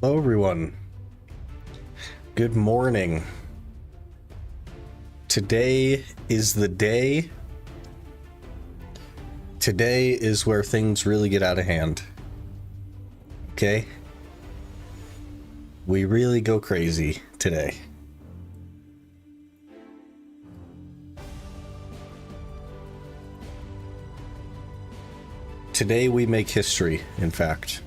Hello everyone. Good morning. Today is the day. Today is where things really get out of hand. Okay? We really go crazy today. Today we make history, in fact.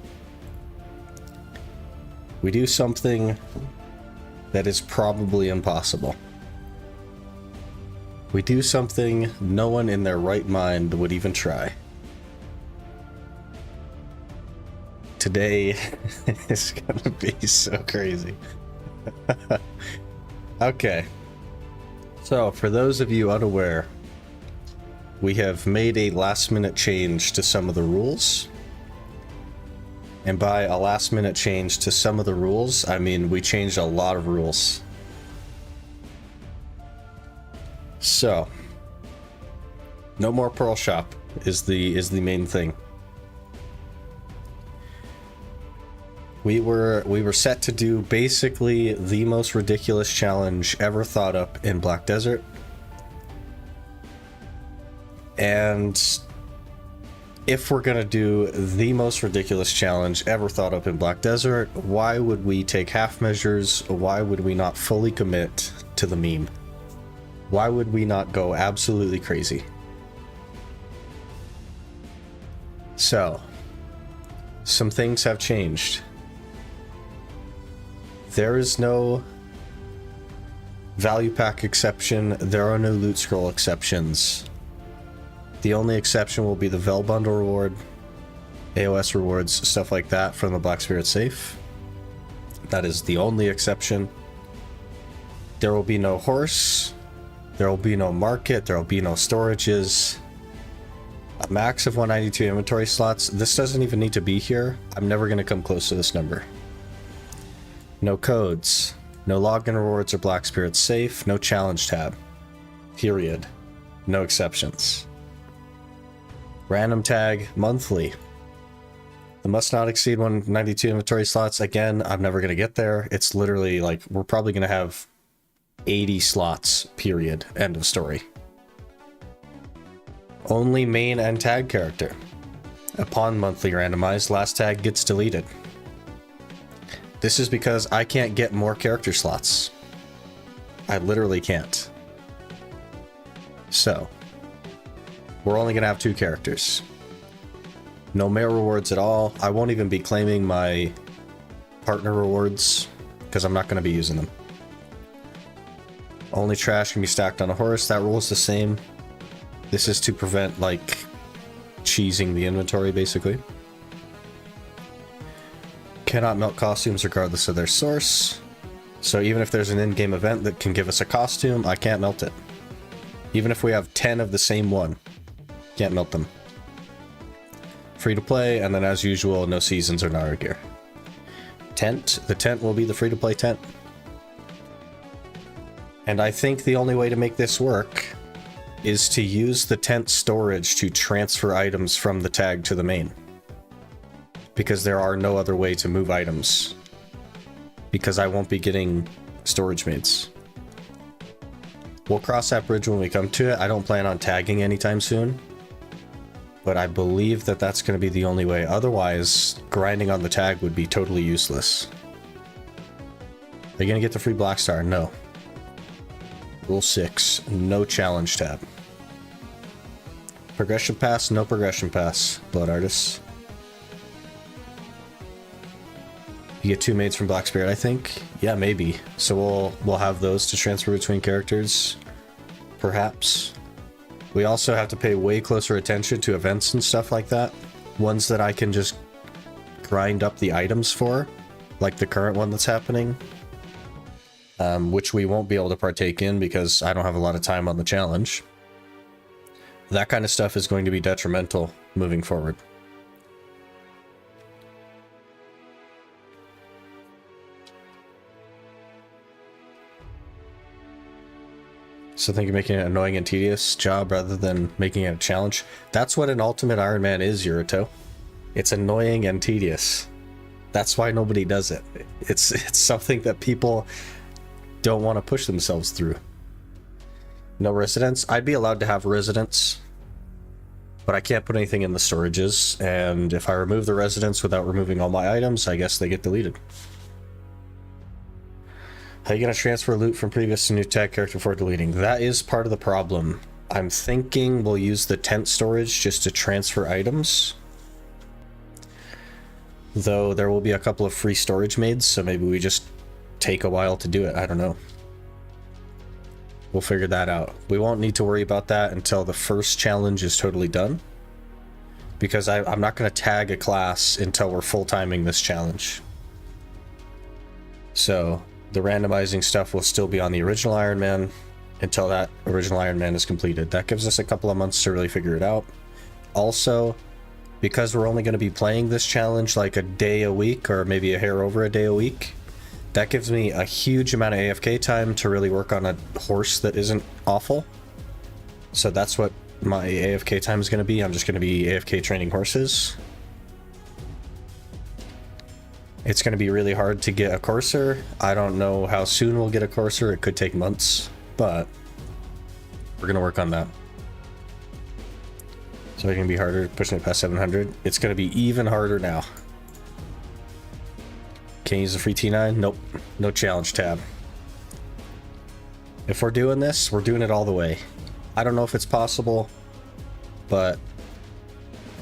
We do something that is probably impossible. We do something no one in their right mind would even try. Today is gonna be so crazy. Okay. So, for those of you unaware, we have made a last-minute change to some of the rules. And by a last-minute change to some of the rules, I mean we changed a lot of rules. So, no more Pearl Shop is the main thing. We were set to do basically the most ridiculous challenge ever thought up in Black Desert. And if we're gonna do the most ridiculous challenge ever thought up in Black Desert, why would we take half measures? Why would we not fully commit to the meme? Why would we not go absolutely crazy? So, some things have changed. There is no Value pack exception, there are no loot scroll exceptions. The only exception will be the Vel bundle reward, AOS rewards, stuff like that from the Black Spirit safe. That is the only exception. There will be no horse, there will be no market, there will be no storages. A max of 192 inventory slots. This doesn't even need to be here. I'm never going to come close to this number. No codes. No login rewards or Black Spirit safe. No challenge tab. Period. No exceptions. Random tag monthly. The must not exceed 192 inventory slots. Again, I'm never going to get there. It's literally like we're probably going to have 80 slots. Period. End of story. Only main and tag character. Upon monthly randomized, last tag gets deleted. This is because I can't get more character slots. I literally can't. So, we're only going to have 2 characters. No male rewards at all. I won't even be claiming my partner rewards because I'm not going to be using them. Only trash can be stacked on a horse. That rule is the same. This is to prevent, like, cheesing the inventory, basically. Cannot melt costumes regardless of their source. So even if there's an in-game event that can give us a costume, I can't melt it. Even if we have 10 of the same one, can't melt them. Free to play, and then as usual, no seasons or Nara gear. Tent. The tent will be the free-to-play tent. And I think the only way to make this work is to use the tent storage to transfer items from the tag to the main. Because there are no other way to move items. Because I won't be getting storage maids. We'll cross that bridge when we come to it. I don't plan on tagging anytime soon. But I believe that that's going to be the only way. Otherwise, grinding on the tag would be totally useless. Are you going to get the free Black Star? No. Rule 6. No challenge tab. Progression pass? No progression pass. Blood Artists. You get 2 maids from Black Spirit, I think. Yeah, maybe. So we'll have those to transfer between characters. Perhaps. We also have to pay way closer attention to events and stuff like that. Ones that I can just grind up the items for. Like the current one that's happening. Which we won't be able to partake in because I don't have a lot of time on the challenge. That kind of stuff is going to be detrimental moving forward. So think you're making it an annoying and tedious job rather than making it a challenge. That's what an Ultimate Iron Man is, Yurito. It's annoying and tedious. That's why nobody does it. It's something that people don't want to push themselves through. No residence. I'd be allowed to have residence, but I can't put anything in the storages. And if I remove the residence without removing all my items, I guess they get deleted. How are you going to transfer loot from previous to new tag character before deleting? That is part of the problem. I'm thinking we'll use the tent storage just to transfer items. Though there will be a couple of free storage maids, so maybe we just take a while to do it. I don't know. We'll figure that out. We won't need to worry about that until the first challenge is totally done. Because I'm not going to tag a class until we're full-timing this challenge. So the randomizing stuff will still be on the original Iron Man until that original Iron Man is completed. That gives us a couple of months to really figure it out. Also, because we're only going to be playing this challenge like a day a week or maybe a hair over a day a week, that gives me a huge amount of AFK time to really work on a horse that isn't awful. So that's what my AFK time is going to be. I'm just going to be AFK training horses. It's going to be really hard to get a courser. I don't know how soon we'll get a courser. It could take months, but we're going to work on that. So it can be harder, pushing it past 700. It's going to be even harder now. Can you use the free T9? Nope. No challenge tab. If we're doing this, we're doing it all the way. I don't know if it's possible, but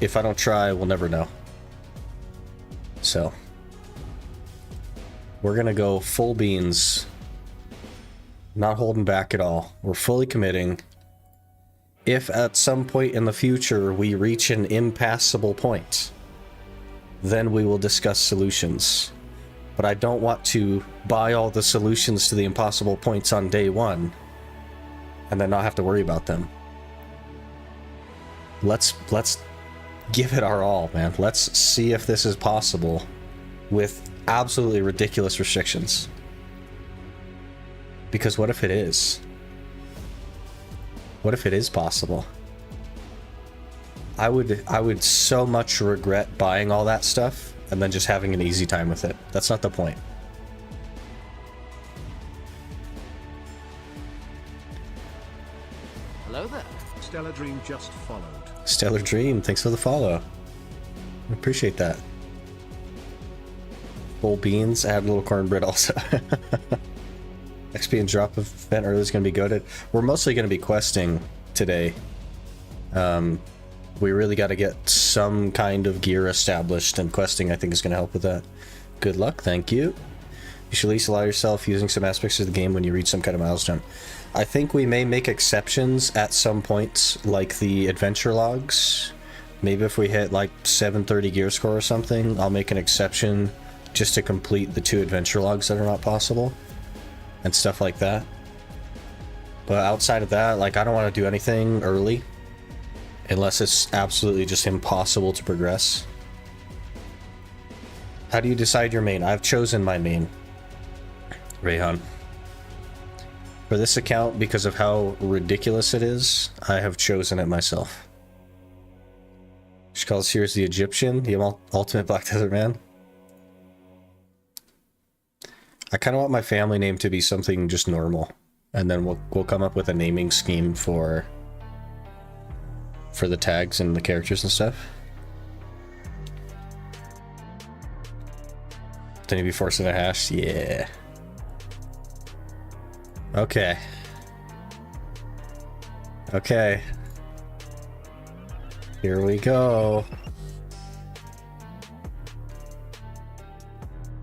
if I don't try, we'll never know. So we're gonna go full beans. Not holding back at all. We're fully committing. If at some point in the future we reach an impassable point, then we will discuss solutions. But I don't want to buy all the solutions to the impossible points on day one and then not have to worry about them. Let's give it our all, man. Let's see if this is possible with absolutely ridiculous restrictions. Because what if it is? What if it is possible? I would so much regret buying all that stuff and then just having an easy time with it. That's not the point. Hello there. Stellar Dream just followed. Stellar Dream, thanks for the follow. I appreciate that. Full beans, add a little cornbread also. XP and drop event early is going to be goated. We're mostly going to be questing today. We really got to get some kind of gear established, and questing I think is going to help with that. Good luck, thank you. You should at least allow yourself using some aspects of the game when you reach some kind of milestone. I think we may make exceptions at some points, like the adventure logs. Maybe if we hit like 730 gear score or something, I'll make an exception just to complete the 2 adventure logs that are not possible. And stuff like that. But outside of that, like, I don't want to do anything early unless it's absolutely just impossible to progress. How do you decide your main? I've chosen my main, Rayhan. For this account, because of how ridiculous it is, I have chosen it myself. She calls Here's the Egyptian, the ultimate Black Desert Man. I kind of want my family name to be something just normal, and then we'll come up with a naming scheme for the tags and the characters and stuff. Then you be forcing a hash, yeah. Okay. Okay. Here we go.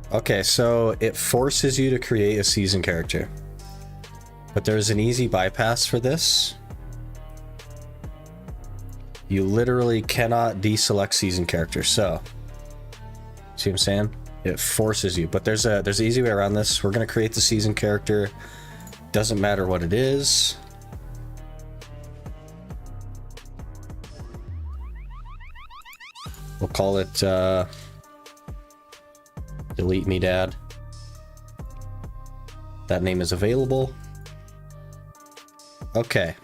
Okay, so it forces you to create a season character. But there's an easy bypass for this. You literally cannot deselect season character, so see what I'm saying? It forces you, but there's an easy way around this. We're gonna create the season character. Doesn't matter what it is. We'll call it Delete Me Dad. That name is available. Okay.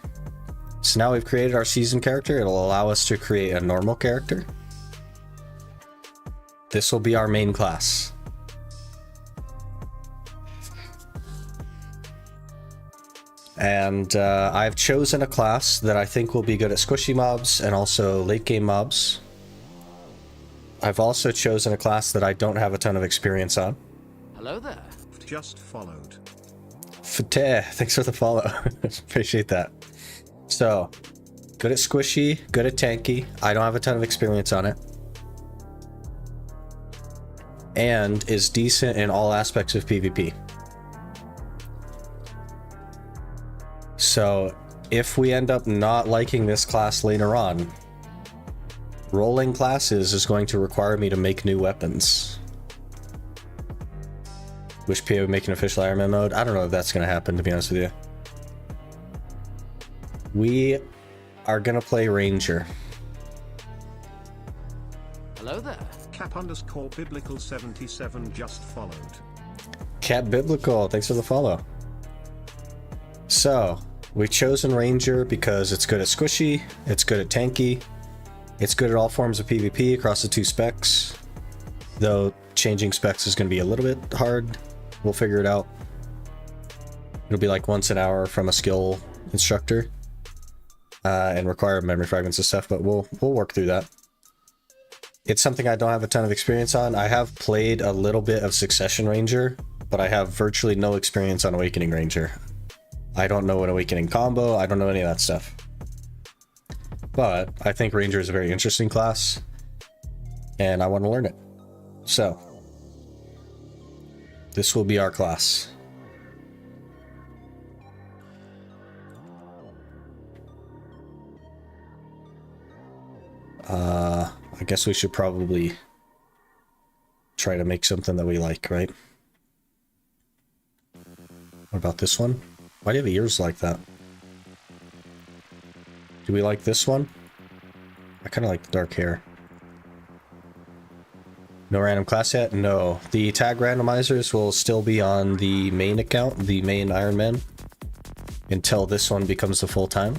So now we've created our season character. It'll allow us to create a normal character. This will be our main class. And I've chosen a class that I think will be good at squishy mobs and also late game mobs. I've also chosen a class that I don't have a ton of experience on. Hello there. Just followed. Fateh, thanks for the follow. Appreciate that. So, good at squishy, good at tanky. I don't have a ton of experience on it. And is decent in all aspects of PvP. So, if we end up not liking this class later on, rolling classes is going to require me to make new weapons. Wish PA would make an official Iron Man mode. I don't know if that's going to happen, to be honest with you. We are going to play Ranger. Hello there. Cap_biblical 77 just followed. Cat Biblical, thanks for the follow. So, we've chosen Ranger because it's good at squishy, it's good at tanky, it's good at all forms of PvP across the 2 specs. Though changing specs is going to be a little bit hard. We'll figure it out. It'll be like once an hour from a skill instructor. And require memory fragments and stuff, but we'll work through that. It's something I don't have a ton of experience on. I have played a little bit of Succession Ranger, but I have virtually no experience on Awakening Ranger. I don't know an Awakening combo, I don't know any of that stuff. But I think Ranger is a very interesting class, and I want to learn it. So, this will be our class. I guess we should probably try to make something that we like, right? What about this one? Why do you have ears like that? Do we like this one? I kind of like the dark hair. No random class yet? No. The tag randomizers will still be on the main account, the main Iron Man, until this one becomes the full-time.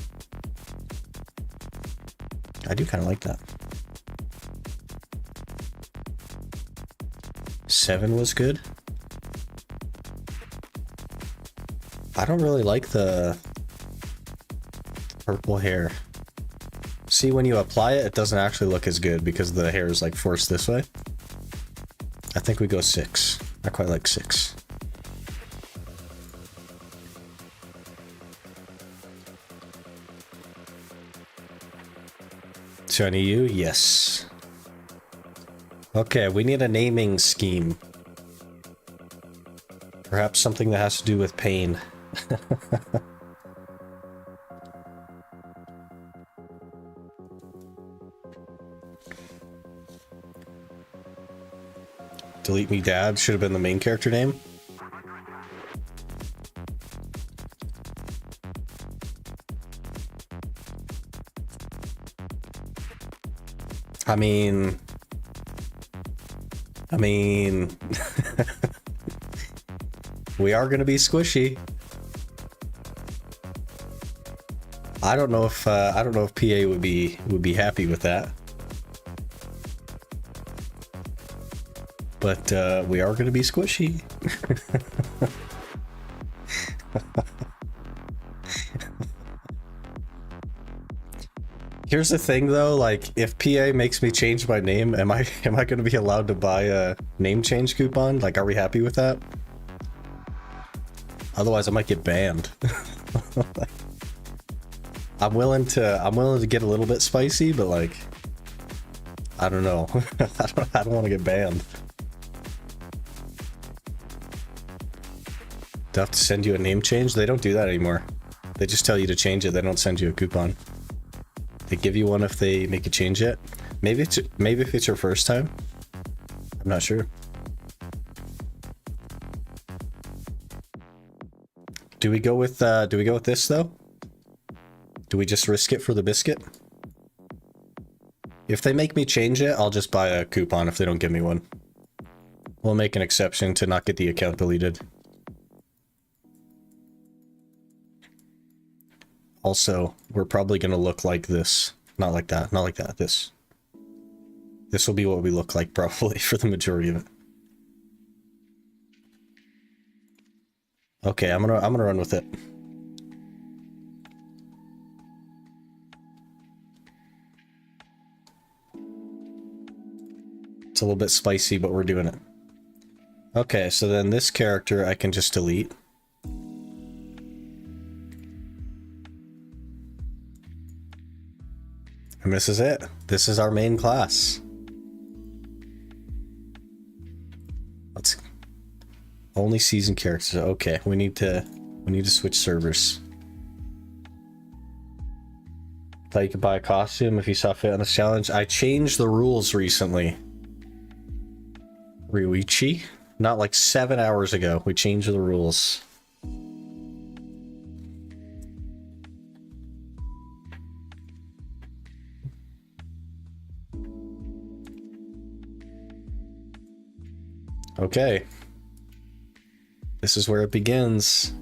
I do kind of like that. 7 was good. I don't really like the purple hair. See, when you apply it, it doesn't actually look as good because the hair is like forced this way. I think we go 6. I quite like 6. Johnny, you? Yes. Okay, we need a naming scheme. Perhaps something that has to do with pain. Delete Me Dad should have been the main character name. I mean, we are gonna be squishy. I don't know if PA would be happy with that. But we are going to be squishy. Here's the thing though, like if PA makes me change my name, am I going to be allowed to buy a name change coupon? Like, are we happy with that? Otherwise I might get banned. I'm willing to get a little bit spicy, but like, I don't know. I don't want to get banned. Do I have to send you a name change? They don't do that anymore. They just tell you to change it. They don't send you a coupon. They give you one if they make you change it. Maybe if it's your first time. I'm not sure. Do we go with this though? Do we just risk it for the biscuit? If they make me change it, I'll just buy a coupon if they don't give me one. We'll make an exception to not get the account deleted. Also, we're probably going to look like this. Not like that. Not like that. This. This will be what we look like probably for the majority of it. Okay, I'm gonna run with it. It's a little bit spicy, but we're doing it. Okay, so then this character I can just delete. And this is it. This is our main class. Let's only season characters. Okay, we need to switch servers. Thought you could buy a costume if you saw fit on this challenge. I changed the rules recently. Ryuichi? Not like 7 hours ago. We changed the rules. Okay. This is where it begins.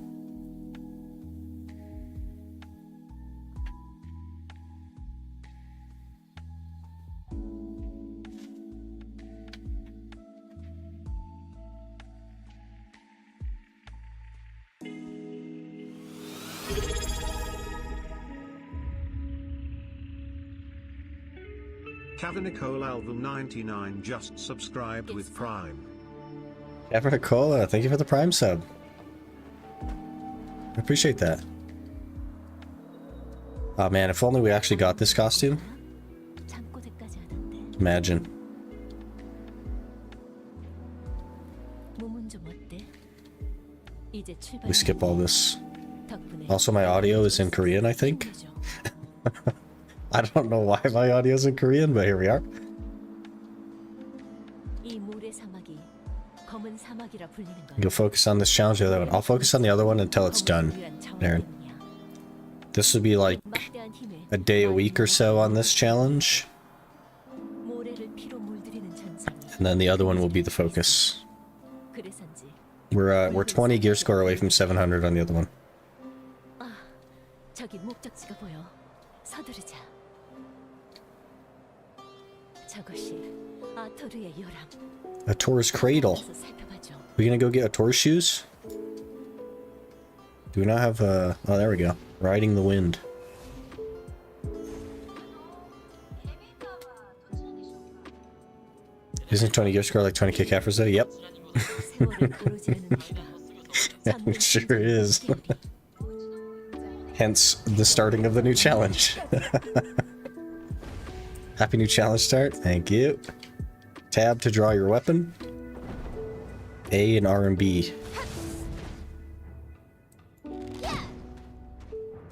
Cavernicole Album 99 just subscribed with Prime. Cavernicola, thank you for the Prime sub. I appreciate that. Oh man, if only we actually got this costume. Imagine. We skip all this. Also, my audio is in Korean, I think. I don't know why my audio's in Korean, but here we are. You'll focus on this challenge or the other one. I'll focus on the other one until it's done, Aaron. This will be like a day a week or so on this challenge. And then the other one will be the focus. We're 20 gear score away from 700 on the other one. A Taurus cradle. We gonna go get a Taurus shoes? Do we not have a... Oh, there we go. Riding the wind. Isn't 20 gear score like 20 kick after though? Yep. It sure is. Hence the starting of the new challenge. Happy new challenge start. Thank you. Tab to draw your weapon. A and R and B.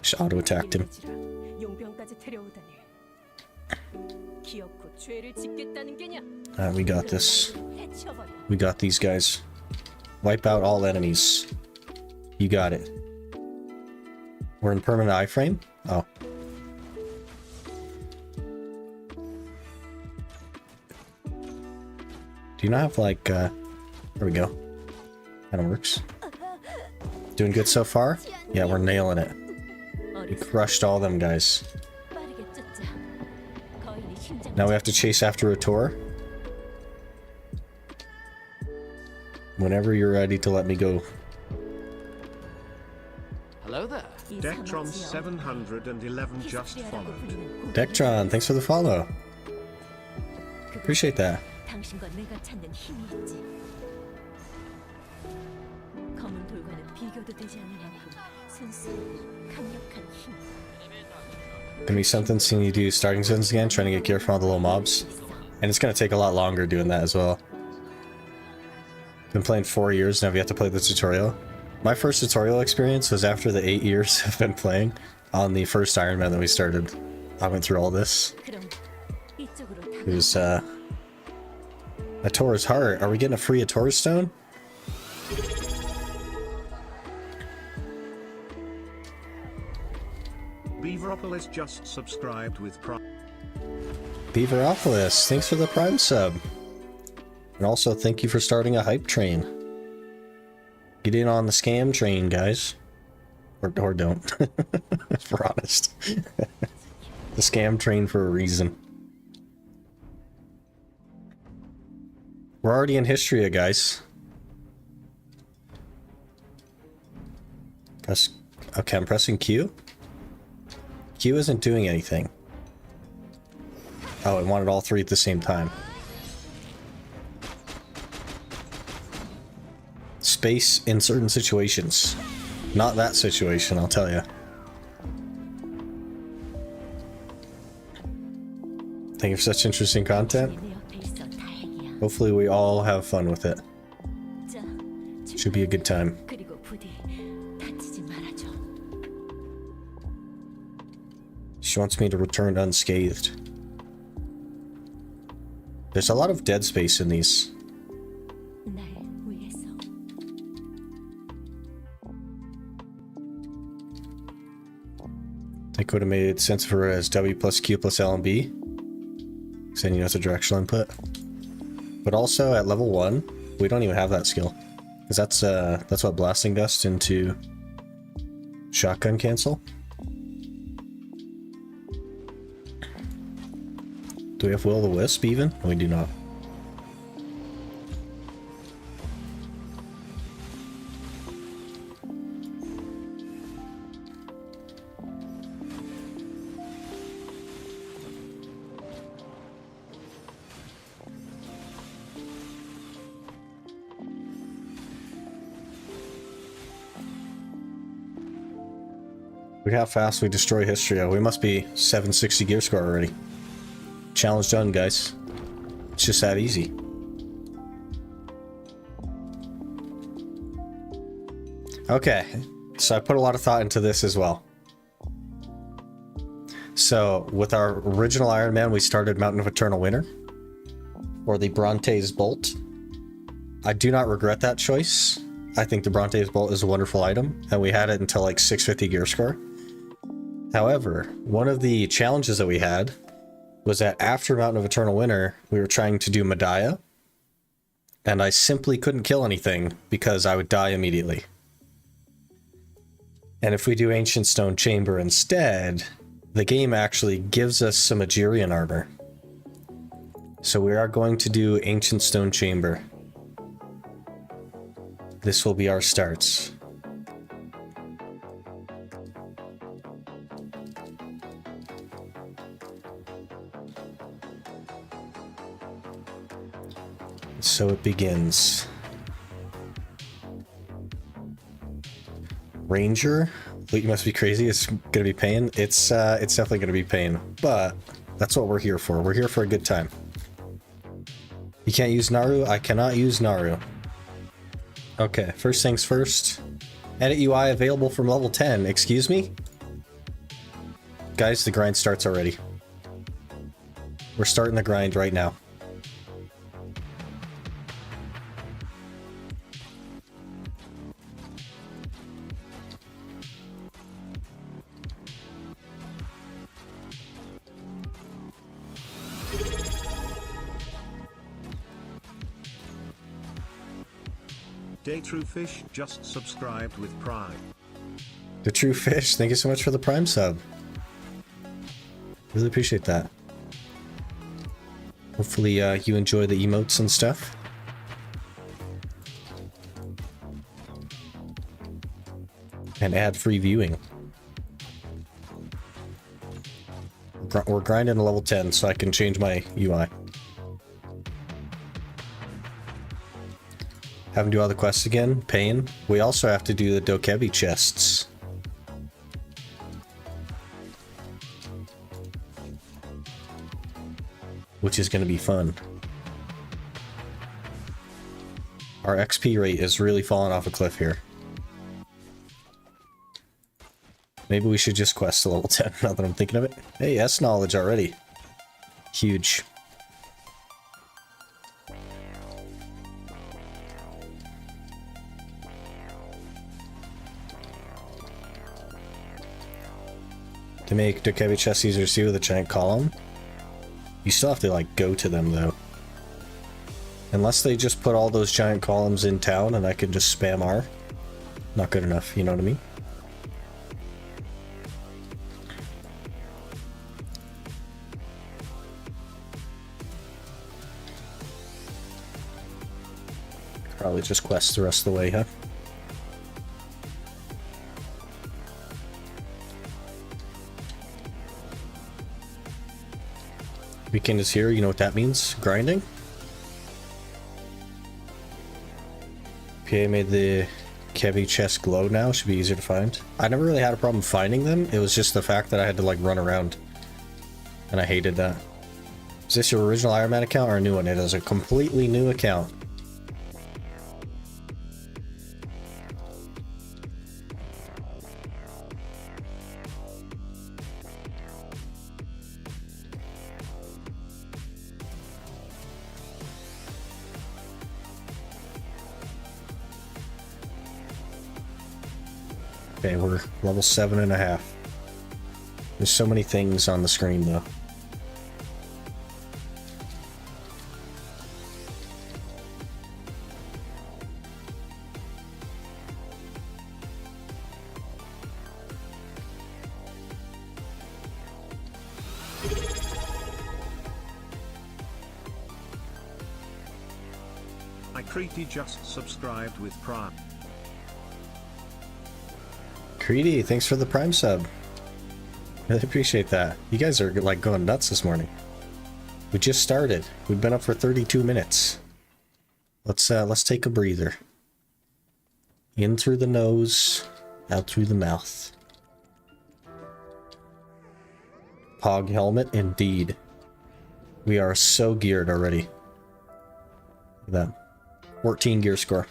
Just auto attacked him. We got this. We got these guys. Wipe out all enemies. You got it. We're in permanent iframe? Oh. Do you not have like, there we go. Kinda works. Doing good so far? Yeah, we're nailing it. We crushed all them guys. Now we have to chase after a tour. Whenever you're ready to let me go. Hello there. Dectron 711 just followed. Dectron, thanks for the follow. Appreciate that. Gonna be something seeing you do starting zones again, trying to get gear from all the little mobs. And it's gonna take a lot longer doing that as well. Been playing 4 years now, I've yet to play the tutorial. My first tutorial experience was after the 8 years I've been playing on the first Iron Man that we started. I went through all this. It was, a Taurus heart. Are we getting a free Taurus stone? Beaveropolis just subscribed with Prime. Beaveropolis, thanks for the Prime sub. And also thank you for starting a hype train. Get in on the scam train, guys. Or don't. If we're honest. The scam train for a reason. We're already in Histria, guys. Press... Okay, I'm pressing Q. Q isn't doing anything. Oh, it wanted all three at the same time. Space in certain situations. Not that situation, I'll tell you. Thank you for such interesting content. Hopefully we all have fun with it. Should be a good time. She wants me to return unscathed. There's a lot of dead space in these. I could have made sense for as W plus Q plus L and B. Because then you know it's a directional input. But also at level 1, we don't even have that skill. Because that's what blasting dust into shotgun cancel. Do we have Will o' the Wisp even? We do not. Look how fast we destroy Histria. We must be 760 gear score already. Challenge done, guys. It's just that easy. Okay, so I put a lot of thought into this as well. So with our original Iron Man, we started Mountain of Eternal Winter, or the Bronte's Bolt. I do not regret that choice. I think the Bronte's Bolt is a wonderful item, and we had it until like 650 gear score. However, one of the challenges that we had was that after Mountain of Eternal Winter, we were trying to do Medaya, and I simply couldn't kill anything because I would die immediately. And if we do Ancient Stone Chamber instead, the game actually gives us some Agirian armor. So we are going to do Ancient Stone Chamber. This will be our starts. So it begins. Ranger? Wait, you must be crazy. It's gonna be pain. It's definitely gonna be pain, but that's what we're here for. We're here for a good time. You can't use Naru? I cannot use Naru. Okay, first things first. Edit UI available from level 10. Excuse me? Guys, the grind starts already. We're starting the grind right now. Day True Fish just subscribed with Prime. The True Fish, thank you so much for the Prime sub. Really appreciate that. Hopefully you enjoy the emotes and stuff. And ad-free viewing. We're grinding to level 10 so I can change my UI. Have them do all the quests again. Pain. We also have to do the Dokebi chests. Which is going to be fun. Our XP rate is really falling off a cliff here. Maybe we should just quest to level 10 now that I'm thinking of it. Hey, S knowledge already. Huge. To make Dokebi chests easier to see with a giant column. You still have to, like, go to them, though. Unless they just put all those giant columns in town and I can just spam R. Not good enough, you know what I mean? Probably just quest the rest of the way, huh? Weekend is here, you know what that means? Grinding? PA made the Kevi chest glow now, should be easier to find. I never really had a problem finding them, it was just the fact that I had to like run around. And I hated that. Is this your original Iron Man account or a new one? It is a completely new account. Okay, we're level 7.5. There's so many things on the screen, though. Creepy just subscribed with Prime. Creedy, thanks for the Prime sub. Really appreciate that. You guys are like going nuts this morning. We just started. We've been up for 32 minutes. Let's take a breather. In through the nose, out through the mouth. Pog helmet, indeed. We are so geared already. Look at that. 14 gear score.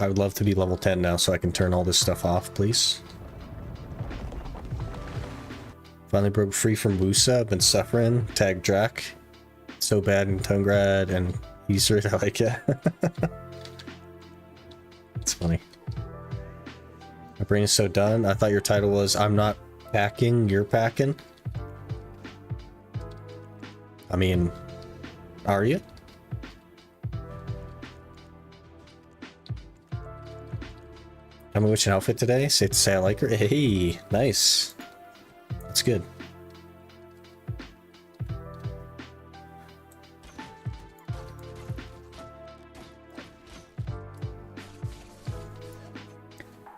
I would love to be level 10 now so I can turn all this stuff off, please. Finally broke free from Wusa. I've been suffering. Tag Drac. So bad in Tungrad and Easter. I like it. It's funny. My brain is so done. I thought your title was I'm not packing, you're packing. I mean, are you? Tell me which outfit today. Safe to say I like her. Hey, nice. That's good.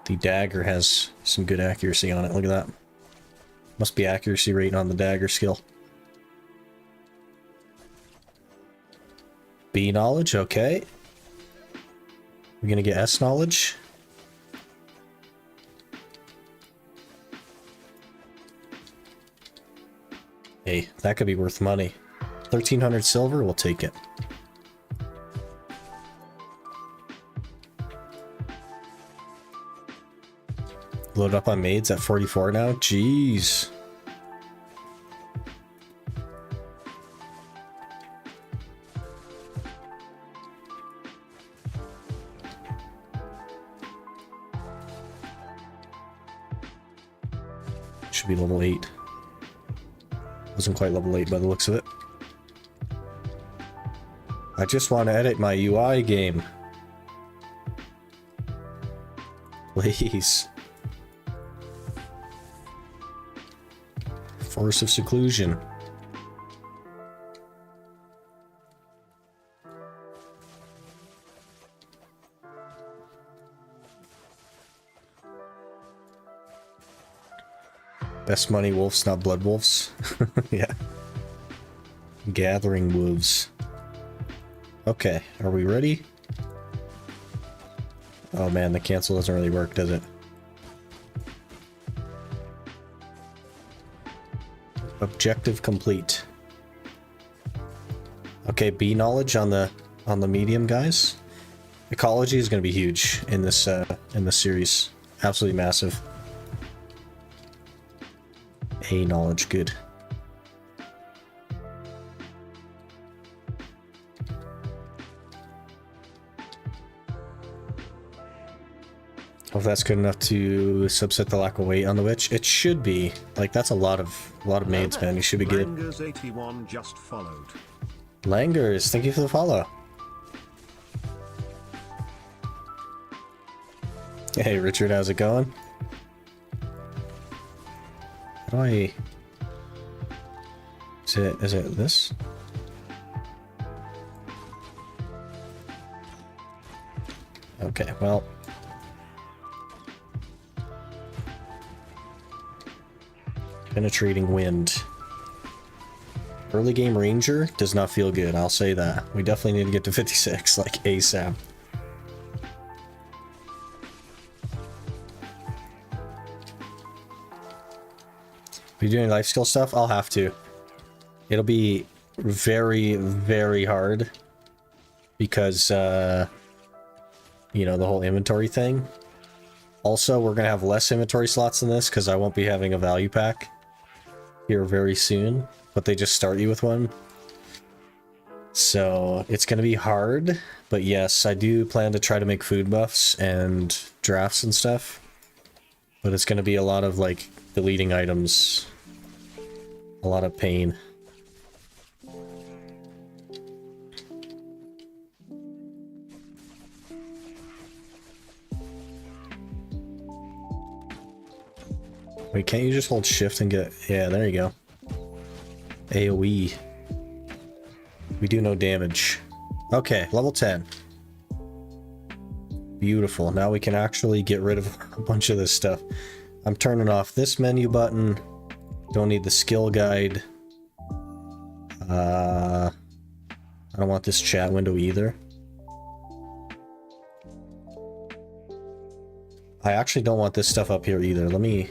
The dagger has some good accuracy on it. Look at that. Must be accuracy rating on the dagger skill. B knowledge, okay. We're gonna get S knowledge. Hey, that could be worth money. 1,300 silver, we'll take it. Load up on maids at 44 now? Jeez. Should be level 8. Wasn't quite level 8 by the looks of it. I just want to edit my UI game. Please. Force of seclusion. Best money wolves, not blood wolves. Yeah. Gathering wolves. Okay, are we ready? Oh man, the cancel doesn't really work, does it? Objective complete. Okay, B knowledge on the medium guys. Ecology is going to be huge in this series. Absolutely massive. A knowledge, good. Hope that's good enough to subset the lack of weight on the witch. It should be. Like, that's a lot of maids, man. You should be good. Langers 81 just followed. Langers, thank you for the follow. Hey Richard, how's it going? How do I... Is it this? Okay, well... Penetrating wind. Early game ranger does not feel good, I'll say that. We definitely need to get to 56, like ASAP. Are you doing life skill stuff? I'll have to. It'll be very, very hard because, you know, the whole inventory thing. Also, we're going to have less inventory slots than this because I won't be having a value pack here very soon, but they just start you with one. So it's going to be hard, but yes, I do plan to try to make food buffs and drafts and stuff. But it's going to be a lot of, like, deleting items. A lot of pain. Wait, can't you just hold shift and get... Yeah, there you go. AoE. We do no damage. Okay, level 10. Beautiful. Now we can actually get rid of a bunch of this stuff. I'm turning off this menu button. Don't need the skill guide. I don't want this chat window either. I actually don't want this stuff up here either. Let me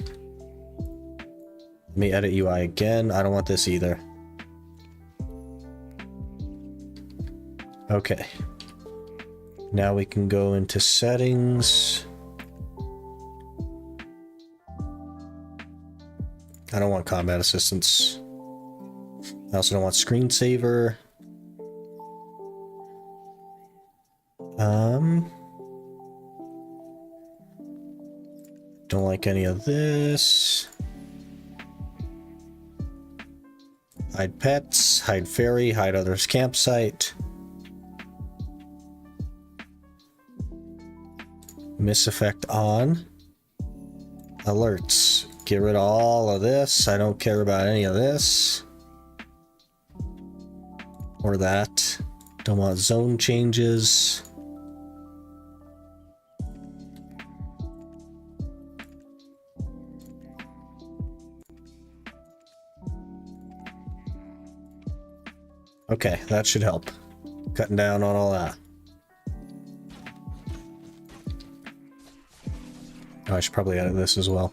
edit UI again. I don't want this either. Okay. Now we can go into settings. I don't want combat assistance. I also don't want screensaver. Don't like any of this. Hide pets, hide ferry, hide others campsite. Miss effect on. Alerts. Get rid of all of this. I don't care about any of this. Or that. Don't want zone changes. Okay, that should help. Cutting down on all that. Oh, I should probably edit this as well.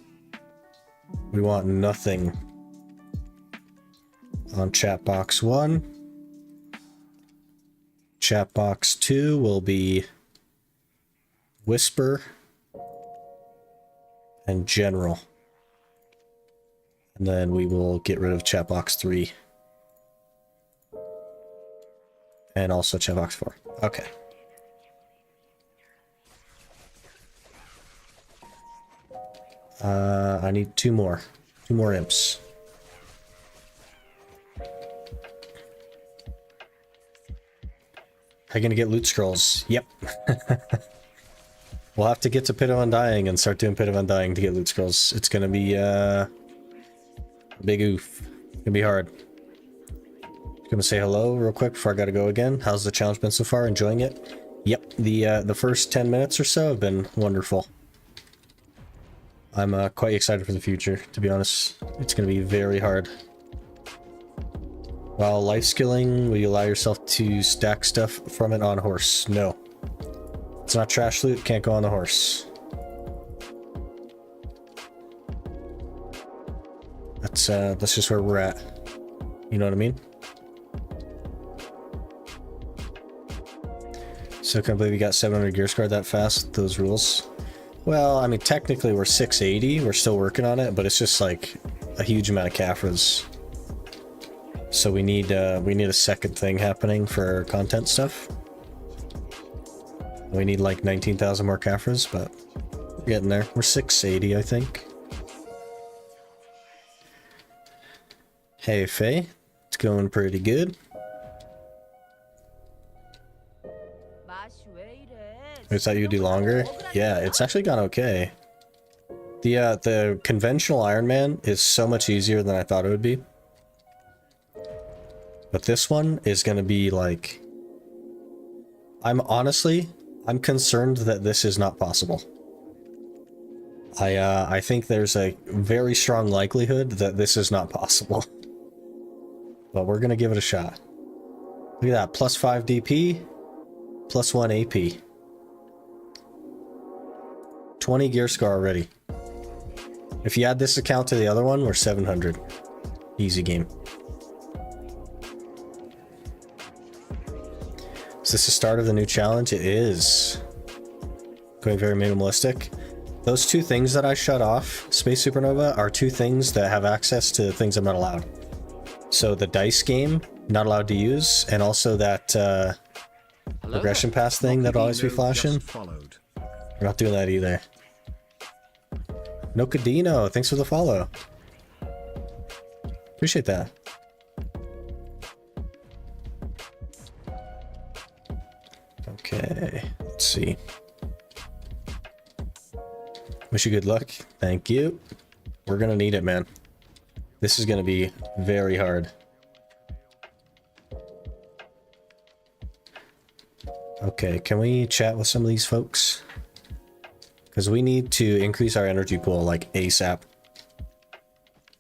We want nothing on chat box 1. Chat box 2 will be whisper and general. And then we will get rid of chat box 3. And also chat box 4. Okay. I need 2 more. 2 more imps. How you gonna get loot scrolls? Yep. We'll have to get to Pit of Undying and start doing Pit of Undying to get loot scrolls. It's gonna be a big oof. It's gonna be hard. Gonna say hello real quick before I gotta go again. How's the challenge been so far? Enjoying it? Yep, the first 10 minutes or so have been wonderful. I'm quite excited for the future, to be honest. It's gonna be very hard. While life skilling, will you allow yourself to stack stuff from it on a horse? No. It's not trash loot, can't go on the horse. That's just where we're at. You know what I mean? So can I believe we got 700 gear scar that fast with those rules? Well, I mean, technically we're 680. We're still working on it, but it's just like a huge amount of Caphras. So we need a second thing happening for content stuff. We need like 19,000 more Caphras, but we're getting there. We're 680, I think. Hey, Faye. It's going pretty good. I thought you'd do longer. Yeah, it's actually gone okay. The conventional Iron Man is so much easier than I thought it would be. But this one is going to be like... I'm concerned that this is not possible. I think there's a very strong likelihood that this is not possible. But we're going to give it a shot. Look at that, plus 5 DP, plus 1 AP. 20 gear scar already. If you add this account to the other one, we're 700. Easy game. Is this the start of the new challenge? It is. Going very minimalistic. Those 2 things that I shut off, Space Supernova, are 2 things that have access to things I'm not allowed. So the dice game, not allowed to use, and also that progression pass thing that'll always be flashing. We're not doing that either. Nocadino, thanks for the follow. Appreciate that. Okay, let's see. Wish you good luck. Thank you. We're gonna need it, man. This is gonna be very hard. Okay, can we chat with some of these folks? Because we need to increase our energy pool like ASAP.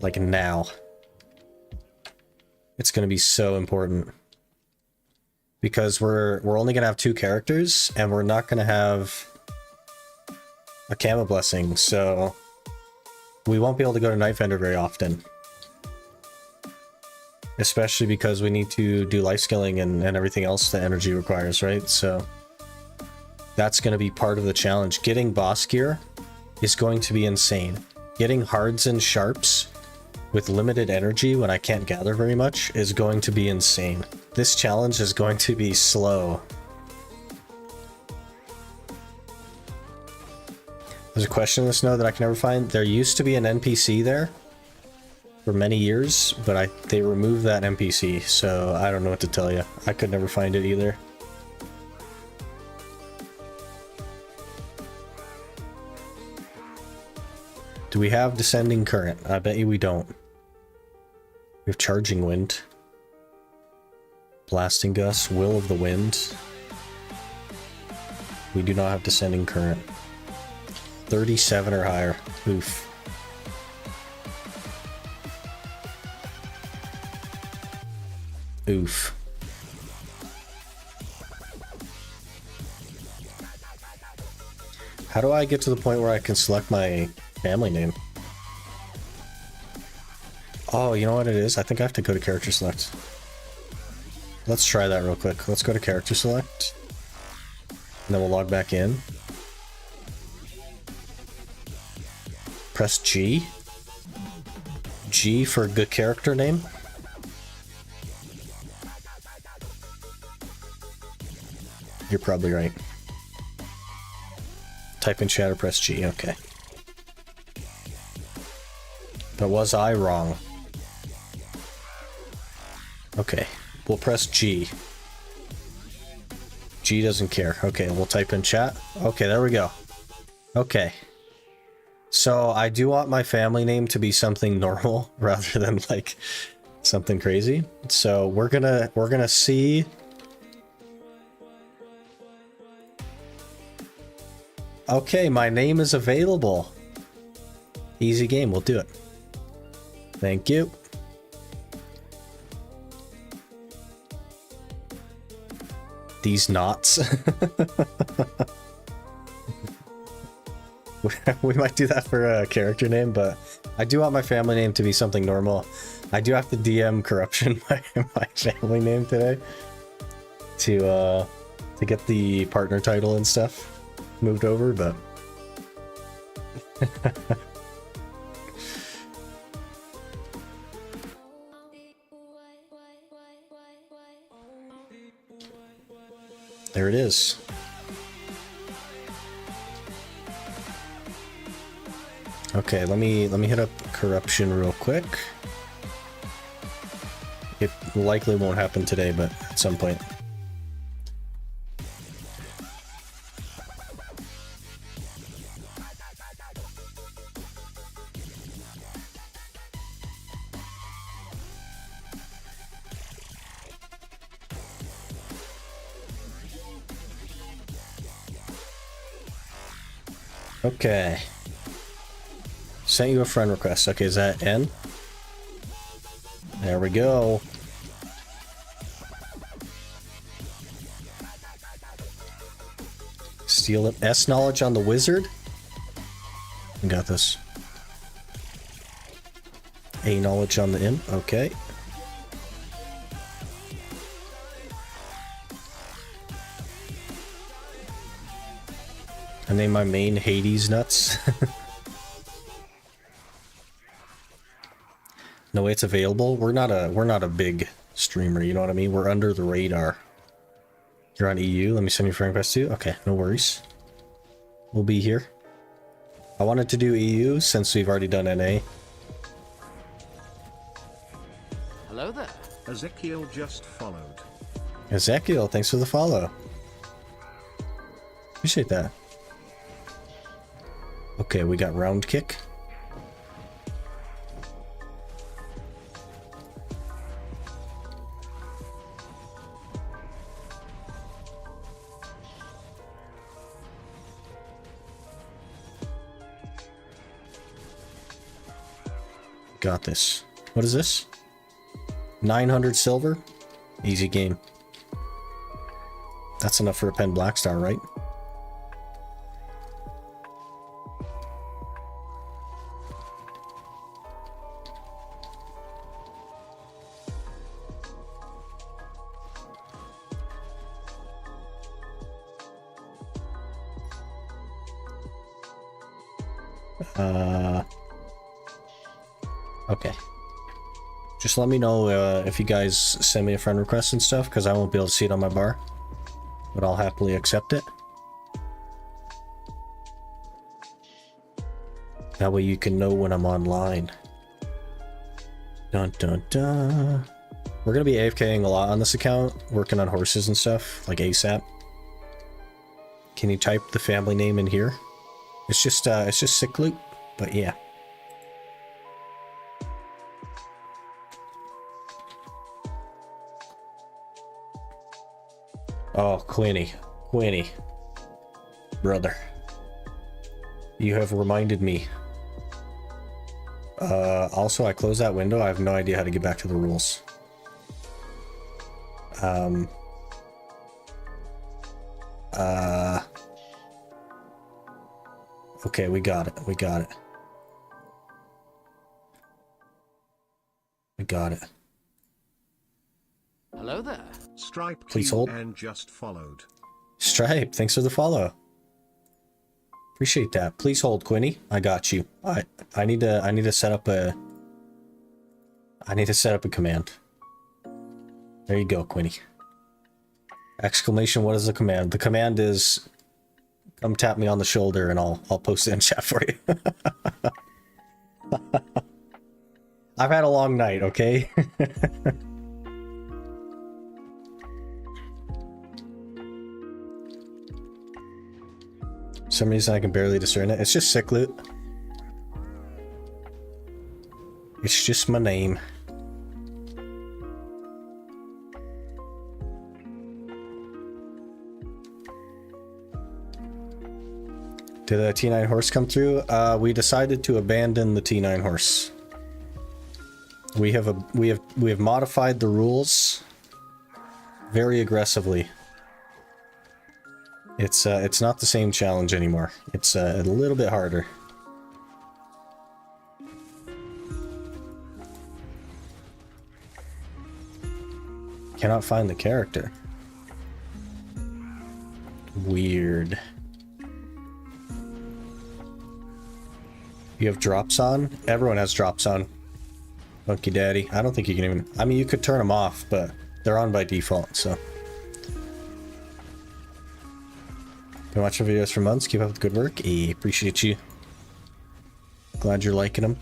Like now. It's gonna be so important. Because we're only gonna have 2 characters, and we're not gonna have a Kama blessing, so we won't be able to go to Nightfender very often. Especially because we need to do life skilling and everything else that energy requires, right? So That's going to be part of the challenge. Getting boss gear is going to be insane. Getting hards and sharps with limited energy when I can't gather very much is going to be insane. This challenge is going to be slow. There's a question in the snow that I can never find. There used to be an NPC there for many years, but they removed that NPC, so I don't know what to tell you. I could never find it either. Do we have descending current? I bet you we don't. We have charging wind. Blasting gust, will of the wind. We do not have descending current. 37 or higher. Oof. Oof. How do I get to the point where I can select my family name? Oh, you know what it is? I think I have to go to character select. Let's try that real quick. Let's go to character select. And then we'll log back in. Press G. G for good character name. You're probably right. Type in chat or press G, okay. But was I wrong? Okay, we'll press G. G doesn't care. Okay, we'll type in chat. Okay, there we go. Okay. So I do want my family name to be something normal rather than like something crazy. So we're gonna see. Okay, my name is available. Easy game, we'll do it. Thank you. These knots. We might do that for a character name, but I do want my family name to be something normal. I do have to DM corruption my family name today to get the partner title and stuff moved over, but there it is. Okay, let me hit up corruption real quick. It likely won't happen today, but at some point. Okay. Sent you a friend request. Okay, is that N? There we go. Steal it. S knowledge on the wizard. We got this. A knowledge on the imp. Okay. I name my main Hades nuts. No way it's available. We're not a big streamer, you know what I mean? We're under the radar. You're on EU. Let me send you a friend request too. Okay, no worries. We'll be here. I wanted to do EU since we've already done NA. Hello there. Ezekiel just followed. Ezekiel, thanks for the follow. Appreciate that. Okay, we got round kick. Got this. What is this? 900 silver? Easy game. That's enough for a pen black star, right? Okay. Just let me know if you guys send me a friend request and stuff, because I won't be able to see it on my bar. But I'll happily accept it. That way you can know when I'm online. Dun dun dun. We're gonna be AFKing a lot on this account, working on horses and stuff, like ASAP. Can you type the family name in here? It's just sick loot, but yeah. Oh, Quinny. Brother. You have reminded me. Also, I closed that window. I have no idea how to get back to the rules. Okay, we got it. We got it. Hello there. Stripe Please hold. and just followed. Stripe, thanks for the follow. Appreciate that. Please hold, Quinny. I got you. I need to set up a command. There you go, Quinny. Exclamation, what is the command? The command is come tap me on the shoulder and I'll post it in chat for you. I've had a long night, okay? For some reason I can barely discern it. It's just sick loot. It's just my name. Did the T9 horse come through? We decided to abandon the T9 horse. We have modified the rules very aggressively. It's not the same challenge anymore. It's a little bit harder. Cannot find the character. Weird. You have drops on? Everyone has drops on. Funky Daddy. I don't think you can even... I mean, you could turn them off, but they're on by default, so... Been watching videos for months. Keep up the good work. Appreciate you. Glad you're liking them.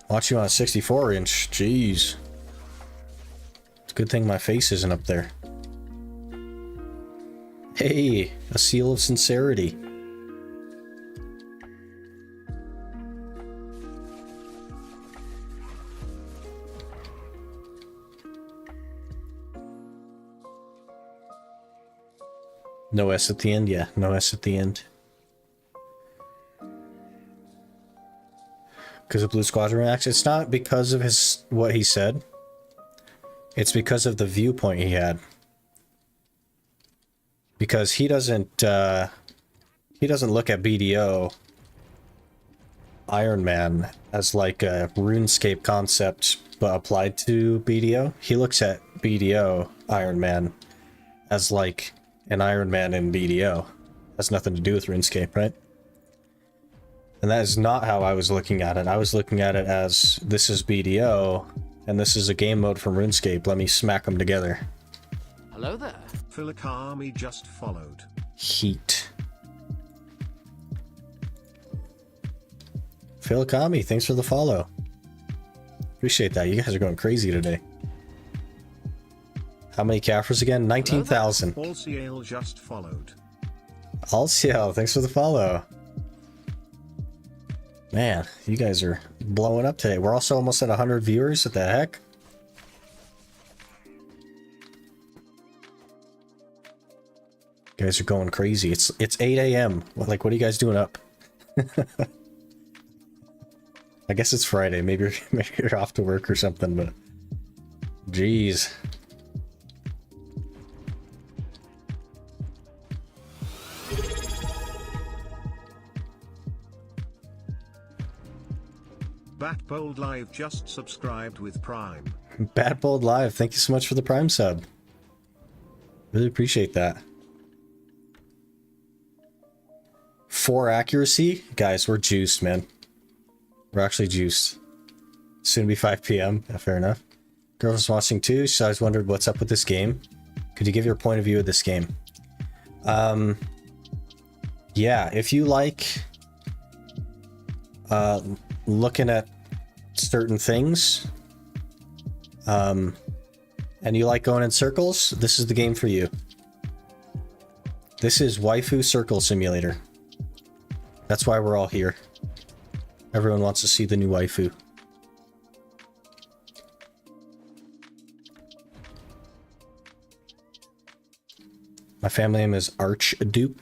Watch you on a 64-inch. Jeez. It's a good thing my face isn't up there. Hey, a seal of sincerity. No S at the end? Yeah, no S at the end. Because of Blue Squadron Max? It's not because of what he said. It's because of the viewpoint he had. Because he doesn't look at BDO Iron Man as like a RuneScape concept but applied to BDO. He looks at BDO Iron Man as like an Iron Man in BDO. Has nothing to do with RuneScape, right? And that is not how I was looking at it. I was looking at it as this is BDO and this is a game mode from RuneScape. Let me smack them together. Hello there. Philakami just followed. Heat. Philakami, thanks for the follow. Appreciate that. You guys are going crazy today. How many Caffers again? 19,000. Alciel just followed. Alciel, thanks for the follow. Man, you guys are blowing up today. We're also almost at 100 viewers. What the heck? You guys are going crazy. It's 8 a.m. Like, what are you guys doing up? I guess it's Friday. Maybe you're off to work or something, but... Jeez. Batbold Live just subscribed with Prime. Batbold Live, thank you so much for the Prime sub. Really appreciate that. 4 accuracy? Guys, we're juiced, man. We're actually juiced. Soon to be 5 p.m. Yeah, fair enough. Girl was watching too. She always wondered what's up with this game. Could you give your point of view of this game? Yeah, if you like looking at certain things, and you like going in circles, this is the game for you. This is Waifu Circle Simulator. That's why we're all here. Everyone wants to see the new waifu. My family name is Archduke.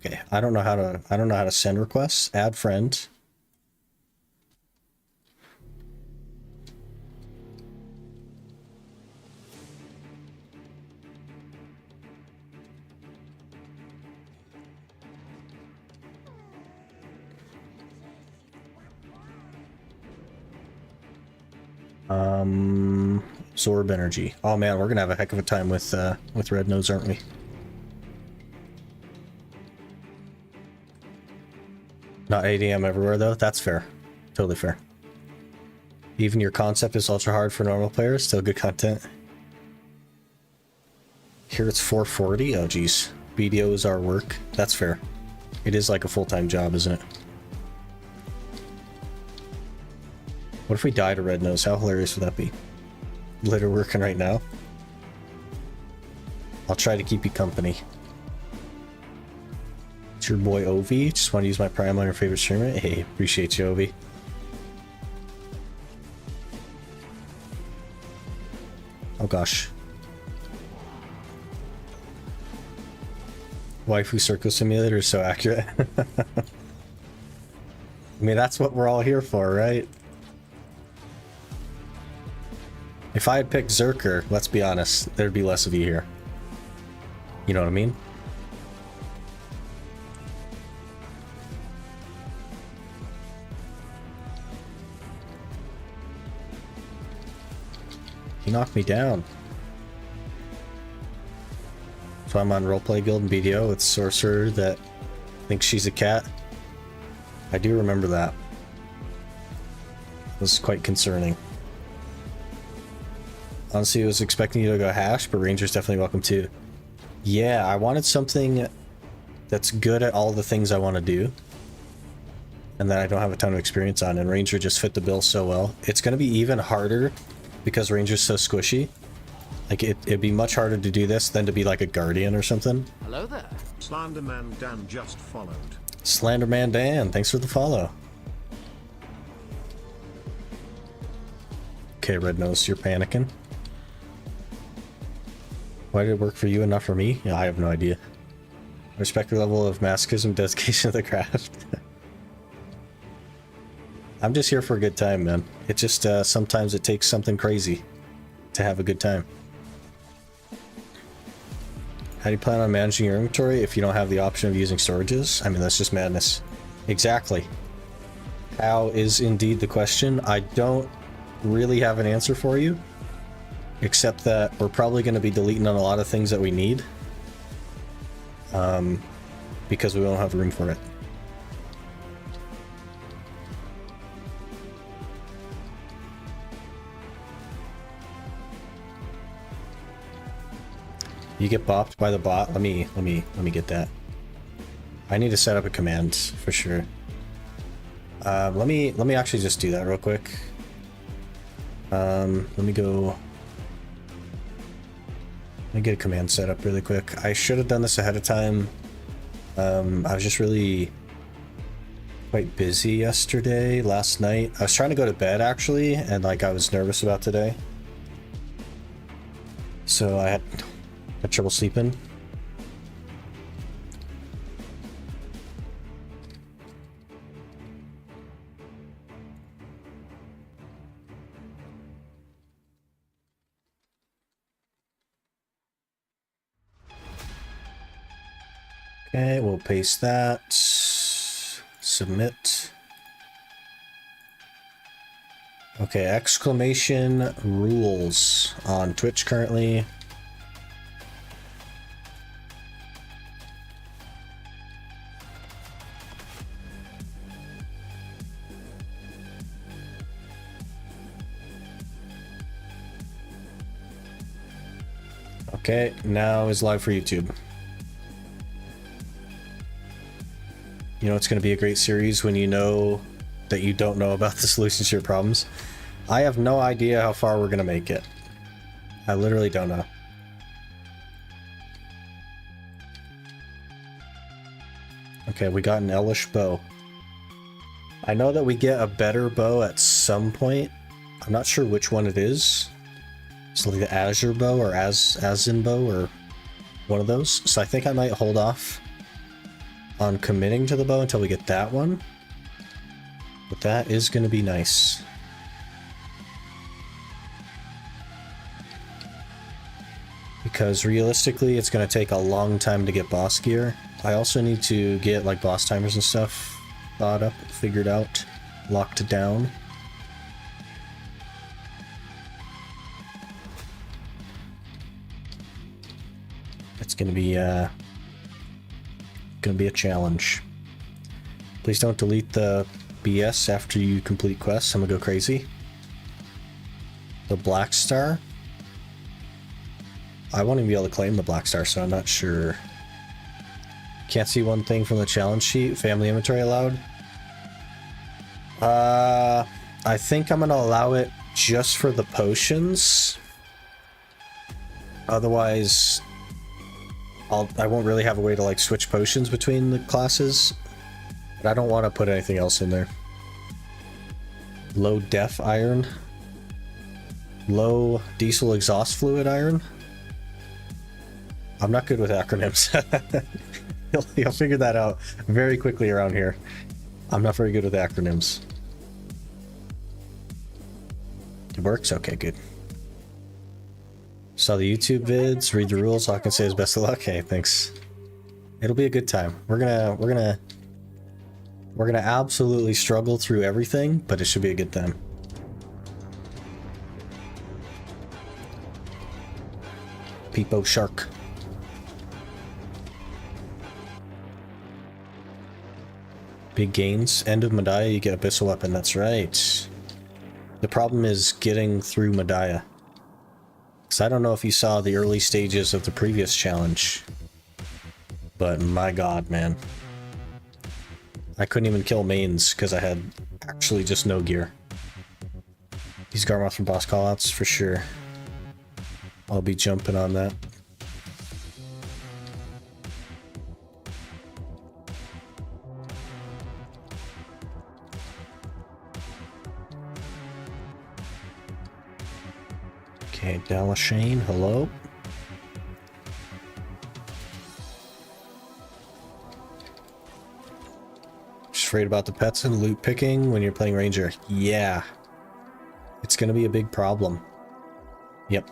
Okay, I don't know how to send requests. Add friend. Absorb energy. Oh man, we're gonna have a heck of a time with Red Nose, aren't we? Not 8 AM everywhere though. That's fair. Totally fair. Even your concept is ultra hard for normal players. Still good content. Here it's 440. Oh geez. BDO is our work. That's fair. It is like a full-time job, isn't it? What if we die to Red Nose? How hilarious would that be? Literally working right now. I'll try to keep you company. It's your boy Ovi. Just want to use my Prime on your favorite streamer. Hey, appreciate you, Ovi. Oh gosh. Waifu Circle Simulator is so accurate. I mean, that's what we're all here for, right? If I had picked Zerker, let's be honest, there'd be less of you here. You know what I mean? He knocked me down. So I'm on Roleplay Guild and BDO with Sorcerer that thinks she's a cat. I do remember that. It was quite concerning. Honestly, I was expecting you to go hash, but Ranger's definitely welcome too. Yeah, I wanted something that's good at all the things I want to do, and that I don't have a ton of experience on, and Ranger just fit the bill so well. It's going to be even harder because Ranger's so squishy. Like, it'd be much harder to do this than to be like a Guardian or something. Hello there. Slenderman Dan just followed. Slenderman Dan, thanks for the follow. Okay, Red Nose, you're panicking. Why did it work for you and not for me? Yeah, I have no idea. Respect your level of masochism, dedication to the craft. I'm just here for a good time, man. It just, sometimes it takes something crazy to have a good time. How do you plan on managing your inventory if you don't have the option of using storages? I mean, that's just madness. Exactly. How is indeed the question. I don't really have an answer for you, except that we're probably going to be deleting on a lot of things that we need, because we don't have room for it. You get bopped by the bot. Let me get that. I need to set up a command for sure. Let me actually just do that real quick. Let me get a command set up really quick. I should have done this ahead of time. I was just really quite busy last night. I was trying to go to bed actually, and like I was nervous about today. So I had trouble sleeping. Okay, we'll paste that. Submit. Okay, exclamation rules on Twitch currently. Okay, now is live for YouTube. You know it's going to be a great series when you know that you don't know about the solutions to your problems. I have no idea how far we're going to make it. I literally don't know. Okay, we got an Elish bow. I know that we get a better bow at some point. I'm not sure which one it is. It's like the Azure bow or Azin bow or one of those. So I think I might hold off on committing to the bow until we get that one. But that is going to be nice. Because realistically, it's going to take a long time to get boss gear. I also need to get like boss timers and stuff thought up, figured out, locked down. It's going to be a challenge. Please don't delete the BS after you complete quests. I'm gonna go crazy. The Black Star. I won't even be able to claim the Black Star, so I'm not sure. Can't see one thing from the challenge sheet. Family inventory allowed. I think I'm gonna allow it just for the potions. Otherwise, I won't really have a way to like switch potions between the classes. But I don't want to put anything else in there. Low def iron. Low diesel exhaust fluid iron. I'm not good with acronyms. You'll figure that out very quickly around here. I'm not very good with acronyms. It works? Okay, good. Saw the YouTube vids, read the rules, all I can say is best of luck. Hey, thanks. It'll be a good time. We're gonna absolutely struggle through everything, but it should be a good time. Peepo Shark. Big gains. End of Medaya, you get Abyssal Weapon, that's right. The problem is getting through Medaya. Because I don't know if you saw the early stages of the previous challenge. But my god, man. I couldn't even kill mains because I had actually just no gear. These Garmoth from boss callouts for sure. I'll be jumping on that. Okay, Dalashane, hello. Just afraid about the pets and loot picking when you're playing Ranger. Yeah. It's gonna be a big problem. Yep.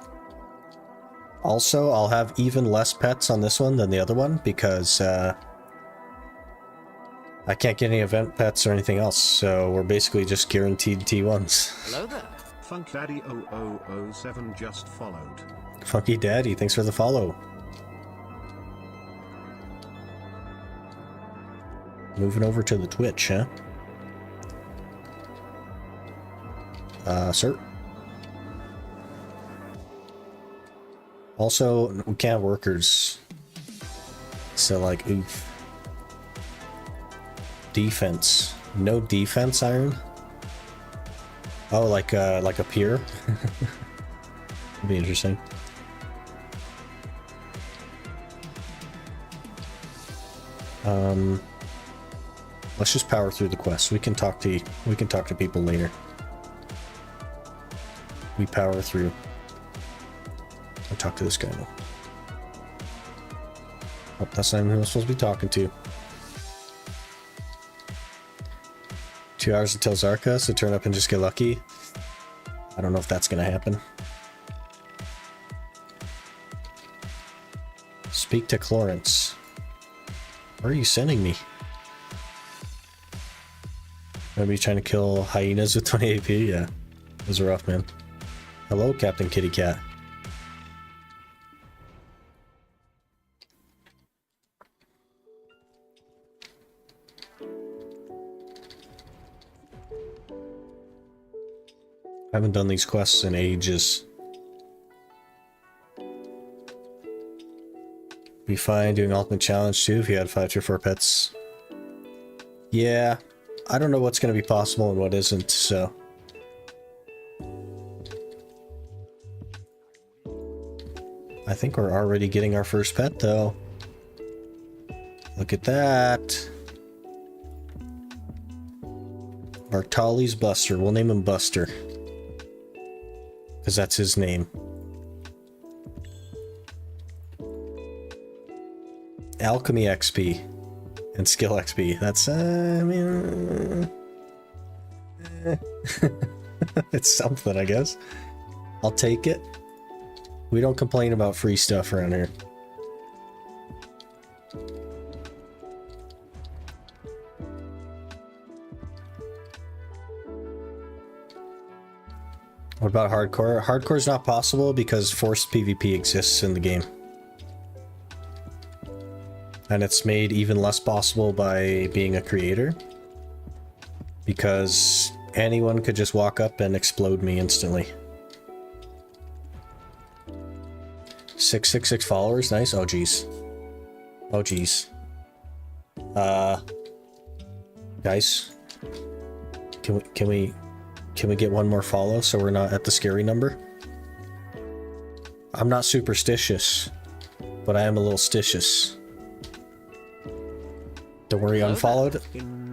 Also, I'll have even less pets on this one than the other one because I can't get any event pets or anything else, so we're basically just guaranteed T1s. Hello there. Funk Daddy 0007 just followed. Funky Daddy, thanks for the follow. Moving over to the Twitch, huh? Sir? Also, we can't have workers. So, like, oof. Defense. No defense iron? Oh, like a pier? That'd be interesting. Let's just power through the quest. We can talk to people later. We power through. I'll talk to this guy now. Oh, that's not even who I'm supposed to be talking to. 2 hours until Zarka, so turn up and just get lucky. I don't know if that's gonna happen. Speak to Clarence. Where are you sending me? Maybe trying to kill hyenas with 20 AP? Yeah. Those are rough, man. Hello, Captain Kitty Cat. I haven't done these quests in ages. Be fine doing ultimate challenge too if you had 5 tier 4 pets. Yeah, I don't know what's going to be possible and what isn't, so. I think we're already getting our first pet though. Look at that. Bartali's Buster. We'll name him Buster. Because that's his name. Alchemy XP. And Skill XP. That's, I mean... it's something, I guess. I'll take it. We don't complain about free stuff around here. What about hardcore? Hardcore is not possible because forced PvP exists in the game. And it's made even less possible by being a creator. Because anyone could just walk up and explode me instantly. 666 followers, nice. Oh geez. Oh geez. Guys, can we get one more follow so we're not at the scary number? I'm not superstitious, but I am a little stitious. Don't worry, unfollowed.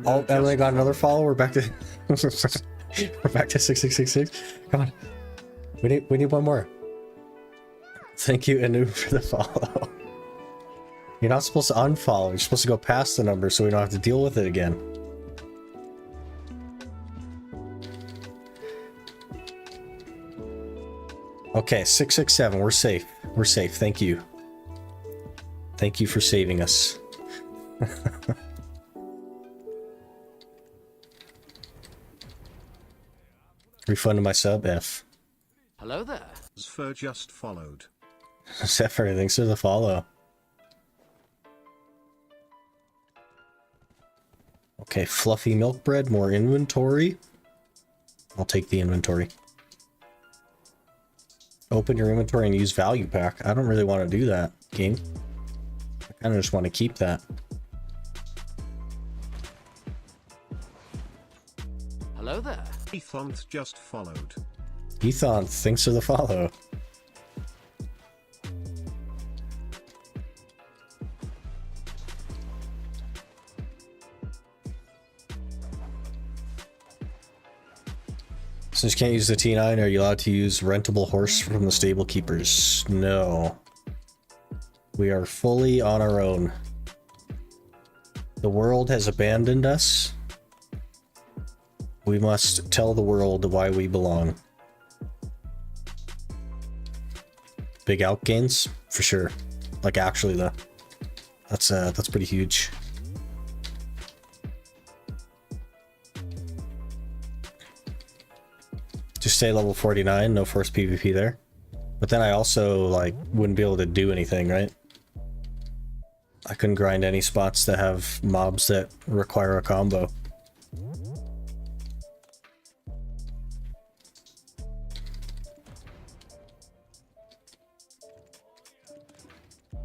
Oh, Emily got another follow. We're back to we're back to 6666. Come on, we need one more. Thank you, Anu, for the follow. You're not supposed to unfollow. You're supposed to go past the number so we don't have to deal with it again. Okay, 667. We're safe. We're safe. Thank you. Thank you for saving us. Refunded my sub, F. Hello there. Zephyr just followed. Zephyr, thanks for the follow. Okay, fluffy milk bread, more inventory. I'll take the inventory. Open your inventory and use value pack. I don't really want to do that, game. I kind of just want to keep that. Hello there. Ethont just followed. Ethon, thanks for the follow. Since you can't use the T9, are you allowed to use rentable horse from the stable keepers? No. We are fully on our own. The world has abandoned us. We must tell the world why we belong. Big out gains? For sure. Like actually though. That's pretty huge. Just stay level 49, no forced PvP there. But then I also like wouldn't be able to do anything, right? I couldn't grind any spots that have mobs that require a combo.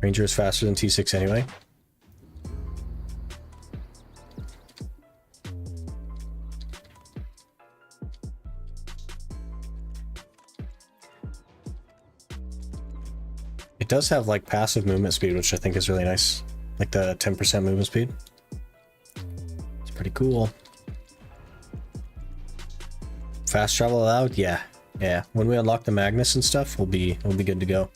Ranger is faster than T6 anyway. It does have like passive movement speed, which I think is really nice. Like the 10% movement speed. It's pretty cool. Fast travel allowed? Yeah. Yeah. When we unlock the Magnus and stuff, we'll be good to go.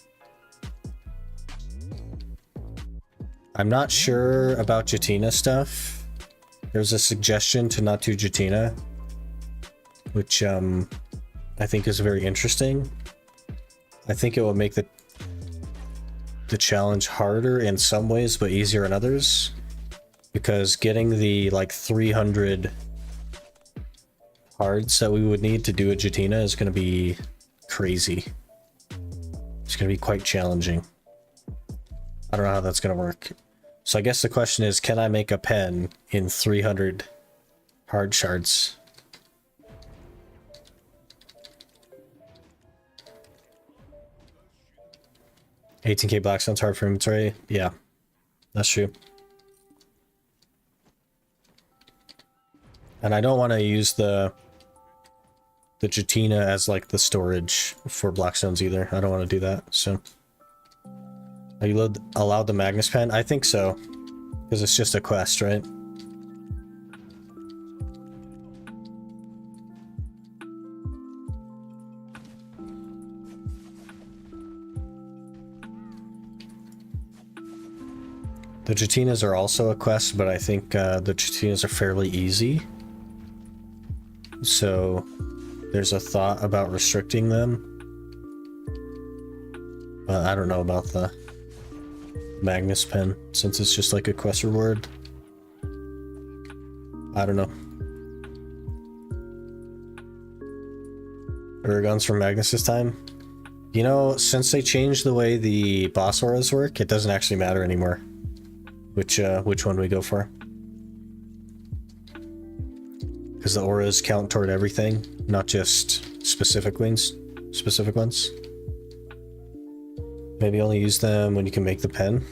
I'm not sure about Jatina stuff. There's a suggestion to not do Jatina, which I think is very interesting. I think it will make the challenge harder in some ways, but easier in others. Because getting the like 300 cards that we would need to do a Jatina is going to be crazy. It's going to be quite challenging. I don't know how that's going to work. So I guess the question is, can I make a pen in 300 hard shards? $18K Blackstone's hard for inventory. Yeah, That's true. And I don't want to use the Jatina as like the storage for Blackstones either. I don't want to do that, so. Are you allowed the Magnus Pen? I think so. Because it's just a quest, right? The Jatinas are also a quest, but I think the Jatinas are fairly easy. So there's a thought about restricting them. But I don't know about the Magnus Pen, since it's just like a quest reward. I don't know. Uragons from Magnus this time? You know, since they changed the way the boss auras work, it doesn't actually matter anymore which one we go for. Because the auras count toward everything, not just specific ones. Maybe only use them when you can make the pen.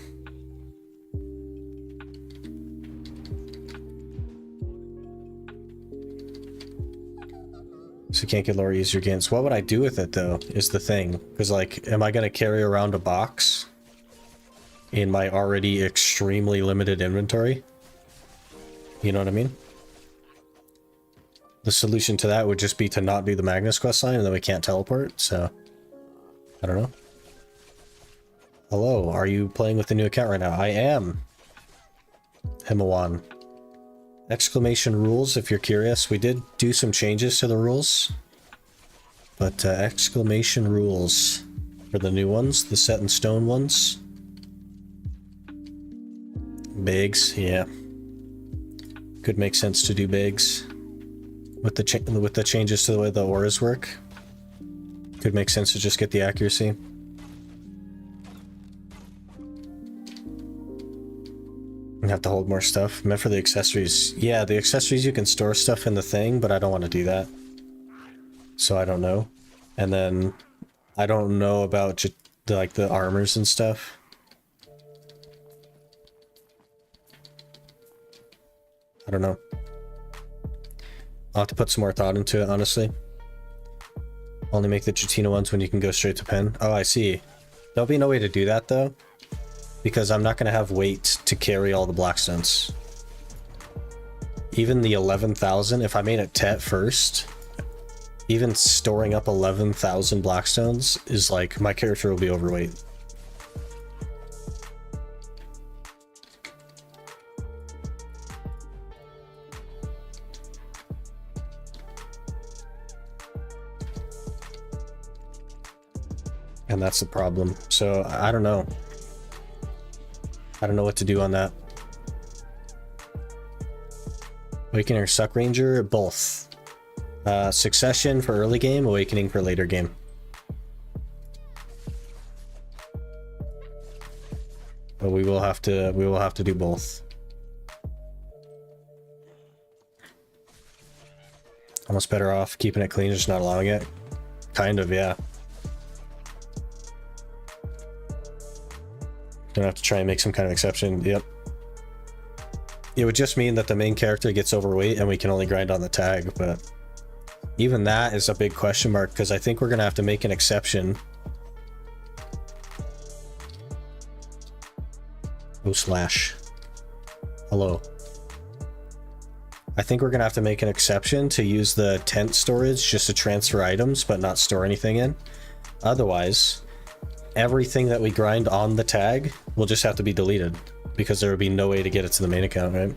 So you can't get lower user gains. What would I do with it though, is the thing. Because like, am I going to carry around a box in my already extremely limited inventory? You know what I mean? The solution to that would just be to not do the Magnus questline, and then we can't teleport, so I don't know. Hello, are you playing with the new account right now? I am. Himawan. Exclamation rules, if you're curious. We did do some changes to the rules. But exclamation rules for the new ones, the set in stone ones. Bigs, yeah. Could make sense to do bigs. With the changes to the way the auras work. Could make sense to just get the accuracy. And have to hold more stuff. Meant for the accessories. Yeah, the accessories you can store stuff in the thing, but I don't want to do that. So I don't know. And then I don't know about like the armors and stuff. I don't know. I'll have to put some more thought into it, honestly. Only make the Jatina ones when you can go straight to pen. Oh, I see. There'll be no way to do that, though. Because I'm not going to have weight to carry all the Blackstones. Even the 11,000, if I made it Tet first, even storing up 11,000 Blackstones is like, my character will be overweight. And that's the problem. So I don't know. I don't know what to do on that. Awakening or Suck Ranger? Both. Succession for early game, Awakening for later game. But we will have to do both. Almost better off keeping it clean, just not allowing it. Kind of, yeah. Gonna have to try and make some kind of exception. Yep. It would just mean that the main character gets overweight and we can only grind on the tag, but even that is a big question mark because I think we're gonna have to make an exception. Oh, slash. Hello. I think we're gonna have to make an exception to use the tent storage just to transfer items but not store anything in. Otherwise, everything that we grind on the tag will just have to be deleted because there would be no way to get it to the main account, right?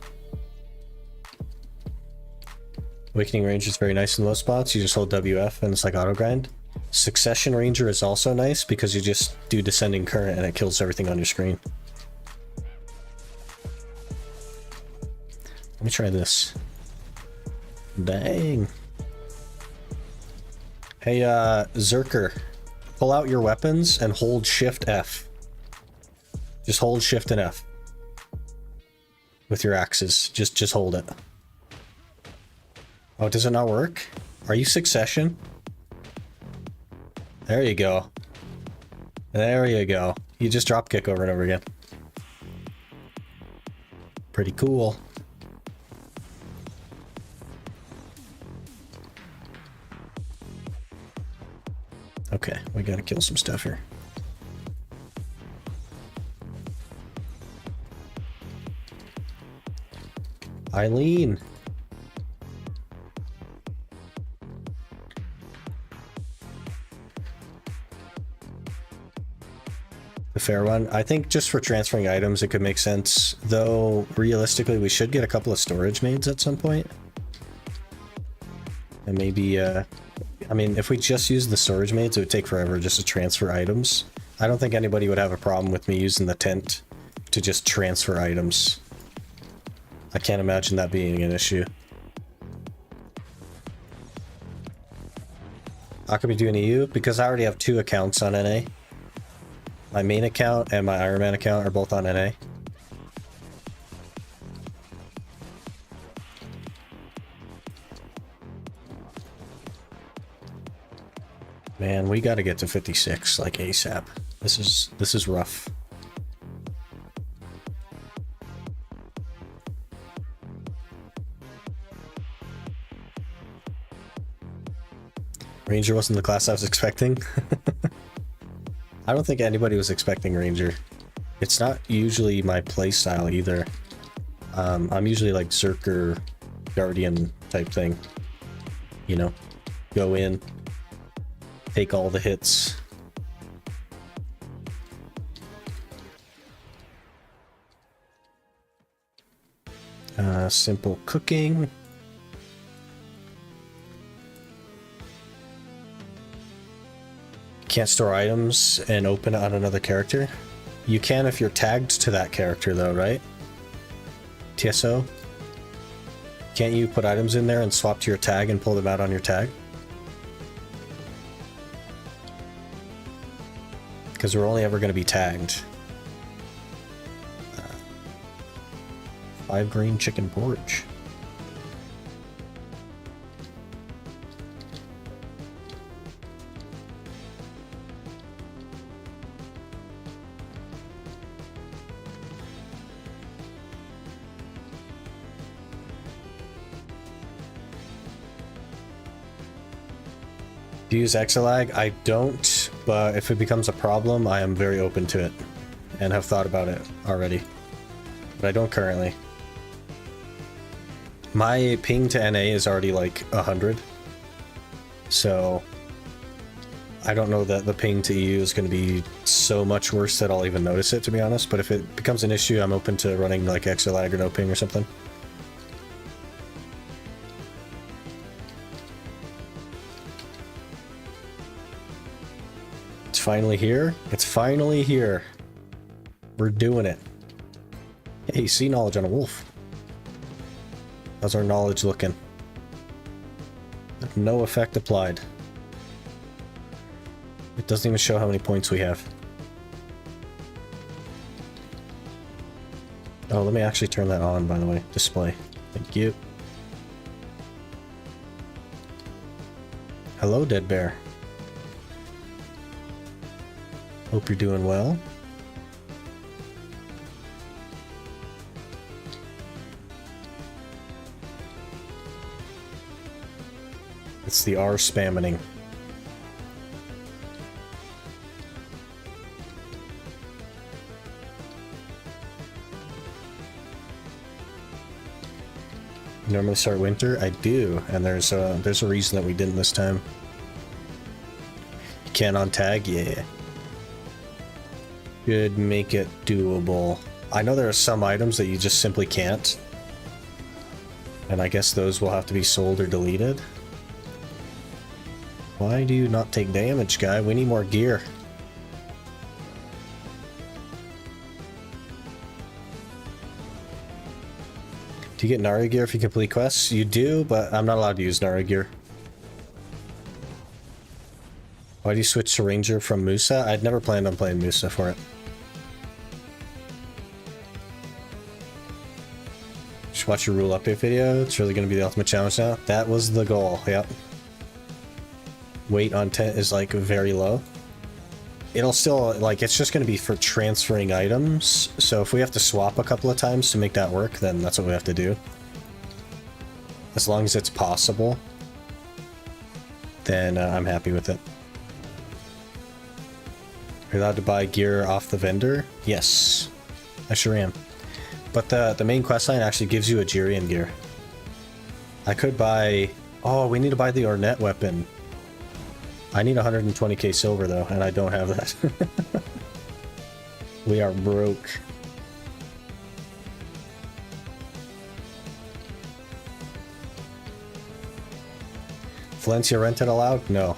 Awakening Ranger is very nice in most spots. You just hold WF and it's like auto grind. Succession Ranger is also nice because you just do descending current and it kills everything on your screen. Let me try this. Dang. Hey, Zerker. Pull out your weapons and hold Shift F. Just hold Shift and F. With your axes. Just hold it. Oh, does it not work? Are you Succession? There you go. There you go. You just drop kick over and over again. Pretty cool. Okay, we gotta kill some stuff here. Eileen. The fair one. I think just for transferring items, it could make sense. Though, realistically, we should get a couple of storage maids at some point. And maybe, I mean, if we just use the storage maids, it would take forever just to transfer items. I don't think anybody would have a problem with me using the tent to just transfer items. I can't imagine that being an issue. How could we do an EU? Because I already have 2 accounts on NA. My main account and my Iron Man account are both on NA. Man, we gotta get to 56 like ASAP. This is rough. Ranger wasn't the class I was expecting. I don't think anybody was expecting Ranger. It's not usually my playstyle either. I'm usually like Zerker Guardian type thing. You know, go in, take all the hits. Simple cooking. Can't store items and open it on another character. You can if you're tagged to that character though, right? TSO? Can't you put items in there and swap to your tag and pull them out on your tag? Because we're only ever going to be tagged. 5 green chicken porridge. Do you use Exelag? I don't, but if it becomes a problem, I am very open to it and have thought about it already. But I don't currently. My ping to NA is already like 100. So I don't know that the ping to EU is going to be so much worse that I'll even notice it, to be honest. But if it becomes an issue, I'm open to running like Exelag or no ping or something. It's finally here. It's finally here. We're doing it. Hey, see knowledge on a wolf. How's our knowledge looking? No effect applied. It doesn't even show how many points we have. Oh, let me actually turn that on, by the way. Display. Thank you. Hello, Dead Bear. Hope you're doing well. It's the R spamming. You normally start winter? I do, and there's a reason that we didn't this time. You can't on tag? Yeah. Should make it doable. I know there are some items that you just simply can't. And I guess those will have to be sold or deleted. Why do you not take damage, guy? We need more gear. Do you get Nari gear if you complete quests? You do, but I'm not allowed to use Nari gear. Why do you switch to Ranger from Musa? I'd never planned on playing Musa for it. Just watch your rule update video. It's really going to be the ultimate challenge now. That was the goal, yep. Weight on tent is like very low. it'll still, like, it's just going to be for transferring items. So if we have to swap a couple of times to make that work, then that's what we have to do. As long as it's possible, then I'm happy with it. Are you allowed to buy gear off the vendor? Yes, I sure am. But the main questline actually gives you Algerian gear. I could buy... Oh, we need to buy the Ornette weapon. I need 120k silver though, and I don't have that. We are broke. Valencia rented allowed? No.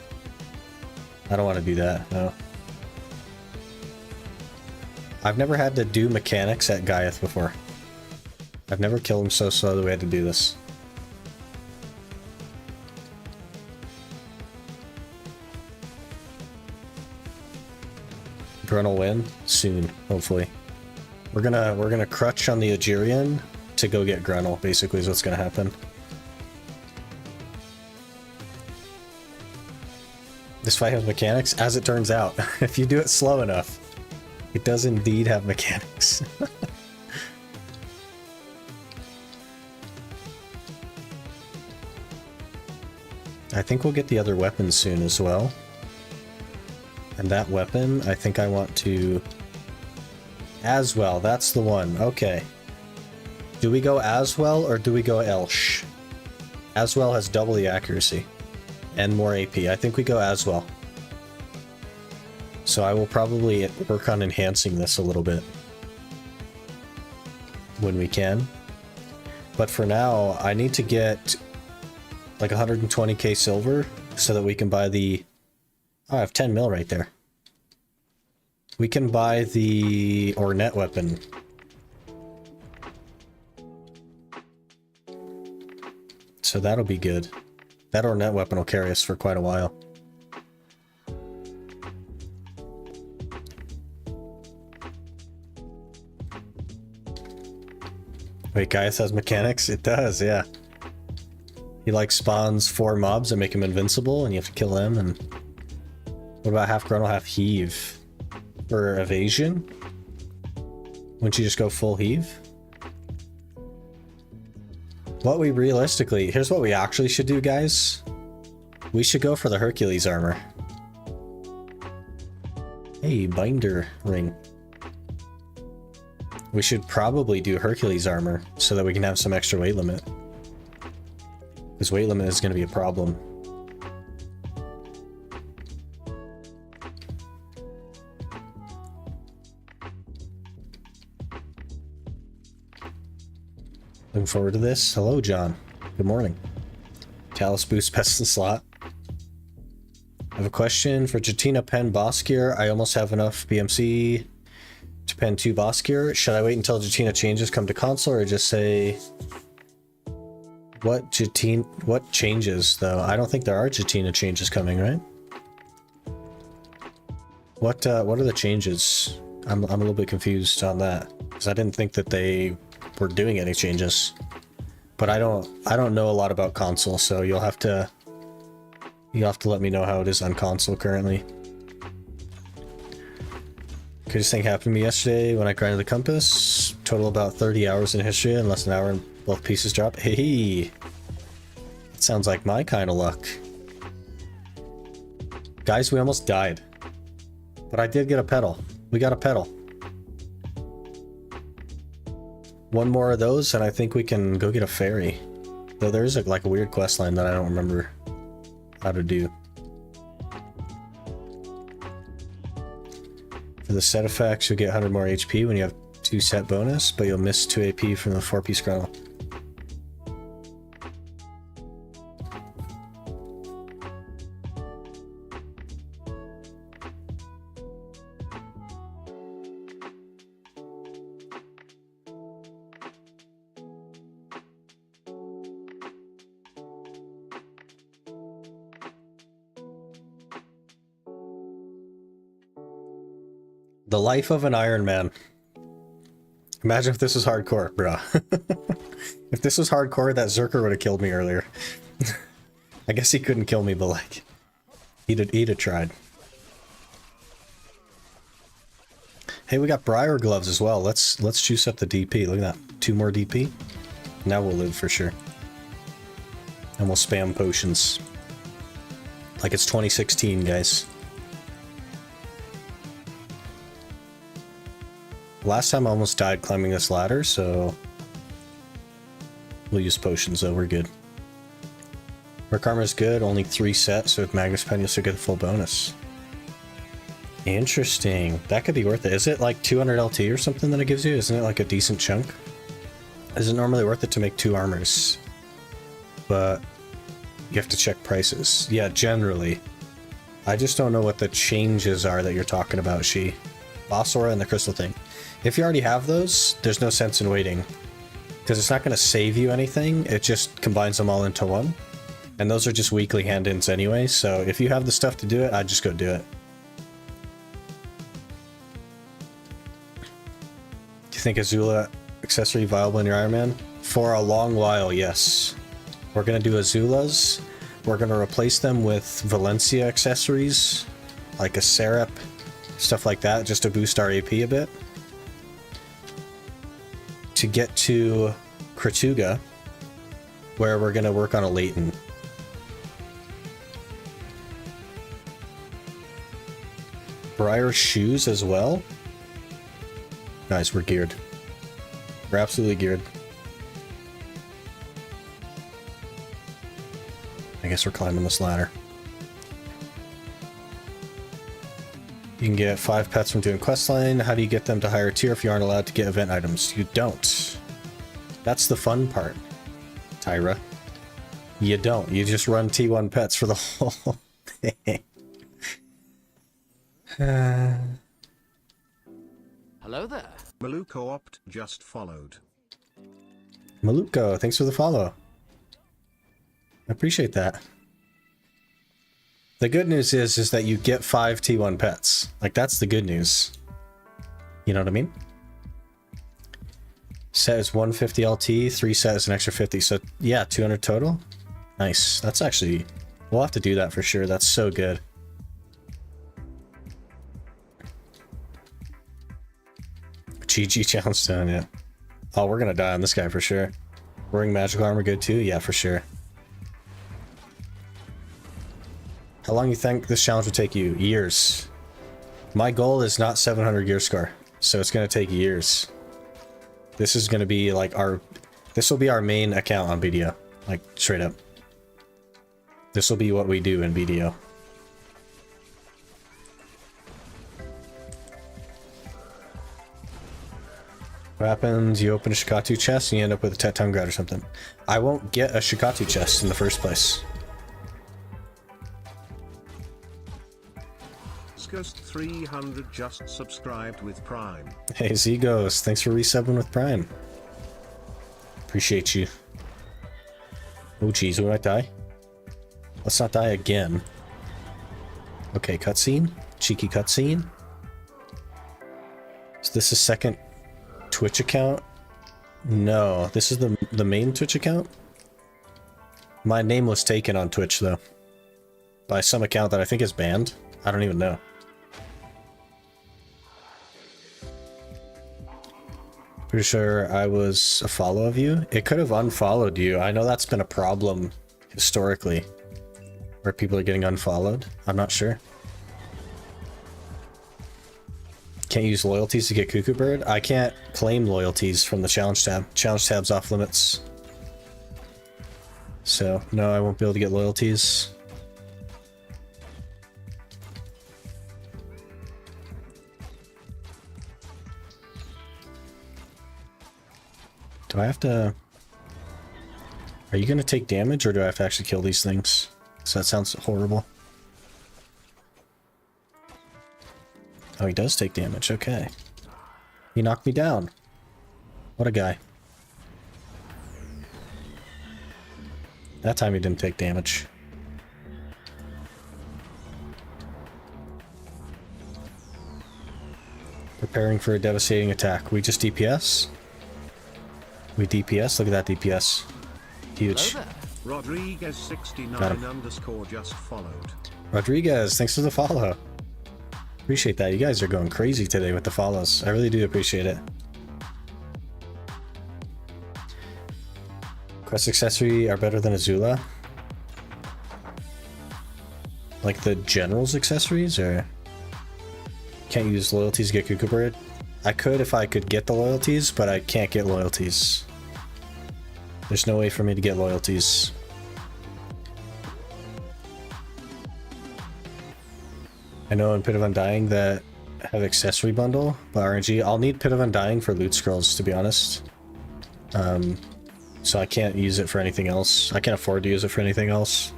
I don't want to do that, no. I've never had to do mechanics at Gaiath before. I've never killed him so slow that we had to do this. Grun will win soon, hopefully. We're gonna crutch on the Algerian to go get Grunel, basically is what's gonna happen. This fight has mechanics, as it turns out. If you do it slow enough, it does indeed have mechanics. I think we'll get the other weapons soon as well. And that weapon, I think I want to... As well, that's the one. Okay. Do we go as well or do we go Elsh? As well has double the accuracy. And more AP. I think we go as well. So I will probably work on enhancing this a little bit. When we can. But for now, I need to get like 120k silver so that we can buy the... Oh, I have 10 mil right there. We can buy the Ornette weapon. So that'll be good. That Ornette weapon will carry us for quite a while. Wait, Gaius has mechanics? It does, yeah. He like spawns 4 mobs that make him invincible and you have to kill them. And what about half Grunel, half heave? For evasion? Wouldn't you just go full heave? What we realistically... Here's what we actually should do, guys. We should go for the Hercules armor. Hey, binder ring. We should probably do Hercules armor so that we can have some extra weight limit. Because weight limit is going to be a problem. Looking forward to this. Hello, John. Good morning. Talus boost pest and slot. I have a question for Jatina pen boss gear. I almost have enough BMC to pen 2 boss gear. Should I wait until Jatina changes come to console or just say what changes though? I don't think there are Jatina changes coming, right? What are the changes? I'm a little bit confused on that because I didn't think that they were doing any changes. But I don't know a lot about console, so you'll have to let me know how it is on console currently. Craziest thing happened to me yesterday when I grinded the compass. Total about 30 hours in history and less than an hour and both pieces drop. Hey, that sounds like my kind of luck. Guys, we almost died. But I did get a pedal. We got a pedal. One more of those and I think we can go get a ferry. Though there's like a weird quest line that I don't remember how to do. For the set effects, you'll get 100 more HP when you have 2 set bonus, but you'll miss 2 AP from the 4-piece Grunel. The life of an Iron Man. Imagine if this was hardcore, bruh. If this was hardcore, that Zerker would have killed me earlier. I guess he couldn't kill me, but like, he'd have tried. Hey, we got Briar gloves as well. Let's juice up the DP. Look at that. 2 more DP. Now we'll live for sure. And we'll spam potions. Like it's 2016, guys. Last time I almost died climbing this ladder, so we'll use potions though, we're good. Our karma is good, only 3 sets, so with Magnus Pen you'll still get the full bonus. Interesting. That could be worth it. Is it like 200 LT or something that it gives you? Isn't it like a decent chunk? Is it normally worth it to make 2 armors? But you have to check prices. Yeah, generally. I just don't know what the changes are that you're talking about, She. Boss Aura and the crystal thing. If you already have those, there's no sense in waiting. Because it's not going to save you anything, it just combines them all into one. And those are just weekly hand-ins anyway, so if you have the stuff to do it, I'd just go do it. Do you think Azula accessory viable in your Iron Man? For a long while, yes. We're going to do Azulas. We're going to replace them with Valencia accessories, like a Serap, stuff like that, just to boost our AP a bit. To get to Kratuga, where we're going to work on a Leighton. Briar shoes as well. Guys, we're geared. We're absolutely geared. I guess we're climbing this ladder. You can get 5 pets from doing questline. How do you get them to higher tier if you aren't allowed to get event items? You don't. That's the fun part, Tyra. You don't. You just run T1 pets for the whole thing. Hello there. Maluko Opt just followed. Maluko, thanks for the follow. I appreciate that. The good news is that you get 5 T1 pets. Like, that's the good news. You know what I mean? Set is 150 LT, 3 set is an extra 50. So, yeah, 200 total. Nice. That's actually... We'll have to do that for sure. That's so good. GG challenge done, yeah. Oh, we're gonna die on this guy for sure. Wearing magical armor good too? Yeah, for sure. How long you think this challenge will take you? Years. My goal is not 700 gear score, so it's gonna take years. This is gonna be like our... This will be our main account on BDO. Like, straight up. This will be what we do in BDO. What happens? You open a Shikatu chest and you end up with a Tetungrat or something. I won't get a Shikatu chest in the first place. Ghost 300 just subscribed with Prime. Hey Z-Ghost, thanks for resubbing with Prime. Appreciate you. Oh geez, we might die. Let's not die again. Okay, cutscene. Cheeky cutscene. Is this a second Twitch account? No, this is the main Twitch account. My name was taken on Twitch though. By some account that I think is banned. I don't even know. Pretty sure I was a follow of you. It could have unfollowed you. I know that's been a problem historically, where people are getting unfollowed. I'm not sure. Can't use loyalties to get Cuckoo Bird. I can't claim loyalties from the challenge tab. Challenge tab's off limits. So, no, I won't be able to get loyalties. Do I have to... Are you going to take damage, or do I have to actually kill these things? So that sounds horrible. Oh, he does take damage. Okay. He knocked me down. What a guy. That time he didn't take damage. Preparing for a devastating attack. We just DPS? We DPS? Look at that DPS. Huge. Rodriguez69 _ just followed. Rodriguez, thanks for the follow. Appreciate that. You guys are going crazy today with the follows. I really do appreciate it. Quest accessory are better than Azula? Like the general's accessories, or can't use loyalties to get Cuckoo Bird? I could if I could get the loyalties, but I can't get loyalties. There's no way for me to get loyalties. I know in Pit of Undying that have accessory bundle, but RNG, I'll need Pit of Undying for loot scrolls, to be honest. So I can't use it for anything else. I can't afford to use it for anything else.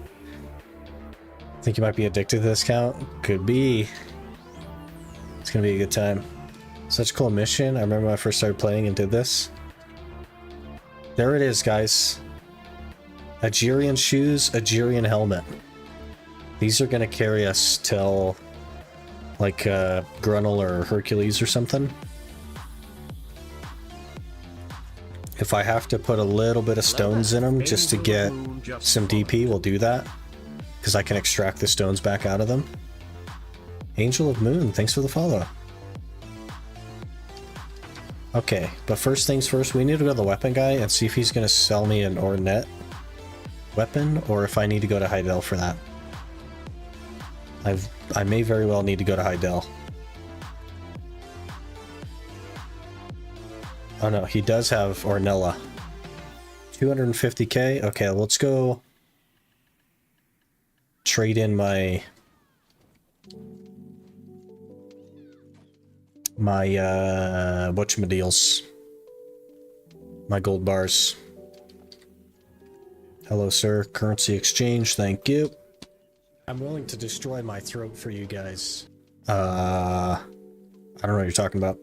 Think you might be addicted to this count? Could be. It's gonna be a good time. Such a cool mission. I remember when I first started playing and did this. There it is, guys. Algerian shoes, Algerian helmet. These are gonna carry us till like Gruntle or Hercules or something. If I have to put a little bit of stones in them just to get some DP, we'll do that. Because I can extract the stones back out of them. Angel of Moon, thanks for the follow. Okay, but first things first, we need to go to the weapon guy and see if he's going to sell me an Ornette weapon, or if I need to go to Heidel for that. I may very well need to go to Heidel. Oh no, he does have Ornella. 250k? Okay, let's go trade in my whatchamadeals. My gold bars. Hello, sir. Currency exchange, thank you. I'm willing to destroy my throat for you guys. I don't know what you're talking about.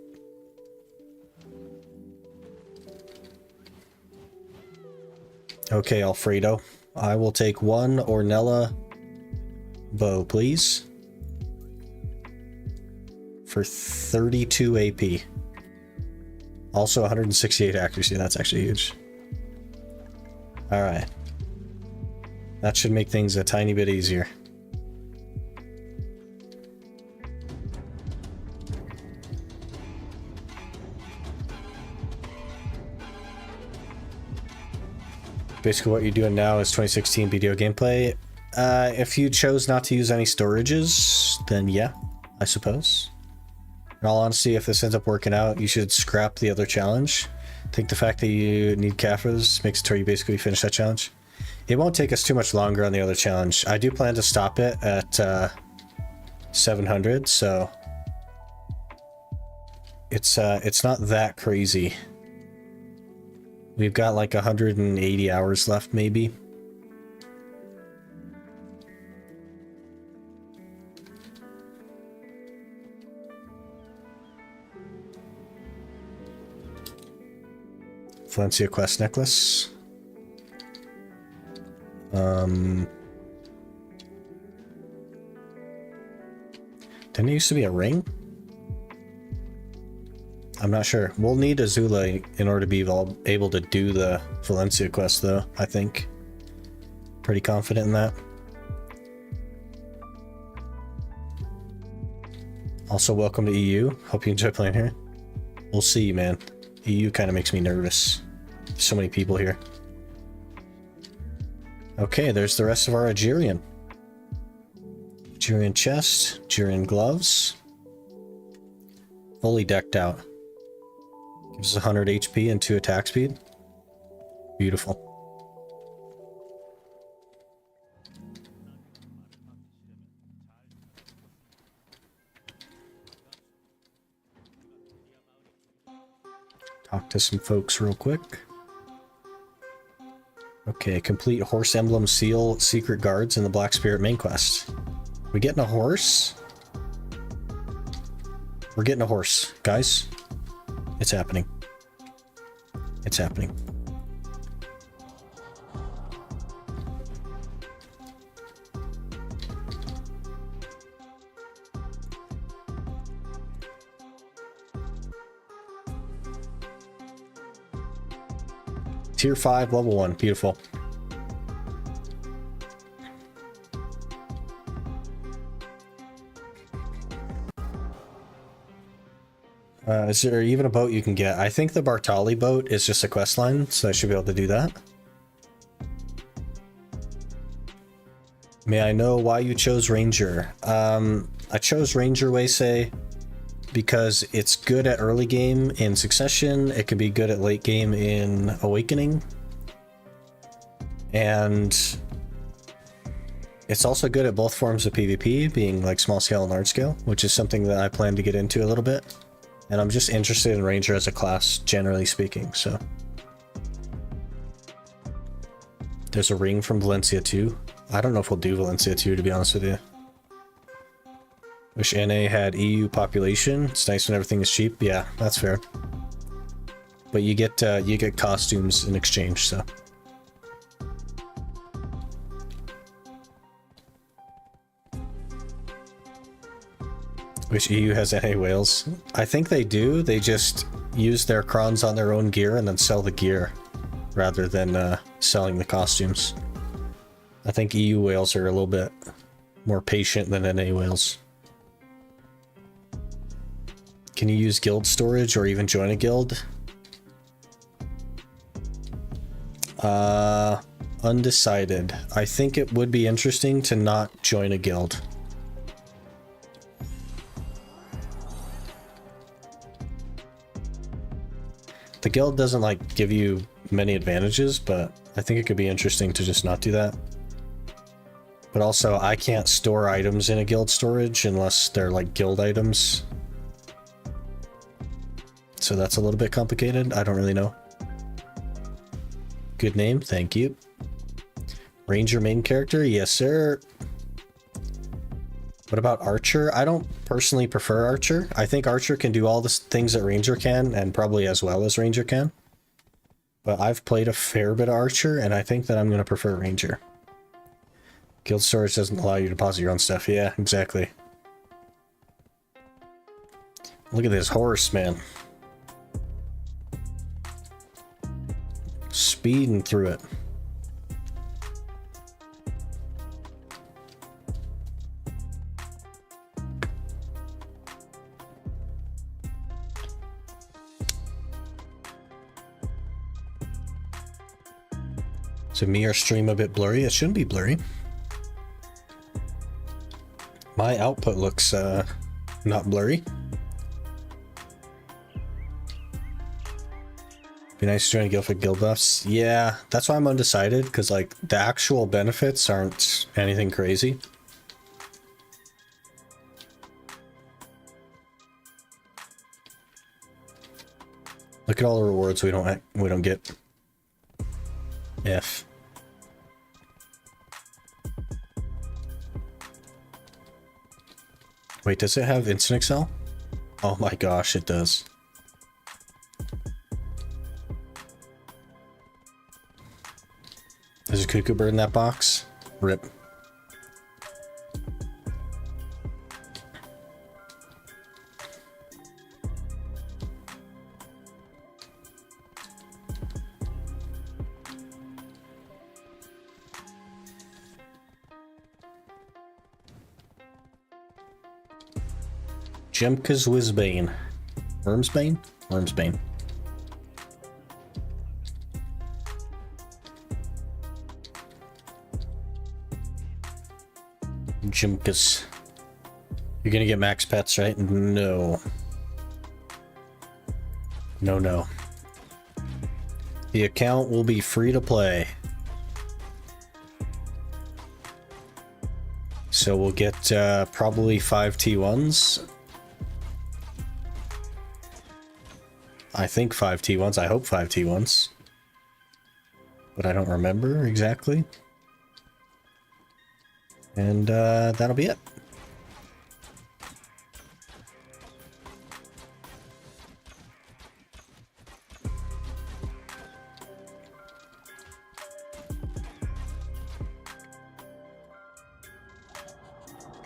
Okay, Alfredo. I will take one Ornella bow, please. For 32 AP. Also 168 accuracy. That's actually huge. Alright. That should make things a tiny bit easier. Basically what you're doing now is 2016 video gameplay. If you chose not to use any storages, then yeah, I suppose. In all honesty, if this ends up working out, you should scrap the other challenge. I think the fact that you need Caphras makes it to where you basically finish that challenge. It won't take us too much longer on the other challenge. I do plan to stop it at 700, so it's not that crazy. We've got like 180 hours left, maybe. Valencia quest necklace. Didn't it used to be a ring? I'm not sure. We'll need Azula in order to be able to do the Valencia quest, though, I think. Pretty confident in that. Also, welcome to EU. Hope you enjoy playing here. We'll see, man. EU kind of makes me nervous. There's so many people here. Okay, there's the rest of our Algerian. Algerian chest, Algerian gloves. Fully decked out. Gives us 100 HP and 2 attack speed. Beautiful. Talk to some folks real quick. Okay, complete horse emblem seal secret guards in the Black Spirit main quest. We getting a horse? We're getting a horse, guys. It's happening. It's happening. Tier 5, level 1. Beautiful. Is there even a boat you can get? I think the Bartali boat is just a quest line, so I should be able to do that. May I know why you chose Ranger? I chose Ranger Waysay because it's good at early game in Succession. It can be good at late game in Awakening. And it's also good at both forms of PvP, being like small scale and large scale, which is something that I plan to get into a little bit. And I'm just interested in Ranger as a class, generally speaking, so. There's a ring from Valencia 2. I don't know if we'll do Valencia 2, to be honest with you. Wish NA had EU population. It's nice when everything is cheap. Yeah, that's fair. But you get costumes in exchange, so. Wish EU has NA whales. I think they do. They just use their crons on their own gear and then sell the gear rather than selling the costumes. I think EU whales are a little bit more patient than NA whales. Can you use guild storage or even join a guild? Undecided. I think it would be interesting to not join a guild. The guild doesn't like give you many advantages, but I think it could be interesting to just not do that. But also, I can't store items in a guild storage unless they're like guild items. So that's a little bit complicated. I don't really know. Good name, thank you. Ranger main character, yes sir. What about Archer? I don't personally prefer Archer. I think Archer can do all the things that Ranger can, and probably as well as Ranger can. But I've played a fair bit of Archer, and I think that I'm going to prefer Ranger. Guild storage doesn't allow you to deposit your own stuff. Yeah, exactly. Look at this horse, man. Speeding through it. Is me or stream a bit blurry? It shouldn't be blurry. My output looks not blurry. Be nice to join a guild for guild buffs. Yeah, that's why I'm undecided, because like the actual benefits aren't anything crazy. Look at all the rewards we don't get. F. Wait, does it have instant excel? Oh my gosh, it does. There's a cuckoo bird in that box. Rip. Jemka's Whizbane. Wormsbane? Wormsbane. Jimkus. You're gonna get max pets, right? No. No, no. The account will be free to play. So we'll get probably 5 T1s. I think 5 T1s. I hope 5 T1s. But I don't remember exactly. And that'll be it.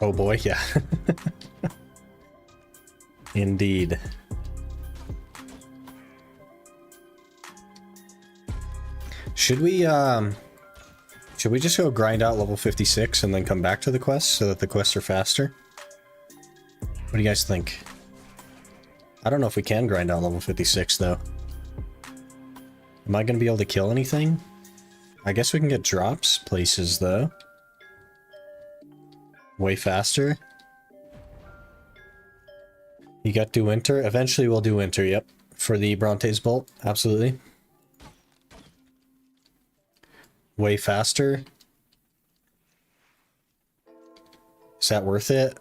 Oh boy, yeah. Indeed. Should we just go grind out level 56 and then come back to the quests so that the quests are faster? What do you guys think? I don't know if we can grind out level 56 though. Am I going to be able to kill anything? I guess we can get drops places though. Way faster. You got do winter? Eventually we'll do winter, yep. For the Bronte's Bolt, absolutely. Way faster. Is that worth it?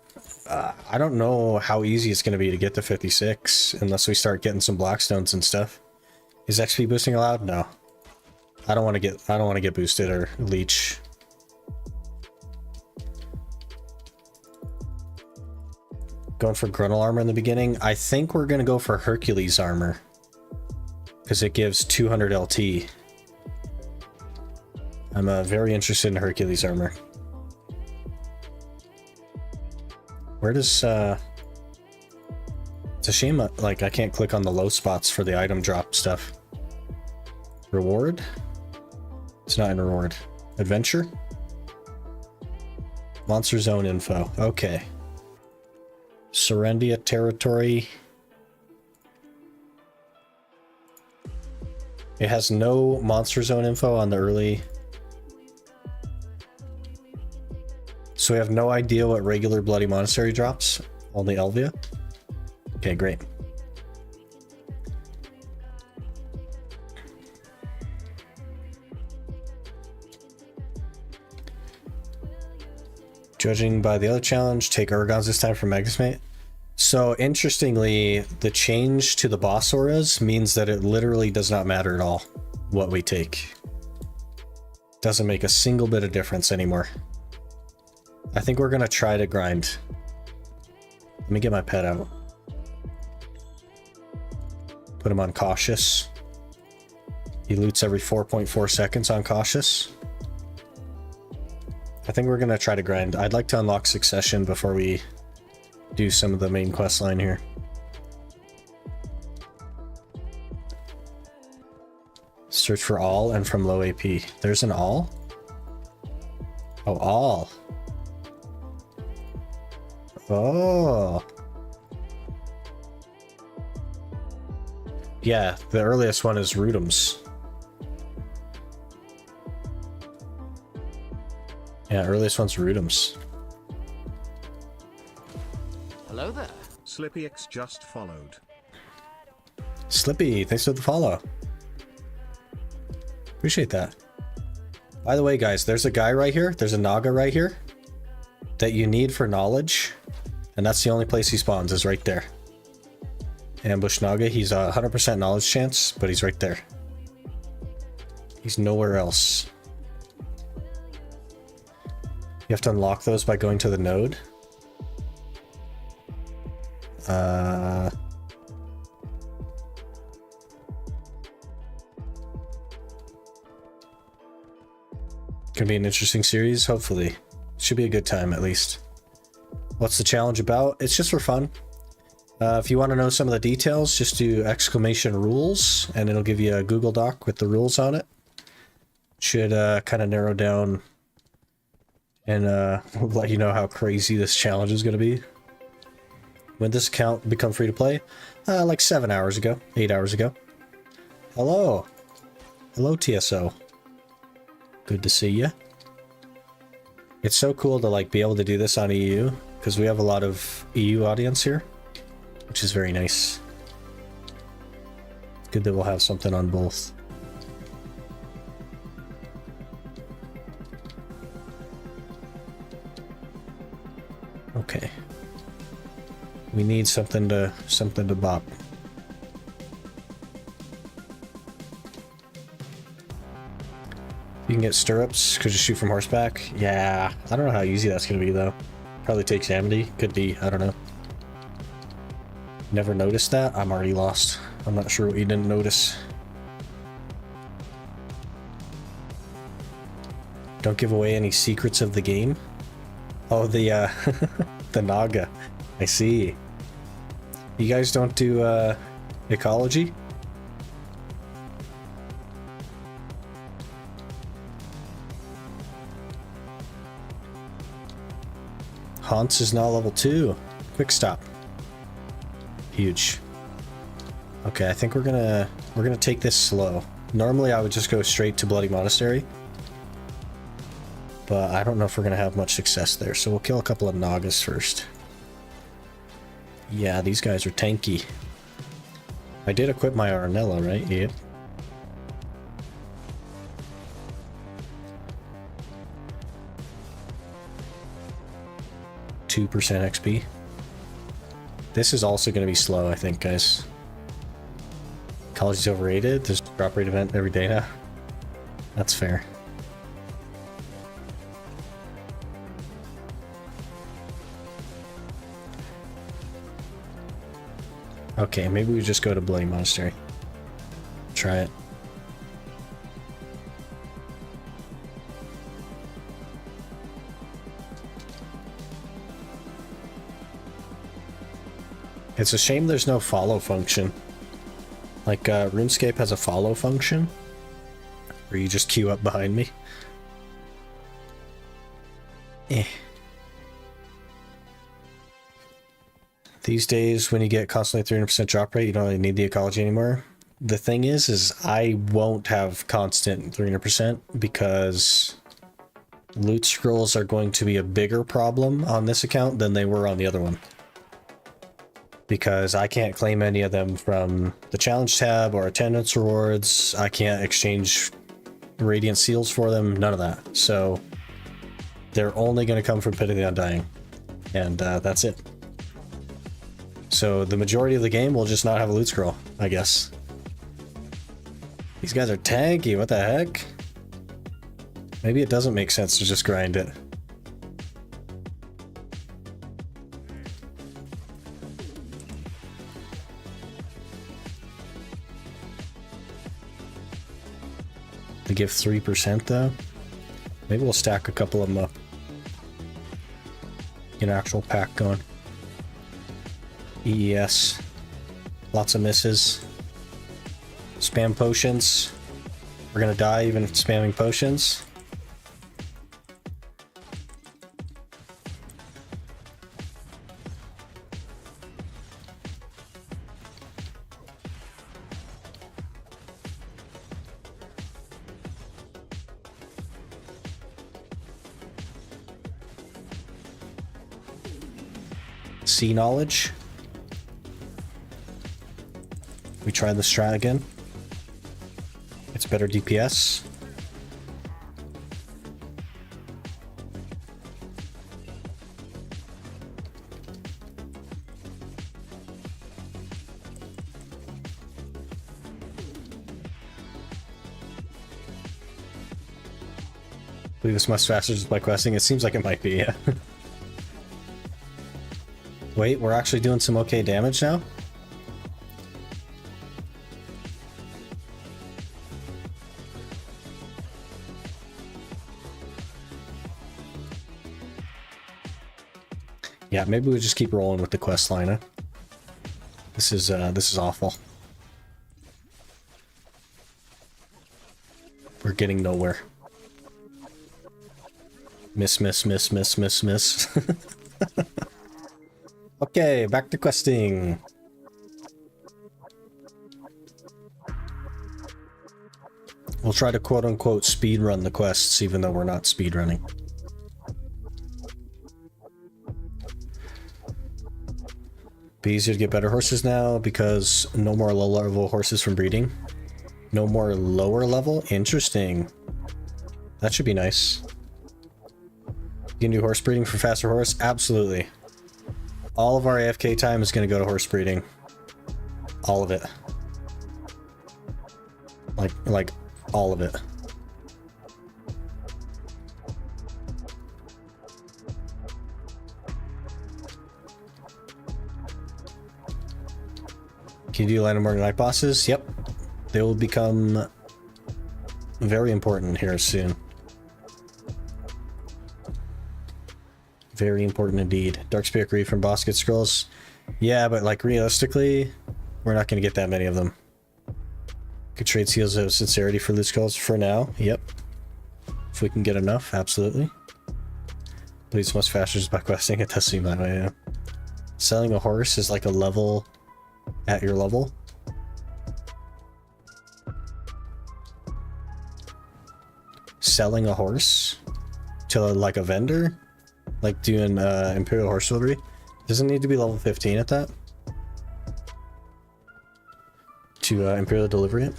I don't know how easy it's going to be to get to 56 unless we start getting some Blackstones and stuff. Is XP boosting allowed? No. I don't want to get boosted or leech. Going for Gruntle armor in the beginning. I think we're going to go for Hercules armor because it gives 200 LT. I'm very interested in Hercules armor. Where does it's a shame like I can't click on the low spots for the item drop stuff. Reward? It's not in reward. Adventure? Monster zone info. Okay. Serendia territory. It has no monster zone info on the early. So we have no idea what regular Bloody Monastery drops. Only Elvia. Okay, great. Judging by the other challenge, take Urgons this time for Magnusmate. So interestingly, the change to the boss auras means that it literally does not matter at all what we take. Doesn't make a single bit of difference anymore. I think we're gonna try to grind. Let me get my pet out. Put him on cautious. He loots every 4.4 seconds on cautious. I think we're gonna try to grind. I'd like to unlock Succession before we do some of the main quest line here. Search for all and from low AP. There's an all? Oh, all. Oh. Yeah, the earliest one is Rudums. Yeah, earliest one's Rudums. Hello there. SlippyX just followed. Slippy, thanks for the follow. Appreciate that. By the way, guys, there's a guy right here. There's a Naga right here that you need for knowledge. And that's the only place he spawns is right there. Ambush Naga. He's a 100% knowledge chance, but he's right there. He's nowhere else. You have to unlock those by going to the node. Gonna be an interesting series, hopefully. Should be a good time at least. What's the challenge about? It's just for fun. If you want to know some of the details, just do !rules and it'll give you a Google Doc with the rules on it. Should kind of narrow down and let you know how crazy this challenge is going to be. When this account become free to play? Like 7 hours ago, 8 hours ago. Hello. Hello, TSO. Good to see you. It's so cool to like be able to do this on EU because we have a lot of EU audience here, which is very nice. Good that we'll have something on both. Okay. We need something to bop. You can get stirrups, could you shoot from horseback? Yeah, I don't know how easy that's gonna be though. Probably takes amity, could be, I don't know. Never noticed that? I'm already lost. I'm not sure what you didn't notice. Don't give away any secrets of the game. Oh, the the Naga. I see. You guys don't do ecology? Haunts is now level 2. Quick stop. Huge. Okay, I think we're gonna take this slow. Normally I would just go straight to Bloody Monastery, but I don't know if we're gonna have much success there, so we'll kill a couple of Nagas first. Yeah, these guys are tanky. I did equip my Arnella, right? Yep. %2 XP. This is also going to be slow, I think, guys. Ecology's overrated. There's a drop rate event every day now. That's fair. Okay, maybe we just go to Bloody Monastery. Try it. It's a shame there's no follow function. Like, RuneScape has a follow function, where you just queue up behind me. Eh. These days, when you get constantly 300% drop rate, you don't really need the ecology anymore. The thing is I won't have constant 300% because loot scrolls are going to be a bigger problem on this account than they were on the other one. Because I can't claim any of them from the challenge tab or attendance rewards. I can't exchange radiant seals for them, none of that. So they're only going to come from Pit of the Undying. And that's it. So the majority of the game will just not have a loot scroll, I guess. These guys are tanky, what the heck? Maybe it doesn't make sense to just grind it. They give 3% though. Maybe we'll stack a couple of them up. Get an actual pack going. EES. Lots of misses. Spam potions. We're gonna die even spamming potions. Sea knowledge. We try the strat again. It's better DPS. I believe this much faster just by questing. It seems like it might be, yeah. Wait, we're actually doing some okay damage now? Yeah, maybe we just keep rolling with the quest line, huh? This is awful. We're getting nowhere. Miss. Okay, back to questing. We'll try to quote-unquote speedrun the quests, even though we're not speedrunning. Be easier to get better horses now because no more low-level horses from breeding. No more lower level? Interesting. That should be nice. You can do horse breeding for faster horse? Absolutely. All of our AFK time is going to go to horse breeding. All of it. Like all of it. Can you do land more night bosses? Yep. They will become very important here soon. Very important indeed. Dark Spirit Greed from Basket Scrolls. Yeah, but like realistically, we're not going to get that many of them. Could trade Seals of Sincerity for loot scrolls for now. Yep. If we can get enough, absolutely. Bleeds most faster just by questing. It does seem that way, yeah. Selling a horse is like a level at your level. selling a horse to like a vendor, like doing Imperial Horse Delivery. Doesn't need to be level 15 at that to Imperial Delivery it.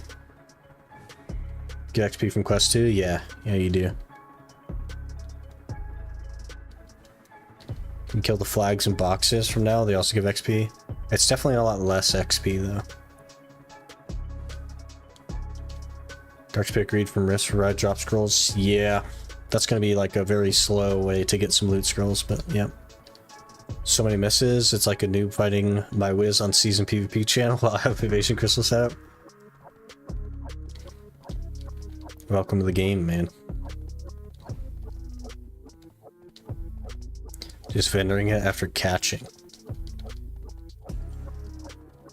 Get XP from quest 2? Yeah, you do. You can kill the flags and boxes from now, they also give XP. It's definitely a lot less XP though. Dark Spirit Greed from Risk for Ride Drop Scrolls. Yeah, that's going to be like a very slow way to get some loot scrolls, but yeah. So many misses. It's like a noob fighting my Wiz on Season PvP channel while I have Evasion Crystal set up. Welcome to the game, man. Just vendoring it after catching.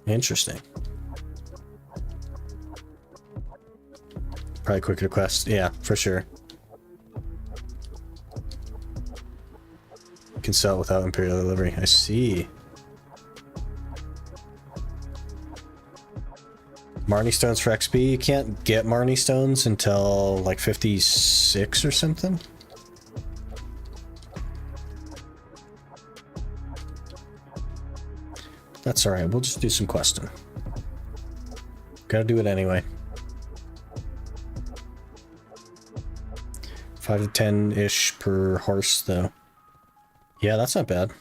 Interesting. Probably quicker quest. Yeah, for sure. You can sell it without Imperial Delivery. I see. Marnie Stones for XP. You can't get Marnie Stones until like 56 or something. That's alright, we'll just do some questing. Gotta do it anyway. 5 to 10-ish per horse, though. Yeah, that's not bad.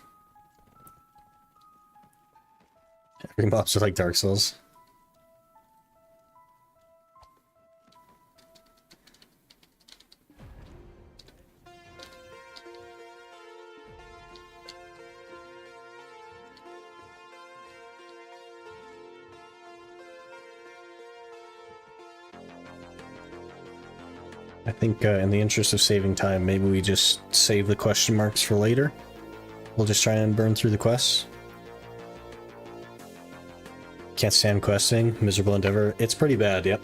Every mobs are like Dark Souls. I think in the interest of saving time, maybe we just save the question marks for later. We'll just try and burn through the quests. Can't stand questing. Miserable endeavor. It's pretty bad, yep.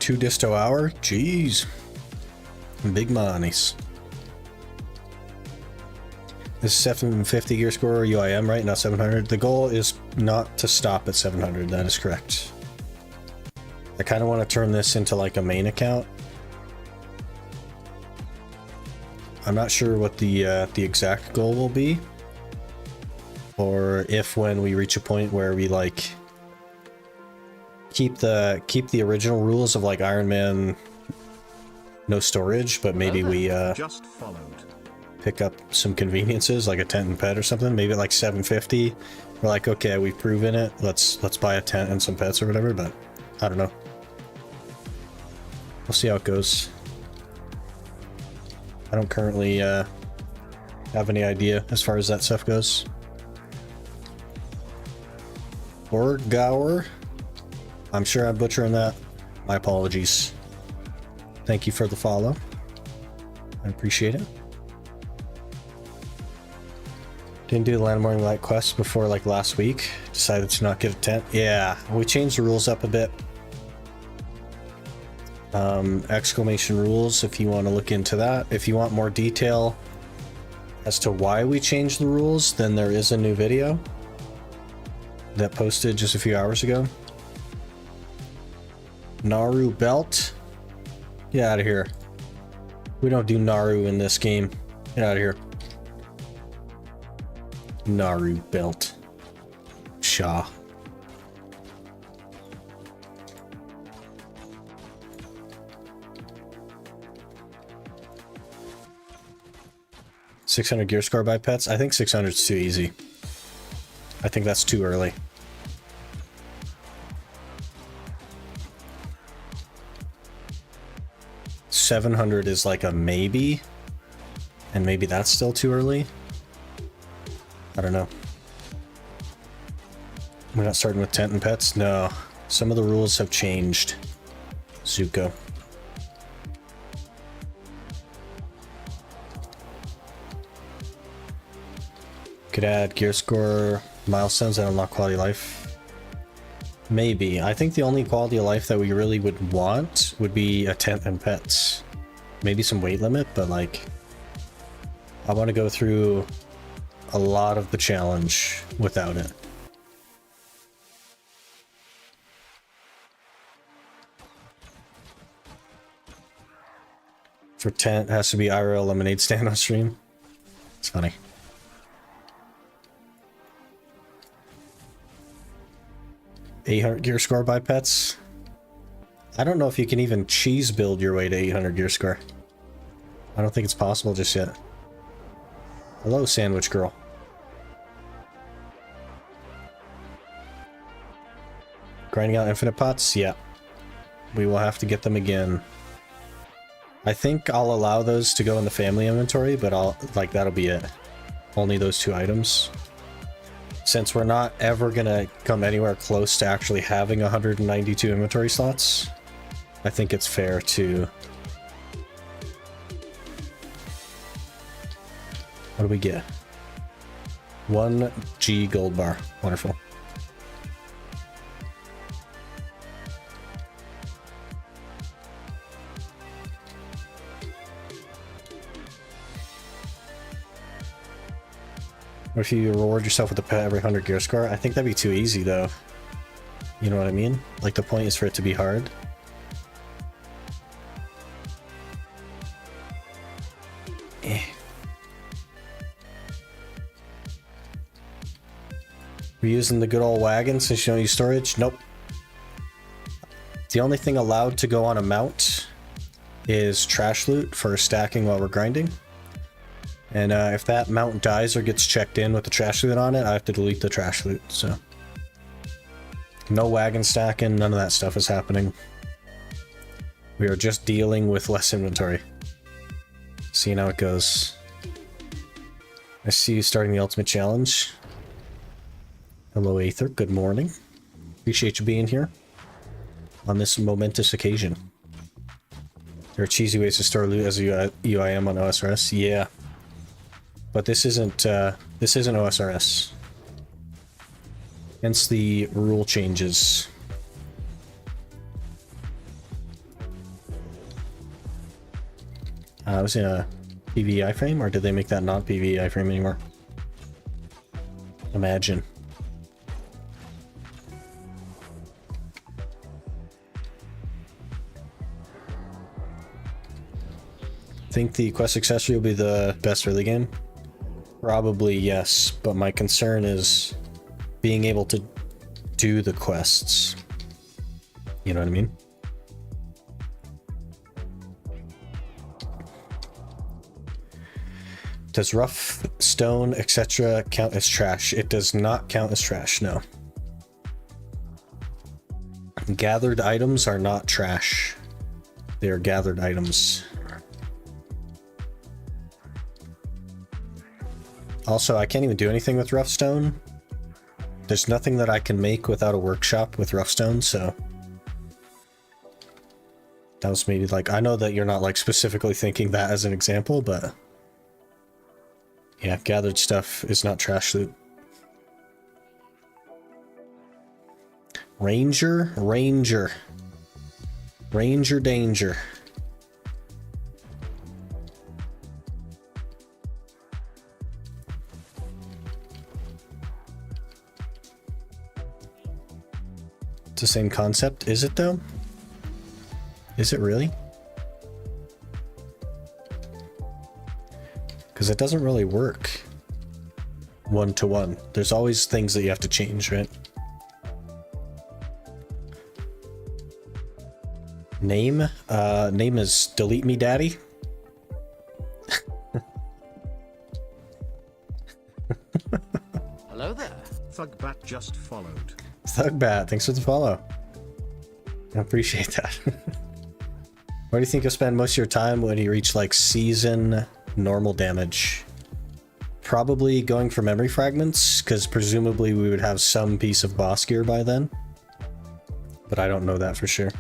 Two disto hour? Jeez. Big monies. This is 750 gear score or UIM, right? Not 700. The goal is not to stop at 700. That is correct. I kind of want to turn this into like a main account. I'm not sure what the exact goal will be, or if when we reach a point where we like keep the original rules of like Iron Man no storage, but maybe we Just followed. pick up some conveniences like a tent and pet or something. Maybe at like 750. We're like, okay, we've proven it. Let's buy a tent and some pets or whatever. But I don't know. We'll see how it goes. I don't currently have any idea as far as that stuff goes. Borgower. I'm sure I'm butchering that. My apologies. Thank you for the follow. I appreciate it. Didn't do the Land Morning Light quest before like last week. Decided to not get a tent. Yeah, we changed the rules up a bit. Exclamation rules if you want to look into that. If you want more detail as to why we changed the rules, then there is a new video that posted just a few hours ago. Naru belt? Get out of here. We don't do Naru in this game. Get out of here. Naru belt. Shaw. $600 gear score by pets? I think 600 is too easy. I think that's too early. $700 is like a maybe, and maybe that's still too early. I don't know. We're not starting with tent and pets? No. Some of the rules have changed. Zuko. Could add gear score milestones and unlock quality of life. Maybe. I think the only quality of life that we really would want would be a tent and pets. Maybe some weight limit, but like, I want to go through a lot of the challenge without it. For tent, it has to be IRL lemonade stand on stream. It's funny. $800 gear score by pets. I don't know if you can even cheese build your way to 800 gear score. I don't think it's possible just yet. Hello, sandwich girl. Grinding out infinite pots? Yeah. We will have to get them again. I think I'll allow those to go in the family inventory, but that'll be it. Only those 2 items. Since we're not ever gonna come anywhere close to actually having 192 inventory slots, I think it's fair to... What do we get? 1 G gold bar. Wonderful. What if you reward yourself with a pet every 100 gear score? I think that'd be too easy, though. You know what I mean? Like, the point is for it to be hard. Eh. We're using the good old wagon since you don't use storage? Nope. The only thing allowed to go on a mount is trash loot for stacking while we're grinding. And if that mount dies or gets checked in with the trash loot on it, I have to delete the trash loot, so. No wagon stacking, none of that stuff is happening. We are just dealing with less inventory. Seeing how it goes. I see you starting the ultimate challenge. Hello, Aether, good morning. Appreciate you being here on this momentous occasion. There are cheesy ways to store loot as a UIM on OSRS. Yeah. But this isn't OSRS. Hence the rule changes. Was it a PvE iframe, or did they make that not PvE iframe anymore? Imagine. Think the quest accessory will be the best early game? Probably yes, but my concern is being able to do the quests. You know what I mean? Does rough stone, etc. count as trash? It does not count as trash, no. Gathered items are not trash. They are gathered items. Also, I can't even do anything with rough stone. There's nothing that I can make without a workshop with rough stone, so... That was maybe like... I know that you're not like specifically thinking that as an example, but... Yeah, gathered stuff is not trash loot. Ranger danger. It's the same concept, is it though? Is it really? Because it doesn't really work one-to-one. There's always things that you have to change, right? Name? Name is Delete Me Daddy. Hello there. Thugbat just followed. Thugbat, thanks for the follow. I appreciate that. Where do you think you'll spend most of your time when you reach like season normal damage? Probably going for memory fragments, because presumably we would have some piece of boss gear by then. But I don't know that for sure.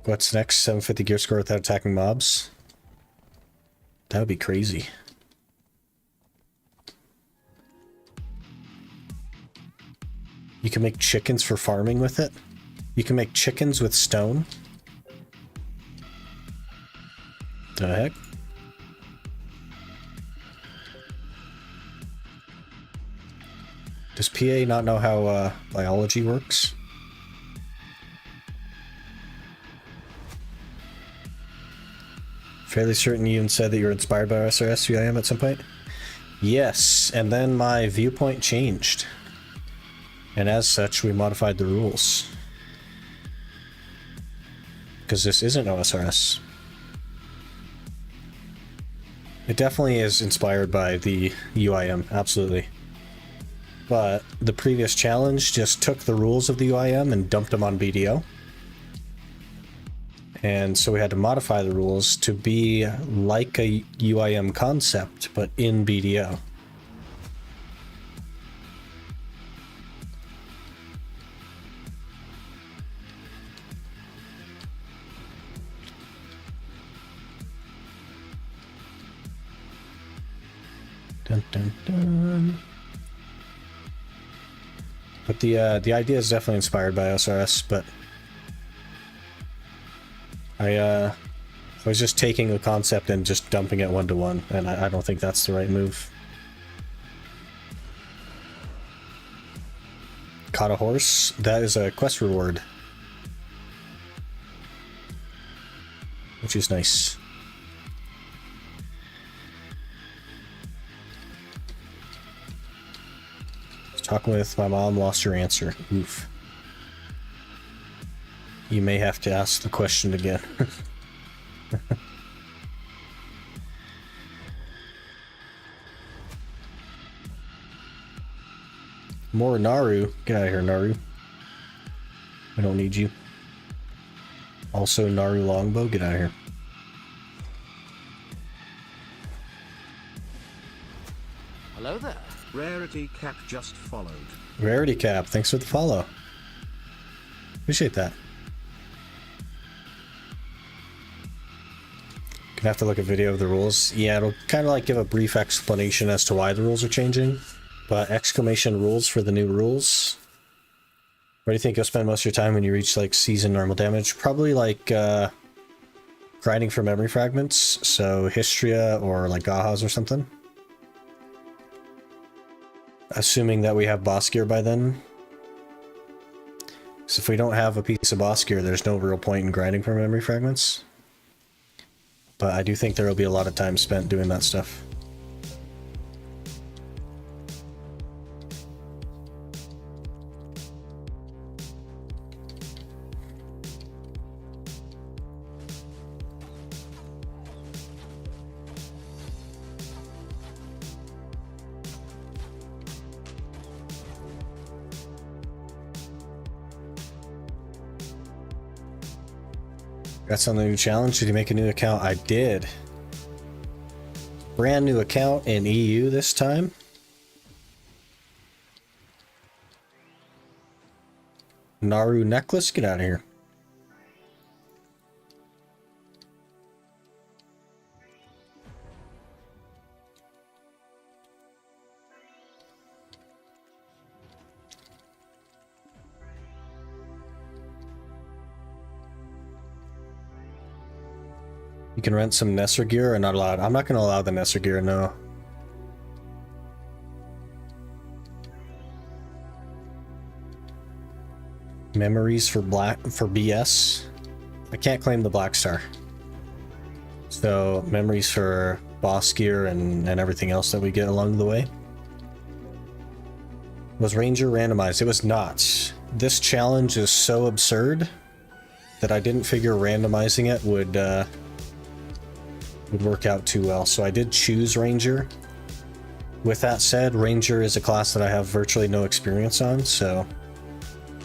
What's next? 750 gear score without attacking mobs? That would be crazy. You can make chickens for farming with it. You can make chickens with stone. The heck? Does PA not know how biology works? Fairly certain you even said that you were inspired by SRS UIM at some point? Yes, and then my viewpoint changed. And as such, we modified the rules. Because this isn't OSRS. It definitely is inspired by the UIM, absolutely. But the previous challenge just took the rules of the UIM and dumped them on BDO. And so we had to modify the rules to be like a UIM concept, but in BDO. Dun, dun, dun. But the idea is definitely inspired by SRS, but I was just taking the concept and just dumping it one-to-one, and I don't think that's the right move. Caught a horse? That is a quest reward. Which is nice. Talking with my mom, lost her answer. Oof. You may have to ask the question again. More Naru. Get out of here, Naru. I don't need you. Also, Naru Longbow. Get out of here. Hello there. Rarity Cap just followed. Rarity Cap, thanks for the follow. Appreciate that. Gonna have to look at video of the rules. Yeah, it'll kind of like give a brief explanation as to why the rules are changing. But exclamation rules for the new rules. Where do you think you'll spend most of your time when you reach like season normal damage? Probably like grinding for memory fragments. So Histria or like Gahas or something. Assuming that we have boss gear by then. So if we don't have a piece of boss gear, there's no real point in grinding for memory fragments. But I do think there will be a lot of time spent doing that stuff. Got some new challenge. Did you make a new account? I did. Brand new account in EU this time. Naru necklace? Get out of here. You can rent some Nesser gear or not allowed? I'm not going to allow the Nesser gear, no. Memories for BS. I can't claim the Black Star. So memories for boss gear and everything else that we get along the way. Was Ranger randomized? It was not. This challenge is so absurd that I didn't figure randomizing it would work out too well. So I did choose Ranger. With that said, Ranger is a class that I have virtually no experience on, so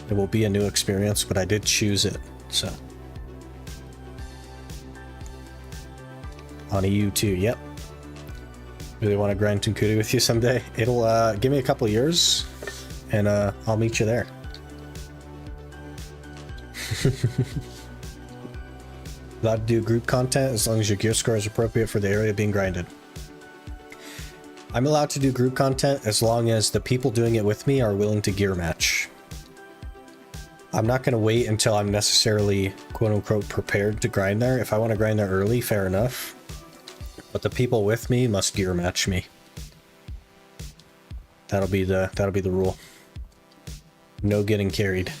it will be a new experience, but I did choose it, so. On EU too, yep. Really want to grind Tunkudi with you someday? It'll give me a couple years, and I'll meet you there. Allowed to do group content as long as your gear score is appropriate for the area being grinded. I'm allowed to do group content as long as the people doing it with me are willing to gear match. I'm not going to wait until I'm necessarily quote-unquote prepared to grind there. If I want to grind there early, fair enough. But the people with me must gear match me. That'll be the rule. No getting carried.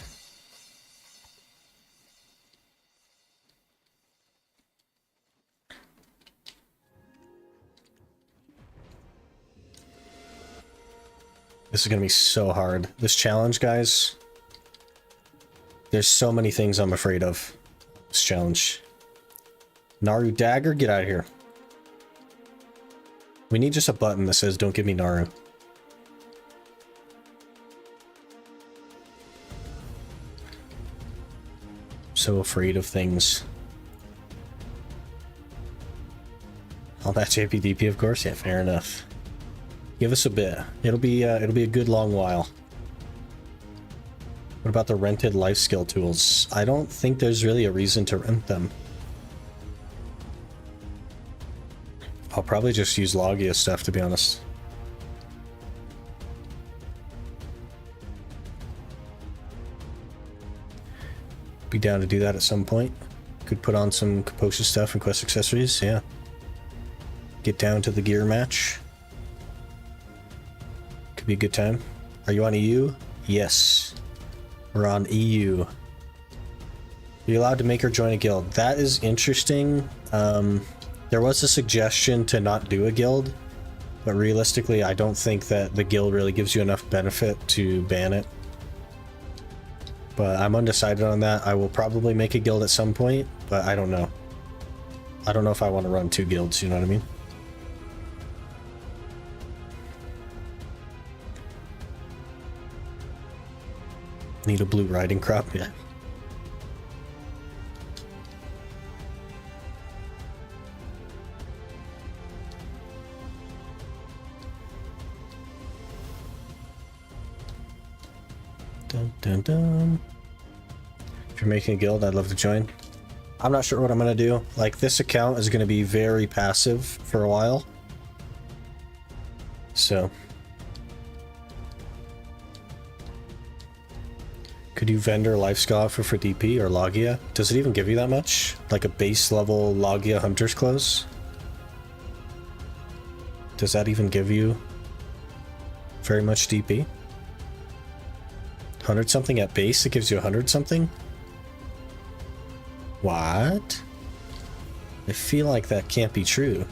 This is going to be so hard. This challenge, guys. There's so many things I'm afraid of. This challenge. Naru dagger, get out of here. We need just a button that says don't give me Naru. So afraid of things. All that JPDP, of course. Yeah, fair enough. Give us a bit. It'll be a good long while. What about the rented life skill tools? I don't think there's really a reason to rent them. I'll probably just use Logia stuff, to be honest. Be down to do that at some point. Could put on some Kaposha stuff and quest accessories, yeah. Get down to the gear match. Could be a good time. Are you on EU? Yes. We're on EU. Are you allowed to make her join a guild? That is interesting. There was a suggestion to not do a guild, but realistically, I don't think that the guild really gives you enough benefit to ban it. But I'm undecided on that. I will probably make a guild at some point, but I don't know. I don't know if I want to run 2 guilds, you know what I mean? Need a blue riding crop? Yeah. Dun, dun, dun. If you're making a guild, I'd love to join. I'm not sure what I'm going to do. Like, this account is going to be very passive for a while. So... could you vendor life skill offer for DP or Logia? Does it even give you that much? Like a base level Logia Hunter's Clothes? Does that even give you very much DP? 100 something at base, it gives you 100 something? What? I feel like that can't be true.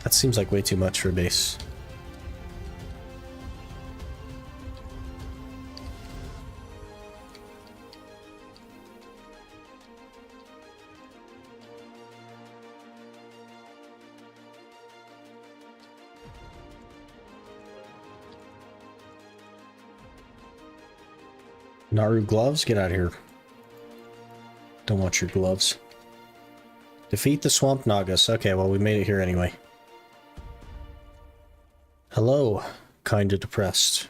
That seems like way too much for base. Naru gloves? Get out of here. Don't want your gloves. Defeat the Swamp Nagas. Okay, well, we made it here anyway. Hello, kinda depressed.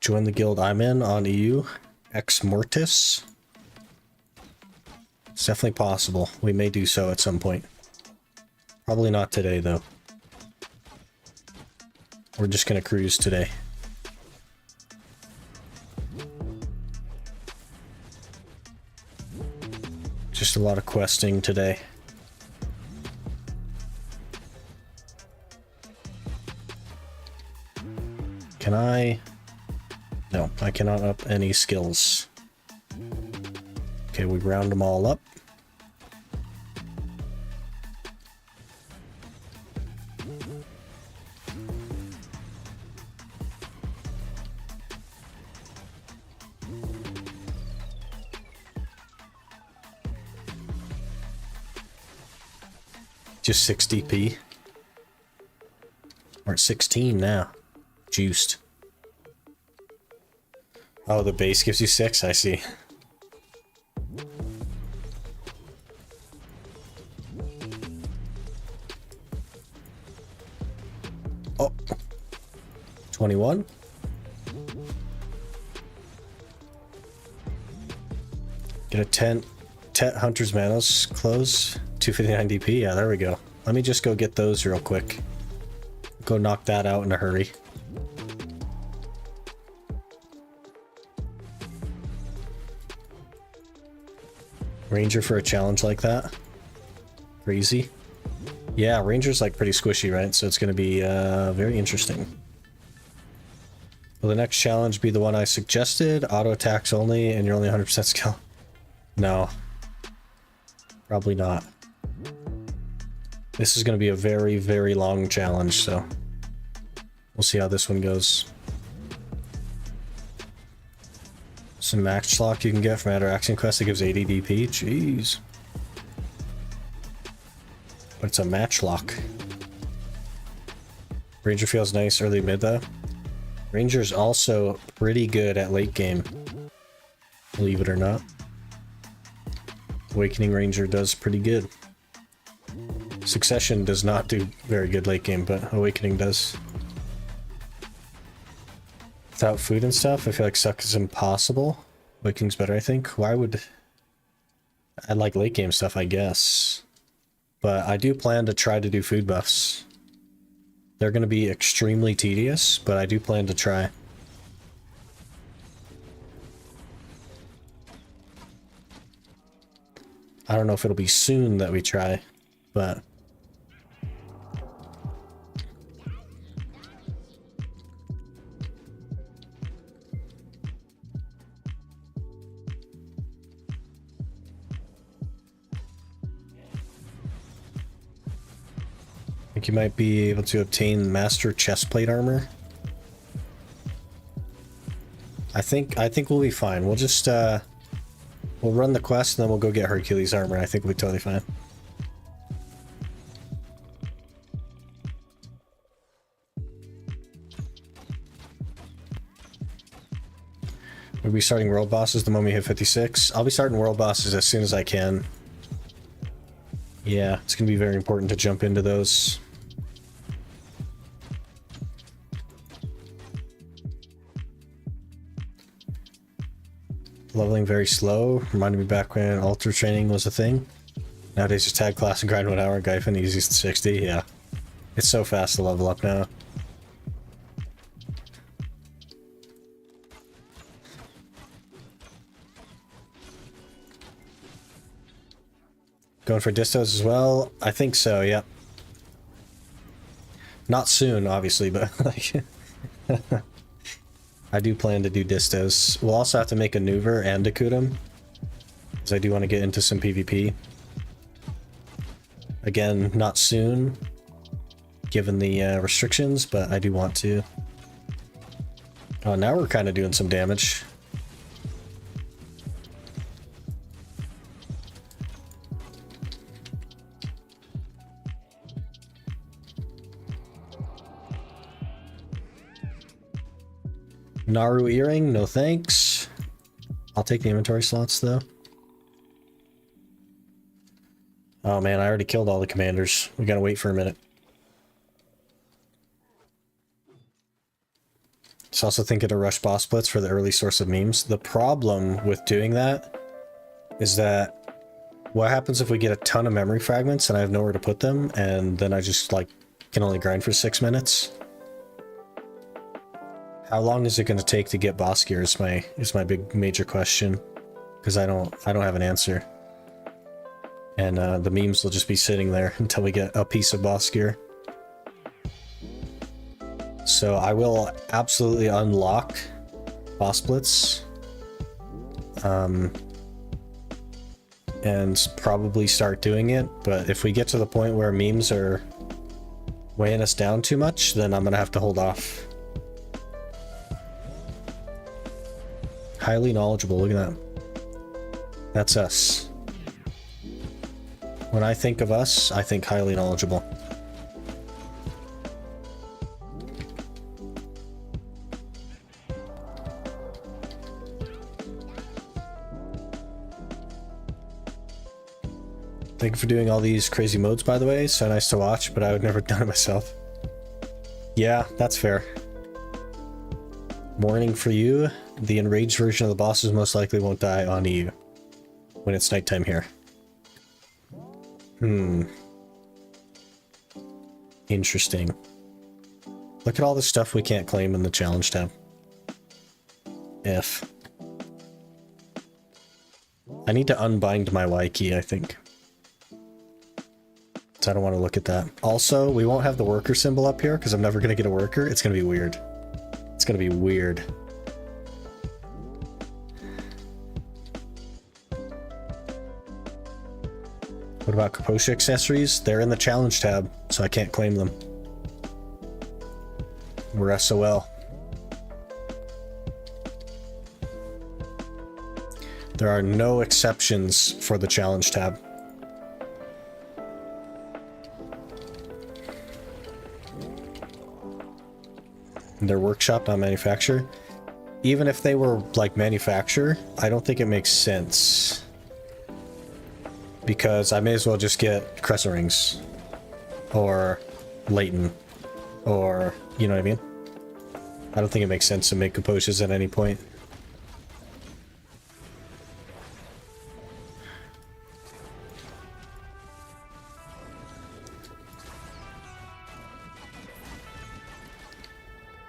Join the guild I'm in on EU. Ex Mortis. It's definitely possible. We may do so at some point. Probably not today, though. We're just gonna cruise today. Just a lot of questing today. Can I? No, I cannot up any skills. Okay, we round them all up. Just 60p. We're at 16 now. Juiced. Oh, the base gives you 6? I see. 21. Get a tent. Tet Hunter's Manos close. 259 DP. Yeah, there we go. Let me just go get those real quick. Go knock that out in a hurry. Ranger for a challenge like that. Crazy. Yeah, Ranger's like pretty squishy, right? So it's going to be very interesting. Will the next challenge be the one I suggested? Auto attacks only and you're only 100% skill? No. Probably not. This is going to be a very, very long challenge, so we'll see how this one goes. Some max lock you can get from Ataraxian Quest that gives 80 DP. Jeez. But it's a match lock. Ranger feels nice early mid though. Ranger's also pretty good at late game. Believe it or not. Awakening Ranger does pretty good. Succession does not do very good late game, but Awakening does. Without food and stuff, I feel like Suck is impossible. Awakening's better, I think. Why would... I like late game stuff, I guess. But I do plan to try to do food buffs. They're going to be extremely tedious, but I do plan to try. I don't know if it'll be soon that we try, but... I think you might be able to obtain Master Chestplate Armor. I think we'll be fine. We'll just we'll run the quest and then we'll go get Hercules armor. I think we'll be totally fine. We'll be starting world bosses the moment we hit 56. I'll be starting world bosses as soon as I can. Yeah, it's gonna be very important to jump into those. Leveling very slow. Reminded me back when altar training was a thing. Nowadays just tag class and grind 1 hour, Gyphon easiest to 60. Yeah. It's so fast to level up now. Going for distos as well? I think so, yeah. Not soon, obviously, but like... I do plan to do distos. We'll also have to make a Nuver and a Kutum, because I do want to get into some PvP. Again, not soon, given the restrictions, but I do want to. Oh, now we're kind of doing some damage. Naru earring, no thanks. I'll take the inventory slots though. Oh man, I already killed all the commanders. We gotta wait for a minute. Just also thinking to rush boss splits for the early source of memes. The problem with doing that is that what happens if we get a ton of memory fragments and I have nowhere to put them, and then I just like can only grind for 6 minutes? How long is it going to take to get boss gear is my big major question, because I don't have an answer, and the memes will just be sitting there until we get a piece of boss gear. So I will absolutely unlock boss splits, and probably start doing it. But if we get to the point where memes are weighing us down too much, then I'm gonna have to hold off. Highly knowledgeable, look at that. That's us. When I think of us, I think highly knowledgeable. Thank you for doing all these crazy modes, by the way. So nice to watch, but I would never have done it myself. Yeah, that's fair. Warning for you, the enraged version of the bosses most likely won't die on you when it's nighttime here. Interesting. Look at all the stuff we can't claim in the challenge tab. If. I need to unbind my Y key, I think. So I don't want to look at that. Also, we won't have the worker symbol up here because I'm never going to get a worker. It's going to be weird. It's going to be weird. What about Kaposha accessories? They're in the challenge tab, so I can't claim them. We're SOL. There are no exceptions for the challenge tab. They're workshop, not manufacturer. Even if they were like manufacturer, I don't think it makes sense. Because I may as well just get Crescent Rings. Or Leighton. Or, you know what I mean? I don't think it makes sense to make Kaposhas at any point.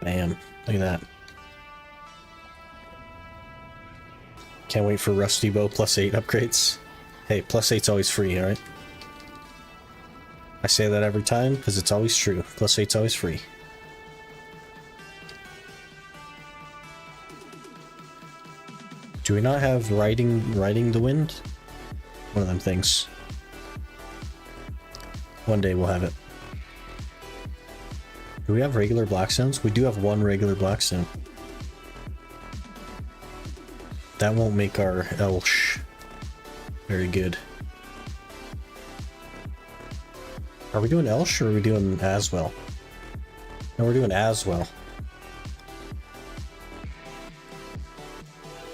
Bam. Look at that. Can't wait for Rusty Bow +8 upgrades. Hey, +8's always free, alright? I say that every time because it's always true. +8's always free. Do we not have riding the wind? One of them things. One day we'll have it. Do we have regular Blackstones? We do have one regular Blackstone. That won't make our Elsh very good. Are we doing Elsh or are we doing Aswell? No, we're doing Aswell.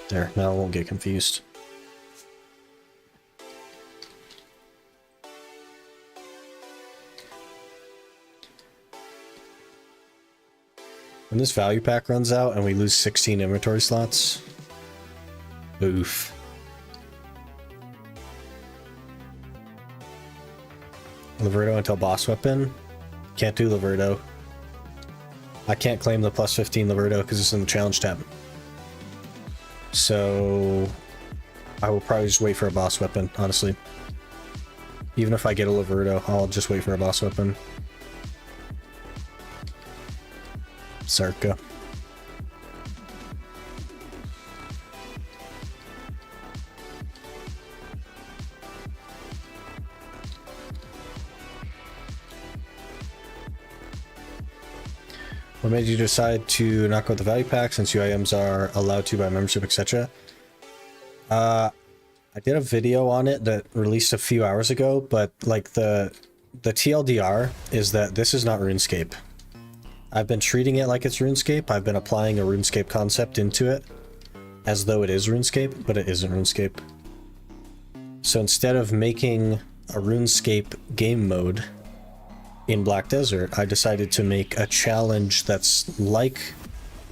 There, now I won't get confused. When this value pack runs out and we lose 16 inventory slots, oof. Liverdo until boss weapon? Can't do Liverdo. I can't claim the +15 Liverdo because it's in the challenge tab. So I will probably just wait for a boss weapon, honestly. Even if I get a Liverdo, I'll just wait for a boss weapon. Zarka. What made you decide to not go with the value pack since UIMs are allowed to by membership, etc.? I did a video on it that released a few hours ago, but like the TLDR is that this is not RuneScape. I've been treating it like it's RuneScape. I've been applying a RuneScape concept into it as though it is RuneScape, but it isn't RuneScape. So instead of making a RuneScape game mode in Black Desert, I decided to make a challenge that's like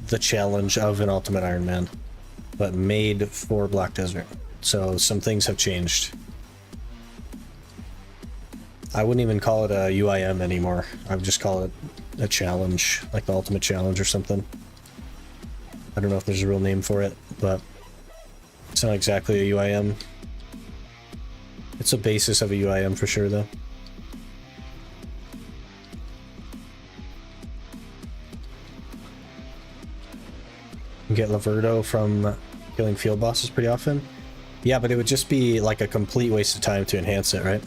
the challenge of an Ultimate Iron Man, but made for Black Desert. So some things have changed. I wouldn't even call it a UIM anymore. I would just call it a challenge, like the Ultimate Challenge or something. I don't know if there's a real name for it, but it's not exactly a UIM. It's a basis of a UIM for sure, though. You get Liverdo from killing field bosses pretty often. Yeah, but it would just be like a complete waste of time to enhance it, right?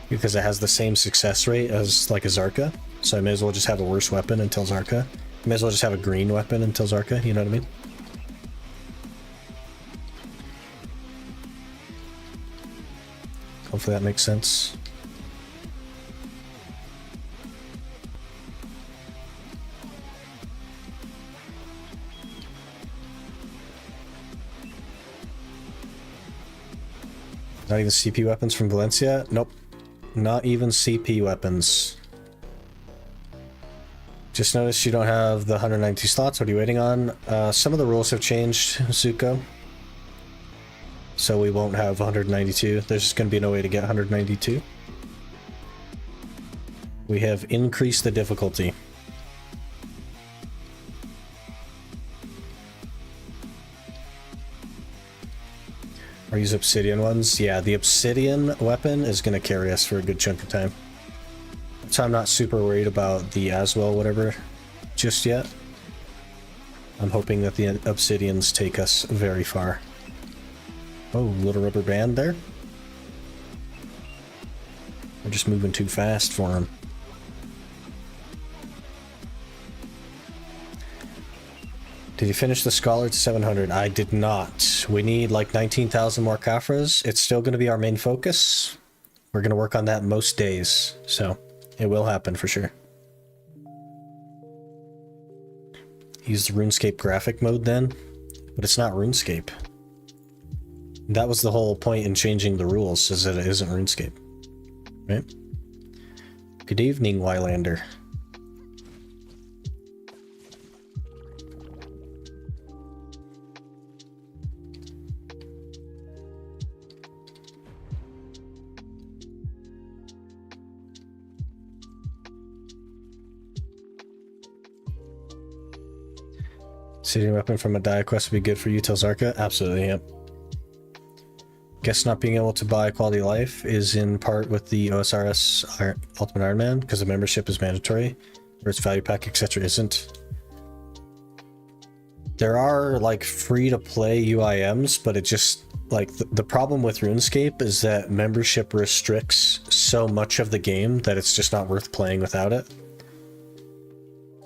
Because it has the same success rate as like a Zarka. So I may as well just have a worse weapon until Zarka. I may as well just have a green weapon until Zarka, you know what I mean? Hopefully that makes sense. Not even CP weapons from Valencia? Nope. Not even CP weapons. Just noticed you don't have the 192 slots. What are you waiting on? Some of the rules have changed, Zuko. So we won't have 192. There's just going to be no way to get 192. We have increased the difficulty. Or use obsidian ones. Yeah, the obsidian weapon is going to carry us for a good chunk of time. So I'm not super worried about the as well whatever just yet. I'm hoping that the obsidians take us very far. Oh, little rubber band there. We're just moving too fast for him. Did you finish the Scholar to 700? I did not. We need like 19,000 more Kafras. It's still going to be our main focus. We're going to work on that most days, so it will happen for sure. Use the RuneScape graphic mode then, but it's not RuneScape. That was the whole point in changing the rules, is that it isn't RuneScape. Right? Good evening, Wylander. City weapon from a Dia quest would be good for you, Telzarka? Absolutely, yep. Guess not being able to buy quality life is in part with the OSRS Ultimate Iron Man, because the membership is mandatory, where its value pack, etc. isn't. There are, like, free-to-play UIMs, but it just, like, the problem with RuneScape is that membership restricts so much of the game that it's just not worth playing without it.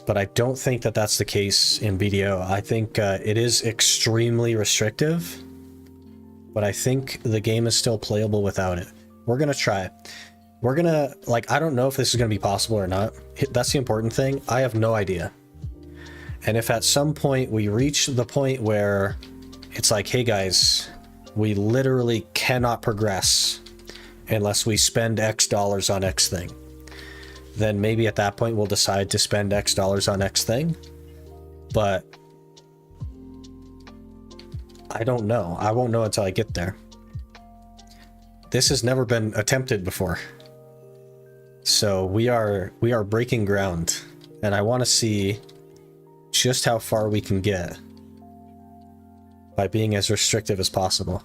But I don't think that that's the case in BDO. I think it is extremely restrictive, but I think the game is still playable without it. We're going to try. We're going to, like, I don't know if this is going to be possible or not. That's the important thing. I have no idea. And if at some point we reach the point where it's like, hey guys, we literally cannot progress unless we spend X dollars on X thing, then maybe at that point we'll decide to spend X dollars on X thing. But I don't know. I won't know until I get there. This has never been attempted before. So we are breaking ground, and I want to see just how far we can get by being as restrictive as possible.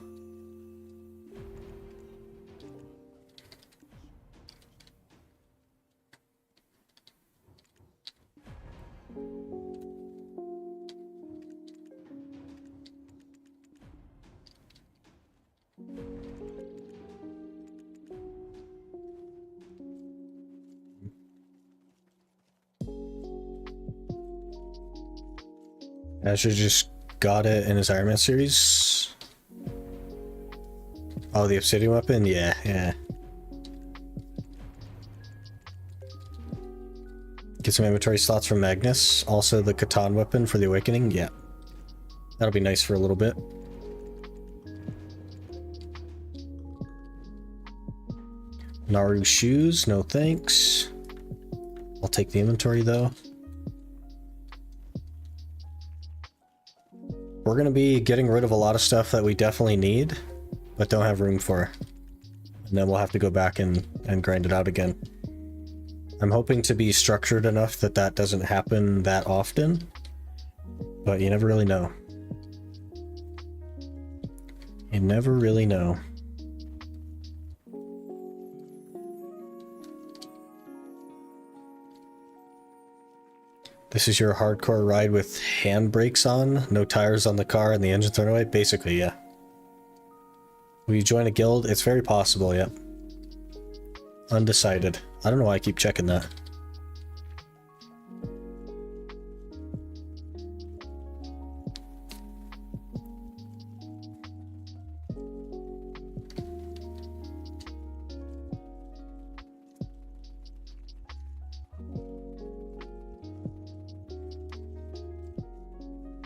Azure just got it in his Iron Man series. Oh, the obsidian weapon? Yeah. Get some inventory slots from Magnus. Also the Catan weapon for the Awakening. Yeah. That'll be nice for a little bit. Naru shoes, no thanks. I'll take the inventory though. We're going to be getting rid of a lot of stuff that we definitely need, but don't have room for. And then we'll have to go back and grind it out again. I'm hoping to be structured enough that that doesn't happen that often, but you never really know. You never really know. This is your hardcore ride with handbrakes on, no tires on the car, and the engine thrown away? Basically, yeah. Will you join a guild? It's very possible, yeah. Undecided. I don't know why I keep checking that.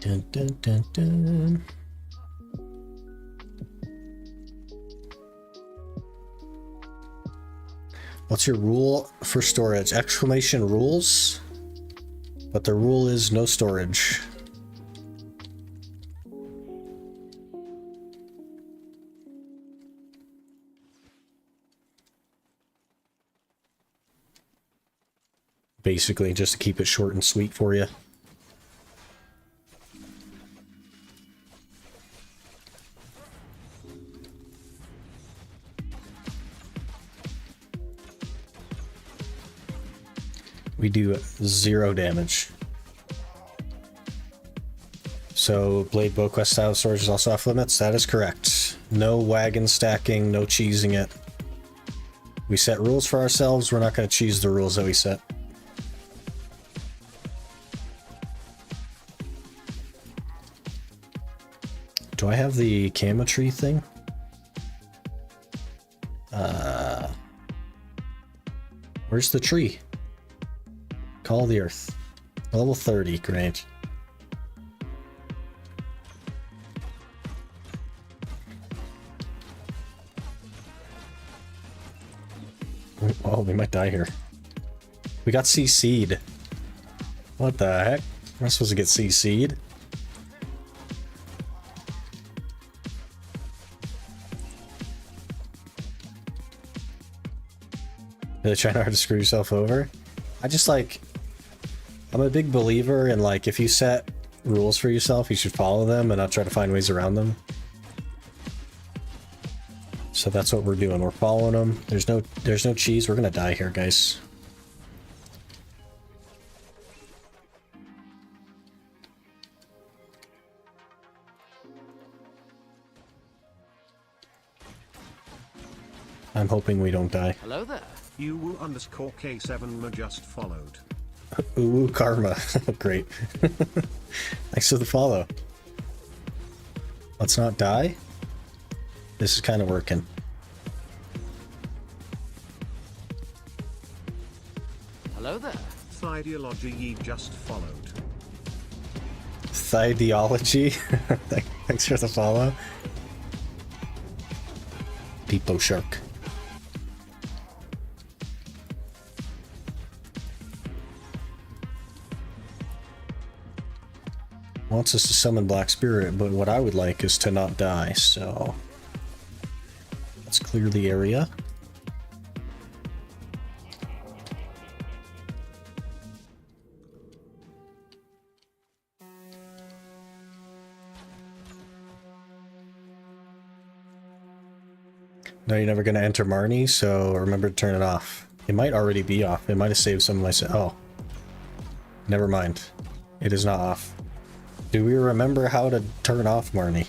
Dun, dun, dun, dun. What's your rule for storage? Exclamation rules? But the rule is no storage. Basically, just to keep it short and sweet for you. We do 0 damage. So, Blade Bow Quest style storage is also off limits? That is correct. No wagon stacking, no cheesing it. We set rules for ourselves, we're not going to cheese the rules that we set. Do I have the camo tree thing? Where's the tree? Call the earth. Level 30, great. Oh, we might die here. We got CC'd. What the heck? Am I supposed to get CC'd? Really trying hard to screw yourself over? I just like... I'm a big believer in like, if you set rules for yourself, you should follow them and not try to find ways around them. So that's what we're doing. We're following them. There's no cheese. We're gonna die here, guys. I'm hoping we don't die. Hello there. UU_K7 just followed. Ooh, karma. Great. Thanks for the follow. Let's not die. This is kind of working. Hello there. Ideology just followed. Ideology. Thanks for the follow. Peepo Shark. Wants us to summon Black Spirit, but what I would like is to not die, so let's clear the area. No, you're never going to enter Marnie, so remember to turn it off. It might already be off. It might have saved some of my... Oh. Never mind. It is not off. Do we remember how to turn off Marnie?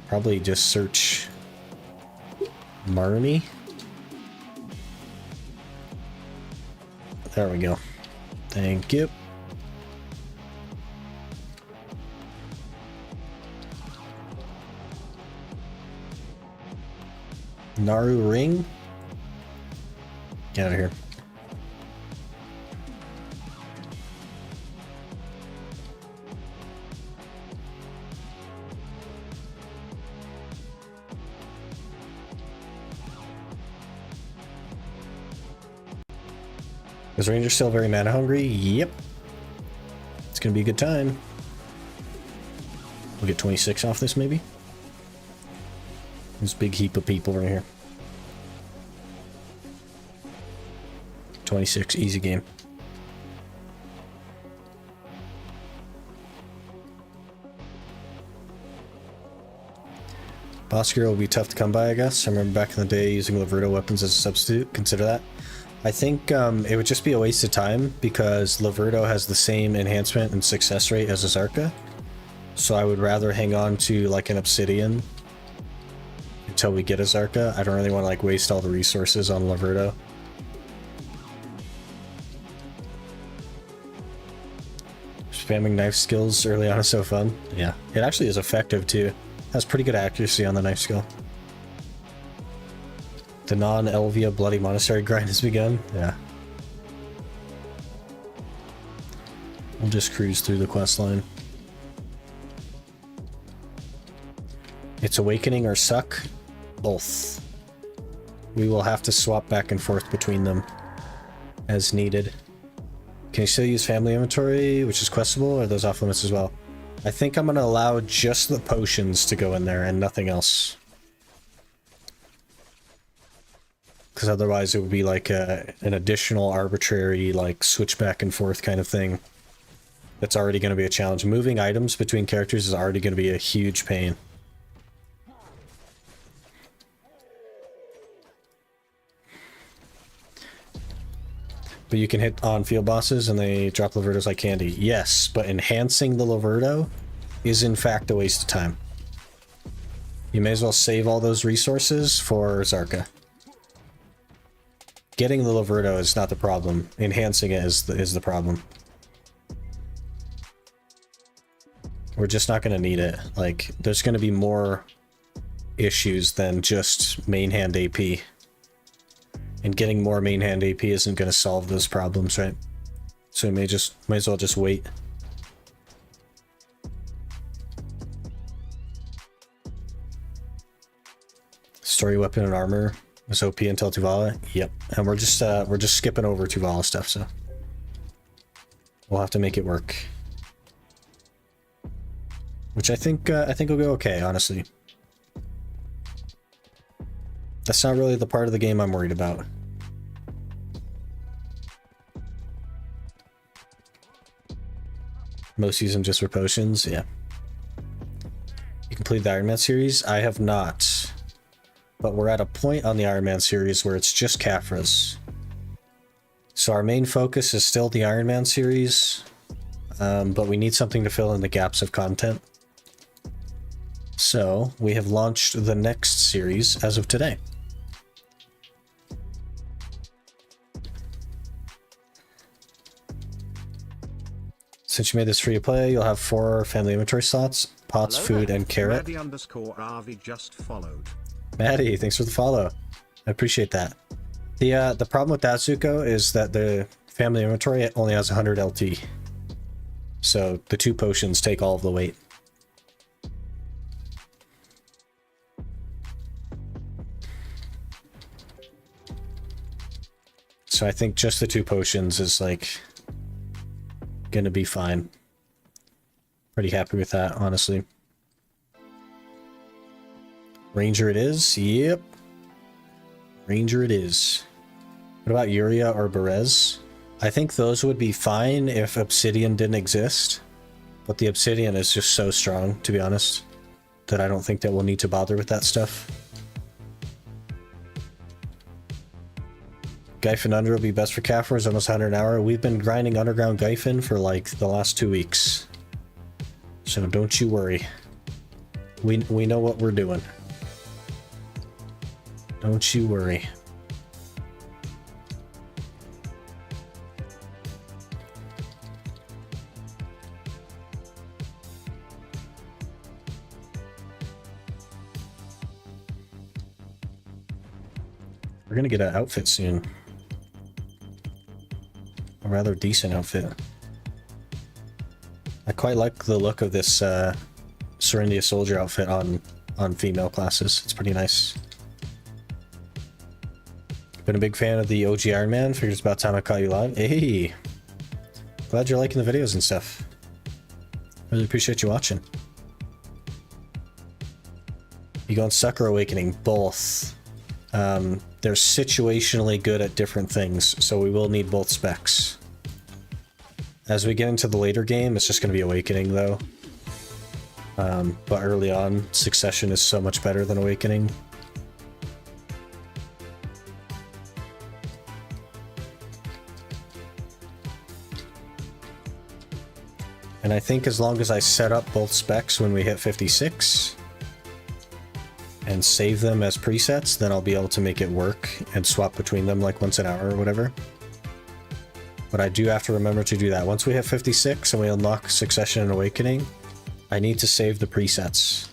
Probably just search Marnie. There we go. Thank you. Naru ring? Get out of here. Is Ranger still very mana hungry? Yep. It's gonna be a good time. We'll get 26 off this maybe. This big heap of people right here. 26, easy game. Boss Hero will be tough to come by, I guess. I remember back in the day using Laverto weapons as a substitute. Consider that. I think it would just be a waste of time because Laverto has the same enhancement and success rate as a Zarka. So I would rather hang on to like an Obsidian until we get a Zarka. I don't really want to like waste all the resources on Laverto. Spamming knife skills early on is so fun. Yeah, it actually is effective too. Has pretty good accuracy on the knife skill. The non-Elvia Bloody Monastery grind has begun. Yeah. We'll just cruise through the quest line. It's Awakening or Suck. Both. we will have to swap back and forth between them as needed. Can you still use family inventory, which is questable, or are those off limits as well? I think I'm going to allow just the potions to go in there and nothing else. Because otherwise it would be like an additional arbitrary, like, switch back and forth kind of thing. That's already going to be a challenge. Moving items between characters is already going to be a huge pain. But you can hit on field bosses and they drop Lavertos like candy. Yes, but enhancing the Laverto is in fact a waste of time. You may as well save all those resources for Zarka. Getting the Laverto is not the problem. Enhancing it is the problem. We're just not going to need it. Like, there's going to be more issues than just main hand AP. And getting more main hand AP isn't going to solve those problems, right? So we may as well just wait. Story weapon and armor was OP until Tuvala. Yep. And we're just skipping over Tuvala stuff, so we'll have to make it work. Which I think will go okay, honestly. That's not really the part of the game I'm worried about. Most use them just for potions, yeah. You completed the Iron Man series? I have not. But we're at a point on the Iron Man series where it's just Caphras. So our main focus is still the Iron Man series, but we need something to fill in the gaps of content. So we have launched the next series as of today. Since you made this free to play, you'll have 4 family inventory slots, pots, food, and carrot. Maddie_RV just followed. Maddie, thanks for the follow. I appreciate that. The problem with that, Zuko, is that the family inventory only has 100 LT. So the 2 potions take all of the weight. So I think just the 2 potions is like gonna be fine. Pretty happy with that, honestly. Ranger it is. Yep. Ranger it is. What about Yuria or Berez? I think those would be fine if Obsidian didn't exist. But the Obsidian is just so strong, to be honest, that I don't think that we'll need to bother with that stuff. Gyphon Under will be best for Caphras, almost 100 an hour. We've been grinding Underground Gyphon for like the last 2 weeks. So don't you worry. We know what we're doing. Don't you worry. We're gonna get an outfit soon. A rather decent outfit. I quite like the look of this Serendia Soldier outfit on female classes. It's pretty nice. Been a big fan of the OG Iron Man. Figured it's about time I caught you live. Hey! Glad you're liking the videos and stuff. Really appreciate you watching. You going Sucker Awakening? Both. They're situationally good at different things, so we will need both specs. As we get into the later game, it's just going to be Awakening, though. But early on, Succession is so much better than Awakening. And I think as long as I set up both specs when we hit 56 and save them as presets, then I'll be able to make it work and swap between them like once an hour or whatever. But I do have to remember to do that. Once we hit 56 and we unlock Succession and Awakening, I need to save the presets.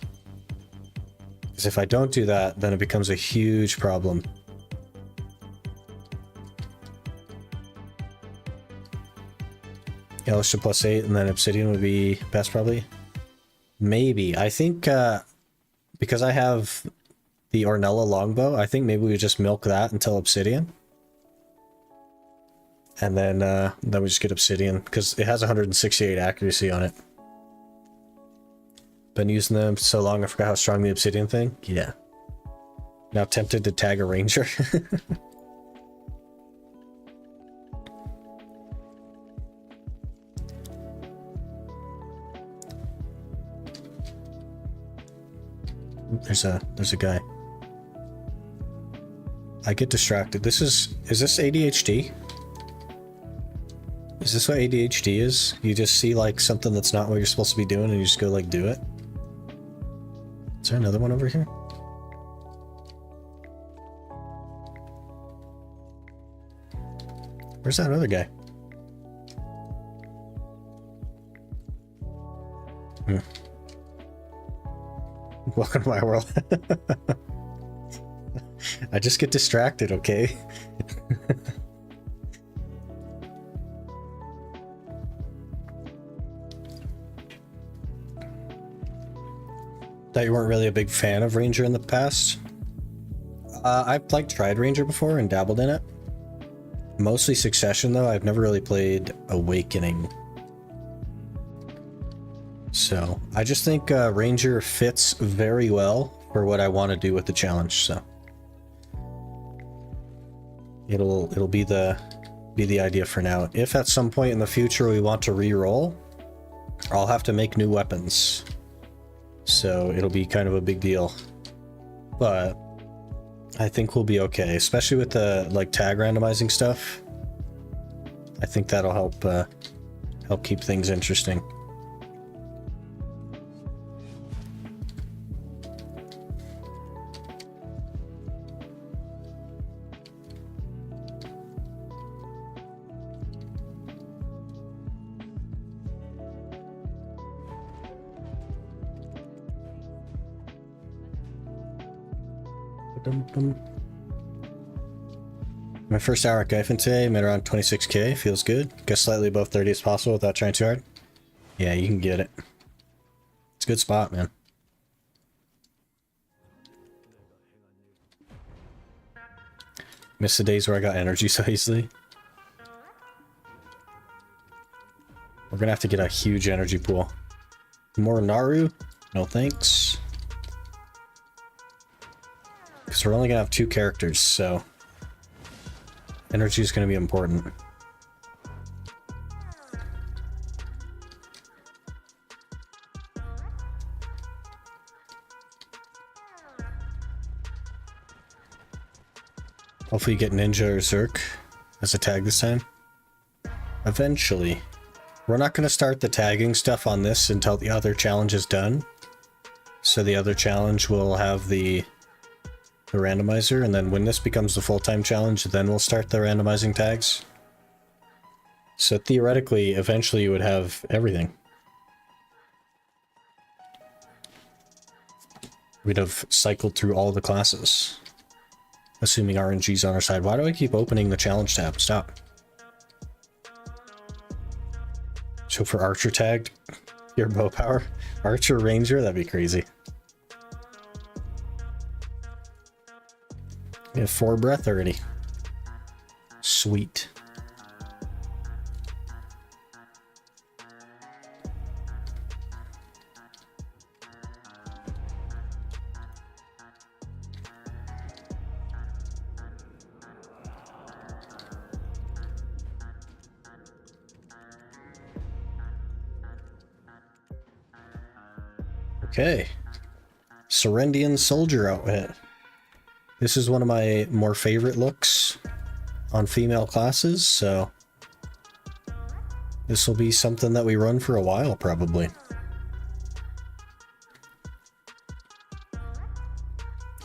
Because if I don't do that, then it becomes a huge problem. Yellow to +8 and then Obsidian would be best probably. Maybe. I think because I have the Ornella longbow. I think maybe we just milk that until obsidian. And then we just get obsidian, because it has 168 accuracy on it. Been using them so long, I forgot how strong the obsidian thing. Yeah. Now tempted to tag a ranger. There's a guy. I get distracted. Is this ADHD? Is this what ADHD is? You just see like something that's not what you're supposed to be doing and you just go like do it? Is there another one over here? Where's that other guy? Welcome to my world. I just get distracted, okay? Thought you weren't really a big fan of Ranger in the past. I've like tried Ranger before and dabbled in it. Mostly Succession though. I've never really played Awakening. So I just think Ranger fits very well for what I want to do with the challenge. So it'll be the idea for now. If at some point in the future we want to re-roll, I'll have to make new weapons. So it'll be kind of a big deal. But I think we'll be okay, especially with the like tag randomizing stuff. I think that'll help keep things interesting. My first hour at Gyphon today, made around 26k, feels good. Guess slightly above 30 as possible without trying too hard. Yeah, you can get it. It's a good spot, man. Miss the days where I got energy so easily. We're gonna have to get a huge energy pool. More Naru? No thanks. Because we're only gonna have 2 characters, so energy is gonna be important. Hopefully you get Ninja or Zerk as a tag this time. Eventually. We're not gonna start the tagging stuff on this until the other challenge is done. So the other challenge will have the randomizer, and then when this becomes the full-time challenge, then we'll start the randomizing tags. So theoretically, eventually you would have everything. We'd have cycled through all the classes. Assuming RNG's on our side. Why do I keep opening the challenge tab? Stop. So for Archer tagged, your bow power? Archer Ranger? That'd be crazy. We have 4 breath already. Sweet. Okay. Serendian Soldier outfit. This is one of my more favorite looks on female classes, so this will be something that we run for a while, probably.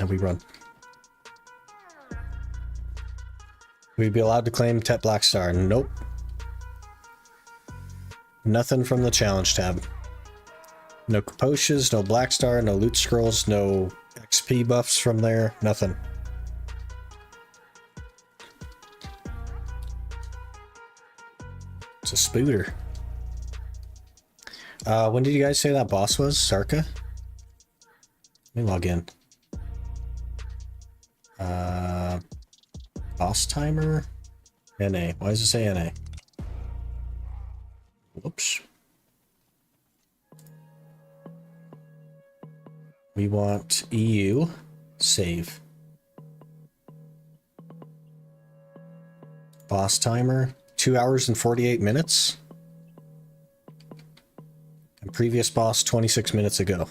And we run. We'd be allowed to claim Tet Black Star. Nope. Nothing from the challenge tab. No Kaposhas, no Black Star, no loot scrolls, no XP buffs from there, nothing. It's a spooter. When did you guys say that boss was? Sarka? Let me log in. Boss timer? NA. Why does it say NA? Whoops. We want EU. Save. Boss timer. 2 hours and 48 minutes. And previous boss 26 minutes ago.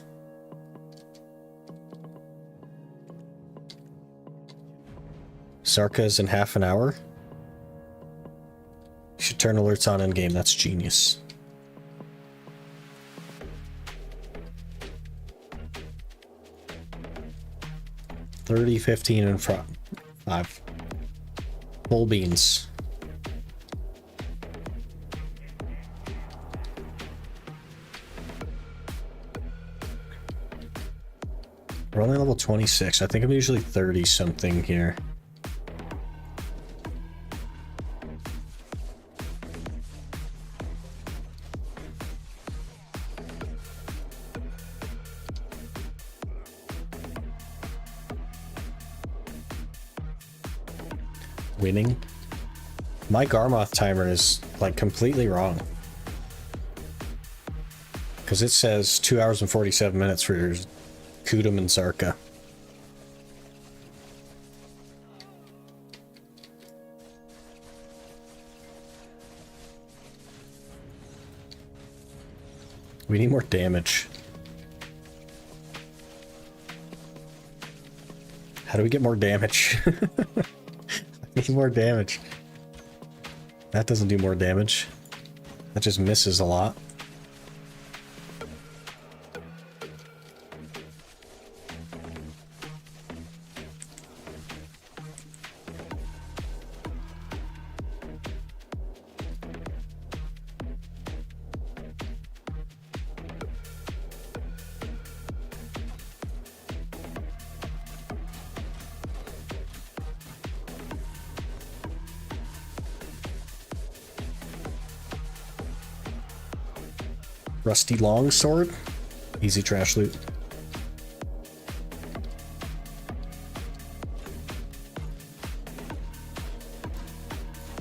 Sarka is in half an hour. You should turn alerts on in game. That's genius. $30, $15, and $5. Bull beans. We're only level 26. I think I'm usually 30 something here. Winning. My Garmoth timer is like completely wrong. Because it says 2 hours and 47 minutes for your Kudum and Zarka. We need more damage. How do we get more damage? I need more damage. That doesn't do more damage. That just misses a lot. Rusty longsword. Easy trash loot.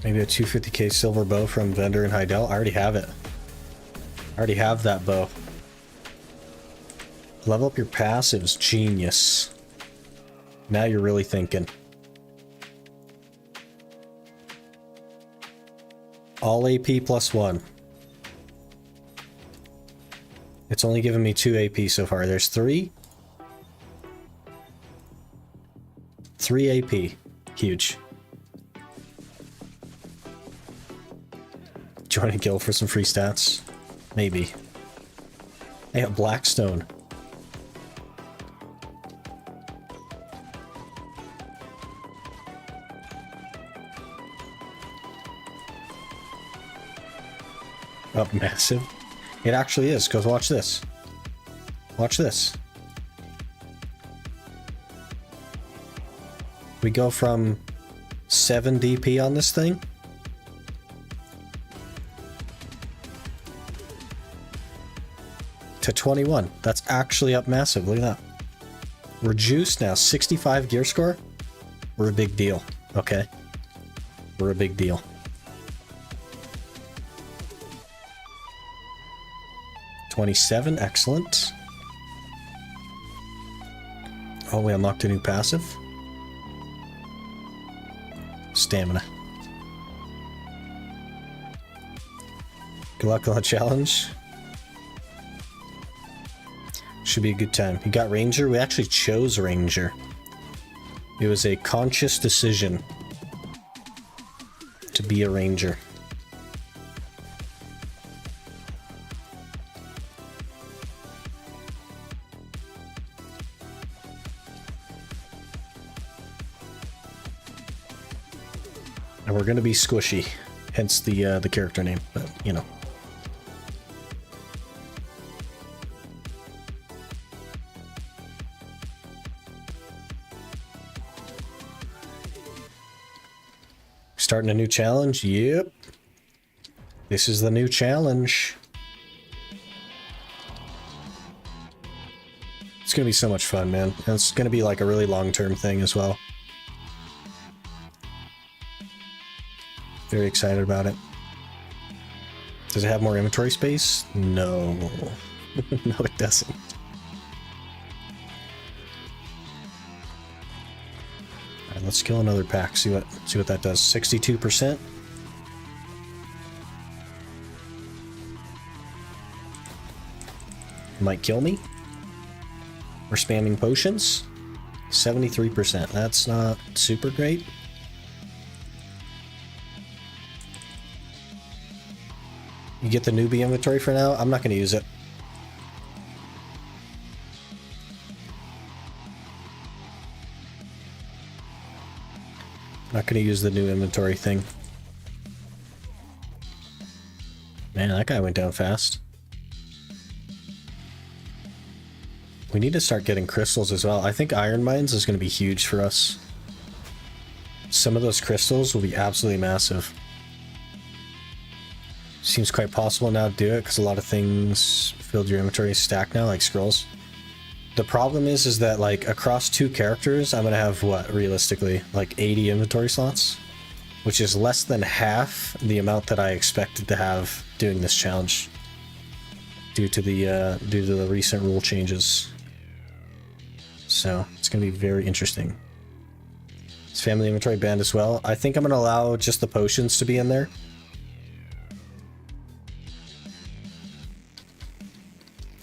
Maybe a 250k silver bow from vendor in Heidel. I already have it. I already have that bow. Level up your passives. Genius. Now you're really thinking. All AP +1. It's only given me 2 AP so far. There's 3. 3 AP. Huge. Join a guild for some free stats? Maybe. Hey, a Blackstone. Up massive. It actually is, because watch this. Watch this. We go from 7 DP on this thing to 21. That's actually up massive. Look at that. We're juiced now. 65 gear score. We're a big deal. Okay. We're a big deal. $27, excellent. Oh, we unlocked a new passive. Stamina. Good luck on the challenge. Should be a good time. You got Ranger? We actually chose Ranger. It was a conscious decision to be a Ranger. And we're gonna be squishy, hence the character name, but you know. Starting a new challenge? Yep. This is the new challenge. It's gonna be so much fun, man. And it's gonna be like a really long-term thing as well. Very excited about it. Does it have more inventory space? No. No, it doesn't. Alright, let's kill another pack, see what that does. 62%. Might kill me. We're spamming potions. 73%. That's not super great. You get the newbie inventory for now. I'm not going to use it. Not going to use the new inventory thing. Man, that guy went down fast. We need to start getting crystals as well. I think iron mines is going to be huge for us. Some of those crystals will be absolutely massive. Seems quite possible now to do it because a lot of things filled your inventory stack now, like scrolls. The problem is that like across 2 characters, I'm gonna have what, realistically, like 80 inventory slots, which is less than half the amount that I expected to have doing this challenge due to the recent rule changes. So it's gonna be very interesting. It's family inventory banned as well. I think I'm gonna allow just the potions to be in there.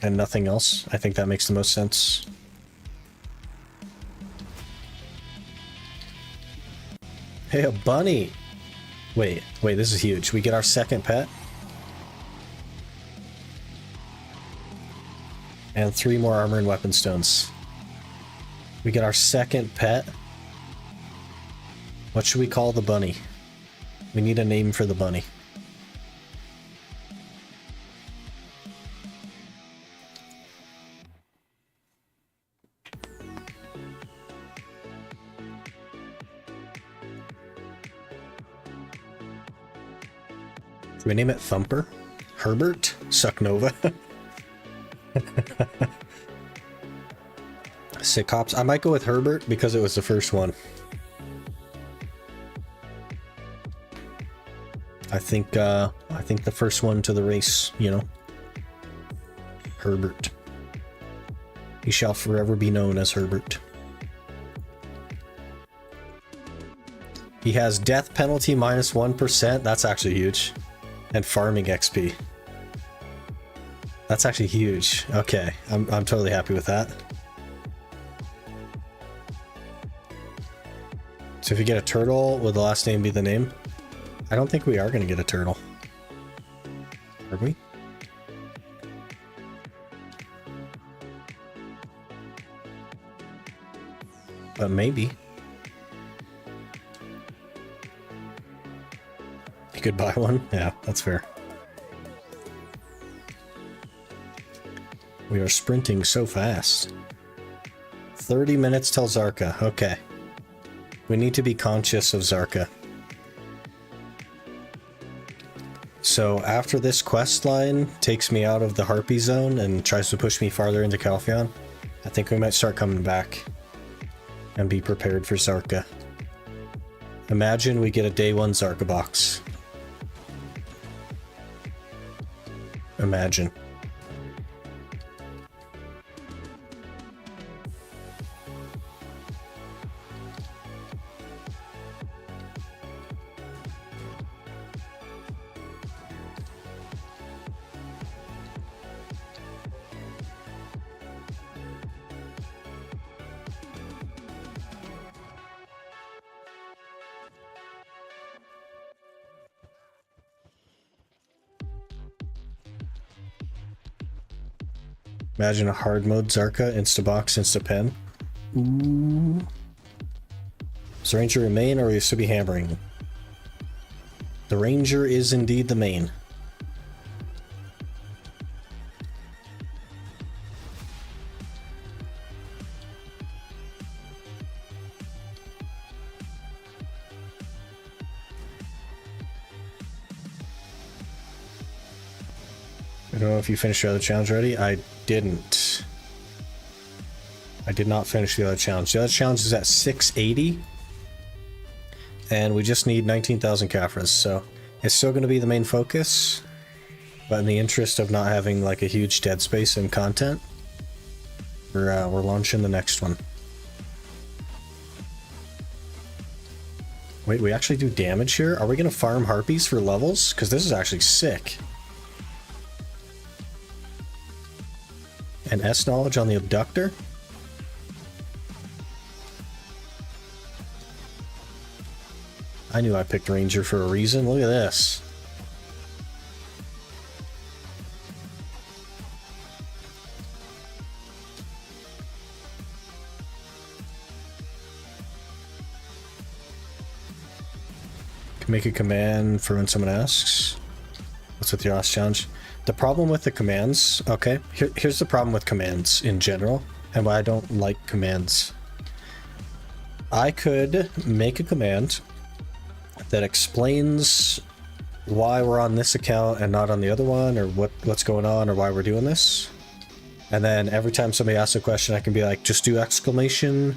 And nothing else. I think that makes the most sense. Hey, a bunny! Wait, this is huge. We get our second pet. And 3 more armor and weapon stones. We get our second pet. What should we call the bunny? We need a name for the bunny. Should we name it Thumper? Herbert? Sucknova? Sick Hops. I might go with Herbert because it was the first one. I think the first one to the race, you know. Herbert. He shall forever be known as Herbert. He has death penalty minus 1%. That's actually huge. And farming XP. That's actually huge. Okay, I'm totally happy with that. So if you get a turtle, will the last name be the name? I don't think we are going to get a turtle. Are we? But maybe. You could buy one? Yeah, that's fair. We are sprinting so fast. 30 minutes till Zarka. Okay. We need to be conscious of Zarka. So after this quest line takes me out of the Harpy zone and tries to push me farther into Calpheon, I think we might start coming back and be prepared for Zarka. Imagine we get a day 1 Zarka box. Imagine. Imagine a hard mode Zarka, Instabox, Instapen. Ooh. Does the Ranger remain or will you still be hammering? The Ranger is indeed the main. I don't know if you finished your other challenge already. I didn't. I did not finish the other challenge. The other challenge is at 680. and we just need 19,000 Caphras, so it's still going to be the main focus, but in the interest of not having like a huge dead space in content, we're launching the next one. Wait, we actually do damage here? Are we going to farm harpies for levels? Because this is actually sick. And S knowledge on the abductor? I knew I picked Ranger for a reason. Look at this. Can make a command for when someone asks. What's with your last challenge? The problem with the commands, okay, here's the problem with commands in general, and why I don't like commands. I could make a command that explains why we're on this account and not on the other one, or what's going on, or why we're doing this. And then every time somebody asks a question, I can be like, just do exclamation,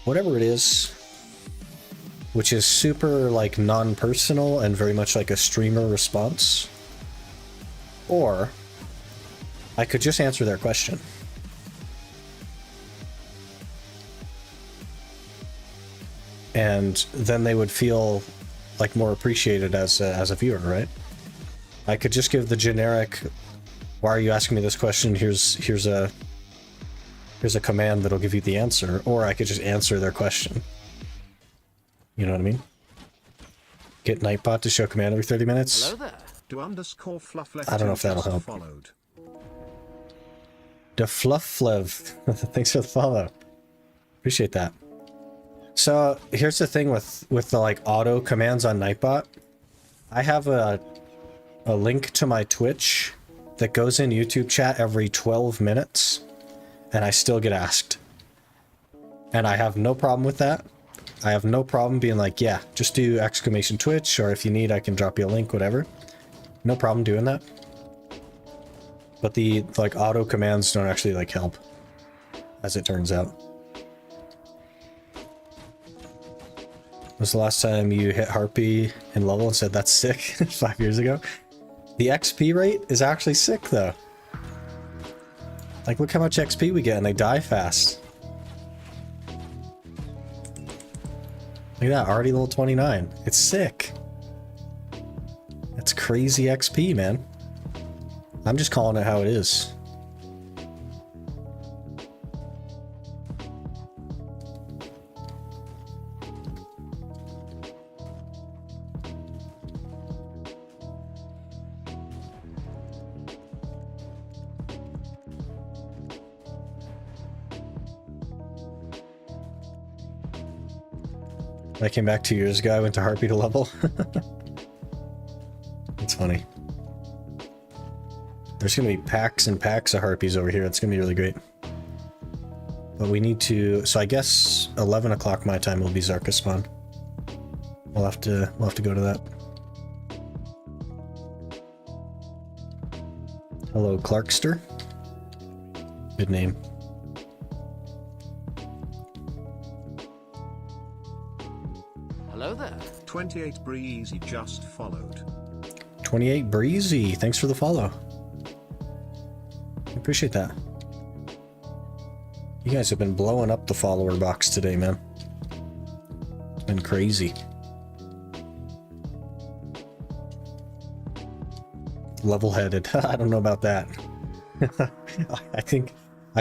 whatever it is, which is super like non-personal and very much like a streamer response. Or I could just answer their question. And then they would feel like more appreciated as a viewer, right? I could just give the generic, why are you asking me this question? Here's a command that'll give you the answer, or I could just answer their question. You know what I mean? Get Nightbot to show command every 30 minutes. Hello there. Do underscore fluff I don't know if that'll help. Followed. The Flufflev. Thanks for the follow. Appreciate that. So here's the thing with the like auto commands on Nightbot. I have a link to my Twitch that goes in YouTube chat every 12 minutes, and I still get asked. And I have no problem with that. I have no problem being like, yeah, just do exclamation Twitch, or if you need, I can drop you a link, whatever. No problem doing that. But the like auto commands don't actually like help, as it turns out. When was the last time you hit Harpy in level and said that's sick? 5 years ago? The XP rate is actually sick though. Like, look how much XP we get and they die fast. Look at that, already level 29. It's sick. That's crazy XP, man. I'm just calling it how it is. I came back 2 years ago, I went to Harpy to level. It's funny. There's gonna be packs and packs of Harpies over here. It's gonna be really great. But we need to, so I guess 11 o'clock my time will be Zarka spawn. We'll have to go to that. Hello, Clarkster. Good name. Hello there. 28 Breezy just followed. 28 Breezy, thanks for the follow. I appreciate that. You guys have been blowing up the follower box today, man. It's been crazy. Level-headed. I don't know about that. I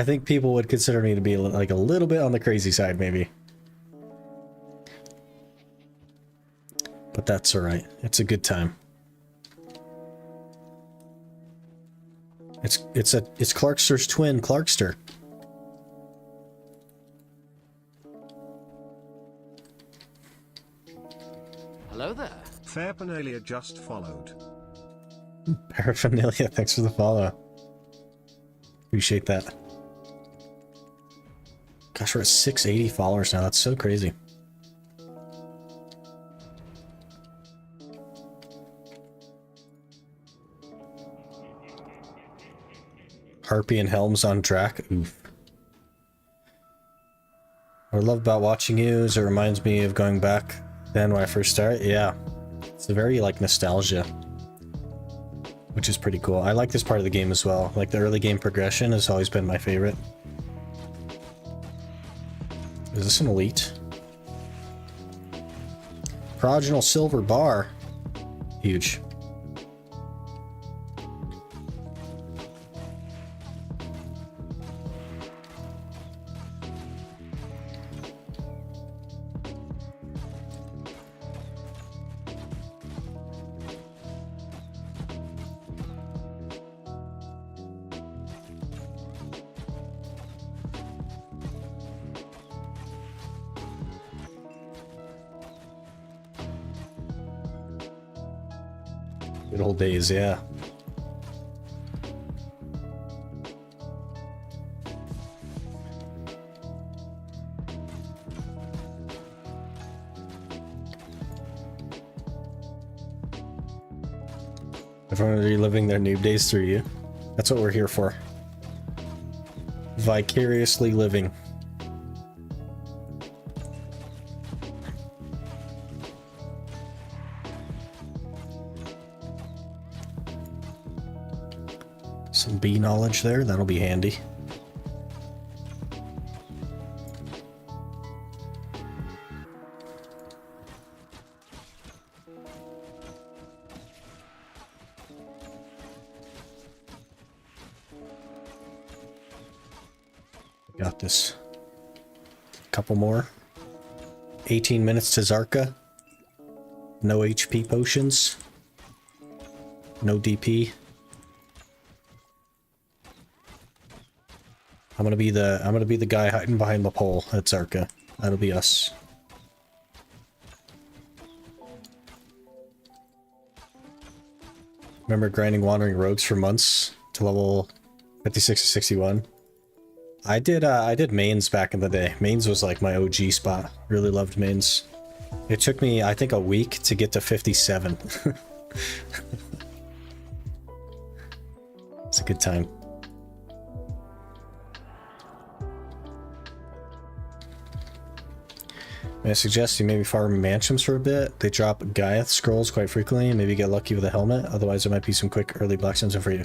think people would consider me to be like a little bit on the crazy side, maybe. But that's all right. It's a good time. It's Clarkster's twin, Clarkster. Hello there. Paraphernalia just followed. Paraphernalia, thanks for the follow. Appreciate that. Gosh, we're at 680 followers now. That's so crazy. Harpy and Helms on track. Oof. What I love about watching you is it reminds me of going back than when I first started. Yeah, it's a very like nostalgia, which is pretty cool. I like this part of the game as well. Like the early game progression has always been my favorite. Is this an elite? Prodigal silver bar. Huge. Good old days, yeah. Everyone reliving their noob days through you. That's what we're here for. Vicariously living. Some bee knowledge there, that'll be handy. Got this. Couple more. 18 minutes to Zarka. No HP potions. No DP. I'm gonna be the guy hiding behind the pole at Zarka. That'll be us. Remember grinding Wandering Rogues for months to level 56 to 61? I did mains back in the day. Mains was like my OG spot. Really loved mains. It took me, I think, a week to get to 57. It's a good time. May I suggest you maybe farm Mansions for a bit? They drop Gaiath scrolls quite frequently, maybe get lucky with a helmet, otherwise there might be some quick early Blackstones in for you.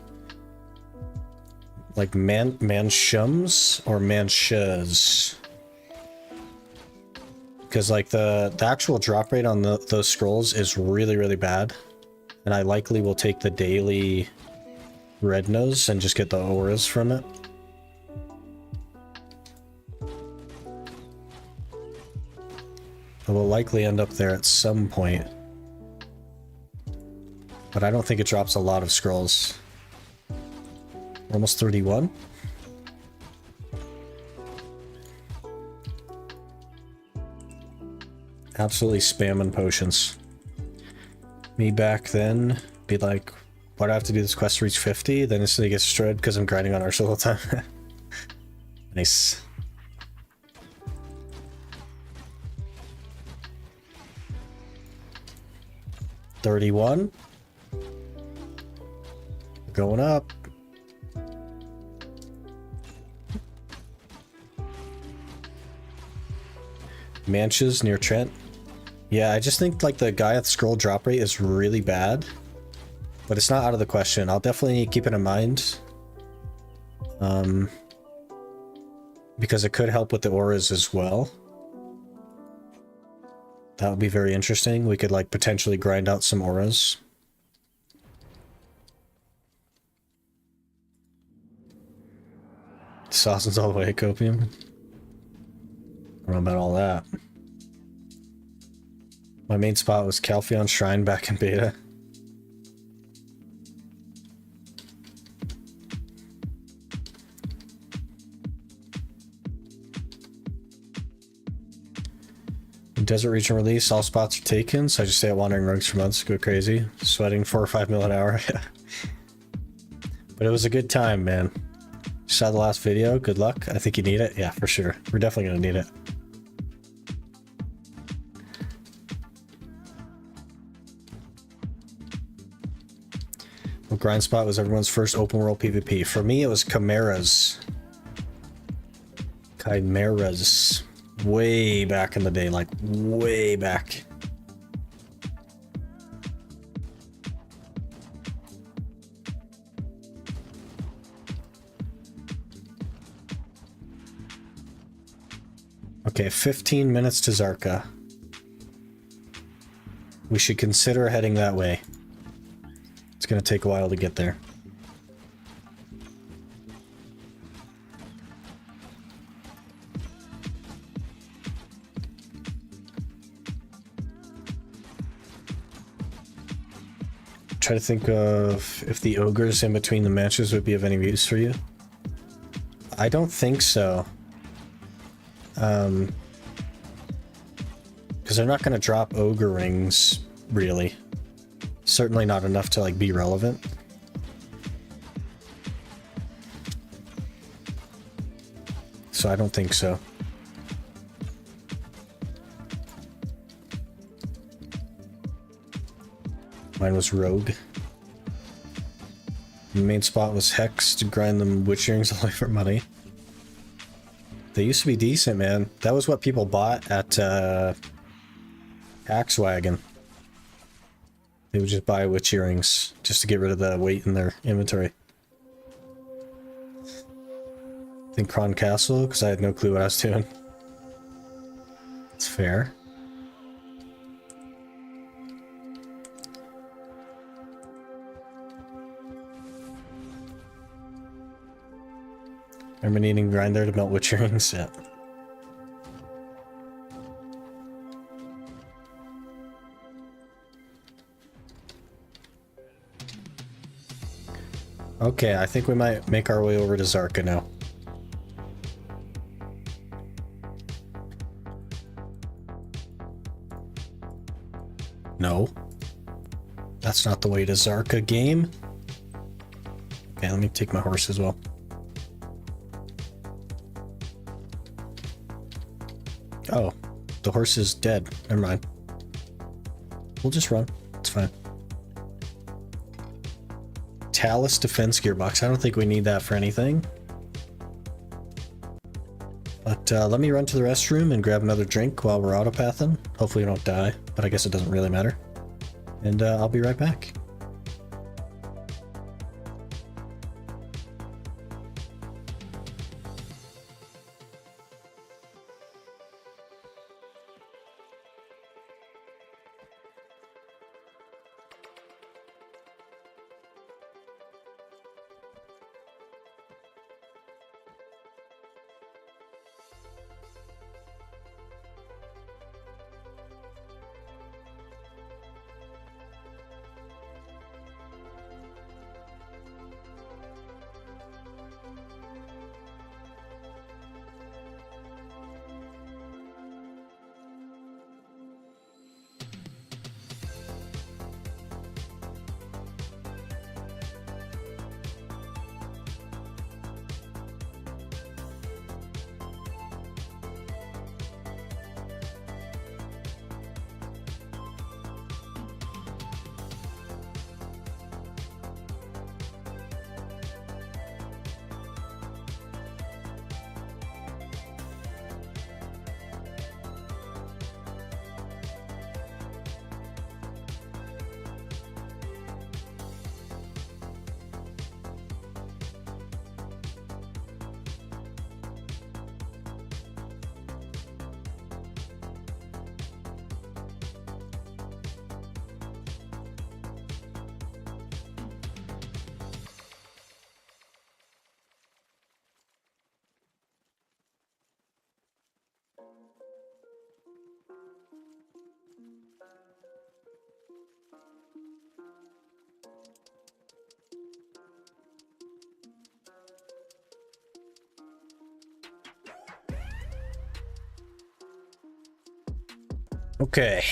Like Manshums or Manshas? Because like the actual drop rate on those scrolls is really, really bad. And I likely will take the daily red nose and just get the auras from it. It will likely end up there at some point. But I don't think it drops a lot of scrolls. Almost 31. Absolutely spamming potions. Me back then, be like, why do I have to do this quest to reach 50? Then instantly get destroyed because I'm grinding on Ursula all the time. Nice. $31. Going up. Manches near Trent. Yeah, I just think like the Gaiath scroll drop rate is really bad. But it's not out of the question. I'll definitely keep it in mind. Because it could help with the auras as well. That would be very interesting. We could like potentially grind out some auras. Sausage all the way, Copium. I don't know about all that. My main spot was Calpheon Shrine back in beta. Desert region release, all spots are taken, so I just stay at Wandering Rogues for months, go crazy, sweating 4 or 5 mil an hour. But it was a good time, man. Saw the last video, good luck. I think you need it. Yeah, for sure. We're definitely gonna need it. What grind spot was everyone's first open world PvP? For me, it was Chimeras. Chimeras. Way back in the day, like way back. Okay, 15 minutes to Zarka. We should consider heading that way. It's gonna take a while to get there. Try to think of if the ogres in between the matches would be of any use for you. I don't think so. Because they're not going to drop ogre rings, really. Certainly not enough to, like, be relevant. So I don't think so. Mine was rogue. The main spot was hex to grind them witch earrings only for money. They used to be decent, man. That was what people bought at Axewagon. They would just buy witch earrings just to get rid of the weight in their inventory. I think Kron Castle, because I had no clue what I was doing. It's fair. Remember needing grinder to melt witch earrings? Yeah. Okay, I think we might make our way over to Zarka now. No. That's not the way to Zarka, game. Okay, let me take my horse as well. Oh, the horse is dead. Never mind. We'll just run. It's fine. Talus defense gearbox. I don't think we need that for anything. But let me run to the restroom and grab another drink while we're autopathing. Hopefully we don't die, but I guess it doesn't really matter. And I'll be right back. Okay.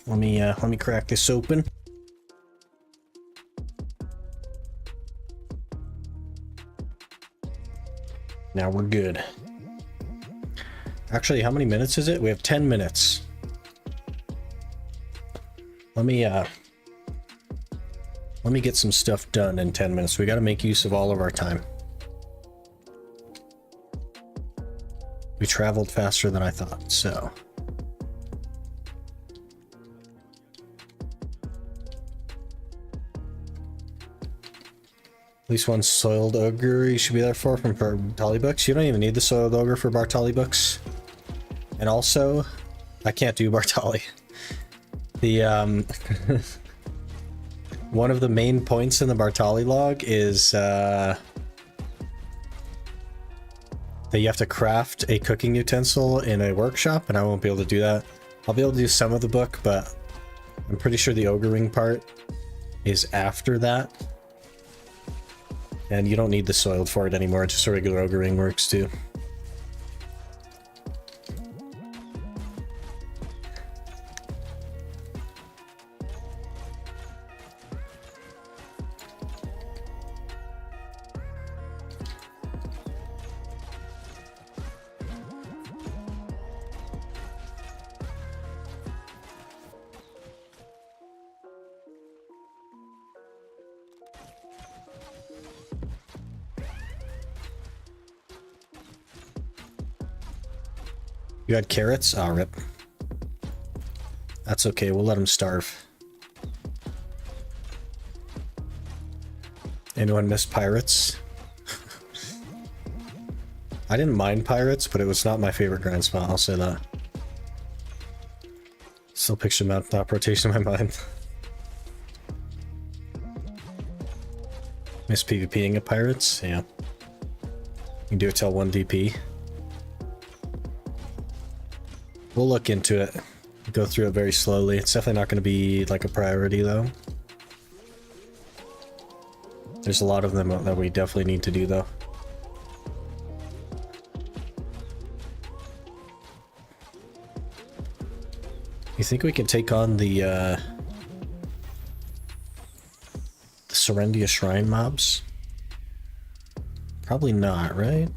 Let me crack this open. Now we're good. Actually, how many minutes is it? We have 10 minutes. Let me get some stuff done in 10 minutes. We got to make use of all of our time. We traveled faster than I thought, so. At least one soiled ogre you should be there for from Bartali books. You don't even need the soiled ogre for Bartali books. And also, I can't do Bartali. The one of the main points in the Bartali log is that you have to craft a cooking utensil in a workshop, and I won't be able to do that. I'll be able to do some of the book, but I'm pretty sure the ogre ring part is after that. And you don't need the soiled for it anymore, just a regular ogre ring works too. You had carrots? Ah, rip. That's okay, we'll let him starve. Anyone miss pirates? I didn't mind pirates, but it was not my favorite grind spot, I'll say that. Still picture map top rotation in my mind. Miss PvPing at pirates? Yeah. You can do it till 1 DP. We'll look into it. Go through it very slowly. It's definitely not going to be like a priority though. There's a lot of them that we definitely need to do though. You think we can take on the Serendia Shrine mobs? Probably not, right?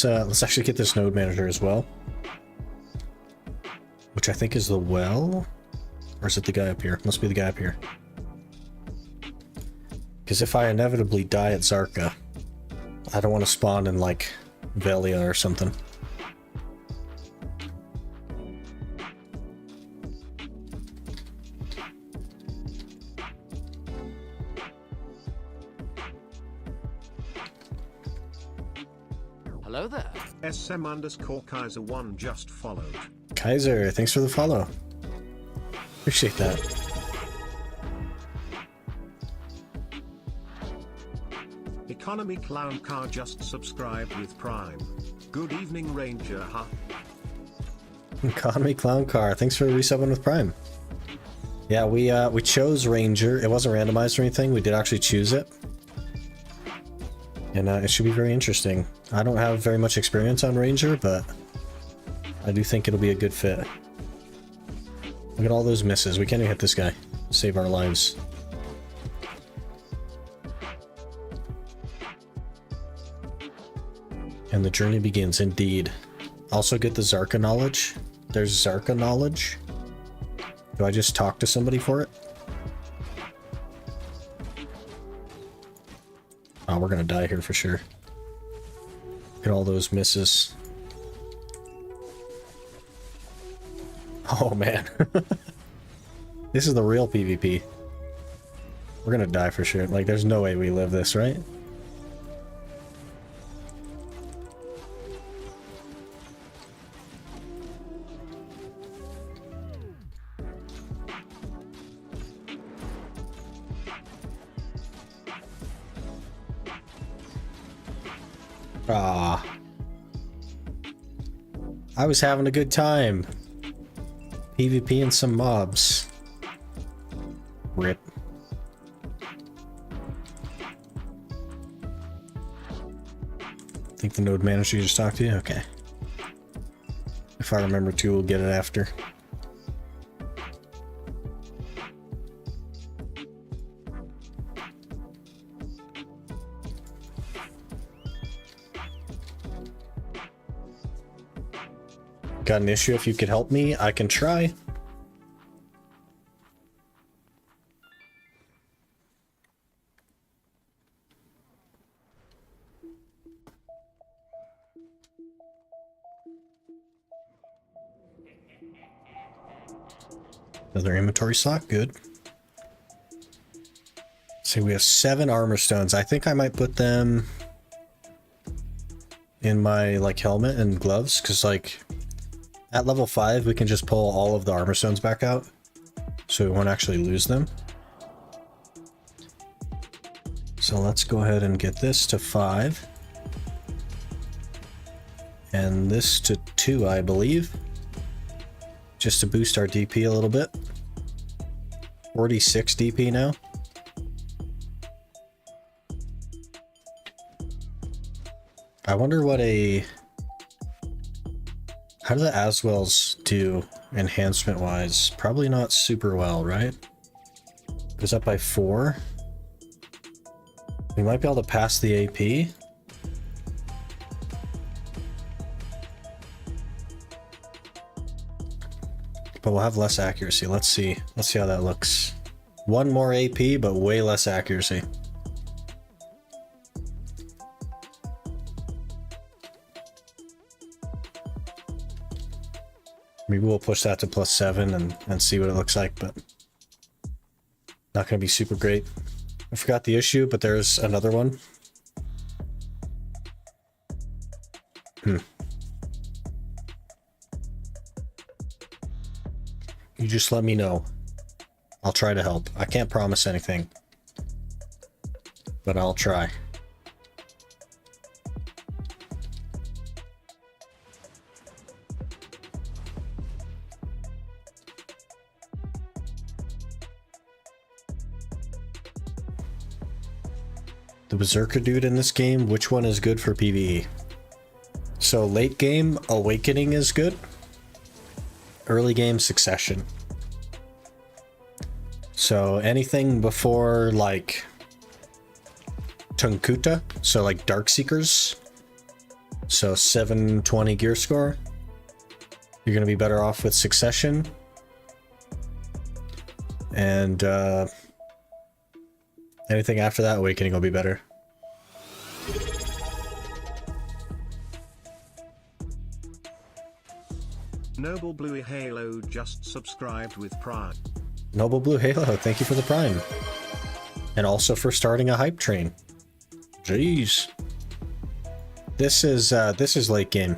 Let's actually get this node manager as well. Which I think is the well? Or is it the guy up here? Must be the guy up here. Because if I inevitably die at Zarka, I don't want to spawn in like Velia or something. Hello there. SM_Kaiser1 just followed. Kaiser, thanks for the follow. Appreciate that. Economy Clown Car just subscribed with Prime. Good evening, Ranger, huh? Economy Clown Car, thanks for resubbing with Prime. Yeah, we chose Ranger. It wasn't randomized or anything. We did actually choose it. And it should be very interesting. I don't have very much experience on Ranger, but I do think it'll be a good fit. Look at all those misses. We can't even hit this guy. Save our lives. And the journey begins, indeed. Also get the Zarka knowledge. There's Zarka knowledge. Do I just talk to somebody for it? Oh, we're gonna die here for sure. Look at all those misses. Oh man. This is the real PvP. We're gonna die for sure. Like, there's no way we live this, right? Ah. I was having a good time. PvP and some mobs. Rip. Think the node manager just talked to you? Okay. If I remember to, we'll get it after. Got an issue. If you could help me, I can try. Another inventory slot, good. See, we have 7 armor stones. I think I might put them in my like helmet and gloves, because like at level 5 we can just pull all of the armor stones back out, so we won't actually lose them. So let's go ahead and get this to 5 and this to 2, I believe, just to boost our DP a little bit. 46 DP now. I wonder what how do the Aswells do enhancement wise? Probably not super well, right? Goes up by 4. We might be able to pass the AP. But we'll have less accuracy. Let's see how that looks. 1 more AP, but way less accuracy. Maybe we'll push that to +7 and see what it looks like, but not going to be super great. I forgot the issue, but there's another one. You just let me know. I'll try to help. I can't promise anything, but I'll try. The Berserker dude in this game, which one is good for PvE? So late game, Awakening is good. Early game, Succession. So anything before like Tunkuta, so like Darkseekers, so 720 gear score, you're gonna be better off with Succession. And anything after that, Awakening will be better. Noble Blue Halo just subscribed with Prime. Noble Blue Halo, thank you for the Prime. And also for starting a hype train. Jeez. This is late game.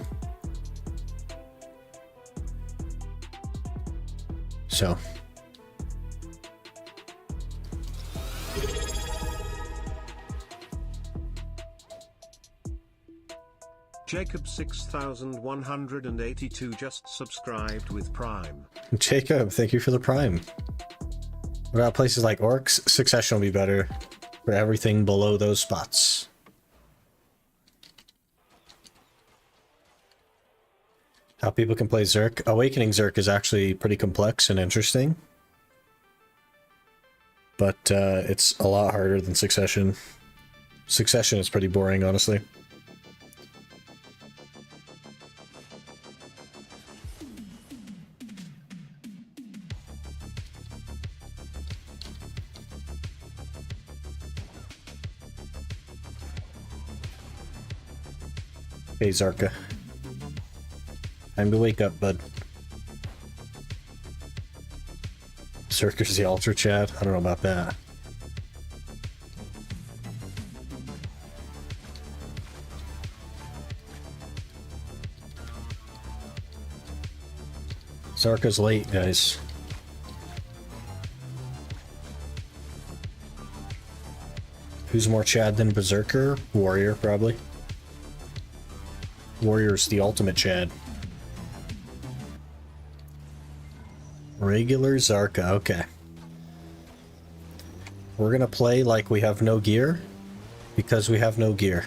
So. Jacob 6182 just subscribed with Prime. Jacob, thank you for the Prime. What about places like Orcs? Succession will be better for everything below those spots. How people can play Zerk. Awakening Zerk is actually pretty complex and interesting, but it's a lot harder than Succession. Succession is pretty boring, honestly. Hey, Zarka. Time to wake up, bud. Circus the Ultra Chat? I don't know about that. Zarka's late, guys. Who's more Chad than Berserker? Warrior, probably. Warrior's the ultimate Chad. Regular Zarka, okay. We're gonna play like we have no gear, because we have no gear.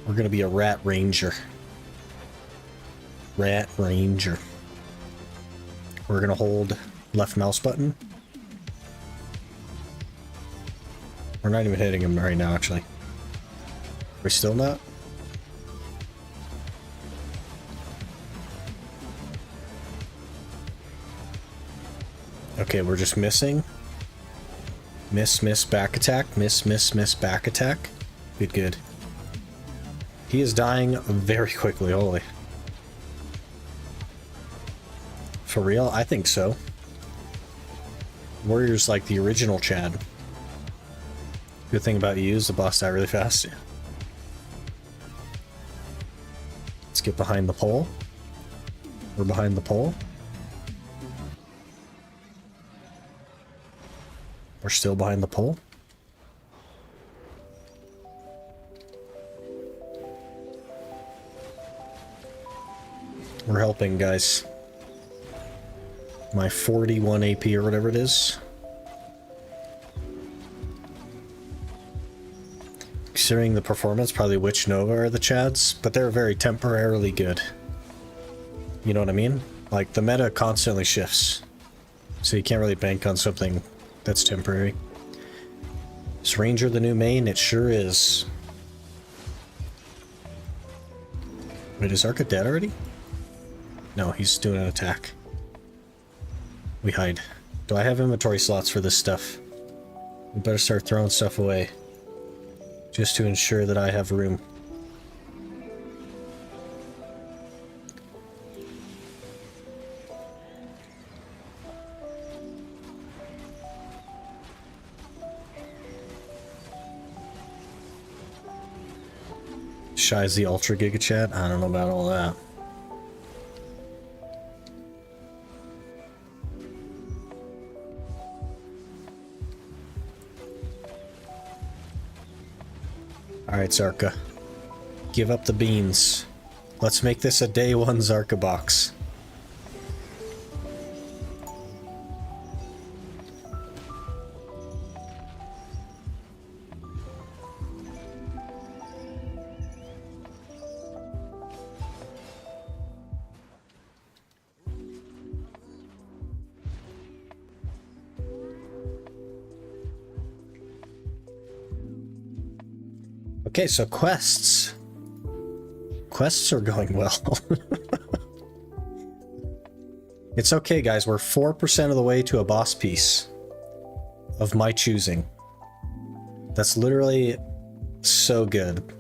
We're gonna be a Rat Ranger. Rat Ranger. We're gonna hold left mouse button. We're not even hitting him right now, actually. We're still not? Okay, we're just missing. Miss, back attack. Miss, back attack. Good. He is dying very quickly, holy. For real? I think so. Warrior's like the original Chad. Good thing about you is the boss die really fast. Let's get behind the pole. We're behind the pole. We're still behind the pole. We're helping, guys. My 41 AP or whatever it is. Considering the performance, probably Witch Nova are the Chads, but they're very temporarily good. You know what I mean? Like, the meta constantly shifts. So you can't really bank on something that's temporary. Is Ranger the new main? It sure is. Wait, is Arca dead already? No, he's doing an attack. We hide. Do I have inventory slots for this stuff? We better start throwing stuff away. Just to ensure that I have room. Shy's the Ultra Giga Chat? I don't know about all that. Alright, Zarka. Give up the beans. Let's make this a day one Zarka box. Okay, so quests. Quests are going well. It's okay, guys. We're 4% of the way to a boss piece of my choosing. That's literally so good.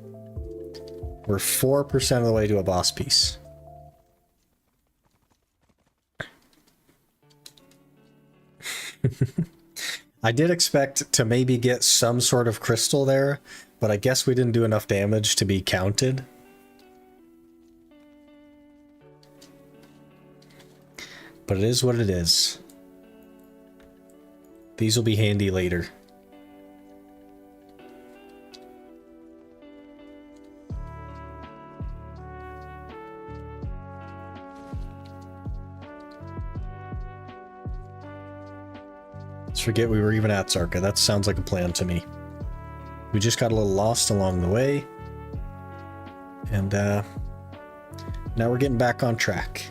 We're 4% of the way to a boss piece. I did expect to maybe get some sort of crystal there, but I guess we didn't do enough damage to be counted. But it is what it is. These will be handy later. Let's forget we were even at Zarka. That sounds like a plan to me. We just got a little lost along the way. And now we're getting back on track.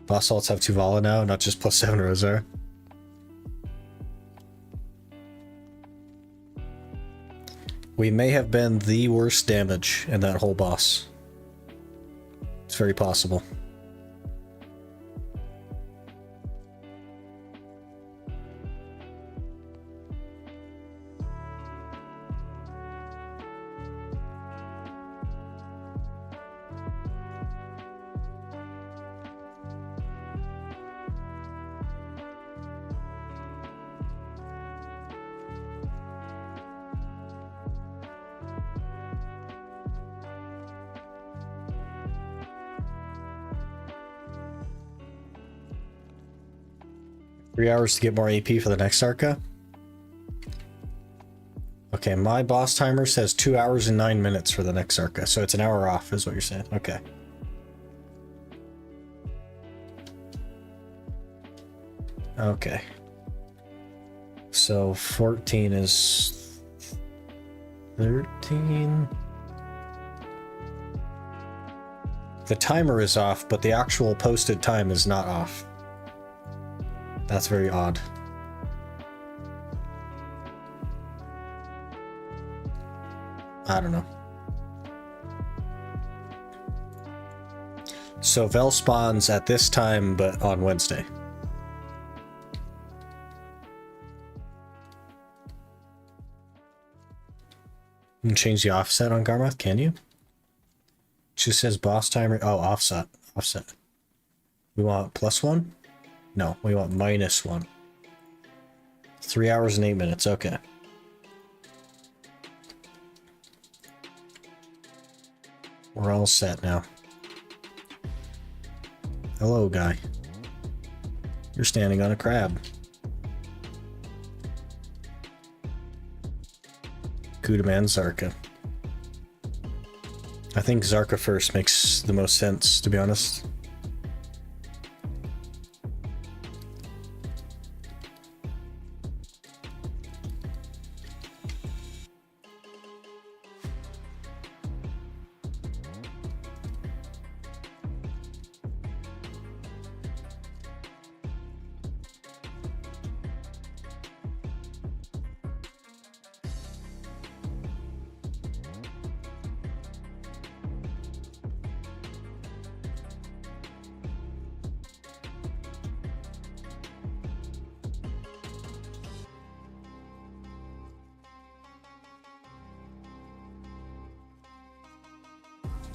Boss alts have Tuvala now, not just +7 Rosar. We may have been the worst damage in that whole boss. It's very possible. Three hours to get more AP for the next Arca. Okay, my boss timer says 2 hours and 9 minutes for the next Arca, so it's an hour off, is what you're saying. Okay. Okay. So 14 is 13. The timer is off, but the actual posted time is not off. That's very odd. I don't know. So Vel spawns at this time, but on Wednesday. You can change the offset on Garmoth, can you? It just says boss timer. Oh, offset. Offset. We want +1? No, we want -1. 3 hours and 8 minutes. Okay. We're all set now. Hello, guy. You're standing on a crab. Kudaman, Zarka. I think Zarka first makes the most sense, to be honest.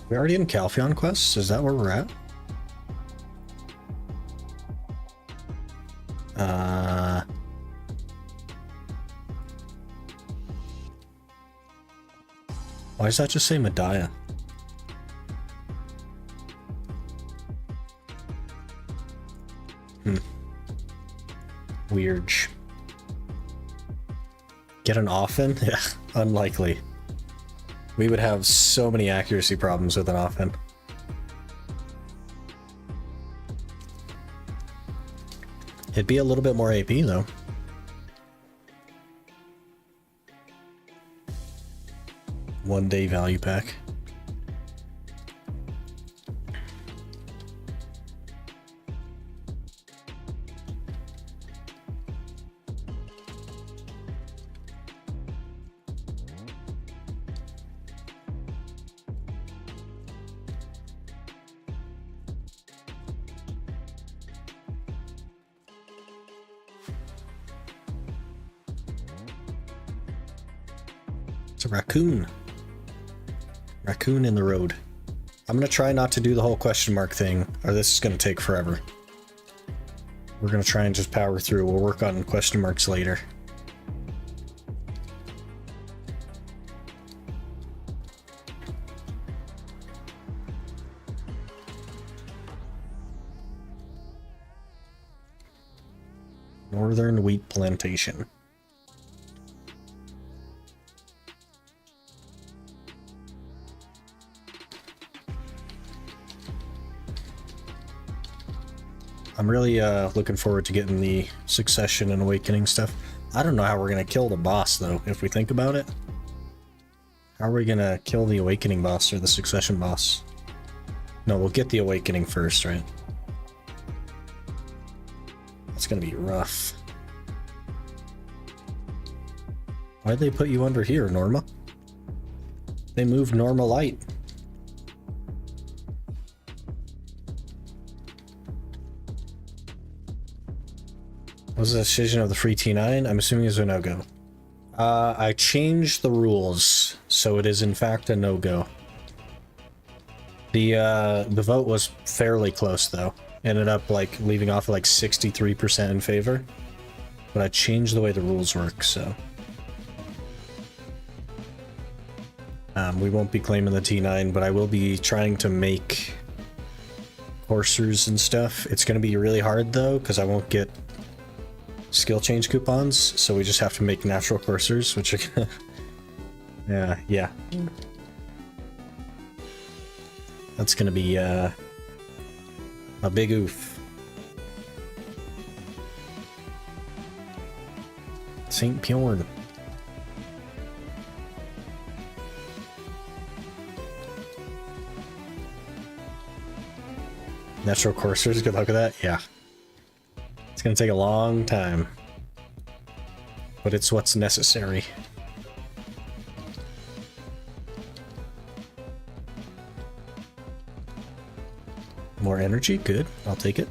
We already in Calpheon quests? Is that where we're at? Why does that just say Medaya? Weird. Get an Offen? Yeah, unlikely. We would have so many accuracy problems with an Offen. It'd be a little bit more AP though. One-day value pack. It's a raccoon. Raccoon in the road. I'm gonna try not to do the whole question mark thing, or this is gonna take forever. We're gonna try and just power through. We'll work on question marks later. Northern wheat plantation. I'm really looking forward to getting the Succession and Awakening stuff. I don't know how we're going to kill the boss, though, if we think about it. How are we going to kill the Awakening boss or the Succession boss? No, we'll get the Awakening first, right? That's going to be rough. Why'd they put you under here, Norma? They moved Norma Light. Was the decision of the free T9? I'm assuming it's a no-go. I changed the rules, so it is in fact a no-go. The vote was fairly close though. Ended up like leaving off like 63% in favor. But I changed the way the rules work, so we won't be claiming the T9, but I will be trying to make coursers and stuff. It's gonna be really hard though, because I won't get skill change coupons, so we just have to make natural coursers, which are gonna yeah. That's gonna be a big oof. St. Bjorn. Natural coursers, good luck with that. Yeah. It's gonna take a long time, but it's what's necessary. More energy, good. I'll take it.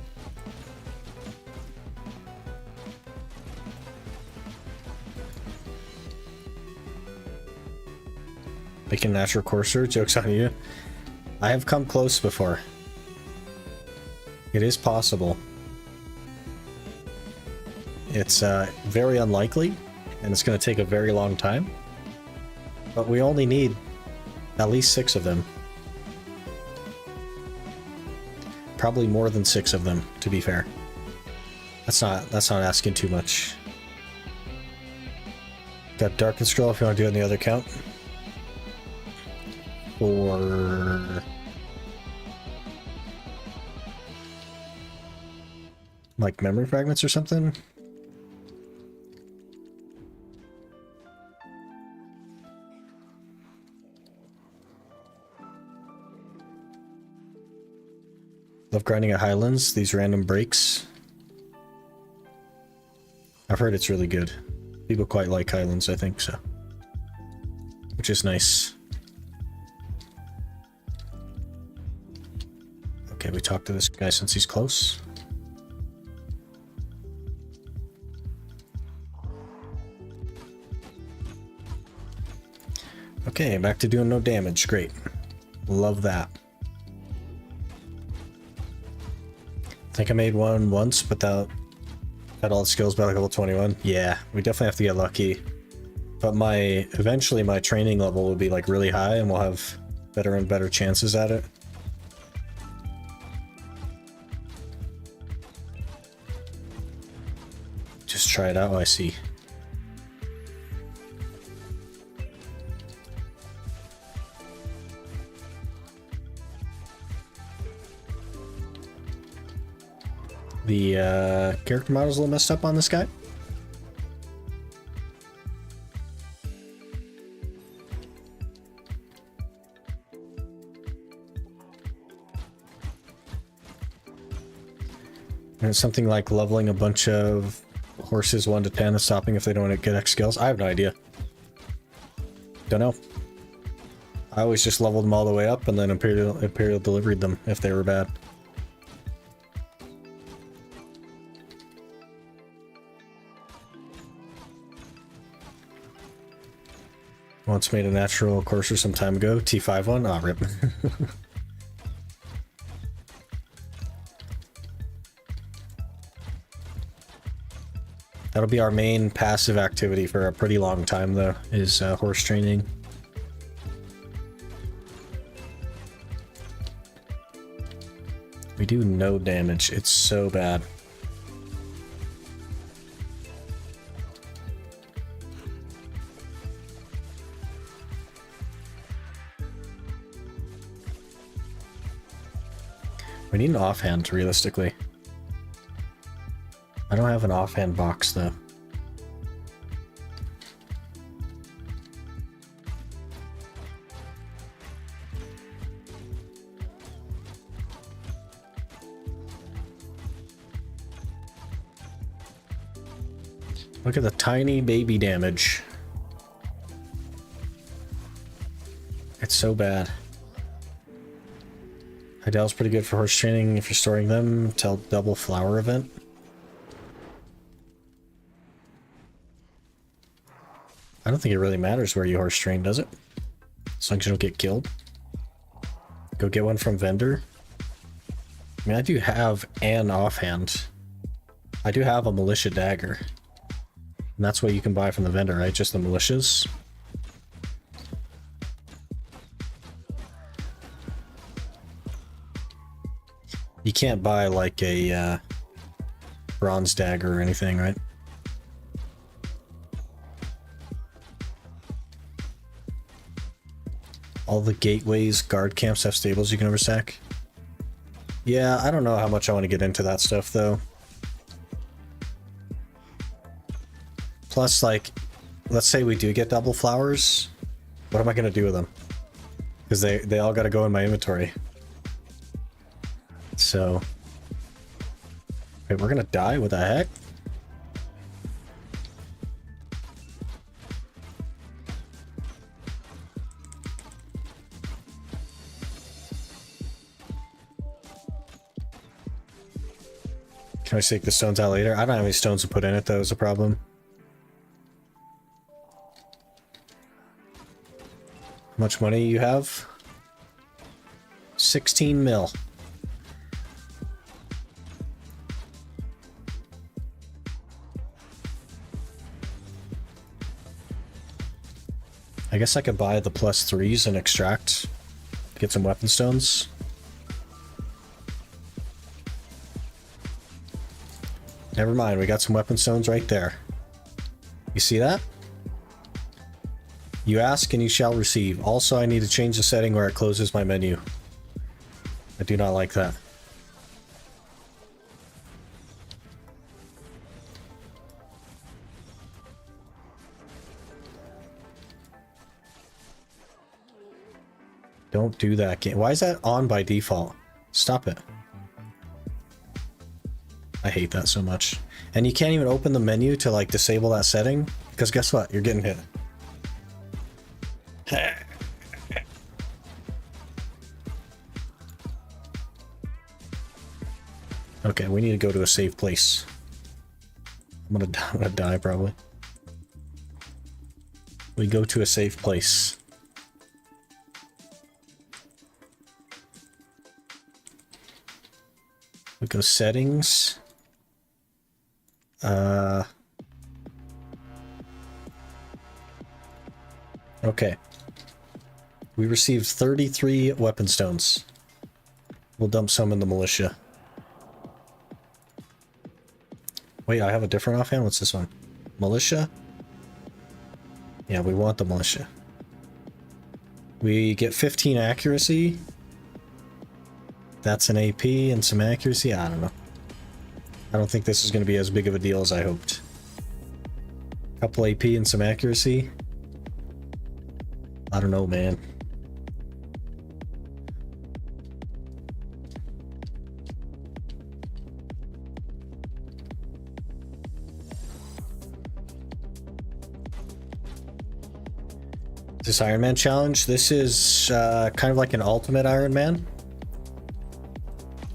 Making natural courser, joke's on you. I have come close before. It is possible. It's very unlikely, and it's going to take a very long time. But we only need at least 6 of them. Probably more than 6 of them, to be fair. That's not asking too much. Got Darken Scroll if you want to do it on the other count. Or like memory fragments or something. Love grinding at Highlands, these random breaks. I've heard it's really good. People quite like Highlands, I think, so. Which is nice. Okay, we talked to this guy since he's close. Okay, back to doing no damage. Great. Love that. I think I made one once, but that had all the skills by like level 21. Yeah, we definitely have to get lucky. But eventually my training level will be like really high and we'll have better and better chances at it. Just try it out. Oh, I see. The character model's a little messed up on this guy. And it's something like leveling a bunch of horses 1 to 10 and stopping if they don't get X skills. I have no idea. Don't know. I always just leveled them all the way up and then Imperial delivered them if they were bad. Once made a natural courser some time ago. T5 one? Ah, rip. That'll be our main passive activity for a pretty long time, though, is horse training. We do no damage. It's so bad. We need an offhand, realistically. I don't have an offhand box, though. Look at the tiny baby damage. It's so bad. Hydel's pretty good for horse training if you're storing them till double flower event. I don't think it really matters where you horse train, does it? As long as you don't get killed. Go get one from vendor. I mean, I do have an offhand. I do have a militia dagger. And that's what you can buy from the vendor, right? Just the militias. You can't buy like a bronze dagger or anything, right? All the gateways, guard camps have stables you can overstack. Yeah, I don't know how much I want to get into that stuff, though. Plus, like, let's say we do get double flowers. What am I going to do with them? Because they all got to go in my inventory. So... Wait, we're going to die? What the heck? Can I take the stones out later? I don't have any stones to put in it, that was a problem. How much money you have? 16 mil. I guess I could buy the +3s and extract. Get some weapon stones. Never mind, we got some weapon stones right there. You see that? You ask and you shall receive. Also, I need to change the setting where it closes my menu. I do not like that. Don't do that game. Why is that on by default? Stop it. I hate that so much. And you can't even open the menu to like disable that setting, because guess what? You're getting hit. Okay, we need to go to a safe place. I'm gonna die probably. We go to a safe place. We go settings. Okay. We received 33 weapon stones. We'll dump some in the militia. Wait, I have a different offhand? What's this one? Militia? Yeah, we want the militia. We get 15 accuracy. That's an AP and some accuracy. I don't know. I don't think this is going to be as big of a deal as I hoped. Couple AP and some accuracy. I don't know, man. This Iron Man challenge, this is kind of like an ultimate Iron Man.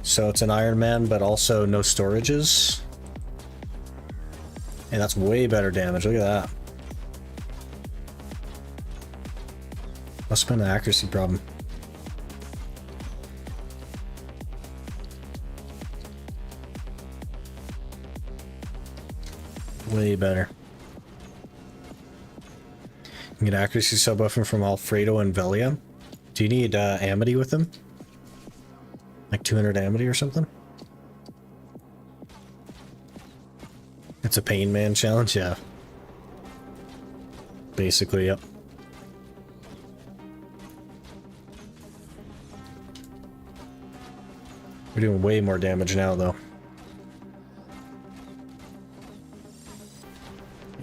So it's an Iron Man, but also no storages. And that's way better damage. Look at that. Must have been an accuracy problem. Way better. You can get accuracy sub-buffing from Alfredo and Velia. Do you need Amity with them? Like 200 Amity or something? It's a Pain Man challenge, yeah. Basically, yep. We're doing way more damage now, though.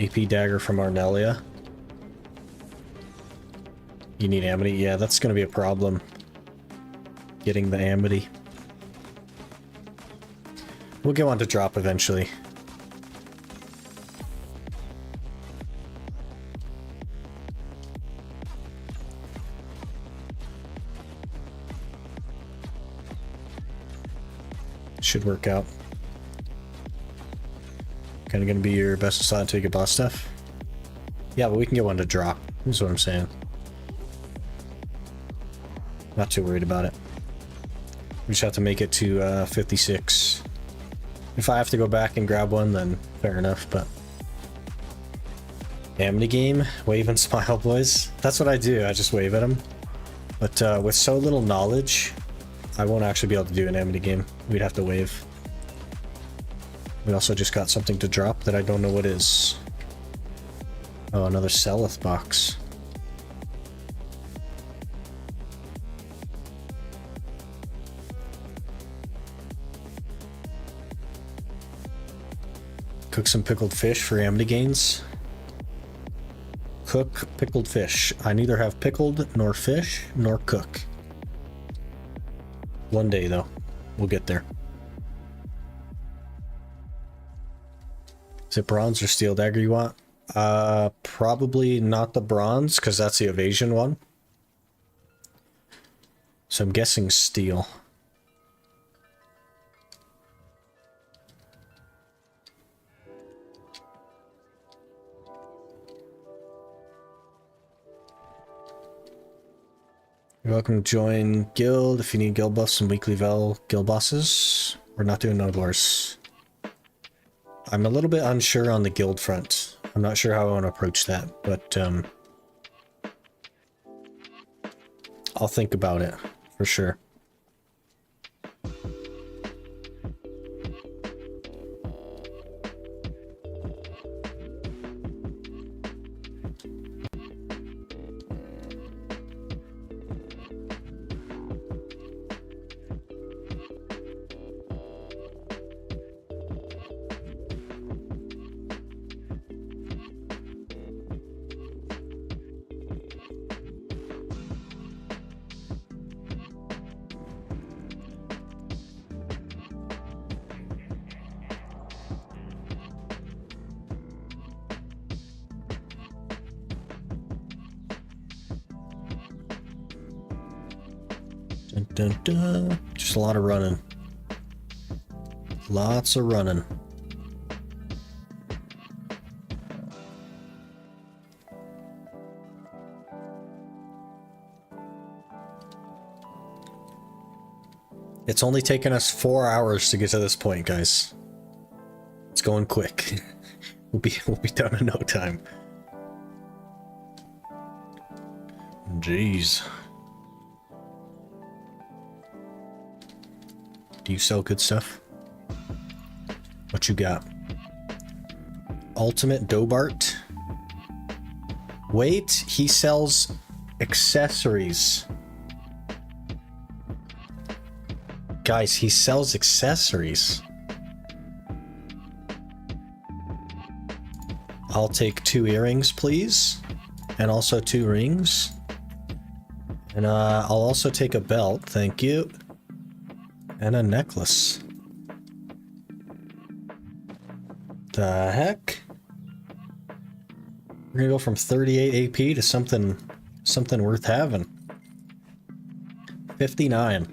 AP Dagger from Arnelia. You need Amity? Yeah, that's going to be a problem. Getting the Amity. We'll get one to drop eventually. Should work out. Kind of going to be your best slot until you get boss stuff. Yeah, but we can get one to drop. Is what I'm saying. Not too worried about it. We just have to make it to 56. If I have to go back and grab one, then fair enough, but... Amity game, wave and smile, boys. That's what I do, I just wave at them. But with so little knowledge, I won't actually be able to do an Amity game. We'd have to wave. We also just got something to drop that I don't know what is. Oh, another Seleth box. Cook some pickled fish for Amity gains. Cook pickled fish. I neither have pickled, nor fish, nor cook. One day, though. We'll get there. Is it bronze or steel dagger you want? Probably not the bronze, because that's the evasion one. So I'm guessing steel. You're welcome to join guild if you need guild buffs and weekly guild bosses. We're not doing Node Wars. I'm a little bit unsure on the guild front. I'm not sure how I want to approach that, but I'll think about it for sure. Dun, dun, dun. Just a lot of running. Lots of running. It's only taken us 4 hours to get to this point, guys. It's going quick. we'll be done in no time. Jeez. Do you sell good stuff? What you got? Ultimate Dobart. Wait, he sells accessories. Guys, he sells accessories. I'll take 2 earrings, please. And also 2 rings. And I'll also take a belt, thank you. And a necklace. The heck? We're gonna go from 38 AP to something worth having. 59.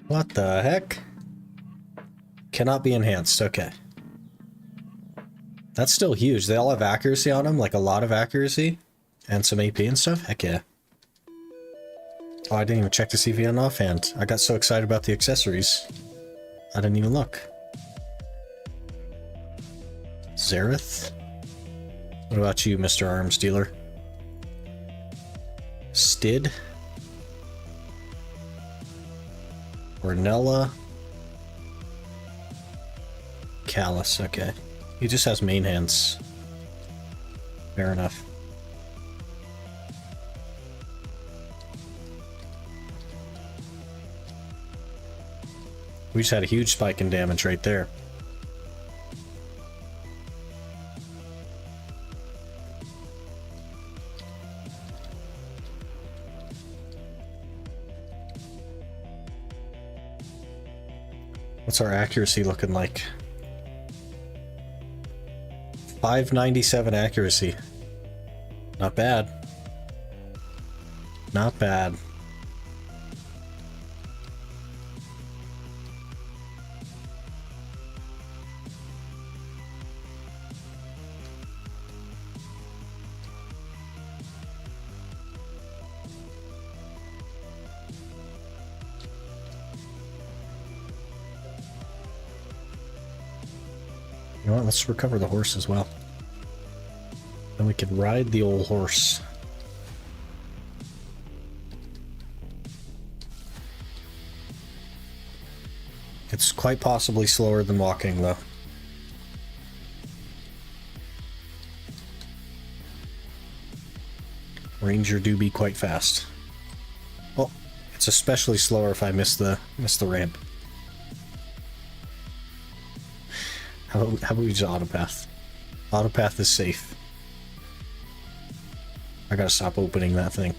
What the heck? Cannot be enhanced, okay. That's still huge. They all have accuracy on them, like a lot of accuracy. And some AP and stuff? Heck yeah. Oh, I didn't even check to see if he had an offhand. I got so excited about the accessories. I didn't even look. Zareth? What about you, Mr. Arms Dealer? Stid? Ornella? Callus, okay. He just has main hands. Fair enough. We just had a huge spike in damage right there. What's our accuracy looking like? 597 accuracy. Not bad. Not bad. You know what, let's recover the horse as well. Then we could ride the old horse. It's quite possibly slower than walking, though. Ranger do be quite fast. Well, it's especially slower if I miss the ramp. How about we just autopath? Autopath is safe. I gotta stop opening that thing.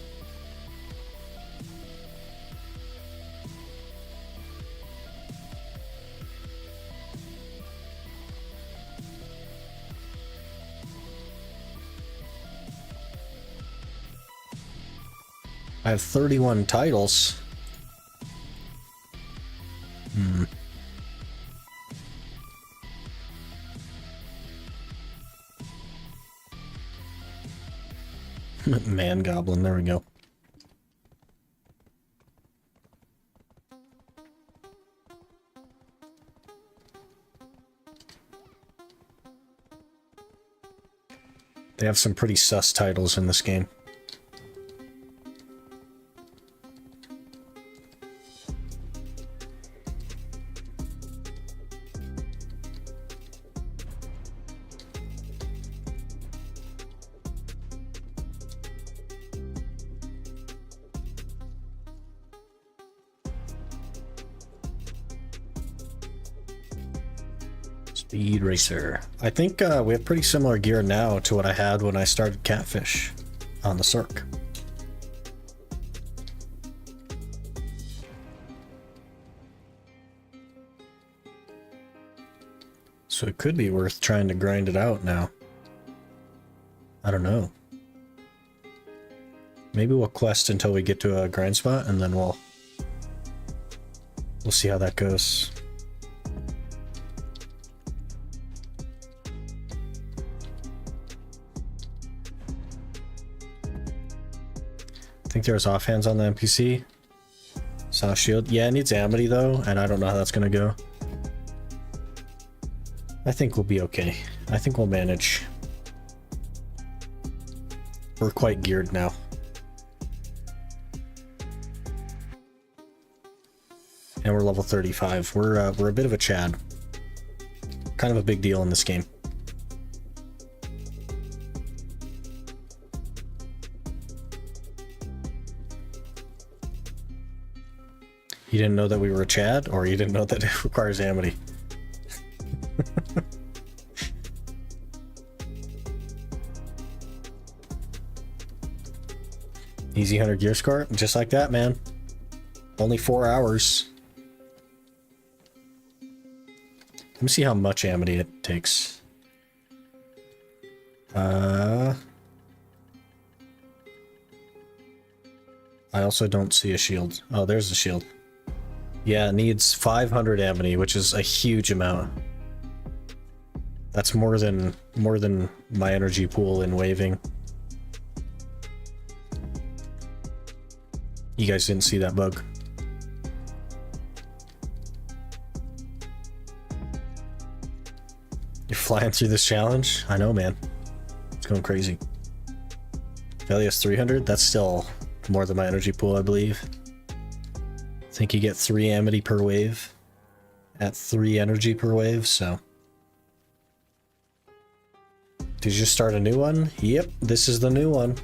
I have 31 titles. Man Goblin, there we go. They have some pretty sus titles in this game. Speed Racer. I think we have pretty similar gear now to what I had when I started Catfish on the Cirque. So it could be worth trying to grind it out now. I don't know. Maybe we'll quest until we get to a grind spot and then we'll see how that goes. I think there's offhands on the NPC. Saw shield. Yeah, it needs Amity though, and I don't know how that's gonna go. I think we'll be okay. I think we'll manage. We're quite geared now. And we're level 35. We're a bit of a Chad. Kind of a big deal in this game. You didn't know that we were a Chad, or you didn't know that it requires Amity? Easy 100 gear score, just like that, man. Only 4 hours. Let me see how much Amity it takes. I also don't see a shield. Oh, there's the shield. Yeah, it needs 500 Amity, which is a huge amount. That's more than my energy pool in waving. You guys didn't see that bug. You're flying through this challenge? I know, man. It's going crazy. Velius 300? That's still more than my energy pool, I believe. I think you get 3 Amity per wave at 3 energy per wave, so. Did you just start a new one? Yep, this is the new one.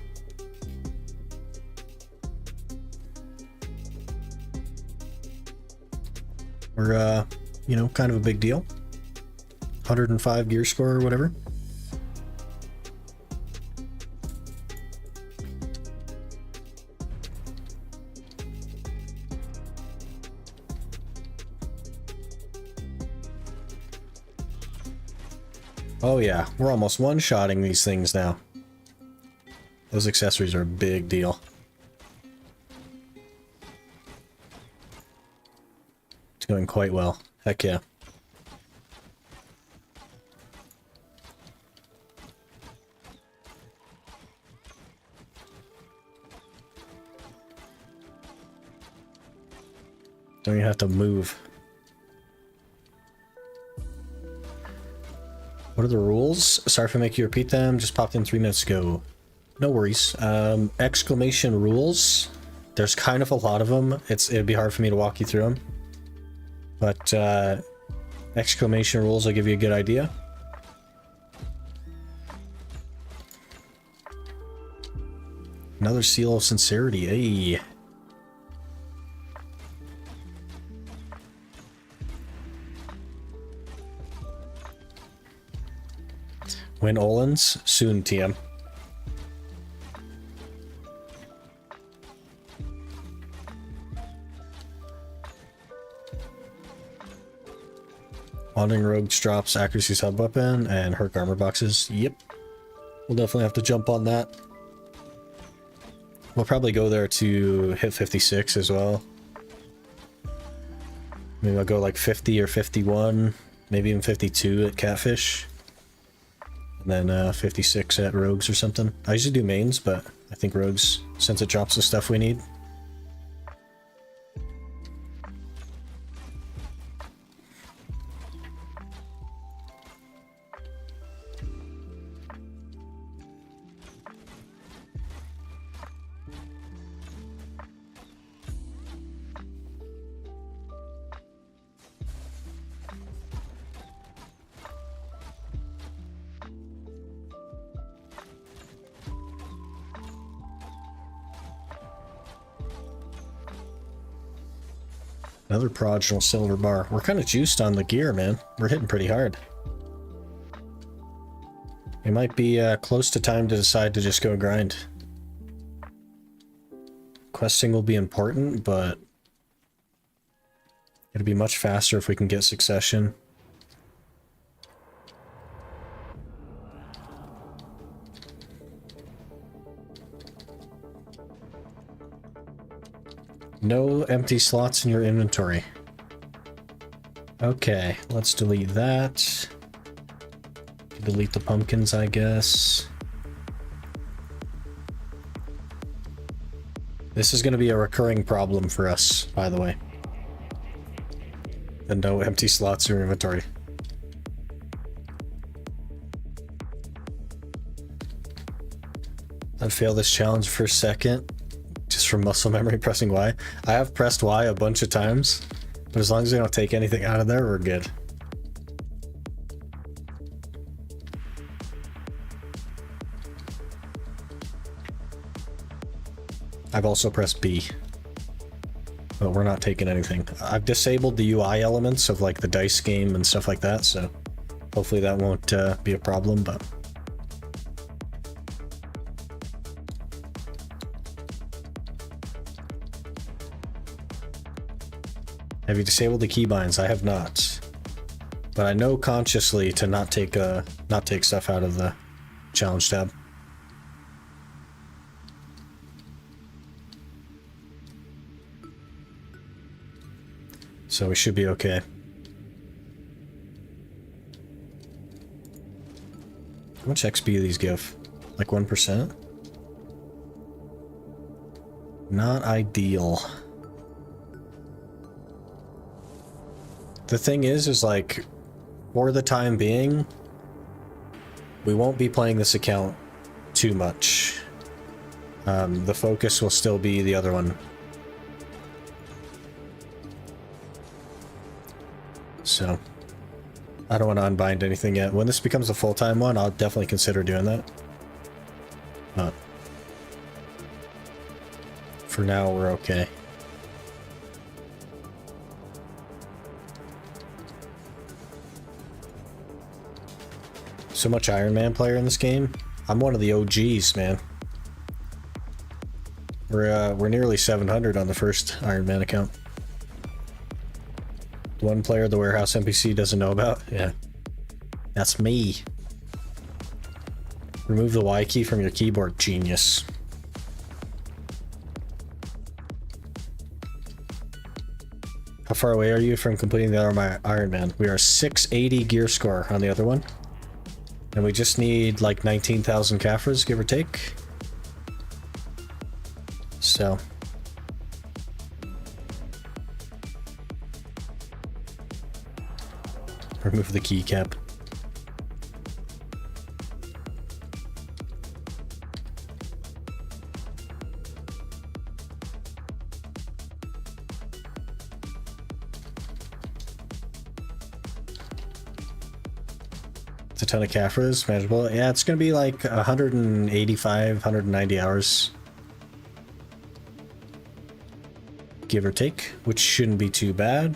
We're, you know, kind of a big deal. 105 gear score or whatever. Oh yeah, we're almost one-shotting these things now. Those accessories are a big deal. It's going quite well. Heck yeah. Don't even have to move. What are the rules? Sorry if I make you repeat them. Just popped in 3 minutes ago. No worries. Exclamation rules. There's kind of a lot of them. It'd be hard for me to walk you through them. But exclamation rules will give you a good idea. Another seal of sincerity. Hey. Win Olins? Soon, TM. Wandering Rogue drops accuracy sub weapon and Herc armor boxes. Yep. We'll definitely have to jump on that. We'll probably go there to hit 56 as well. Maybe I'll go like 50 or 51, maybe even 52 at Catfish. And then 56 at Rogues or something. I usually do mains, but I think Rogues, since it drops the stuff we need. Another provisional silver bar. We're kind of juiced on the gear, man. We're hitting pretty hard. It might be close to time to decide to just go grind. Questing will be important, but it'll be much faster if we can get succession. No empty slots in your inventory. Okay, let's delete that. Delete the pumpkins, I guess. This is going to be a recurring problem for us, by the way. And no empty slots in your inventory. I'd fail this challenge for a second. Just from muscle memory pressing Y. I have pressed Y a bunch of times, but as long as we don't take anything out of there, we're good. I've also pressed B, but we're not taking anything. I've disabled the UI elements of like the dice game and stuff like that, so hopefully that won't be a problem, but... Have you disabled the keybinds? I have not. But I know consciously to not take stuff out of the challenge tab. So we should be okay. How much XP do these give? Like 1%? Not ideal. The thing is like, for the time being, we won't be playing this account too much. The focus will still be the other one. So, I don't want to unbind anything yet. When this becomes a full-time one, I'll definitely consider doing that. But for now, we're okay. So much Iron Man player in this game. I'm one of the OGs, man. We're nearly 700 on the first Iron Man account. The one player the warehouse NPC doesn't know about? Yeah. That's me. Remove the Y key from your keyboard, genius. How far away are you from completing the other Iron Man? We are 680 gear score on the other one. And we just need like 19,000 Caphras, give or take. So. Remove the keycap. It's a ton of Caphras, manageable. Yeah, it's gonna be like 185, 190 hours. Give or take, which shouldn't be too bad.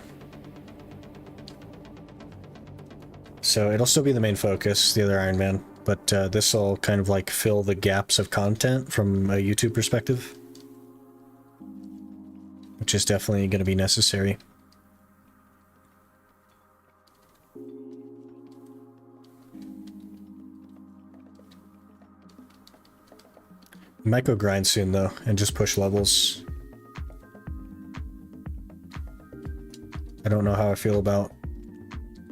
So it'll still be the main focus, the other Iron Man, but this will kind of like fill the gaps of content from a YouTube perspective, which is definitely going to be necessary. Might go grind soon though, and just push levels. I don't know how I feel about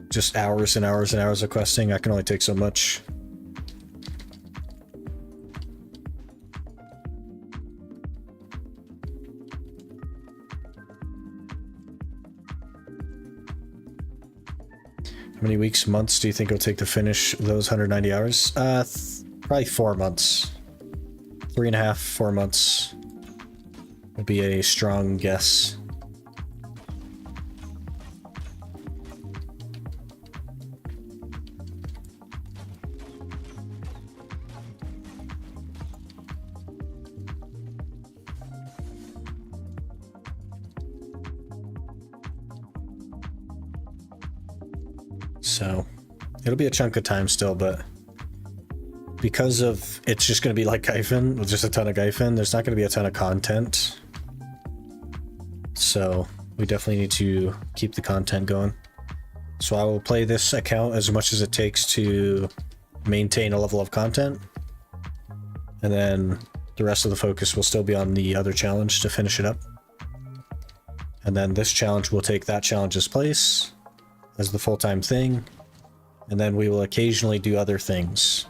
just hours and hours and hours of questing. I can only take so much. How many weeks, months do you think it'll take to finish those 190 hours? Probably 4 months. 3.5, 4 months would be a strong guess. So it'll be a chunk of time still, but because of it's just going to be like Gyfin with just a ton of Gyfin, there's not going to be a ton of content. So we definitely need to keep the content going. So I will play this account as much as it takes to maintain a level of content. And then the rest of the focus will still be on the other challenge to finish it up. And then this challenge will take that challenge's place as the full-time thing. And then we will occasionally do other things.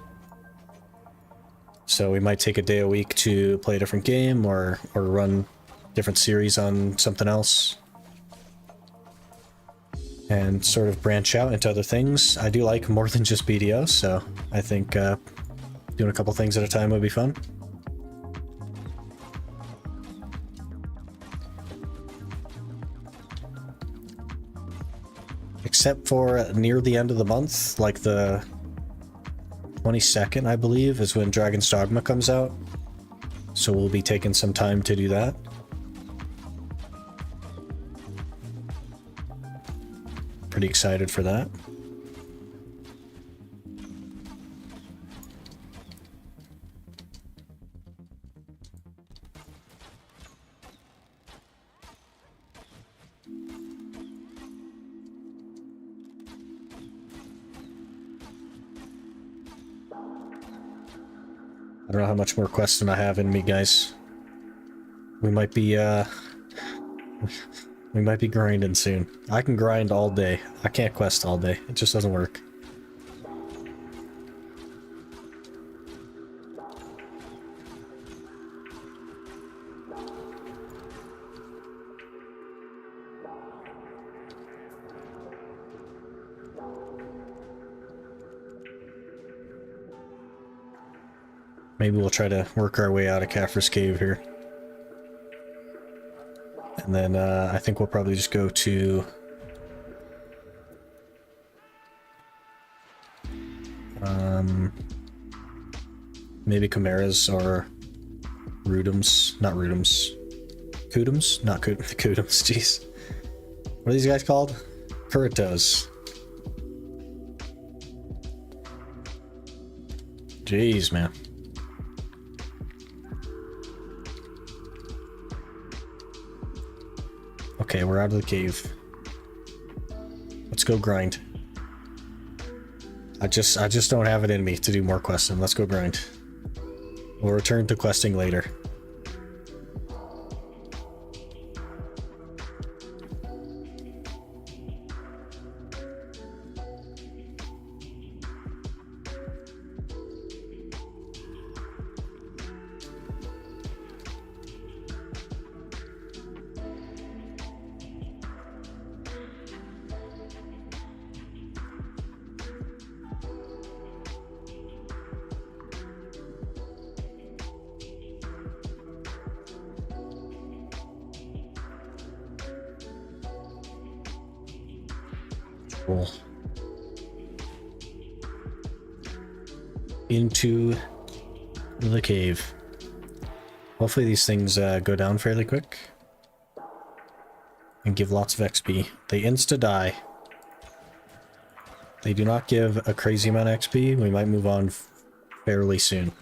So we might take a day a week to play a different game or run different series on something else. And sort of branch out into other things. I do like more than just BDO, so I think doing a couple things at a time would be fun. Except for near the end of the month, like the 22nd, I believe, is when Dragon's Dogma comes out. So we'll be taking some time to do that. Pretty excited for that. I don't know how much more questing I have in me, guys. We might be grinding soon. I can grind all day. I can't quest all day. It just doesn't work. Maybe we'll try to work our way out of Kaffir's Cave here. And then I think we'll probably just go to maybe Chimera's or Rudums. Not Rudums. Kudums? Not Kudums, jeez. What are these guys called? Kuritos. Jeez, man. Okay, we're out of the cave. Let's go grind. I just don't have it in me to do more questing. Let's go grind. We'll return to questing later. Cool. Into the cave. Hopefully these things go down fairly quick and give lots of XP. They insta-die. They do not give a crazy amount of XP. We might move on fairly soon.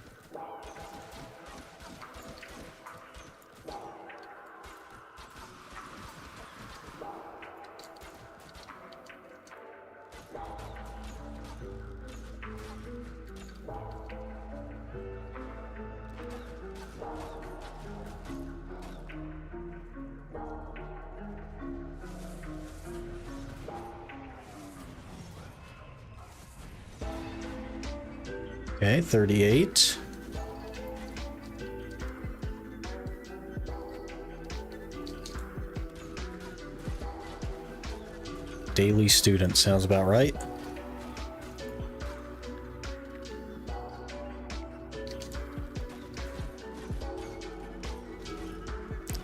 Okay, 38. Daily student sounds about right.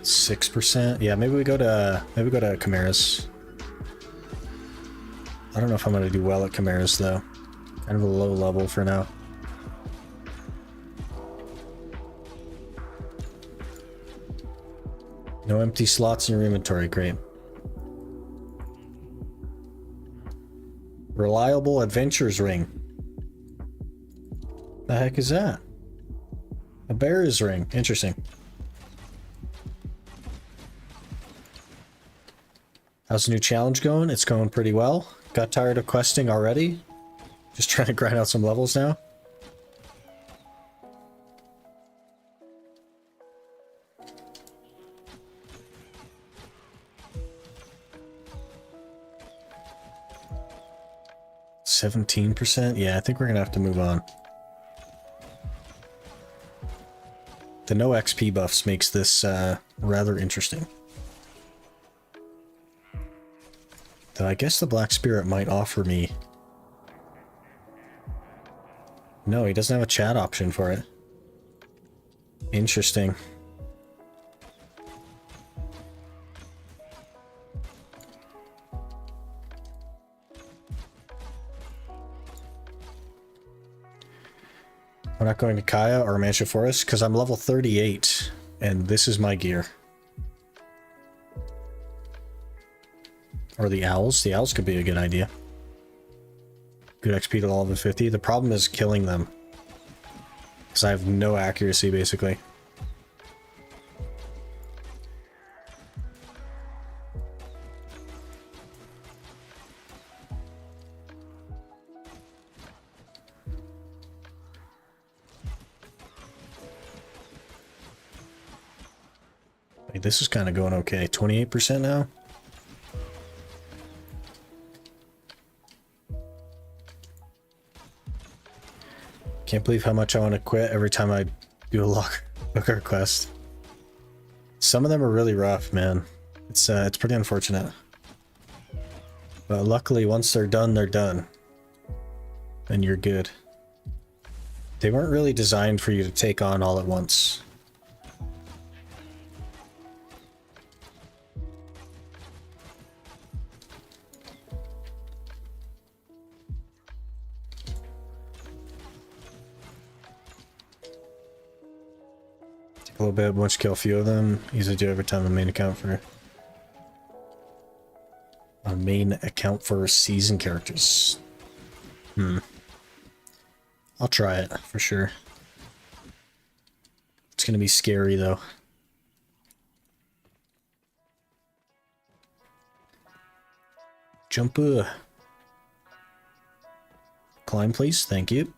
%. Yeah, maybe we go to Chimera's. I don't know if I'm gonna do well at Chimera's though. Kind of a low level for now. No empty slots in your inventory, great. Reliable Adventures Ring. The heck is that? A bear's ring. Interesting. How's the new challenge going? It's going pretty well. Got tired of questing already. Just trying to grind out some levels now. %? Yeah, I think we're gonna have to move on. The no XP buffs makes this rather interesting. Though I guess the Black Spirit might offer me... No, he doesn't have a chat option for it. Interesting. We're not going to Kaya or Mansion Forest because I'm level 38 and this is my gear. Or the owls. The owls could be a good idea. Good XP to level 50. The problem is killing them. Because I have no accuracy, basically. Wait, this is kind of going okay. 28% now? Can't believe how much I want to quit every time I do a looker quest. Some of them are really rough, man. It's pretty unfortunate. But luckily, once they're done, they're done. And you're good. They weren't really designed for you to take on all at once. A little bit, once you kill a few of them, usually do every time on main account for season characters. I'll try it for sure. It's gonna be scary though. Jump. Climb, please. Thank you.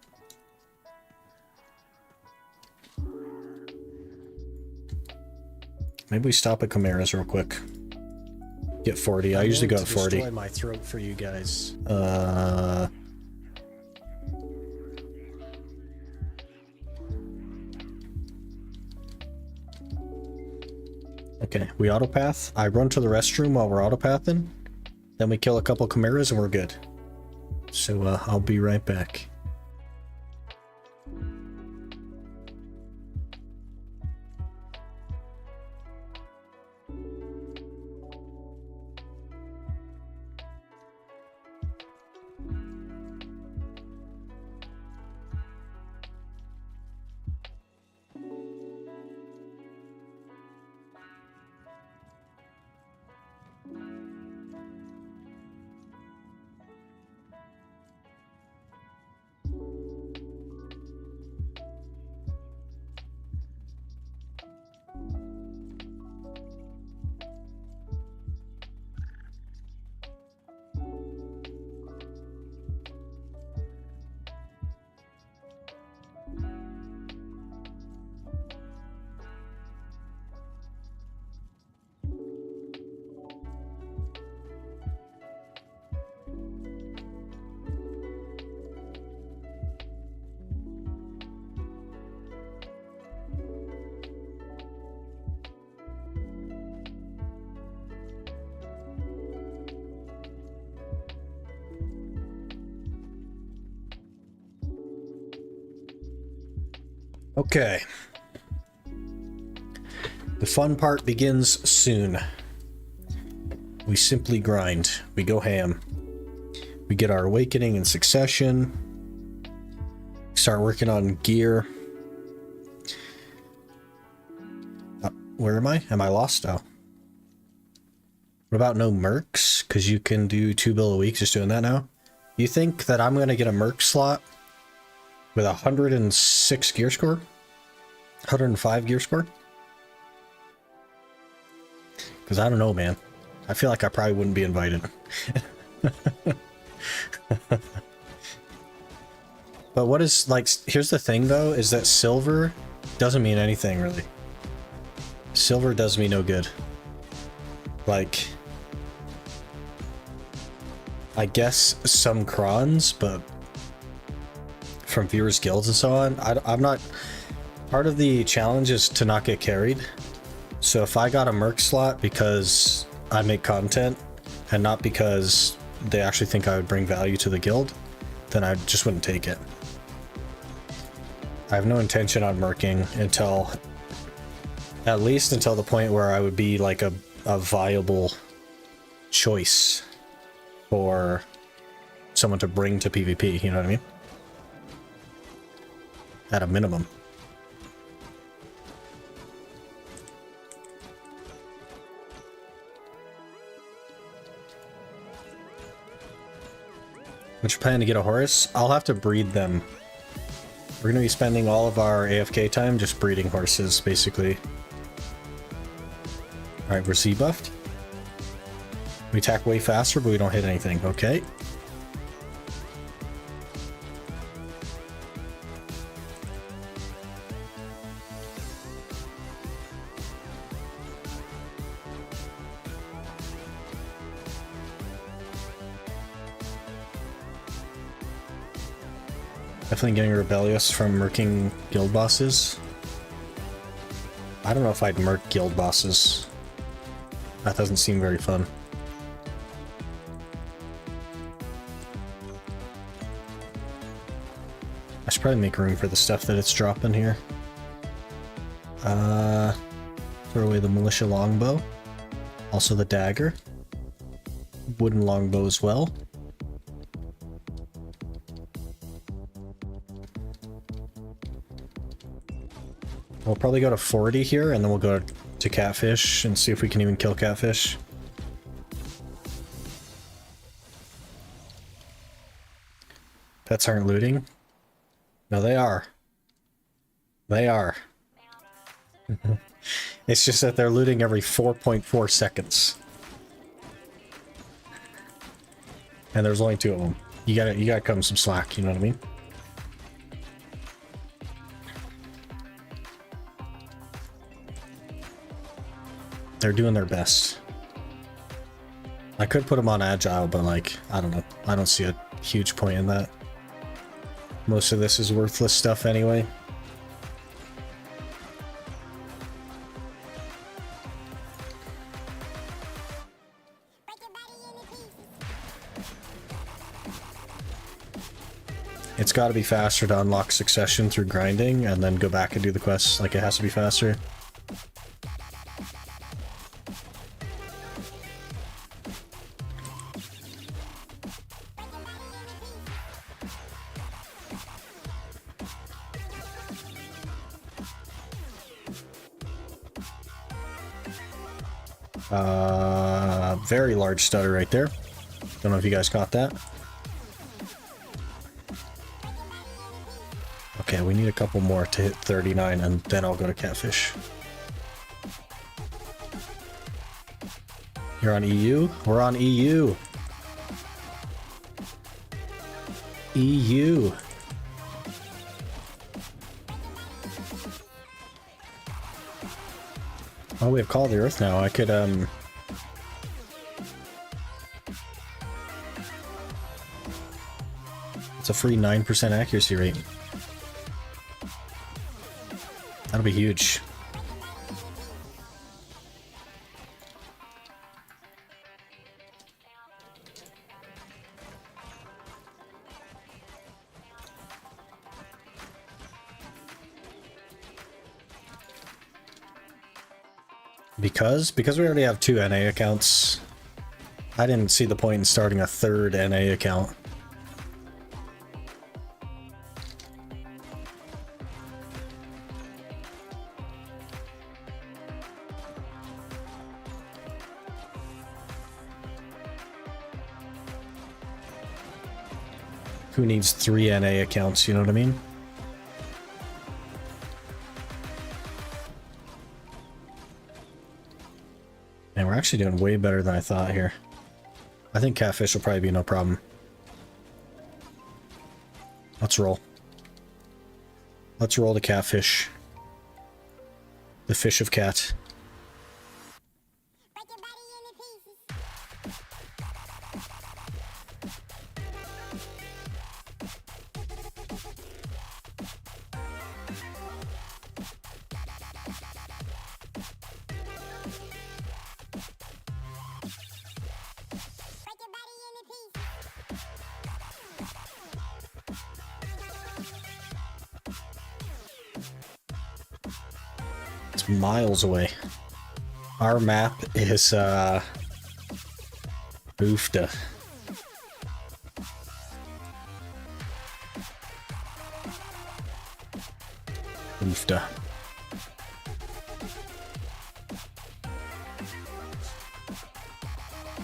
Maybe we stop at Chimera's real quick. Get 40. I usually go at 40. Destroy my throat for you guys. Okay, we autopath. I run to the restroom while we're autopathing. Then we kill a couple Chimeras and we're good. So I'll be right back. Okay. The fun part begins soon. We simply grind. We go ham. We get our awakening in succession. Start working on gear. Where am I? Am I lost? Oh. What about no mercs? Because you can do 2 bill a week. Just doing that now? You think that I'm gonna get a merc slot with 106 gear score? 105 gear score? Because I don't know, man. I feel like I probably wouldn't be invited. But what is, like, here's the thing though, is that silver doesn't mean anything really. Silver does me no good. Like, I guess some crons, but from viewers guilds and so on, I'm not, part of the challenge is to not get carried. So if I got a merc slot because I make content and not because they actually think I would bring value to the guild, then I just wouldn't take it. I have no intention on merking until, at least until the point where I would be like a viable choice for someone to bring to PvP, you know what I mean? At a minimum. But you're planning to get a horse? I'll have to breed them. We're gonna be spending all of our AFK time just breeding horses, basically. Alright, we're C-buffed. We attack way faster, but we don't hit anything. Okay. Definitely getting rebellious from murking guild bosses. I don't know if I'd murk guild bosses. That doesn't seem very fun. I should probably make room for the stuff that it's dropping here. Throw away the militia longbow. Also the dagger. Wooden longbow as well. We'll probably go to 40 here, and then we'll go to catfish and see if we can even kill catfish. Pets aren't looting. No, they are. They are. It's just that they're looting every 4.4 seconds. And there's only 2 of them. You gotta cut them some slack, you know what I mean? They're doing their best. I could put them on agile, but like, I don't know. I don't see a huge point in that. Most of this is worthless stuff anyway. It's got to be faster to unlock succession through grinding and then go back and do the quests. Like, it has to be faster. Very large stutter right there. Don't know if you guys caught that. Okay, we need a couple more to hit 39, and then I'll go to catfish. You're on EU? We're on EU. EU. Oh, we have Call of the Earth now. I could, it's a free 9% accuracy rate. That'll be huge. Because we already have 2 NA accounts, I didn't see the point in starting a 3rd NA account. Who needs 3 NA accounts, you know what I mean? And we're actually doing way better than I thought here. I think catfish will probably be no problem. Let's roll. Let's roll the catfish. The fish of cat. It's miles away. Our map is Oofda. Oofda.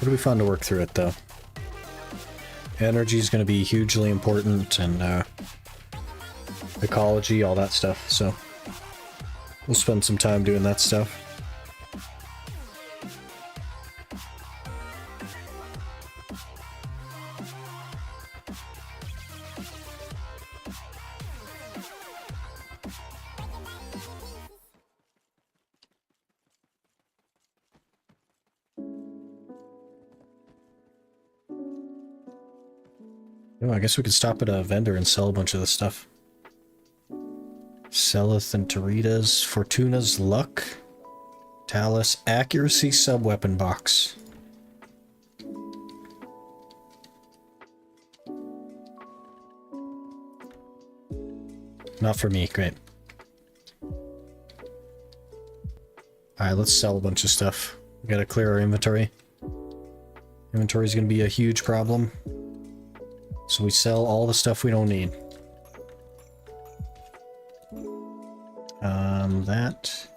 It'll be fun to work through it though. Energy is going to be hugely important, and ecology, all that stuff, so we'll spend some time doing that stuff. Oh, I guess we could stop at a vendor and sell a bunch of this stuff. Selleth and Toritas, Fortuna's Luck, Talus, Accuracy Subweapon Box. Not for me, great. Alright, let's sell a bunch of stuff. We gotta clear our inventory. Inventory is gonna be a huge problem. So we sell all the stuff we don't need. That.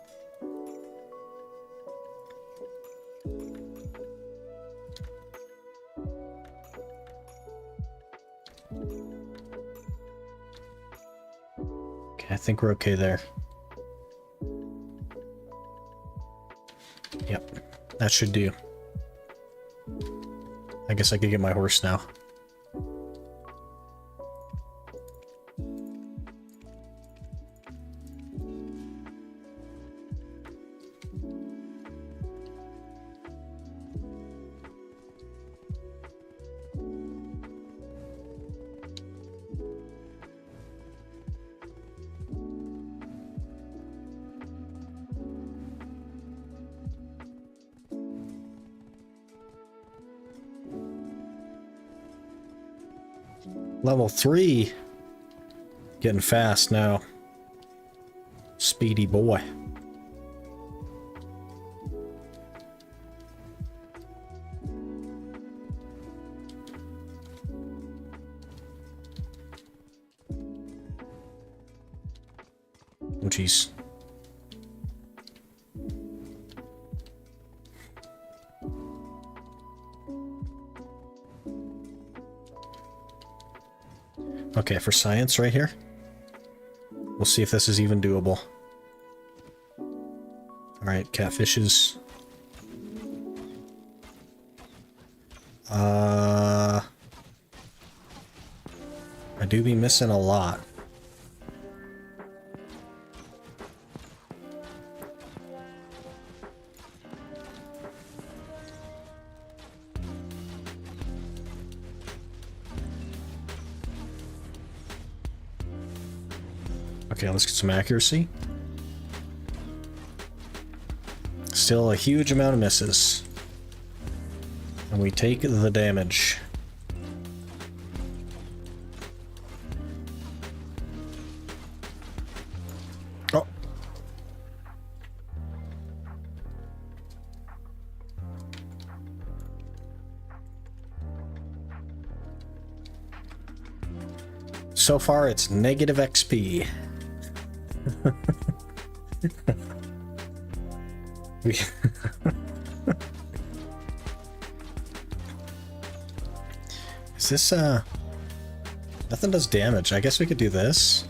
Okay, I think we're okay there. Yep, that should do. I guess I could get my horse now. Level 3. Getting fast now. Speedy boy. Oh, jeez. Okay, for science right here. We'll see if this is even doable. Alright, catfishes. I do be missing a lot. Okay, let's get some accuracy. Still a huge amount of misses. And we take the damage. Oh. So far, it's negative XP. Is this Nothing does damage. I guess we could do this.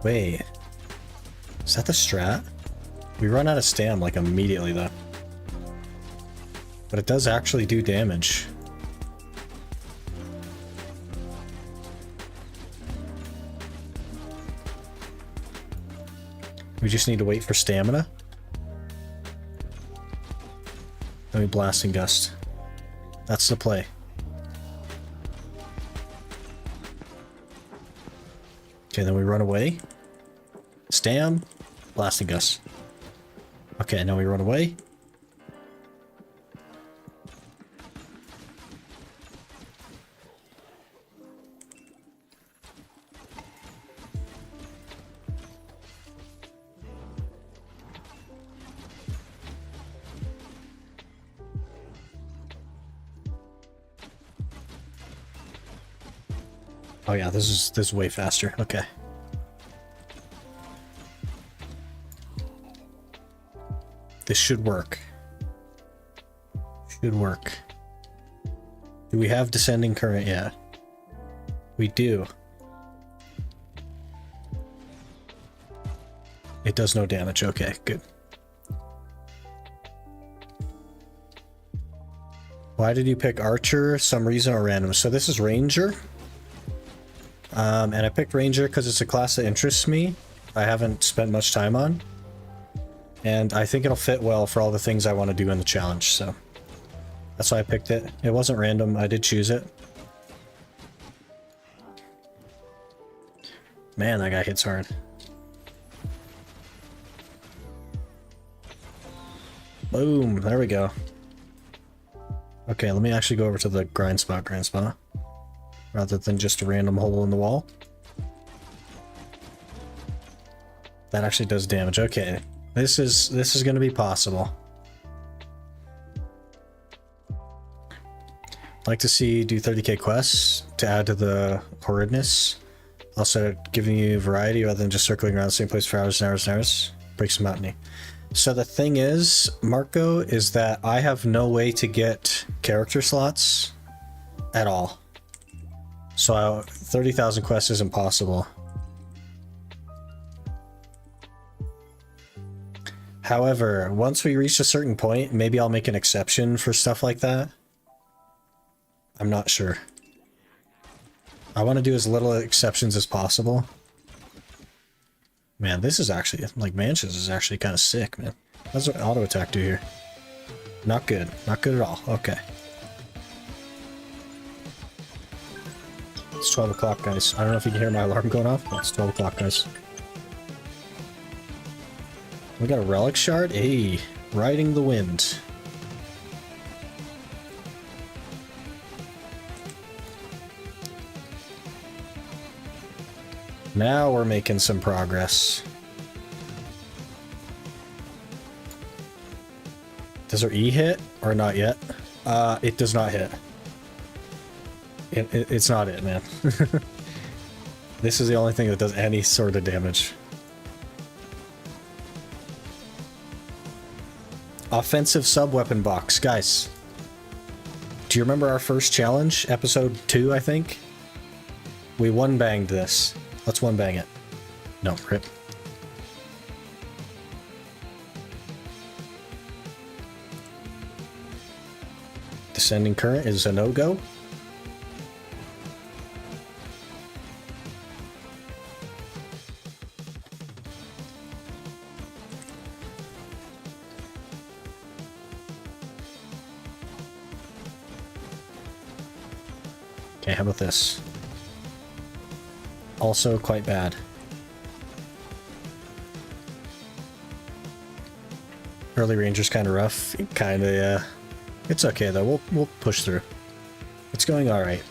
Wait. Is that the strat? We run out of stam like immediately though. But it does actually do damage. We just need to wait for stamina. Then we blasting gust. That's the play. Okay, then we run away. Stam, blasting gust. Okay, now we run away. Oh yeah, this is way faster. Okay. This should work. Should work. Do we have descending current yet? We do. It does no damage. Okay, good. Why did you pick Archer? Some reason or random? So this is Ranger. And I picked Ranger because it's a class that interests me. I haven't spent much time on. And I think it'll fit well for all the things I want to do in the challenge, so that's why I picked it. It wasn't random, I did choose it. Man, that guy hits hard. Boom, there we go. Okay, let me actually go over to the grind spot, rather than just a random hole in the wall. That actually does damage. Okay, this is going to be possible. I'd like to see do 30k quests to add to the horridness. Also giving you variety rather than just circling around the same place for hours and hours and hours. Breaks monotony. So the thing is, Marco, is that I have no way to get character slots at all. So 30,000 quests is impossible. However, once we reach a certain point, maybe I'll make an exception for stuff like that. I'm not sure. I want to do as little exceptions as possible. Man, this is actually, like, Mansions is actually kind of sick, man. What does auto attack do here? Not good. Not good at all. Okay. It's 12 o'clock, guys. I don't know if you can hear my alarm going off, but it's 12 o'clock, guys. We got a relic shard? Hey, riding the wind. Now we're making some progress. Does our E hit or not yet? It does not hit. It's not it, man. This is the only thing that does any sort of damage. Offensive sub-weapon box. Guys, do you remember our first challenge? Episode 2, I think? We one-banged this. Let's one-bang it. No, rip. Descending current is a no-go. Okay, how about this? Also quite bad. Early ranger's kind of rough. Kind of, yeah. It's okay though. We'll push through. It's going all right.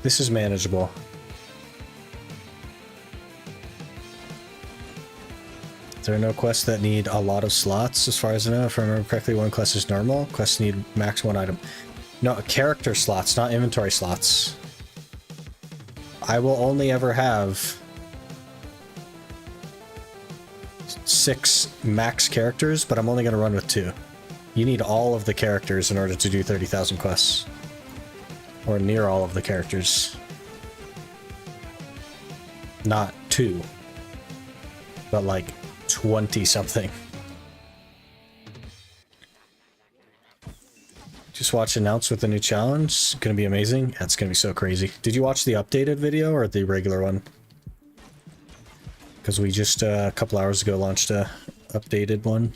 This is manageable. There are no quests that need a lot of slots, as far as I know. If I remember correctly, one quest is normal. Quests need max one item. No, character slots, not inventory slots. I will only ever have 6 max characters, but I'm only going to run with 2. You need all of the characters in order to do 30,000 quests. Or near all of the characters. Not 2, but like 20 something. Just watch announce with the new challenge. It's gonna be amazing. That's gonna be so crazy. Did you watch the updated video or the regular one? Because we just a couple hours ago launched a updated one.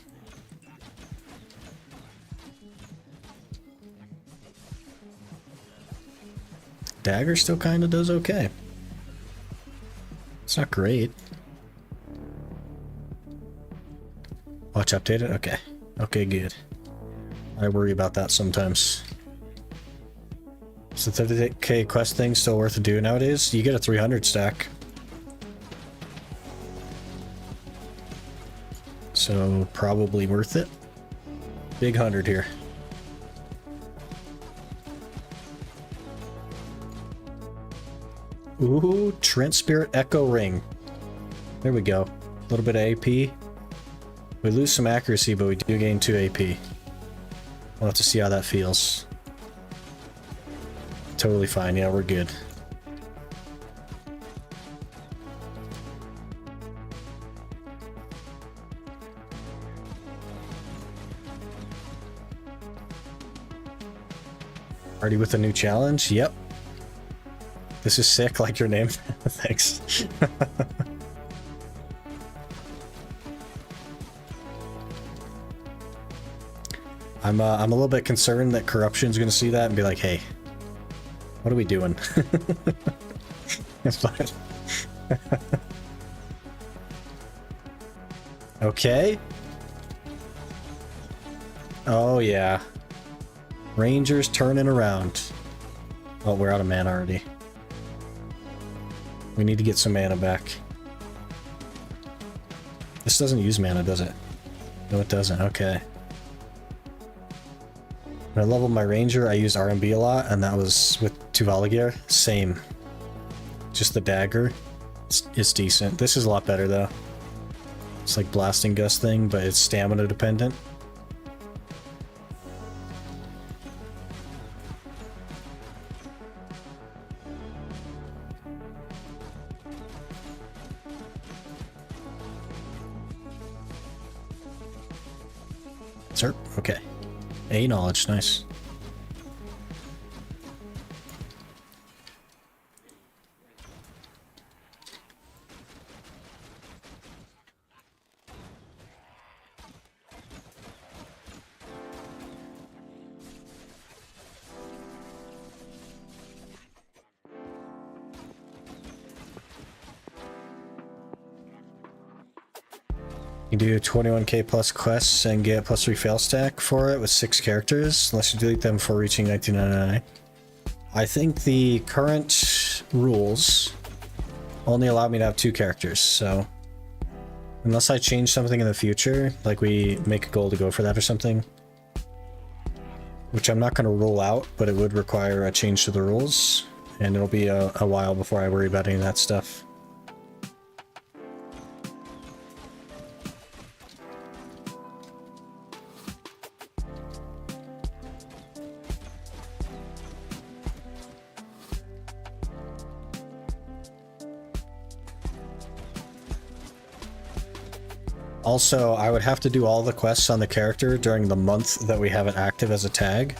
Dagger still kind of does okay. It's not great. Watch updated? Okay. Okay, good. I worry about that sometimes. Is the 30k quest thing still worth doing nowadays? You get a 300 stack. So, probably worth it. Big 100 here. Ooh, Trent Spirit Echo Ring. There we go. A little bit of AP. We lose some accuracy, but we do gain 2 AP. We'll have to see how that feels. Totally fine. Yeah, we're good. Already with a new challenge? Yep. This is sick, like your name. Thanks. I'm a little bit concerned that corruption's gonna see that and be like, hey, what are we doing? But okay. Oh yeah. Rangers turning around. Oh, we're out of mana already. We need to get some mana back. This doesn't use mana, does it? No, it doesn't. Okay. When I leveled my ranger, I used RMB a lot, and that was with Tuvaligir. Same. Just the dagger. It's decent. This is a lot better, though. It's like blasting gust thing, but it's stamina dependent. Sir? Okay. A knowledge, nice. You do 21k plus quests and get +3 fail stack for it with 6 characters, unless you delete them before reaching 1999. I think the current rules only allow me to have 2 characters, so unless I change something in the future, like we make a goal to go for that or something, which I'm not going to rule out, but it would require a change to the rules, and it'll be a while before I worry about any of that stuff. Also, I would have to do all the quests on the character during the month that we have it active as a tag.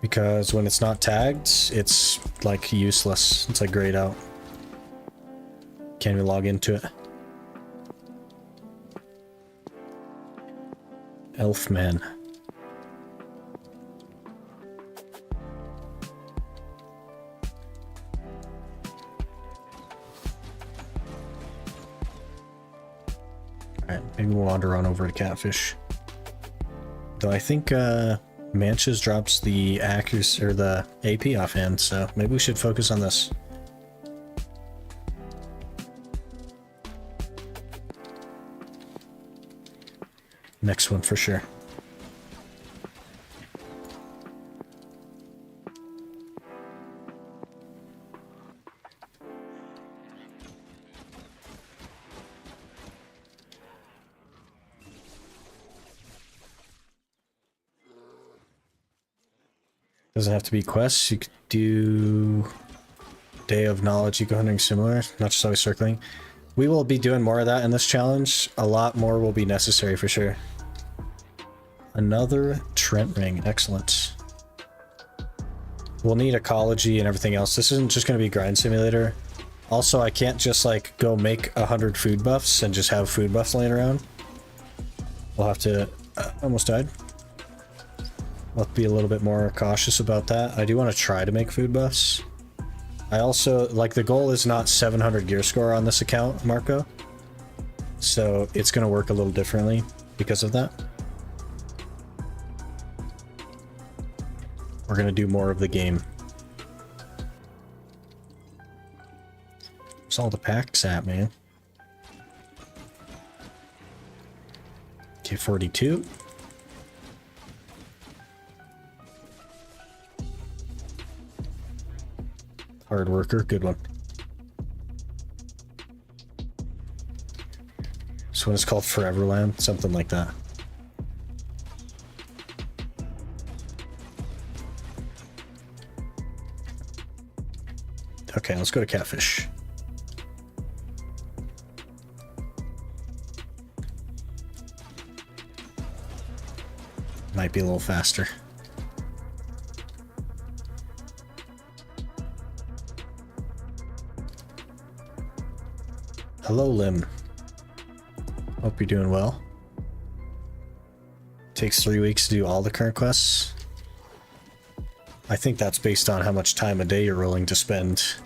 Because when it's not tagged, it's like useless. It's like grayed out. Can't even log into it. Elfman. Alright, maybe we'll wander on over to Catfish. Though I think Manches drops the accuracy or the AP offhand, so maybe we should focus on this. Next one for sure. Doesn't have to be quests. You could do Day of Knowledge, Eco Hunting similar, not just always circling. We will be doing more of that in this challenge. A lot more will be necessary for sure. Another Trent ring, excellent. We'll need ecology and everything else. This isn't just going to be grind simulator. Also, I can't just like go make 100 food buffs and just have food buffs laying around. We'll have to... almost died. We'll have to be a little bit more cautious about that. I do want to try to make food buffs. I also, like, the goal is not 700 gear score on this account, Marco. So it's going to work a little differently because of that. We're going to do more of the game. Where's all the packs at, man? Okay, 42. Hard worker, good one. This one is called Foreverland, something like that. Okay, let's go to Catfish. Might be a little faster. Hello, Lim. Hope you're doing well. Takes 3 weeks to do all the current quests. I think that's based on how much time a day you're willing to spend.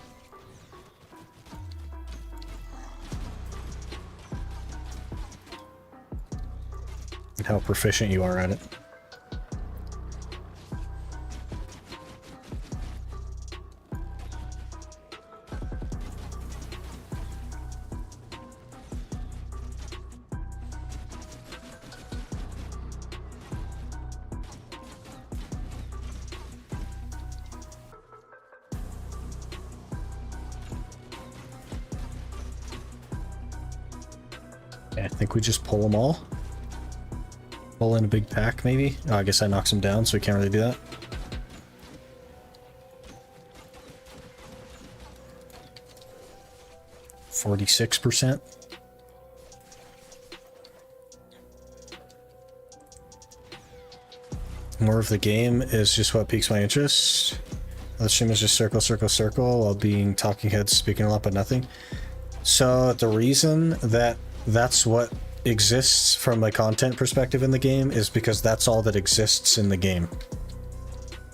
And how proficient you are at it. I think we just pull them all. Pull in a big pack, maybe? Oh, I guess I knocked some down, so we can't really do that. %. More of the game is just what piques my interest. The stream is just circle, circle, circle, while being talking heads speaking a lot but nothing. So the reason that that's what exists from a content perspective in the game is because that's all that exists in the game.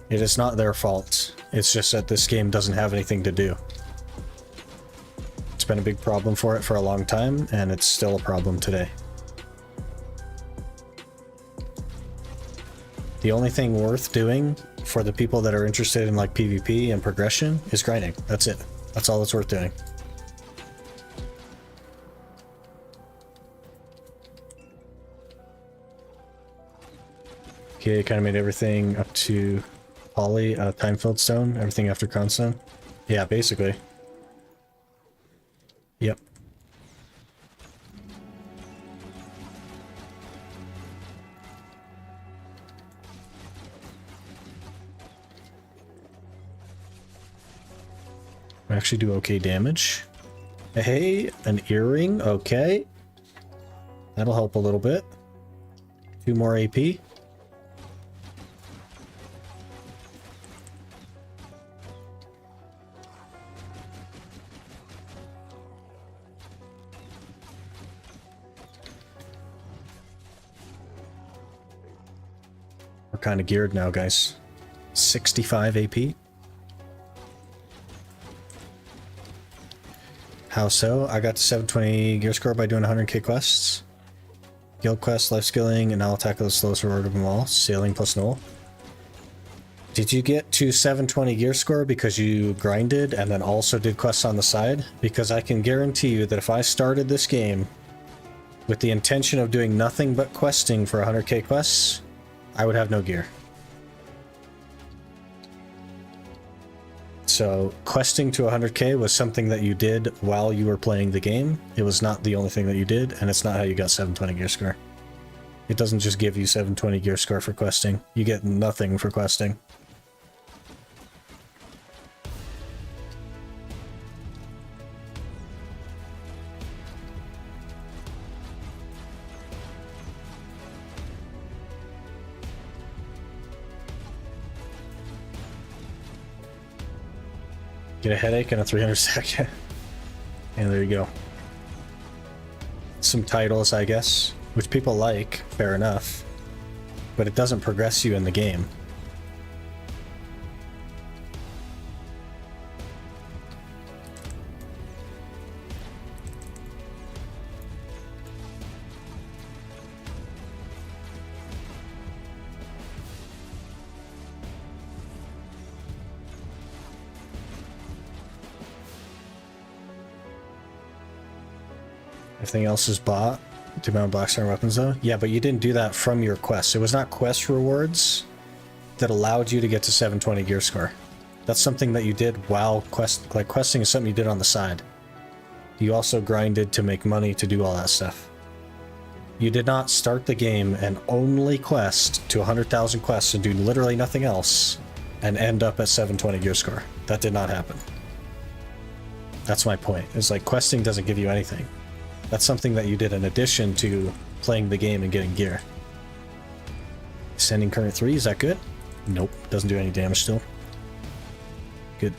It is not their fault. It's just that this game doesn't have anything to do. It's been a big problem for it for a long time, and it's still a problem today. The only thing worth doing for the people that are interested in like PvP and progression is grinding. That's it. That's all that's worth doing. Okay, kind of made everything up to Poly, time-filled stone, everything after Cronstone. Yeah, basically. Yep. We actually do okay damage. Hey, an earring, okay. That'll help a little bit. 2 more AP. We're kind of geared now, guys. 65 AP. How so? I got to 720 gear score by doing 100k quests. Guild quest, life skilling, and I'll tackle the slowest reward of them all. Sailing plus Null. Did you get to 720 gear score because you grinded and then also did quests on the side? Because I can guarantee you that if I started this game with the intention of doing nothing but questing for 100k quests, I would have no gear. So questing to 100k was something that you did while you were playing the game. It was not the only thing that you did, and it's not how you got 720 gear score. It doesn't just give you 720 gear score for questing. You get nothing for questing. Get a headache and a 300 stack. And there you go. Some titles, I guess, which people like, fair enough. But it doesn't progress you in the game. Everything else is bought to mount Blackstar weapons though. Yeah, but you didn't do that from your quest. It was not quest rewards that allowed you to get to 720 gear score. That's something that you did while questing is something you did on the side. You also grinded to make money to do all that stuff. You did not start the game and only quest to 100,000 quests and do literally nothing else and end up at 720 gear score. That did not happen. That's my point. It's like questing doesn't give you anything. That's something that you did in addition to playing the game and getting gear. Sending current 3, is that good? Nope, doesn't do any damage still. Good.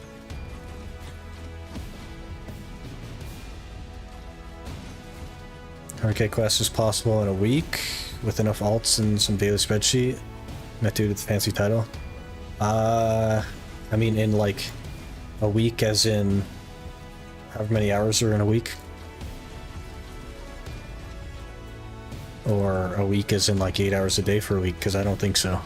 RK quest is possible in a week with enough alts and some daily spreadsheet. That dude with the fancy title. I mean in like a week as in however many hours are in a week. Or a week as in like 8 hours a day for a week, because I don't think so.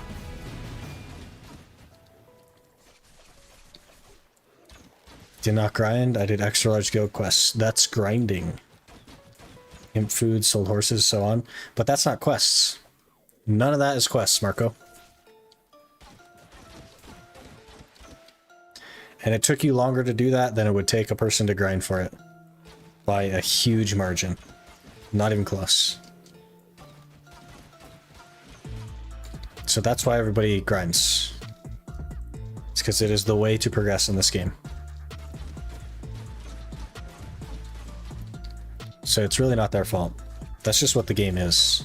Did not grind, I did extra large goat quests. That's grinding. Imp food, sold horses, so on. But that's not quests. None of that is quests, Marco. And it took you longer to do that than it would take a person to grind for it. By a huge margin. Not even close. So that's why everybody grinds. It's because it is the way to progress in this game. So it's really not their fault. That's just what the game is.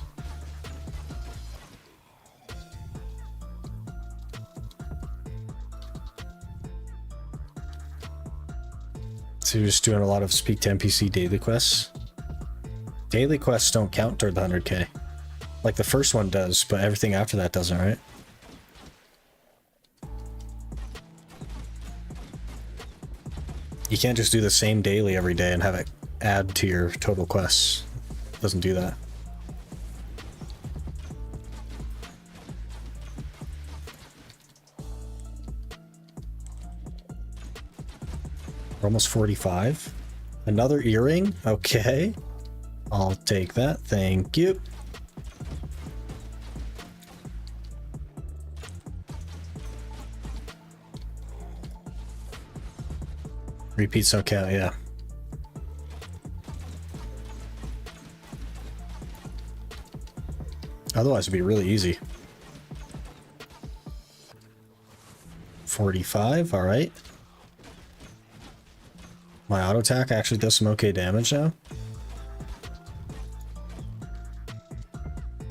So you're just doing a lot of speak to NPC daily quests. Daily quests don't count toward the 100k. Like the first one does, but everything after that doesn't, right? You can't just do the same daily every day and have it add to your total quests. It doesn't do that. We're almost 45. Another earring? Okay. I'll take that. Thank you. Repeats don't count, yeah. Otherwise it'd be really easy. 45, alright. My auto attack actually does some okay damage now.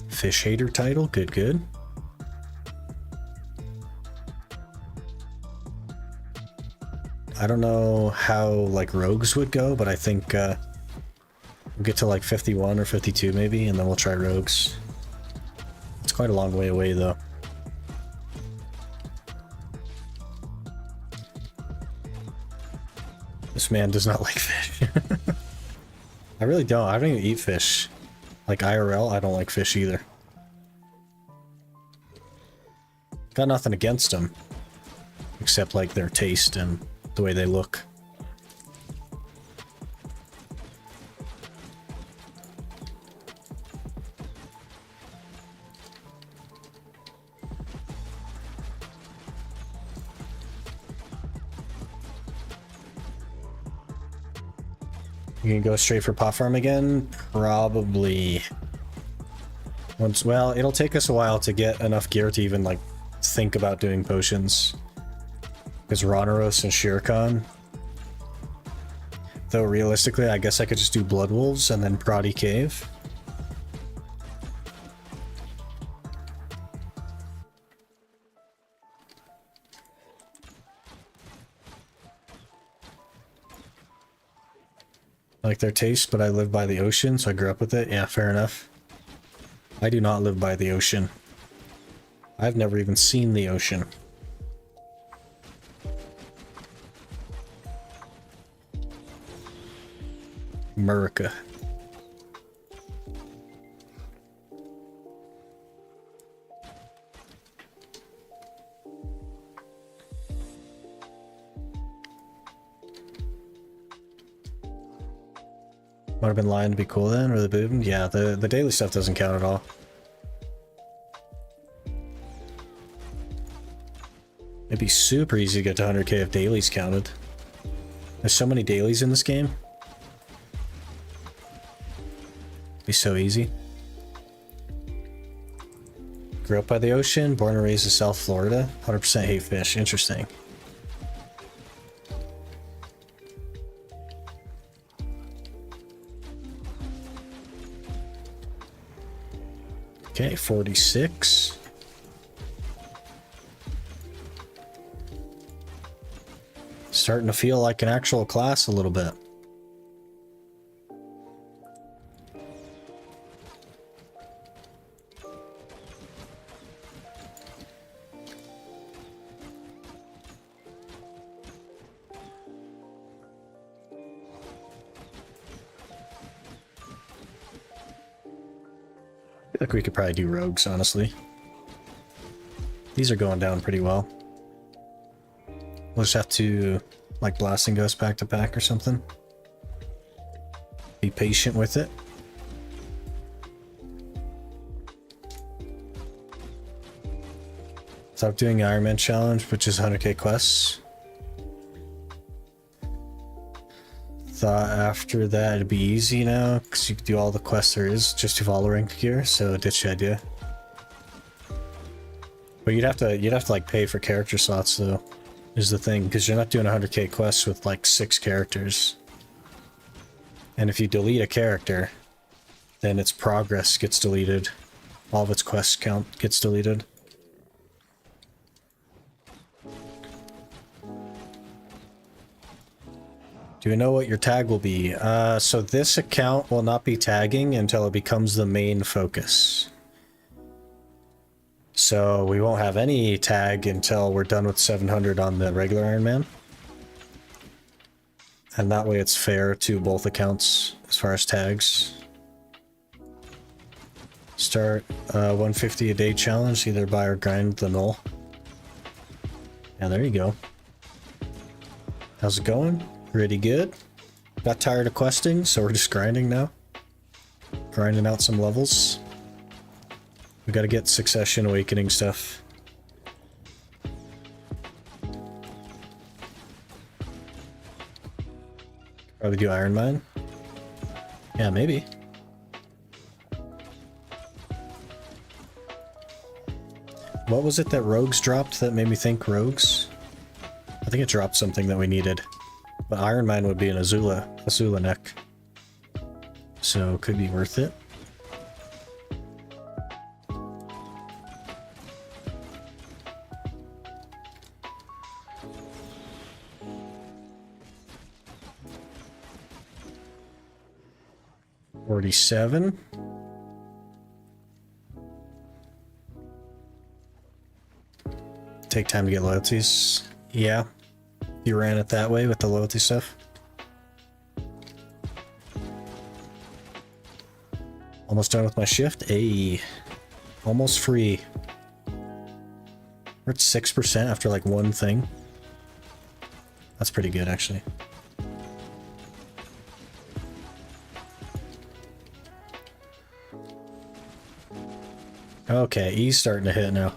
Fish hater title, good, good. I don't know how like rogues would go, but I think we'll get to like 51 or 52 maybe, and then we'll try rogues. It's quite a long way away though. This man does not like fish. I really don't. I don't even eat fish. Like IRL, I don't like fish either. Got nothing against them. Except like their taste and the way they look. You can go straight for pot farm again? Probably. Once, well, it'll take us a while to get enough gear to even like think about doing potions. Because Ronaros and Shirkan. Though realistically, I guess I could just do Blood Wolves and then Prodi Cave. like their taste, but I live by the ocean, so I grew up with it. Yeah, fair enough. I do not live by the ocean. I've never even seen the ocean. America. Might have been lying to be cool then, or the boom. Yeah, the daily stuff doesn't count at all. It'd be super easy to get to 100k if dailies counted. There's so many dailies in this game. It'd be so easy. Grew up by the ocean, born and raised in South Florida. 100% hate fish. Interesting. Okay, 46. Starting to feel like an actual class a little bit. I feel like we could probably do rogues, honestly. These are going down pretty well. We'll just have to, like, blasting ghost back to back or something. Be patient with it. Stop doing Iron Man challenge, which is 100k quests. Thought after that it'd be easy now, because you can do all the quests there is just to follow ranked gear, so ditch the idea. But you'd have to like pay for character slots though, is the thing, because you're not doing 100k quests with like 6 characters. And if you delete a character, then its progress gets deleted. All of its quest count gets deleted. Do you know what your tag will be? So this account will not be tagging until it becomes the main focus. So we won't have any tag until we're done with 700 on the regular Iron Man. And that way it's fair to both accounts as far as tags. Start 150 a day challenge, either buy or grind the null. Yeah, there you go. How's it going? Pretty good. Got tired of questing, so we're just grinding now. Grinding out some levels. We gotta get Succession Awakening stuff. Probably do Iron Mine. Yeah, maybe. What was it that Rogues dropped that made me think Rogues? I think it dropped something that we needed. But Iron Mine would be an Azula neck. So could be worth it. $47. Take time to get loyalties. Yeah. You ran it that way with the loyalty stuff. Almost done with my shift. Ayy. Almost free. We're at 6% after like one thing. That's pretty good, actually. Okay, E's starting to hit now.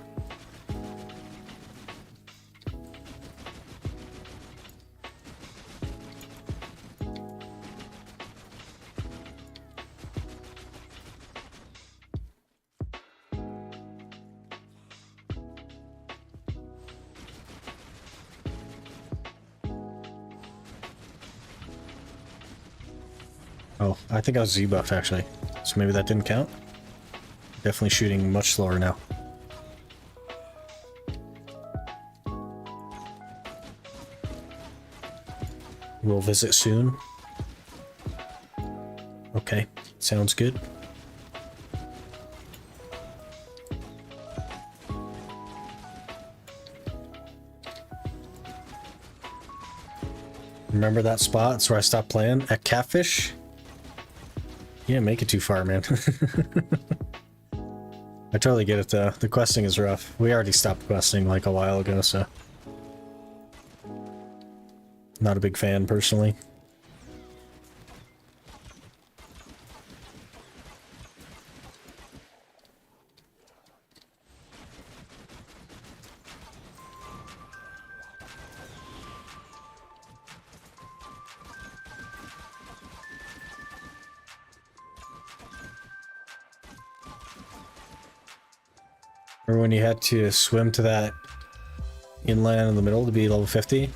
Oh, I think I was Z-buffed actually, so maybe that didn't count. Definitely shooting much slower now. We'll visit soon. Okay, sounds good. Remember that spot? That's where I stopped playing at Catfish. You didn't make it too far, man. I totally get it though. The questing is rough. We already stopped questing like a while ago, so not a big fan personally. Remember when you had to swim to that inland in the middle to be level 50?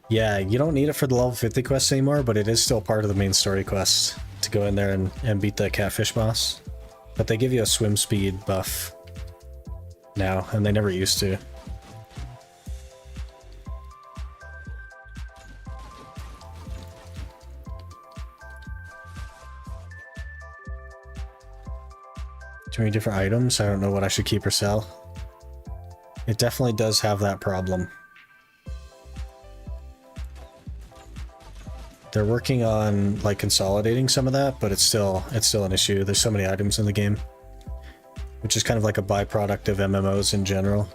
Yeah, you don't need it for the level 50 quest anymore, but it is still part of the main story quest to go in there and beat the catfish boss. But they give you a swim speed buff now, and they never used to. Too many different items. I don't know what I should keep or sell. It definitely does have that problem. They're working on like consolidating some of that, but it's still an issue. There's so many items in the game, which is kind of like a byproduct of MMOs in general.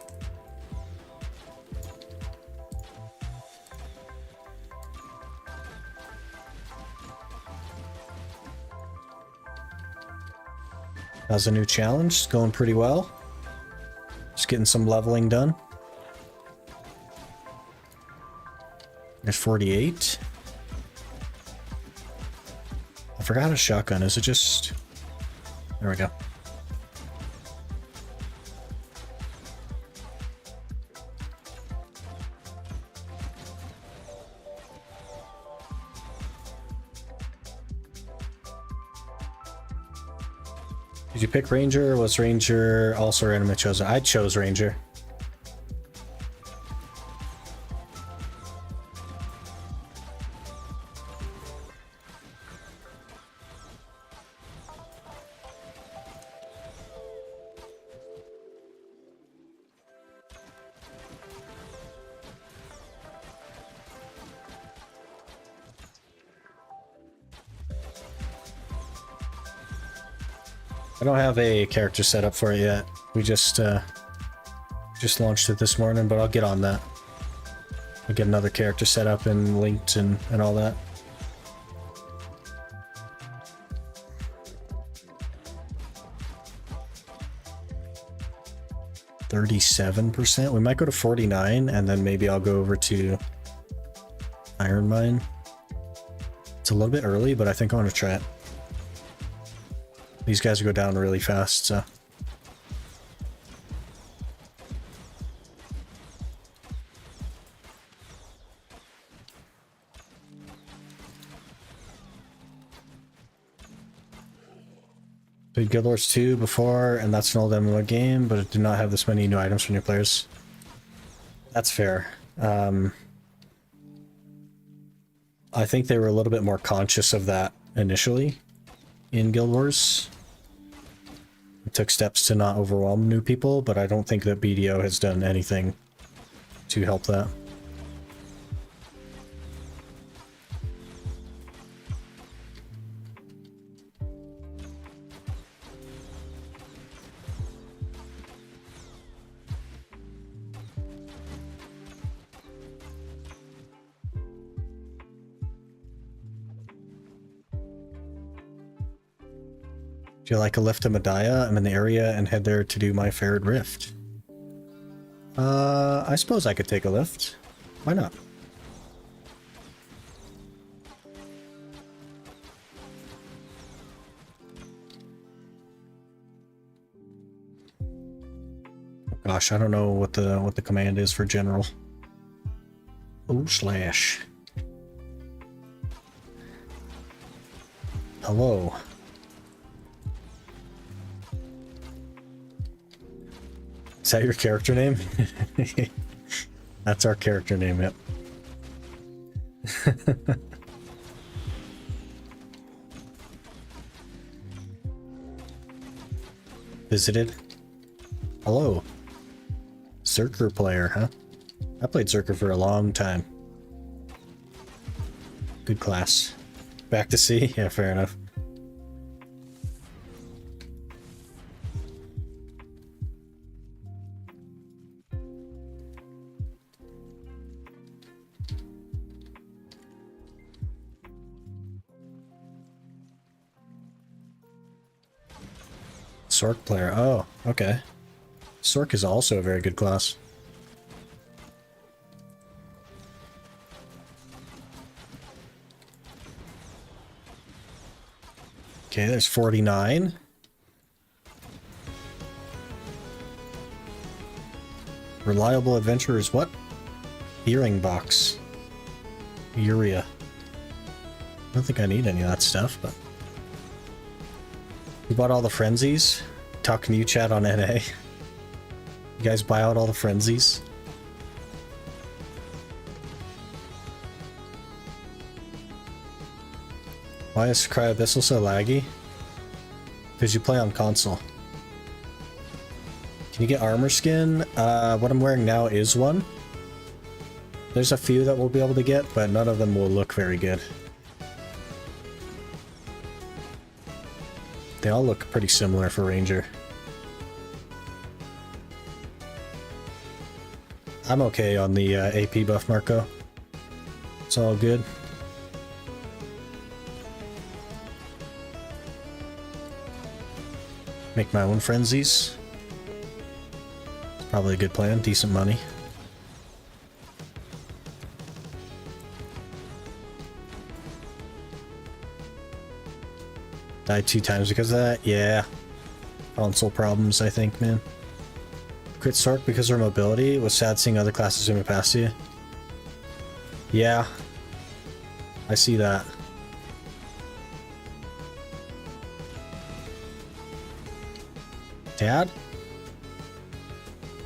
How's the new challenge? It's going pretty well. Just getting some leveling done. There's 48. I forgot a shotgun. Is it just... There we go. Did you pick Ranger, or was Ranger also randomly chosen? I chose Ranger. I don't have a character set up for it yet. We just launched it this morning, but I'll get on that. I'll get another character set up and linked and all that. %. We might go to 49, and then maybe I'll go over to Iron Mine. It's a little bit early, but I think I want to try it. These guys go down really fast, so. Played Guild Wars 2 before, and that's an old MMO game, but it did not have this many new items for new players. That's fair. I think they were a little bit more conscious of that initially in Guild Wars. It took steps to not overwhelm new people, but I don't think that BDO has done anything to help that. Do you like a lift to Medaya? I'm in the area and head there to do my Farid Rift. I suppose I could take a lift. Why not? Gosh, I don't know what the command is for general. Oh, slash. Hello. Is that your character name? That's our character name, yep. visited. Hello. Zerker player, huh? I played Zerker for a long time. Good class. Back to sea? Yeah, fair enough. Sork player. Oh, okay. Sork is also a very good class. Okay, there's 49. Reliable adventurers, what? Earring box. Urea. I don't think I need any of that stuff, but... We bought all the frenzies. Talk new chat on NA. You guys buy out all the frenzies? Why is Cry Abyssal so laggy? Because you play on console. Can you get armor skin? What I'm wearing now is one. There's a few that we'll be able to get, but none of them will look very good. They all look pretty similar for Ranger. I'm okay on the AP buff, Marco. It's all good. Make my own frenzies. Probably a good plan. Decent money. Died 2 times because of that? Yeah. Console problems, I think, man. Crit Sork because of her mobility. It was sad seeing other classes zoom past you. Yeah. I see that. Dad?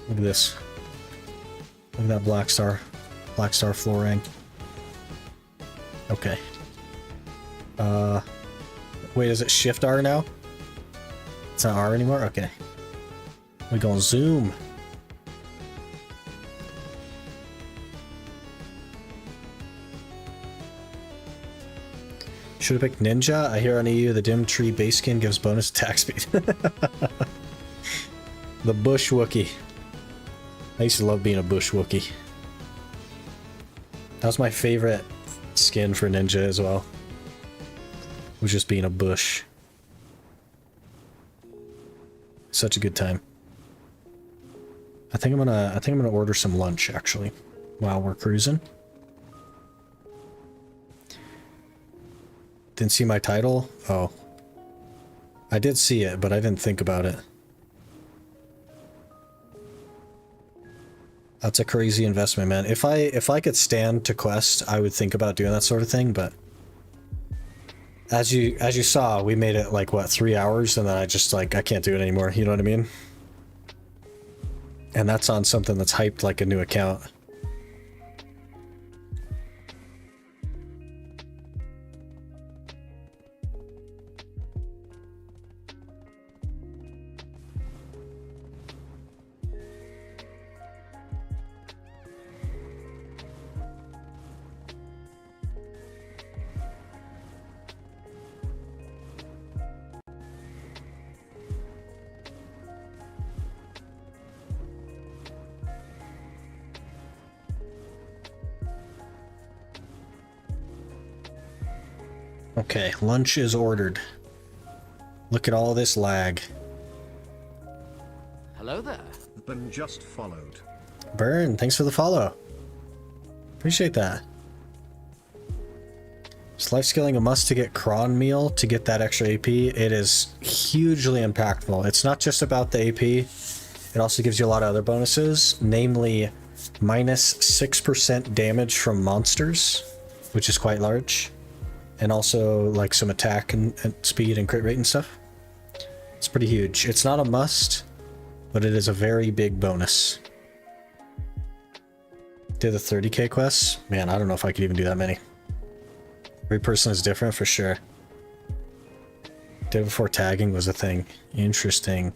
Look at this. Look at that Black Star. Black Star floor rank. Okay. Wait, is it Shift R now? It's not R anymore? Okay. We go zoom. Should have picked Ninja. I hear on EU the dim tree base skin gives bonus attack speed. The Bush Wookie. I used to love being a Bush Wookie. That was my favorite skin for Ninja as well. Was just being a bush. Such a good time. I think I'm gonna order some lunch actually while we're cruising. Didn't see my title? Oh. I did see it, but I didn't think about it. That's a crazy investment, man. If I could stand to quest, I would think about doing that sort of thing, but as you saw, we made it like what, 3 hours, and then I just like I can't do it anymore, you know what I mean? And that's on something that's hyped like a new account. Okay, lunch is ordered. Look at all this lag. Hello there. Burn just followed. Burn, thanks for the follow. Appreciate that. Is life scaling a must to get cron meal to get that extra AP? It is hugely impactful. It's not just about the AP. It also gives you a lot of other bonuses, namely minus 6% damage from monsters, which is quite large. And also like some attack and speed and crit rate and stuff. It's pretty huge. It's not a must, but it is a very big bonus. Did the 30k quests? Man, I don't know if I could even do that many. Every person is different for sure. Did it before tagging was a thing. Interesting.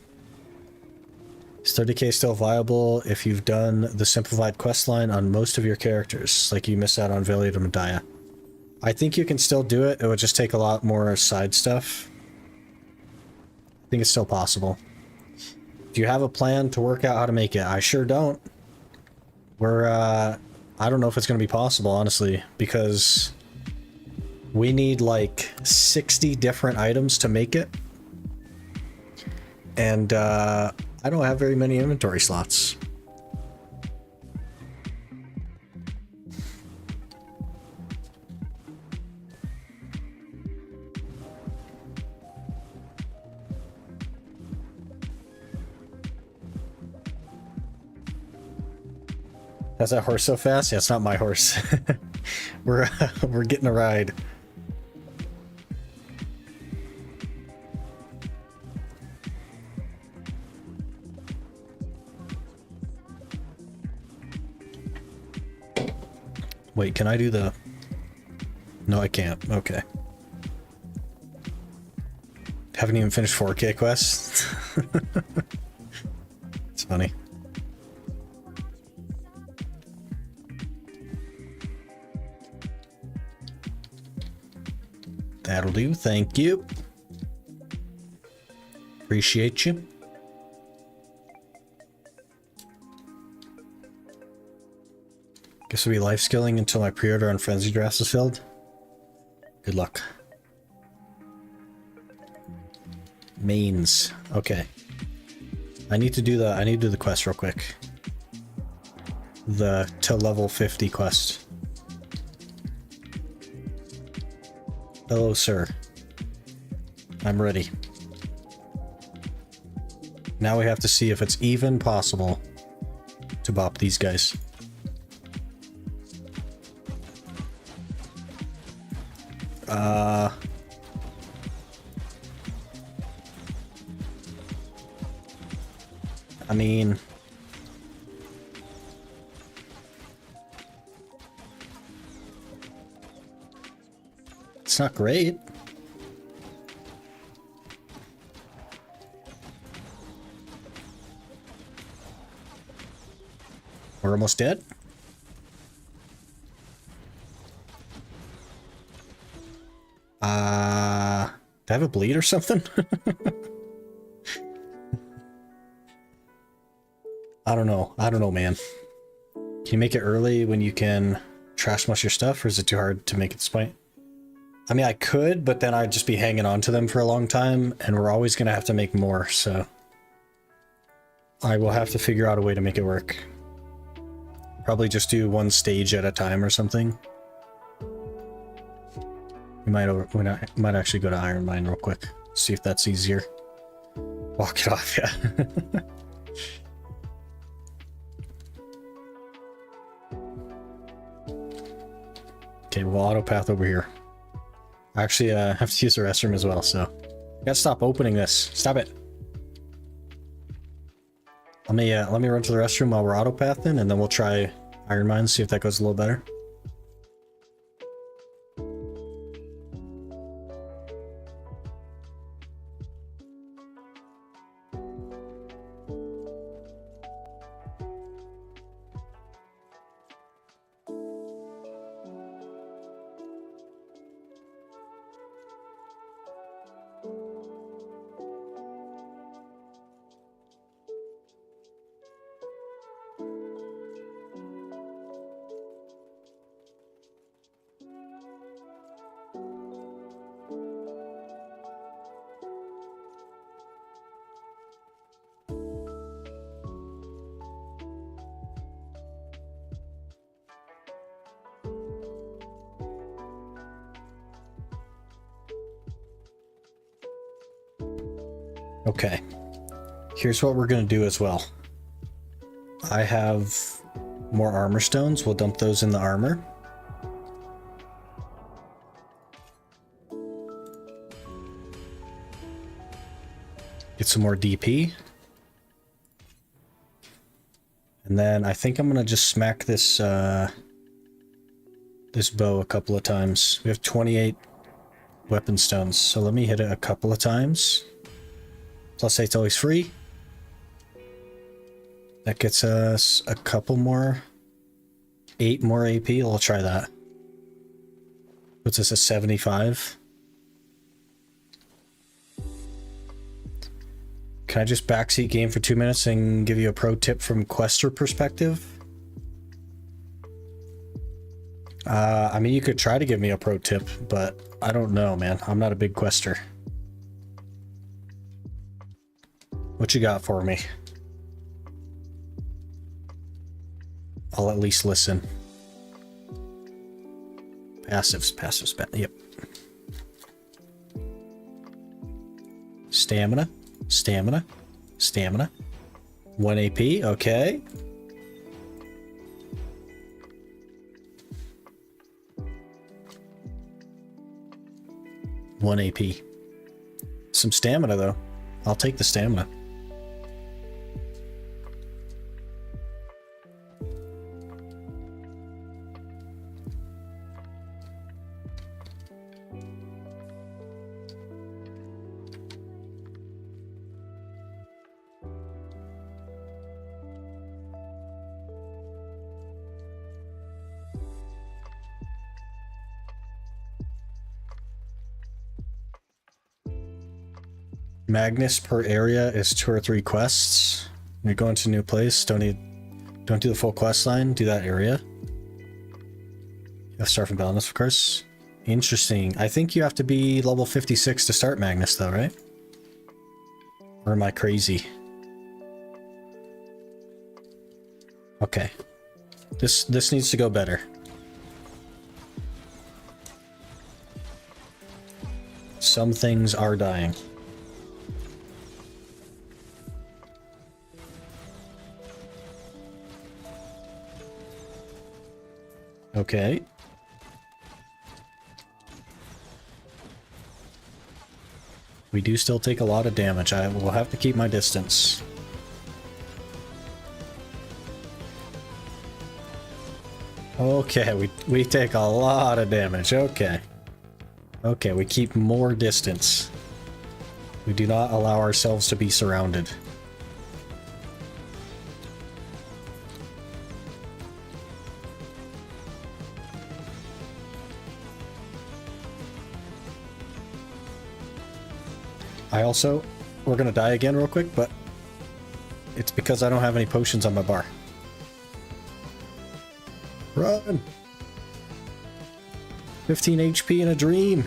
Is 30k still viable if you've done the simplified quest line on most of your characters, like you miss out on Velia de Medaya? I think you can still do it, it would just take a lot more side stuff. I think it's still possible. Do you have a plan to work out how to make it? I sure don't. I don't know if it's going to be possible, honestly, because we need like 60 different items to make it. And I don't have very many inventory slots. How's that horse so fast? Yeah, it's not my horse. we're getting a ride. Wait, can I do the... No, I can't. Okay. Haven't even finished 4K quests. It's funny. That'll do. Thank you. Appreciate you. Guess I'll be life skilling until my pre-order on Frenzy Drafts is filled. Good luck. Mains. Okay. I need to do the quest real quick. The to level 50 quest. Hello, sir. I'm ready. Now we have to see if it's even possible to bop these guys. I mean... It's not great. We're almost dead. Do I have a bleed or something? I don't know. I don't know, man. Can you make it early when you can trash most your stuff, or is it too hard to make it this point? I mean, I could, but then I'd just be hanging on to them for a long time, and we're always going to have to make more, so... I will have to figure out a way to make it work. Probably just do one stage at a time or something. We might actually go to Iron Mine real quick. See if that's easier. Walk it off, yeah. Okay, we'll auto path over here. I actually have to use the restroom as well, so... I gotta stop opening this. Stop it! Let me run to the restroom while we're auto pathing, and then we'll try Iron Mine, see if that goes a little better. Okay, here's what we're gonna do as well. I have more armor stones. We'll dump those in the armor. Get some more DP. And then I think I'm gonna just smack this this bow a couple of times. We have 28 weapon stones, so let me hit it a couple of times. Plus 8's always free. That gets us a couple more. 8 more AP. We'll try that. Puts us at 75. Can I just backseat game for 2 minutes and give you a pro tip from quester perspective? I mean, you could try to give me a pro tip, but I don't know, man. I'm not a big quester. What you got for me? I'll at least listen. Passives, yep. Stamina. 1 AP, okay. One AP. Some stamina, though. I'll take the stamina. Magnus per area is 2 or 3 quests. You're going to a new place. Don't do the full quest line. Do that area. You have to start from balance, of course. Interesting. I think you have to be level 56 to start Magnus, though, right? Or am I crazy? Okay. This needs to go better. Some things are dying. Okay. We do still take a lot of damage. I will have to keep my distance. Okay, we take a lot of damage. Okay. Okay, we keep more distance. We do not allow ourselves to be surrounded. We're gonna die again real quick, but it's because I don't have any potions on my bar. Run! 15 HP in a dream.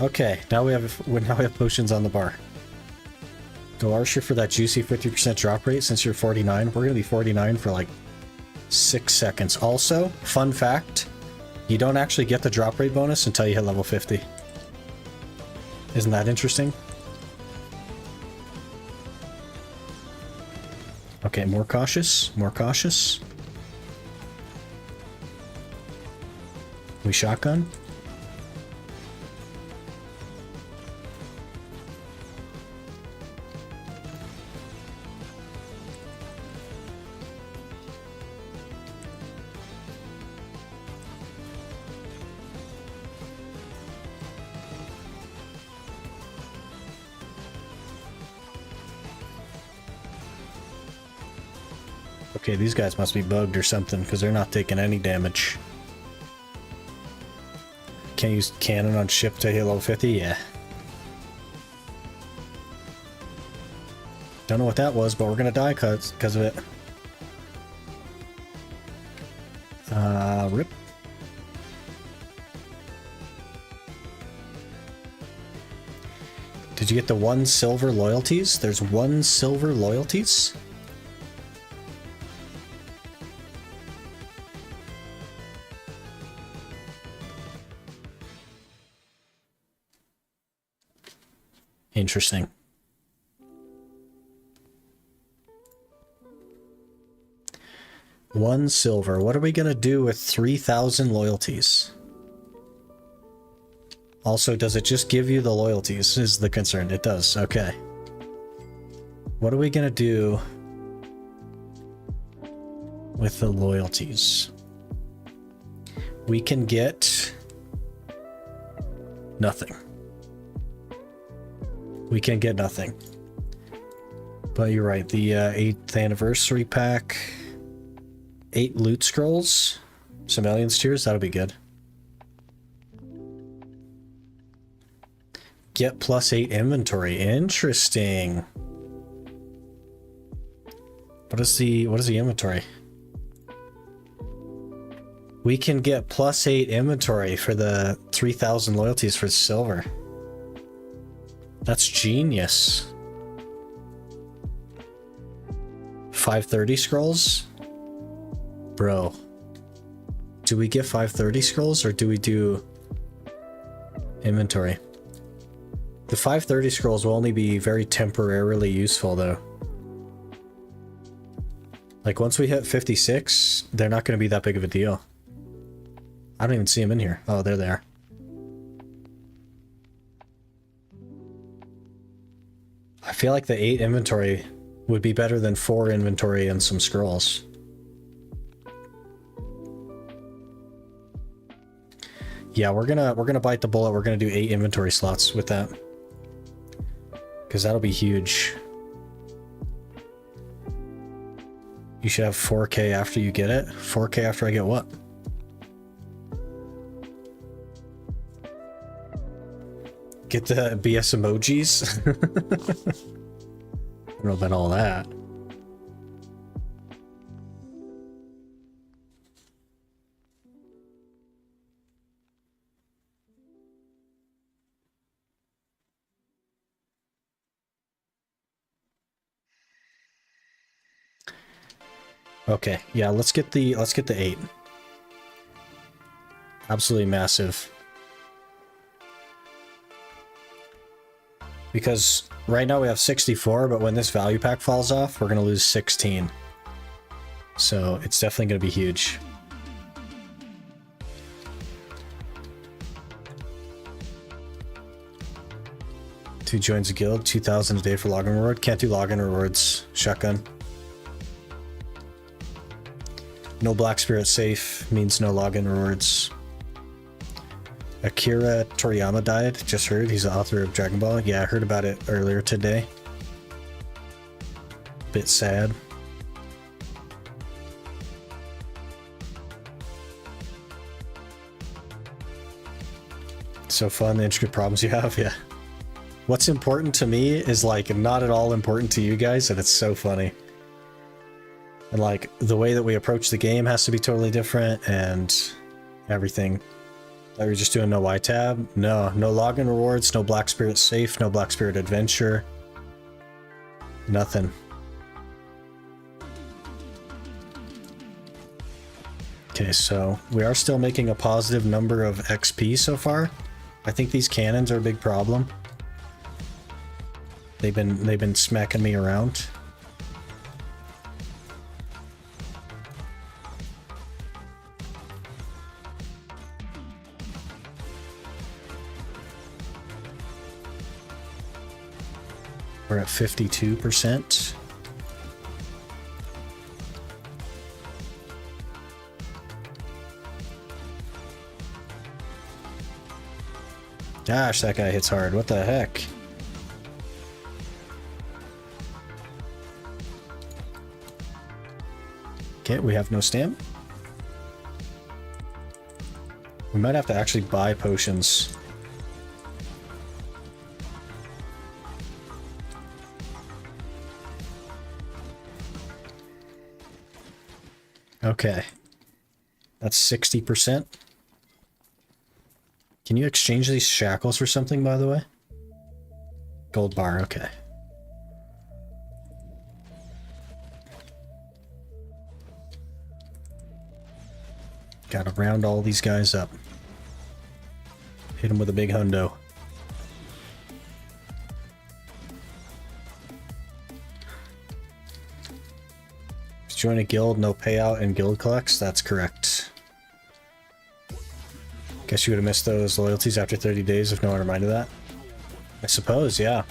Okay, now we have potions on the bar. Go Archer for that juicy 50% drop rate. Since you're 49, we're gonna be 49 for like 6 seconds. Also, fun fact, you don't actually get the drop rate bonus until you hit level 50. Isn't that interesting? Okay, more cautious, more cautious. We shotgun. Okay, these guys must be bugged or something because they're not taking any damage. Can't use cannon on ship to hit level 50? Yeah. Don't know what that was, but we're gonna die because of it. Rip. Did you get the 1 silver loyalties? There's 1 silver loyalties? Interesting. One silver. What are we gonna do with 3,000 loyalties? Also, does it just give you the loyalties is the concern. It does. Okay. What are we gonna do with the loyalties? We can get nothing. We can get nothing. But you're right, the 8th anniversary pack, 8 loot scrolls, some aliens tiers, that'll be good. Get +8 inventory. Interesting. What is the inventory? We can get +8 inventory for the 3,000 loyalties for silver. That's genius. 530 scrolls? Bro. Do we get 530 scrolls or do we do inventory? The 530 scrolls will only be very temporarily useful though. Like once we hit 56, they're not going to be that big of a deal. I don't even see them in here. Oh, there they are. I feel like the 8 inventory would be better than 4 inventory and some scrolls. Yeah, we're gonna bite the bullet. We're gonna do 8 inventory slots with that. Because that'll be huge. You should have 4K after you get it. 4K after I get what? Get the BS emojis? I don't know about all that. Okay, yeah, let's get the 8. Absolutely massive. Because right now we have 64, but when this value pack falls off, we're gonna lose 16. So it's definitely gonna be huge. Two joins a guild, 2,000 a day for login reward. Can't do login rewards. Shotgun. No Black Spirit safe means no login rewards. Akira Toriyama died. Just heard. He's the author of Dragon Ball. Yeah, I heard about it earlier today. Bit sad. So fun, the intricate problems you have. Yeah. What's important to me is like not at all important to you guys, and it's so funny. And like the way that we approach the game has to be totally different and everything. Are we just doing no Y tab? No login rewards, no Black Spirit safe, no Black Spirit adventure. Nothing. Okay, so we are still making a positive number of XP so far. I think these cannons are a big problem. They've been smacking me around. We're at 52%. Gosh, that guy hits hard. What the heck? Okay, we have no stamp. We might have to actually buy potions. Okay. That's 60%. Can you exchange these shackles for something, by the way? Gold bar, okay. Gotta round all these guys up. Hit them with a big hundo. Join a guild, no payout, and guild collects. That's correct. Guess you would have missed those loyalties after 30 days if no one reminded that. I suppose, yeah.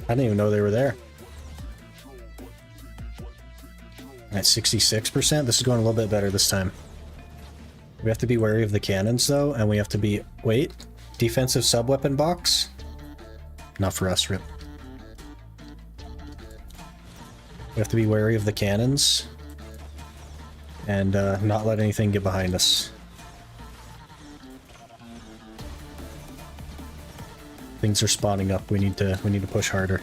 I didn't even know they were there. At 66%, this is going a little bit better this time. We have to be wary of the cannons though, and we have to be... Wait, defensive sub-weapon box? Not for us, Rip. We have to be wary of the cannons. And not let anything get behind us. Things are spawning up. We need to push harder.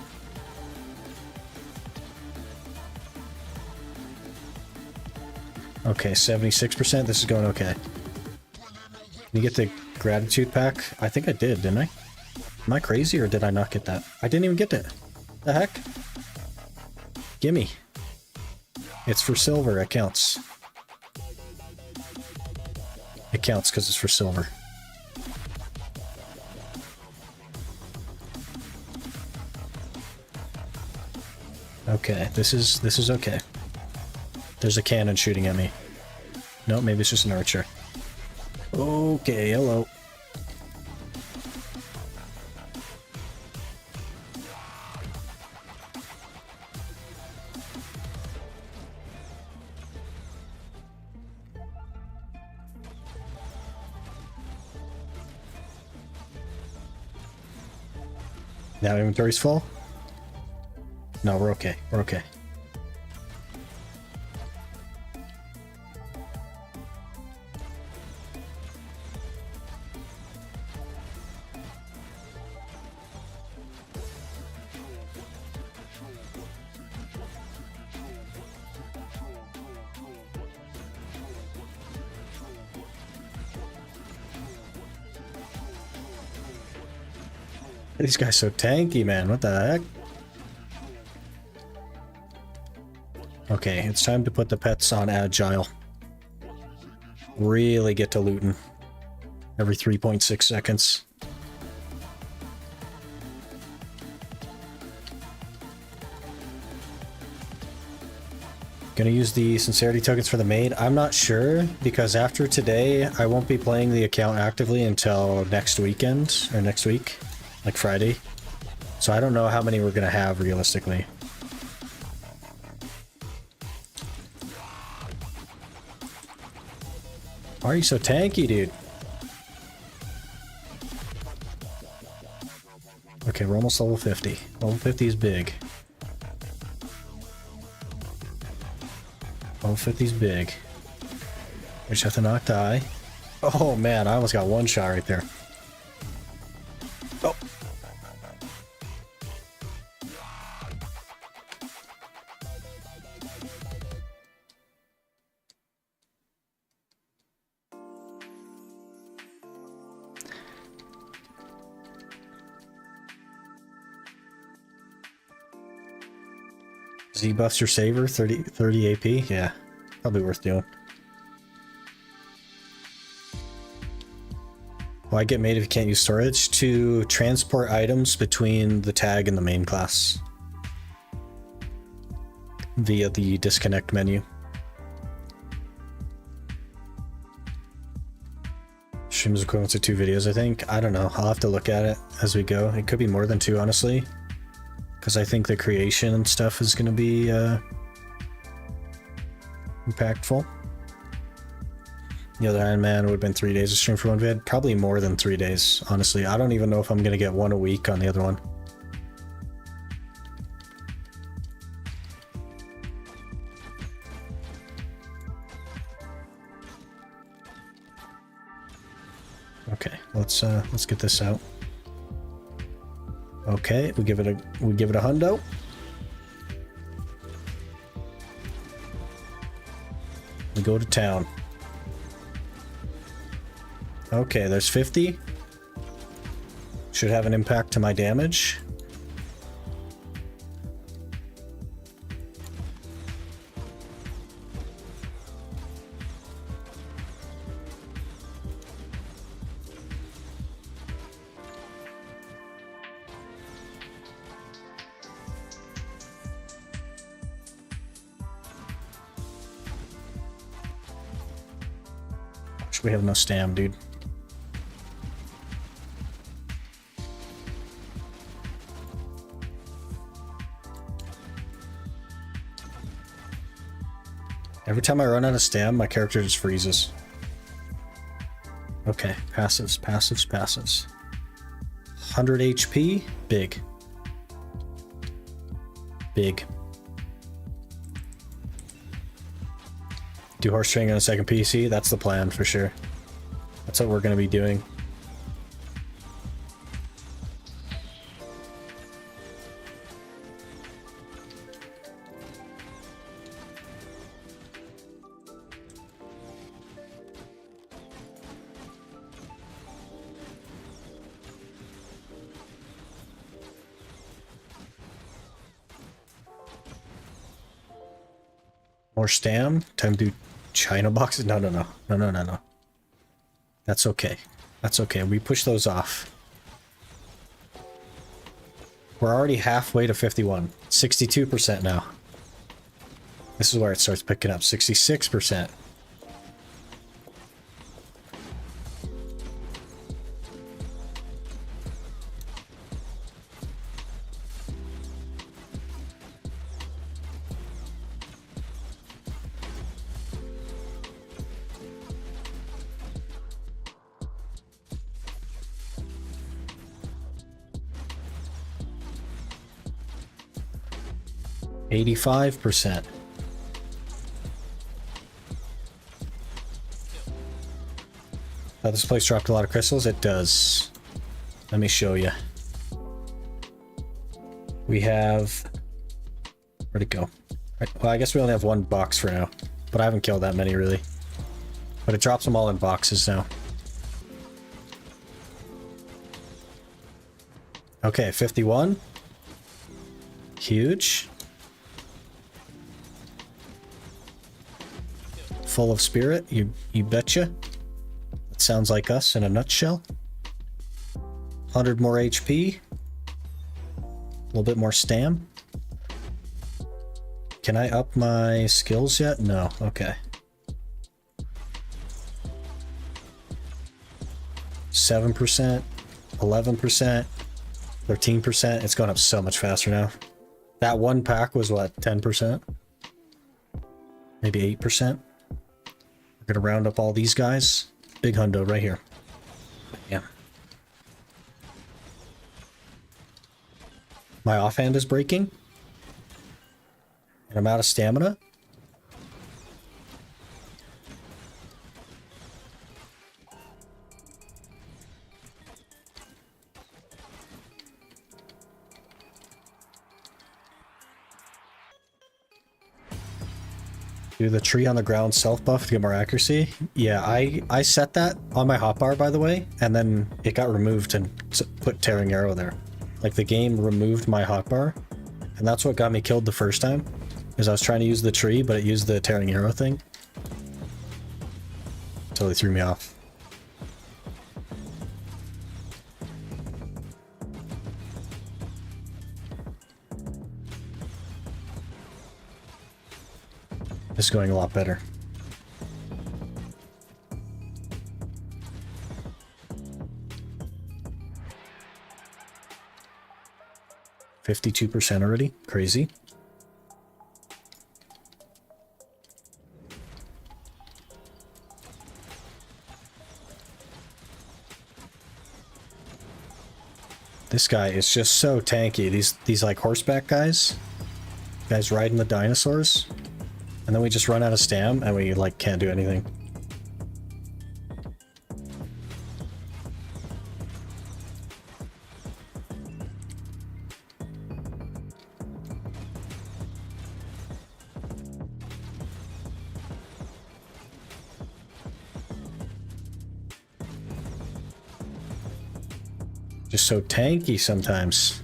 Okay, 76%. This is going okay. Can you get the gratitude pack? I think I did, didn't I? Am I crazy or did I not get that? I didn't even get it. The heck? Gimme. It's for silver. It counts. It counts because it's for silver. Okay, this is okay. There's a cannon shooting at me. No, maybe it's just an archer. Okay, hello. Now inventory's full? No, we're okay. We're okay. These guys so tanky, man. What the heck? Okay, it's time to put the pets on agile. Really get to looting. Every 3.6 seconds. Gonna use the sincerity tokens for the maid. I'm not sure, because after today, I won't be playing the account actively until next weekend, or next week. Like Friday. So I don't know how many we're gonna have realistically. Why are you so tanky, dude? Okay, we're almost level 50. Level 50 is big. Level 50 is big. We just have to knock die. Oh man, I almost got one shot right there. Oh. Z buffs your saver, 30 AP? Yeah, probably worth doing. Why get made if you can't use storage? To transport items between the tag and the main class. Via the disconnect menu. Streams equivalent to 2 videos, I think. I don't know. I'll have to look at it as we go. It could be more than 2, honestly. Because I think the creation and stuff is going to be impactful. The other Iron Man would have been 3 days of stream for one vid. Probably more than 3 days, honestly. I don't even know if I'm going to get one a week on the other one. Okay, let's get this out. Okay, we give it a hundo. We go to town. Okay, there's 50. Should have an impact to my damage. We have no stam, dude. Every time I run out of stam, my character just freezes. Okay, passives, passives, passives. 100 HP, big. Big. Do horse training on a second PC? That's the plan for sure. That's what we're going to be doing. More stam? Time to do China boxes? No, no, no. No, no, no, no. That's okay. That's okay. We push those off. We're already halfway to 51. 62% now. This is where it starts picking up. 66%. $85%. Oh, this place dropped a lot of crystals? It does. Let me show you. We have... Where'd it go? Right, well, I guess we only have one box for now. But I haven't killed that many, really. But it drops them all in boxes now. Okay, 51. Huge. Full of spirit, you betcha. That sounds like us in a nutshell. 100 more HP. A little bit more stam. Can I up my skills yet? No, okay. 7%, 11%, 13%. It's going up so much faster now. That one pack was what, 10%? Maybe 8%? We're gonna round up all these guys. Big hundo right here. Yeah. My offhand is breaking. And I'm out of stamina. Do the tree on the ground self buff to get more accuracy. Yeah, I set that on my hotbar, by the way, and then it got removed and put tearing arrow there. Like the game removed my hotbar, and that's what got me killed the first time. Is I was trying to use the tree, but it used the tearing arrow thing. Totally threw me off. It's going a lot better. $52% already. Crazy. This guy is just so tanky. These like horseback guys riding the dinosaurs. And then we just run out of stam and we like can't do anything. Just so tanky sometimes.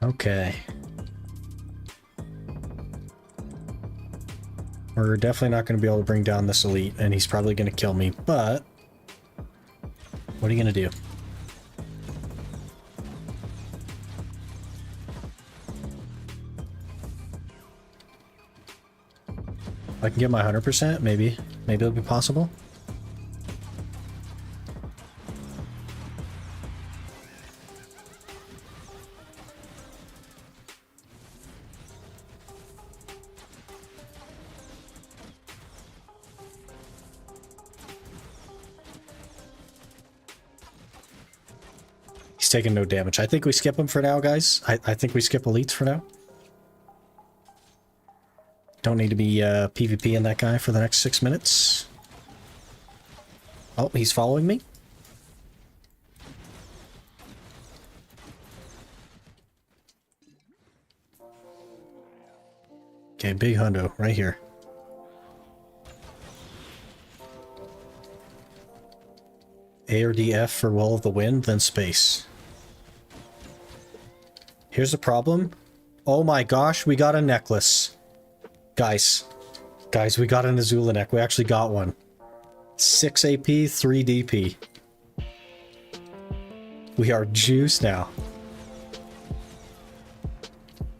Okay. We're definitely not going to be able to bring down this elite, and he's probably going to kill me, but what are you going to do? If I can get my 100%, maybe it'll be possible. He's taking no damage. I think we skip him for now, guys. I think we skip elites for now. Don't need to be PvP in that guy for the next 6 minutes. Oh, he's following me. Okay, big hundo right here. A or D, F for Wall of the Wind, then space. Here's the problem. Oh my gosh, we got a necklace. Guys, we got an Azula neck. We actually got one. 6 AP, 3 DP. We are juiced now.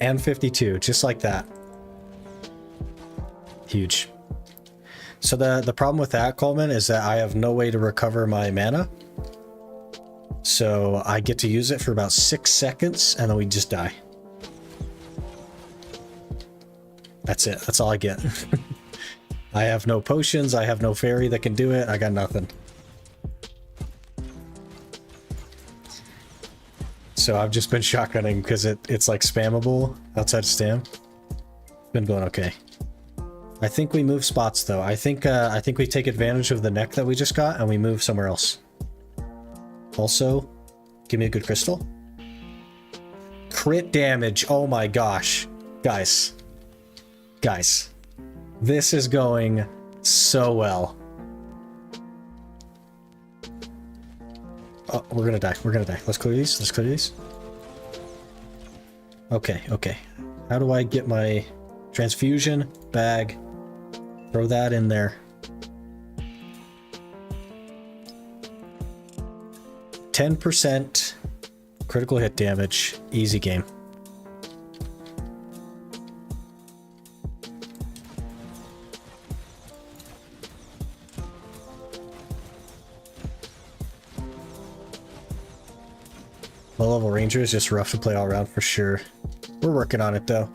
And 52, just like that. Huge. So the problem with that, Coleman, is that I have no way to recover my mana. So I get to use it for about 6 seconds, and then we just die. That's it. That's all I get. I have no potions. I have no fairy that can do it. I got nothing. So I've just been shotgunning because it's like spammable outside of stam. Been going okay. I think we move spots though. I think we take advantage of the neck that we just got and we move somewhere else. Also, give me a good crystal. Crit damage. Oh my gosh. Guys. This is going so well. Oh, we're gonna die. Let's clear these. Okay. How do I get my transfusion bag? Throw that in there. 10% critical hit damage. Easy game. Low-level ranger is just rough to play all around for sure. We're working on it though.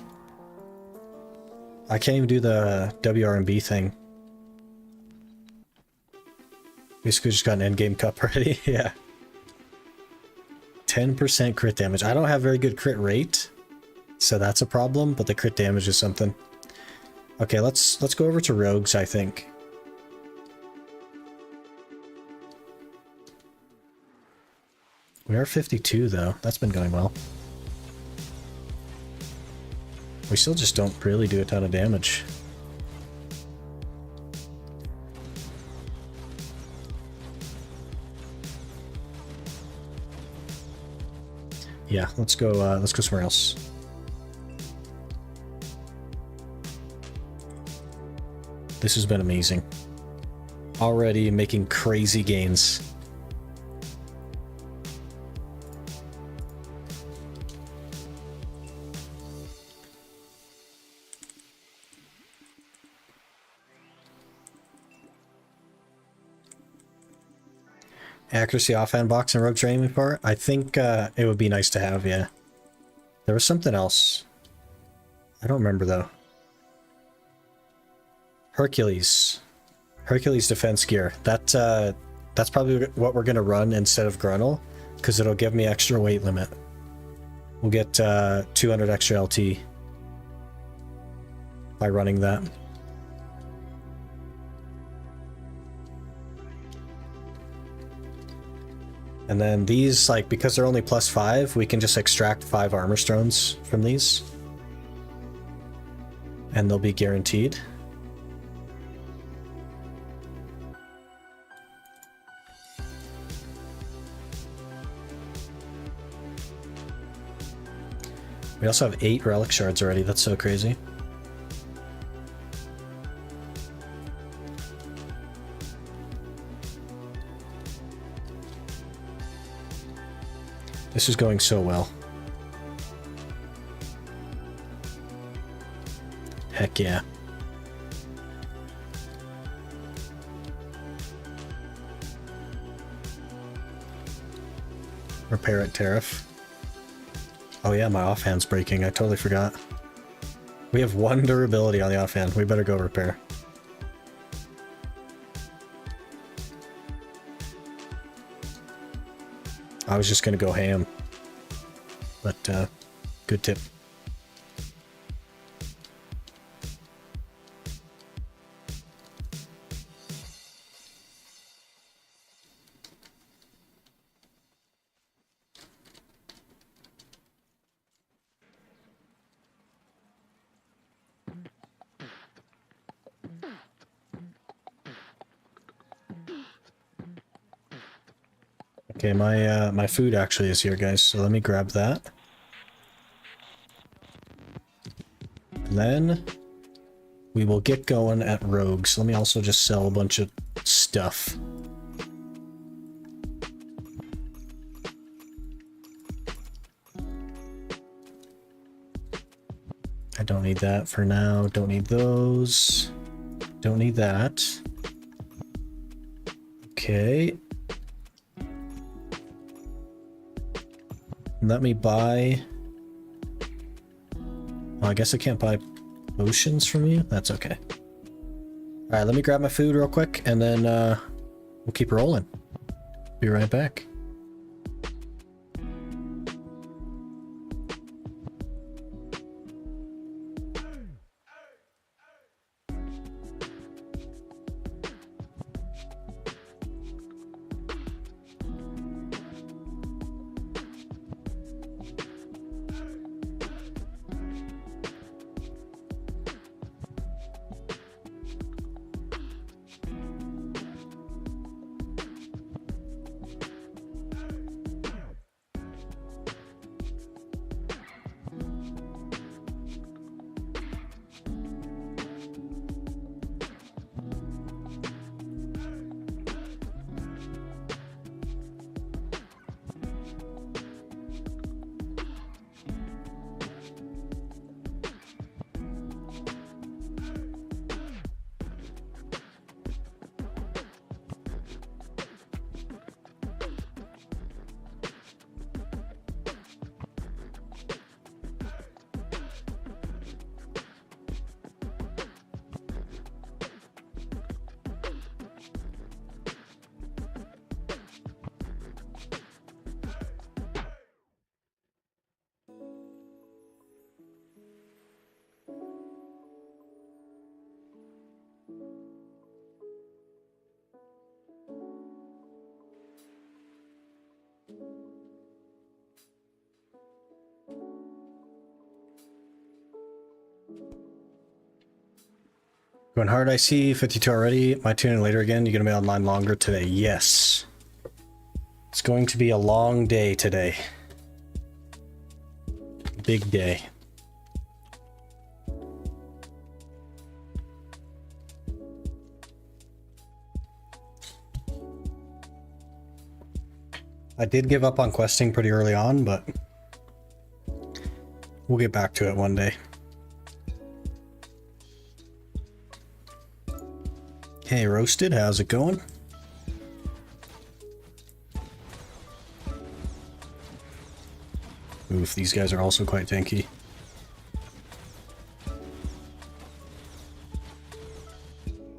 I can't even do the WRMB thing. Basically just got an endgame cup already. Yeah. 10% crit damage. I don't have very good crit rate, so that's a problem, but the crit damage is something. Okay, let's go over to rogues, I think. We are 52 though. That's been going well. We still just don't really do a ton of damage. Yeah, let's go somewhere else. This has been amazing. Already making crazy gains. Accuracy offhand box and rogue training part. I think it would be nice to have, yeah. There was something else. I don't remember though. Hercules defense gear. That's probably what we're gonna run instead of Gruntle, because it'll give me extra weight limit. We'll get 200 extra LT by running that. And then these, like, because they're only +5, we can just extract 5 armor stones from these. And they'll be guaranteed. We also have 8 relic shards already. That's so crazy. This is going so well. Heck yeah. Repair at Tariff. Oh yeah, my offhand's breaking. I totally forgot. We have 1 durability on the offhand. We better go repair. I was just gonna go ham. But, good tip. Okay, my food actually is here, guys, so let me grab that. And then we will get going at Rogues. Let me also just sell a bunch of stuff. I don't need that for now. Don't need those. Don't need that. Okay. Let me buy... Well, I guess I can't buy potions from you? That's okay. Alright, let me grab my food real quick, and then we'll keep rolling. Be right back. Going hard, I see. 52 already. Am I tuning later again? You're going to be online longer today? Yes. It's going to be a long day today. Big day. I did give up on questing pretty early on, but we'll get back to it one day. Hey, Roasted, how's it going? Oof, these guys are also quite tanky.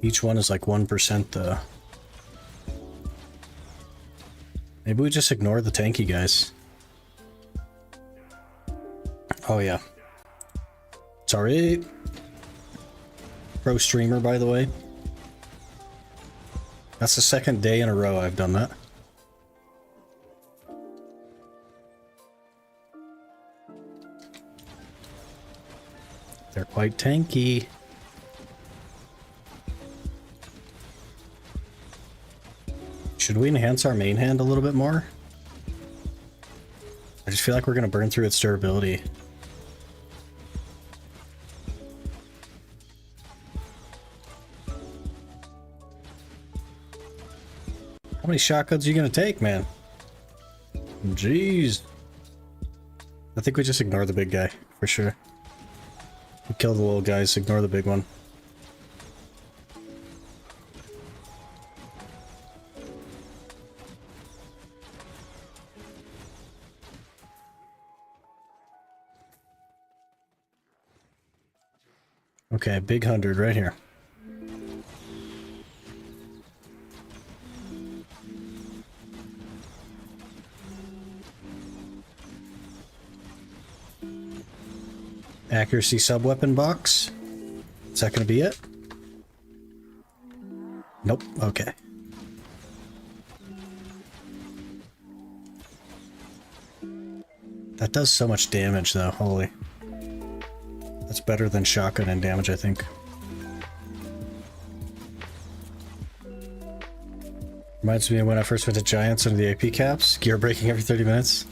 Each one is like 1%. Maybe we just ignore the tanky guys. Oh yeah. Sorry. Pro streamer, by the way. That's the second day in a row I've done that. They're quite tanky. Should we enhance our main hand a little bit more? I just feel like we're going to burn through its durability. How many shotguns are you going to take, man? Jeez. I think we just ignore the big guy, for sure. We kill the little guys, ignore the big one. Okay, big 100 right here. Accuracy sub-weapon box. Is that going to be it? Nope. Okay. That does so much damage, though. Holy. That's better than shotgun and damage, I think. Reminds me of when I first went to Giants under the AP caps. Gear breaking every 30 minutes.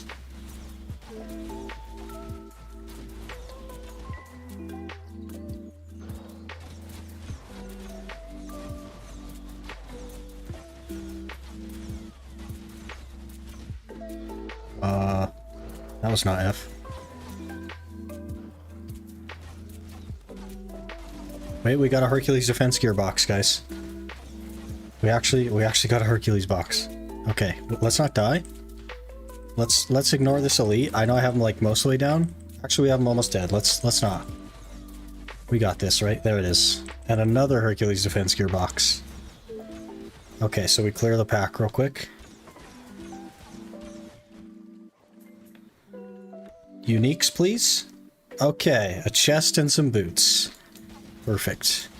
That was not F. Wait, we got a Hercules defense gear box, guys. We actually got a Hercules box. Okay, let's not die. Let's ignore this elite. I know I have him like most of the way down. Actually, we have him almost dead. Let's not. We got this, right? There it is. And another Hercules defense gear box. Okay, so we clear the pack real quick. Uniques, please. Okay, a chest and some boots. Perfect.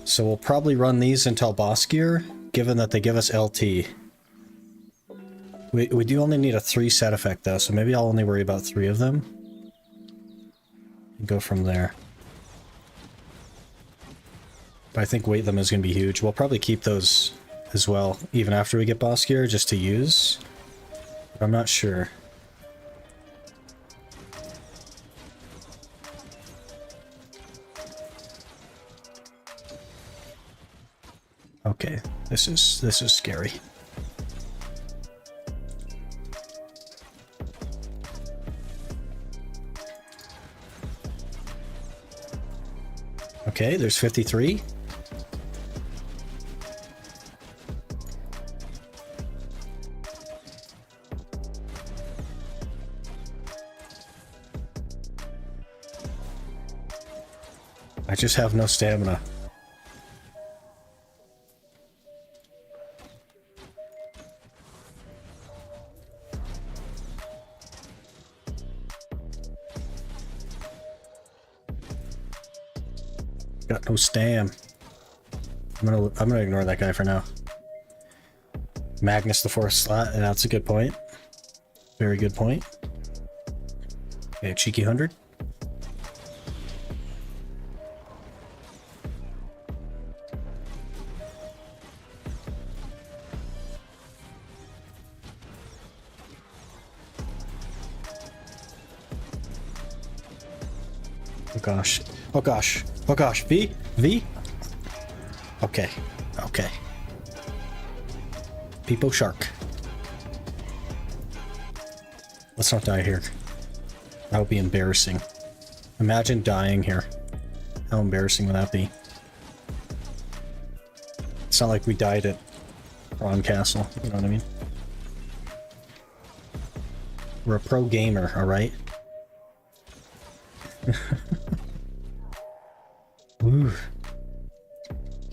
So we'll probably run these until boss gear, given that they give us LT. We do only need a 3 set effect though, so maybe I'll only worry about 3 of them. And go from there. But I think weight them is going to be huge. We'll probably keep those as well, even after we get boss gear, just to use. But I'm not sure. Okay, this is scary. Okay, there's 53. I just have no stamina. Got no stam. I'm gonna ignore that guy for now. Magnus the fourth slot, and that's a good point. Very good point. Okay, cheeky 100. Oh gosh. Oh gosh. Oh gosh. V? V? Okay. Okay. Peepo Shark. Let's not die here. That would be embarrassing. Imagine dying here. How embarrassing would that be? It's not like we died at Ron Castle, you know what I mean? We're a pro gamer, alright? Ooh.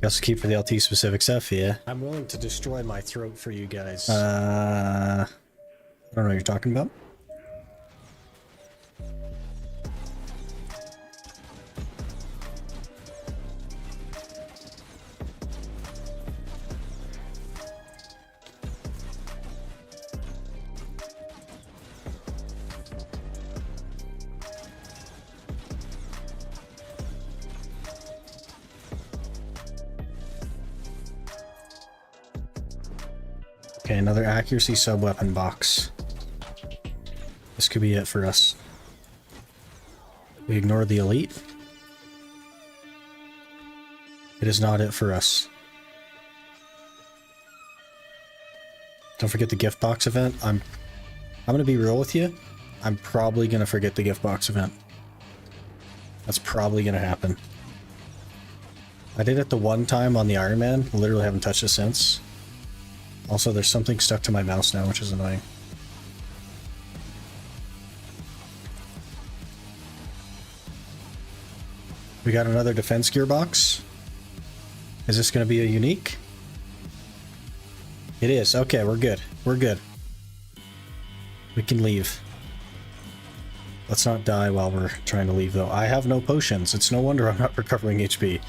Guess keep for the LT specific stuff, yeah. I'm willing to destroy my throat for you guys. I don't know what you're talking about. Okay, another accuracy sub-weapon box. This could be it for us. We ignore the elite. It is not it for us. Don't forget the gift box event. I'm gonna be real with you. I'm probably gonna forget the gift box event. That's probably gonna happen. I did it the one time on the Iron Man. Literally haven't touched it since. Also, there's something stuck to my mouse now, which is annoying. We got another defense gearbox. Is this going to be a unique? It is. Okay, we're good. We're good. We can leave. Let's not die while we're trying to leave, though. I have no potions. It's no wonder I'm not recovering HP.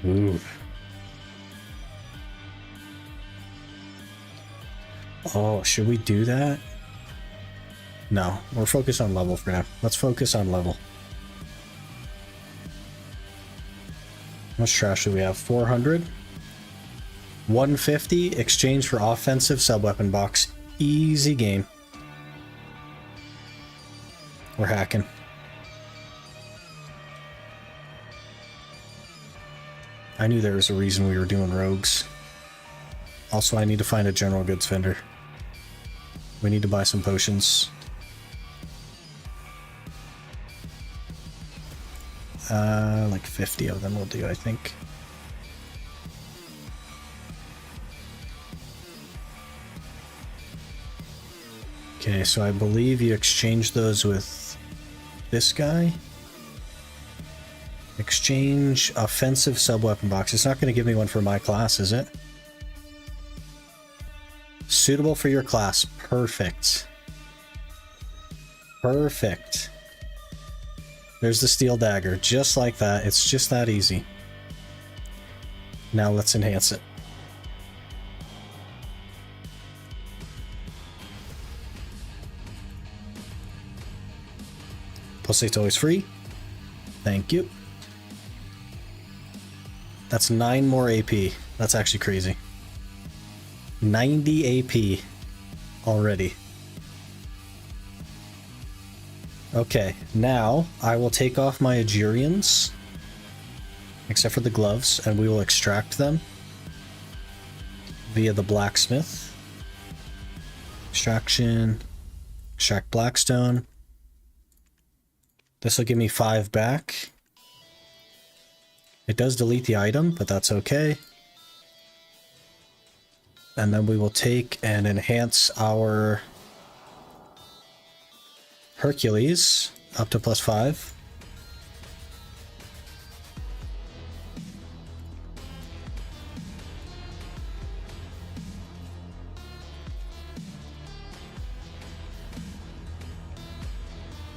Ooh. Oh, should we do that? No, we're focused on level for now. Let's focus on level. How much trash do we have? 400? 150, exchange for offensive sub-weapon box. Easy game. We're hacking. I knew there was a reason we were doing rogues. Also, I need to find a general goods vendor. We need to buy some potions. Like 50 of them will do, I think. Okay, so I believe you exchange those with this guy. Exchange offensive sub-weapon box. It's not going to give me one for my class, is it? Suitable for your class. Perfect. Perfect. There's the steel dagger. Just like that. It's just that easy. Now let's enhance it. Plus 8's always free. Thank you. That's 9 more AP. That's actually crazy. 90 AP already. Okay, now I will take off my Agerians, except for the gloves, and we will extract them via the blacksmith. Extraction, extract blackstone. This will give me 5 back. It does delete the item, but that's okay. And then we will take and enhance our Hercules up to +5.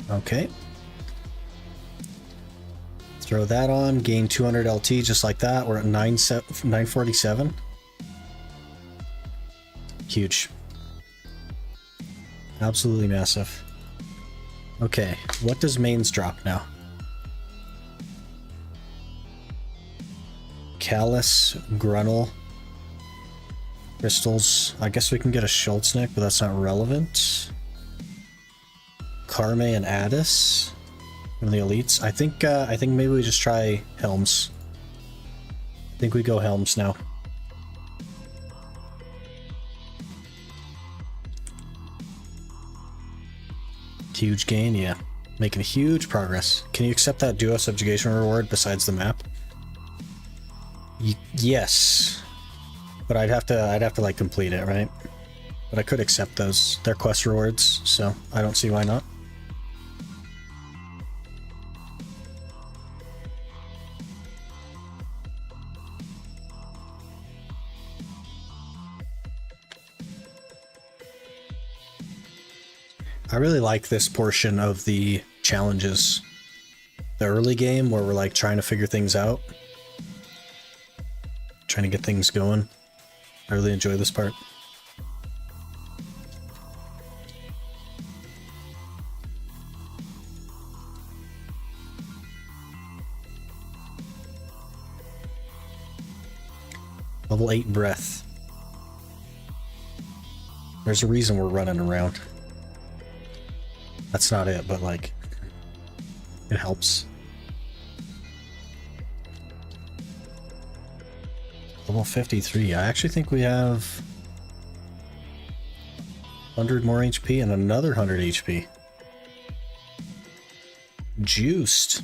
Okay. Throw that on, gain 200 LT just like that. We're at 947. Huge. Absolutely massive. Okay, what does mains drop now? Callus, Gruntle, Crystals. I guess we can get a Schultznick, but that's not relevant. Karme and Addis from the elites. I think maybe we just try Helms. I think we go Helms now. Huge gain, yeah. Making huge progress. Can you accept that duo subjugation reward besides the map? Yes. But I'd have to like complete it, right? But I could accept those. They're quest rewards, so I don't see why not. I really like this portion of the challenges. The early game where we're like trying to figure things out. Trying to get things going. I really enjoy this part. Level 8 breath. There's a reason we're running around. That's not it, but like, it helps. Level 53. I actually think we have 100 more HP and another 100 HP. Juiced.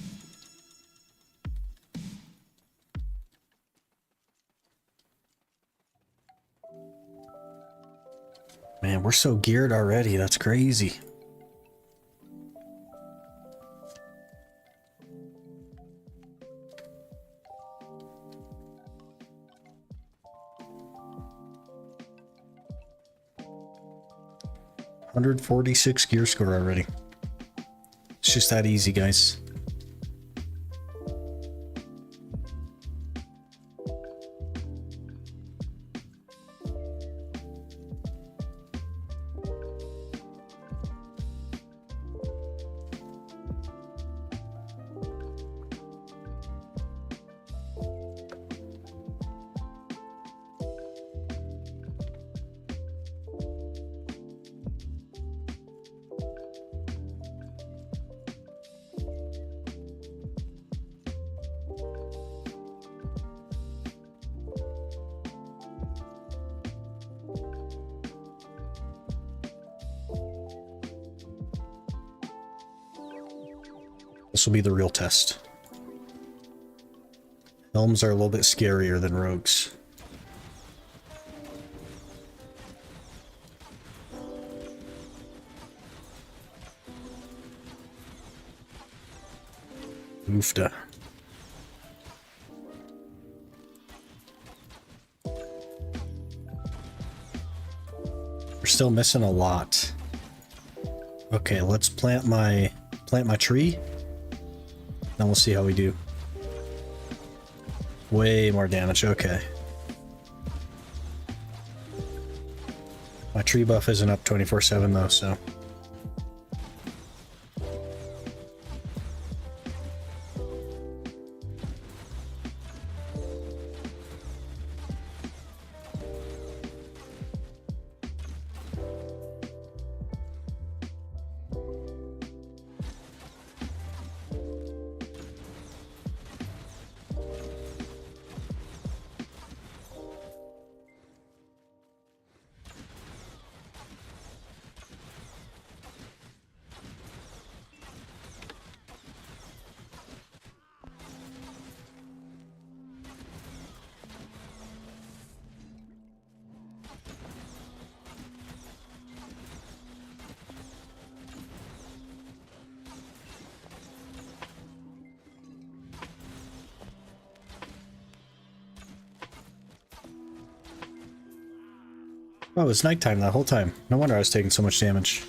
Man, we're so geared already. That's crazy. $146 gear score already. just that easy, guys. This will be the real test. Elms are a little bit scarier than rogues. Oofda. We're still missing a lot. Okay, let's plant my tree. Then we'll see how we do. Way more damage, okay. My tree buff isn't up 24/7 though, so. Oh, it was nighttime that whole time. No wonder I was taking so much damage.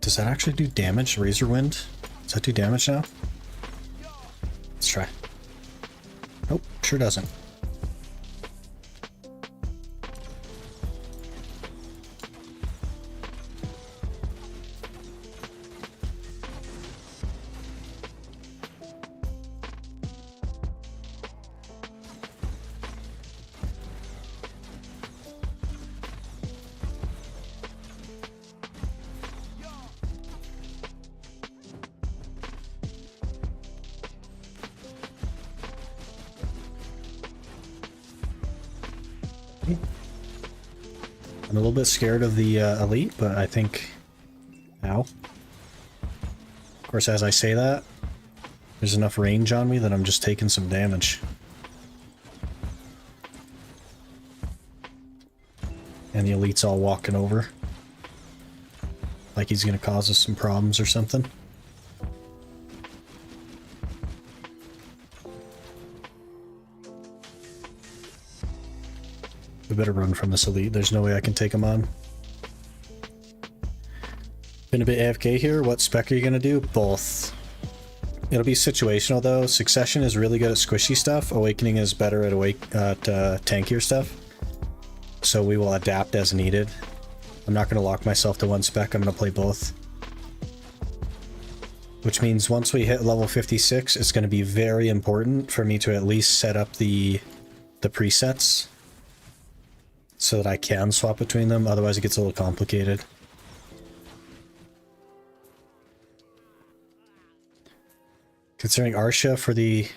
Does that actually do damage, Razor Wind? Does that do damage now? Let's try. Nope, sure doesn't. I'm a little bit scared of the elite, but I think... Ow. Of course, as I say that, there's enough range on me that I'm just taking some damage. And the elite's all walking over. Like he's gonna cause us some problems or something. We better run from this elite. There's no way I can take him on. Been a bit AFK here. What spec are you gonna do? Both. It'll be situational though. Succession is really good at squishy stuff. Awakening is better at tankier stuff. So we will adapt as needed. I'm not gonna lock myself to one spec. I'm gonna play both. Which means once we hit level 56, it's gonna be very important for me to at least set up the presets, so that I can swap between them, otherwise it gets a little complicated. Considering Arsha for the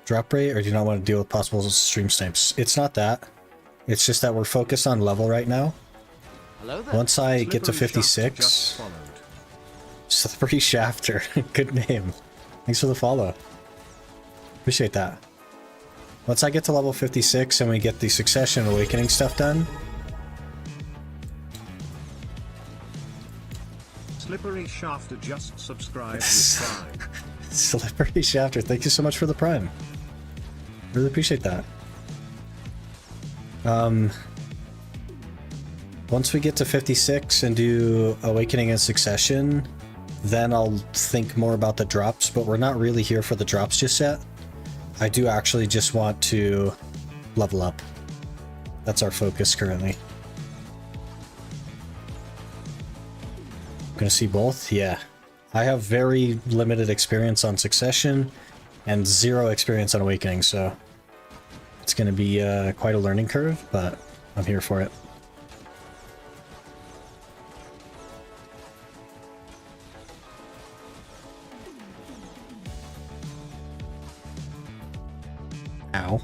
drop rate, or do you not want to deal with possible stream snipes? It's not that. It's just that we're focused on level right now. Hello there. Once I get to 56... Slippery Shafter. Good name. Thanks for the follow. Appreciate that. Once I get to level 56 and we get the Succession Awakening stuff done... Slippery Shafter just subscribed with Prime. Slippery Shafter, thank you so much for the Prime. Really appreciate that. Once we get to 56 and do Awakening in Succession, then I'll think more about the drops, but we're not really here for the drops just yet. I do actually just want to level up. That's our focus currently. Gonna see both? Yeah. I have very limited experience on Succession and 0 experience on Awakening, so it's gonna be quite a learning curve, but I'm here for it. Ow.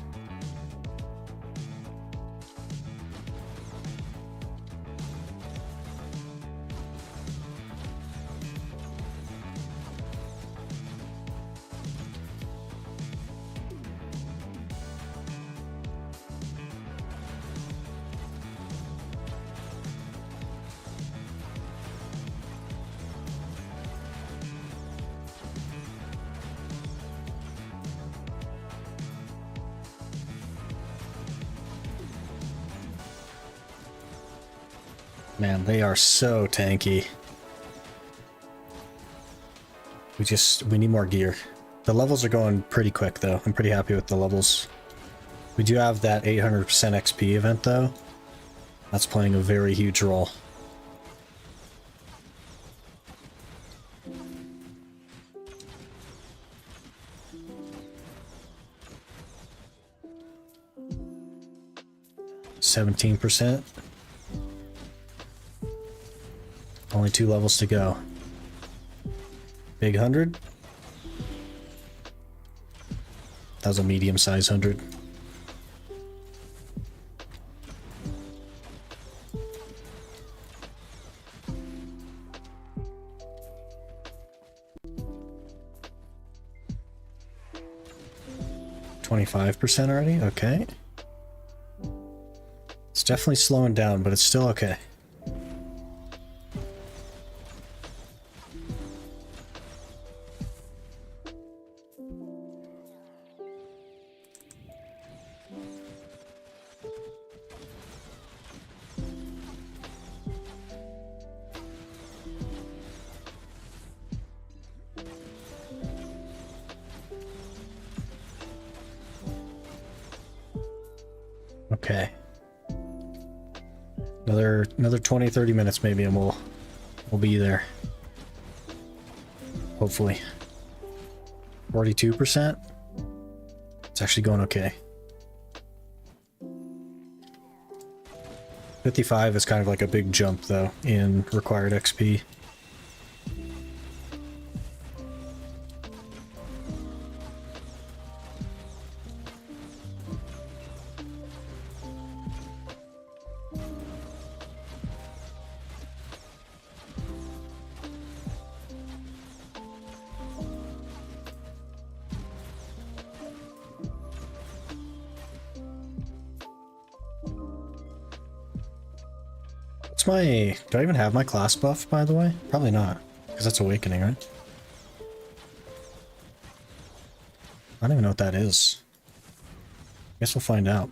Man, they are so tanky. We need more gear. The levels are going pretty quick though. I'm pretty happy with the levels. We do have that 800% XP event though. That's playing a very huge role. %. Only 2 levels to go. Big 100. That was a medium-sized 100. %25 already? Okay. It's definitely slowing down, but it's still okay. Okay. Another 20-30 minutes maybe and we'll be there. Hopefully. 42%? It's actually going okay. 55 is kind of like a big jump though in required XP. Do I even have my class buff, by the way? Probably not, because that's Awakening, right? I don't even know what that is. Guess we'll find out.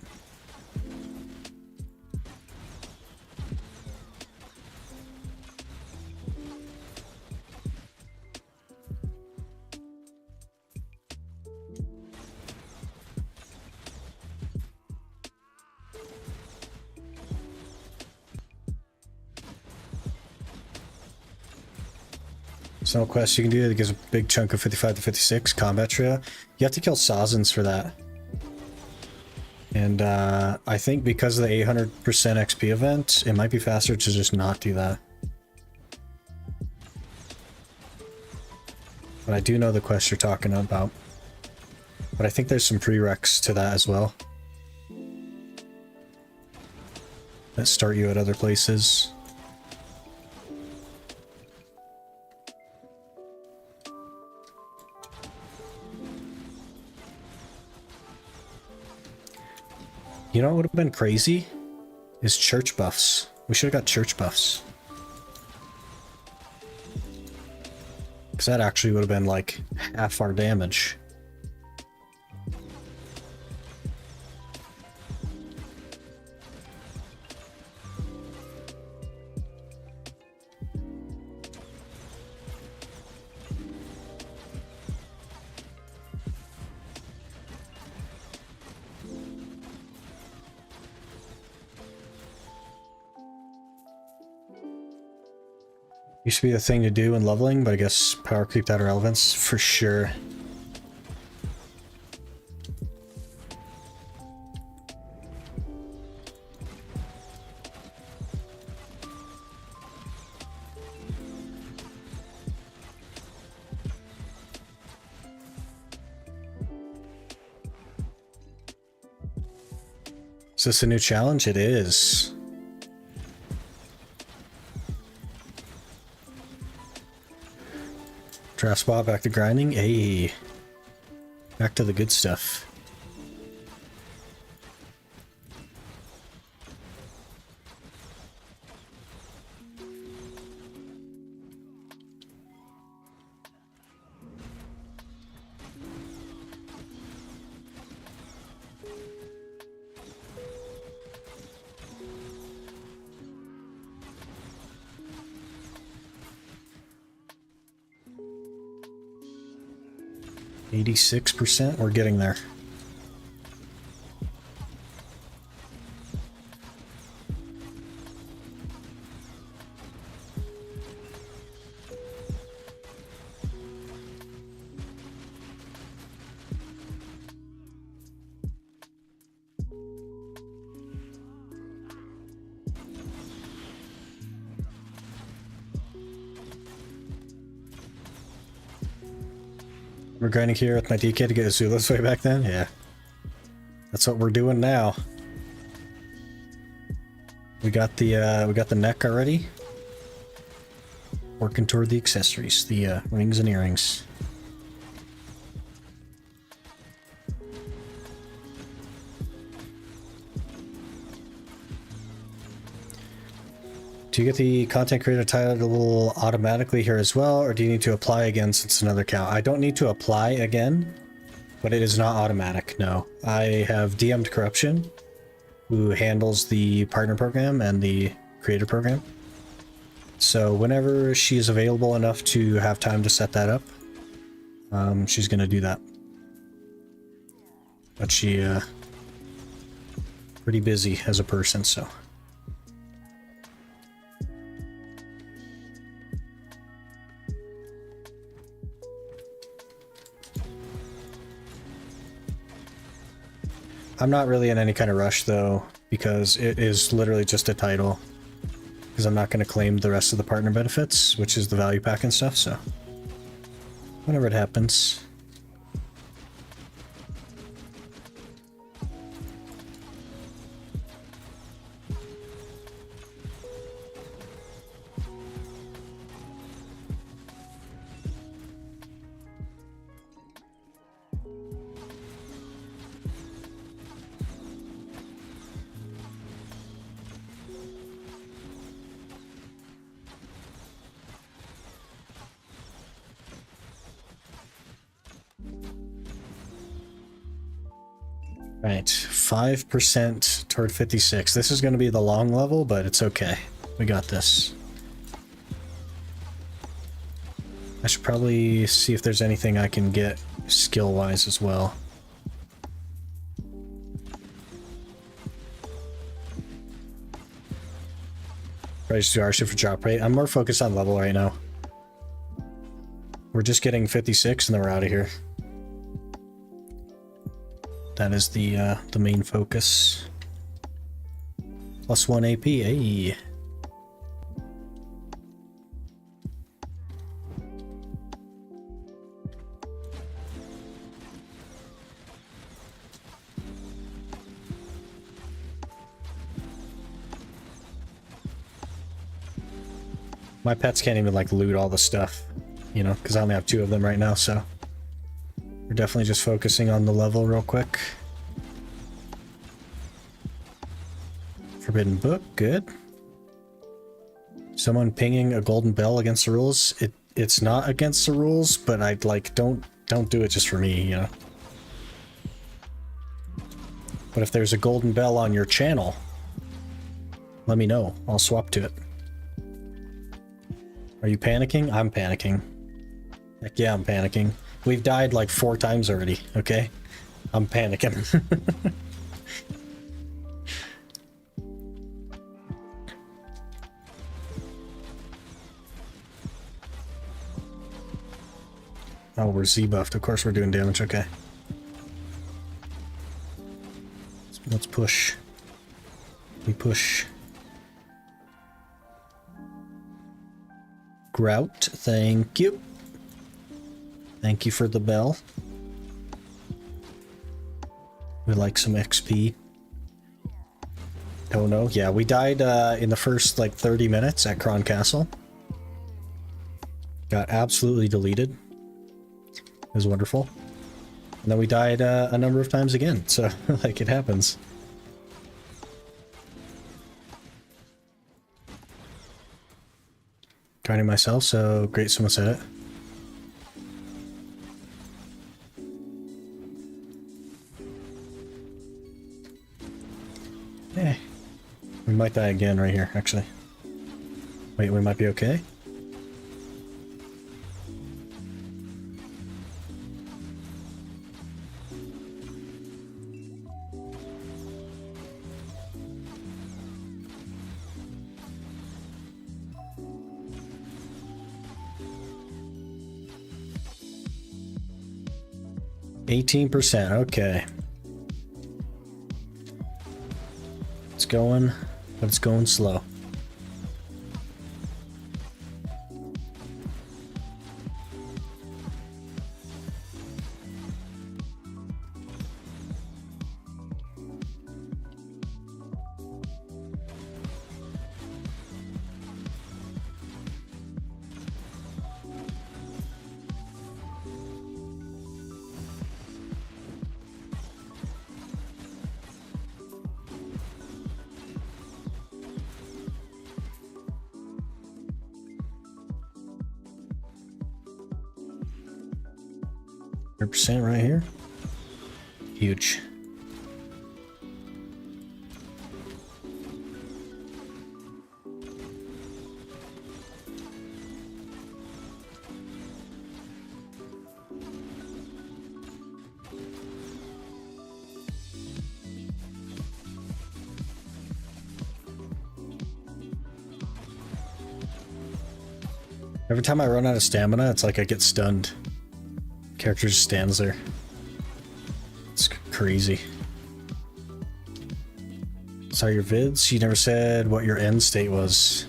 Some quests you can do that gives a big chunk of 55 to 56 combat trio. You have to kill Sazens for that. And I think because of the 800% XP event, it might be faster to just not do that. But I do know the quest you're talking about. But I think there's some prereqs to that as well that start you at other places. You know what would have been crazy? Is church buffs. We should have got church buffs. Because that actually would have been like half our damage. Used to be the thing to do in leveling, but I guess power creeped out of relevance for sure. Is this a new challenge? It is. Draft spot, back to grinding. Hey. Back to the good stuff. %, we're getting there. We're grinding here with my DK to get Azula's way back then? Yeah. That's what we're doing now. We got the neck already. Working toward the accessories, the rings and earrings. Do you get the content creator title automatically here as well, or do you need to apply again since another account? I don't need to apply again, but it is not automatic, no. I have DM'd Corruption, who handles the partner program and the creator program. So whenever she is available enough to have time to set that up, she's gonna do that. But she, pretty busy as a person, so. I'm not really in any kind of rush though, because it is literally just a title. Because I'm not going to claim the rest of the partner benefits, which is the value pack and stuff, so. Whenever it happens. Right, 5% toward 56. This is going to be the long level, but it's okay. We got this. I should probably see if there's anything I can get skill-wise as well. Probably just do R-shift for drop rate. I'm more focused on level right now. We're just getting 56 and then we're out of here. That is the main focus. +1 AP, hey. My pets can't even like loot all the stuff, you know, because I only have 2 of them right now, so. We're definitely just focusing on the level real quick. Forbidden book, good. Someone pinging a golden bell against the rules. It's not against the rules, but I'd like don't do it just for me, you know. But if there's a golden bell on your channel, let me know. I'll swap to it. Are you panicking? I'm panicking. Heck yeah, I'm panicking. We've died like 4 times already, okay? I'm panicking. Oh, we're Z buffed. Of course we're doing damage. Okay. Let's push. We push. Grout, thank you. Thank you for the bell. We like some XP. Oh no, yeah, we died in the first like 30 minutes at Kron Castle. Got absolutely deleted. It was wonderful. And then we died a number of times again, so like it happens. Grinding myself, so great someone said it. Eh. We might die again right here, actually. Wait, we might be okay? %, okay. It's going, but it's going slow. % right here. Huge. Every time I run out of stamina, it's like I get stunned. Character just stands there. It's crazy. Saw your vids. You never said what your end state was.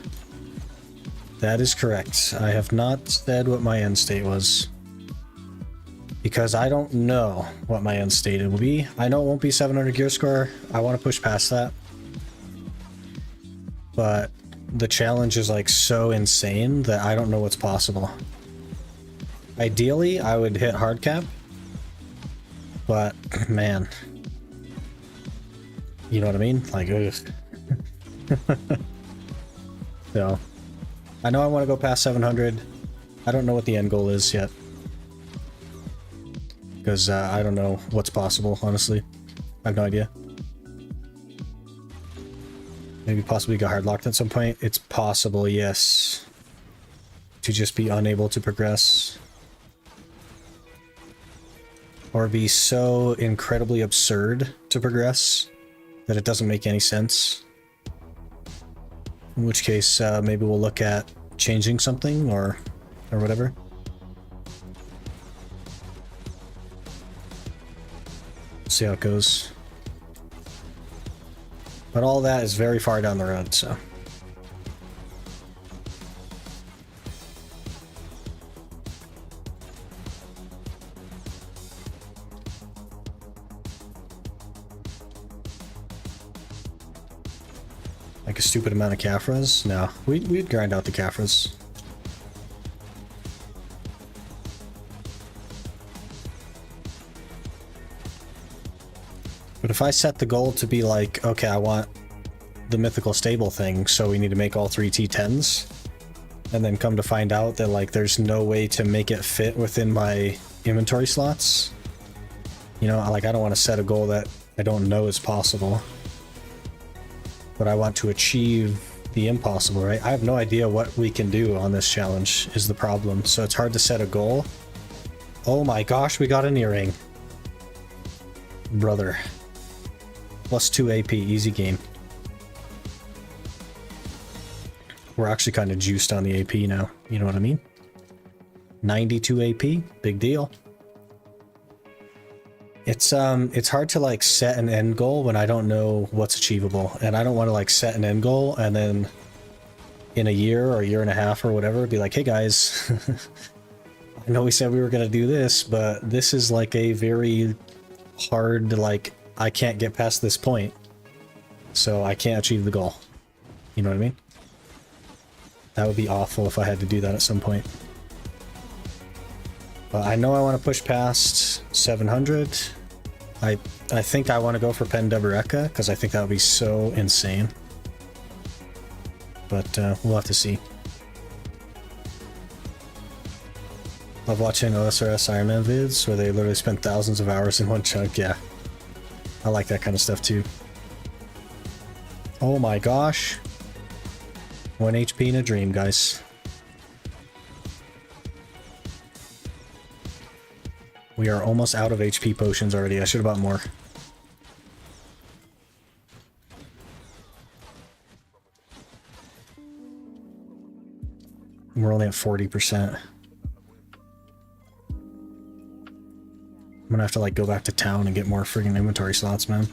That is correct. I have not said what my end state was. Because I don't know what my end state will be. I know it won't be 700 gear score. I want to push past that. But the challenge is like so insane that I don't know what's possible. Ideally, I would hit hard cap, but man, you know what I mean? Like, ugh. So, I know I want to go past 700. I don't know what the end goal is yet, because I don't know what's possible, honestly. I have no idea. Maybe possibly get hard locked at some point. It's possible, yes. To just be unable to progress. Or be so incredibly absurd to progress that it doesn't make any sense. In which case, maybe we'll look at changing something or whatever. See how it goes. But all that is very far down the road, so. Like a stupid amount of Caphras? No, we'd grind out the Caphras. But if I set the goal to be like, okay, I want the mythical stable thing, so we need to make all 3 T10s, and then come to find out that like there's no way to make it fit within my inventory slots, you know, like I don't want to set a goal that I don't know is possible. But I want to achieve the impossible, right? I have no idea what we can do on this challenge is the problem. So it's hard to set a goal. Oh my gosh, we got an earring. Brother. +2 AP, easy game. We're actually kind of juiced on the AP now. You know what I mean? 92 AP, big deal. It's hard to like set an end goal when I don't know what's achievable, and I don't want to like set an end goal and then in a year or a year and a half or whatever be like, hey guys, I know we said we were gonna do this, but this is like a very hard, like, I can't get past this point, so I can't achieve the goal. You know what I mean? That would be awful if I had to do that at some point. But I know I want to push past 700. I think I want to go for Pendebereka because I think that would be so insane. But we'll have to see. Love watching OSRS Iron Man vids where they literally spend thousands of hours in one chunk. Yeah, I like that kind of stuff too. Oh my gosh. 1 HP in a dream, guys. We are almost out of HP potions already. I should have bought more. We're only at 40%. I'm gonna have to like go back to town and get more friggin' inventory slots, man.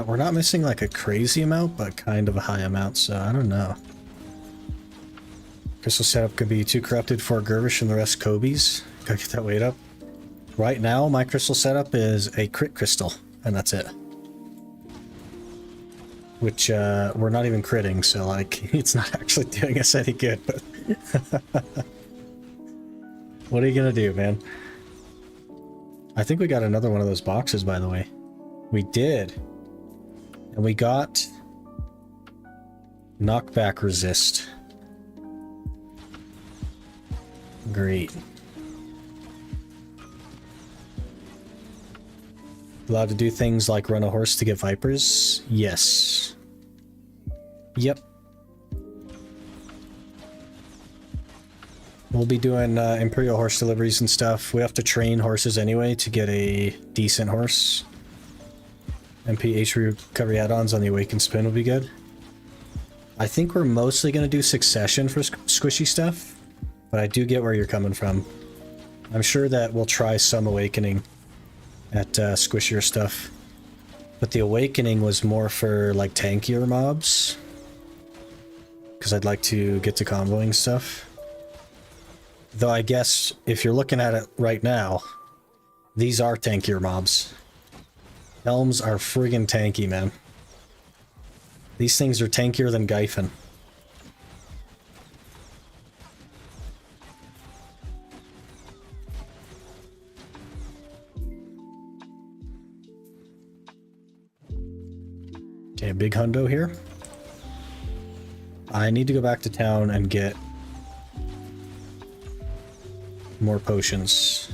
We're not missing like a crazy amount, but kind of a high amount, so I don't know. Crystal setup could be 2 corrupted, 4 Gervish, and the rest Kobe's. Gotta get that weight up. Right now, my crystal setup is a crit crystal, and that's it. Which, we're not even critting, so like, it's not actually doing us any good, but... What are you gonna do, man? I think we got another one of those boxes, by the way. We did. And we got knockback resist. Great. Allowed to do things like run a horse to get vipers? Yes. Yep. We'll be doing Imperial horse deliveries and stuff. We have to train horses anyway to get a decent horse. MP HP recovery add-ons on the Awakened Spin will be good. I think we're mostly going to do Succession for squishy stuff, but I do get where you're coming from. I'm sure that we'll try some Awakening at squishier stuff. But the Awakening was more for like tankier mobs, because I'd like to get to comboing stuff. Though I guess if you're looking at it right now, these are tankier mobs. Helms are friggin' tanky, man. These things are tankier than Gyphon. Okay, big hundo here. I need to go back to town and get more potions.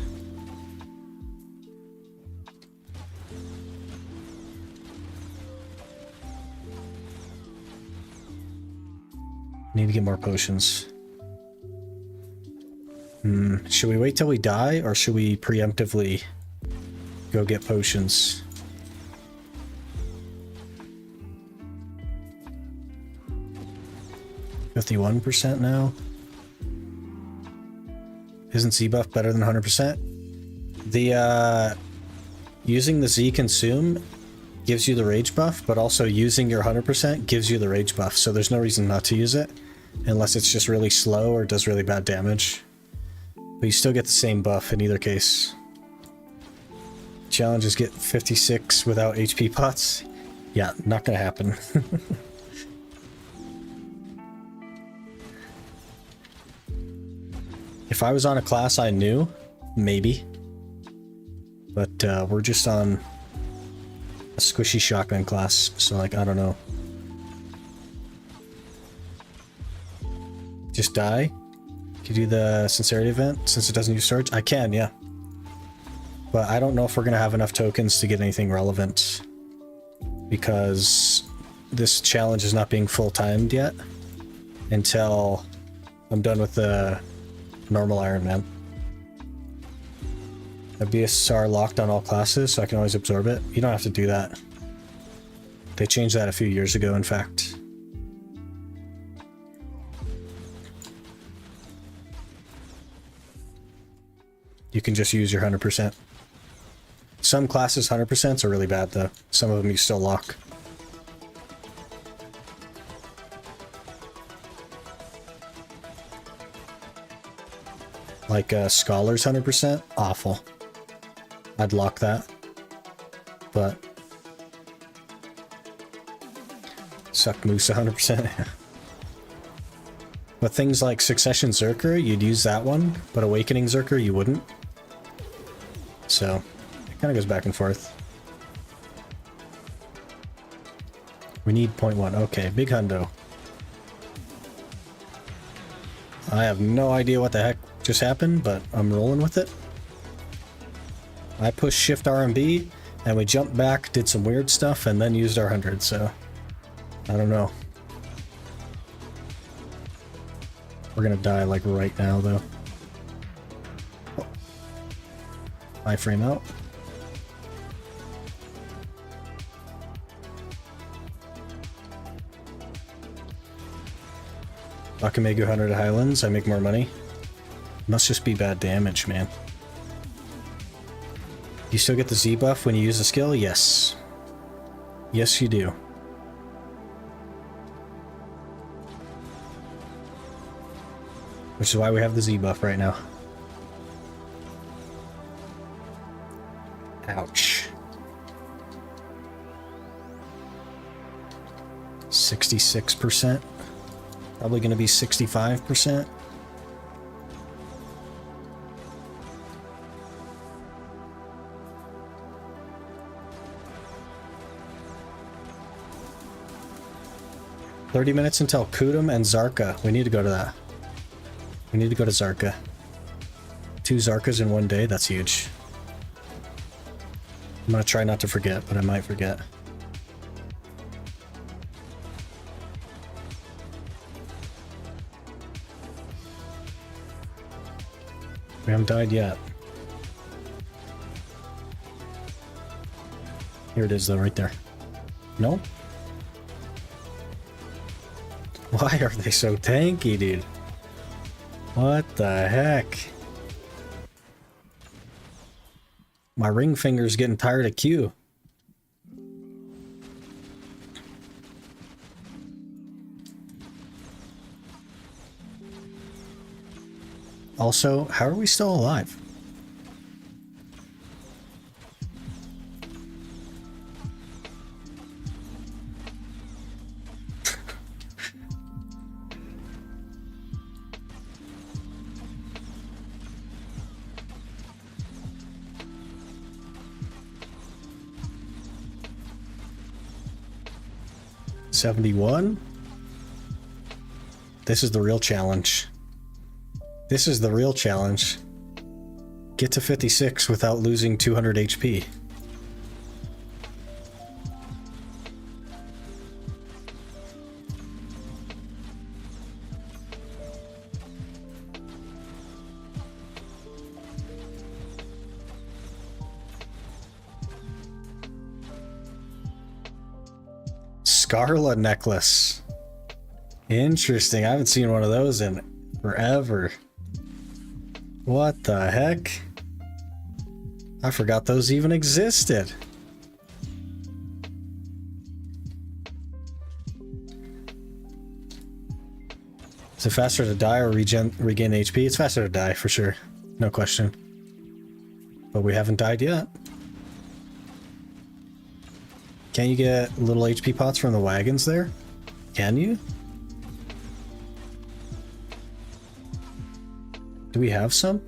Need to get more potions. Should we wait till we die, or should we preemptively go get potions? %51 now. Isn't Z buff better than 100%? The using the Z consume gives you the rage buff, but also using your 100% gives you the rage buff, so there's no reason not to use it, unless it's just really slow or does really bad damage. But you still get the same buff in either case. Challenges get 56 without HP pots. Yeah, not gonna happen. If I was on a class I knew, maybe. But we're just on a squishy shotgun class, so like, I don't know. Just die? Can you do the sincerity event since it doesn't use storage? I can, yeah. But I don't know if we're gonna have enough tokens to get anything relevant, because this challenge is not being full-timed yet until I'm done with the normal Iron Man. A BSR locked on all classes, so I can always absorb it. You don't have to do that. They changed that a few years ago, in fact. You can just use your 100%. Some classes 100% are really bad though. Some of them you still lock. Like Scholars 100%, awful. I'd lock that. But Suck Moose 100%. But things like Succession Zerker, you'd use that one, but Awakening Zerker, you wouldn't. So, it kind of goes back and forth. We need 0.1. Okay, big hundo. I have no idea what the heck just happened, but I'm rolling with it. I pushed Shift RMB, and we jumped back, did some weird stuff, and then used our 100, so... I don't know. We're gonna die, like, right now, though. Oh. Iframe out. Akamegu 100 Highlands, I make more money. Must just be bad damage, man. You still get the Z buff when you use the skill? Yes. Yes, you do. Which is why we have the Z buff right now. Ouch. 66%. Probably going to be 65%. $30 minutes until Kudum and Zarka. We need to go to that. We need to go to Zarka. 2 Zarkas in one day, that's huge. I'm gonna try not to forget, but I might forget. We haven't died yet. Here it is though, right there. No? Why are they so tanky, dude? What the heck? My ring finger's getting tired of Q. Also, how are we still alive? $71? This is the real challenge. This is the real challenge. Get to 56 without losing 200 HP. Scarlet necklace. Interesting. I haven't seen one of those in forever. What the heck? I forgot those even existed. Is it faster to die or regain HP? It's faster to die for sure. No question. But we haven't died yet. Can you get little HP pots from the wagons there? Can you? Do we have some?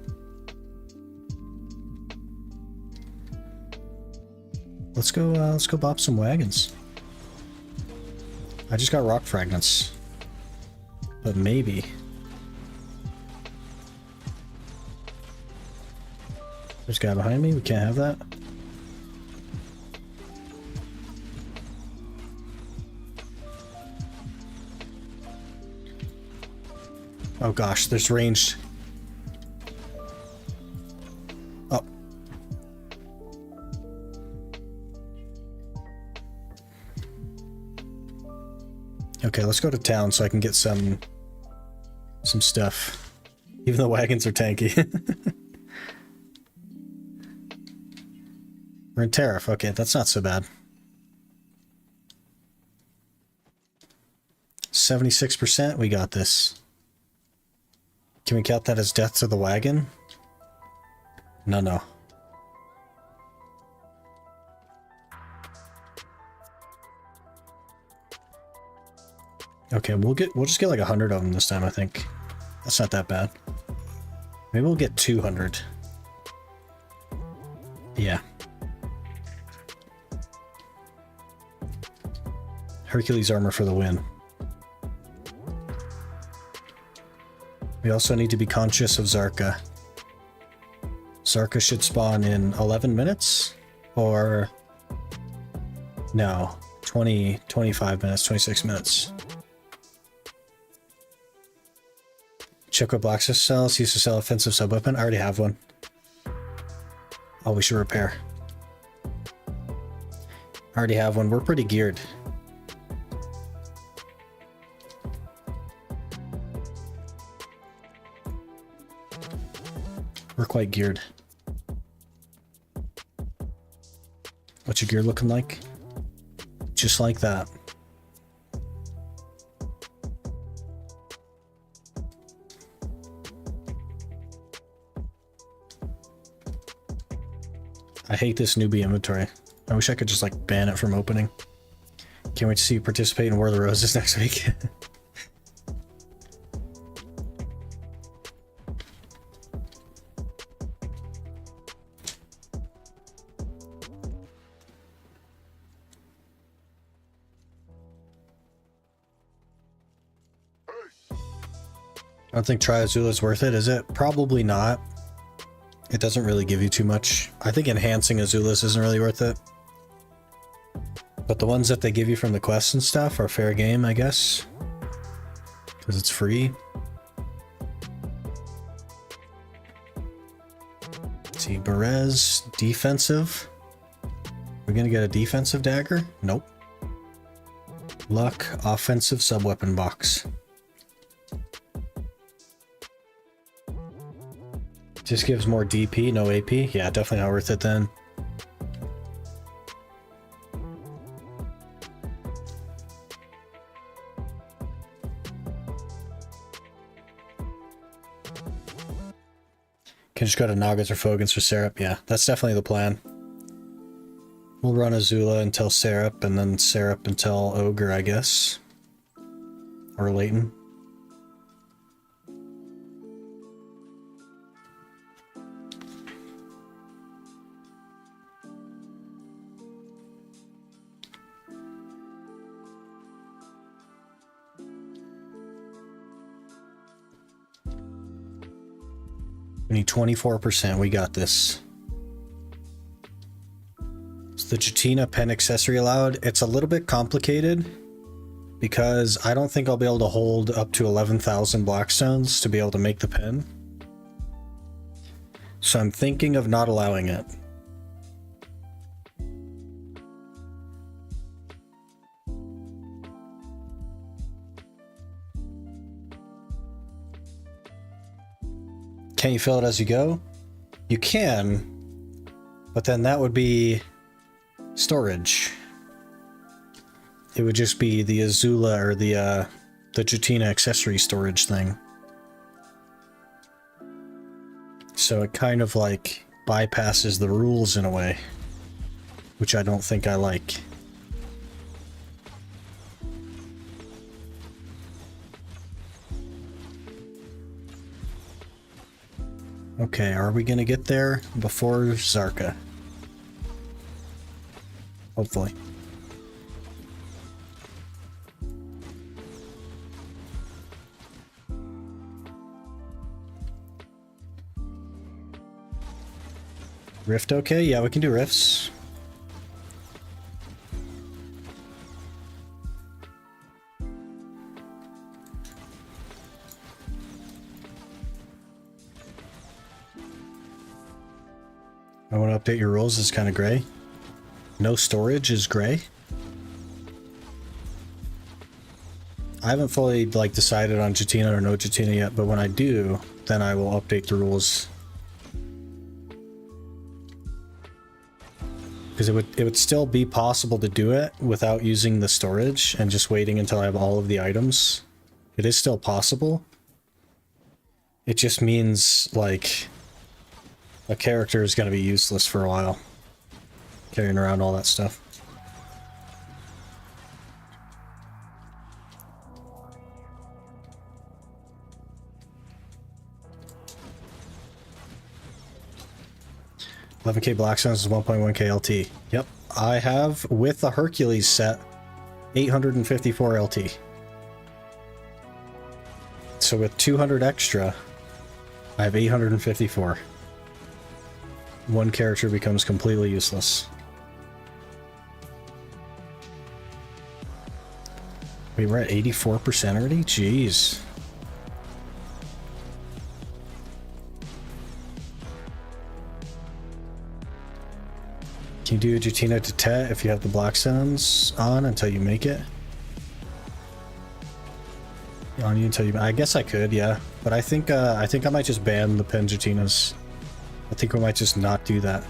let's go bop some wagons. I just got rock fragments. But maybe. There's a guy behind me, we can't have that. Oh gosh, there's ranged. Oh. Okay, let's go to town so I can get some stuff. Even though wagons are tanky. We're in tariff. Okay, that's not so bad. 76%, we got this. Can we count that as death to the wagon? No. Okay, we'll just get like 100 of them this time, I think. That's not that bad. Maybe we'll get 200. Yeah. Hercules armor for the win. We also need to be conscious of Zarka. Zarka should spawn in 11 minutes? Or... no. 25 minutes, 26 minutes. Check what Blacksmith sells. He used to sell offensive sub-weapon. I already have one. Oh, we should repair. I already have one. We're pretty geared. We're quite geared. What's your gear looking like? Just like that. I hate this newbie inventory. I wish I could just like ban it from opening. Can't wait to see you participate in War of the Roses next week. I don't think Tri-Azula is worth it, is it? Probably not. It doesn't really give you too much. I think enhancing Azulas isn't really worth it. But the ones that they give you from the quests and stuff are fair game, I guess. Because it's free. Let's see, Berez, defensive. We're gonna get a defensive dagger? Nope. Luck, offensive sub-weapon box. Just gives more DP, no AP? Yeah, definitely not worth it then. Can just go to Nagas or Fogans for Syrup. Yeah, that's definitely the plan. We'll run Azula until Syrup, and then Syrup until Ogre, I guess. Or Leighton. We need 24%. We got this. Is the Jatina pen accessory allowed? It's a little bit complicated because I don't think I'll be able to hold up to 11,000 Blackstones to be able to make the pen. So I'm thinking of not allowing it. Can you fill it as you go? You can, but then that would be storage. It would just be the Azula or the Jatina accessory storage thing. So it kind of like bypasses the rules in a way, which I don't think I like. Okay, are we gonna get there before Zarka? Hopefully. Rift okay? Yeah, we can do rifts. I want to update your rules. It's kind of gray. No storage is gray. I haven't fully like decided on Jatina or no Jatina yet, but when I do, then I will update the rules. Because it would still be possible to do it without using the storage and just waiting until I have all of the items. It is still possible. It just means like a character is going to be useless for a while, carrying around all that stuff. $11K Blackstones is 1.1K LT. Yep, I have, with the Hercules set, 854 LT. So with 200 extra, I have 854. One character becomes completely useless. Wait, we're at 84% already? Jeez. Can you do Jatina to Tet if you have the Blackstones on until you make it? On you until you... I guess I could, yeah. But I think I might just ban the Pen Jatinas. I think we might just not do that.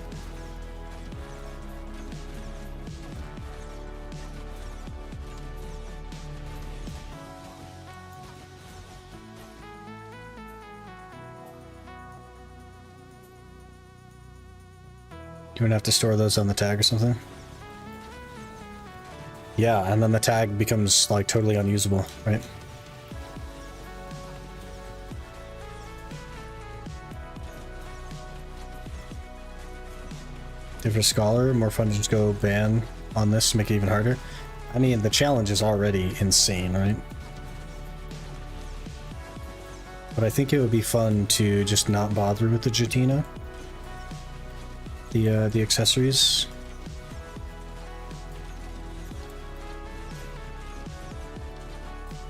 You're gonna have to store those on the tag or something? Yeah, and then the tag becomes like totally unusable, right? If you're a scholar, more fun to just go ban on this to make it even harder. I mean, the challenge is already insane, right? But I think it would be fun to just not bother with the Jatina. The accessories.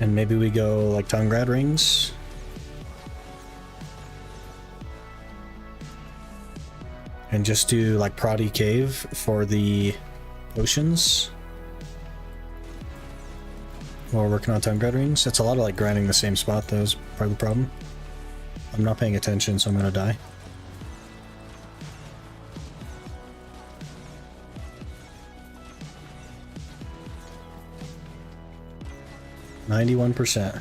And maybe we go like Tungrad rings. And just do like Prodi Cave for the potions. While we're working on Tungrad rings. It's a lot of like grinding the same spot though is part of the problem. I'm not paying attention, so I'm gonna die. %.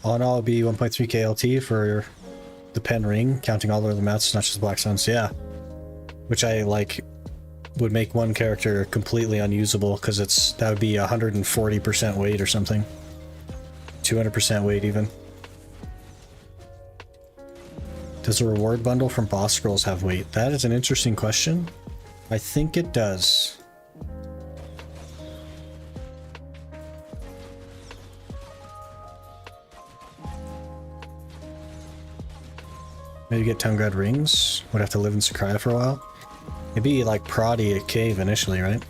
All in all, it'll be 1.3K LT for the pen ring, counting all the other mats, not just Blackstones. Yeah, which I like would make one character completely unusable because that would be 140% weight or something, 200% weight even. Does the reward bundle from boss scrolls have weight? That is an interesting question. I think it does. Maybe get Tungrad rings. Would have to live in Sakraya for a while. It'd be like Prodi at Cave initially, right?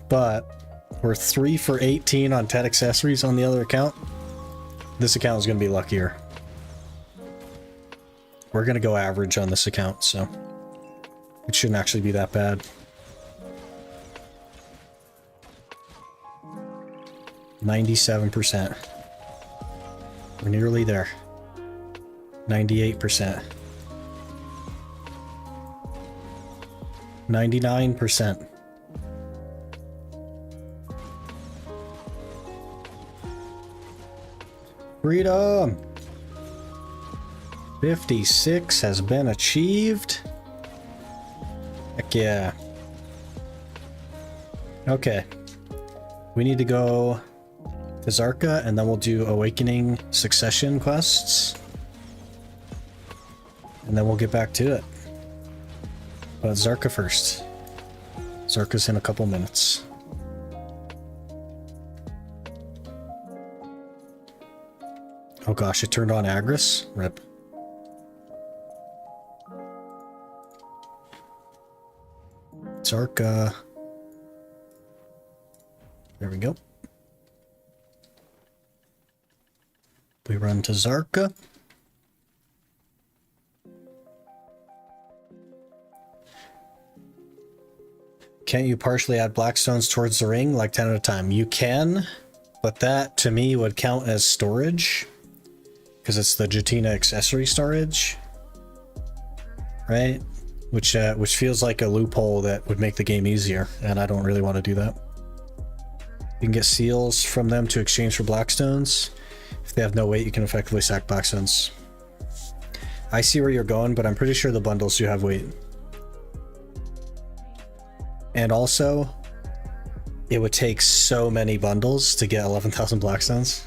But we're 3 for 18 on Tet accessories on the other account. This account is going to be luckier. We're going to go average on this account, so it shouldn't actually be that bad. 97%. We're nearly there. 98%. 99%. Freedom! 56 has been achieved. Heck yeah. Okay. We need to go to Zarka, and then we'll do Awakening Succession quests. And then we'll get back to it. But Zarka first. Zarka's in a couple minutes. Oh gosh, it turned on Agris? Rip. Zarka. There we go. We run to Zarka. Can't you partially add black stones towards the ring, like 10 at a time? You can, but that to me would count as storage, because it's the Jatina accessory storage, right? Which feels like a loophole that would make the game easier, and I don't really want to do that. You can get seals from them to exchange for black stones. If they have no weight, you can effectively sack black stones. I see where you're going, but I'm pretty sure the bundles do have weight. And also, it would take so many bundles to get 11,000 black stones.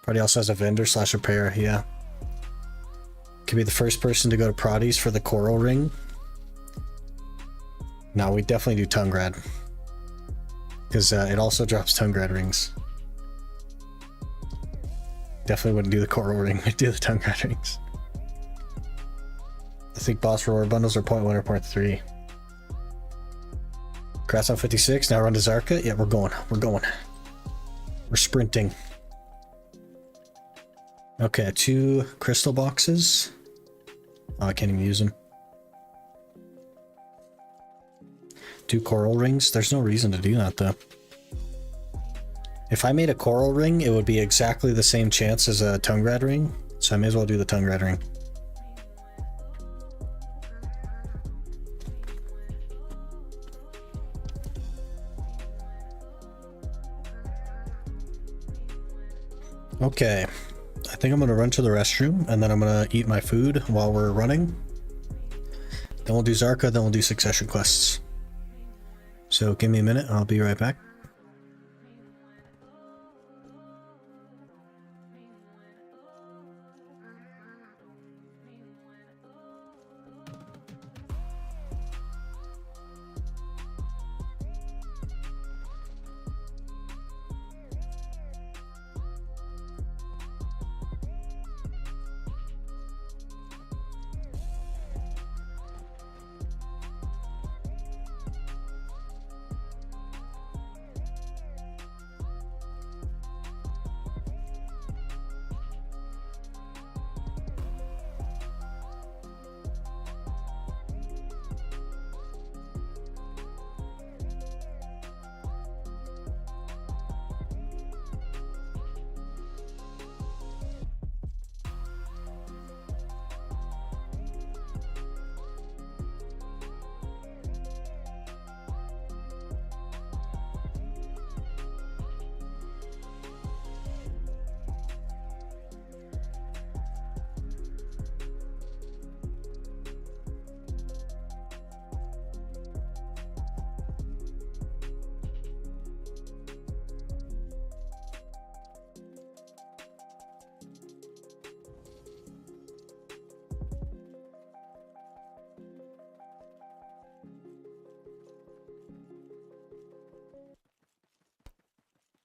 Party also has a vendor / repair, yeah. Could be the first person to go to Prodi's for the coral ring. No, we definitely do Tungrad. Because it also drops Tungrad rings. Definitely wouldn't do the coral ring, we'd do the Tungrad rings. I think boss reward bundles are 0.1 or 0.3. Grass on 56, now run to Zarka. Yeah, we're going. We're sprinting. Okay, 2 crystal boxes. Oh, I can't even use them. 2 coral rings. There's no reason to do that, though. If I made a coral ring, it would be exactly the same chance as a Tungrad ring, so I may as well do the Tungrad ring. Okay, I think I'm gonna run to the restroom, and then I'm gonna eat my food while we're running. Then we'll do Zarka, then we'll do succession quests. So give me a minute, I'll be right back.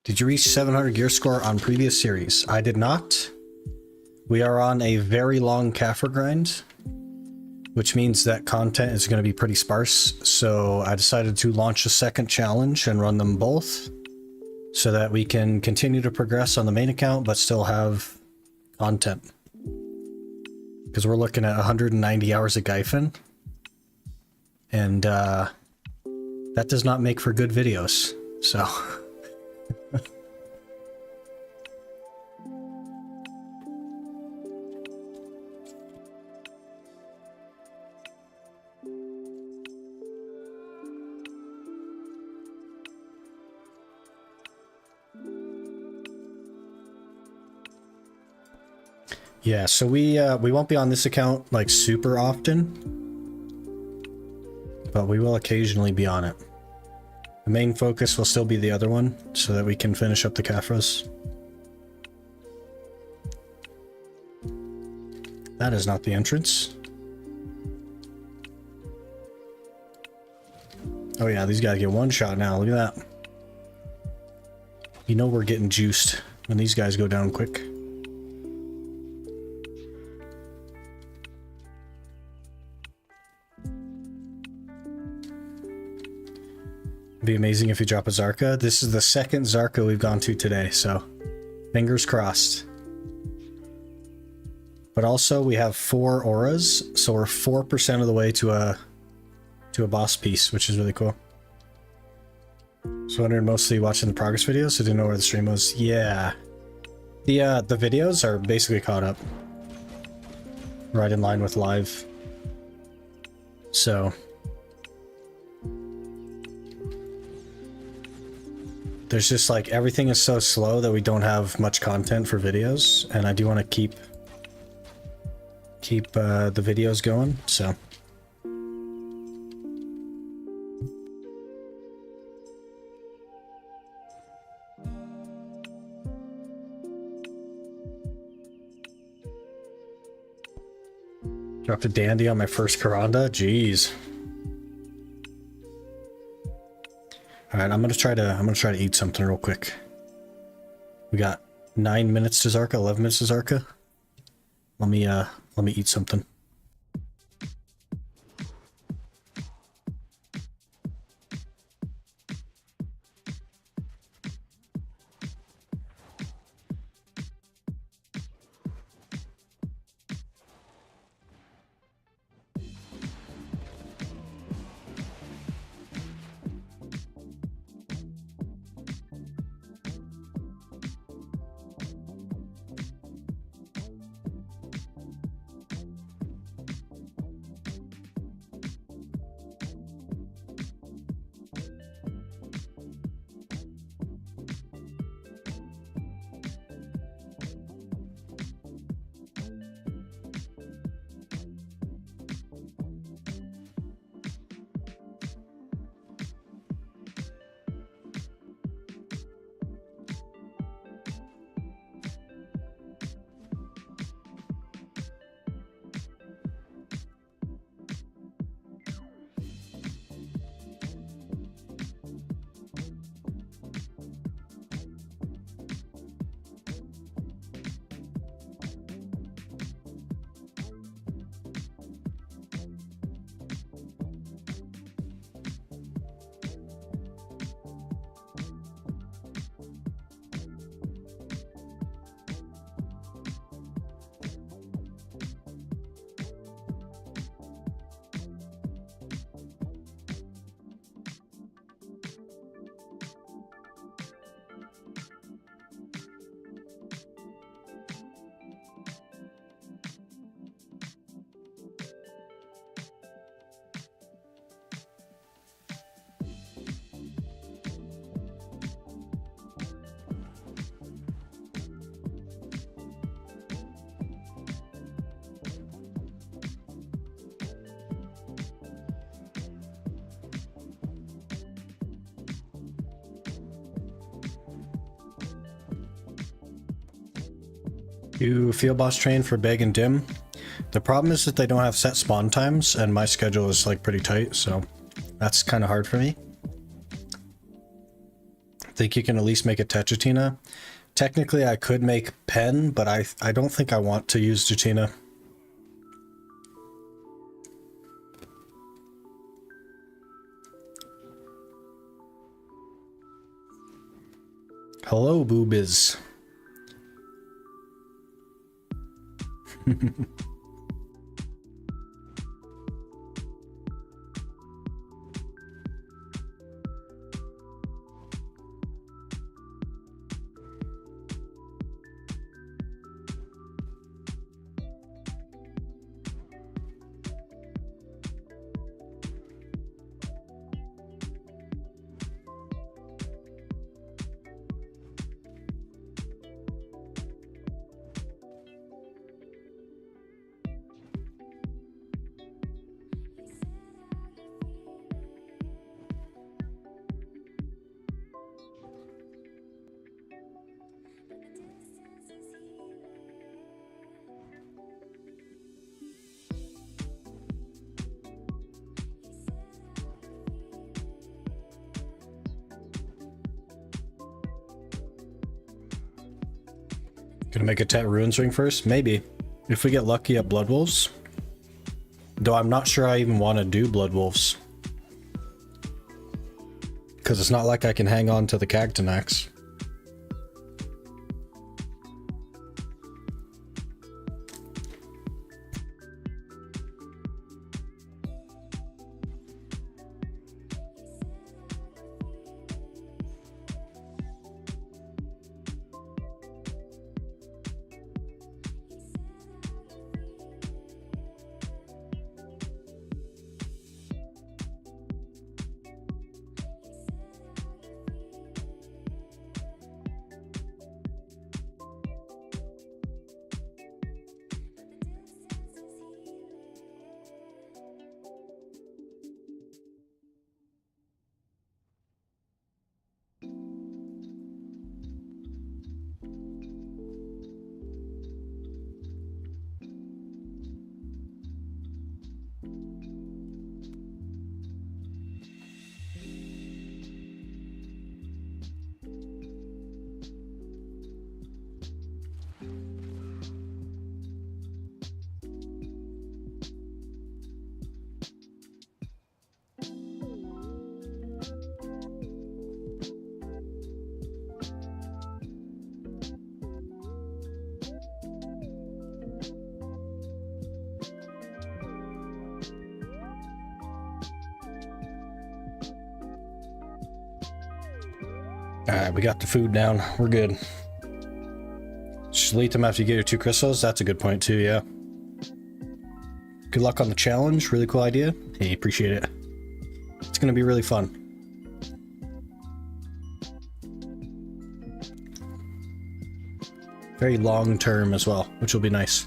Did you reach 700 gear score on previous series? I did not. We are on a very long Kaffir grind, which means that content is going to be pretty sparse. So I decided to launch a second challenge and run them both so that we can continue to progress on the main account, but still have content. Because we're looking at 190 hours of Gyfin. And that does not make for good videos. So... Yeah, so we won't be on this account like super often, but we will occasionally be on it. The main focus will still be the other one, so that we can finish up the Caphras. That is not the entrance. Oh yeah, these guys get one shot now. Look at that. You know we're getting juiced when these guys go down quick. Be amazing if you drop a Zarka. This is the second Zarka we've gone to today, so fingers crossed. But also we have 4 auras, so we're 4% of the way to a boss piece, which is really cool. So wondering mostly watching the progress videos, so didn't know where the stream was. Yeah. The videos are basically caught up. Right in line with live. So there's just like everything is so slow that we don't have much content for videos, and I do want to keep the videos going, so. Dropped a dandy on my first Karanda. Jeez. All right, I'm gonna try to eat something real quick. We got 9 minutes to Zarka, 11 minutes to Zarka. Let me eat something. Do field boss train for Beg and Dim? The problem is that they don't have set spawn times, and my schedule is like pretty tight, so that's kind of hard for me. Think you can at least make a Tetratina? Technically, I could make Pen, but I don't think I want to use Jatina. Hello, Boobiz. Gonna make a Tet Ruins ring first? Maybe. If we get lucky at Blood Wolves. Though I'm not sure I even want to do Blood Wolves. Because it's not like I can hang on to the Cactanax. Alright, we got the food down. We're good. Delete them after you get your 2 crystals. That's a good point too, yeah. Good luck on the challenge. Really cool idea. Hey, appreciate it. It's gonna be really fun. Very long term as well, which will be nice.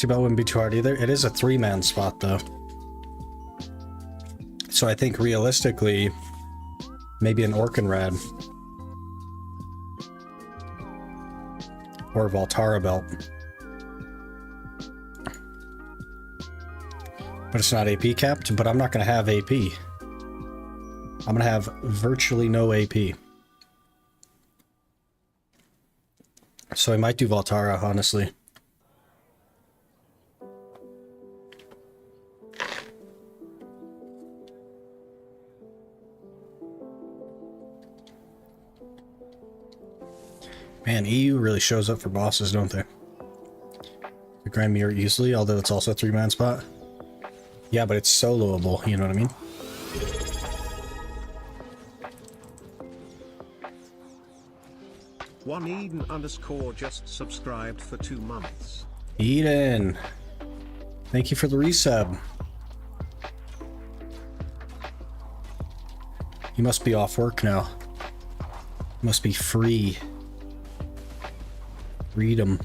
Betsy wouldn't be too hard either. It is a 3-man spot though. So I think realistically, maybe an Orkinrad. Or Voltara belt. But it's not AP capped, but I'm not going to have AP. I'm going to have virtually no AP. So I might do Voltara, honestly. Man, EU really shows up for bosses, don't they? The Grand Mirror easily, although it's also a 3-man spot. Yeah, but it's soloable, you know what I mean? One Eden_ just subscribed for 2 months. Eden! Thank you for the resub. You must be off work now. You must be free. Freedom.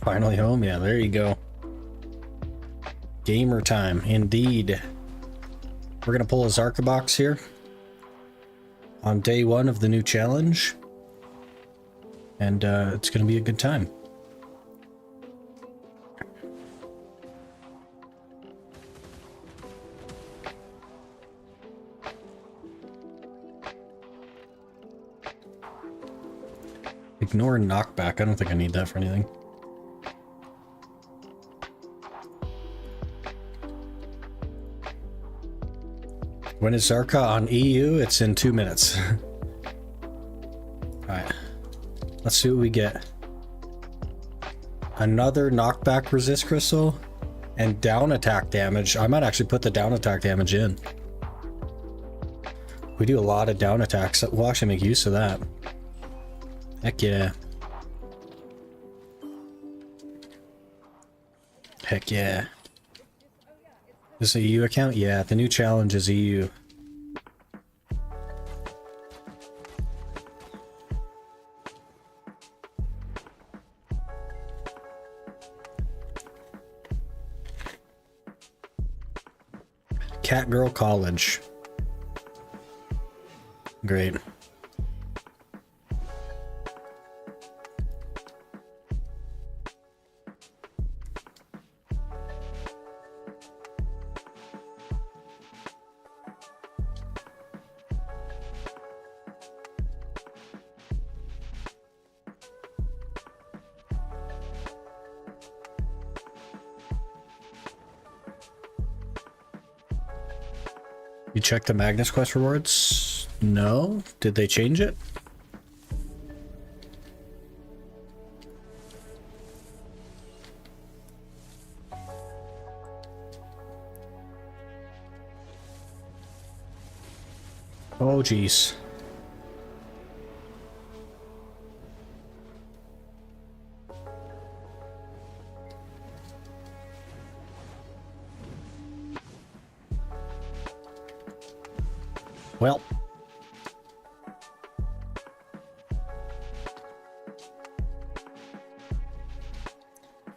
Finally home? Yeah, there you go. Gamer time, indeed. We're gonna pull a Zarka box here on day 1 of the new challenge, and it's gonna be a good time. Ignore knockback. I don't think I need that for anything. When is Zarka on EU? It's in 2 minutes. Alright. Let's see what we get. Another knockback resist crystal and down attack damage. I might actually put the down attack damage in. We do a lot of down attacks. We'll actually make use of that. Heck yeah. Heck yeah. This a EU account? Yeah, the new challenge is EU. Cat Girl College. Great. You check the Magnus Quest rewards? No? Did they change it? Oh, jeez. Well.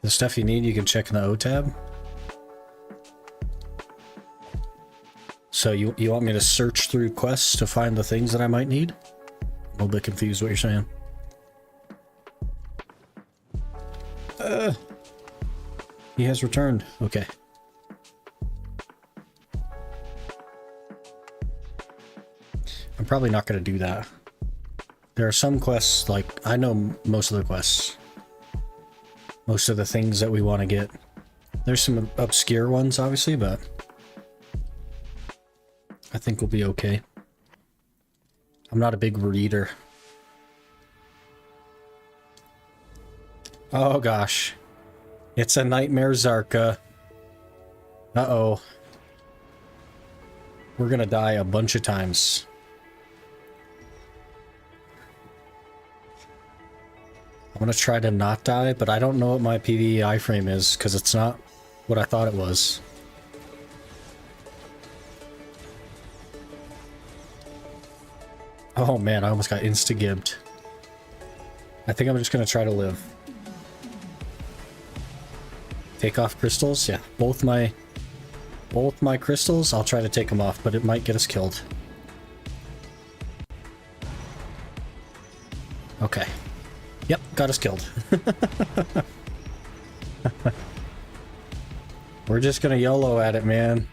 The stuff you need, you can check in the O tab. So you want me to search through quests to find the things that I might need? A little bit confused what you're saying. He has returned. Okay. I'm probably not going to do that. There are some quests, like, I know most of the quests. Most of the things that we want to get. There's some obscure ones, obviously, but I think we'll be okay. I'm not a big reader. Oh gosh. It's a nightmare Zarka. Uh-oh. We're gonna die a bunch of times. I'm gonna try to not die, but I don't know what my PvE iframe is, because it's not what I thought it was. Oh man, I almost got insta-gibbed. I think I'm just gonna try to live. Take off crystals? Yeah, both my crystals, I'll try to take them off, but it might get us killed. Okay. Yep, got us killed. We're just gonna YOLO at it, man.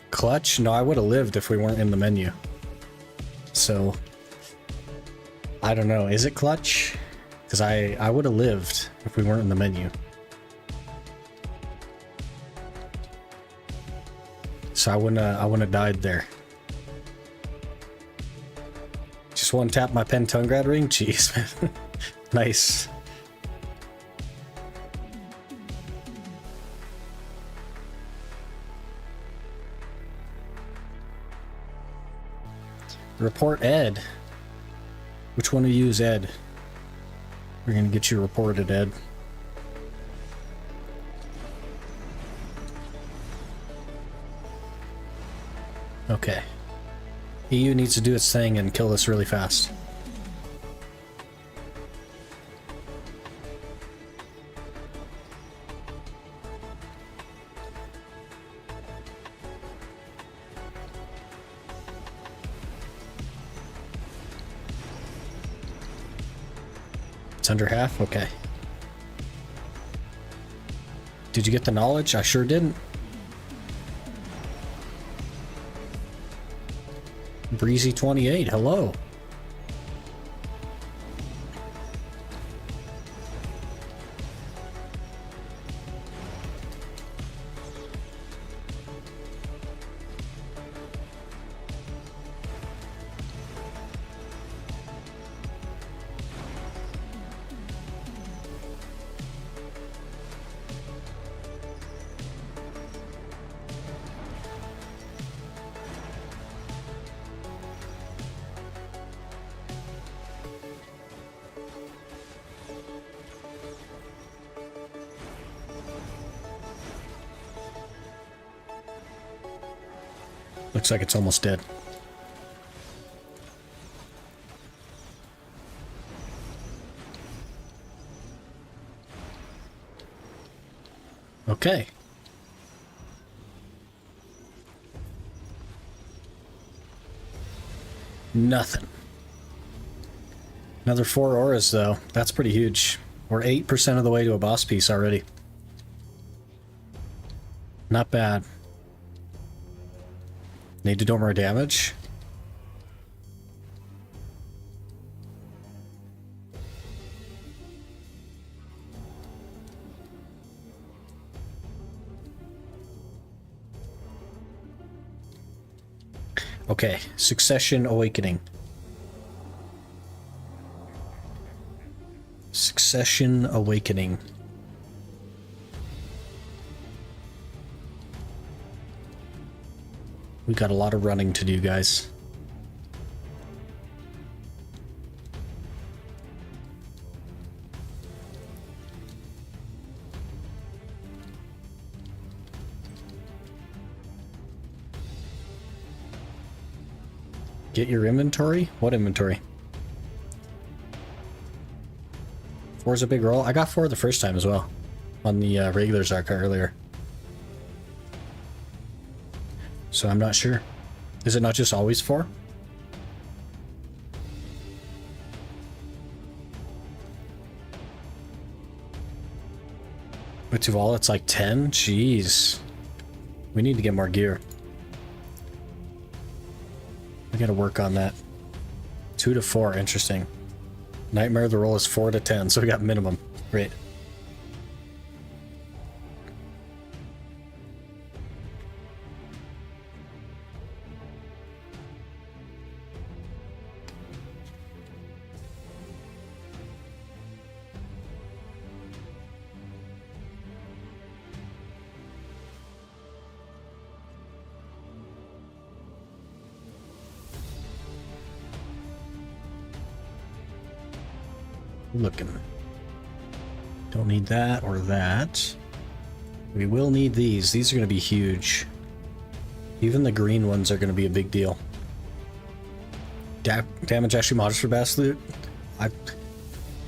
Clutch? No, I would have lived if we weren't in the menu. So, I don't know. Is it clutch? Because I would have lived if we weren't in the menu. So I wouldn't have died there. Just one tap my Pentungrad ring? Jeez, man. Nice. Report Ed. Which one of you is Ed? We're gonna get you reported, Ed. Okay. EU needs to do its thing and kill this really fast. It's under half? Okay. Did you get the knowledge? I sure didn't. Breezy 28, hello. Looks like it's almost dead. Okay. Nothing. Another 4 auras, though. That's pretty huge. We're 8% of the way to a boss piece already. Not bad. Need to do more damage. Okay, Succession Awakening. Succession Awakening. We got a lot of running to do, guys. Get your inventory? What inventory? 4 is a big roll. I got 4 the first time as well. On the regular Zarka earlier. So I'm not sure. Is it not just always 4? With Tuval it's like 10? Jeez. We need to get more gear. We gotta work on that. 2 to 4, interesting. Nightmare, the roll is 4 to 10, so we got minimum. Great. Looking. Don't need that or that. We will need these. These are going to be huge. Even the green ones are going to be a big deal. Damage actually modest for bass loot. I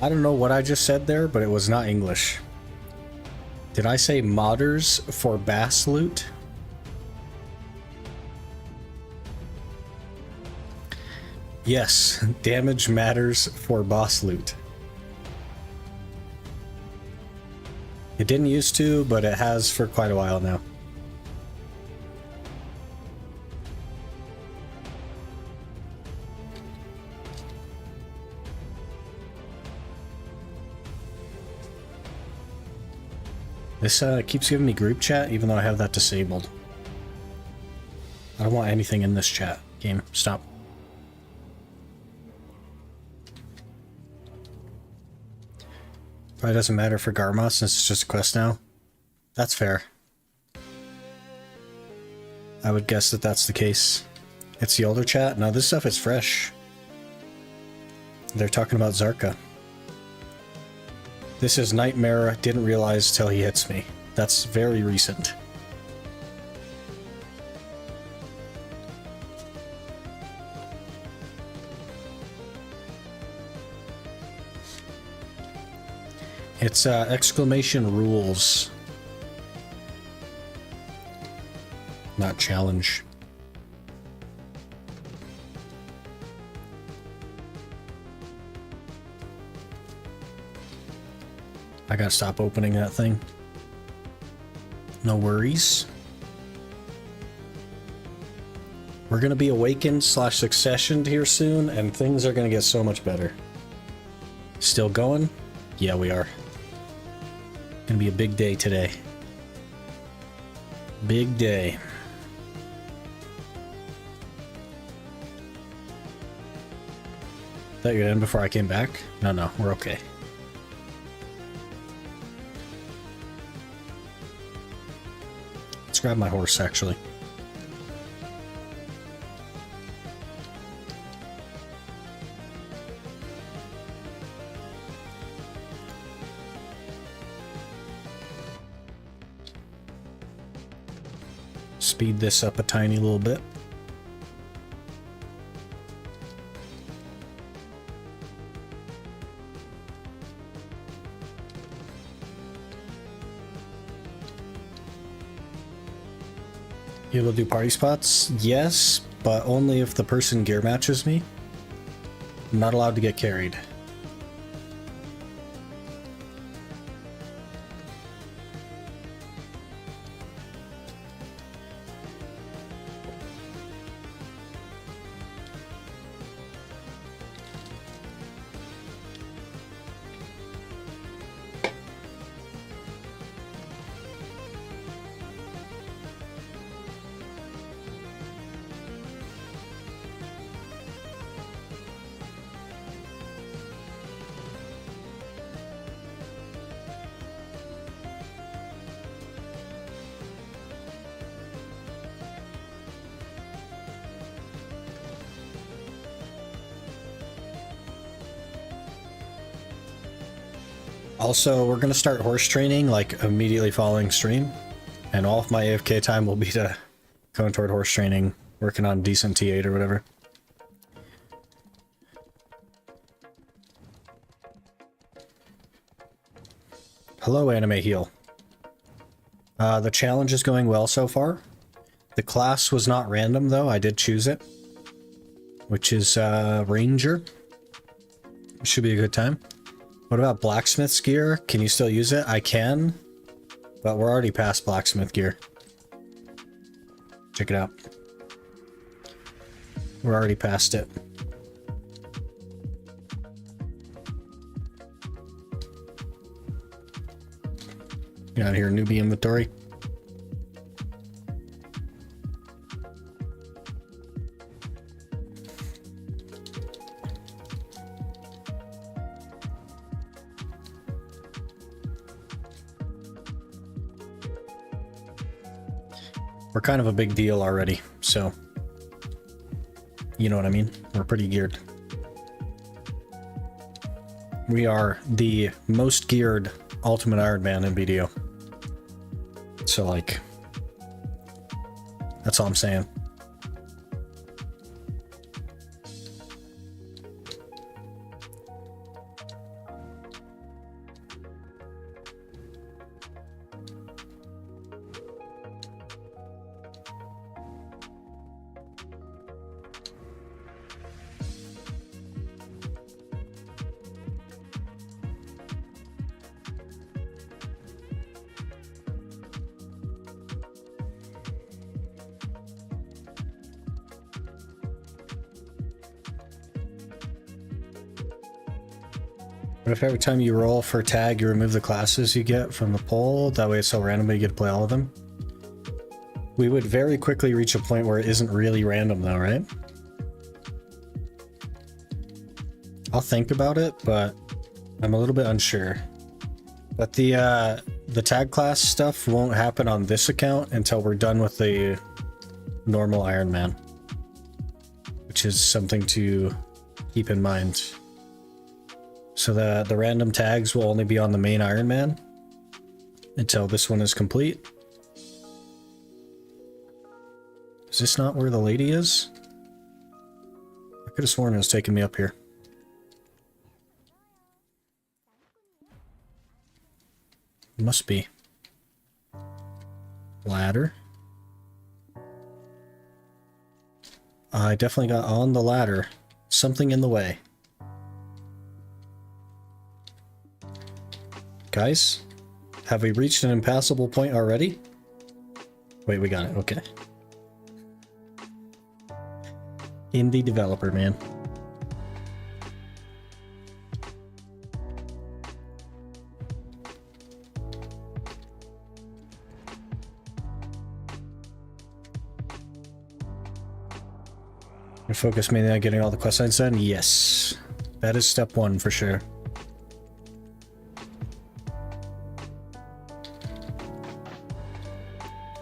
don't know what I just said there, but it was not English. Did I say modders for bass loot? Yes, damage matters for boss loot. It didn't used to, but it has for quite a while now. This keeps giving me group chat, even though I have that disabled. I don't want anything in this chat. Game, stop. Probably doesn't matter for Garma since it's just a quest now. That's fair. I would guess that that's the case. It's the older chat? No, this stuff is fresh. They're talking about Zarka. This is Nightmare, didn't realize till he hits me. That's very recent. It's exclamation rules. Not challenge. I gotta stop opening that thing. No worries. We're gonna be awakened / successioned here soon, and things are gonna get so much better. Still going? Yeah, we are. Gonna be a big day today. Big day. Thought you'd end before I came back? No, we're okay. Let's grab my horse, actually. Speed this up a tiny little bit. You will do party spots? Yes, but only if the person gear matches me. I'm not allowed to get carried. Also, we're going to start horse training like immediately following stream, and all of my AFK time will be to going toward horse training, working on decent T8 or whatever. Hello, Anime Heal. The challenge is going well so far. The class was not random though, I did choose it, which is Ranger. Should be a good time. What about blacksmith's gear? Can you still use it? I can, but we're already past blacksmith gear. Check it out. We're already past it. Get out of here, newbie inventory. We're kind of a big deal already, so you know what I mean? We're pretty geared. We are the most geared Ultimate Iron Man in BDO. So like, that's all I'm saying. What if every time you roll for tag, you remove the classes you get from the poll? That way it's so random you get to play all of them? We would very quickly reach a point where it isn't really random though, right? I'll think about it, but I'm a little bit unsure. But the tag class stuff won't happen on this account until we're done with the normal Iron Man, which is something to keep in mind. So the random tags will only be on the main Iron Man until this one is complete. Is this not where the lady is? I could have sworn it was taking me up here. Must be. Ladder. I definitely got on the ladder. Something in the way. Guys, have we reached an impassable point already? Wait, we got it. Okay. Indie developer, man. And focus mainly on getting all the quest lines done? Yes. That is step one for sure.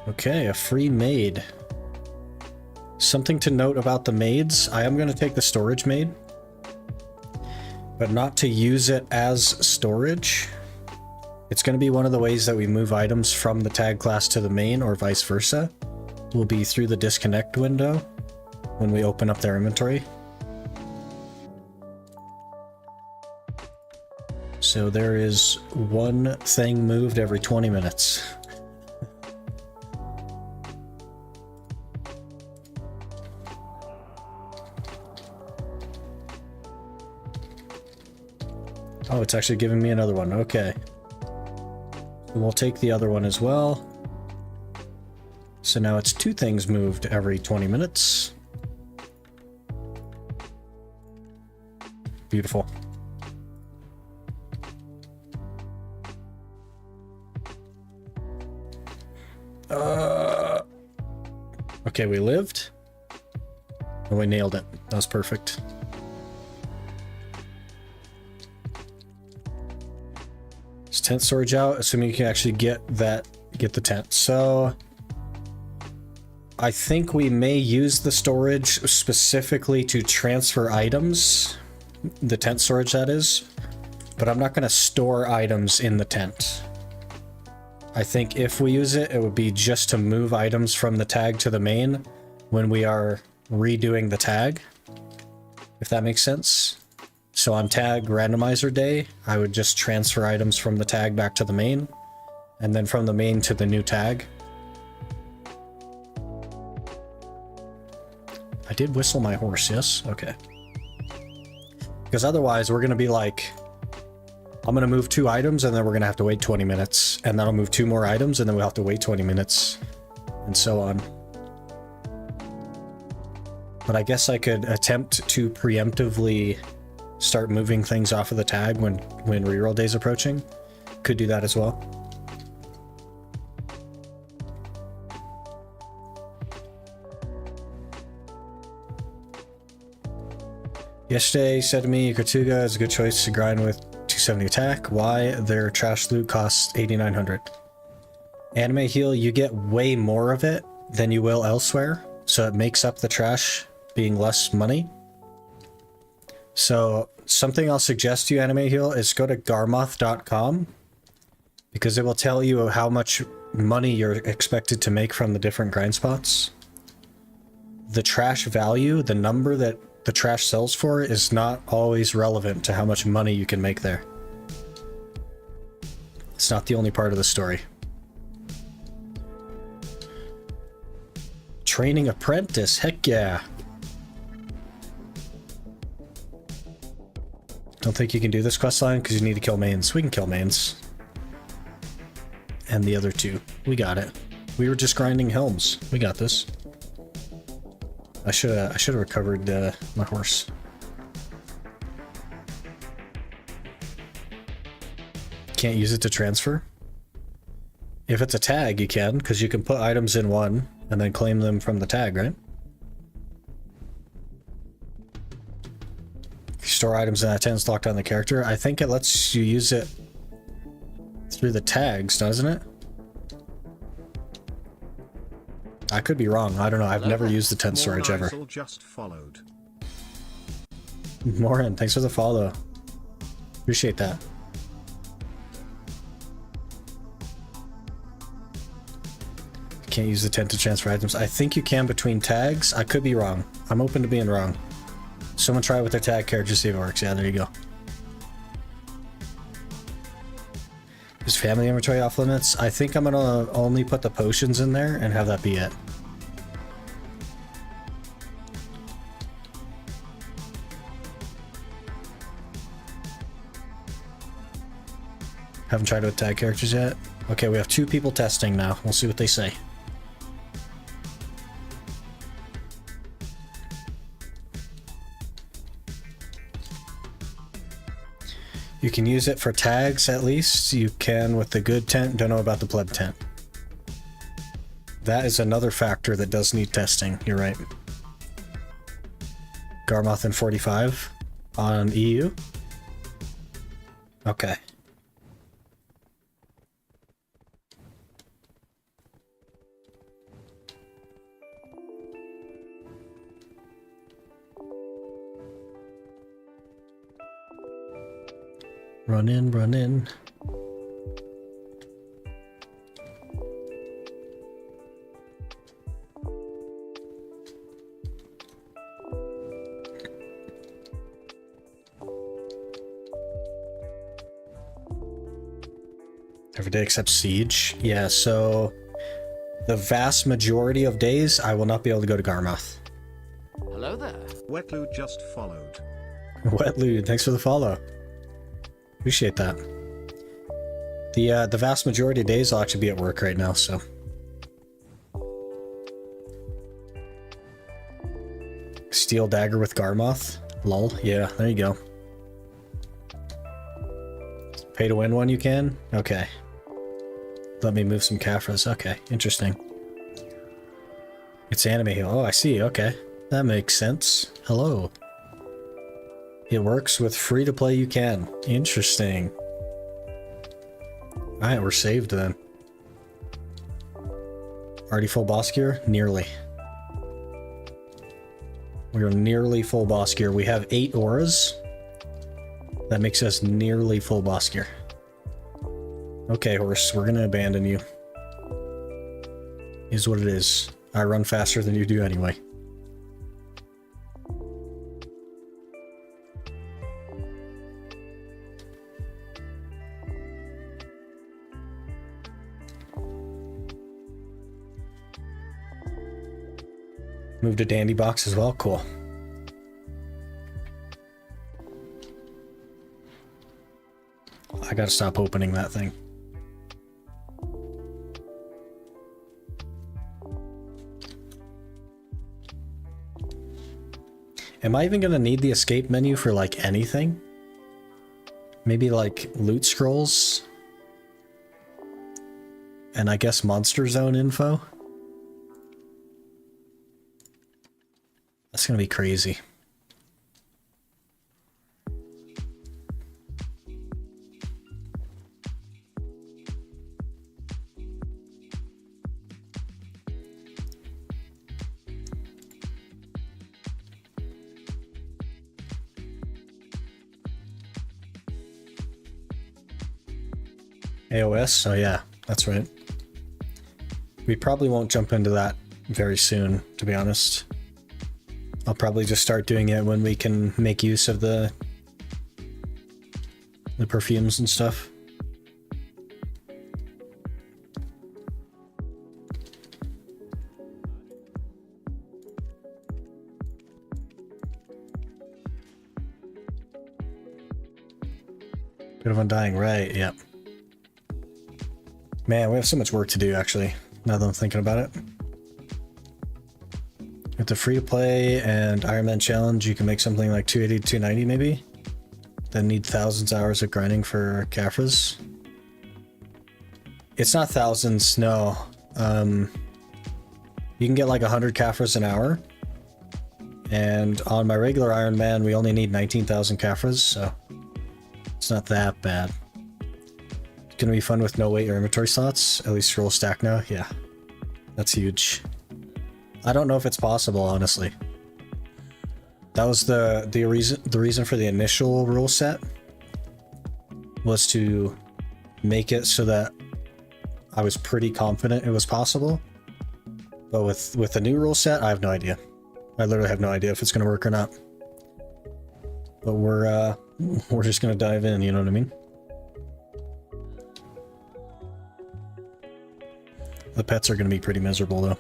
Okay, a free maid. Something to note about the maids, I am going to take the storage maid, but not to use it as storage. It's going to be one of the ways that we move items from the tag class to the main or vice versa. Will be through the disconnect window when we open up their inventory. So there is one thing moved every 20 minutes. Oh, it's actually giving me another one. Okay. We'll take the other one as well. So now it's 2 things moved every 20 minutes. Beautiful. Okay, we lived. And we nailed it. That was perfect. Is tent storage out? Assuming you can actually get the tent. So I think we may use the storage specifically to transfer items. The tent storage, that is. But I'm not going to store items in the tent. I think if we use it, it would be just to move items from the tag to the main when we are redoing the tag, if that makes sense. So on tag randomizer day, I would just transfer items from the tag back to the main, and then from the main to the new tag. I did whistle my horse, yes? Okay. Because otherwise we're going to be like, I'm going to move 2 items and then we're going to have to wait 20 minutes. And then I'll move 2 more items and then we'll have to wait 20 minutes. And so on. But I guess I could attempt to preemptively start moving things off of the tag when reroll day is approaching. Could do that as well. Yesterday you said to me, Kartuga is a good choice to grind with 270 attack. Why? Their trash loot costs 8,900. Anime heal, you get way more of it than you will elsewhere, so it makes up the trash being less money. So something I'll suggest to you, Anime heal, is go to garmoth.com, because it will tell you how much money you're expected to make from the different grind spots. The trash value, the number that the trash sells for, is not always relevant to how much money you can make there. It's not the only part of the story. Training apprentice, heck yeah. Don't think you can do this questline because you need to kill mains. We can kill mains. And the other 2. We got it. We were just grinding helms. We got this. I should have recovered my horse. Can't use it to transfer? If it's a tag, you can, because you can put items in one and then claim them from the tag, right? If you store items in that tent, it's locked on the character. I think it lets you use it through the tags, doesn't it? I could be wrong. I don't know. I've never used the tent storage ever. Just followed. Morin, thanks for the follow. Appreciate that. Can't use the tent to transfer items. I think you can between tags. I could be wrong. I'm open to being wrong. Someone try it with their tag character, see if it works. Yeah, there you go. Is family inventory off limits? I think I'm gonna only put the potions in there and have that be it. Haven't tried it with tag characters yet. Okay, we have 2 people testing now. We'll see what they say. You can use it for tags, at least. You can with the good tent. Don't know about the pleb tent. That is another factor that does need testing. You're right. Garmoth and 45 on EU. Okay. Run in, run in. Every day except Siege. Yeah, so the vast majority of days I will not be able to go to Garmoth. Hello there. Wetlu just followed. Wetlude, thanks for the follow. Appreciate that. The vast majority of days I'll actually be at work right now, so. Steel dagger with Garmoth. Lol. Yeah, there you go. Pay to win one you can? Okay. Let me move some Caphras. Okay, interesting. It's anime heal. Oh, I see. Okay. That makes sense. Hello. It works with free to play you can. Interesting. Alright, we're saved then. Already full boss gear? Nearly. We're nearly full boss gear. We have 8 auras. That makes us nearly full boss gear. Okay, horse, we're gonna abandon you. Is what it is. I run faster than you do anyway. Moved a dandy box as well. Cool. I gotta stop opening that thing. Am I even gonna need the escape menu for like anything? Maybe like loot scrolls? And I guess monster zone info? That's gonna be crazy. AOS? Oh yeah, that's right. We probably won't jump into that very soon, to be honest. I'll probably just start doing it when we can make use of the perfumes and stuff. Bit of Undying, right, yep. Man, we have so much work to do, actually, now that I'm thinking about it. With the free-to-play and Iron Man challenge, you can make something like 280 to 290, maybe? Then need thousands of hours of grinding for Caphras. It's not thousands, no. You can get like 100 Caphras an hour. And on my regular Iron Man, we only need 19,000 Caphras, so it's not that bad. Gonna be fun with no weight or inventory slots. At least roll stack now. Yeah, that's huge. I don't know if it's possible, honestly. That was the reason for the initial rule set was to make it so that I was pretty confident it was possible. But with the new rule set, I have no idea. I literally have no idea if it's gonna work or not. But we're just gonna dive in. You know what I mean? The pets are going to be pretty miserable, though.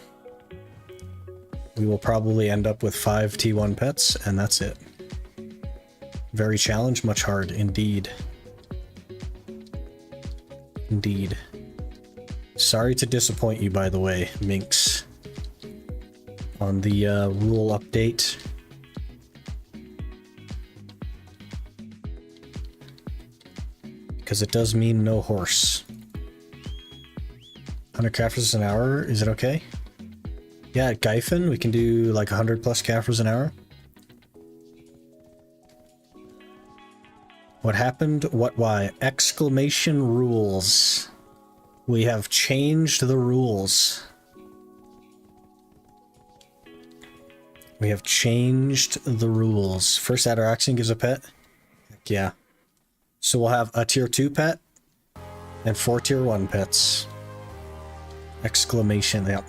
We will probably end up with 5 T1 pets, and that's it. Very challenge, much hard, indeed. Indeed. Sorry to disappoint you, by the way, Minx. On the rule update. Because it does mean no horse. 100 Caphras an hour, is it okay? Yeah, at Gyfin, we can do like 100 plus Caphras an hour. What happened? What, why? Exclamation rules. We have changed the rules. We have changed the rules. First Ataraxian gives a pet? Heck yeah. So we'll have a tier 2 pet and 4 tier 1 pets. Exclamation, yep,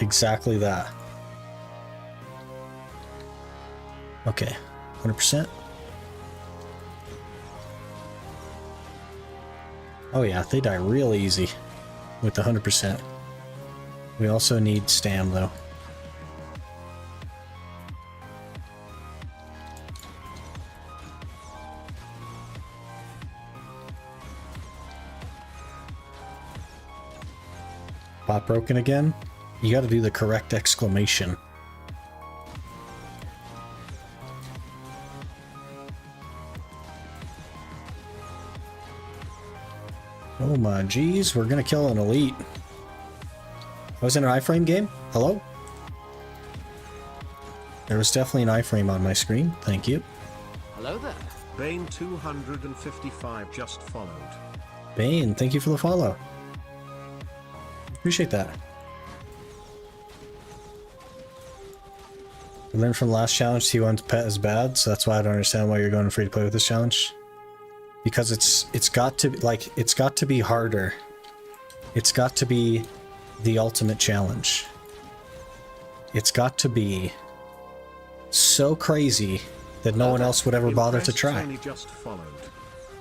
exactly that. Okay, 100%. Oh yeah, they die real easy with the 100%. We also need stam though. Pot broken again? You gotta do the correct exclamation. Oh my geez, we're gonna kill an elite. I was in an iframe game? Hello? There was definitely an iframe on my screen. Thank you. Hello there. Bane 255 just followed. Bane, thank you for the follow. Appreciate that. We learned from the last challenge T1's pet is bad, so that's why I don't understand why you're going free to play with this challenge. Because it's got to be harder. It's got to be the ultimate challenge. It's got to be so crazy that no one else would ever bother to try. Tony just followed.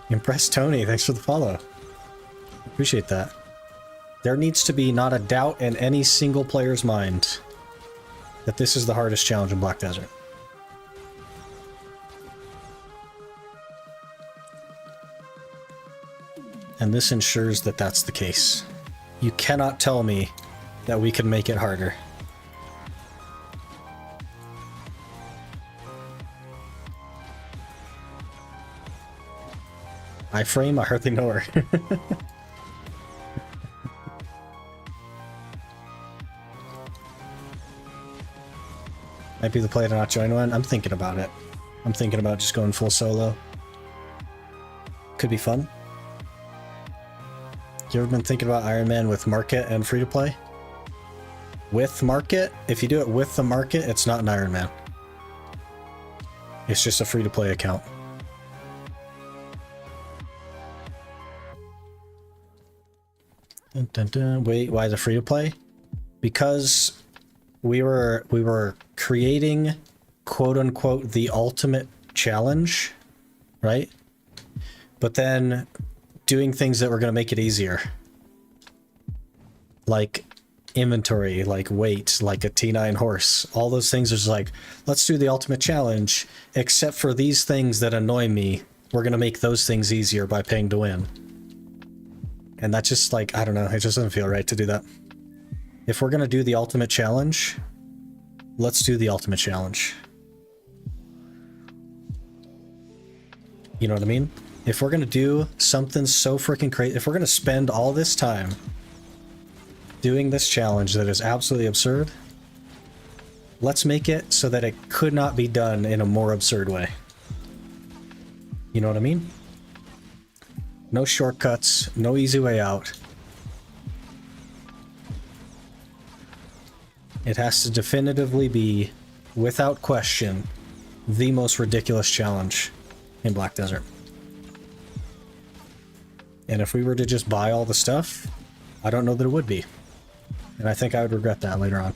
Impress Tony, thanks for the follow. Appreciate that. There needs to be not a doubt in any single player's mind that this is the hardest challenge in Black Desert. And this ensures that that's the case. You cannot tell me that we can make it harder. iframe? I hardly know her. Might be the play to not join one. I'm thinking about it. I'm thinking about just going full solo. Could be fun. You ever been thinking about Iron Man with market and free to play? With market? If you do it with the market, it's not an Iron Man. It's just a free to play account. Dun, dun, dun. Wait, why is it free to play? Because we were creating quote unquote the ultimate challenge, right? But then doing things that were going to make it easier. Like inventory, like weight, like a T9 horse. All those things are just like, let's do the ultimate challenge, except for these things that annoy me. We're going to make those things easier by paying to win. And that's just like, I don't know, it just doesn't feel right to do that. If we're going to do the ultimate challenge, let's do the ultimate challenge. You know what I mean? If we're going to do something so freaking crazy, if we're going to spend all this time doing this challenge that is absolutely absurd, let's make it so that it could not be done in a more absurd way. You know what I mean? No shortcuts, no easy way out. It has to definitively be, without question, the most ridiculous challenge in Black Desert. And if we were to just buy all the stuff, I don't know that it would be. And I think I would regret that later on.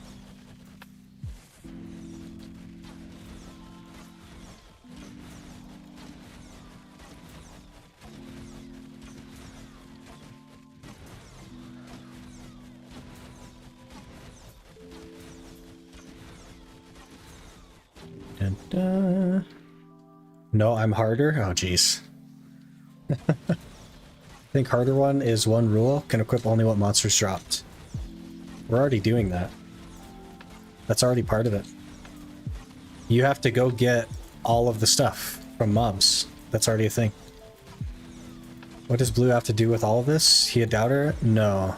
Dun, dun. No, I'm harder? Oh, jeez. I think harder one is one rule, can equip only what monsters dropped. We're already doing that. That's already part of it. You have to go get all of the stuff from mobs. That's already a thing. What does Blue have to do with all of this? He a doubter? No.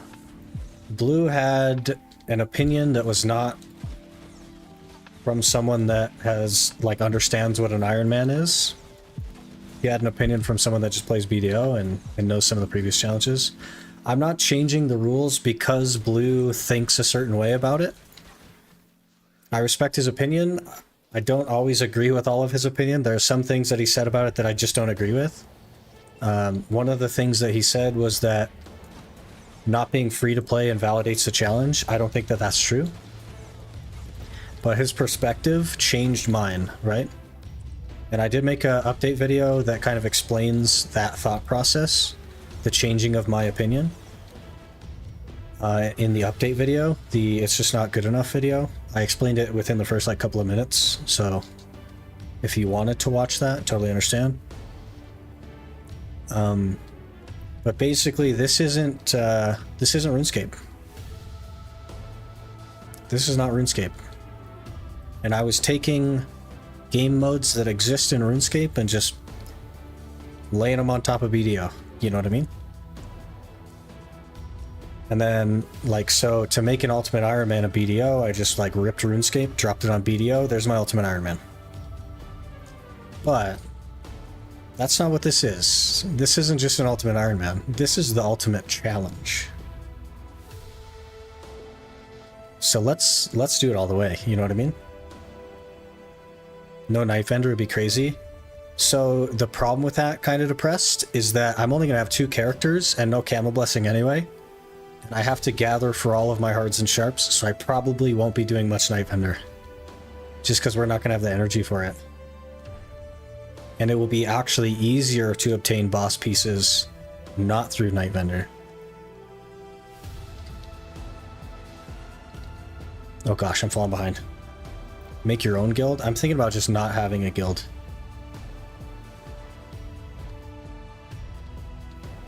Blue had an opinion that was not from someone that has, like, understands what an Iron Man is. He had an opinion from someone that just plays BDO and knows some of the previous challenges. I'm not changing the rules because Blue thinks a certain way about it. I respect his opinion. I don't always agree with all of his opinion. There are some things that he said about it that I just don't agree with. One of the things that he said was that not being free to play invalidates the challenge. I don't think that that's true. But his perspective changed mine, right? And I did make an update video that kind of explains that thought process, the changing of my opinion. In the update video, the It's Just Not Good Enough video, I explained it within the first, like, couple of minutes. So if you wanted to watch that, totally understand. But basically, this isn't RuneScape. This is not RuneScape. And I was taking game modes that exist in RuneScape and just laying them on top of BDO. You know what I mean? And then, like, so to make an Ultimate Iron Man a BDO, I just, like, ripped RuneScape, dropped it on BDO. There's my Ultimate Iron Man. But that's not what this is. This isn't just an Ultimate Iron Man. This is the Ultimate Challenge. So let's do it all the way. You know what I mean? No Knife Ender would be crazy. So the problem with that, kind of depressed, is that I'm only going to have 2 characters and no Camel Blessing anyway. And I have to gather for all of my hards and sharps, so I probably won't be doing much Knife Ender. Just because we're not going to have the energy for it. And it will be actually easier to obtain boss pieces not through Knife Ender. Oh gosh, I'm falling behind. Make your own guild? I'm thinking about just not having a guild.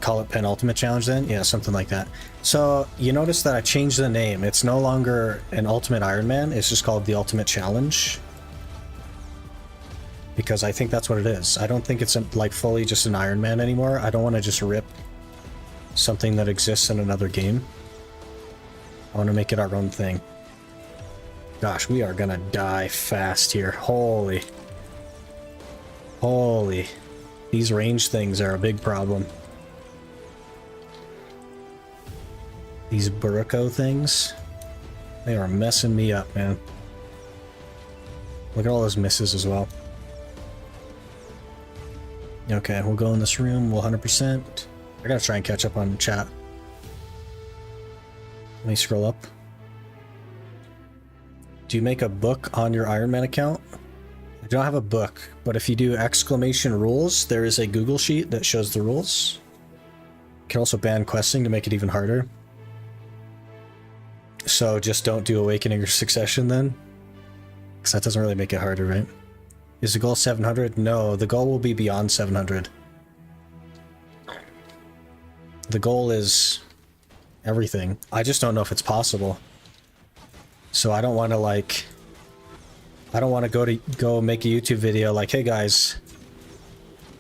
Call it Penultimate Challenge then? Yeah, something like that. So you notice that I changed the name. It's no longer an Ultimate Iron Man. It's just called the Ultimate Challenge. Because I think that's what it is. I don't think it's like fully just an Iron Man anymore. I don't want to just rip something that exists in another game. I want to make it our own thing. Gosh, we are gonna die fast here. Holy. Holy. These range things are a big problem. These Burrico things, they are messing me up, man. Look at all those misses as well. Okay, we'll go in this room, we'll 100%. I gotta try and catch up on chat. Let me scroll up. Do you make a book on your Iron Man account? I don't have a book, but if you do exclamation rules, there is a Google sheet that shows the rules. You can also ban questing to make it even harder. So just don't do Awakening or Succession then, because that doesn't really make it harder, right? Is the goal 700? No, the goal will be beyond 700. The goal is everything. I just don't know if it's possible. So I don't want to like, I don't want to go make a YouTube video like, hey guys,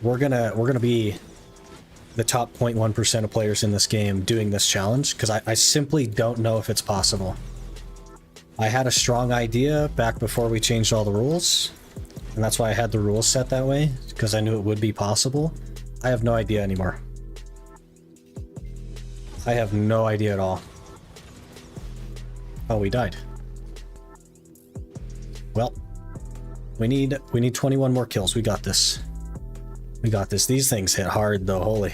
we're gonna be the top 0.1% of players in this game doing this challenge, because I simply don't know if it's possible. I had a strong idea back before we changed all the rules, and that's why I had the rules set that way, because I knew it would be possible. I have no idea anymore. I have no idea at all. Oh, we died. Well, we need 21 more kills. We got this. We got this. These things hit hard though, holy.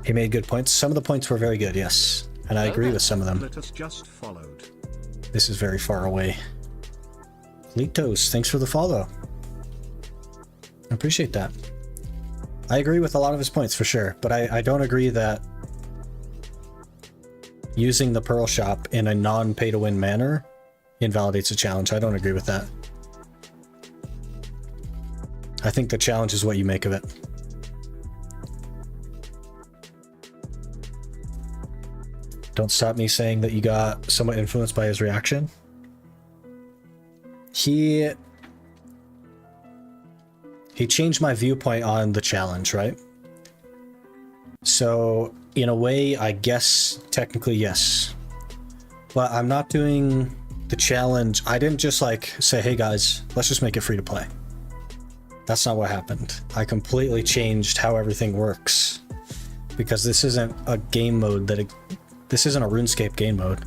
He made good points. Some of the points were very good, yes. And I agree with some of them. Just followed. This is very far away. Litos, thanks for the follow. I appreciate that. I agree with a lot of his points for sure, but I don't agree that using the Pearl Shop in a non-pay-to-win manner invalidates a challenge. I don't agree with that. I think the challenge is what you make of it. Don't stop me saying that you got somewhat influenced by his reaction. He changed my viewpoint on the challenge, right? So, in a way, I guess technically yes. But I'm not doing the challenge. I didn't just like say, hey guys, let's just make it free to play. That's not what happened. I completely changed how everything works. Because this isn't a game mode this isn't a RuneScape game mode.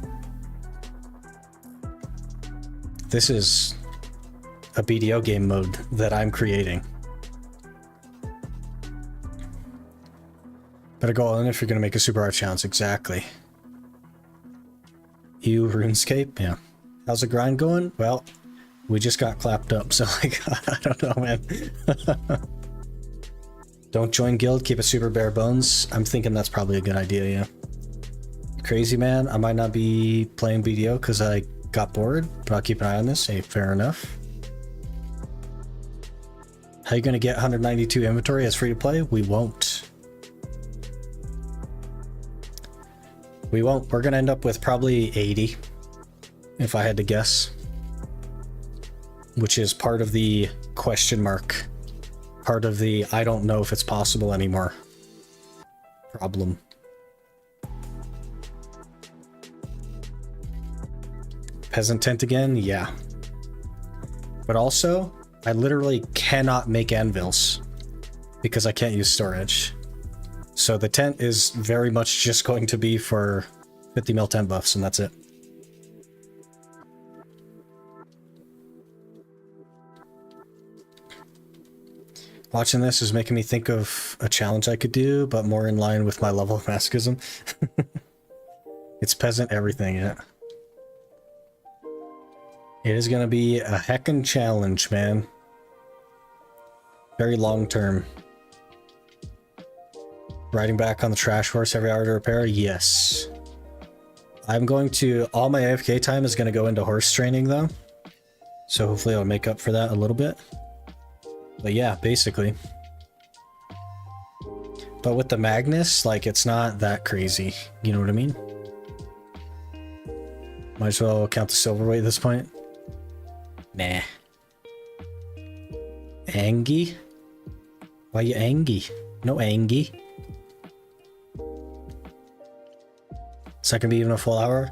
This is a BDO game mode that I'm creating. Better go all in if you're going to make a super hard challenge. Exactly. You RuneScape? Yeah. How's the grind going? Well, we just got clapped up, so like, I don't know, man. Don't join guild, keep it super bare bones. I'm thinking that's probably a good idea, yeah. Crazy man, I might not be playing BDO because I got bored, but I'll keep an eye on this. Hey, fair enough. How you going to get 192 inventory as free to play? We won't. We won't. We're gonna end up with probably 80, if I had to guess. Which is part of the question mark. Part of the I don't know if it's possible anymore problem. Peasant tent again? Yeah. But also, I literally cannot make anvils because I can't use storage. So the tent is very much just going to be for 50 mil tent buffs, and that's it. Watching this is making me think of a challenge I could do, but more in line with my level of masochism. It's peasant everything, yeah. It is gonna be a heckin' challenge, man. Very long term. Riding back on the trash horse every hour to repair? Yes. I'm going to... all my AFK time is gonna go into horse training, though. So hopefully I'll make up for that a little bit. But yeah, basically. But with the Magnus, like, it's not that crazy. You know what I mean? Might as well count the silverweight at this point. Nah. Angie? Why you Angie? No Angie. Is that gonna be even a full hour?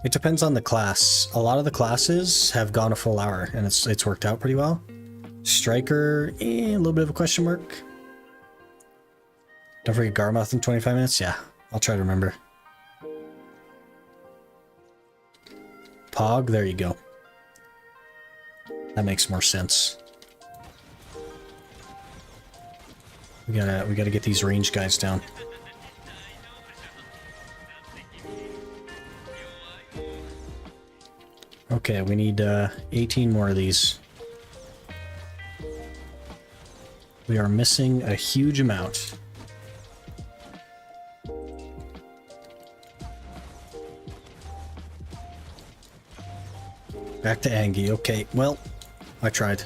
It depends on the class. A lot of the classes have gone a full hour, and it's worked out pretty well. Striker, a little bit of a question mark. Don't forget Garmoth in 25 minutes. Yeah, I'll try to remember. Pog, there you go. That makes more sense. We gotta get these range guys down. Okay, we need 18 more of these. We are missing a huge amount. Back to Angie. Okay, well, I tried.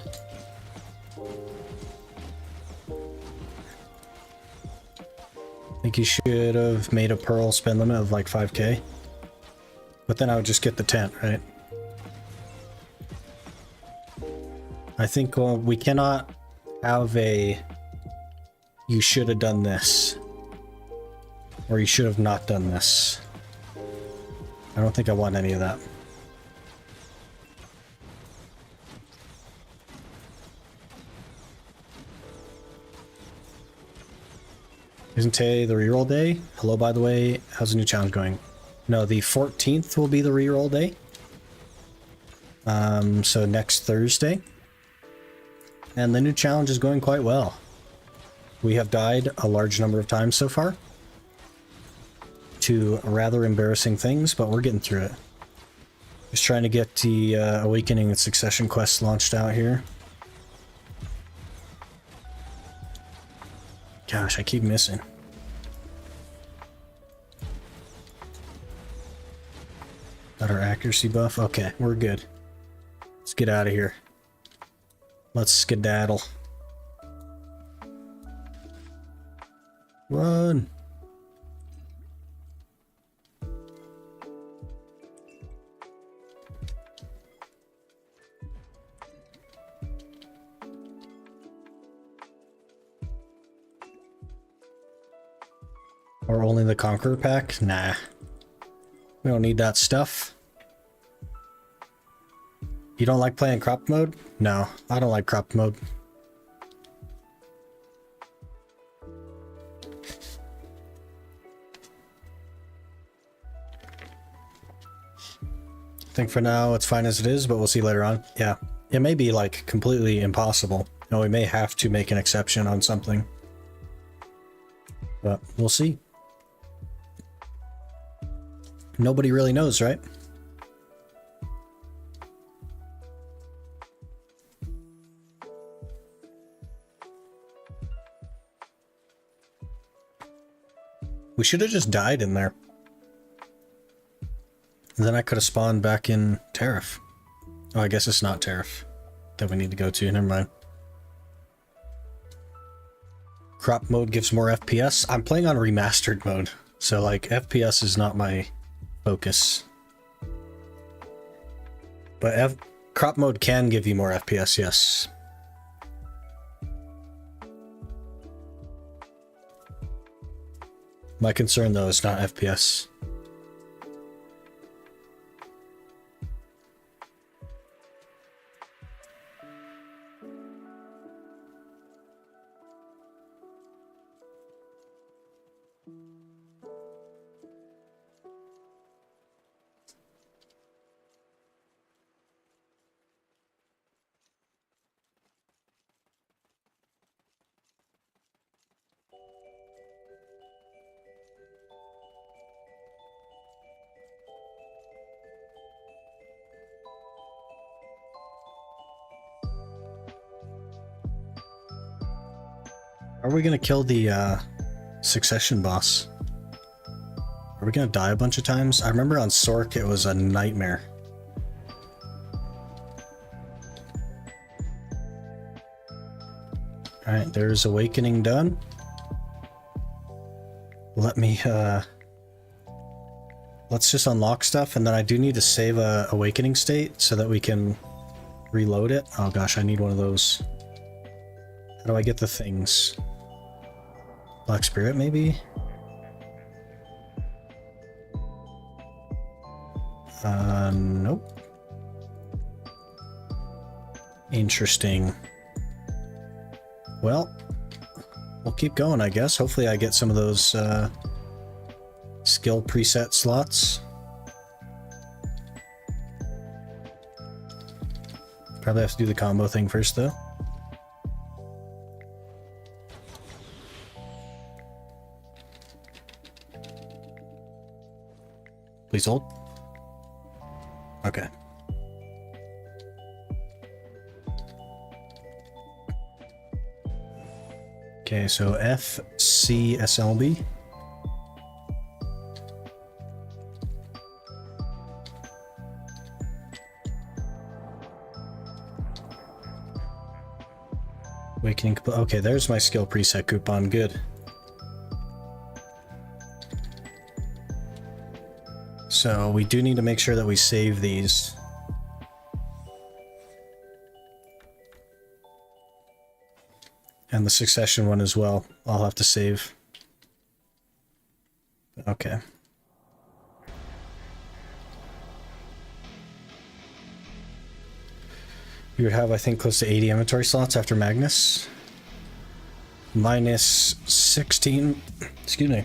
I think you should have made a Pearl spend limit of like 5k. But then I would just get the tent, right? I think we cannot have a you should have done this or you should have not done this. I don't think I want any of that. Isn't today the reroll day? Hello, by the way. How's the new challenge going? No, the 14th will be the reroll day. So next Thursday. And the new challenge is going quite well. We have died a large number of times so far to rather embarrassing things, but we're getting through it. Just trying to get the Awakening and Succession quest launched out here. Gosh, I keep missing. Got our accuracy buff. Okay, we're good. Let's get out of here. Let's skedaddle. Run! Or only the Conqueror pack? Nah. We don't need that stuff. You don't like playing crop mode? No, I don't like crop mode. I think for now it's fine as it is, but we'll see later on. Yeah, it may be like completely impossible. You know, we may have to make an exception on something. But we'll see. Nobody really knows, right? We should have just died in there. And then I could have spawned back in Tariff. Oh, I guess it's not Tariff that we need to go to. Never mind. Crop mode gives more FPS. I'm playing on remastered mode. So like FPS is not my focus. But crop mode can give you more FPS, yes. My concern though is not FPS. Are we gonna kill the succession boss? Are we gonna die a bunch of times? I remember on Sork it was a nightmare. Alright, there's awakening done. Let me let's just unlock stuff, and then I do need to save a awakening state so that we can reload it. Oh gosh, I need one of those. How do I get the things? Black Spirit, maybe? Nope. Interesting. Well, we'll keep going, I guess. Hopefully I get some of those skill preset slots. Probably have to do the combo thing first, though. Please hold. Okay. Okay, so FCSLB. Awakening. Okay, there's my skill preset coupon. Good. So we do need to make sure that we save these. And the succession one as well. I'll have to save. Okay. You have, I think, close to 80 inventory slots after Magnus. Minus 16. Excuse me.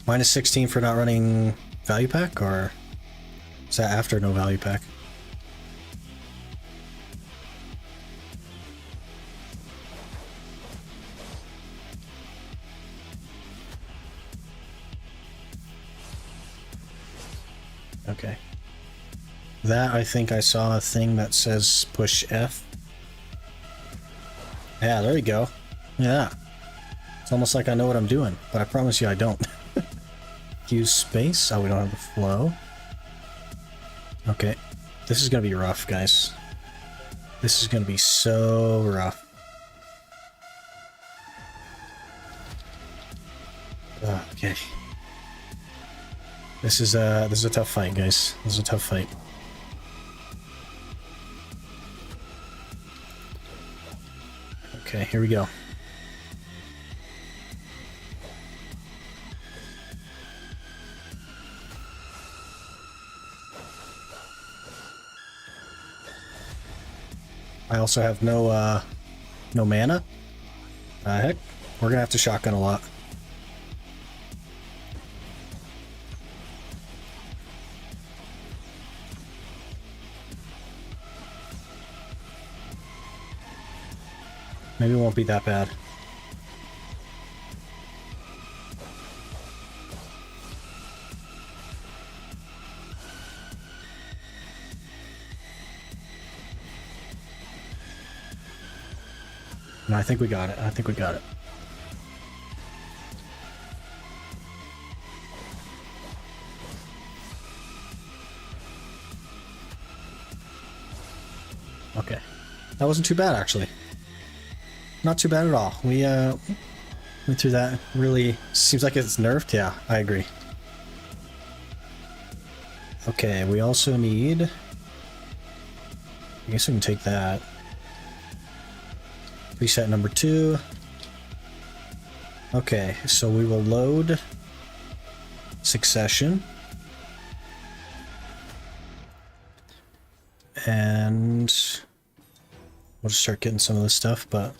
Minus 16 for not running value pack, or is that after no value pack? Okay. That, I think I saw a thing that says push F. Yeah, there you go. Yeah. It's almost like I know what I'm doing, but I promise you I don't. Use space. Oh, we don't have the flow. Okay. This is gonna be rough, guys. This is gonna be so rough. Okay. This is a tough fight, guys. This is a tough fight. Okay, here we go. I also have no mana. Heck, we're gonna have to shotgun a lot. Maybe it won't be that bad. No, I think we got it. I think we got it. Okay. That wasn't too bad, actually. Not too bad at all. Went through that. Really seems like it's nerfed. Yeah, I agree. Okay, we also need... I guess we can take that. Preset number 2. Okay, so we will load Succession. And we'll just start getting some of this stuff, but...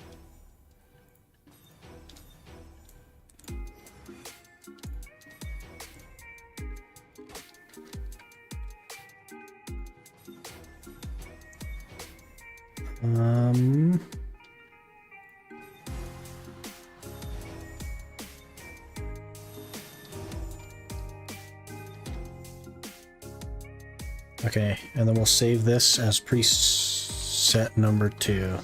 Okay, and then we'll save this as preset number 2.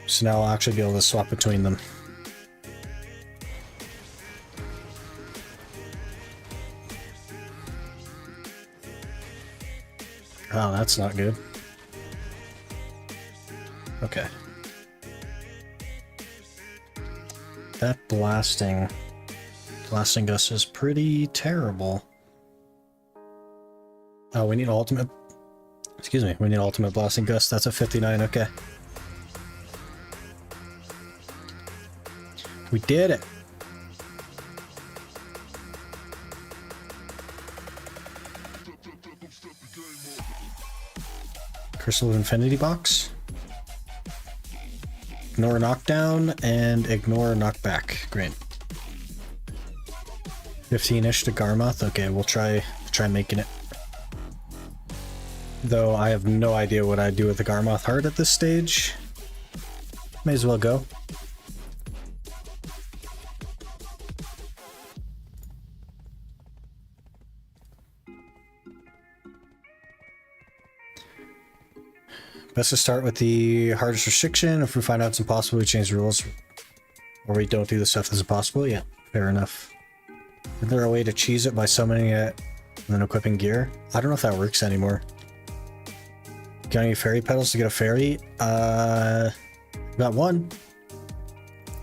So now I'll actually be able to swap between them. Oh, that's not good. Okay. That blasting gust is pretty terrible. Oh, we need ultimate. Excuse me, we need ultimate blasting gust. That's a 59. Okay. We did it. Crystal of Infinity box. Ignore knockdown and ignore knockback. Great. 15-ish to Garmoth. Okay, we'll try making it. Though I have no idea what I'd do with the Garmoth heart at this stage. May as well go. Best to start with the hardest restriction. If we find out it's impossible, we change the rules. Or we don't do the stuff that's impossible. Yeah, fair enough. Is there a way to cheese it by summoning it and then equipping gear? I don't know if that works anymore. Got any fairy petals to get a fairy? Got one.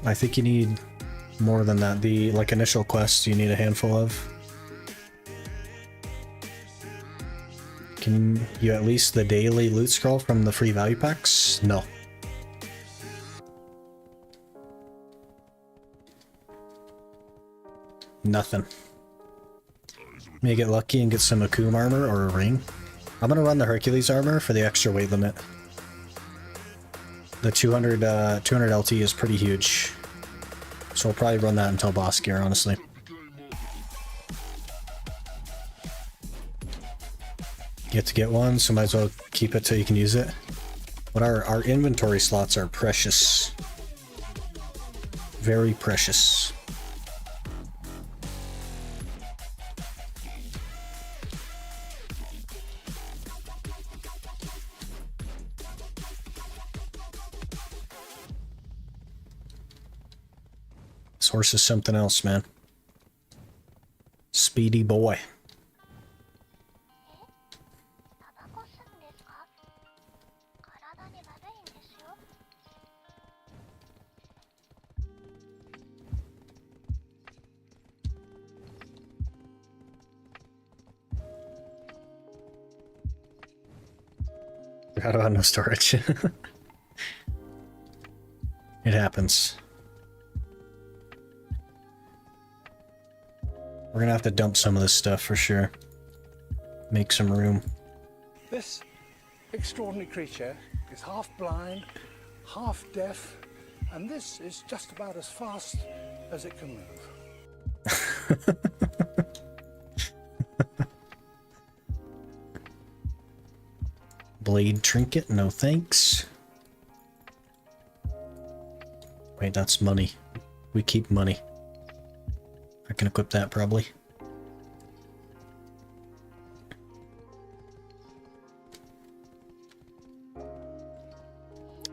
I think you need more than that. The initial quests you need a handful of. Can you at least the daily loot scroll from the free value packs? No. Nothing. May get lucky and get some Akum armor or a ring. I'm gonna run the Hercules armor for the extra weight limit. The 200 LT is pretty huge. So we'll probably run that until boss gear, honestly. You have to get one, so might as well keep it till you can use it. But our inventory slots are precious. Very precious. This horse is something else, man. Speedy boy. Forgot about no storage. It happens. We're gonna have to dump some of this stuff for sure. Make some room. This extraordinary creature is half blind, half deaf, and this is just about as fast as it can move. Blade trinket, no thanks. Wait, that's money. We keep money. I can equip that probably.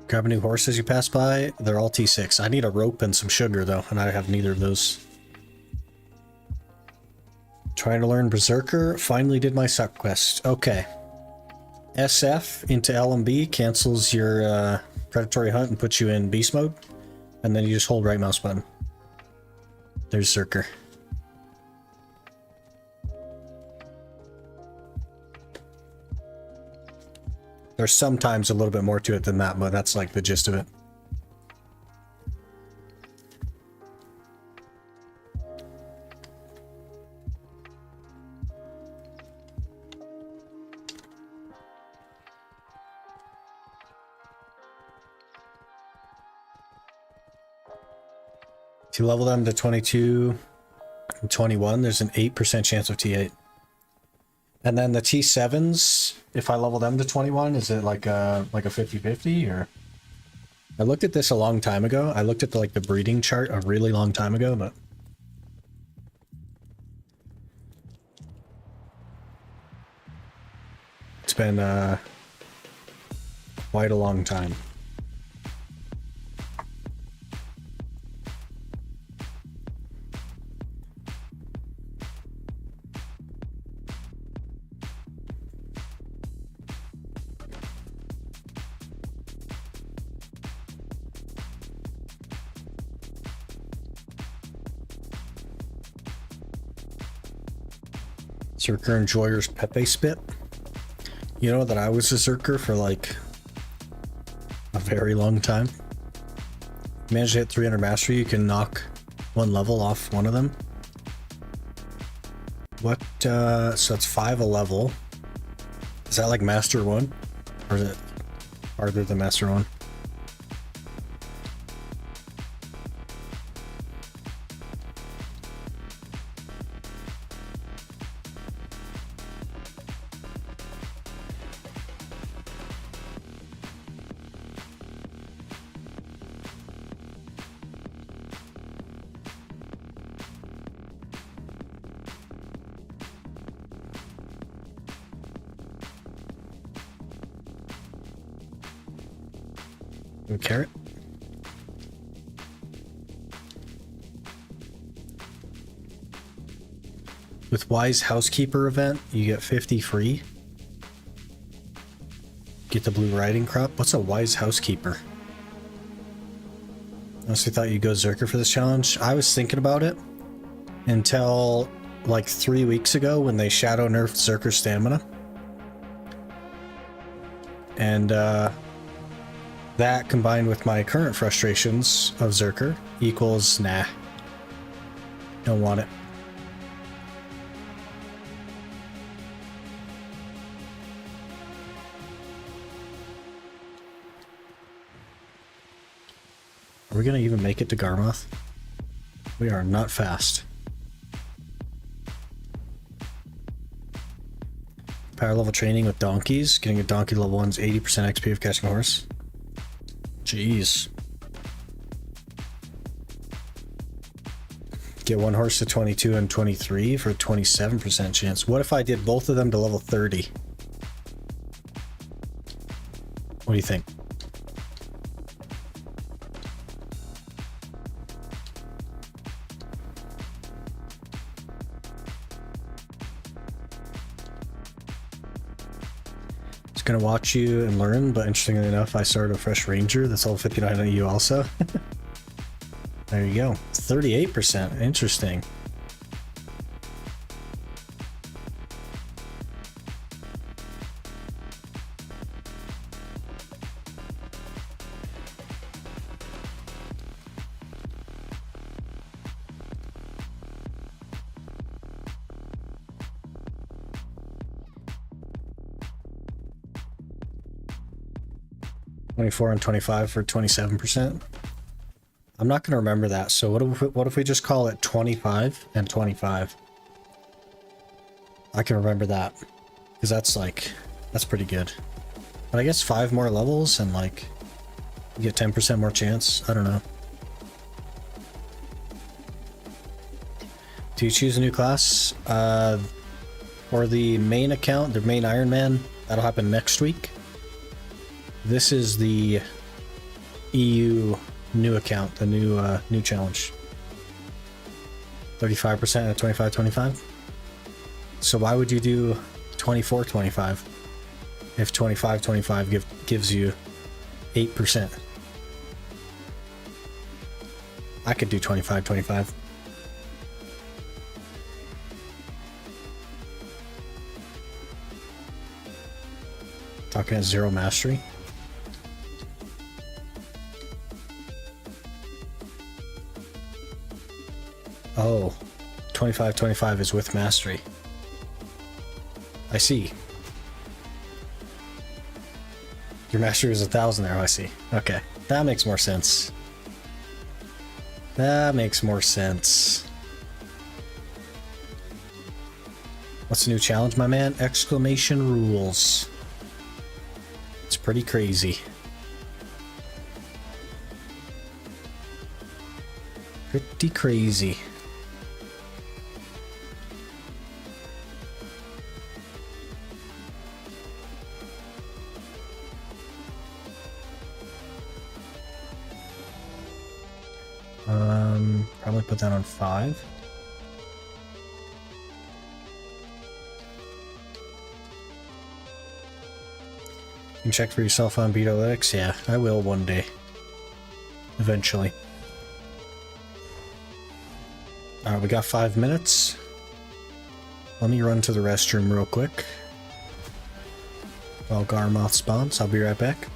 Grab a new horse as you pass by. They're all T6. I need a rope and some sugar though, and I have neither of those. Trying to learn Berserker. Finally did my suck quest. Okay. SF into LMB cancels your predatory hunt and puts you in beast mode, and then you just hold right mouse button. There's Zerker. There's sometimes a little bit more to it than that, but that's like the gist of it. If you level them to 22 and 21, there's an 8% chance of T8. And then the T7s, if I level them to 21, is it like a 50-50 or? I looked at this a long time ago. I looked at the breeding chart a really long time ago, but it's been quite a long time. Zerker Enjoyer's Pepe Spit. You know that I was a Zerker for like a very long time. Managed to hit 300 mastery, you can knock one level off one of them. What, so that's 5 a level. Is that like Master 1? Or is it harder than Master 1? Carrot. With Wise Housekeeper event, you get 50 free. Get the blue riding crop. What's a Wise Housekeeper? I honestly thought you'd go Zerker for this challenge. I was thinking about it until like 3 weeks ago when they shadow nerfed Zerker's stamina. And that combined with my current frustrations of Zerker equals nah. Don't want it. Are we gonna even make it to Garmoth? We are not fast. Power level training with donkeys. Getting a donkey level 1's 80% XP of catching a horse. Jeez. Get one horse to 22 and 23 for a 27% chance. What if I did both of them to level 30? What do you think? Gonna watch you and learn, but interestingly enough, I started a fresh ranger that's all 59 on you also. There you go. 38%. Interesting. And 25 for 27%. I'm not going to remember that. So what if we just call it 25 and 25? I can remember that because that's pretty good. But I guess 5 more levels and like you get 10% more chance. I don't know. Do you choose a new class? Or the main account, the main Iron Man? That'll happen next week. This is the EU new account, the new challenge. 35% at 25-25. So why would you do 24-25 if 25-25 gives you 8%. I could do 25, 25. Talking at 0 mastery. Oh, 25, 25 is with mastery. I see. Your mastery was 1,000 there, I see. Okay, that makes more sense. That makes more sense. What's the new challenge, my man? Exclamation rules. It's pretty crazy. Pretty crazy. Probably put that on 5. You can check for yourself on Beatolytics. Yeah, I will one day. Eventually. Alright, we got 5 minutes. Let me run to the restroom real quick. While Garmoth spawns, I'll be right back.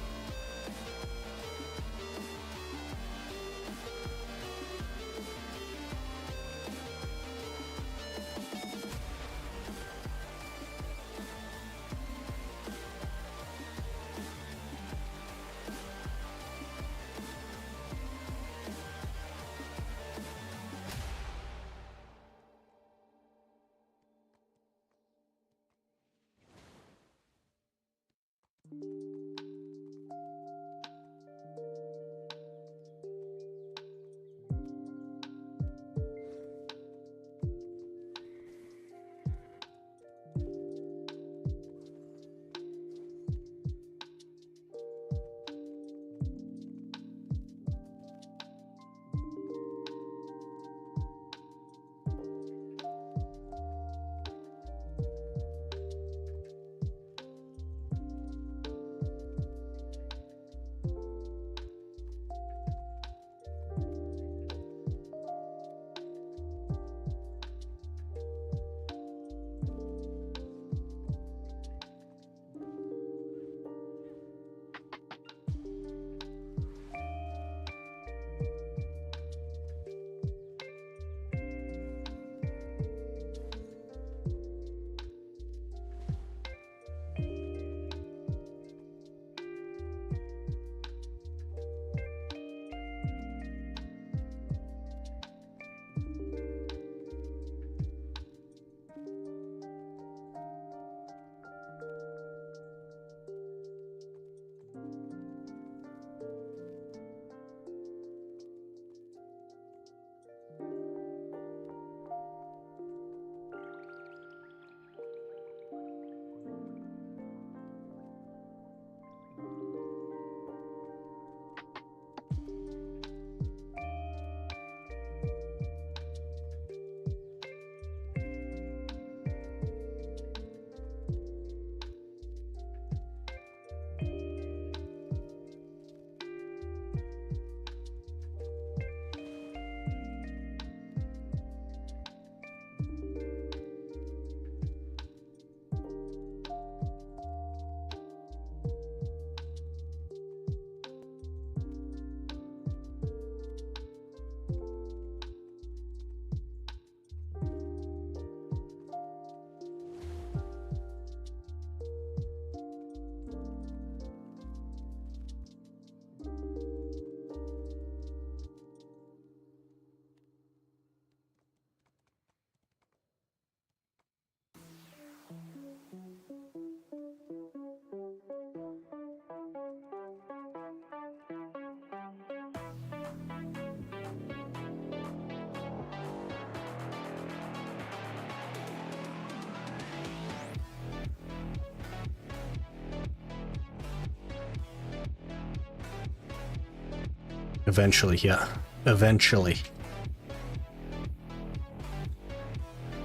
Eventually, yeah. Eventually.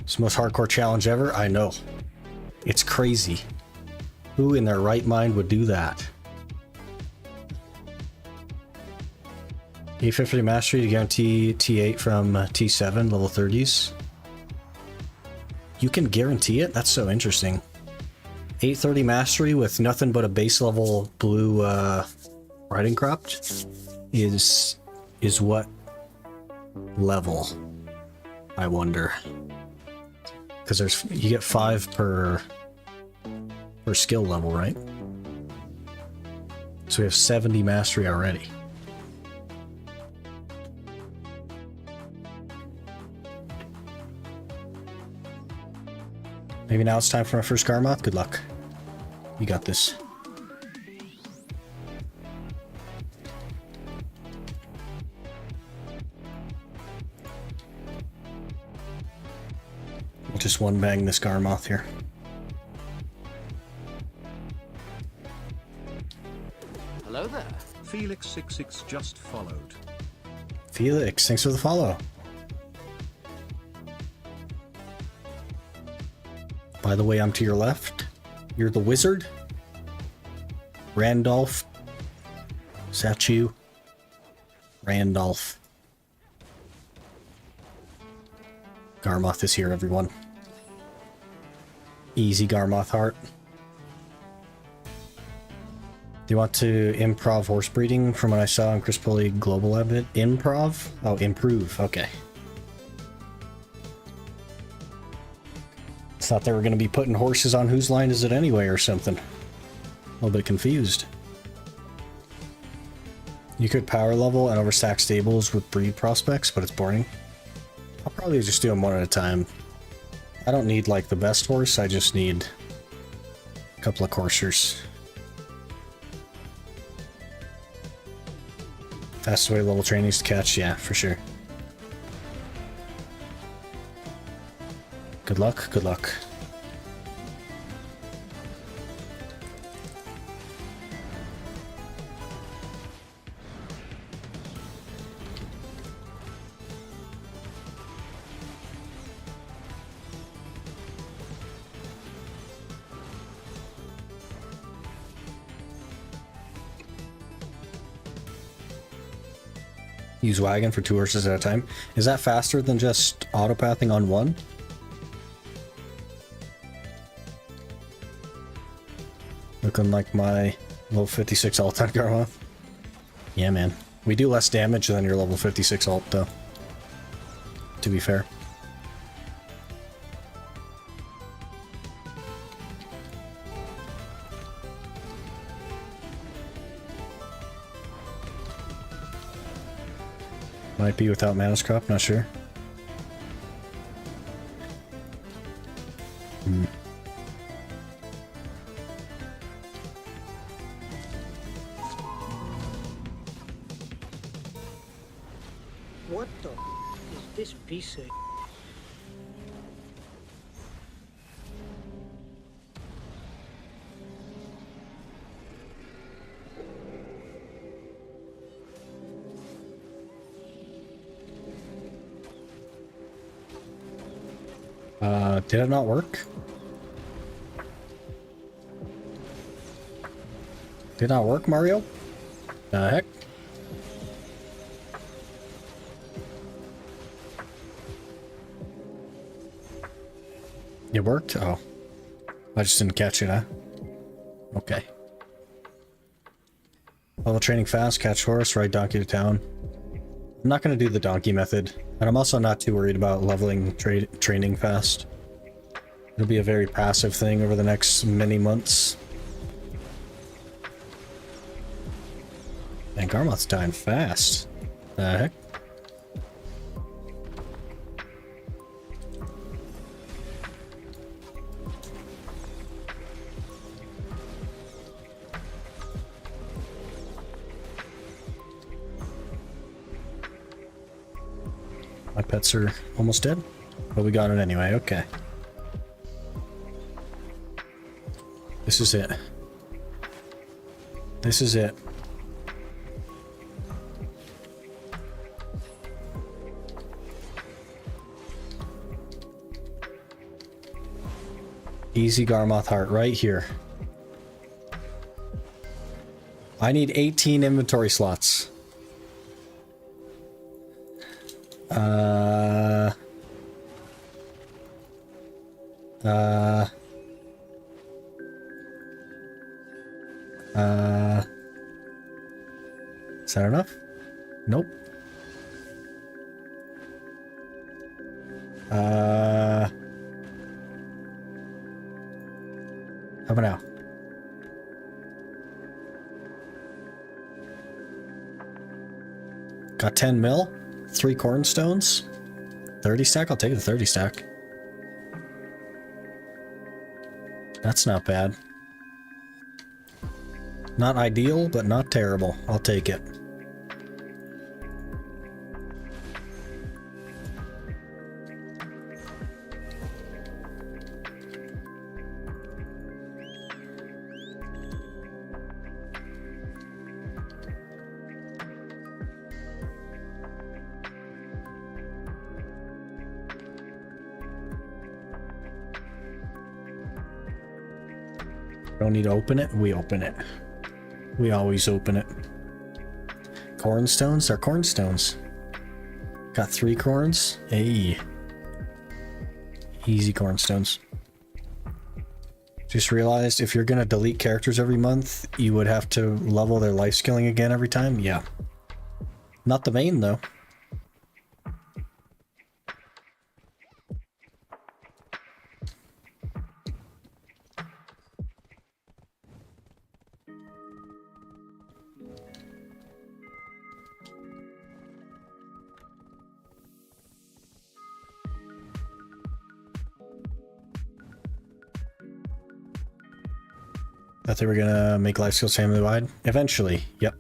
It's the most hardcore challenge ever? I know. It's crazy. Who in their right mind would do that? 850 mastery to guarantee T8 from T7, level 30s. You can guarantee it? That's so interesting. 830 mastery with nothing but a base level blue riding cropped is what level? I wonder. Because you get 5 per skill level, right? So we have 70 mastery already. Maybe now it's time for my first Garmoth. Good luck. You got this. We'll just one bang this Garmoth here. Hello there. Felix66 just followed. Felix, thanks for the follow. By the way, I'm to your left. You're the wizard. Randolph. Is that you? Randolph. Garmoth is here, everyone. Easy Garmoth heart. Do you want to improv horse breeding from what I saw on Chris Pulley Global Edit? Improv? Oh, improve. Okay. Thought they were going to be putting horses on whose line is it anyway or something. A little bit confused. You could power level and overstack stables with breed prospects, but it's boring. I'll probably just do them one at a time. I don't need like the best horse, I just need a couple of coursers. Fastest way level trainings to catch, yeah, for sure. Good luck, good luck. Use wagon for 2 horses at a time. Is that faster than just autopathing on 1? Looking like my level 56 alt on Garmoth. Yeah, man. We do less damage than your level 56 alt, though. To be fair. Might be without Manus Crop, not sure. What the is this piece of... Did it not work? Did not work, Mario? The heck? It worked? Oh. I just didn't catch it, huh? Okay. Level training fast, catch horse, ride donkey to town. I'm not going to do the donkey method, and I'm also not too worried about leveling training fast. It'll be a very passive thing over the next many months. And Garmoth's dying fast. The heck? My pets are almost dead, but we got it anyway. Okay. This is it. This is it. Easy Garmoth heart right here. I need 18 inventory slots. Uh... Uh... Is that enough? Nope. How about now? Got 10 mil, 3 cornstones, 30 stack. I'll take the 30 stack. That's not bad. Not ideal, but not terrible. I'll take it. Don't need to open it. We open it. We always open it. Cornstones? They're cornstones. Got 3 corns. Hey. Easy cornstones. Just realized if you're gonna delete characters every month, you would have to level their life skilling again every time. Yeah. Not the main though. Thought they were gonna make life skills family-wide? Eventually, yep.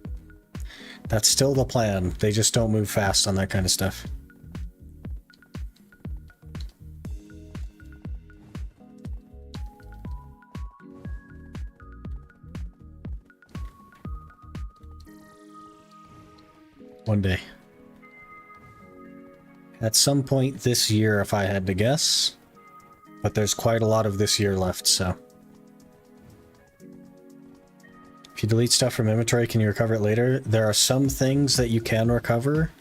That's still the plan. They just don't move fast on that kind of stuff. One day. At some point this year, if I had to guess. But there's quite a lot of this year left, so... If you delete stuff from inventory, can you recover it later? There are some things that you can recover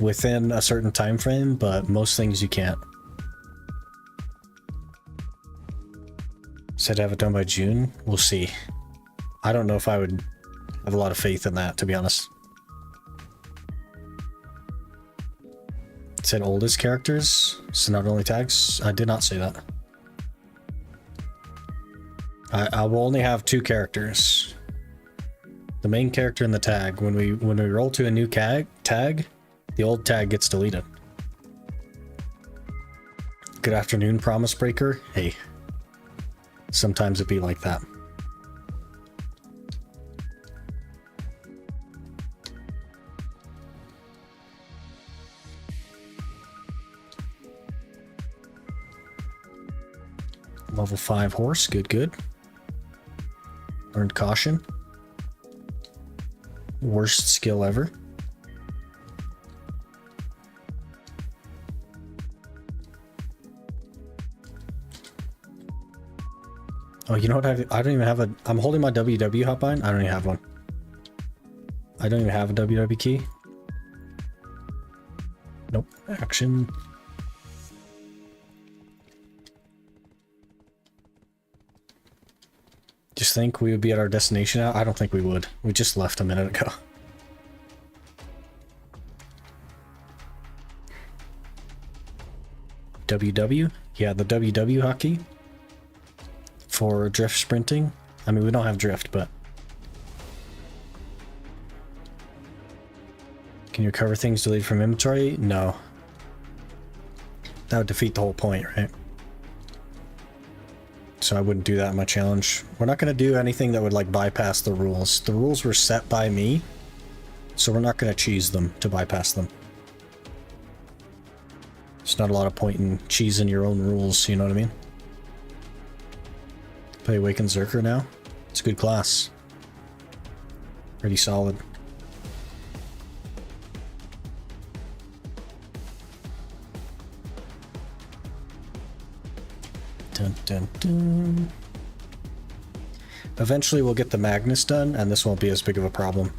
within a certain time frame, but most things you can't. Said to have it done by June? We'll see. I don't know if I would have a lot of faith in that, to be honest. It said oldest characters, so not only tags. I did not say that. I will only have 2 characters. The main character and the tag. When we roll to a new tag, the old tag gets deleted. Good afternoon, Promise Breaker. Hey. Sometimes it be like that. Level 5 horse, good. Learned caution. Worst skill ever. Oh, you know what? I don't even have a... I'm holding my WW hotline. I don't even have one. I don't even have a WW key. Nope. Action. Just think we would be at our destination now? I don't think we would. We just left a minute ago. WW? Yeah, the WW hotkey. For drift sprinting. I mean, we don't have drift, but... Can you recover things deleted from inventory? No. That would defeat the whole point, right? So I wouldn't do that in my challenge. We're not going to do anything that would like bypass the rules. The rules were set by me, so we're not going to cheese them to bypass them. There's not a lot of point in cheesing your own rules, you know what I mean? Play Awakened Zerker now. It's a good class. Pretty solid. Dun, dun, dun. Eventually we'll get the Magnus done, and this won't be as big of a problem.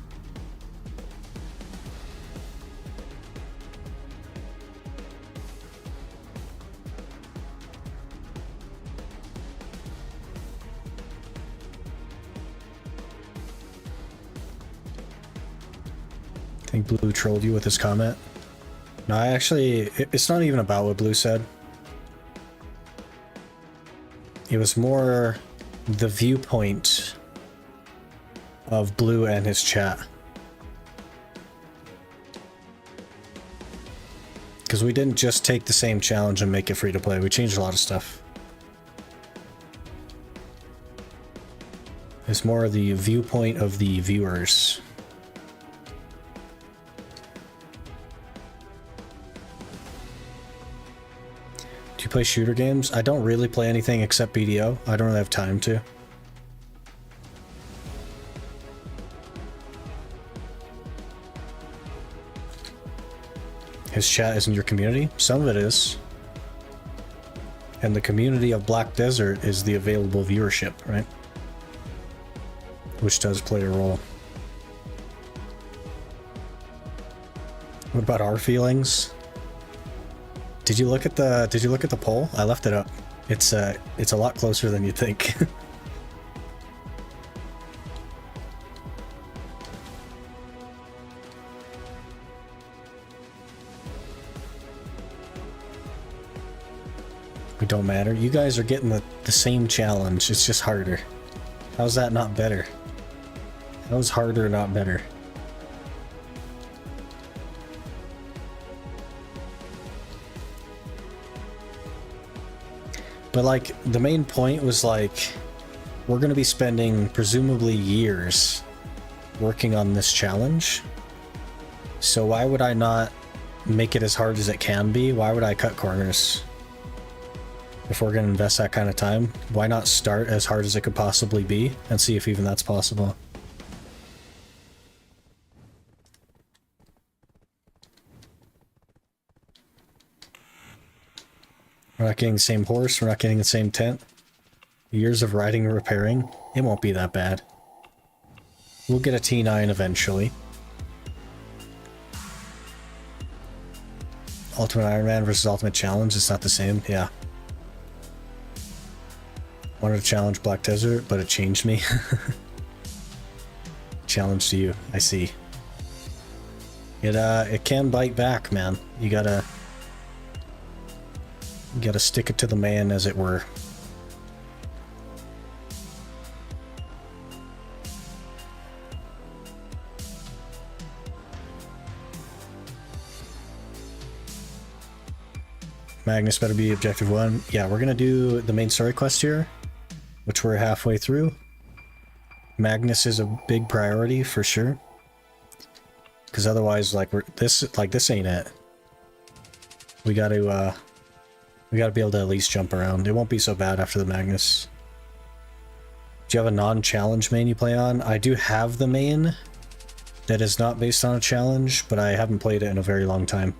think Blue trolled you with his comment. No, I actually, it's not even about what Blue said. It was more the viewpoint of Blue and his chat. Because we didn't just take the same challenge and make it free to play, we changed a lot of stuff. It's more the viewpoint of the viewers. Do you play shooter games? I don't really play anything except BDO. I don't really have time to. His chat isn't your community? Some of it is. And the community of Black Desert is the available viewership, right? Which does play a role. What about our feelings? Did you look at the poll? I left it up. It's a lot closer than you think. We don't matter. You guys are getting the same challenge. It's just harder. How's that not better? How's harder not better? But like, the main point was like, we're gonna be spending presumably years working on this challenge. So why would I not make it as hard as it can be? Why would I cut corners? If we're gonna invest that kind of time, why not start as hard as it could possibly be and see if even that's possible? We're not getting the same horse, we're not getting the same tent. Years of riding and repairing, it won't be that bad. We'll get a T9 eventually. Ultimate Iron Man versus Ultimate Challenge, it's not the same, yeah. Wanted to challenge Black Desert, but it changed me. Challenge to you, I see. It can bite back, man. You gotta stick it to the man, as it were. Magnus better be objective 1. Yeah, we're gonna do the main story quest here, which we're halfway through. Magnus is a big priority for sure, because otherwise, like, this ain't it. We gotta be able to at least jump around. It won't be so bad after the Magnus. Do you have a non-challenge main you play on? I do have the main that is not based on a challenge, but I haven't played it in a very long time.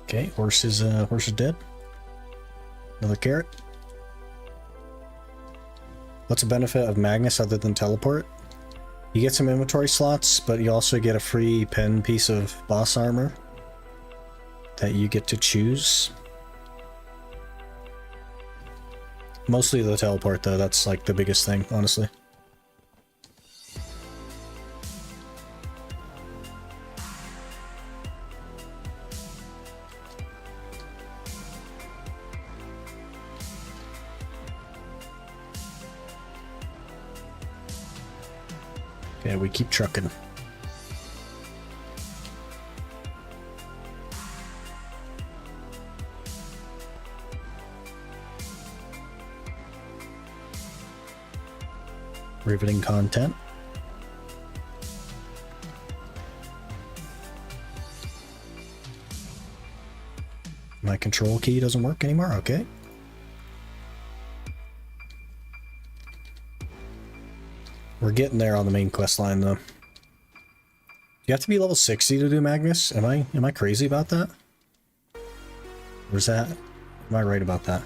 Okay, horse is dead. Another carrot. What's the benefit of Magnus other than teleport? You get some inventory slots, but you also get a free pen piece of boss armor that you get to choose. Mostly the teleport though, that's like the biggest thing, honestly. Okay, we keep trucking. Riveting content. My control key doesn't work anymore, okay. We're getting there on the main quest line though. You have to be level 60 to do Magnus? Am I crazy about that? Or is that, am I right about that?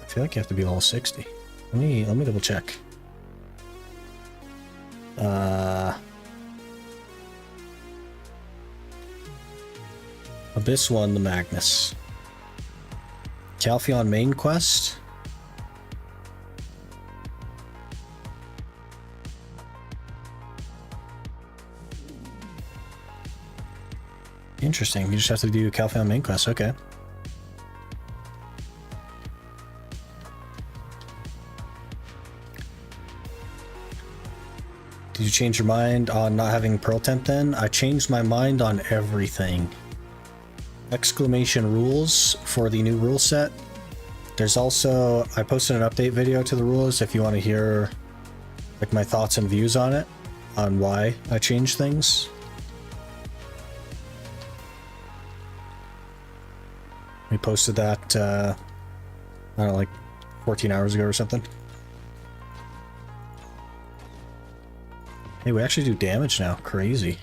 I feel like you have to be level 60. Let me double check. This one, the Magnus. Calpheon main quest. Interesting. You just have to do Calpheon main quest. Okay. Did you change your mind on not having Pearl Tent then? I changed my mind on everything. Exclamation rules for the new rule set. There's also, I posted an update video to the rules if you want to hear like my thoughts and views on it, on why I changed things. We posted that, I don't know, like 14 hours ago or something. Hey, we actually do damage now. Crazy.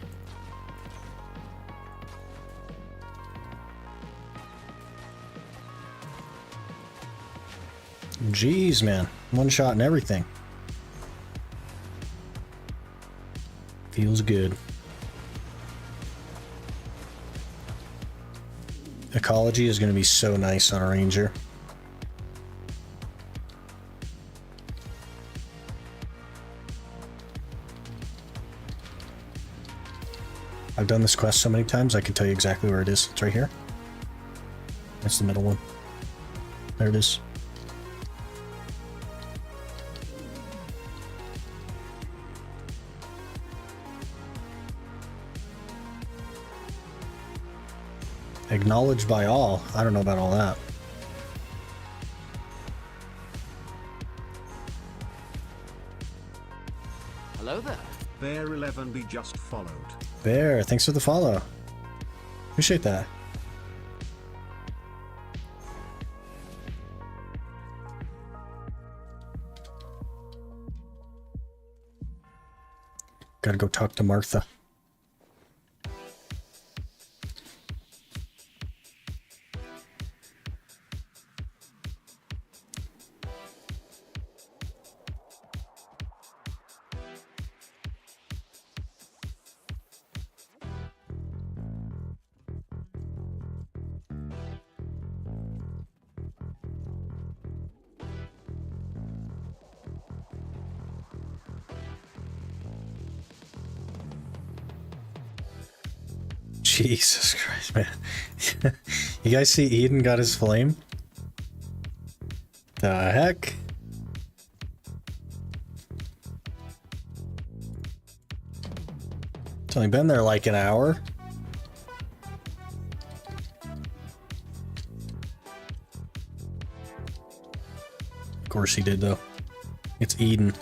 Jeez, man. One shot and everything. Feels good. Ecology is going to be so nice on a ranger. I've done this quest so many times, I can tell you exactly where it is. It's right here. That's the middle one. There it is. Acknowledged by all. I don't know about all that. Hello there. Bear 11B just followed. Bear, thanks for the follow. Appreciate that. Gotta go talk to Martha. Jesus Christ, man. You guys see Eden got his flame? The heck? It's only been there like an hour. Of course he did, though. It's Eden.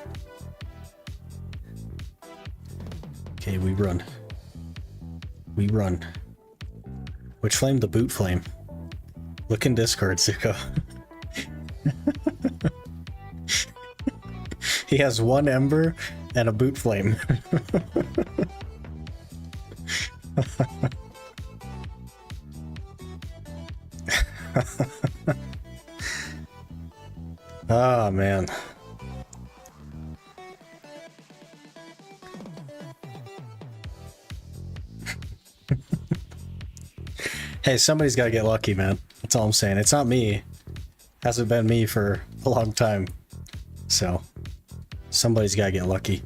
Okay, we run. We run. Which flame? The boot flame. Look in Discord, Zuko. He has one ember and a boot flame. Oh, man. Hey, somebody's got to get lucky, man. That's all I'm saying. It's not me. Hasn't been me for a long time. So, somebody's got to get lucky.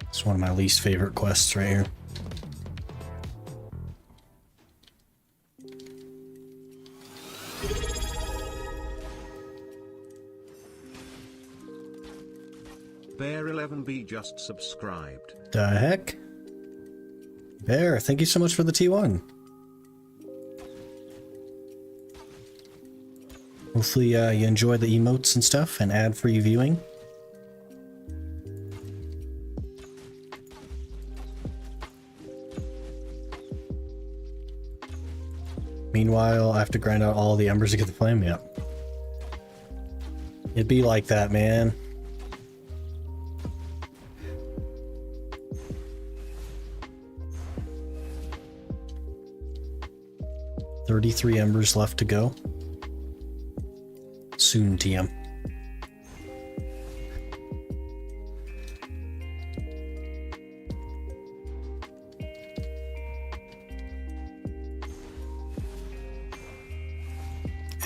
It's one of my least favorite quests right here. Bear 11B just subscribed. The heck? Bear, thank you so much for the T1. Hopefully you enjoy the emotes and stuff and ad-free viewing. Meanwhile, I have to grind out all the embers to get the flame. Yep. It'd be like that, man. $33 embers left to go. soon, TM.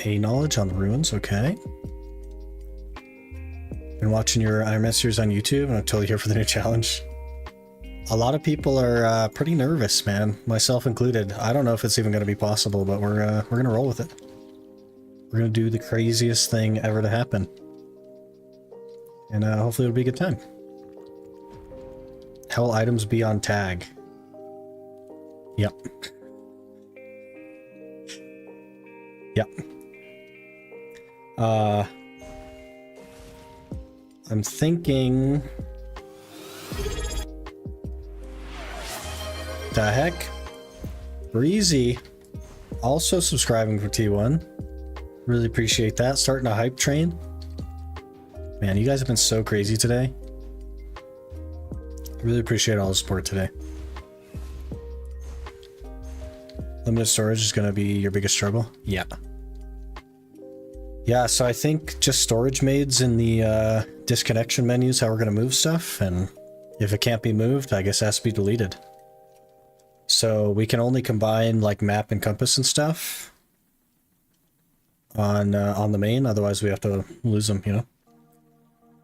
A knowledge on the ruins, okay. Been watching your Iron Man series on YouTube, and I'm totally here for the new challenge. A lot of people are pretty nervous, man, myself included. I don't know if it's even going to be possible, but we're gonna roll with it. We're gonna do the craziest thing ever to happen, and hopefully it'll be a good time. How will items be on tag? Yep. Yep. I'm thinking... The heck? Breezy also subscribing for T1. Really appreciate that. Starting a hype train. Man, you guys have been so crazy today. Really appreciate all the support today. Limited storage is going to be your biggest trouble? Yeah. Yeah, so I think just storage maids in the disconnection menus, how we're going to move stuff, and if it can't be moved, I guess it has to be deleted. So we can only combine like map and compass and stuff on the main, otherwise we have to lose them, you know?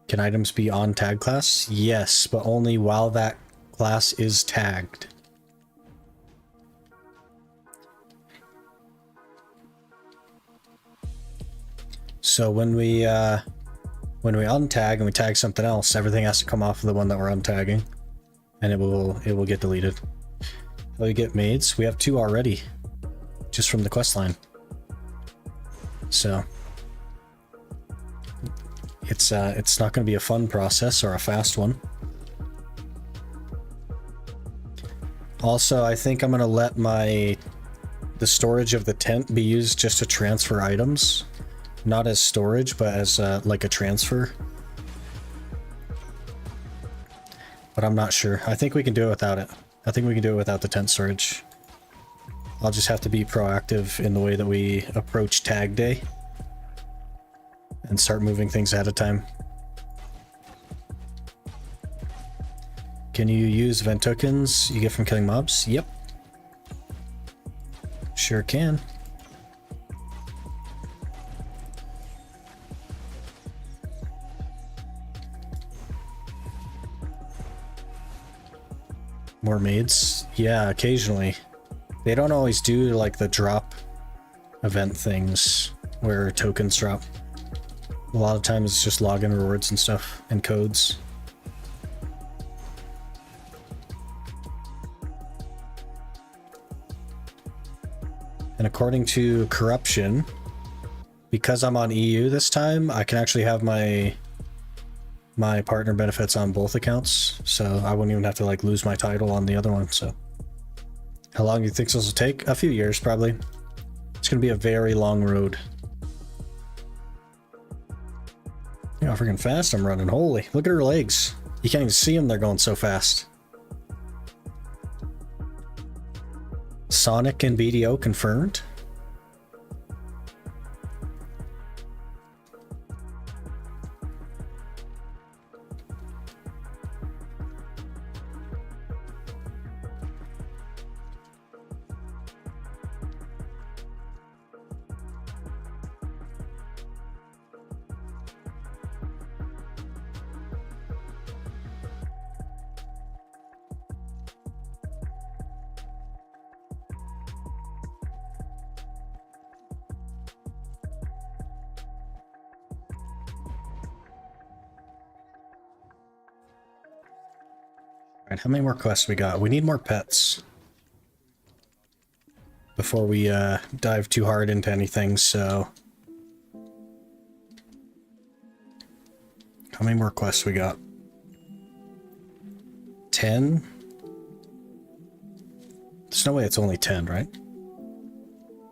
Can items be on tag class? Yes, but only while that class is tagged. So when we untag and we tag something else, everything has to come off of the one that we're untagging, and it will get deleted. How do we get maids? We have 2 already, just from the quest line. So it's not going to be a fun process or a fast one. Also, I think I'm going to let the storage of the tent be used just to transfer items. Not as storage, but as like a transfer. But I'm not sure. I think we can do it without it. I think we can do it without the tent storage. I'll just have to be proactive in the way that we approach tag day. And start moving things ahead of time. Can you use event tokens you get from killing mobs? Yep. Sure can. More maids? Yeah, occasionally. They don't always do like the drop event things where tokens drop. A lot of times it's just login rewards and stuff and codes. And according to corruption, because I'm on EU this time, I can actually have my partner benefits on both accounts, so I wouldn't even have to like lose my title on the other one. So how long do you think this will take? A few years probably. It's gonna be a very long road. You know how freaking fast I'm running. Holy, look at her legs. You can't even see them, they're going so fast. Sonic and BDO confirmed. Alright, how many more quests we got? We need more pets before we dive too hard into anything, so... How many more quests we got? 10? There's no way it's only 10, right?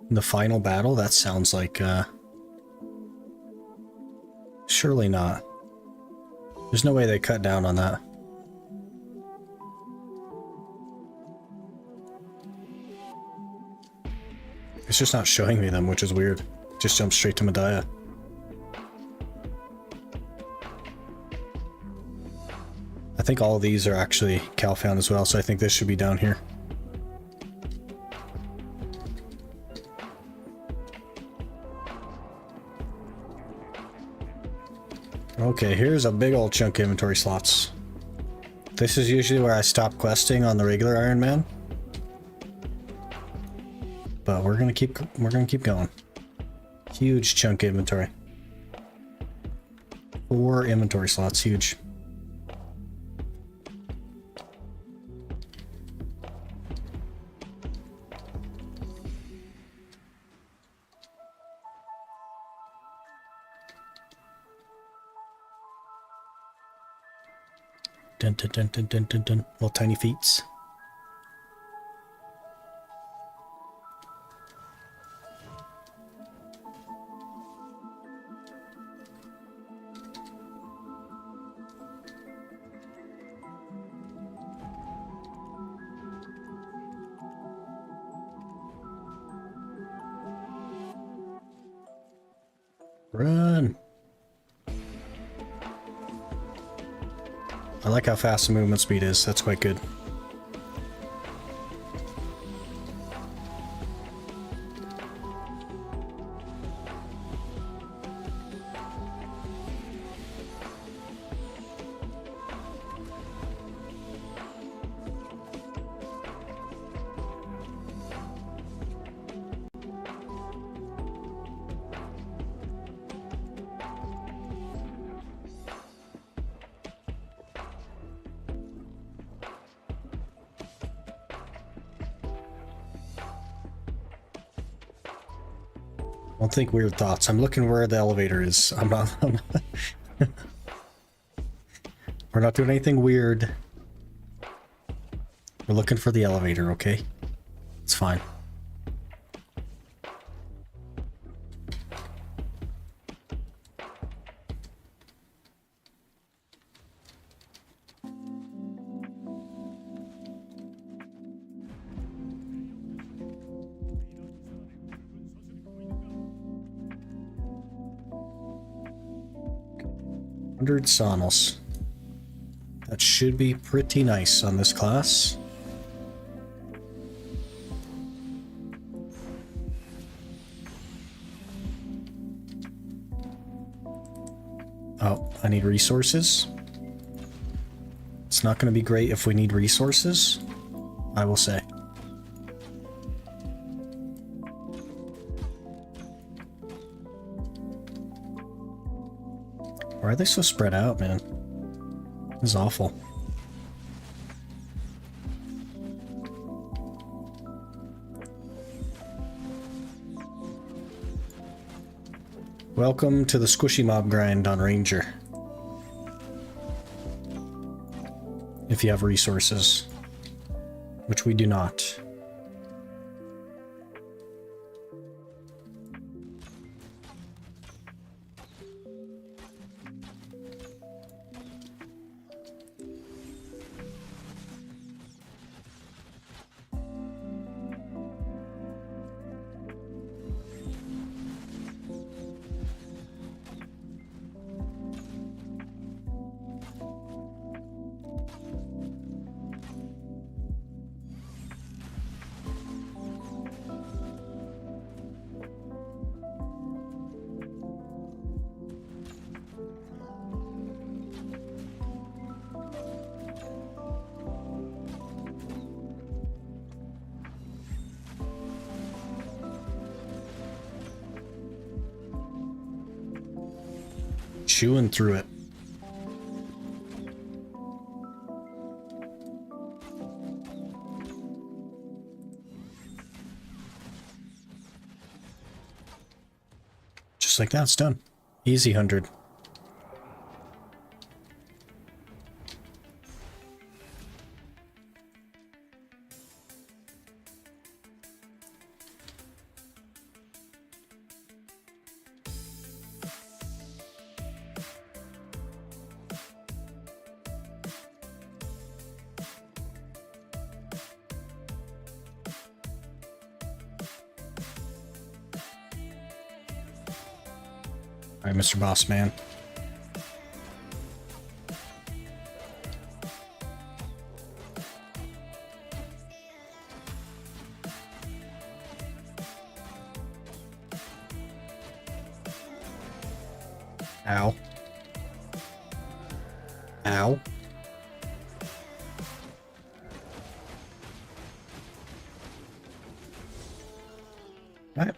In the final battle? That sounds like, surely not. There's no way they cut down on that. It's just not showing me them, which is weird. Just jump straight to Medaya. I think all of these are actually cow found as well, so I think this should be down here. Okay, here's a big old chunk of inventory slots. This is usually where I stop questing on the regular Iron Man. But we're gonna keep going. Huge chunk of inventory. 4 inventory slots, huge. Dun dun dun dun dun dun dun. Little tiny feats. Run! I like how fast the movement speed is. That's quite good. Don't think weird thoughts. I'm looking where the elevator is. I'm not We're not doing anything weird. We're looking for the elevator, okay? It's fine. Sonos. That should be pretty nice on this class. Oh, I need resources. It's not going to be great if we need resources, I will say. Why are they so spread out, man? This is awful. Welcome to the squishy mob grind on Ranger. If you have resources, which we do not. Chewing through it. Just like that, it's done. Easy 100. Alright, Mr. Boss Man. Ow. Ow. Alright.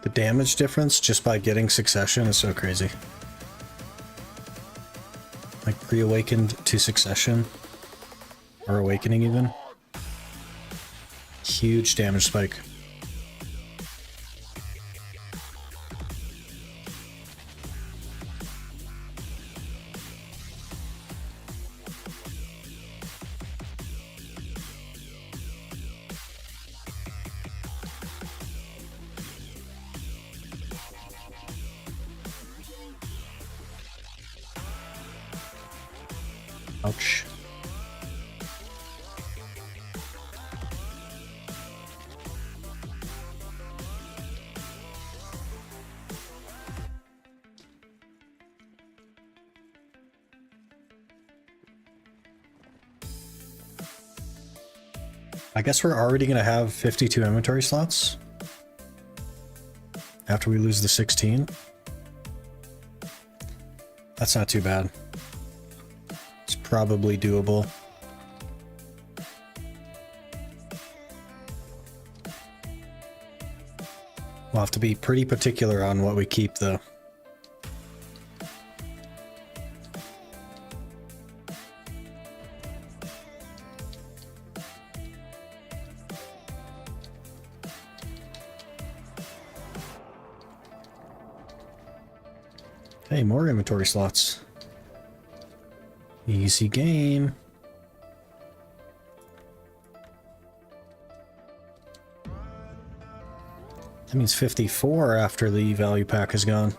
The damage difference just by getting succession is so crazy. Like pre-awakened to succession. Or awakening even. Huge damage spike. Ouch. I guess we're already going to have 52 inventory slots after we lose the 16. That's not too bad. It's probably doable. We'll have to be pretty particular on what we keep, though. Hey, more inventory slots. Easy game. That means 54 after the value pack is gone.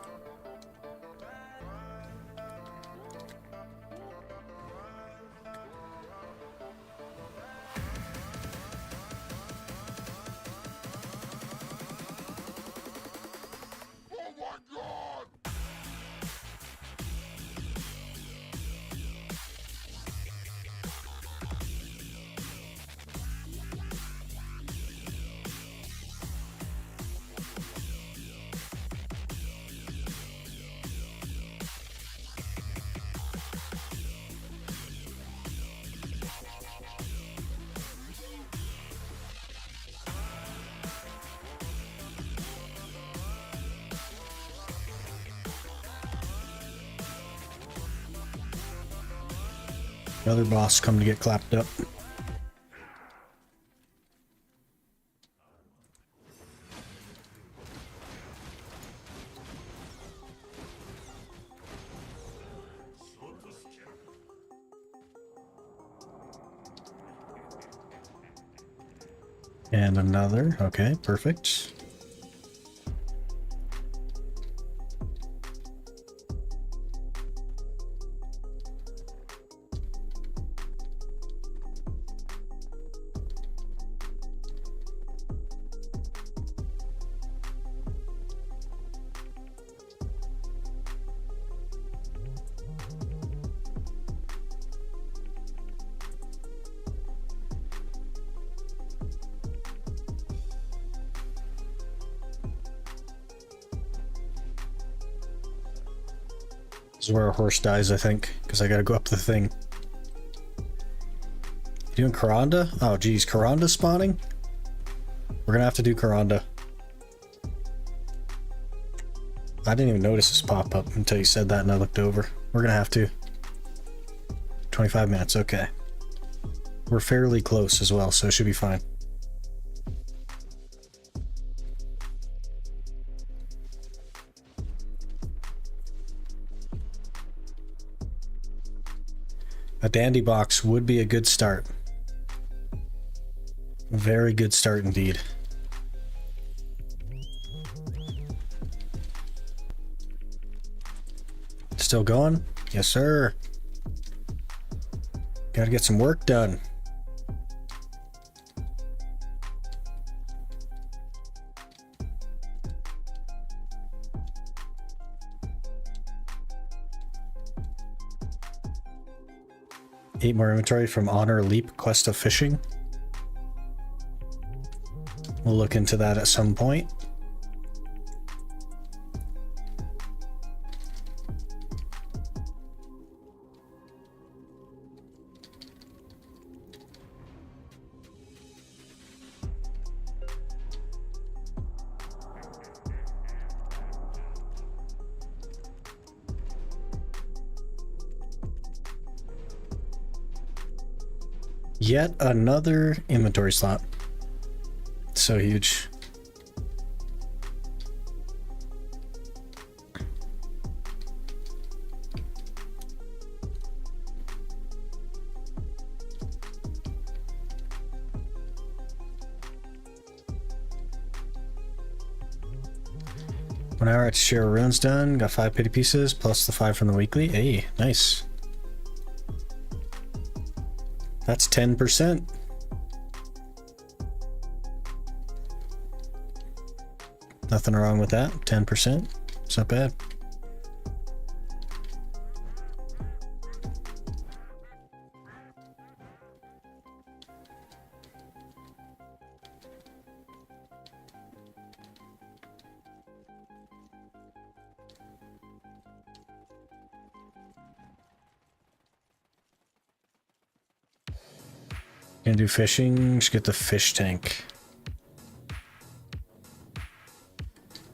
Another boss come to get clapped up. And another. Okay, perfect. This is where our horse dies, I think, because I gotta go up the thing. You doing Karanda? Oh, geez, Karanda spawning? We're gonna have to do Karanda. I didn't even notice this pop up until you said that and I looked over. We're gonna have to. 25 minutes, okay. We're fairly close as well, so it should be fine. A dandy box would be a good start. Very good start indeed. Still going? Yes, sir. Gotta get some work done. 8 more inventory from Honor Leap Quest of Fishing. We'll look into that at some point. Yet another inventory slot. So huge. One hour to share runes done. Got 5 pity pieces plus the 5 from the weekly. Hey, nice. That's 10%. Nothing wrong with that. 10%. It's not bad. Gonna do fishing, just get the fish tank.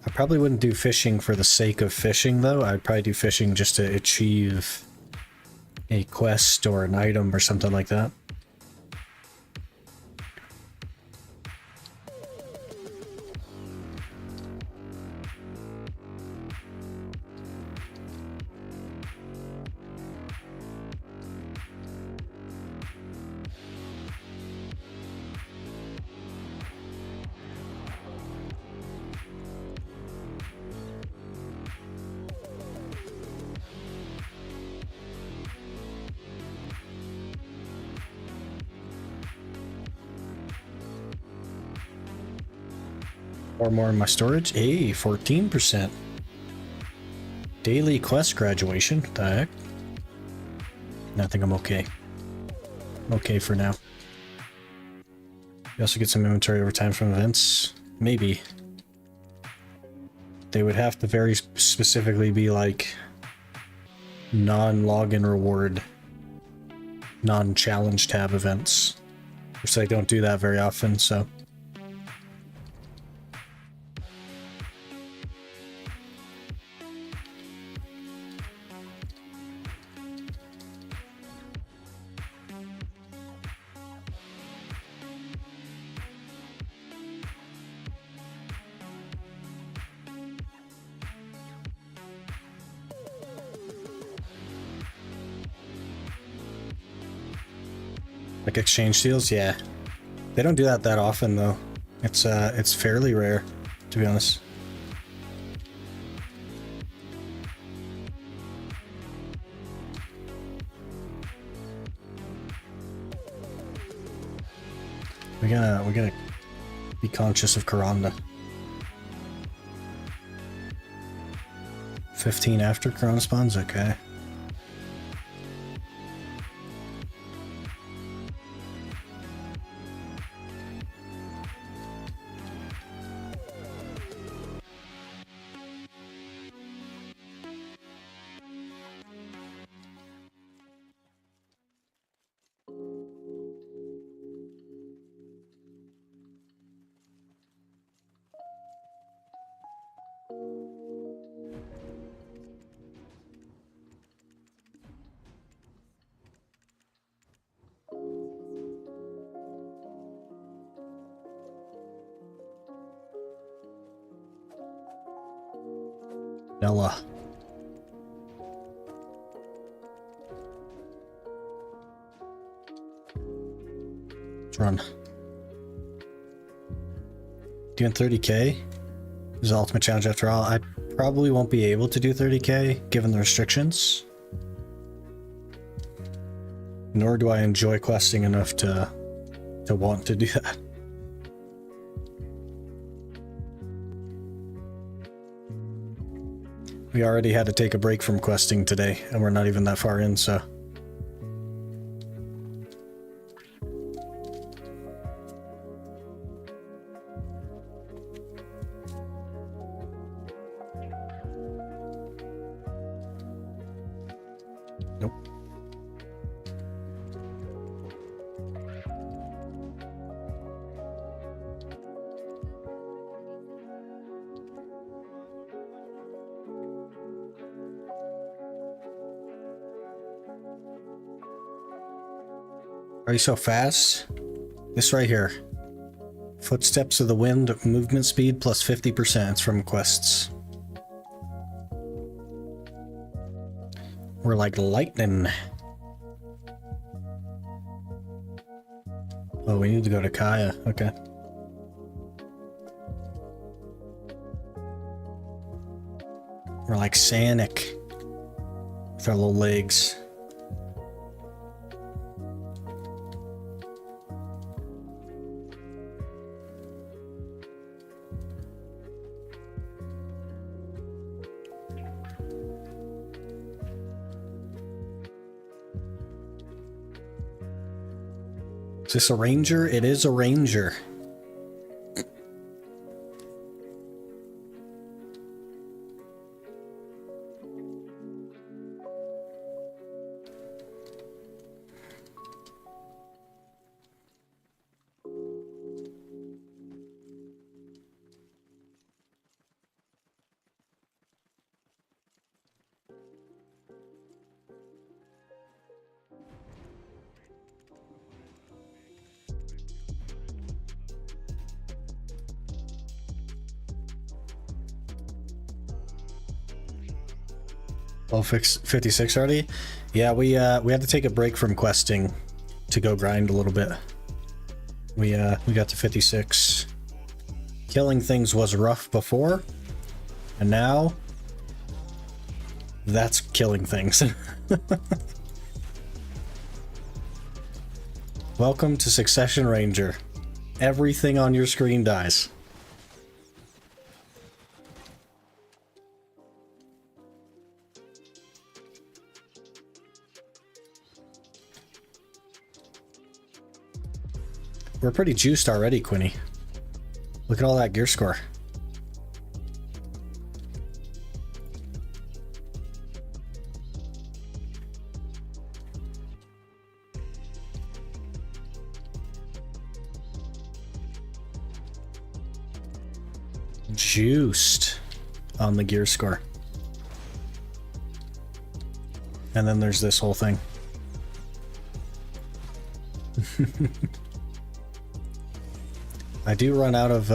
I probably wouldn't do fishing for the sake of fishing though. I'd probably do fishing just to achieve a quest or an item or something like that. Or more in my storage. Hey, 14%. Daily quest graduation. What the heck? I think I'm okay. I'm okay for now. You also get some inventory over time from events. Maybe. They would have to very specifically be like non-login reward, non-challenge tab events. Which I don't do that very often, so. Like exchange deals, yeah. They don't do that often though. It's fairly rare, to be honest. We gotta be conscious of Corona. 15 after Corona spawns, okay. Ella. Let's run. Doing 30k is the ultimate challenge after all. I probably won't be able to do 30k given the restrictions. Nor do I enjoy questing enough to want to do that. We already had to take a break from questing today, and we're not even that far in, so. Nope. Are you so fast? This right here. Footsteps of the Wind, movement speed plus 50%. It's from quests. We're like lightning. Oh, we need to go to Kaya. Okay. We're like Sanic with our little legs. Is this a ranger? It is a ranger. Oh, 56 already? Yeah, we had to take a break from questing to go grind a little bit. We got to 56. Killing things was rough before, and now that's killing things. Welcome to Succession Ranger. Everything on your screen dies. We're pretty juiced already, Quinny. Look at all that gear score. Juiced on the gear score. And then there's this whole thing. I do run out of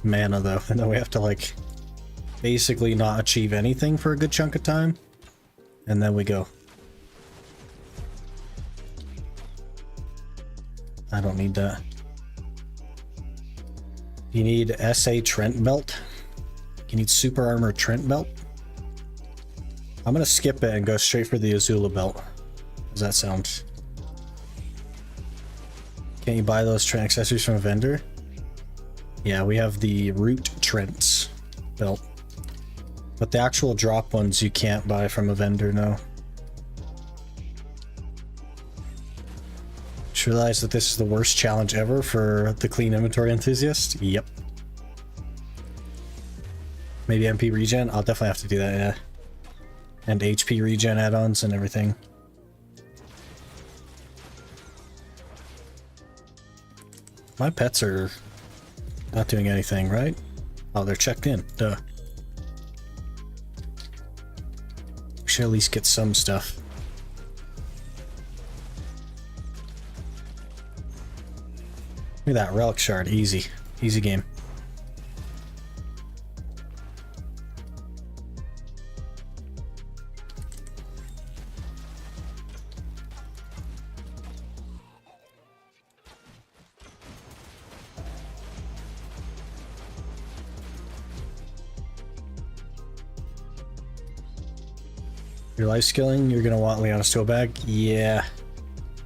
mana though, and then we have to like basically not achieve anything for a good chunk of time, and then we go. I don't need that. You need SA Trent Belt? You need Super Armor Trent Belt? I'm gonna skip it and go straight for the Azula Belt. Does that sound? Can't you buy those Trent accessories from a vendor? Yeah, we have the Root Trent belt. But the actual drop ones you can't buy from a vendor, no. Just realized that this is the worst challenge ever for the clean inventory enthusiast. Yep. Maybe MP regen? I'll definitely have to do that, yeah. And HP regen add-ons and everything. My pets are not doing anything, right? Oh, they're checked in. Duh. We should at least get some stuff. Look at that relic shard. Easy. Easy game. Your life skilling, you're gonna want Leona's tool bag? Yeah.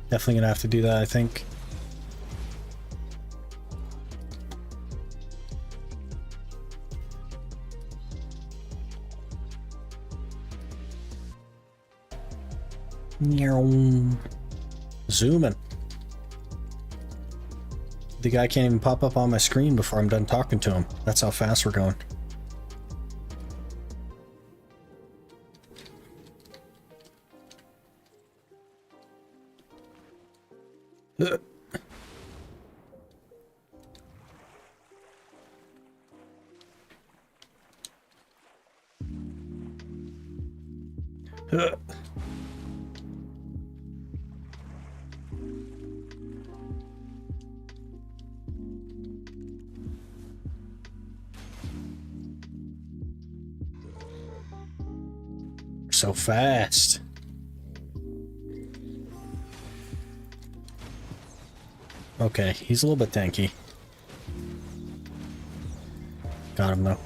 Definitely gonna have to do that, I think. Zooming. The guy can't even pop up on my screen before I'm done talking to him. That's how fast we're going. So fast. Okay, he's a little bit tanky. Got him though.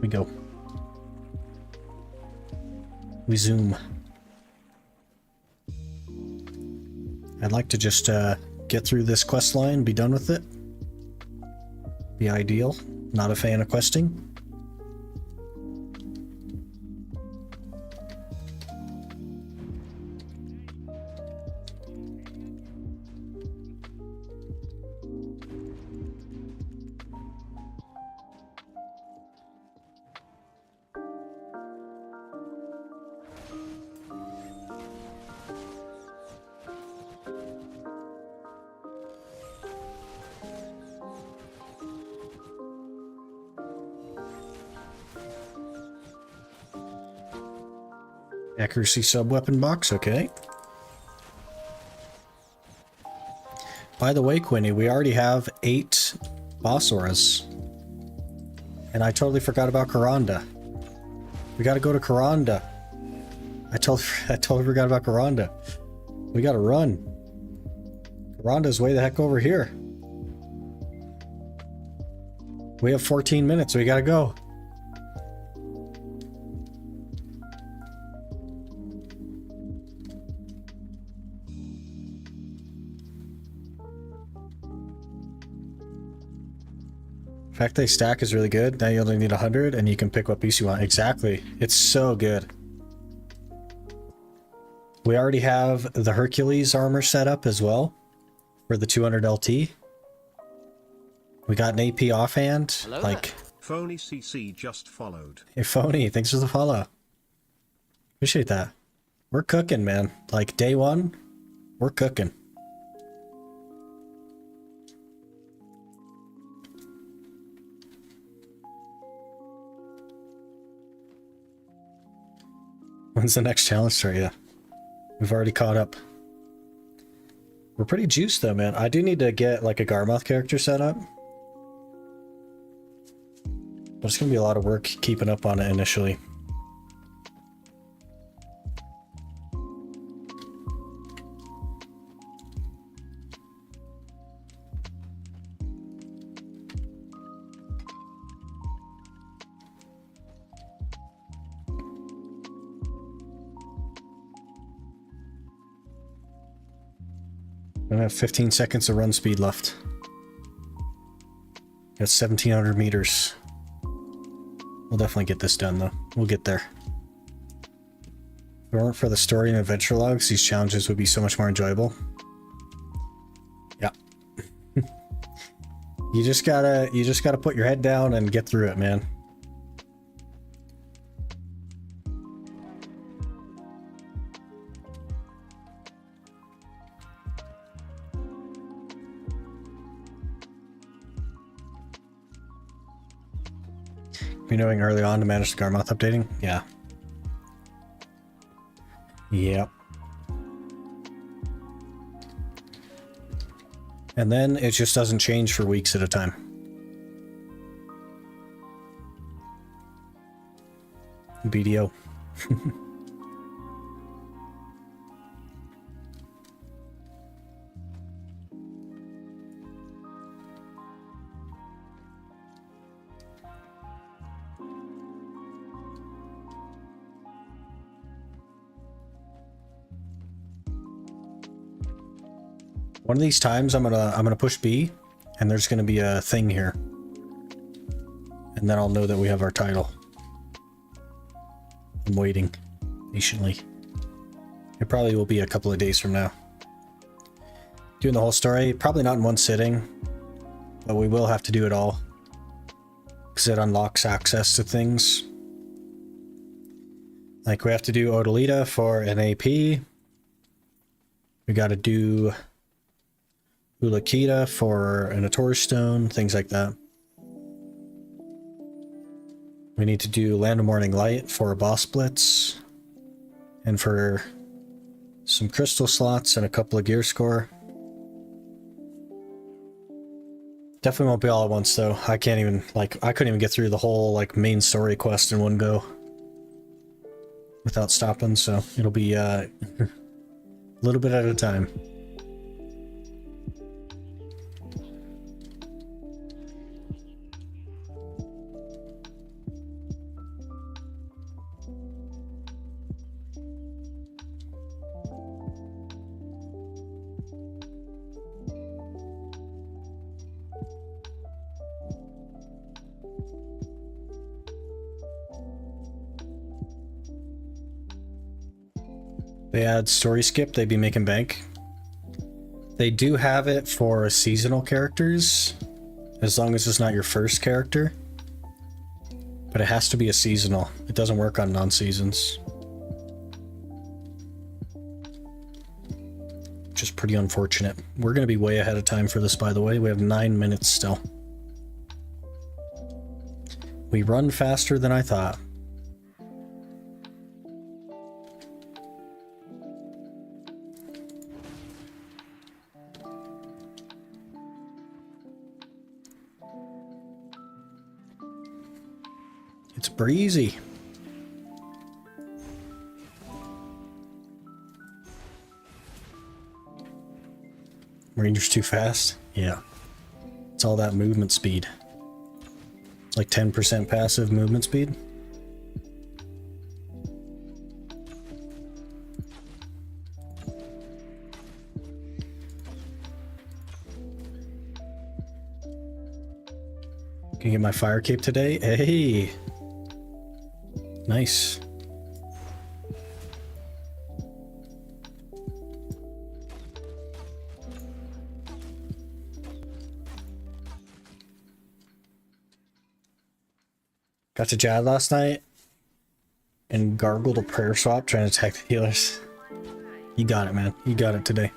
We go. We zoom. I'd like to just get through this quest line, be done with it. Be ideal. Not a fan of questing. Accuracy sub-weapon box, okay. By the way, Quinny, we already have 8 boss auras. And I totally forgot about Karanda. We gotta go to Karanda. I totally forgot about Karanda. We gotta run. Karanda's way the heck over here. We have 14 minutes, we gotta go. The fact they stack is really good. Now you only need 100 and you can pick what piece you want. Exactly. It's so good. We already have the Hercules armor set up as well for the 200 LT. We got an AP offhand. Hello like, there. Phony CC just followed. hey Phony, thanks for the follow. Appreciate that. We're cooking, man. Like day one, we're cooking. When's the next challenge start? Yeah. We've already caught up. We're pretty juiced though, man. I do need to get like a Garmoth character set up. But it's gonna be a lot of work keeping up on it initially. I have 15 seconds of run speed left. Got 1,700 meters. We'll definitely get this done though. We'll get there. If it weren't for the story and adventure logs, these challenges would be so much more enjoyable. Yeah. You just gotta put your head down and get through it, man. Be knowing early on to manage the Garmoth updating? Yeah. Yep. And then it just doesn't change for weeks at a time. BDO. One of these times I'm gonna push B and there's gonna be a thing here. And then I'll know that we have our title. I'm waiting patiently. It probably will be a couple of days from now. Doing the whole story, probably not in one sitting, but we will have to do it all because it unlocks access to things. Like we have to do Odalita for an AP. We got to do Ulakita for an Ator Stone, things like that. We need to do Land of Morning Light for a boss blitz and for some crystal slots and a couple of gear score. Definitely won't be all at once though. I can't even, like, I couldn't even get through the whole, like, main story quest in one go without stopping, so it'll be a little bit at a time. They add story skip, they'd be making bank. They do have it for seasonal characters, as long as it's not your first character. But it has to be a seasonal. It doesn't work on non-seasons. Which is pretty unfortunate. We're going to be way ahead of time for this, by the way. We have 9 minutes still. We run faster than I thought. It's breezy. Ranger's too fast? Yeah. It's all that movement speed. It's like 10% passive movement speed. Can you get my fire cape today? Hey! Nice. Got to Jad last night and gargled a prayer swap trying to attack the healers. You got it, man. You got it today.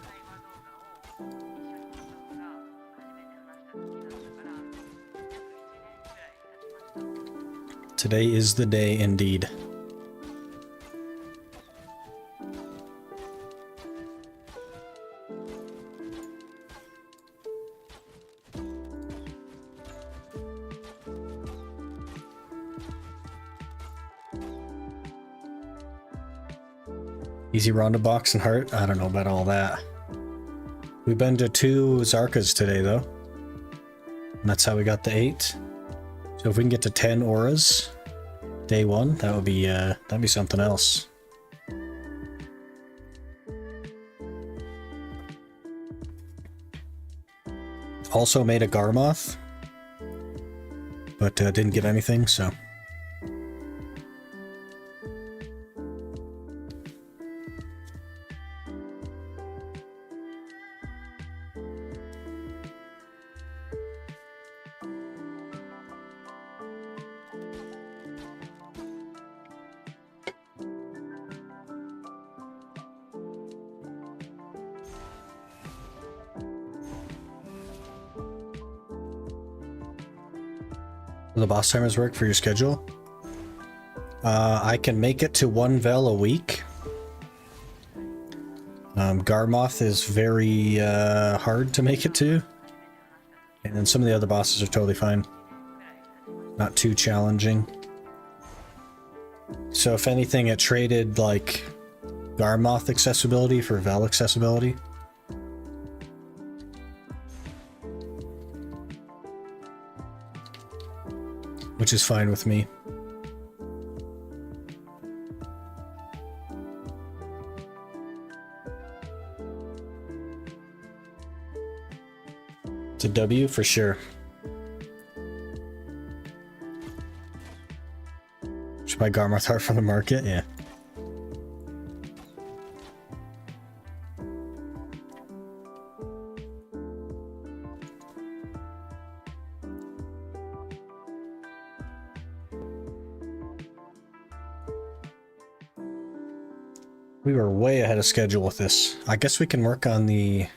Today is the day indeed. Easy Ronda box and heart? I don't know about all that. We've been to 2 Zarkas today though. And that's how we got the 8. So if we can get to 10 auras day 1, that would be that'd be something else. Also made a Garmoth, but didn't get anything, so. Will the boss timers work for your schedule? I can make it to 1 Vel a week. Garmoth is very hard to make it to. And then some of the other bosses are totally fine. Not too challenging. So if anything, it traded like Garmoth accessibility for Vel accessibility. Which is fine with me. It's a W for sure. Should buy Garmoth Heart from the market? Yeah. We were way ahead of schedule with this. I guess we can work on the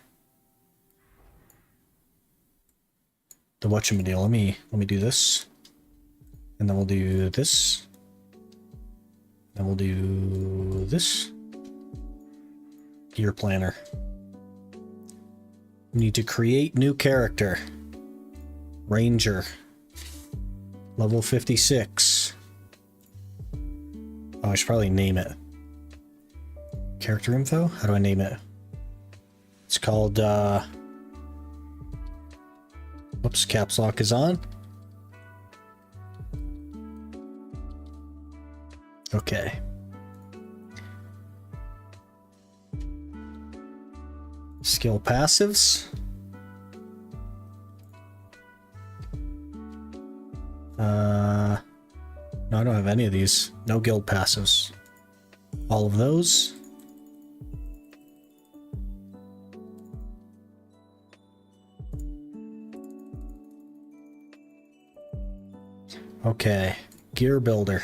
whatchamadill. Let me do this. And then we'll do this. Then we'll do this. Gear planner. We need to create new character. Ranger. Level 56. Oh, I should probably name it. Character info? How do I name it? It's called, whoops, caps lock is on. Okay. Skill passives. No, I don't have any of these. No guild passives. All of those. Okay, gear builder.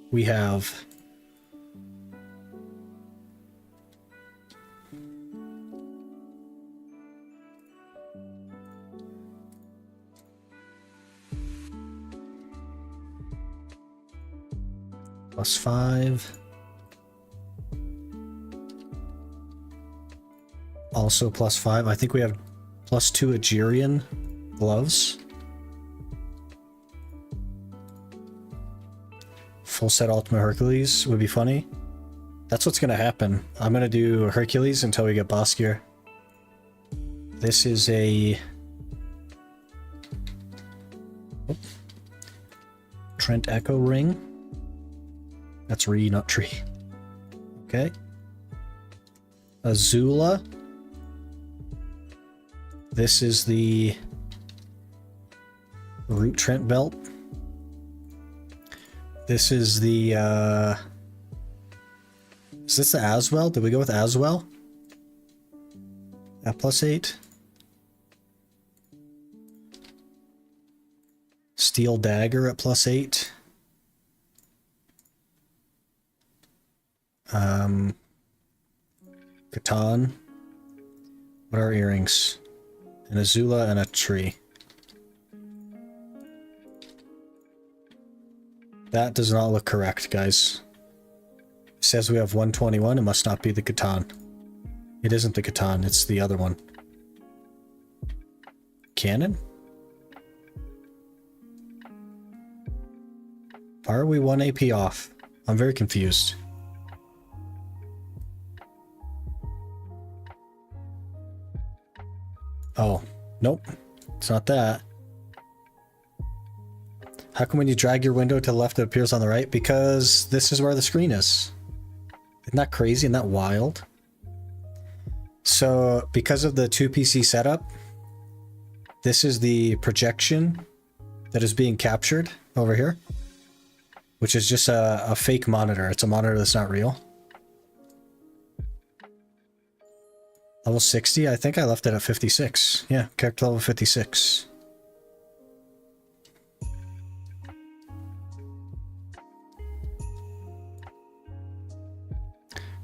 We have +5. Also +5. I think we have +2 Agerian gloves. Full set Ultimate Hercules would be funny. That's what's gonna happen. I'm gonna do Hercules until we get boss gear. This is a Trent Echo ring. That's Re, not tree. Okay. Azula. This is the Root Trent belt. This is the, is this the Aswell? Did we go with Aswell? At +8. Steel Dagger at +8. Catan. What are earrings? An Azula and a tree. That does not look correct, guys. It says we have 121. It must not be the Catan. It isn't the Catan, it's the other one. Cannon? Why are we 1 AP off? I'm very confused. Oh, nope. It's not that. How come when you drag your window to the left it appears on the right? Because this is where the screen is. Isn't that crazy? Isn't that wild? So, because of the 2 PC setup, this is the projection that is being captured over here, which is just a fake monitor. It's a monitor that's not real. Level 60? I think I left it at 56. Yeah, character level 56.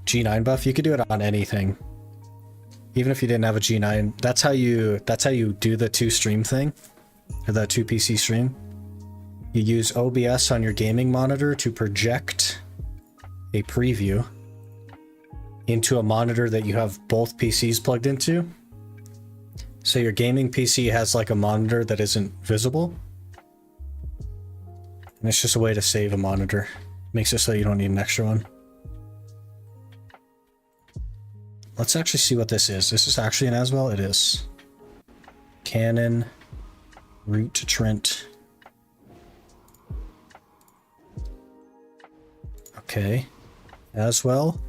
G9 buff, you could do it on anything. Even if you didn't have a G9, that's how you do the 2 stream thing, or the 2 PC stream. You use OBS on your gaming monitor to project a preview into a monitor that you have both PCs plugged into. So your gaming PC has like a monitor that isn't visible. And it's just a way to save a monitor. Makes it so you don't need an extra one. Let's actually see what this is. This is actually an Aswell? It is. Cannon. Root to Trent. Okay. Aswell.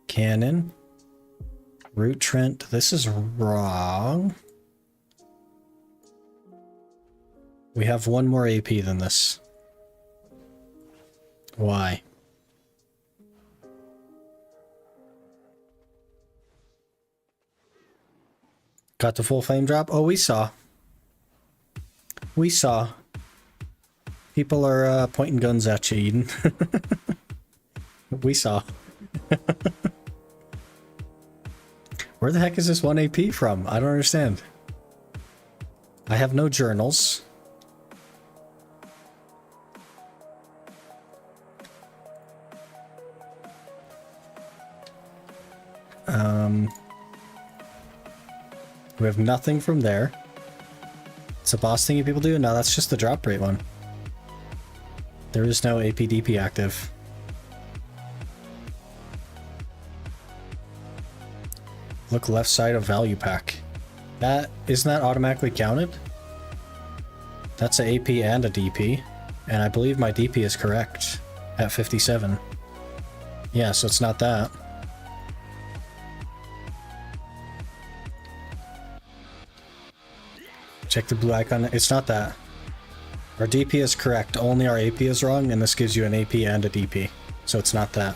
Cannon. Root Trent. This is wrong. We have 1 more AP than this. Why? Got the full flame drop? Oh, we saw. We saw. People are pointing guns at you, Eden. We saw. Where the heck is this 1 AP from? I don't understand. I have no journals. We have nothing from there. It's a boss thingy people do? No, that's just the drop rate one. There is no APDP active. Look left side of value pack. That isn't that automatically counted? That's a AP and a DP. And I believe my DP is correct at 57. Yeah, so it's not that. Check the blue icon. It's not that. Our DP is correct. Only our AP is wrong, and this gives you an AP and a DP. So it's not that.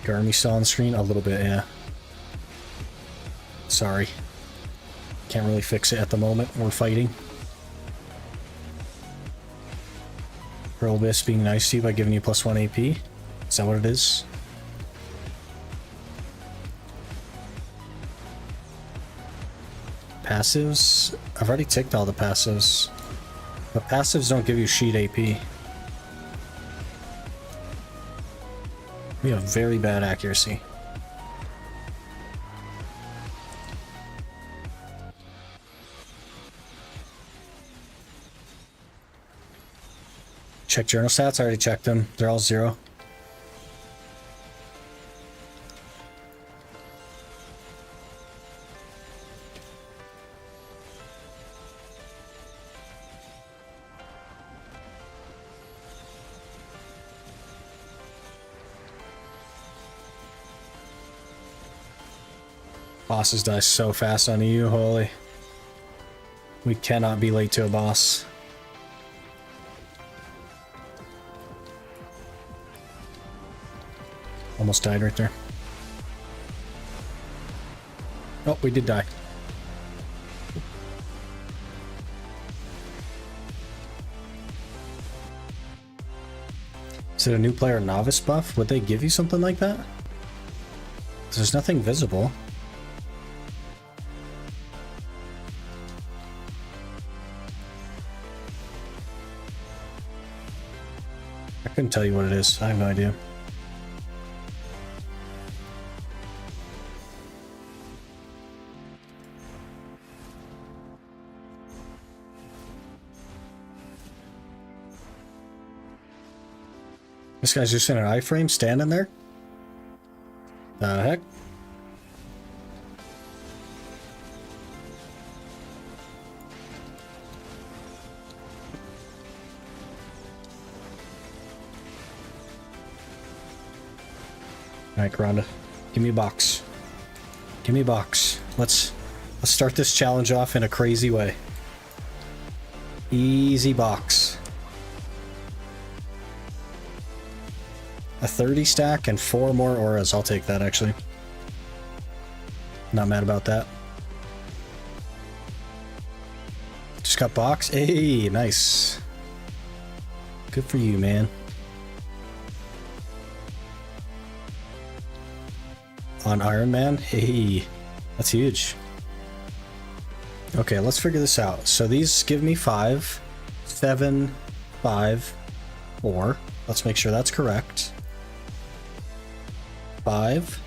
Your army still on screen? A little bit, yeah. Sorry. Can't really fix it at the moment. We're fighting. Pearl being nice to you by giving you +1 AP. Is that what it is? Passives? I've already ticked all the passives. But passives don't give you sheet AP. We have very bad accuracy. Check journal stats. I already checked them. They're all 0. Bosses die so fast on EU, holy. We cannot be late to a boss. Almost died right there. Oh, we did die. Is it a new player novice buff? Would they give you something like that? 'Cause there's nothing visible. I couldn't tell you what it is. I have no idea. This guy's just in an iframe standing there? The heck? Alright, Rhonda. Give me a box. Give me a box. Let's start this challenge off in a crazy way. Easy box. A 30 stack and 4 more auras. I'll take that, actually. Not mad about that. Just got box. Hey, nice. Good for you, man. On Iron Man? Hey, that's huge. Okay, let's figure this out. So these give me 5, 7, 5, 4. Let's make sure that's correct. 5,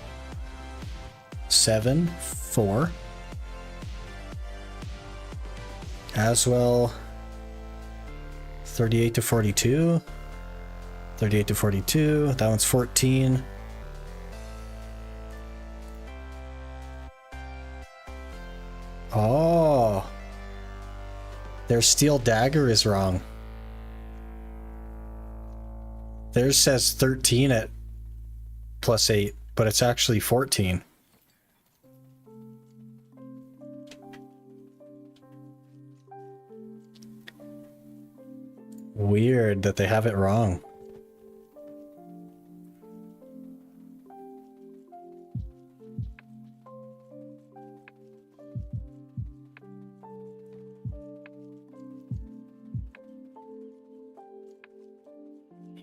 7, 4. As well, 38 to 42. 38 to 42. That one's 14. Oh. Their steel dagger is wrong. Theirs says 13 at +8, but it's actually 14. Weird that they have it wrong.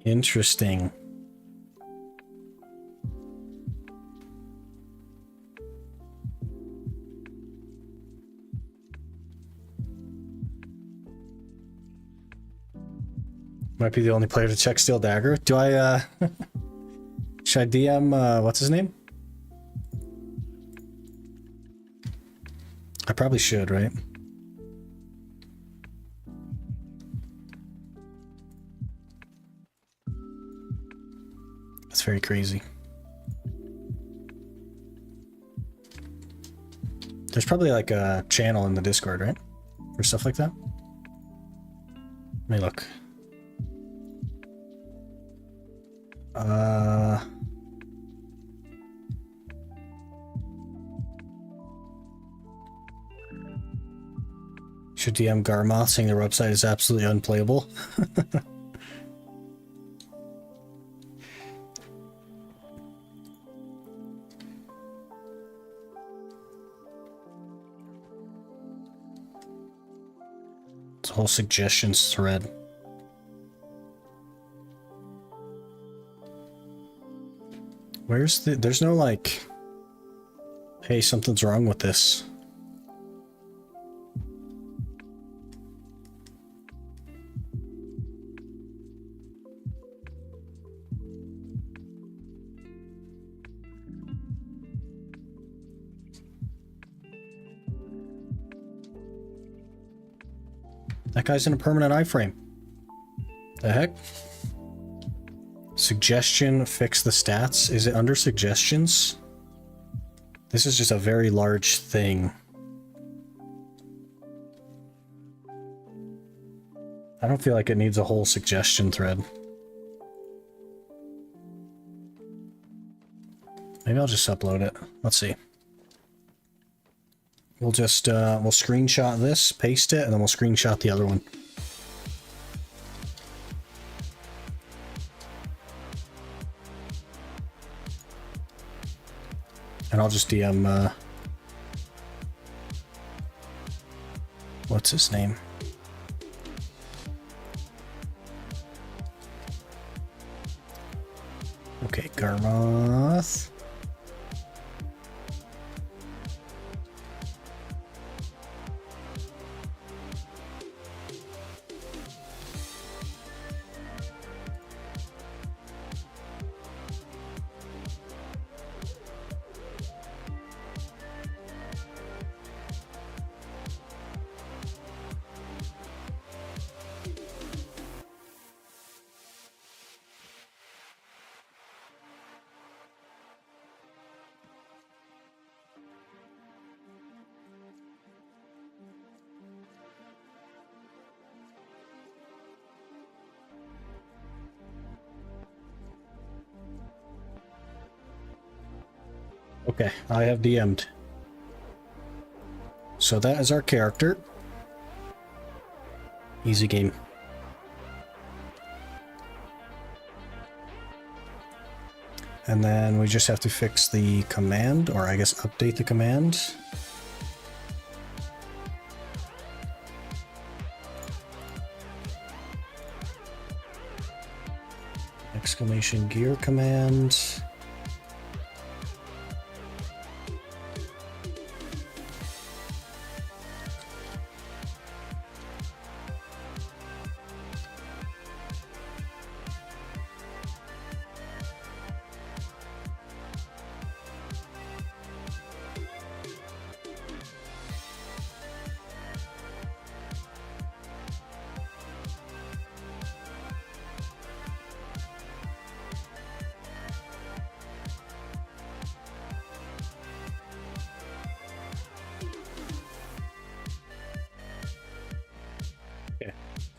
Interesting. Might be the only player to check Steel Dagger. Do I, should I DM, what's his name? I probably should, right? That's very crazy. There's probably like a channel in the Discord, right? For stuff like that. Let me look. Should DM Garmoth saying their website is absolutely unplayable. It's a whole suggestions thread. Where's the... There's no like... Hey, something's wrong with this. That guy's in a permanent iframe. The heck? Suggestion, fix the stats. Is it under suggestions? This is just a very large thing. I don't feel like it needs a whole suggestion thread. Maybe I'll just upload it. Let's see. We'll just, we'll screenshot this, paste it, and then we'll screenshot the other one. And I'll just DM, what's his name? Okay, Garmoth. Okay, I have DM'd. So that is our character. Easy game. And then we just have to fix the command, or I guess update the command. Exclamation gear command.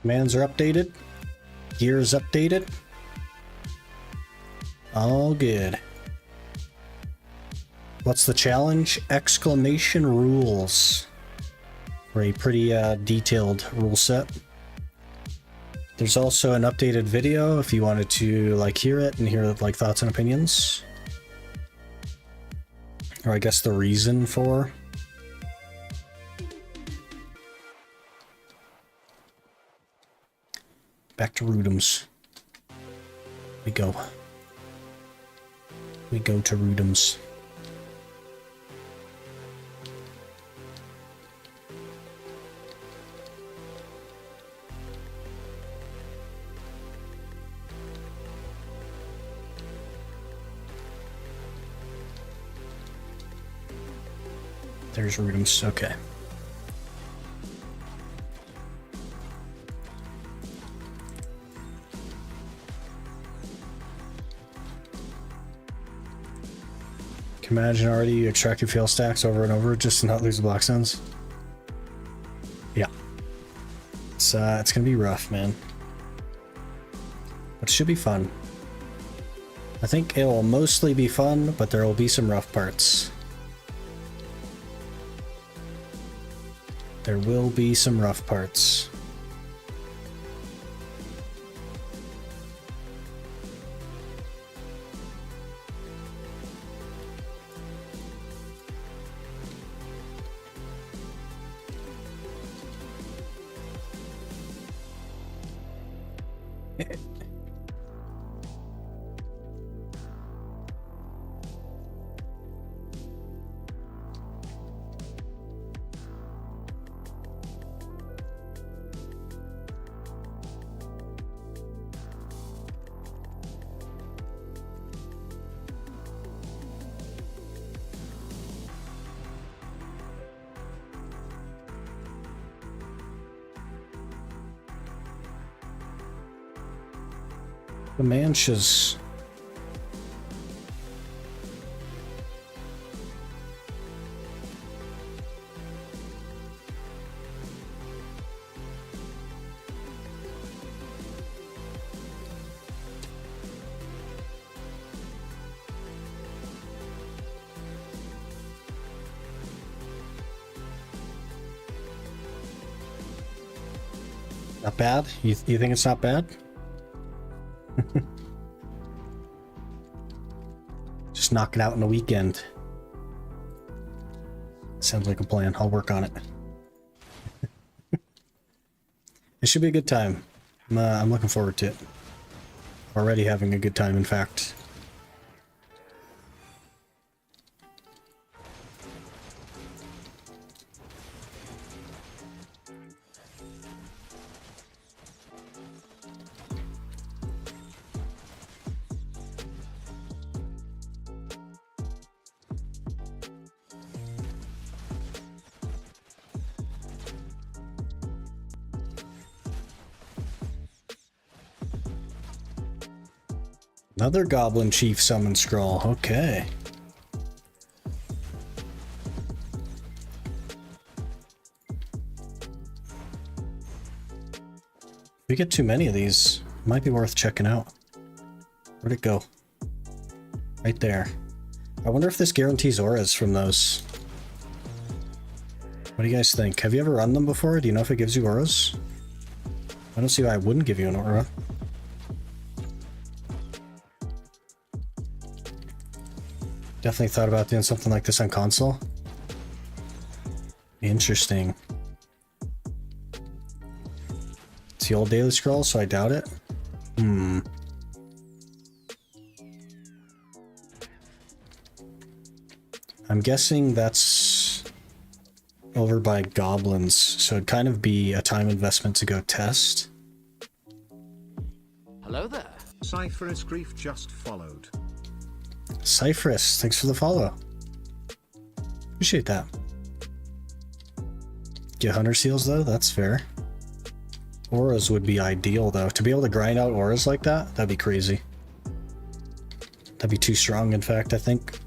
Commands are updated. Gear is updated. All good. What's the challenge? Exclamation rules. For a pretty detailed rule set. There's also an updated video if you wanted to like hear it and hear like thoughts and opinions. Or I guess the reason for. Back to Rudums. We go. We go to Rudums. There's Rudums, okay. Can you imagine already extracting fail stacks over and over just to not lose the black stones? Yeah. It's gonna be rough, man. But it should be fun. I think it will mostly be fun, but there will be some rough parts. There will be some rough parts. The Manchas. Not bad? You think it's not bad? Just knock it out in a weekend. Sounds like a plan. I'll work on it. It should be a good time. I'm looking forward to it. Already having a good time, in fact. Another Goblin Chief summon scroll. Okay. If we get too many of these, it might be worth checking out. Where'd it go? Right there. I wonder if this guarantees auras from those. What do you guys think? Have you ever run them before? Do you know if it gives you auras? I don't see why I wouldn't give you an aura. Definitely thought about doing something like this on console. Interesting. It's the old daily scroll, so I doubt it. I'm guessing that's over by goblins, so it'd kind of be a time investment to go test. Hello there. Cypher's Grief just followed. Cypherus, thanks for the follow. Appreciate that. Get hunter seals though, that's fair. Auras would be ideal though. To be able to grind out auras like that, that'd be crazy. That'd be too strong, in fact, I think.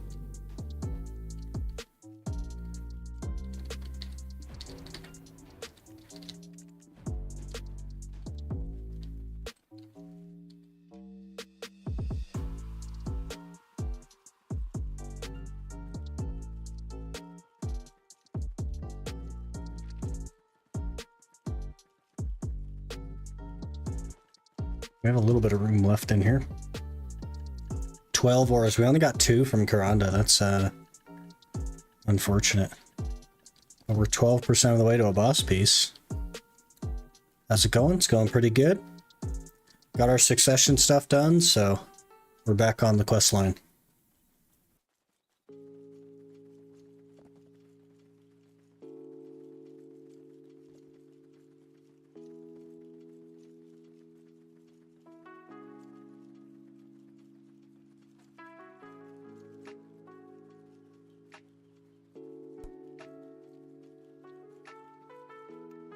We have a little bit of room left in here. 12 auras. We only got 2 from Karanda. That's unfortunate. But we're 12% of the way to a boss piece. How's it going? It's going pretty good. Got our succession stuff done, so We're back on the quest line.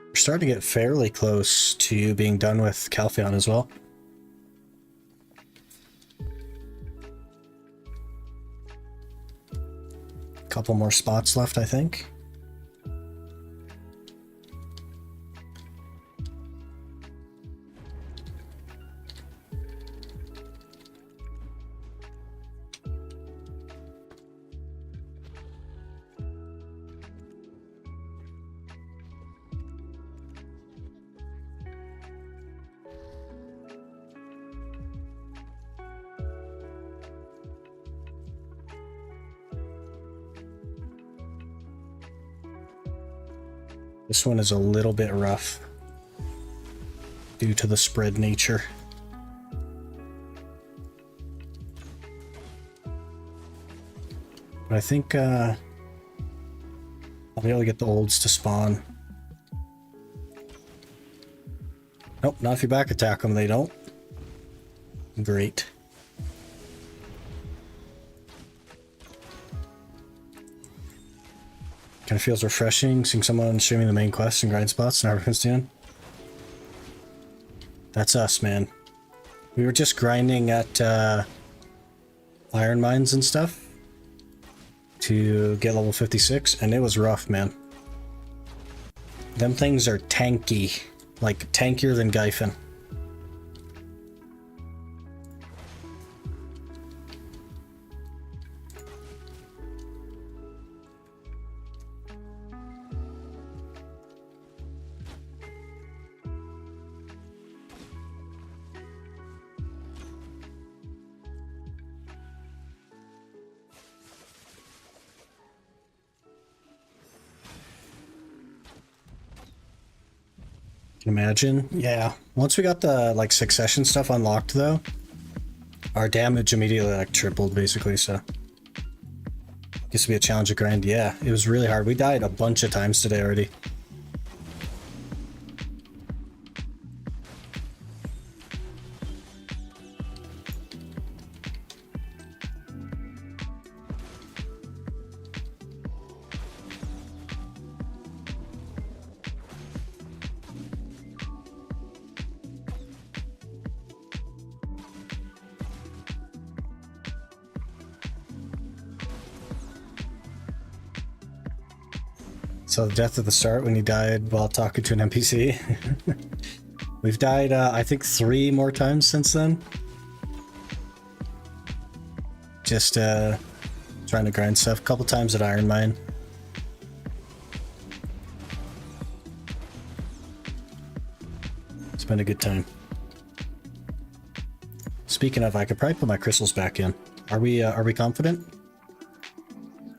We're starting to get fairly close to being done with Calpheon as well. Couple more spots left, I think. This one is a little bit rough due to the spread nature. But I think I'll be able to get the olds to spawn. Nope, not if you back attack them, they don't. Great. Kind of feels refreshing seeing someone streaming the main quest and grind spots and everyone's doing. That's us, man. We were just grinding at iron mines and stuff to get level 56, and it was rough, man. Them things are tanky, like tankier than Gyphon. Imagine, yeah. Once we got the like succession stuff unlocked, though, our damage immediately like tripled, basically. So, used to be a challenge to grind. Yeah, it was really hard. We died a bunch of times today already. So the death at the start when you died while talking to an NPC. We've died, I think 3 more times since then. Just trying to grind stuff. A couple times at Iron Mine. It's been a good time. Speaking of, I could probably put my crystals back in. Are we confident?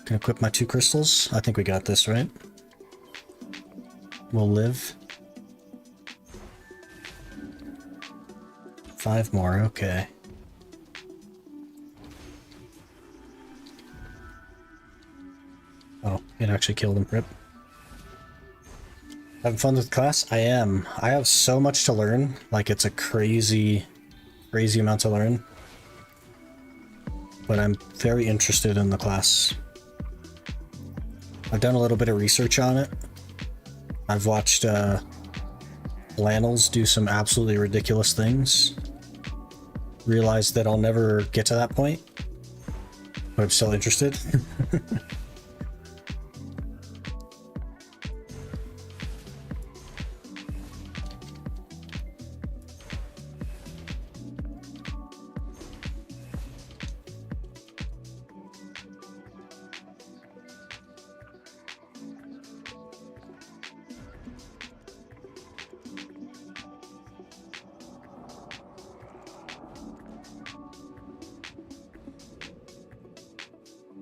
Can equip my 2 crystals? I think we got this, right? We'll live. 5 more, okay. Oh, it actually killed him, rip. Having fun with the class? I am. I have so much to learn. Like, it's a crazy amount to learn. But I'm very interested in the class. I've done a little bit of research on it. I've watched Lannels do some absolutely ridiculous things. Realized that I'll never get to that point, but I'm still interested.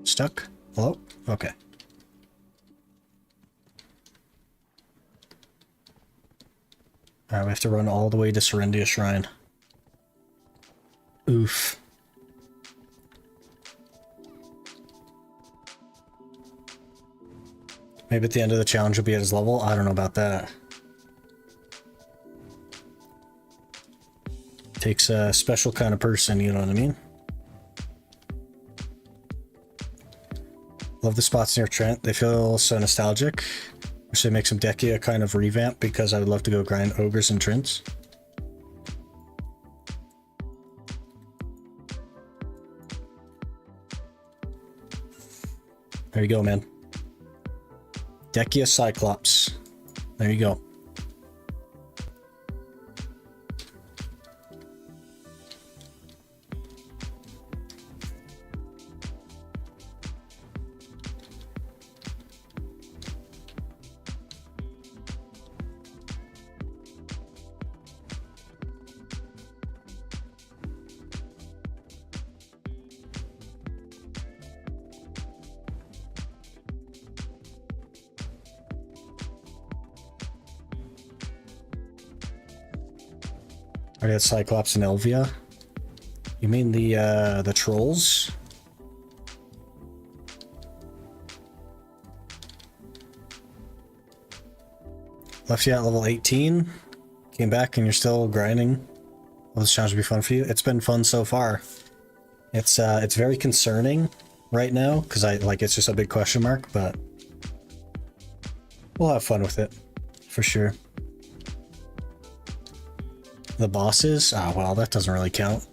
Stuck? Hello? Okay. Alright, we have to run all the way to Serendia Shrine. Oof. Maybe at the end of the challenge you'll be at his level. I don't know about that. Takes a special kind of person, you know what I mean? Love the spots near Trent. They feel so nostalgic. Wish they make some Dekia kind of revamp because I would love to go grind ogres and Trents. There you go, man. Dekia Cyclops. There you go. Already had Cyclops and Elvia. You mean the trolls? Left you at level 18. Came back and you're still grinding. Will this challenge be fun for you? It's been fun so far. It's very concerning right now because it's just a big question mark, but we'll have fun with it for sure. The bosses? Ah, well, that doesn't really count.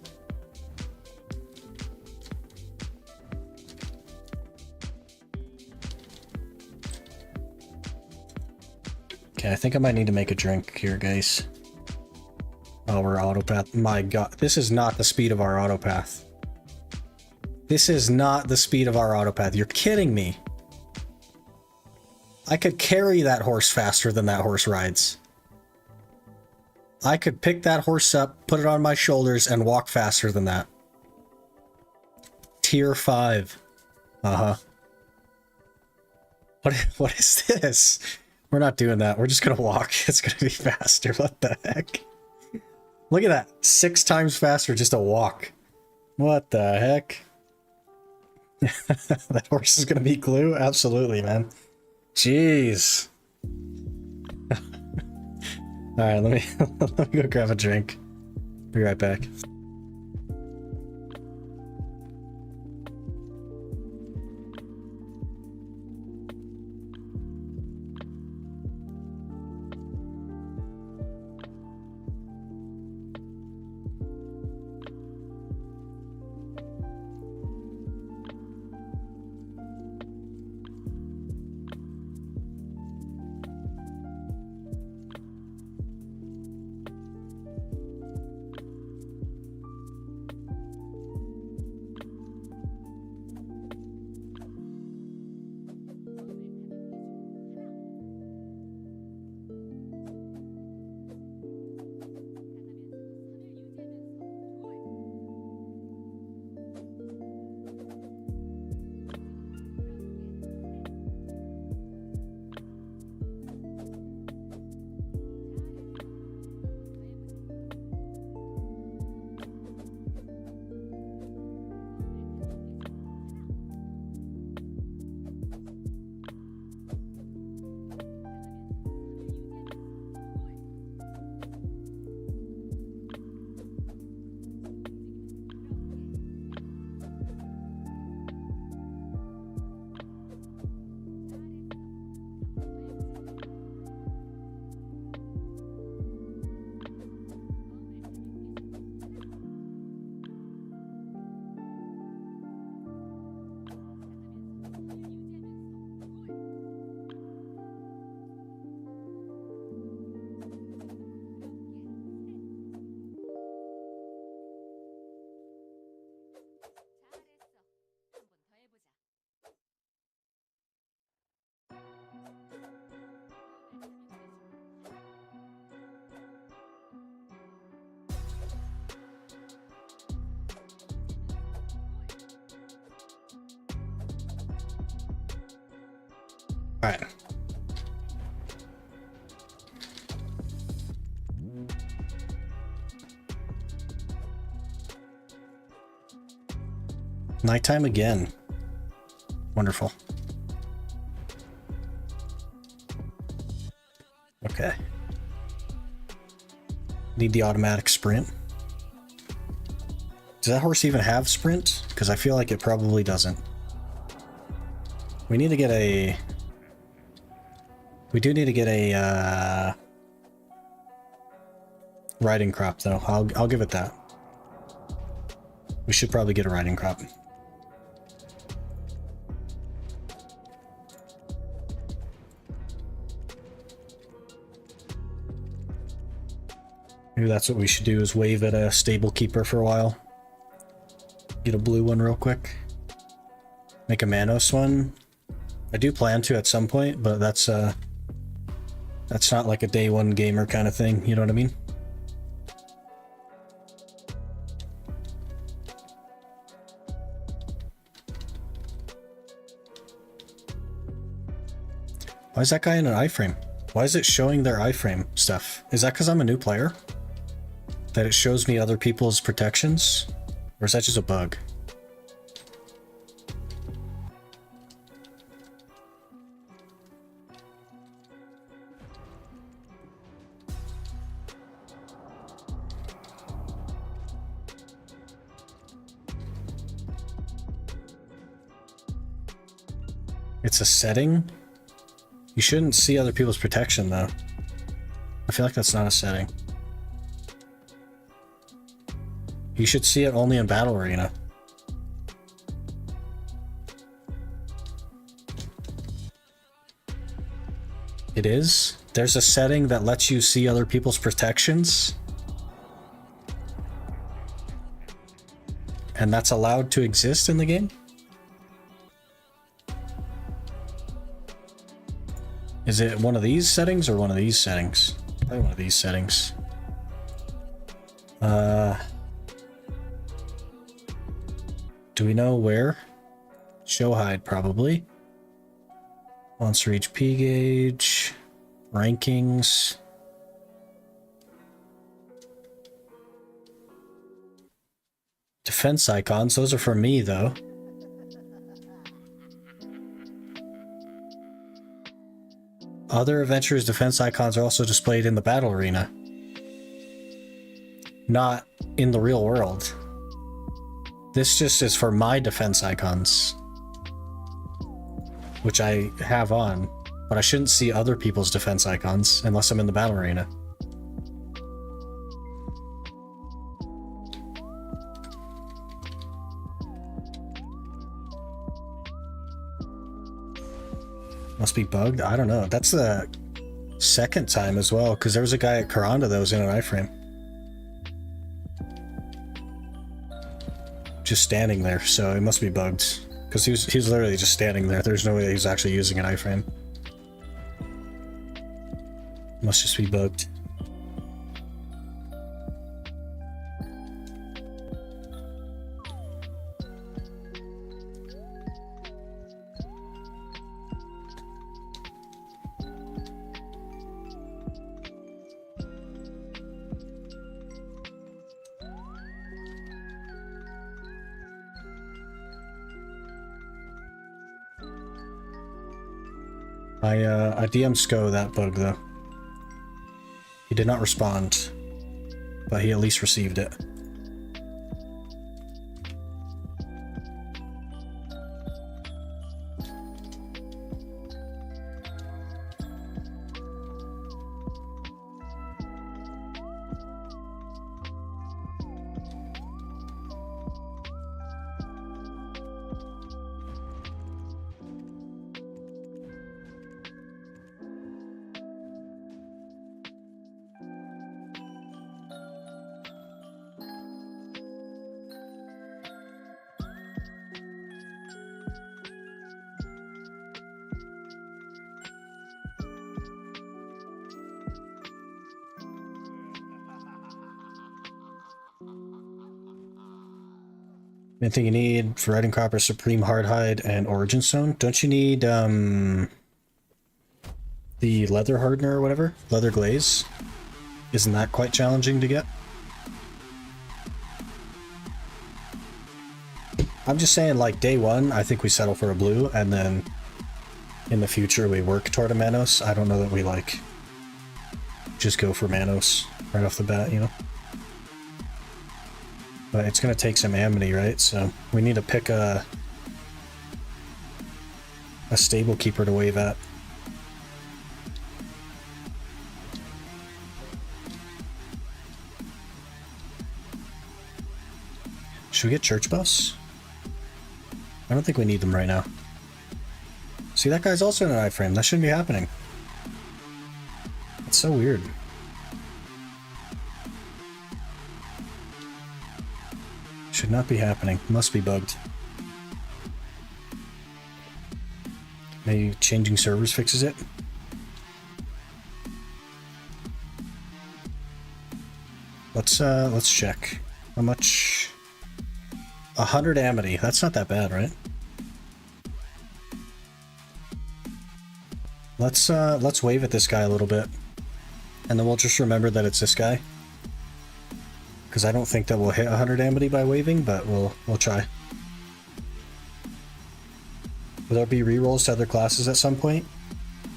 Okay, I think I might need to make a drink here, guys. Oh, we're autopath. My god, this is not the speed of our autopath. This is not the speed of our autopath. You're kidding me. I could carry that horse faster than that horse rides. I could pick that horse up, put it on my shoulders, and walk faster than that. Tier 5. Uh-huh. What is this? We're not doing that. We're just gonna walk. It's gonna be faster. What the heck? Look at that. 6 times faster just to walk. What the heck? That horse is gonna be glue? Absolutely, man. Jeez. Alright, let me go grab a drink. Be right back. Alright. Nighttime again. Wonderful. Need the automatic sprint. Does that horse even have sprint? Because I feel like it probably doesn't. We need to get a... We do need to get a riding crop though. I'll give it that. We should probably get a riding crop. Maybe that's what we should do, is wave at a stable keeper for a while. Get a blue one real quick. Make a Manos one. I do plan to at some point, but that's not like a day one gamer kind of thing, you know what I mean? Why is that guy in an iframe? Why is it showing their iframe stuff? Is that because I'm a new player? That it shows me other people's protections? Or is that just a bug? It's a setting? You shouldn't see other people's protection though. I feel like that's not a setting. You should see it only in Battle Arena. It is? There's a setting that lets you see other people's protections? And that's allowed to exist in the game? Is it one of these settings or one of these settings? Probably one of these settings. Do we know where? Show hide, probably. Monster HP gauge. Rankings. Defense icons, those are for me though. Other adventurers' defense icons are also displayed in the battle arena. Not in the real world. This just is for my defense icons. Which I have on. But I shouldn't see other people's defense icons unless I'm in the battle arena. Must be bugged? I don't know. That's the second time as well, because there was a guy at Karanda that was in an iframe. Just standing there, so it must be bugged. Because he was literally just standing there. There's no way he's actually using an iframe. Must just be bugged. I DM Sko that bug though. He did not respond, but he at least received it. Main thing you need for riding copper, Supreme Hardhide, and Origin Stone. Don't you need the leather hardener or whatever? Leather glaze? Isn't that quite challenging to get? I'm just saying, like, day one, I think we settle for a blue, and then in the future we work toward a Manos. I don't know that we, like, just go for Manos. right off the bat, you know. But it's gonna take some amity, right? So we need to pick a stable keeper to wave at. Should we get church buffs? I don't think we need them right now. See, that guy's also in an iframe. That shouldn't be happening. It's so weird. Should not be happening. Must be bugged. Maybe changing servers fixes it. Let's check. How much? 100 amity. That's not that bad, right? Let's wave at this guy a little bit. And then we'll just remember that it's this guy. Because I don't think that we'll hit 100 amity by waving, but we'll try. Will there be rerolls to other classes at some point?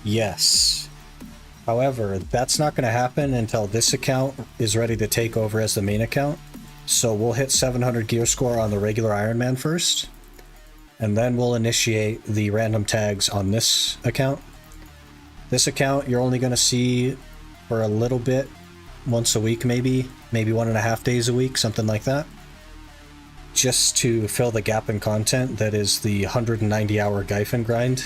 Yes. However, that's not going to happen until this account is ready to take over as the main account. So we'll hit 700 gear score on the regular Iron Man first. And then we'll initiate the random tags on this account. This account you're only going to see for a little bit, once a week maybe 1.5 days a week, something like that. Just to fill the gap in content that is the 190 hour Gyphon grind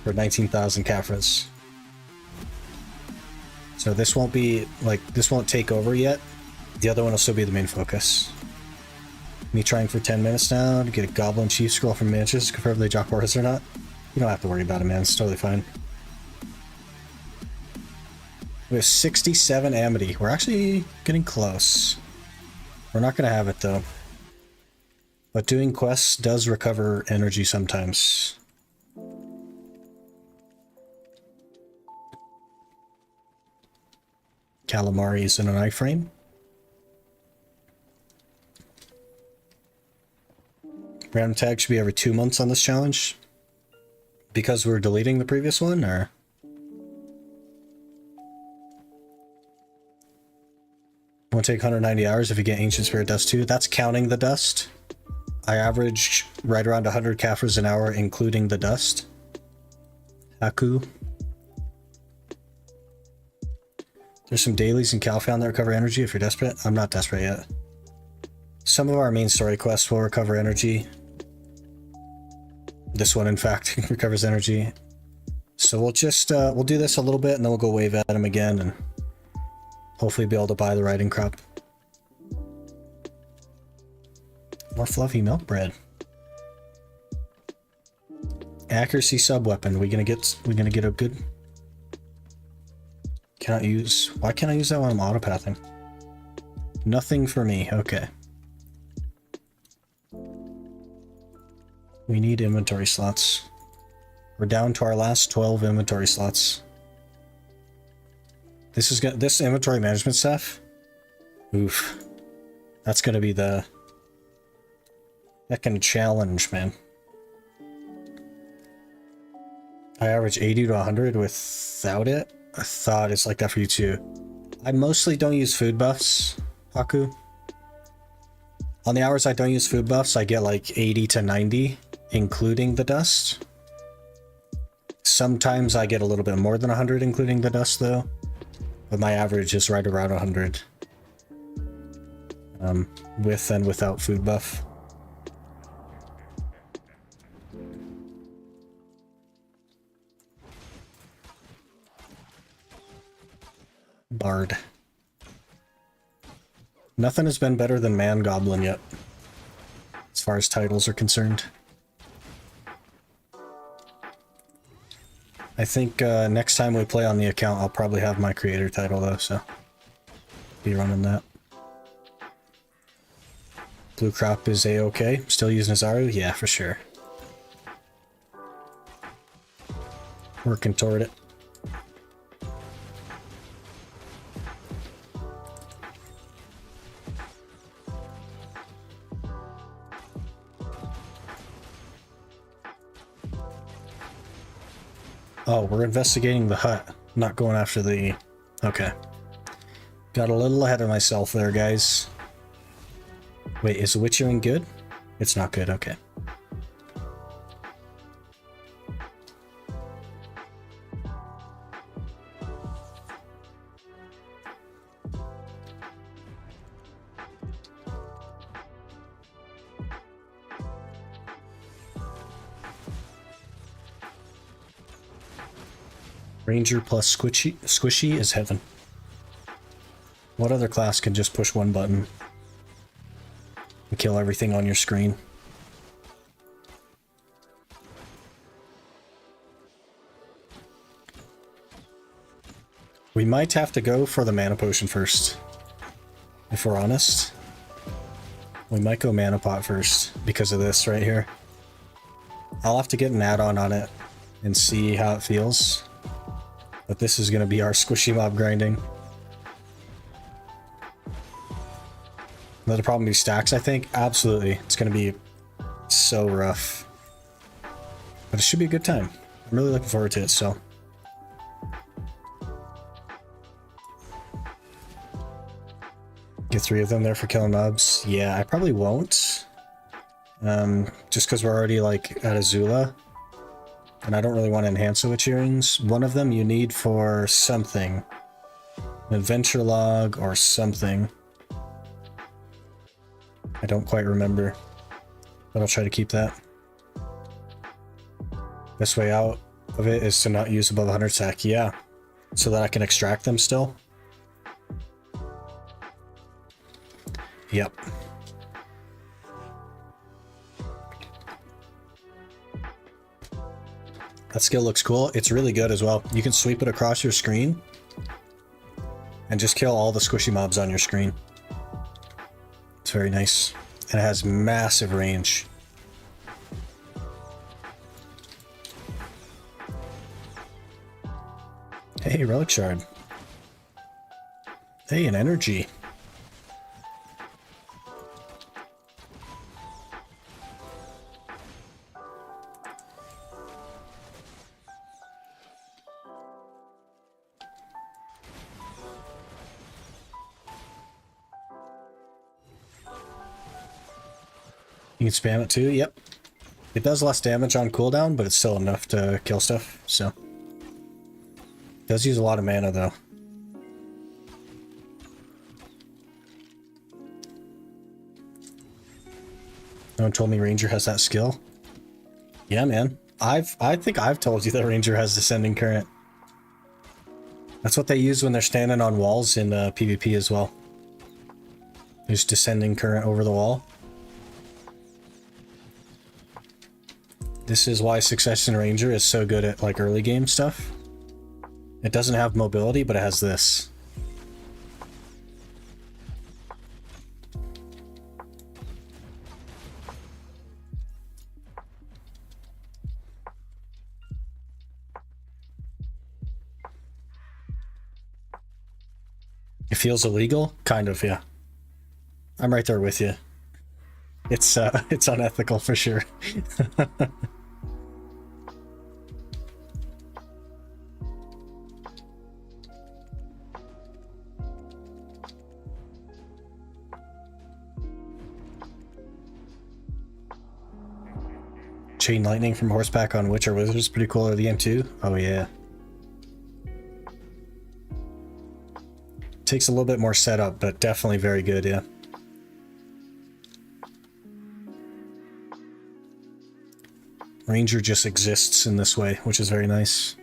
for 19,000 Caphras. So this won't be, this won't take over yet. The other one will still be the main focus. Me trying for 10 minutes now to get a Goblin Chief scroll from Manchester to confirm if they drop Horus or not. You don't have to worry about it, man. It's totally fine. We have 67 amity. We're actually getting close. We're not going to have it, though. But doing quests does recover energy sometimes. Calamari's in an iframe. Random tag should be every 2 months on this challenge. Because we're deleting the previous one, or? Won't take 190 hours if you get Ancient Spirit Dust too. That's counting the dust. I average right around 100 Caphras an hour, including the dust. Haku. There's some dailies in Calfound that recover energy if you're desperate. I'm not desperate yet. Some of our main story quests will recover energy. This one, in fact, recovers energy. So we'll just, we'll do this a little bit and then we'll go wave at him again and hopefully be able to buy the riding crop. More fluffy milk bread. Accuracy sub weapon. We gonna get a good. Cannot use. Why can't I use that while I'm autopathing? Nothing for me. Okay. We need inventory slots. We're down to our last 12 inventory slots. This inventory management stuff. Oof. That's gonna be the heckin' challenge, man. I average 80 to 100 without it. I thought it's like that for you too. I mostly don't use food buffs, Haku. On the hours I don't use food buffs, I get like 80 to 90, including the dust. Sometimes I get a little bit more than 100, including the dust though. But my average is right around 100. With and without food buff. Bard. Nothing has been better than Man Goblin yet, as far as titles are concerned. I think next time we play on the account, I'll probably have my creator title though, so be running that. Blue Crop is A-okay. Still using Azaru? Yeah, for sure. Working toward it. Oh, we're investigating the hut, not going after the... Okay. Got a little ahead of myself there, guys. Wait, is the witch earring good? It's not good, okay. Ranger plus squishy is heaven. What other class can just push one button and kill everything on your screen? We might have to go for the mana potion first. If we're honest. We might go mana pot first because of this right here. I'll have to get an add-on on it and see how it feels. But this is going to be our squishy mob grinding. Another problem be stacks, I think. Absolutely. It's going to be so rough. But it should be a good time. I'm really looking forward to it, so. Get 3 of them there for killing mobs. Yeah, I probably won't. Just because we're already, like, at Azula. And I don't really want to enhance the witch earrings. One of them you need for something. An adventure log or something. I don't quite remember. But I'll try to keep that. Best way out of it is to not use above 100 sack. Yeah. So that I can extract them still. Yep. That skill looks cool. It's really good as well. You can sweep it across your screen and just kill all the squishy mobs on your screen. It's very nice. And it has massive range. Hey, relic shard. Hey, an energy. You can spam it too, yep. It does less damage on cooldown, but it's still enough to kill stuff, so. It does use a lot of mana though. No one told me Ranger has that skill. Yeah, man. I think I've told you that Ranger has Descending Current. That's what they use when they're standing on walls in PvP as well. There's Descending Current over the wall. This is why Succession Ranger is so good at like early game stuff. It doesn't have mobility, but it has this. It feels illegal? Kind of, yeah. I'm right there with you. It's unethical for sure. Chain lightning from horseback on witch or wizard is pretty cool. Or the M2. Oh yeah. Takes a little bit more setup, but definitely very good, yeah. Ranger just exists in this way, which is very nice.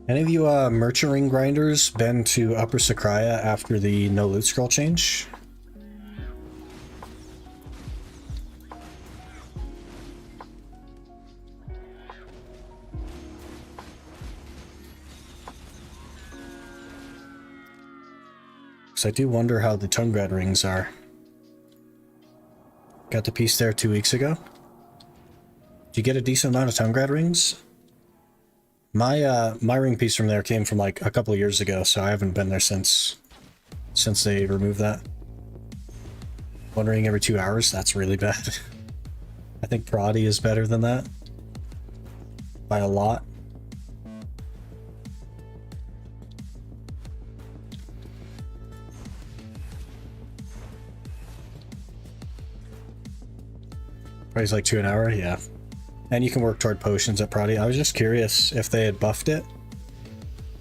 Any of you merchant ring grinders been to Upper Sakraya after the no loot scroll change? So I do wonder how the Tungrad rings are. Got the piece there 2 weeks ago. Did you get a decent amount of Tungrad rings? My ring piece from there came from like a couple of years ago, so I haven't been there since they removed that. Wandering every 2 hours? That's really bad. I think Prodi is better than that. By a lot. Prodi's like 2 an hour? Yeah. And you can work toward potions at Prodi. I was just curious if they had buffed it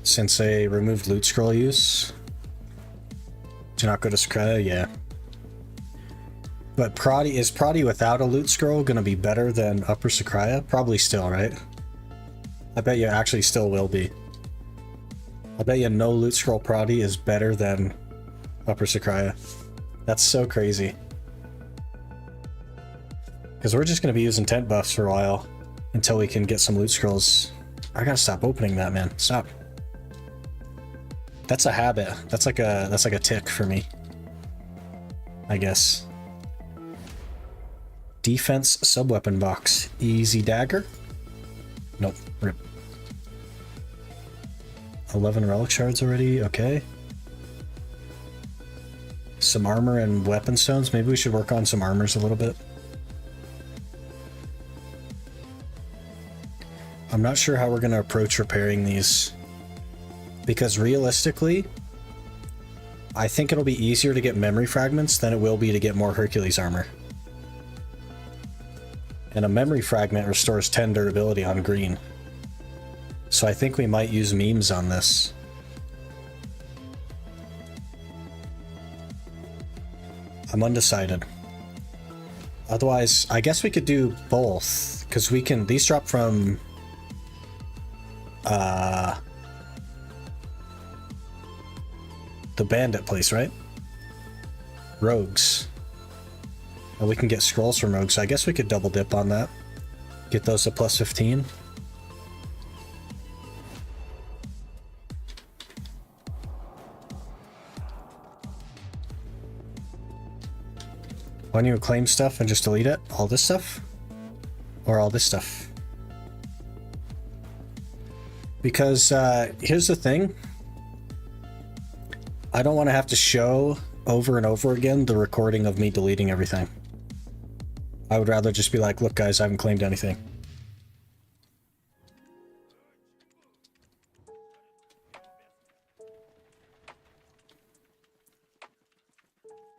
since they removed loot scroll use. Do not go to Sakura? Yeah. But Prodi, is Prodi without a loot scroll gonna be better than Upper Sakraya? Probably still, right? I bet you actually still will be. I bet you no loot scroll Prodi is better than Upper Sakraya. That's so crazy. Because we're just gonna be using tent buffs for a while until we can get some loot scrolls. I gotta stop opening that, man. Stop. That's a habit. That's like a tick for me, I guess. Defense subweapon box. Easy dagger. Nope. Rip. 11 relic shards already. Okay. Some armor and weapon stones. Maybe we should work on some armors a little bit. I'm not sure how we're going to approach repairing these. Because realistically, I think it'll be easier to get memory fragments than it will be to get more Hercules armor. And a memory fragment restores 10 durability on green. So I think we might use memes on this. I'm undecided. Otherwise, I guess we could do both, because we can, these drop from the bandit place, right? Rogues. And we can get scrolls from rogues, so I guess we could double dip on that. Get those to plus 15. Why don't you claim stuff and just delete it? All this stuff? Or all this stuff? Because here's the thing. I don't want to have to show over and over again the recording of me deleting everything. I would rather just be like, look guys, I haven't claimed anything.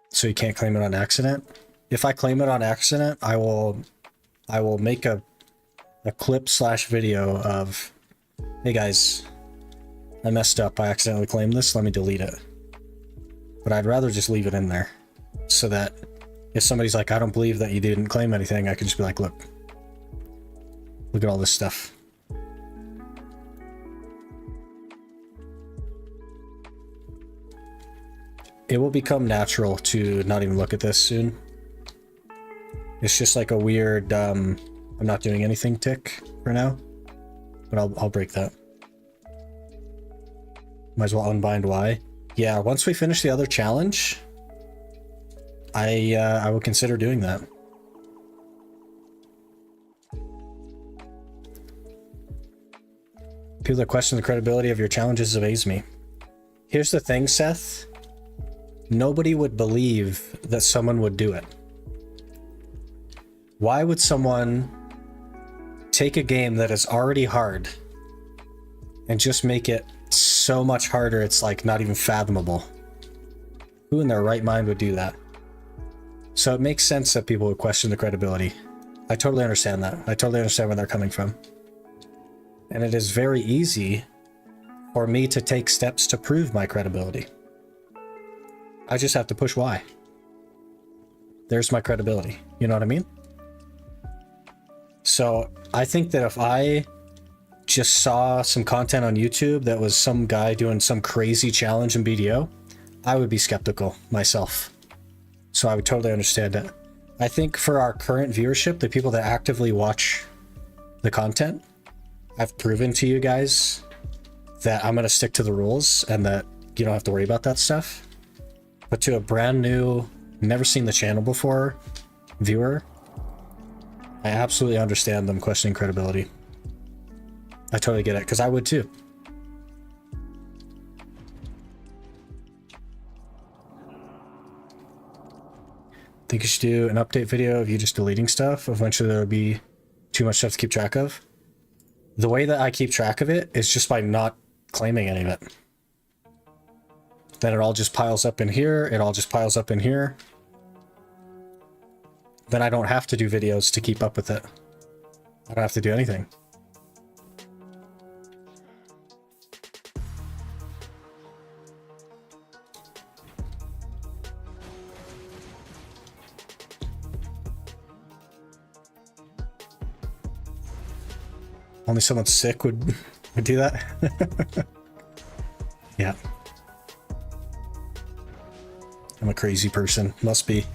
So you can't claim it on accident? If I claim it on accident, I will make a clip / video of, hey guys, I messed up, I accidentally claimed this, let me delete it. But I'd rather just leave it in there so that if somebody's like, I don't believe that you didn't claim anything, I could just be like, look at all this stuff. It will become natural to not even look at this soon. It's just like a weird, I'm not doing anything tick for now, but I'll break that. Might as well unbind Y. Yeah, once we finish the other challenge, I will consider doing that. People that question the credibility of your challenges amaze me. Here's the thing, Seth. Nobody would believe that someone would do it. Why would someone take a game that is already hard and just make it so much harder it's like not even fathomable? Who in their right mind would do that? So it makes sense that people would question the credibility. I totally understand that. I totally understand where they're coming from. And it is very easy for me to take steps to prove my credibility. I just have to push Y. There's my credibility. You know what I mean? So I think that if I just saw some content on YouTube that was some guy doing some crazy challenge in BDO, I would be skeptical myself. So I would totally understand it. I think for our current viewership, the people that actively watch the content, I've proven to you guys that I'm going to stick to the rules and that you don't have to worry about that stuff. But to a brand new, never seen the channel before, viewer, I absolutely understand them questioning credibility. I totally get it, because I would too. Think you should do an update video of you just deleting stuff. Eventually there will be too much stuff to keep track of. The way that I keep track of it is just by not claiming any of it. Then it all just piles up in here. It all just piles up in here. Then I don't have to do videos to keep up with it. I don't have to do anything. Only someone sick would do that. Yeah. I'm a crazy person. Must be.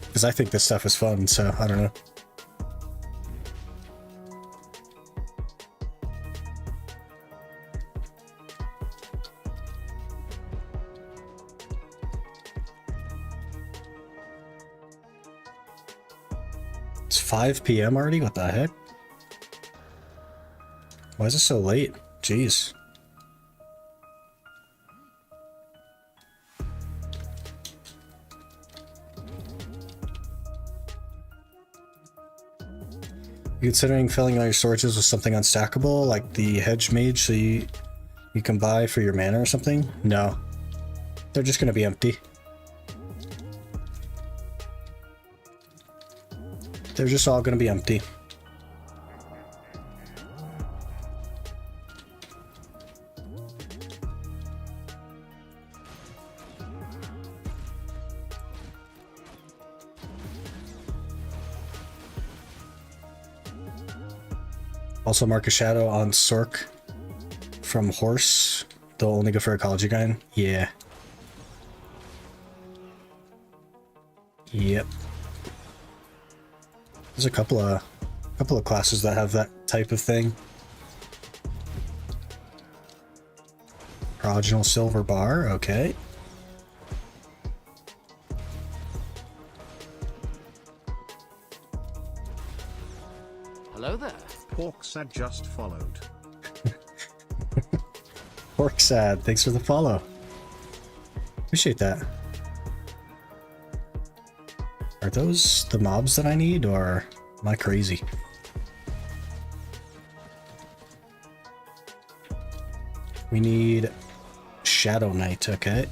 Because I think this stuff is fun, so I don't know. It's 5 p.m. already? What the heck? Why is it so late? Jeez. You considering filling all your storages with something unstackable, like the hedge mage, so you can buy for your mana or something? No. They're just gonna be empty. They're just all gonna be empty. Also mark a shadow on Sork from Horse. They'll only go for Ecology Guide. Yeah. Yep. There's a couple of classes that have that type of thing. Original Silver Bar, okay. Hello there. Porksad just followed. Porksad, thanks for the follow. Appreciate that. Are those the mobs that I need, or am I crazy? We need Shadow Knight, okay.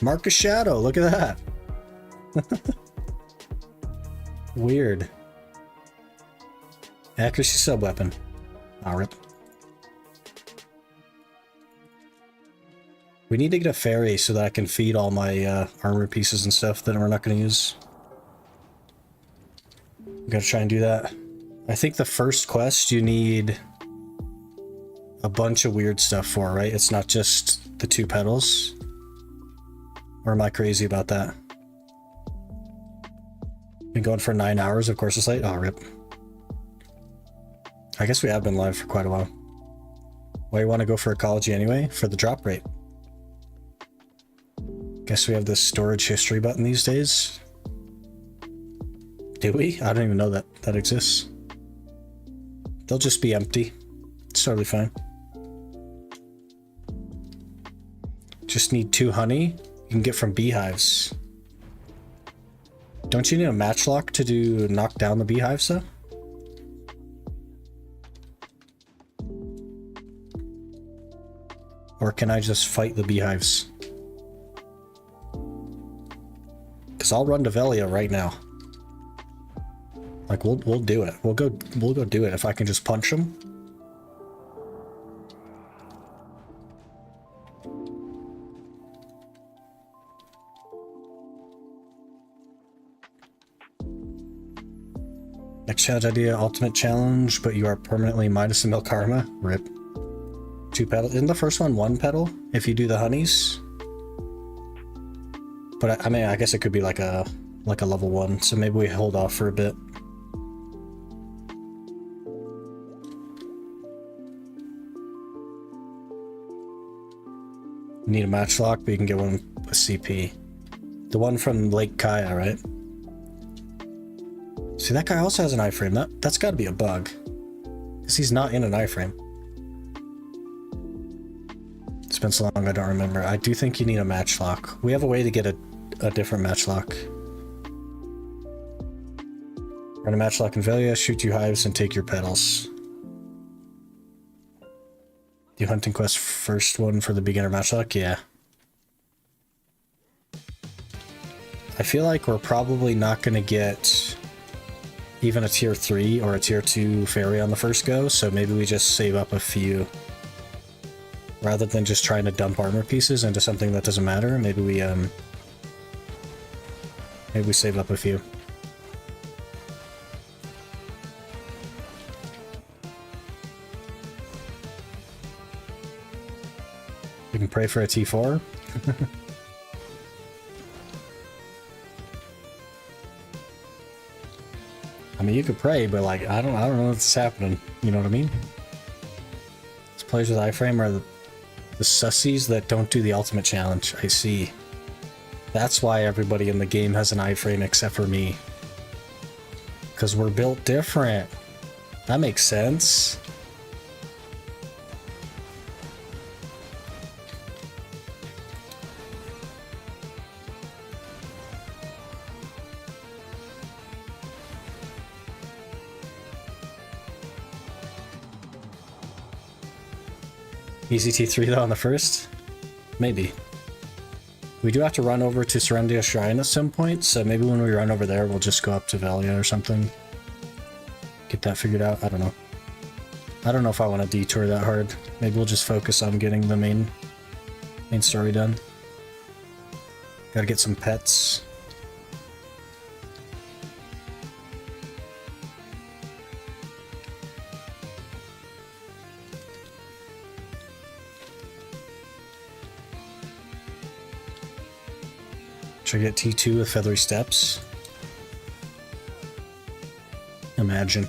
Mark a shadow, look at that. Weird. Accuracy sub-weapon. Ah, rip. We need to get a fairy so that I can feed all my armor pieces and stuff that we're not going to use. Gotta try and do that. I think the first quest you need a bunch of weird stuff for, right? It's not just the 2 petals. Or am I crazy about that? Been going for 9 hours, of course it's late. Oh, rip. I guess we have been live for quite a while. Why you want to go for ecology anyway? For the drop rate. Guess we have this storage history button these days. Do we? I don't even know that that exists. They'll just be empty. It's totally fine. Just need 2 honey. You can get from beehives. Don't you need a matchlock to knock down the beehives though? Or can I just fight the beehives? Because I'll run to Velia right now. Like we'll do it. We'll go do it if I can just punch them. Next challenge idea, ultimate challenge, but you are permanently minus a milk karma. Rip. 2 petals. Isn't the first one 1 petal if you do the honeys? But I mean, I guess it could be like a level 1, so maybe we hold off for a bit. You need a matchlock, but you can get one with CP. The one from Lake Kaya, right? See, that guy also has an iframe. That's got to be a bug. Because he's not in an iframe. It's been so long I don't remember. I do think you need a matchlock. We have a way to get a different matchlock. Run a matchlock in Velia, shoot 2 hives, and take your petals. Do hunting quest first one for the beginner matchlock? Yeah. I feel like we're probably not going to get even a tier 3 or a tier 2 fairy on the first go, so maybe we just save up a few. Rather than just trying to dump armor pieces into something that doesn't matter, maybe we save up a few. We can pray for a T4. I mean, you could pray, but like, I don't know what's happening. You know what I mean? These players with iframe are the sussies that don't do the ultimate challenge. I see. That's why everybody in the game has an iframe except for me. Because we're built different. That makes sense. Easy T3 though on the first? Maybe. We do have to run over to Serendia Shrine at some point, so maybe when we run over there we'll just go up to Velia or something. Get that figured out. I don't know. I don't know if I want to detour that hard. Maybe we'll just focus on getting the main story done. Gotta get some pets. Should I get T2 with Feathery Steps? Imagine.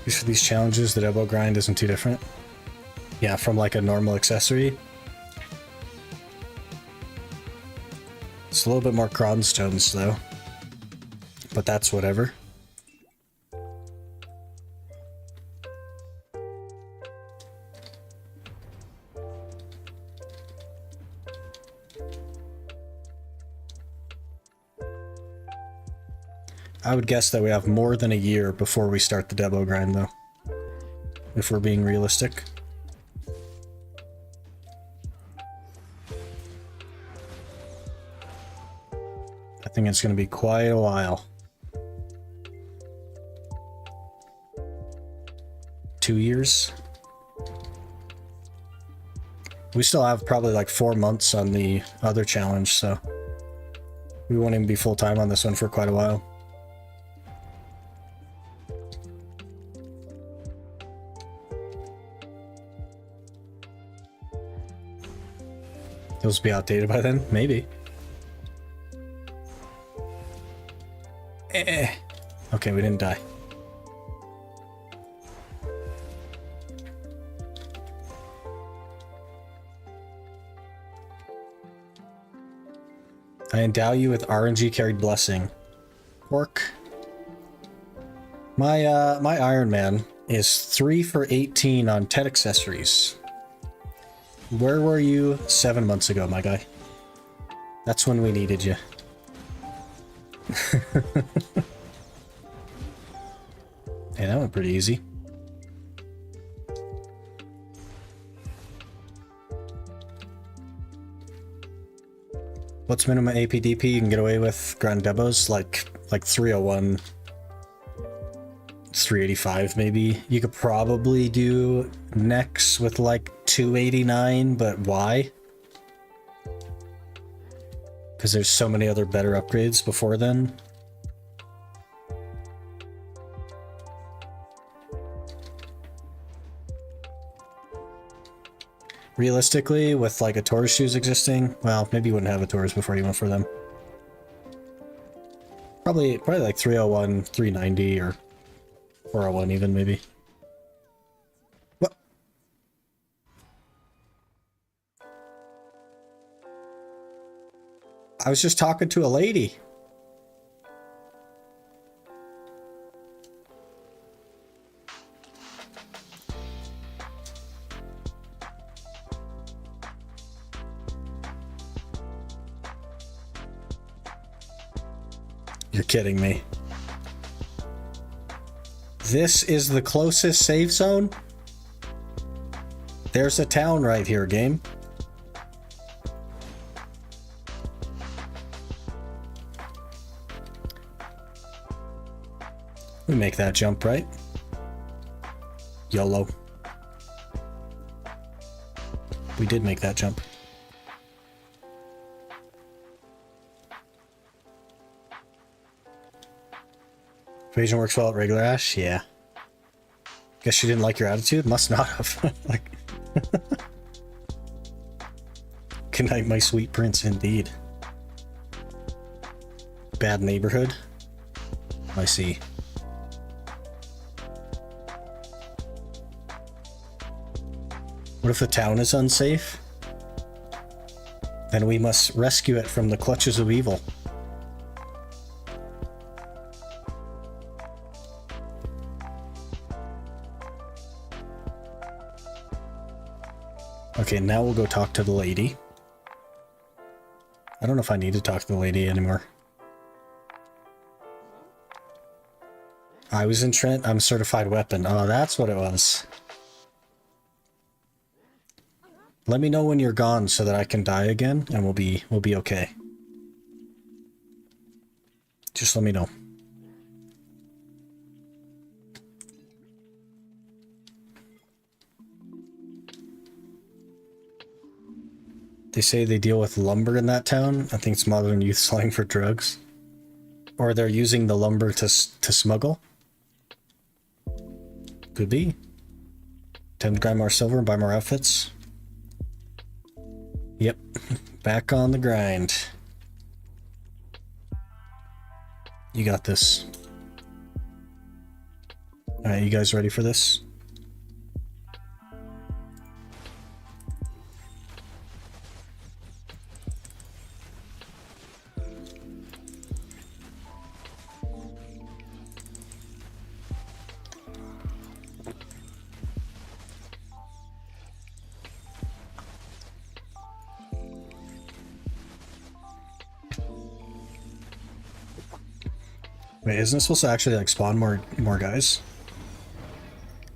For these challenges, the Debo grind isn't too different. Yeah, from like a normal accessory. It's a little bit more cronstones though, but that's whatever. I would guess that we have more than a year before we start the Debo grind though, if we're being realistic. I think it's going to be quite a while. 2 years? We still have probably like 4 months on the other challenge, so we won't even be full time on this one for quite a while. Those will be outdated by then? Maybe. Okay, we didn't die. I endow you with RNG carried blessing. Pork. My Iron Man is 3 for 18 on 10 accessories. Where were you 7 months ago, my guy? That's when we needed you. Hey, that went pretty easy. What's minimum APDP you can get away with Grand Debos? Like 301, 385 maybe. You could probably do Nex with like 289, but why? Because there's so many other better upgrades before then. Realistically, with like a Taurus shoes existing, well, maybe you wouldn't have a Taurus before you went for them. Probably like 301, 390, or 401 even, maybe. What? I was just talking to a lady. You're kidding me. This is the closest safe zone? There's a town right here, game. We make that jump, right? YOLO. We did make that jump. Evasion works well at regular Ash? Yeah. Guess she didn't like your attitude? Must not have. Like, good night, my sweet prince, indeed. Bad neighborhood? I see. What if the town is unsafe? Then we must rescue it from the clutches of evil. Okay, now we'll go talk to the lady. I don't know if I need to talk to the lady anymore. I was in Trent. I'm certified weapon. Oh, that's what it was. Let me know when you're gone so that I can die again, and we'll be okay. Just let me know. They say they deal with lumber in that town. I think it's modern youth slang for drugs. Or they're using the lumber to smuggle. Could be. 10 to grind more silver and buy more outfits. Yep. Back on the grind. You got this. Alright, you guys ready for this? Wait, isn't it supposed to actually like spawn more guys?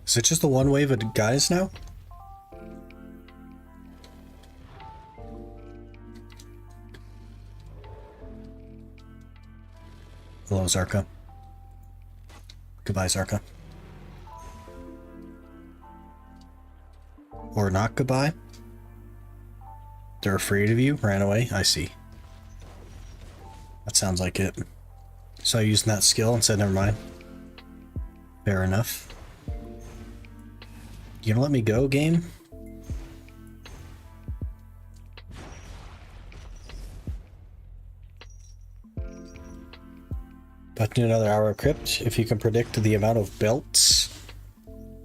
Is it just the one wave of guys now? Hello, Zarka. Goodbye, Zarka. Or not goodbye? They're afraid of you? Ran away? I see. That sounds like it. So I used that skill and said, never mind. Fair enough. You gonna let me go, game? But in another hour of crypt, if you can predict the amount of belts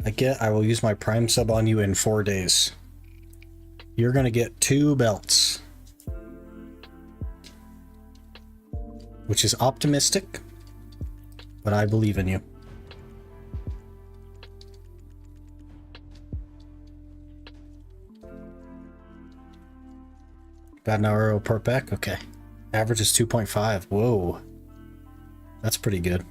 I get, I will use my prime sub on you in 4 days. You're gonna get 2 belts. Which is optimistic, but I believe in you. About an hour per pack? Okay. Average is 2.5. Whoa. That's pretty good.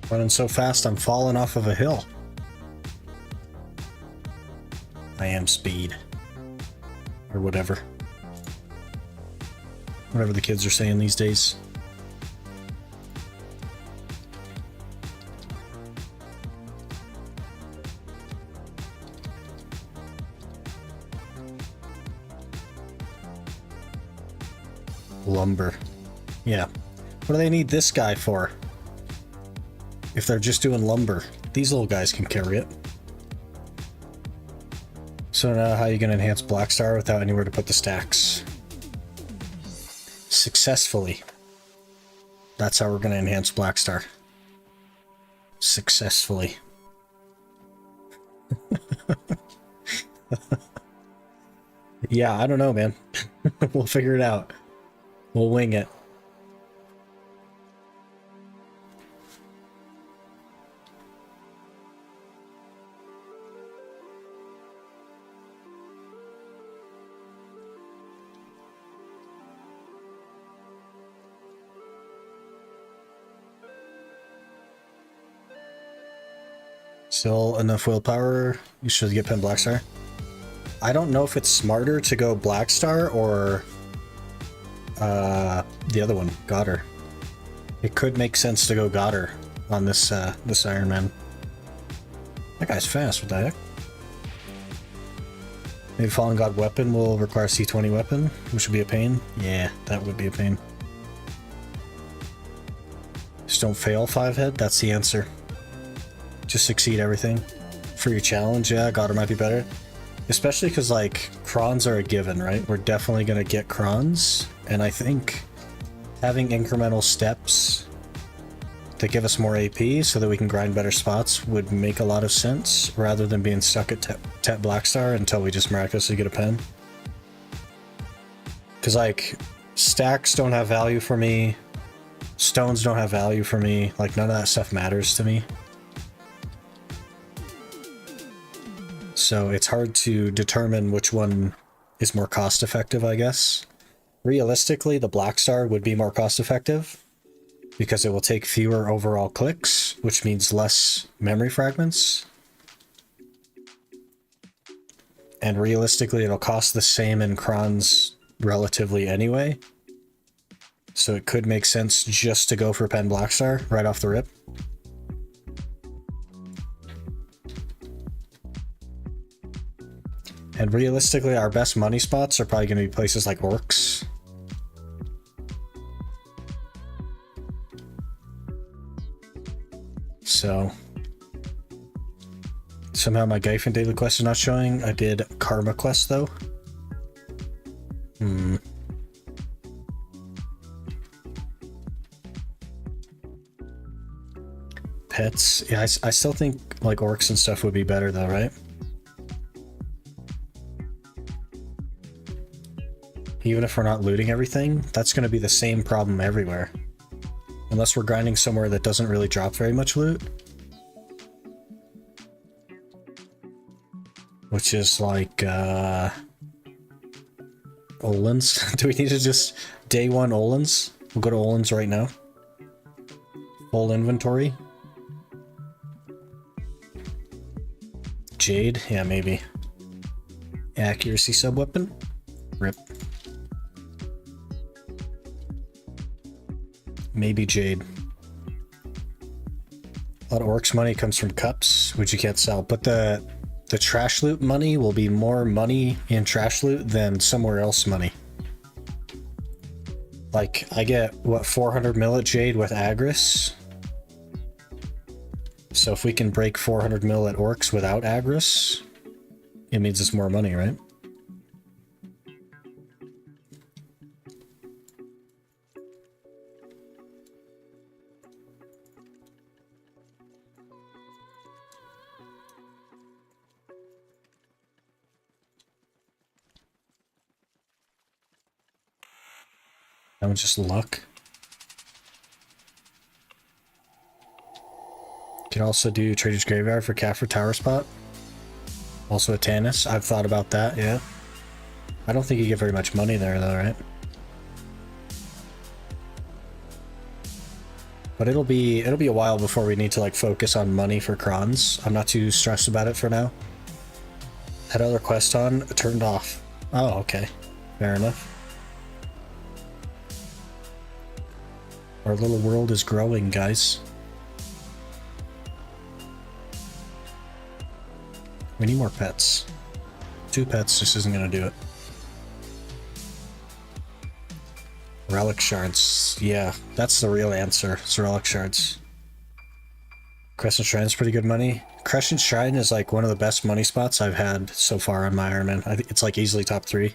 Running so fast, I'm falling off of a hill. I am speed. Or whatever. Whatever the kids are saying these days. Lumber. Yeah. What do they need this guy for? If they're just doing lumber. These little guys can carry it. So now how are you going to enhance Blackstar without anywhere to put the stacks? Successfully. That's how we're going to enhance Blackstar. Successfully. Yeah, I don't know, man. We'll figure it out. We'll wing it. Still enough willpower. You should get Pen Blackstar. I don't know if it's smarter to go Blackstar or the other one, Godder. It could make sense to go Godder on this this Iron Man. That guy's fast. What the heck? Maybe Fallen God weapon will require C20 weapon, which would be a pain. Yeah, that would be a pain. Just don't fail 5-head. That's the answer. Just succeed everything. For your challenge, yeah, Godder might be better. Especially because, like, Crons are a given, right? We're definitely going to get Crons. And I think having incremental steps that give us more AP so that we can grind better spots would make a lot of sense, rather than being stuck at Tet Blackstar until we just miraculously get a pen. Because, like, stacks don't have value for me. Stones don't have value for me. Like, none of that stuff matters to me. So it's hard to determine which one is more cost effective, I guess. Realistically, the Blackstar would be more cost effective because it will take fewer overall clicks, which means less memory fragments. And realistically, it'll cost the same in Crons relatively anyway. So it could make sense just to go for Pen Blackstar right off the rip. And realistically, our best money spots are probably going to be places like Orcs. So, somehow my Gyphon daily quest is not showing. I did Karma quest though. Pets. Yeah, I still think like Orcs and stuff would be better though, right? Even if we're not looting everything, that's going to be the same problem everywhere. Unless we're grinding somewhere that doesn't really drop very much loot. Which is like, Olin's. Do we need to just day one Olin's? We'll go to Olin's right now. Full inventory. Jade? Yeah, maybe. Accuracy sub-weapon? Rip. Maybe Jade. A lot of Orcs money comes from cups, which you can't sell. But the trash loot money will be more money in trash loot than somewhere else money. Like, I get, what, 400 mil at Jade with Agris? So if we can break 400 mil at Orcs without Agris, it means it's more money, right? That was just luck. Can also do Trader's Graveyard for Caffrey Tower spot. Also a Tannis. I've thought about that, yeah. I don't think you get very much money there though, right? But it'll be a while before we need to like focus on money for Crons. I'm not too stressed about it for now. Had other quest on, turned off. Oh, okay. Fair enough. Our little world is growing, guys. We need more pets. 2 pets just isn't gonna do it. Relic shards. Yeah, that's the real answer. It's relic shards. Crescent Shrine's pretty good money. Crescent Shrine is like one of the best money spots I've had so far on my Iron Man. I think it's like easily top 3.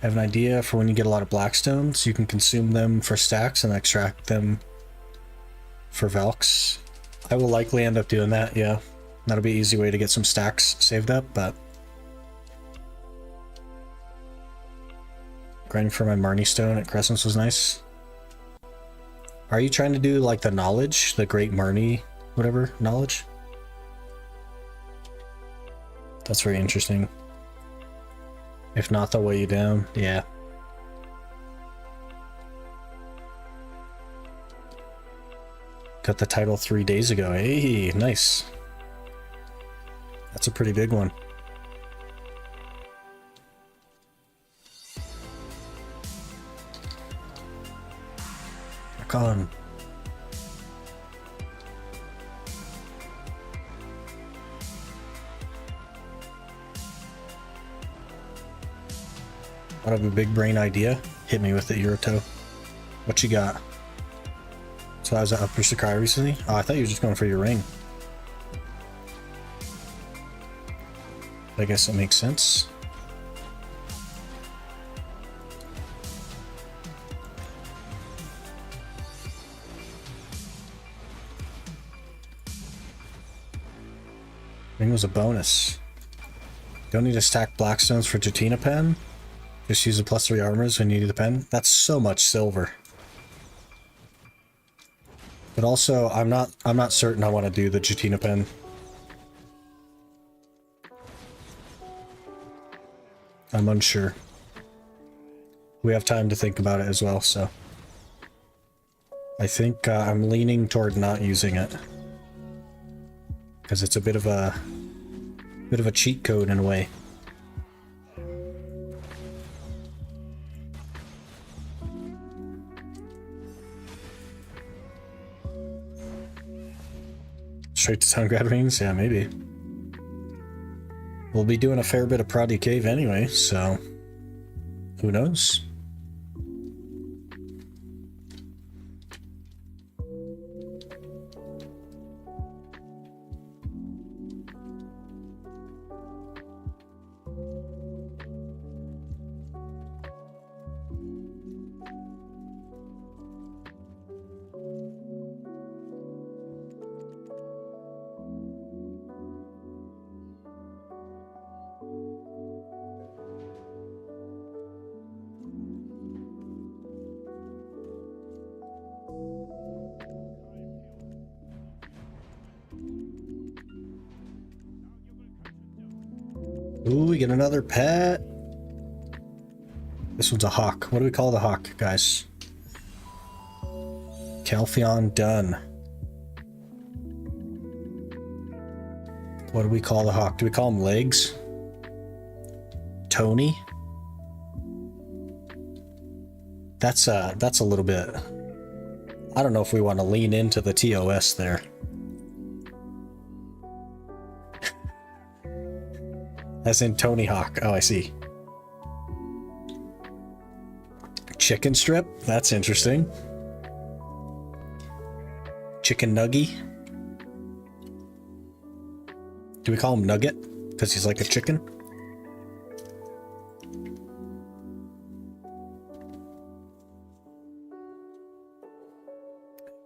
I have an idea for when you get a lot of Blackstones. You can consume them for stacks and extract them for Velks. I will likely end up doing that, yeah. That'll be an easy way to get some stacks saved up, but... grinding for my Marnie Stone at Crescents was nice. Are you trying to do like the knowledge? The Great Marnie, whatever, knowledge? That's very interesting. If not, they'll weigh you down. Yeah. Got the title 3 days ago. Hey, nice. That's a pretty big one. Back on. I have a big brain idea. Hit me with it, Euroto. What you got? So I was at Upper Sakai recently? Oh, I thought you were just going for your ring. I guess it makes sense. Ring was a bonus. Don't need to stack Blackstones for Jatina pen. Just use the +3 armors when you need the pen. That's so much silver. But also, I'm not certain I want to do the Jatina pen. I'm unsure. We have time to think about it as well, so I think I'm leaning toward not using it because it's a bit of a cheat code in a way. Straight to Town Grad Rings? Yeah, maybe. We'll be doing a fair bit of Proddy Cave anyway, so who knows? Ooh, we get another pet. This one's a hawk. What do we call the hawk, guys? Calpheon Dun. What do we call the hawk? Do we call him Legs? Tony? That's a little bit... I don't know if we want to lean into the TOS there. As in Tony Hawk. Oh, I see. Chicken strip? That's interesting. Chicken Nuggy? Do we call him Nugget? Because he's like a chicken?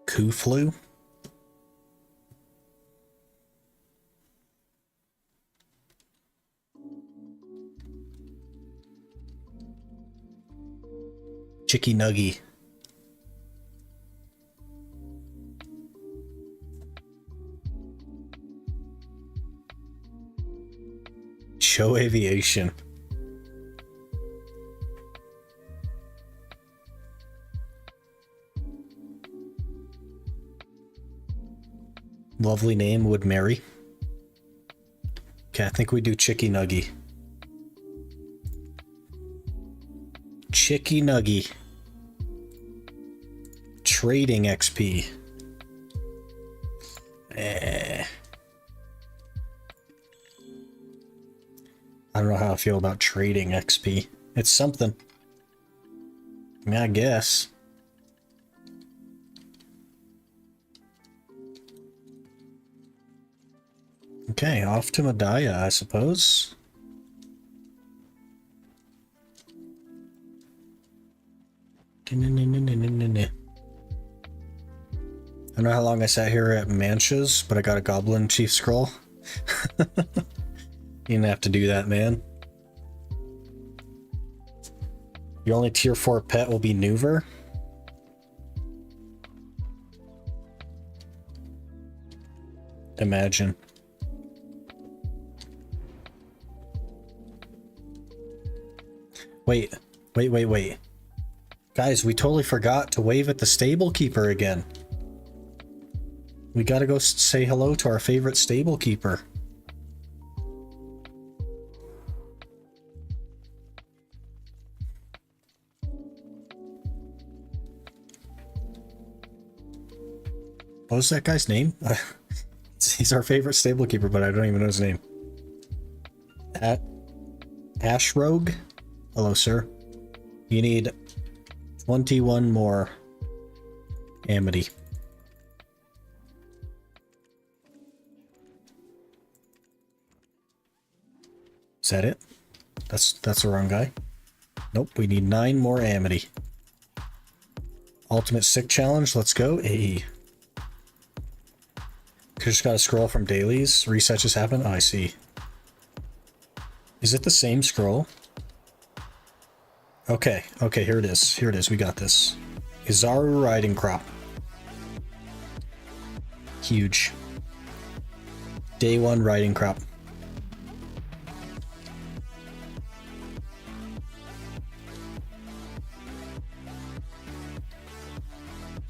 Kuflu? Chicky Nuggy. Show Aviation. Lovely name, would marry. Okay, I think we do Chicky Nuggy. Chicky Nuggy. Trading XP. I don't know how I feel about trading XP. It's something. I mean, I guess. Okay, off to Madaya, I suppose. I don't know how long I sat here at Manches, but I got a Goblin Chief Scroll. You didn't have to do that, man. Your only tier 4 pet will be Nuver. Imagine. Wait. Guys, we totally forgot to wave at the stable keeper again. We gotta go say hello to our favorite stable keeper. What was that guy's name? He's our favorite stable keeper, but I don't even know his name. Ash Rogue? Hello, sir. You need 21 more Amity. Is that it? That's the wrong guy. Nope, we need 9 more Amity. Ultimate Sick Challenge, let's go. Hey. Just got a scroll from dailies. Reset just happened. Oh, I see. Is it the same scroll? Okay, here it is. Here it is. We got this. Izaru Riding Crop. Huge. Day 1 Riding Crop.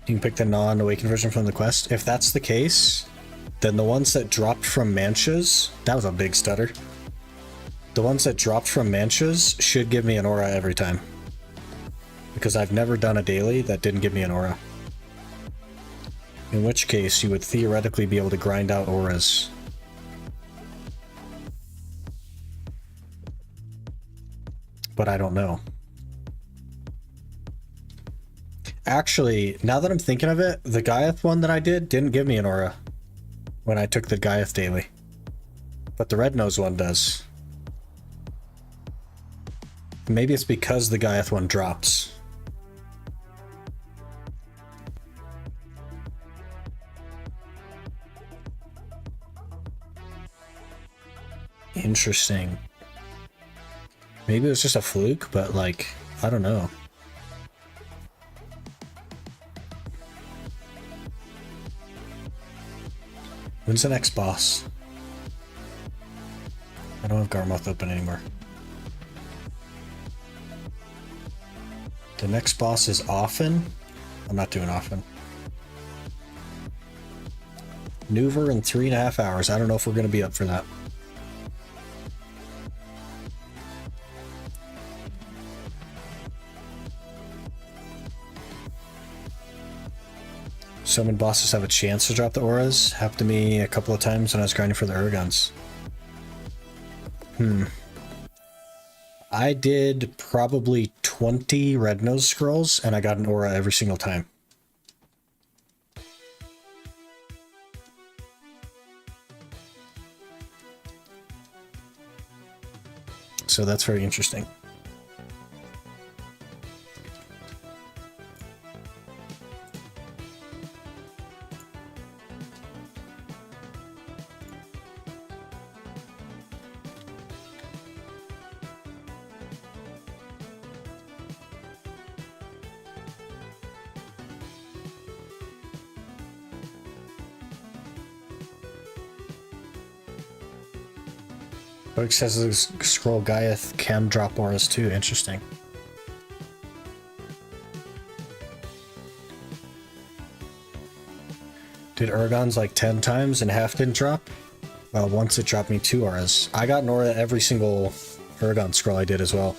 You can pick the non-awakened version from the quest. If that's the case, then the ones that dropped from Manches, that was a big stutter. The ones that dropped from Manches should give me an aura every time. Because I've never done a daily that didn't give me an aura. In which case, you would theoretically be able to grind out auras. But I don't know. Actually, now that I'm thinking of it, the Gaiath one that I did didn't give me an aura when I took the Gaiath daily. But the Red Nose one does. Maybe it's because the Gaiath one drops. Interesting. Maybe it was just a fluke, but like, I don't know. When's the next boss? I don't have Garmoth open anymore. The next boss is Often. I'm not doing Often. Nuver in 3.5 hours. I don't know if we're going to be up for that. Summon bosses have a chance to drop the auras. Happened to me a couple of times when I was grinding for the Urgons. I did probably 20 Red Nose scrolls and I got an aura every single time. So that's very interesting. It says the scroll Gaiath can drop auras too. Interesting. Did Urgon's like 10 times and half didn't drop? Well, once it dropped me 2 auras. I got an aura every single Urgon scroll I did as well.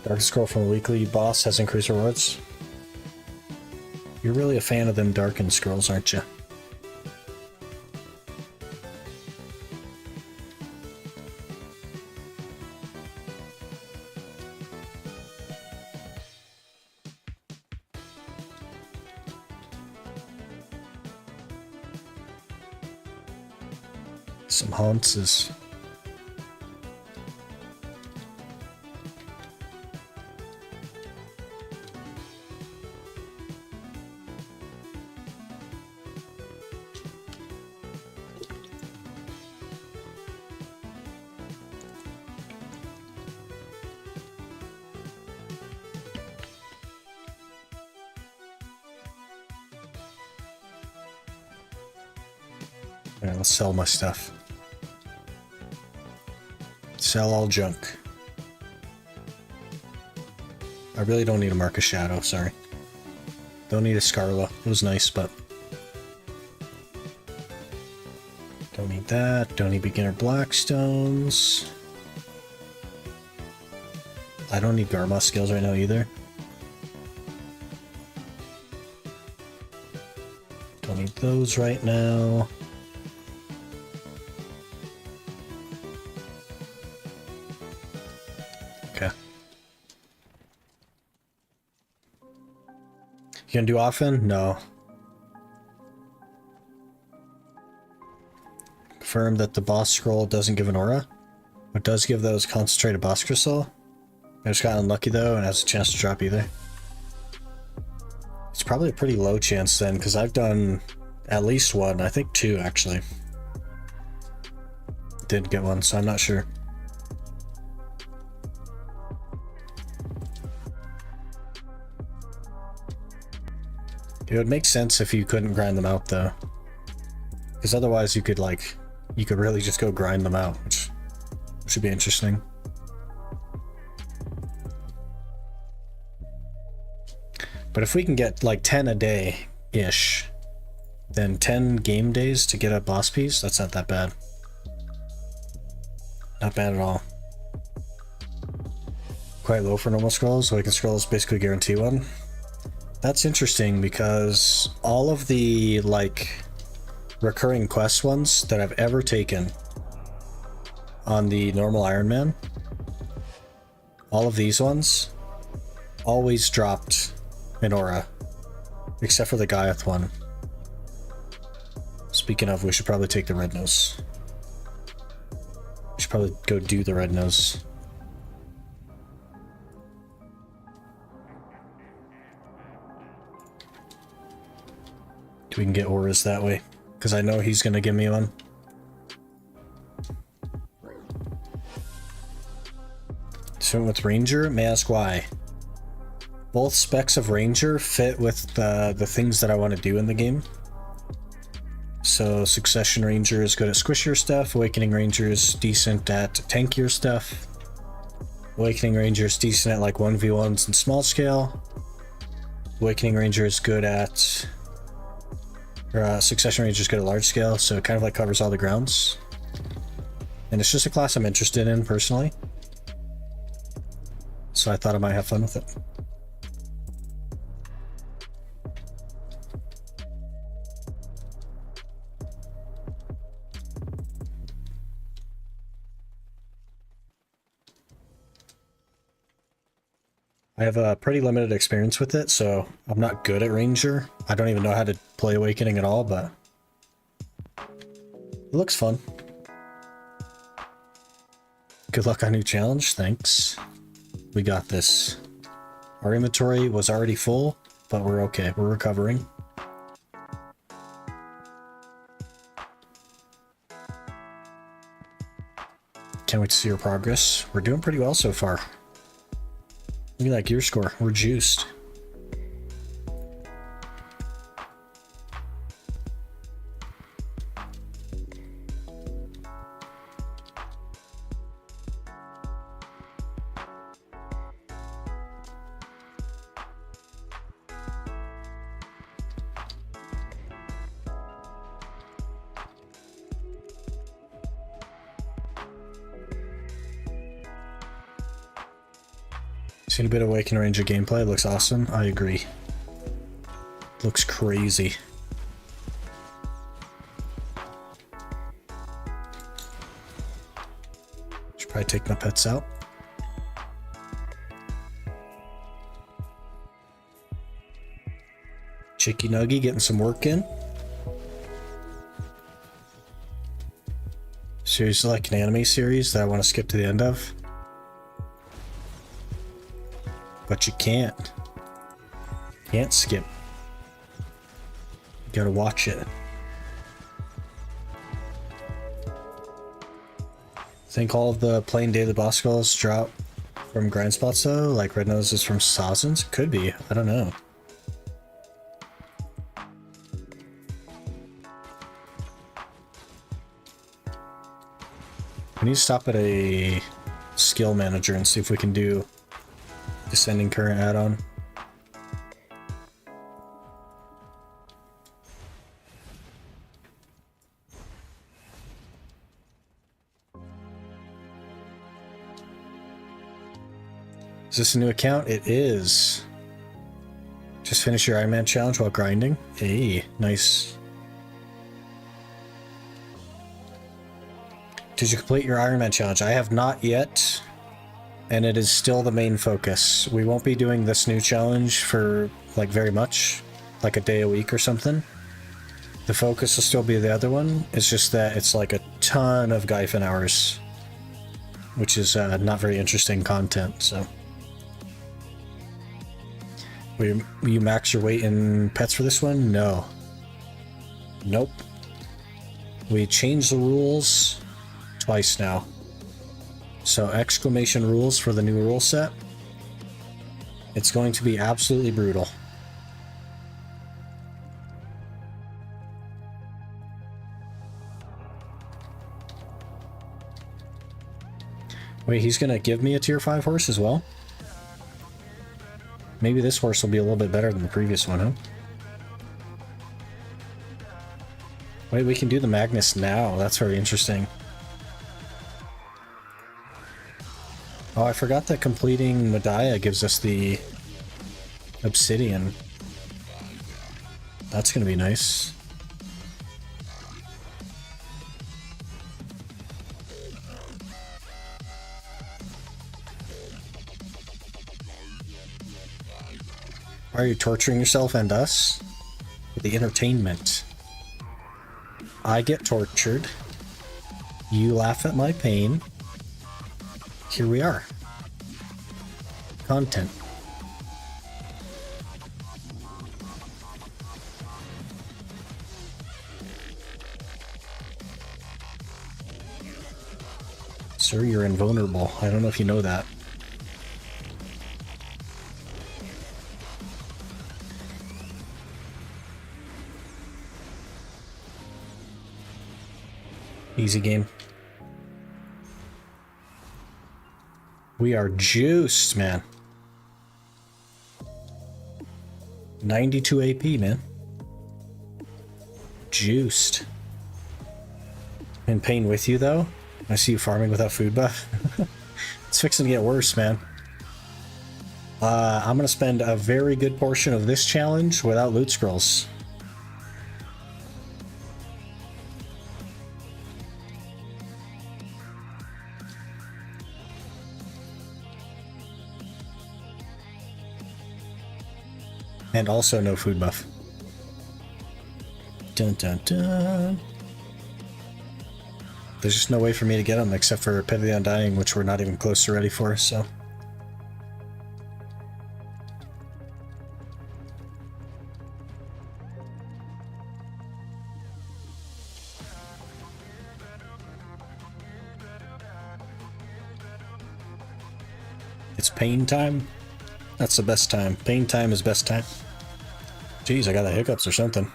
Dark scroll from a weekly boss has increased rewards. You're really a fan of them darkened scrolls, aren't you? Some haunts. Alright, let's sell my stuff. Sell all junk. I really don't need a Mark of Shadow, sorry. Don't need a Scarla. It was nice, but... Don't need that. Don't need beginner Blackstones. I don't need Garma skills right now either. Don't need those right now. Okay. You gonna do often? No. Confirm that the boss scroll doesn't give an aura. What does give those concentrated boss crystal? I just got unlucky though and has a chance to drop either. It's probably a pretty low chance then, because I've done at least one, I think two actually. Did get one, so I'm not sure. It would make sense if you couldn't grind them out though. Because otherwise you could really just go grind them out, which should be interesting. But if we can get like 10 a day-ish, then 10 game days to get a boss piece, that's not that bad. Not bad at all. Quite low for normal scrolls, so I can scrolls basically guarantee one. That's interesting because all of the like recurring quest ones that I've ever taken on the normal Iron Man, all of these ones always dropped an aura, except for the Gaiath one. Speaking of, we should probably take the red nose. We should probably go do the red nose. We can get auras that way, because I know he's gonna give me one. So with Ranger, may I ask why? Both specs of Ranger fit with the things that I want to do in the game. So Succession Ranger is good at squishier stuff, Awakening Ranger is decent at tankier stuff, Awakening Ranger is decent at like 1v1s and small scale, Awakening Ranger is good at... Succession Ranger is good at large scale, so it kind of like covers all the grounds. And it's just a class I'm interested in personally. So I thought I might have fun with it. I have a pretty limited experience with it, so I'm not good at Ranger. I don't even know how to play Awakening at all, but it looks fun. Good luck on new challenge, thanks. We got this. Our inventory was already full, but we're okay, we're recovering. Can't wait to see your progress. We're doing pretty well so far. Look at that gear score. We're juiced. Seen a bit of Awakened Ranger gameplay, looks awesome. I agree. Looks crazy. Should probably take my pets out. Chicky Nuggy getting some work in. Seriously, like an anime series that I want to skip to the end of. But you can't. Can't skip. You gotta watch it. Think all of the plain daily boss goals drop from grind spots though? Like Red Nose is from Sazens? Could be. I don't know. We need to stop at a skill manager and see if we can do descending current add-on. Is this a new account? It is. Just finish your Iron Man challenge while grinding. Hey, nice. Did you complete your Iron Man challenge? I have not yet, and it is still the main focus. We won't be doing this new challenge for like very much, like a day a week or something. The focus will still be the other one. It's just that it's like a ton of Gyphon hours, which is not very interesting content, so. Will you max your weight in pets for this one? No. Nope. We changed the rules twice now. So exclamation rules for the new rule set. It's going to be absolutely brutal. Wait, he's gonna give me a tier 5 horse as well? Maybe this horse will be a little bit better than the previous one, huh? Wait, we can do the Magnus now. That's very interesting. Oh, I forgot that completing Medaya gives us the obsidian. That's gonna be nice. Why are you torturing yourself and us? For the entertainment. I get tortured. You laugh at my pain. Here we are. Content. Sir, you're invulnerable. I don't know if you know that. Easy game. We are juiced, man. 92 AP, man. Juiced. In pain with you, though? I see you farming without food buff. It's fixing to get worse, man. I'm gonna spend a very good portion of this challenge without loot scrolls. And also no food buff. Dun dun dun. There's just no way for me to get them except for Pit of the Undying, which we're not even close to ready for, so. It's pain time? That's the best time. Pain time is best time. Jeez, I got the hiccups or something.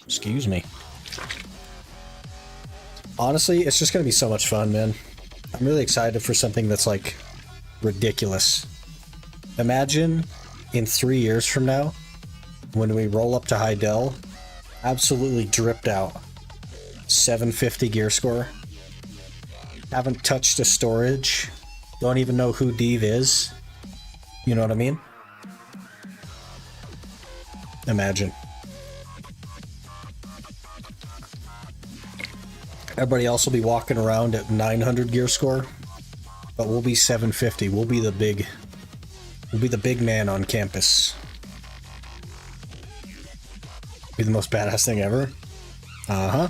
Excuse me. Honestly, it's just gonna be so much fun, man. I'm really excited for something that's like ridiculous. Imagine in 3 years from now, when we roll up to Heidel, absolutely dripped out, 750 gear score, haven't touched a storage, don't even know who Deve is. You know what I mean? Imagine. Everybody else will be walking around at 900 gear score, but we'll be 750. We'll be the big man on campus. Be the most badass thing ever. Uh-huh.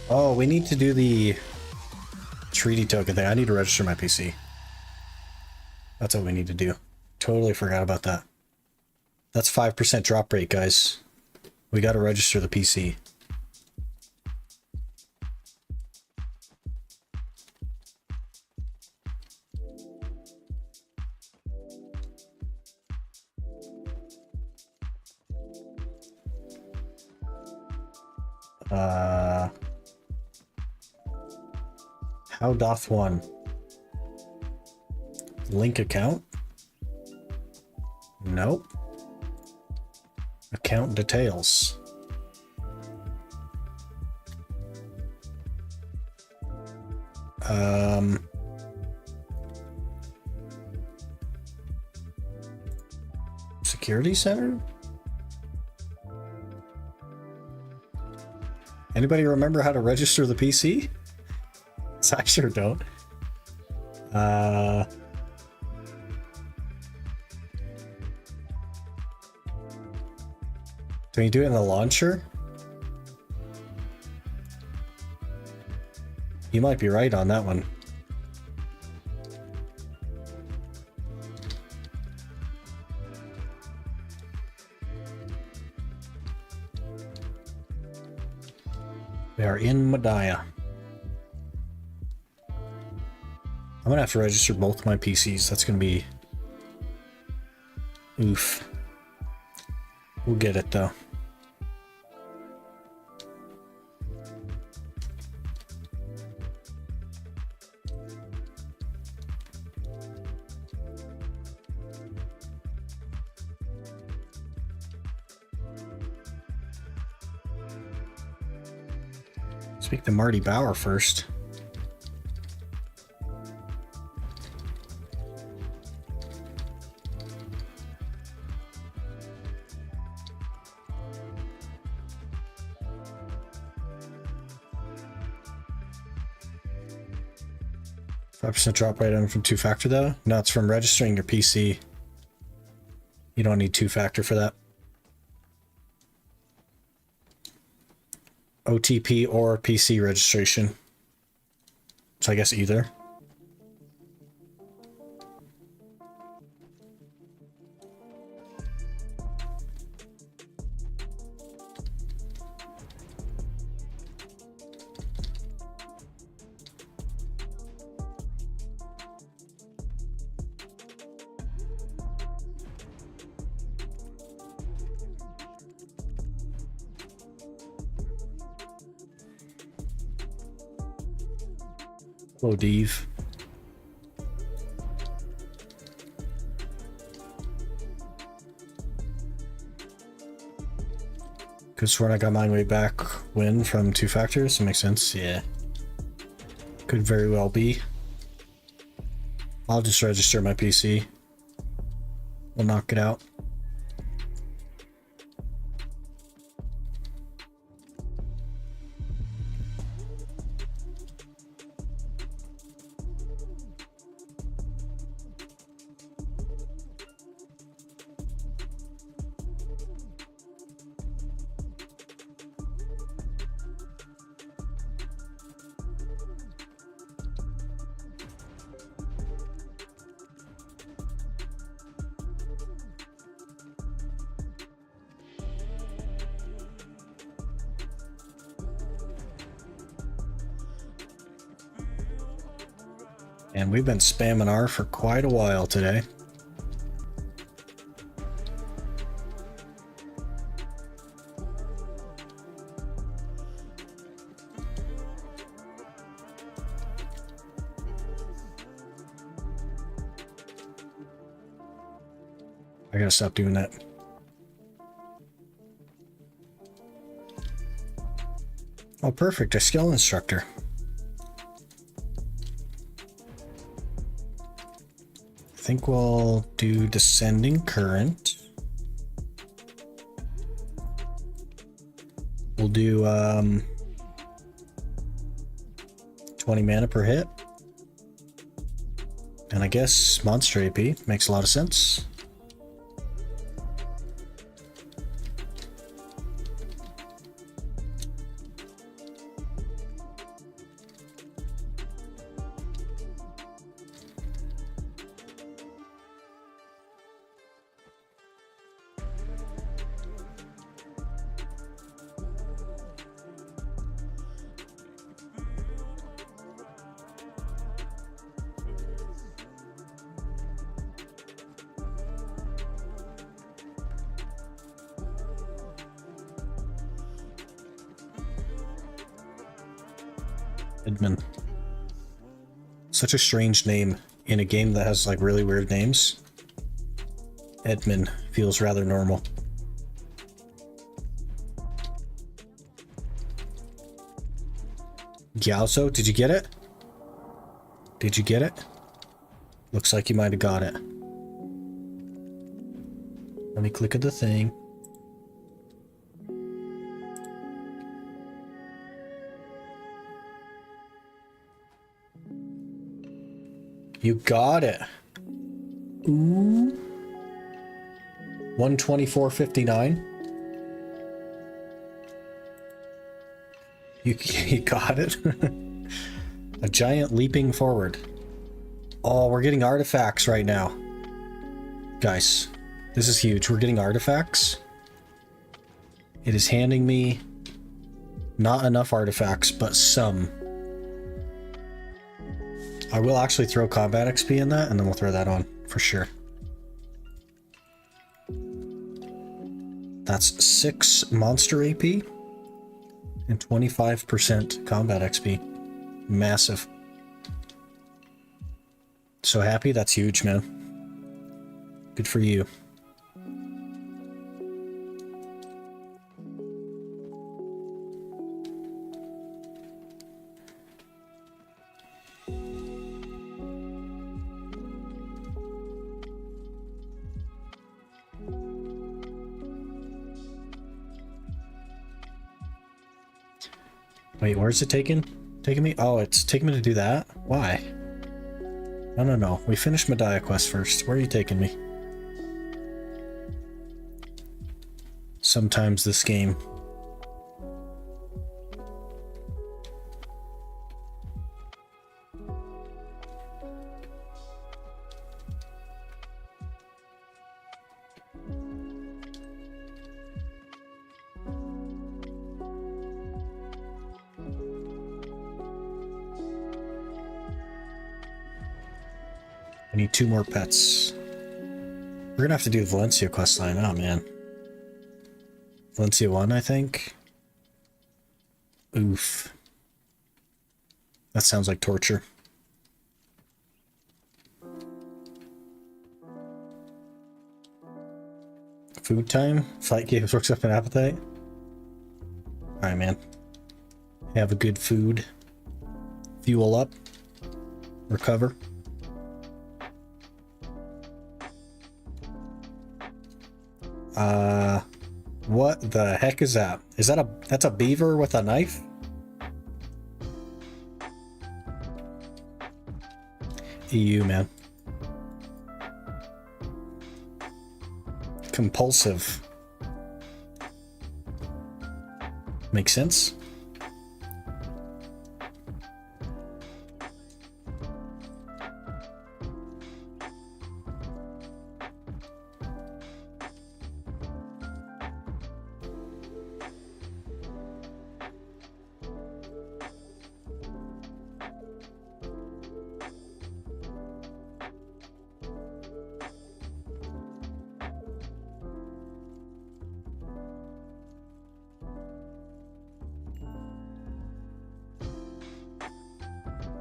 Oh, we need to do the treaty token thing. I need to register my PC. That's what we need to do. Totally forgot about that. That's 5% drop rate, guys. We got to register the PC. How doth one? Link account? Nope. Account details. Security center? Anybody remember how to register the PC? I sure don't. Can you do it in the launcher? You might be right on that one. We are in Madaya. I'm gonna have to register both my PCs. That's gonna be... oof. We'll get it though. Speak to Marty Bauer first. %5 drop rate on from two-factor though? No, it's from registering your PC. You don't need two-factor for that. OTP or PC registration. So I guess either. Hello, Dave. Because when I got mine way back when from two factors, it makes sense. Yeah. Could very well be. I'll just register my PC. We'll knock it out. And we've been spamming R for quite a while today. I gotta stop doing that. Oh, perfect, a skill instructor. think we'll do Descending Current. We'll do 20 mana per hit. And I guess Monster AP makes a lot of sense. Edmund. Such a strange name in a game that has like really weird names. Edmund feels rather normal. Gyauzo, did you get it? Did you get it? Looks like you might have got it. Let me click at the thing. You got it. Ooh. 124.59. You got it. A giant leaping forward. Oh, we're getting artifacts right now. Guys, this is huge. We're getting artifacts. It is handing me not enough artifacts, but some. I will actually throw combat XP in that, and then we'll throw that on for sure. That's 6 monster AP and 25% combat XP. Massive. So happy. That's huge, man. Good for you. Wait, where's it taking me? Oh, it's taking me to do that? Why? No. We finished Medaya quest first. Where are you taking me? Sometimes this game. I need 2 more pets. We're gonna have to do the Valencia questline. Oh man. Valencia 1, I think. Oof. That sounds like torture. Food time? Fight games works up an appetite? Alright, man. Have a good food. Fuel up. Recover. What the heck is that? Is that that's a beaver with a knife? EU, man. Compulsive. Makes sense.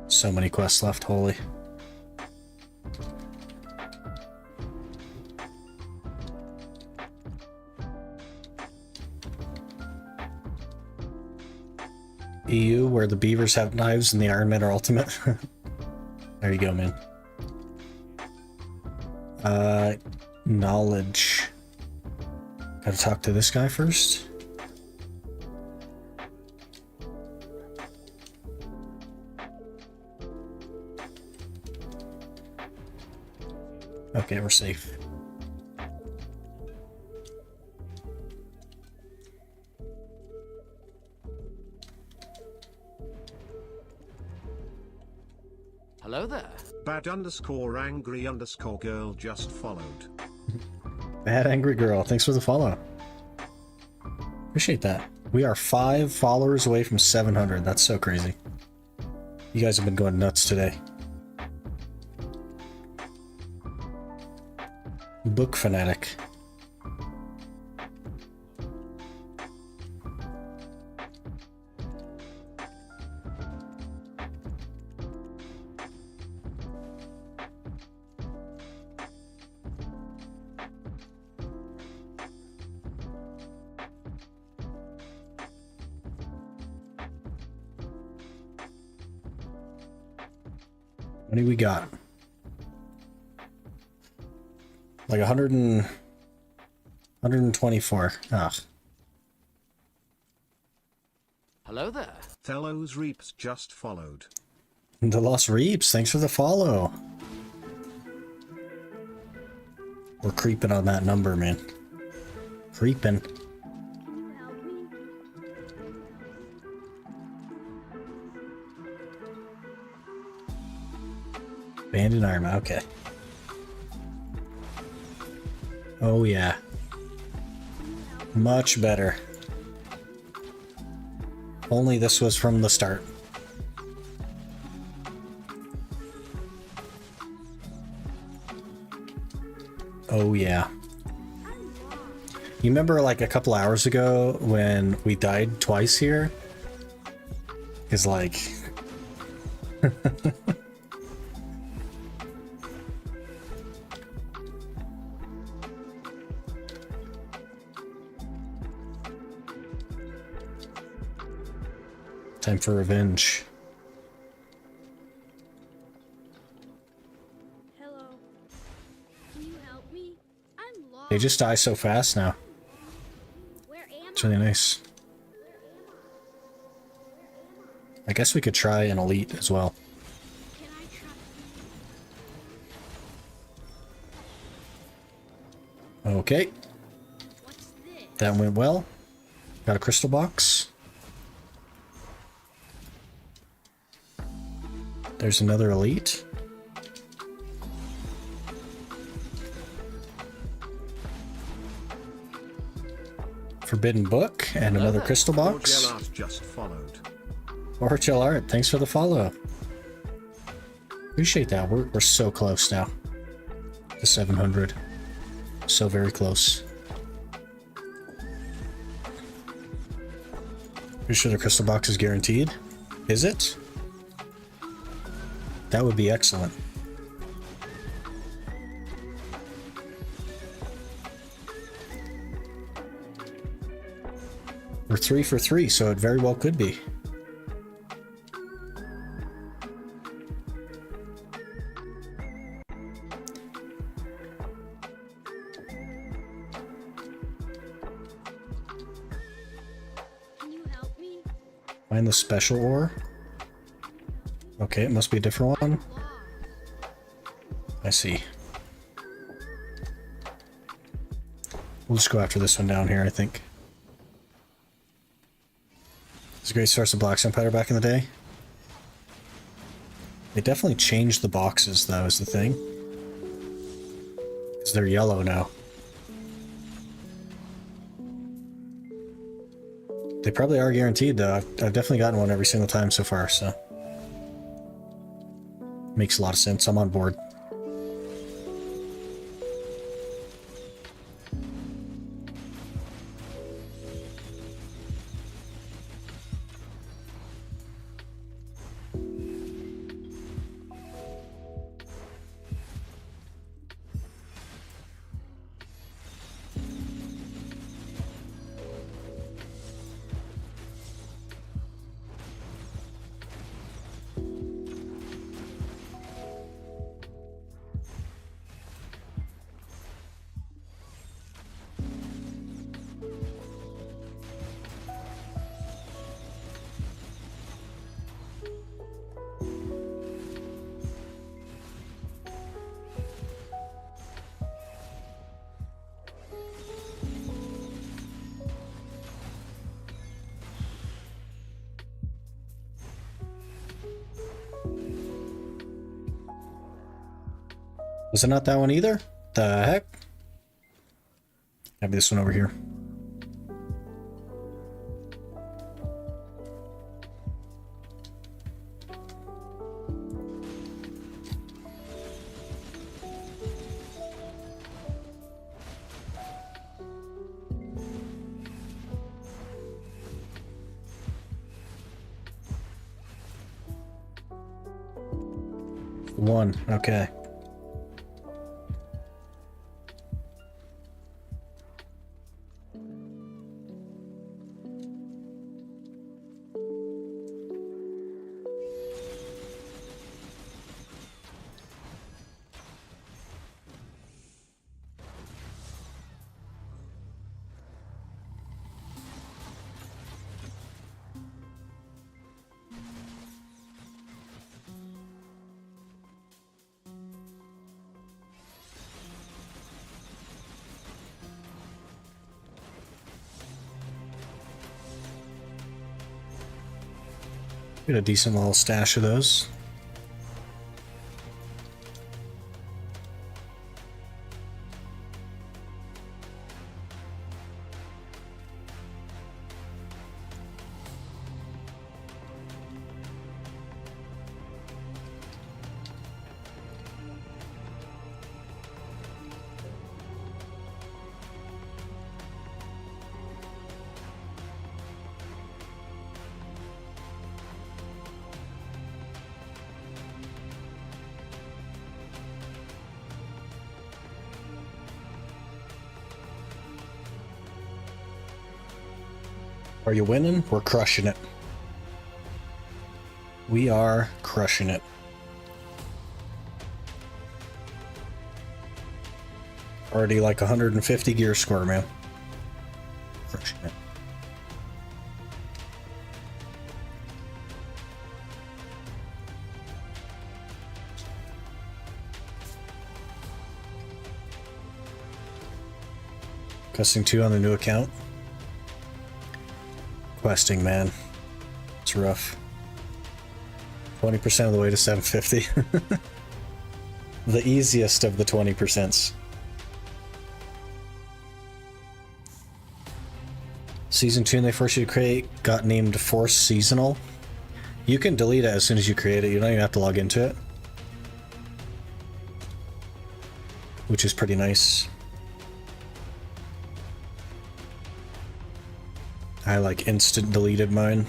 So many quests left, holy. EU, where the beavers have knives and the Iron Men are ultimate. There you go, man. Knowledge. Gotta talk to this guy first. Okay, we're safe. Hello there. Bad_angry_girl just followed. Bad Angry Girl, thanks for the follow. Appreciate that. We are 5 followers away from 700. That's so crazy. You guys have been going nuts today. Book fanatic. What do we got? Like 124. Ah. Hello there. Thellows Reaps just followed. The Lost Reaps, thanks for the follow. We're creeping on that number, man. Creeping. Banded armor, okay. Oh yeah. Much better. Only this was from the start. Oh yeah. You remember like a couple hours ago when we died twice here? Is like... Time for revenge. Hello. Can you help me? I'm lost. They just die so fast now. Where am It's really nice. I guess we could try an elite as well. Can I try? Okay, What's this? that went well. Got a crystal box. There's another elite. Forbidden book and another crystal box. Art just followed. Orchel Art, thanks for the follow. Appreciate that. We're so close now to 700. So very close. Pretty sure the crystal box is guaranteed. Is it? That would be excellent. We're 3 for 3, so it very well could be. Can you help me? Find the special ore. Okay, it must be a different one. Lost. I see. We'll just go after this one down here, I think. It's a great source of blackstone powder back in the day. They definitely changed the boxes, though, is the thing. Because they're yellow now. They probably are guaranteed, though. I've definitely gotten one every single time so far, so... Makes a lot of sense. I'm on board. Was it not that one either? The heck? Have this one over here. One, okay. Get a decent little stash of those. Are you winning? We're crushing it. We are crushing it. Already like 150 gear score, man. Crushing it. Questing 2 on the new account. Questing, man. It's rough. 20% of the way to 750. The easiest of the 20%. Season 2 they forced you to create got named Force Seasonal. You can delete it as soon as you create it. You don't even have to log into it. Which is pretty nice. I like instant deleted mine.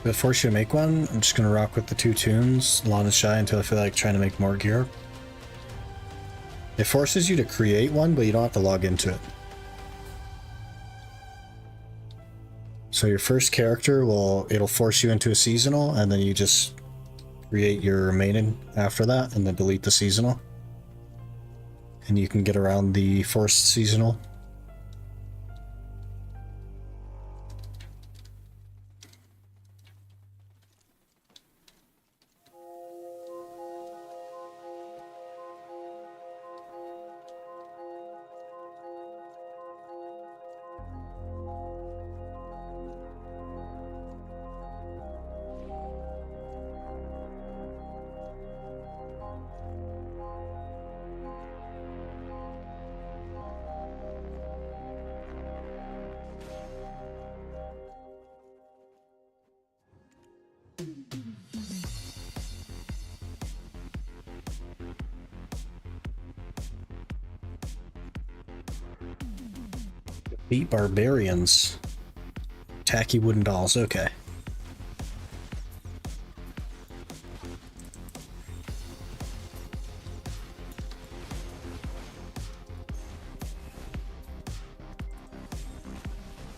If it forces you to make one, I'm just gonna rock with the 2 tunes, Lawn and Shy, until I feel like trying to make more gear. It forces you to create one, but you don't have to log into it. So your first character it'll force you into a seasonal, and then you just create your remaining after that, and then delete the seasonal. And you can get around the forced seasonal. Beat barbarians. Tacky wooden dolls, okay.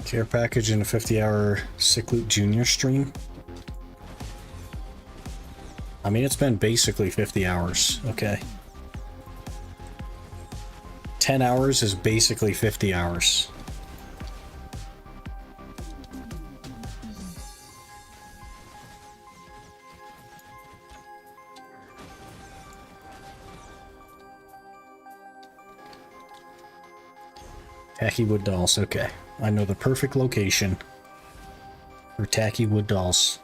Care package in a 50-hour Sick Loot Junior stream. I mean, it's been basically 50 hours, okay. 10 hours is basically 50 hours. Tacky wood dolls, okay. I know the perfect location for tacky wood dolls.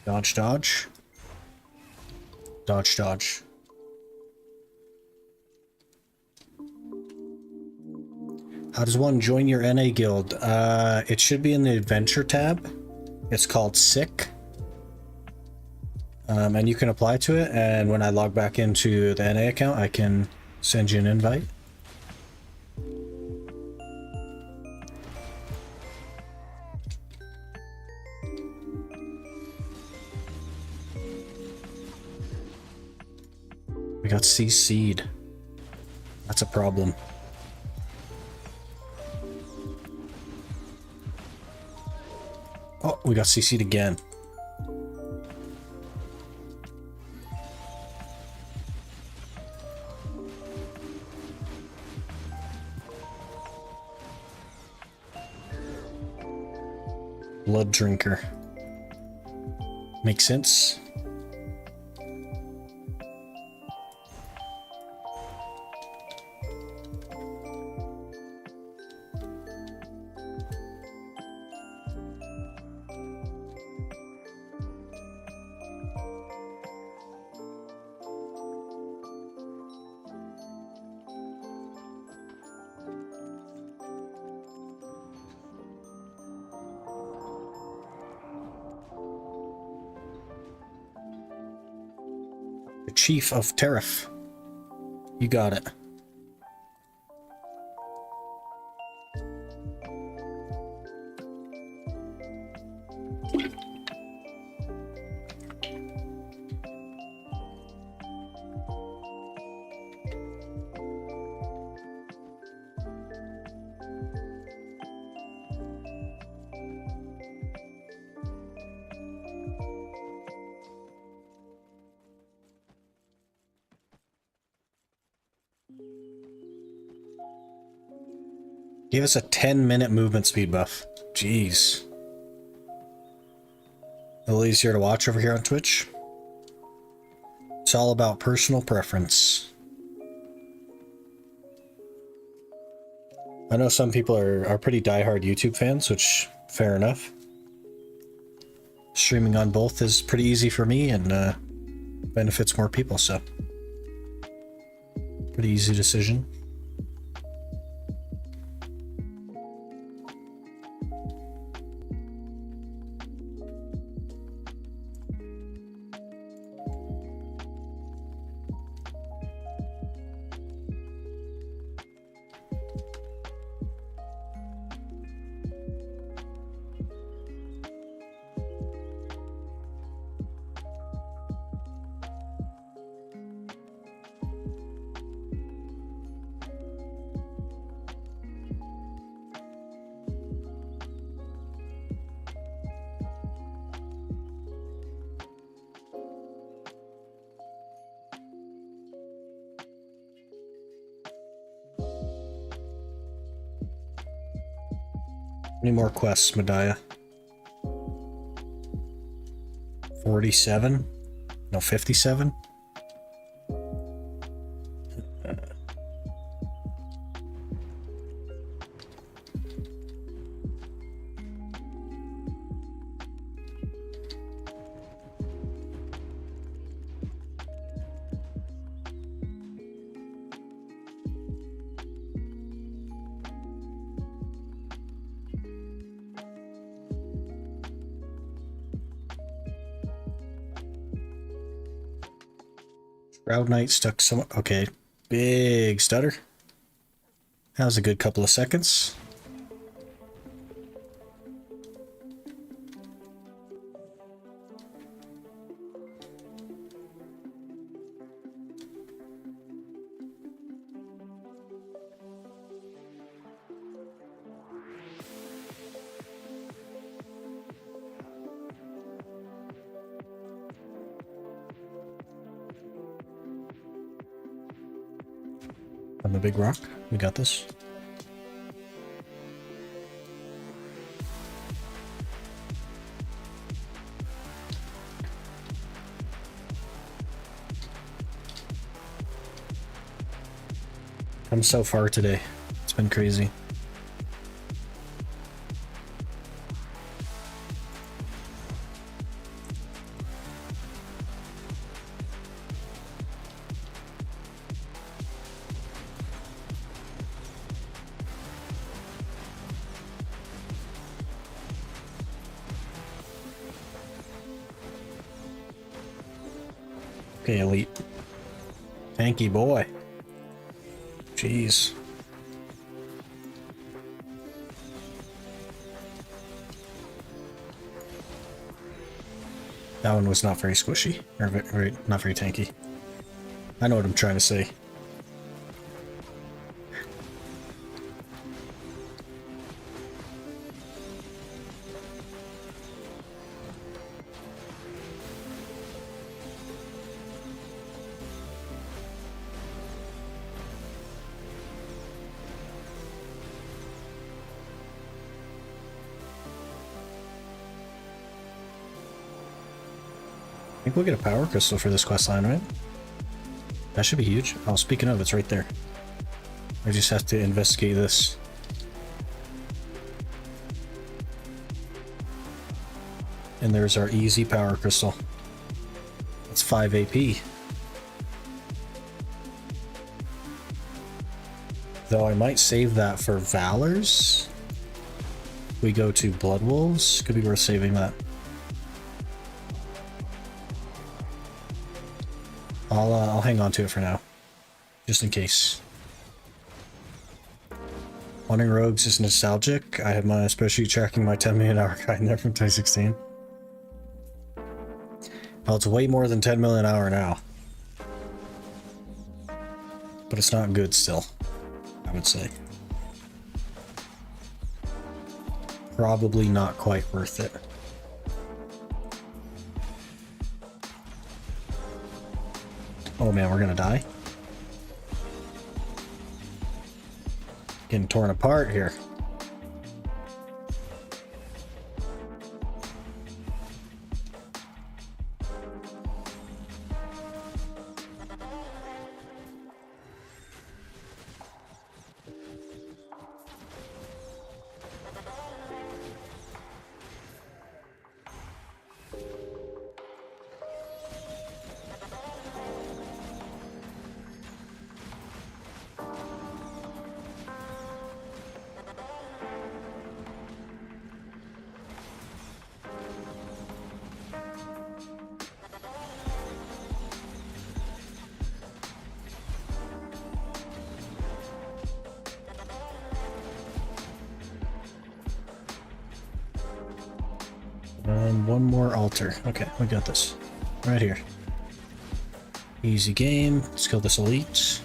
Dodge, dodge. Dodge, dodge. How does one join your NA guild? It should be in the adventure tab. It's called Sick. And you can apply to it, and when I log back into the NA account, I can send you an invite. We got CC'd. That's a problem. Oh, we got CC'd again. Blood drinker. Makes sense. Chief of Tariff. You got it. Gave us a 10-minute movement speed buff. Jeez. A little easier to watch over here on Twitch. It's all about personal preference. I know some people are pretty diehard YouTube fans, which, fair enough. Streaming on both is pretty easy for me and benefits more people, so. Pretty easy decision. Any more quests, Medaya? 47? No, 57? Shroud Knight stuck some. Okay. Big stutter. That was a good couple of seconds. On the big rock. We got this. I'm so far today. It's been crazy. Okay, elite. Tanky boy. Jeez. That one was not very squishy, or not very tanky. I know what I'm trying to say. I think we'll get a power crystal for this quest line, right? That should be huge. Oh, speaking of, it's right there. I just have to investigate this. And there's our easy power crystal. That's 5 AP. Though I might save that for Valors. We go to Blood Wolves. Could be worth saving that. I'll hang on to it for now, just in case. Wanting Rogues is nostalgic. I have my spreadsheet tracking my 10 million hour guide in there from 2016. Well, it's way more than 10 million hour now. But it's not good still, I would say. Probably not quite worth it. Oh man, we're gonna die. Getting torn apart here. One more altar. Okay, we got this. Right here. Easy game. Let's kill this elite.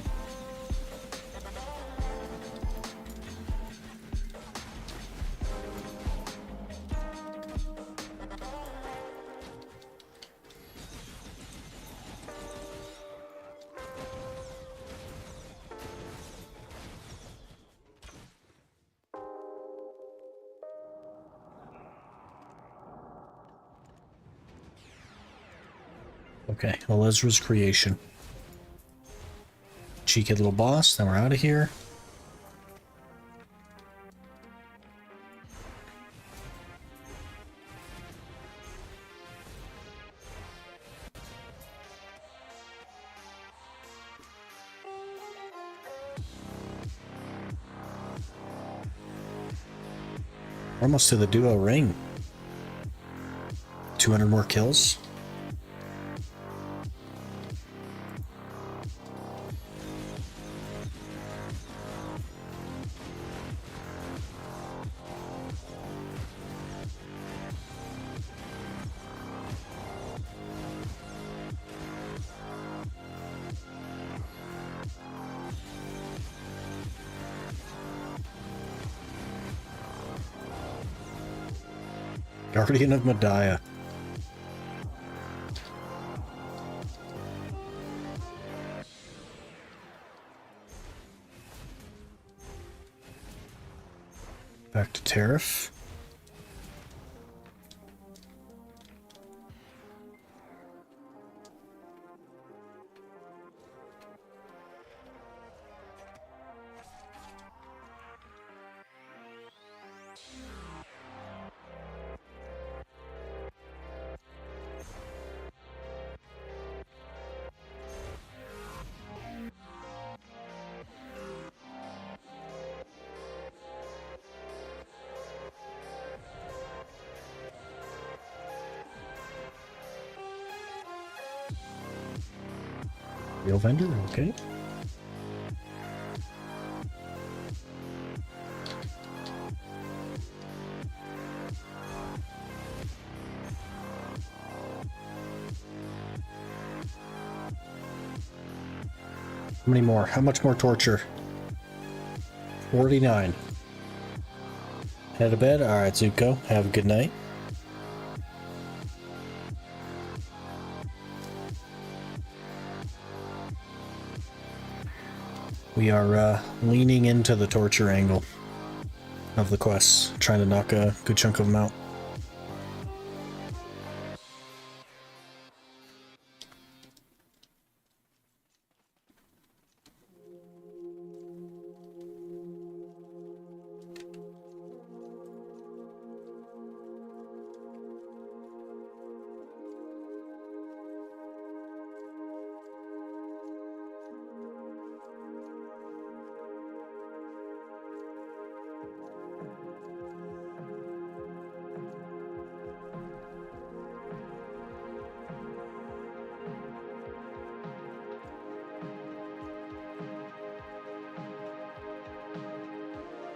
Okay, well, Ezra's creation. Cheeky little boss, then we're out of here. We're almost to the duo ring. 200 more kills. Guardian of Medaya. Back to Tariff. Real vendor, okay. How many more? How much more torture? 49. Head to bed? Alright, Zuko. Have a good night. We are leaning into the torture angle of the quests, trying to knock a good chunk of them out.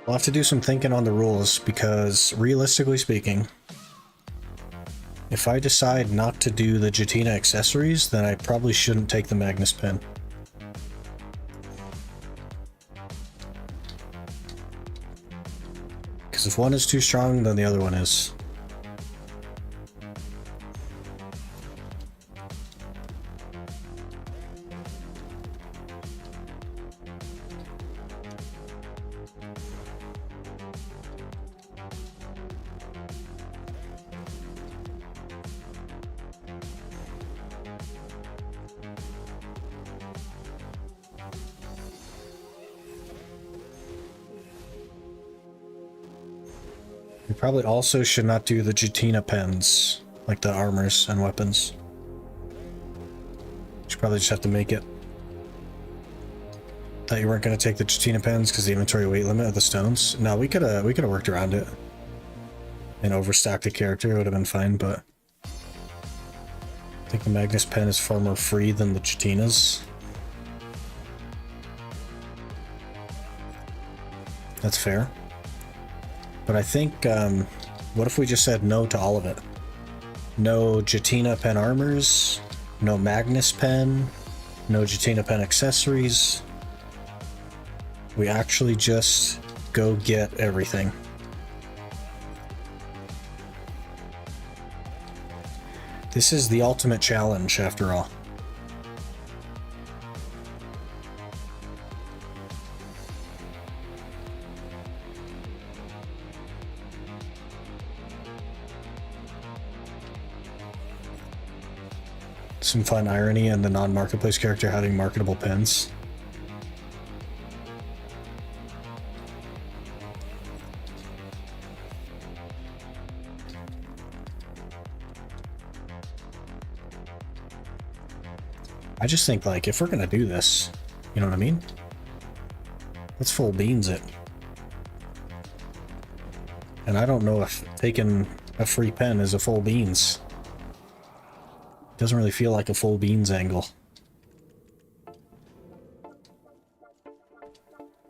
We'll have to do some thinking on the rules, because realistically speaking, if I decide not to do the Jatina accessories, then I probably shouldn't take the Magnus Pen. Because if one is too strong, then the other one is. We probably also should not do the Jatina pens, like the armors and weapons. Should probably just have to make it. Thought you weren't going to take the Jatina pens because the inventory weight limit of the stones. No, we could have worked around it and overstacked the character. It would have been fine, but I think the Magnus pen is far more free than the Jatinas. That's fair. But I think, what if we just said no to all of it? No Jatina pen armors, no Magnus pen, no Jatina pen accessories. We actually just go get everything. This is the ultimate challenge, after all. Some fun irony in the non-marketplace character having marketable pins. I just think, like, if we're gonna do this, you know what I mean? Let's full beans it. And I don't know if taking a free pen is a full beans. Doesn't really feel like a full beans angle.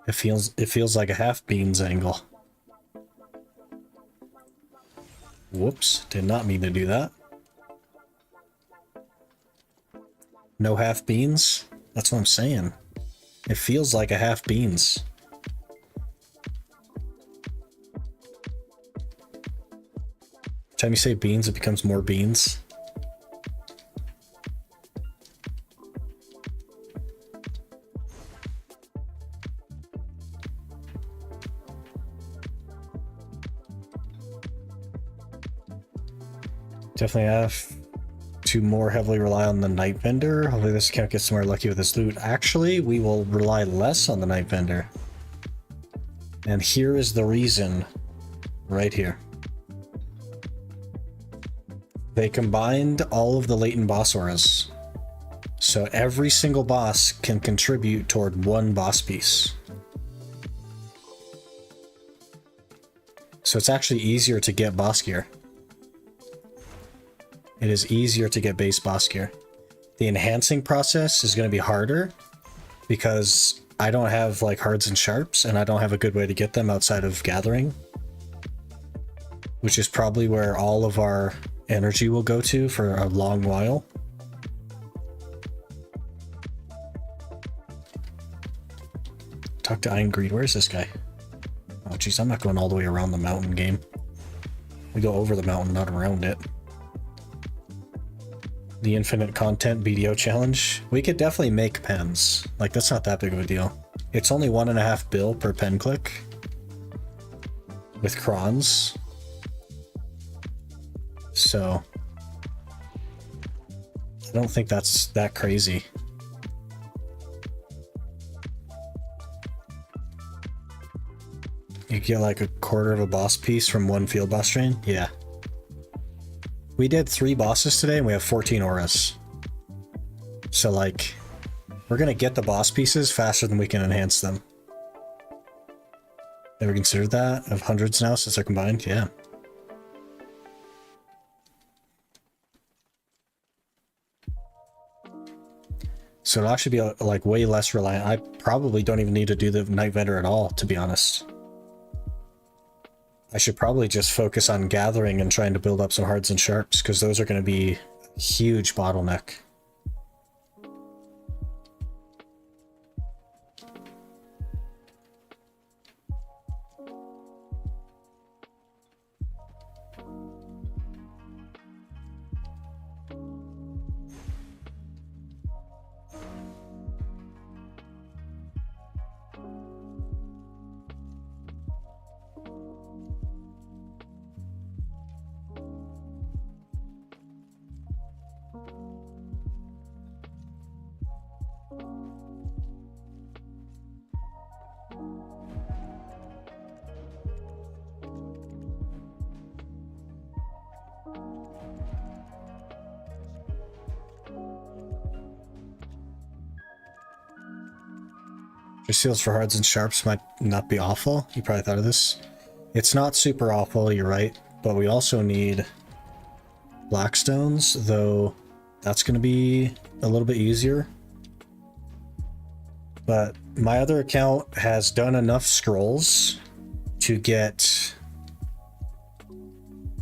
It feels like a half beans angle. Whoops, did not mean to do that. No half beans? That's what I'm saying. It feels like a half beans. Every time you say beans, it becomes more beans. Definitely have to more heavily rely on the night vendor. Hopefully this account gets somewhere lucky with this loot. Actually, we will rely less on the night vendor. And here is the reason. Right here. They combined all of the latent boss auras. So every single boss can contribute toward one boss piece. So it's actually easier to get boss gear. It is easier to get base boss gear. The enhancing process is going to be harder because I don't have like hards and sharps and I don't have a good way to get them outside of gathering, which is probably where all of our energy will go to for a long while. Talk to Iron Greed. Where's this guy? Oh geez, I'm not going all the way around the mountain game. We go over the mountain, not around it. The infinite content BDO challenge. We could definitely make pens. Like, that's not that big of a deal. It's only 1.5 bill per pen click. With crons. So I don't think that's that crazy. You get like a quarter of a boss piece from one field boss train? Yeah. We did 3 bosses today and we have 14 auras. So like, we're gonna get the boss pieces faster than we can enhance them. Ever considered that? Of hundreds now since they're combined? Yeah. So it'll actually be like way less reliant. I probably don't even need to do the night vendor at all, to be honest. I should probably just focus on gathering and trying to build up some hards and sharps, because those are going to be a huge bottleneck. Seals for hards and sharps might not be awful. You probably thought of this. It's not super awful, you're right, but we also need blackstones, though that's going to be a little bit easier. But my other account has done enough scrolls to get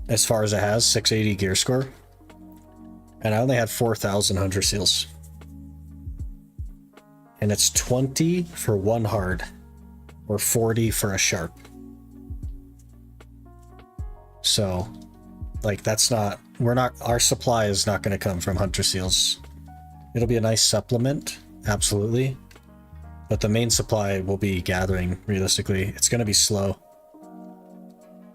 as far as it has, 680 gear score. And I only had 4,000 hunter seals. And it's 20 for one hard, or 40 for a sharp. So, like, that's not, our supply is not going to come from hunter seals. It'll be a nice supplement, absolutely. But the main supply will be gathering, realistically. It's going to be slow.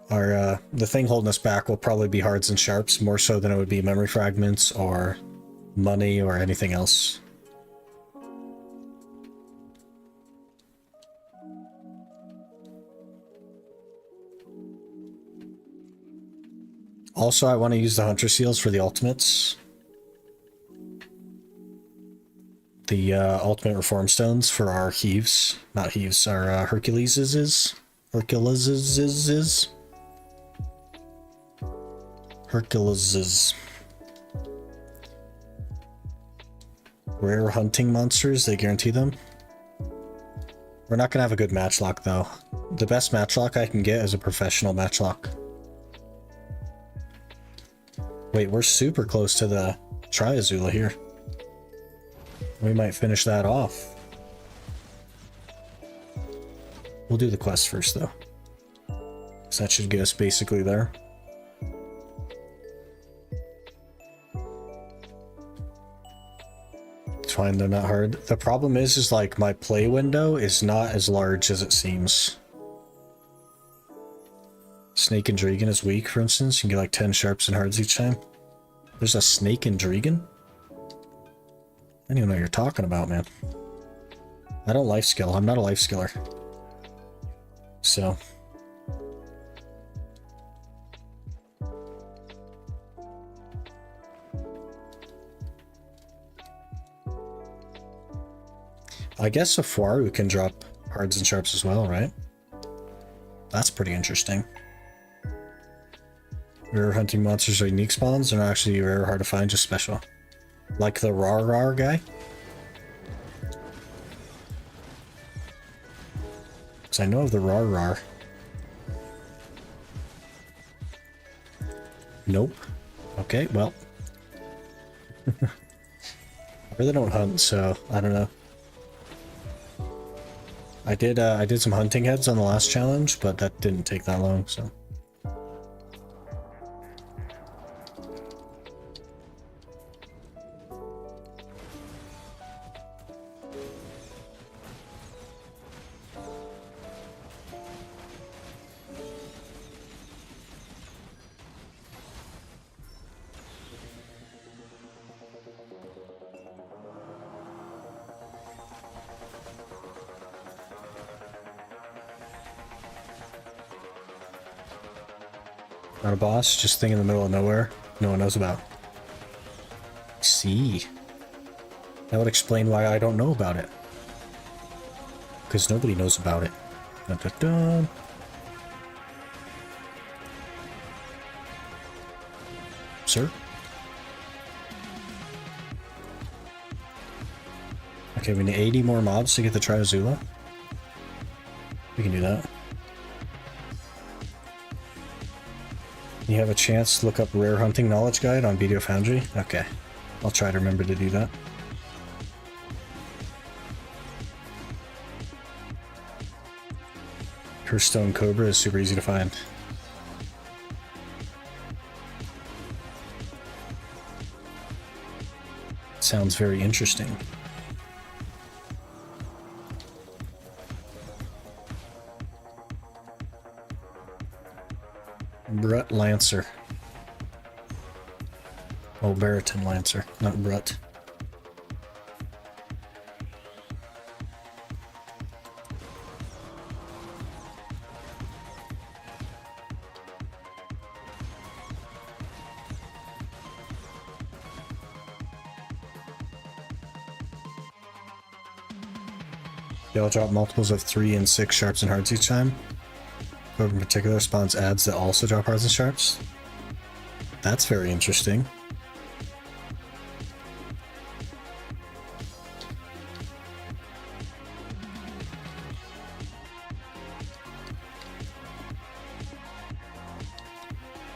The thing holding us back will probably be hards and sharps, more so than it would be memory fragments or money or anything else. Also, I want to use the hunter seals for the ultimates. The ultimate reform stones for our heaves. Not heaves, our Herculeses. Herculeses. Herculeses. Rare hunting monsters, they guarantee them. We're not gonna have a good matchlock though. The best matchlock I can get is a professional matchlock. Wait, we're super close to the Triazula here. We might finish that off. We'll do the quest first though. So that should get us basically there. It's fine, they're not hard. The problem is like my play window is not as large as it seems. Snake and Dragon is weak, for instance. You can get like 10 sharps and hards each time. There's a Snake and Dragon? I don't even know what you're talking about, man. I don't life skill. I'm not a life skiller. So. I guess a Fuaru can drop hards and sharps as well, right? That's pretty interesting. Rare hunting monsters are unique spawns. They're not actually rare or hard to find, just special. Like the Rar guy. Because I know of the Rar. Nope. Okay, well. I really don't hunt, so I don't know. I did some hunting heads on the last challenge, but that didn't take that long, so. Not a boss, just thing in the middle of nowhere. No one knows about. See. That would explain why I don't know about it. Because nobody knows about it. Dun, dun, dun. Sir? Okay, we need 80 more mobs to get the Triazula. We can do that. You have a chance to look up Rare Hunting Knowledge Guide on BDO Foundry? Okay. I'll try to remember to do that. Her Stone Cobra is super easy to find. Sounds very interesting. Brut Lancer. Oh, Baratin Lancer, not Brut. They'll drop multiples of 3 and 6 sharps and hards each time. Whoever in particular spawns adds that also drop hards and sharps. That's very interesting.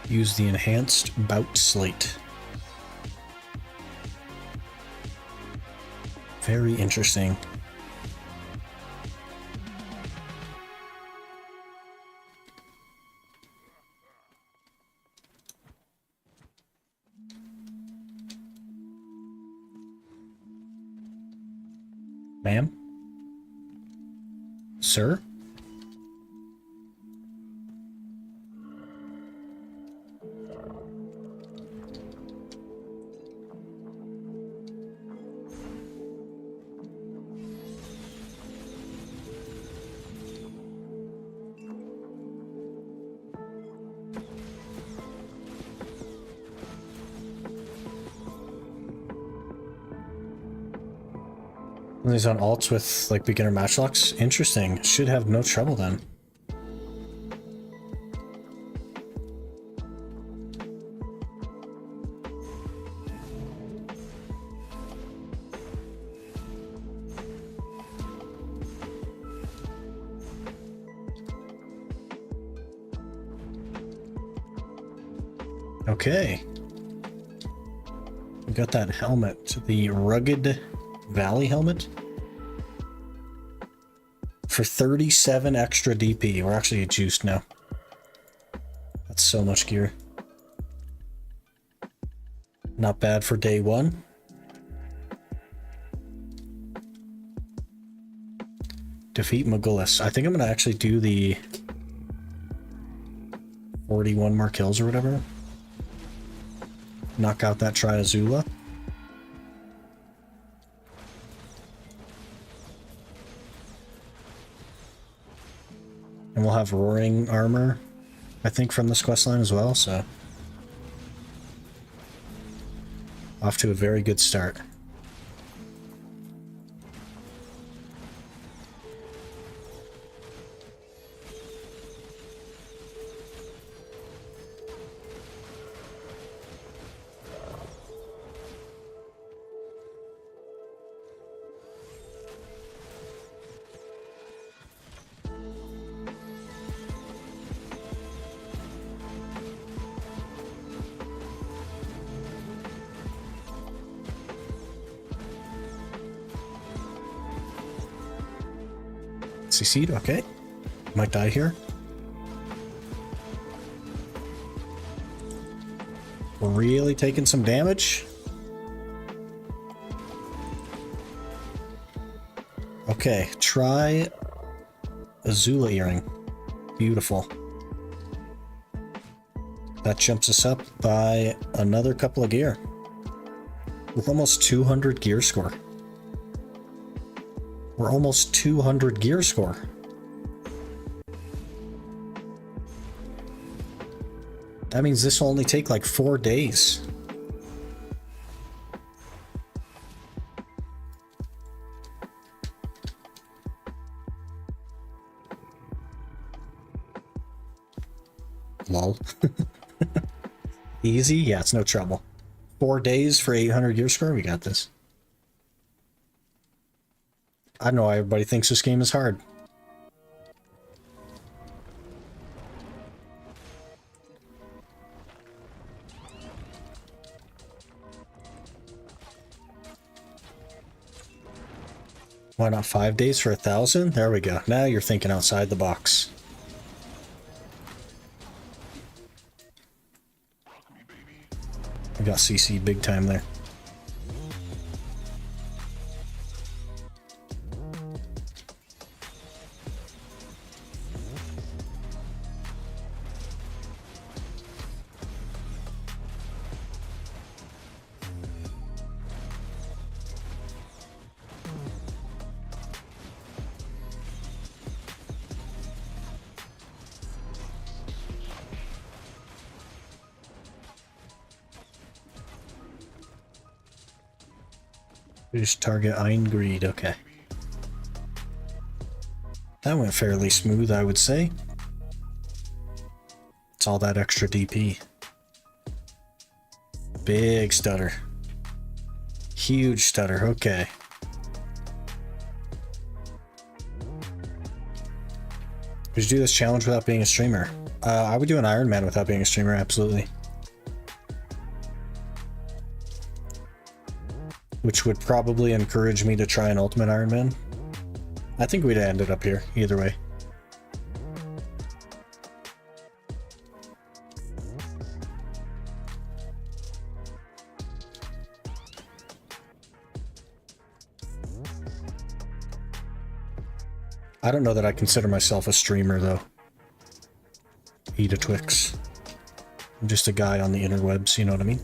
Use the enhanced bout slate. Very interesting. Ma'am? Sir? These on alts with like beginner matchlocks. Interesting. Should have no trouble then. Okay. We got that helmet, the Rugged Valley helmet. For 37 extra DP. We're actually juiced now. That's so much gear. Not bad for day one. Defeat Magulis. I think I'm going to actually do the 41 more kills or whatever. Knock out that Triazula. And we'll have roaring armor, I think, from this questline as well, so. Off to a very good start. CC'd, okay. Might die here. We're really taking some damage. Okay, try Azula earring. Beautiful. That jumps us up by another couple of gear. With almost 200 gear score. We're almost 200 gear score. That means this will only take like 4 days. Lol. Easy? Yeah, it's no trouble. 4 days for 800 gear score? We got this. I don't know why everybody thinks this game is hard. Why not 5 days for 1,000? There we go. Now you're thinking outside the box. I got CC big time there. Just target Eingreed, okay. That went fairly smooth, I would say. It's all that extra DP. Big stutter. Huge stutter, okay. Would you do this challenge without being a streamer? I would do an Iron Man without being a streamer, absolutely. Which would probably encourage me to try an Ultimate Iron Man. I think we'd have ended up here, either way. I don't know that I consider myself a streamer, though. Eat a Twix. I'm just a guy on the interwebs, you know what I mean?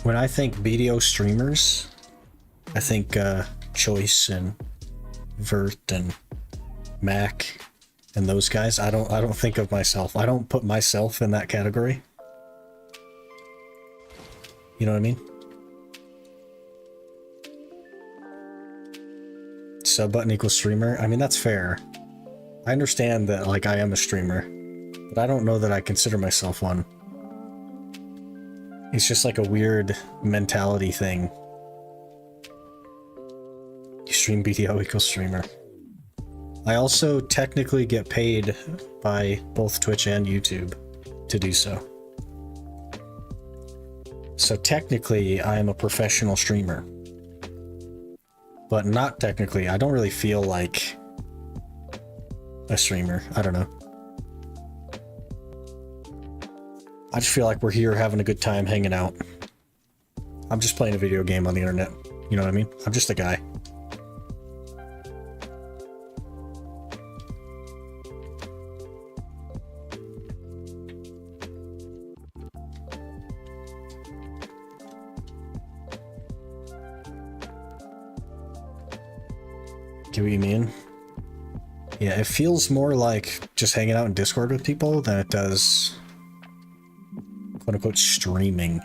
When I think video streamers, I think Choice and Vert and Mac and those guys. I don't think of myself. I don't put myself in that category. You know what I mean? Sub button equals streamer. I mean, that's fair. I understand that, like, I am a streamer, but I don't know that I consider myself one. It's just like a weird mentality thing. You stream BDO equals streamer. I also technically get paid by both Twitch and YouTube to do so. So technically, I am a professional streamer. But not technically. I don't really feel like a streamer. I don't know. I just feel like we're here having a good time hanging out. I'm just playing a video game on the internet. You know what I mean? I'm just a guy. Get what you mean? Yeah, it feels more like just hanging out in Discord with people than it does quote-unquote streaming.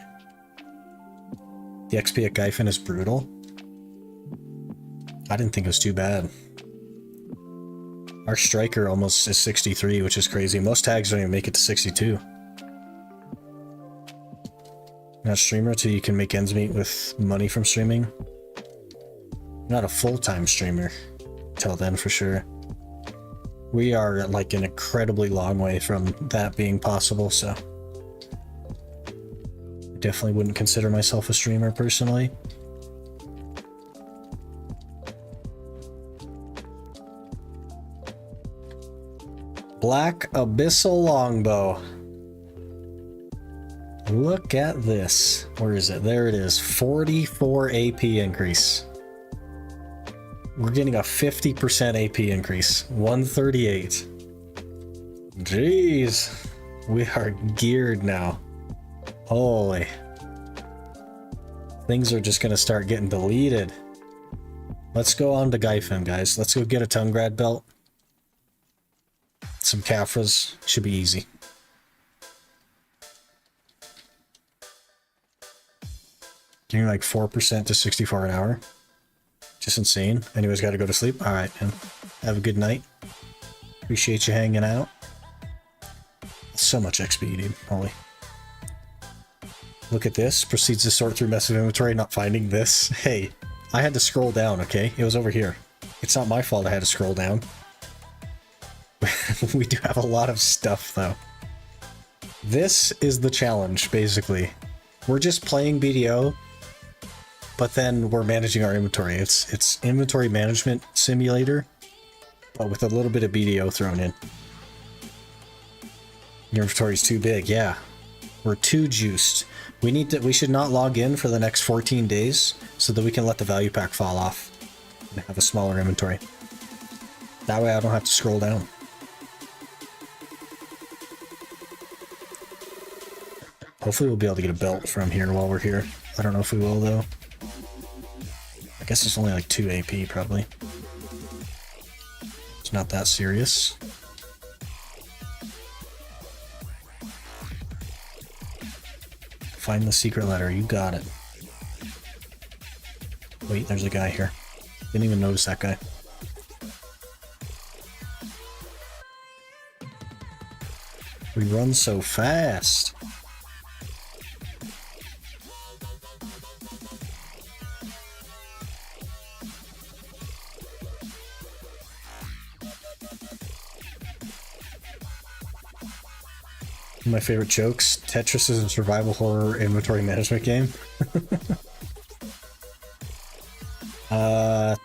The XP at Gyfin is brutal. I didn't think it was too bad. Our striker almost is 63, which is crazy. Most tags don't even make it to 62. Not a streamer till you can make ends meet with money from streaming. Not a full-time streamer. Till then, for sure. We are like an incredibly long way from that being possible, so I definitely wouldn't consider myself a streamer personally. Black Abyssal Longbow. Look at this. Where is it? There it is. 44 AP increase. We're getting a 50% AP increase. 138. Jeez. We are geared now. Holy. Things are just gonna start getting deleted. Let's go on to Gyfin, guys. Let's go get a Tungrad belt. Some Caphras. Should be easy. Getting like 4% to 64 an hour. Just insane. Anyways, gotta go to sleep. Alright, man. Have a good night. Appreciate you hanging out. So much XP, dude. Holy. Look at this. Proceeds to sort through massive inventory, not finding this. Hey, I had to scroll down, okay? It was over here. It's not my fault I had to scroll down. We do have a lot of stuff, though. This is the challenge, basically. We're just playing BDO, but then we're managing our inventory. It's inventory management simulator, but with a little bit of BDO thrown in. Your inventory's too big, yeah. We're too juiced. We should not log in for the next 14 days so that we can let the value pack fall off and have a smaller inventory. That way I don't have to scroll down. Hopefully we'll be able to get a belt from here while we're here. I don't know if we will, though. I guess it's only like 2 AP, probably. It's not that serious. Find the secret letter. You got it. Wait, there's a guy here. Didn't even notice that guy. We run so fast. My favorite jokes. Tetris is a survival horror inventory management game.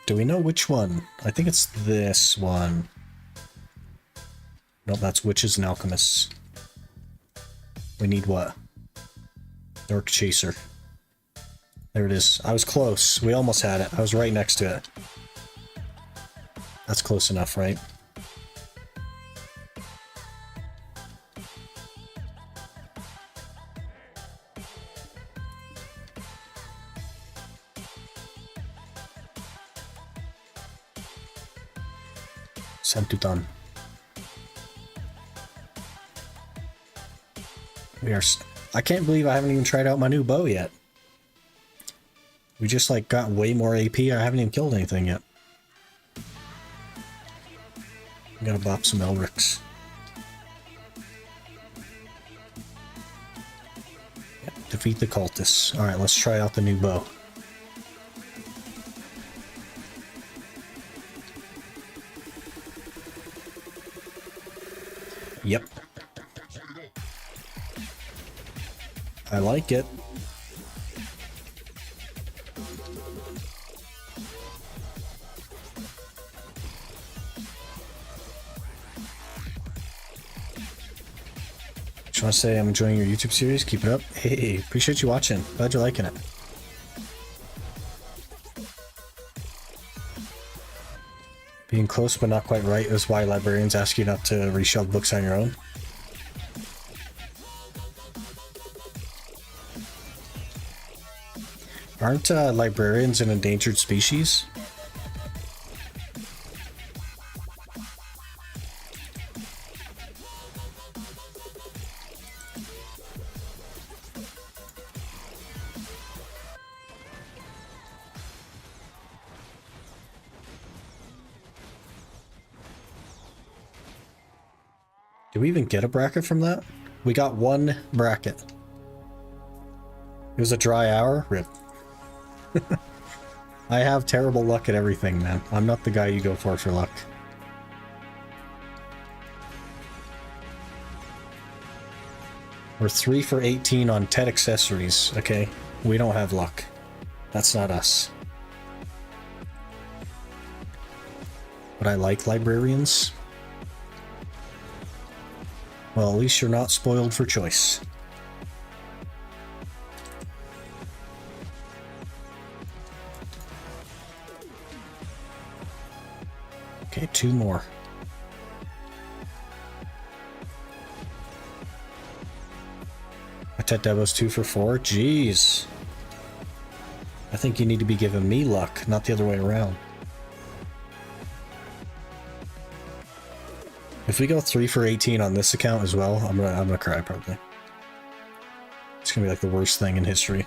Do we know which one? I think it's this one. Nope, that's Witches and Alchemists. We need what? Dark Chaser. There it is. I was close. We almost had it. I was right next to it. That's close enough, right? Sentutan. I can't believe I haven't even tried out my new bow yet. We just like got way more AP. I haven't even killed anything yet. I'm gonna bop some Elrics. Yep, defeat the cultists. Alright, let's try out the new bow. Yep. I like it. Just want to say I'm enjoying your YouTube series. Keep it up. Hey, appreciate you watching. Glad you're liking it. Being close but not quite right is why librarians ask you not to reshelve books on your own. Aren't librarians an endangered species? Did we even get a bracket from that? We got one bracket. It was a dry hour? Rip. I have terrible luck at everything, man. I'm not the guy you go for luck. We're 3 for 18 on TED accessories, okay? We don't have luck. That's not us. But I like librarians. Well, at least you're not spoiled for choice. Okay, 2 more. Tet Devo's 2 for 4? Jeez. I think you need to be giving me luck, not the other way around. If we go 3 for 18 on this account as well, I'm gonna cry probably. It's gonna be like the worst thing in history.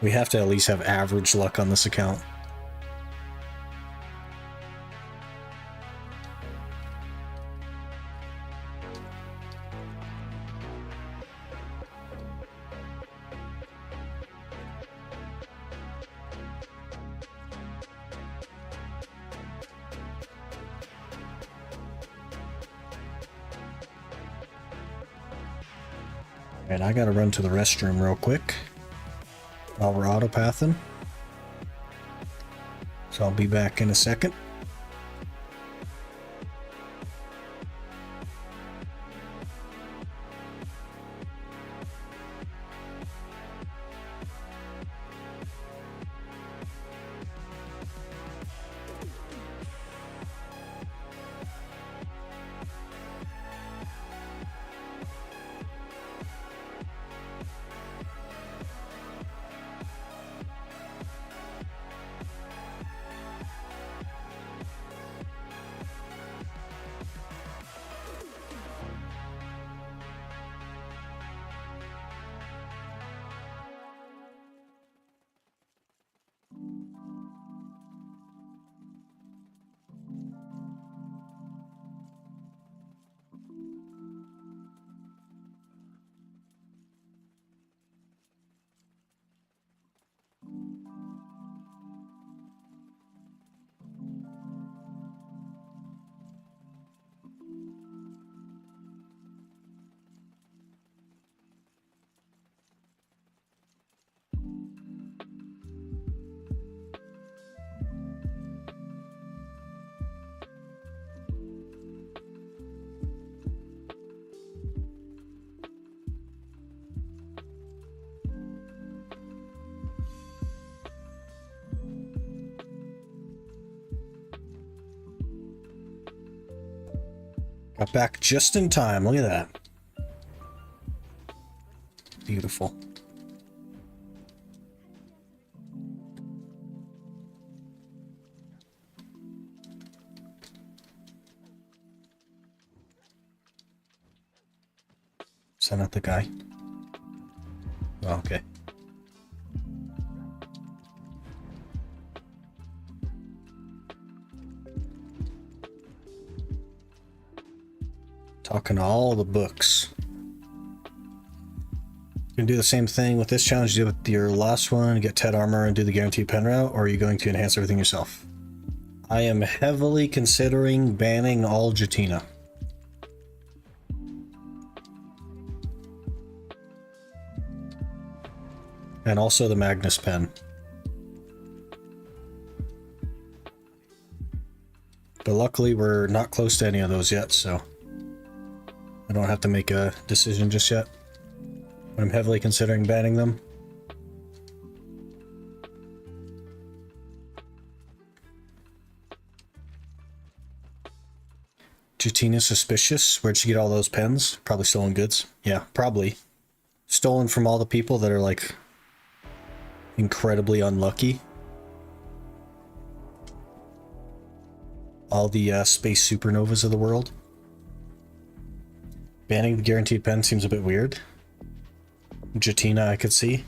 We have to at least have average luck on this account. And I gotta run to the restroom real quick while we're autopathing. So I'll be back in a second. Got back just in time. Look at that. Beautiful. Is that not the guy? Oh, okay. Talking to all the books. You can do the same thing with this challenge you did with your last one, get Ted armor and do the guaranteed pen route, or are you going to enhance everything yourself? I am heavily considering banning all Jatina. And also the Magnus pen. But luckily we're not close to any of those yet, so I don't have to make a decision just yet. But I'm heavily considering banning them. Jatina's suspicious. Where'd she get all those pens? Probably stolen goods. Yeah, probably. Stolen from all the people that are like incredibly unlucky. All the space supernovas of the world. Banning the guaranteed pen seems a bit weird. Jatina, I could see.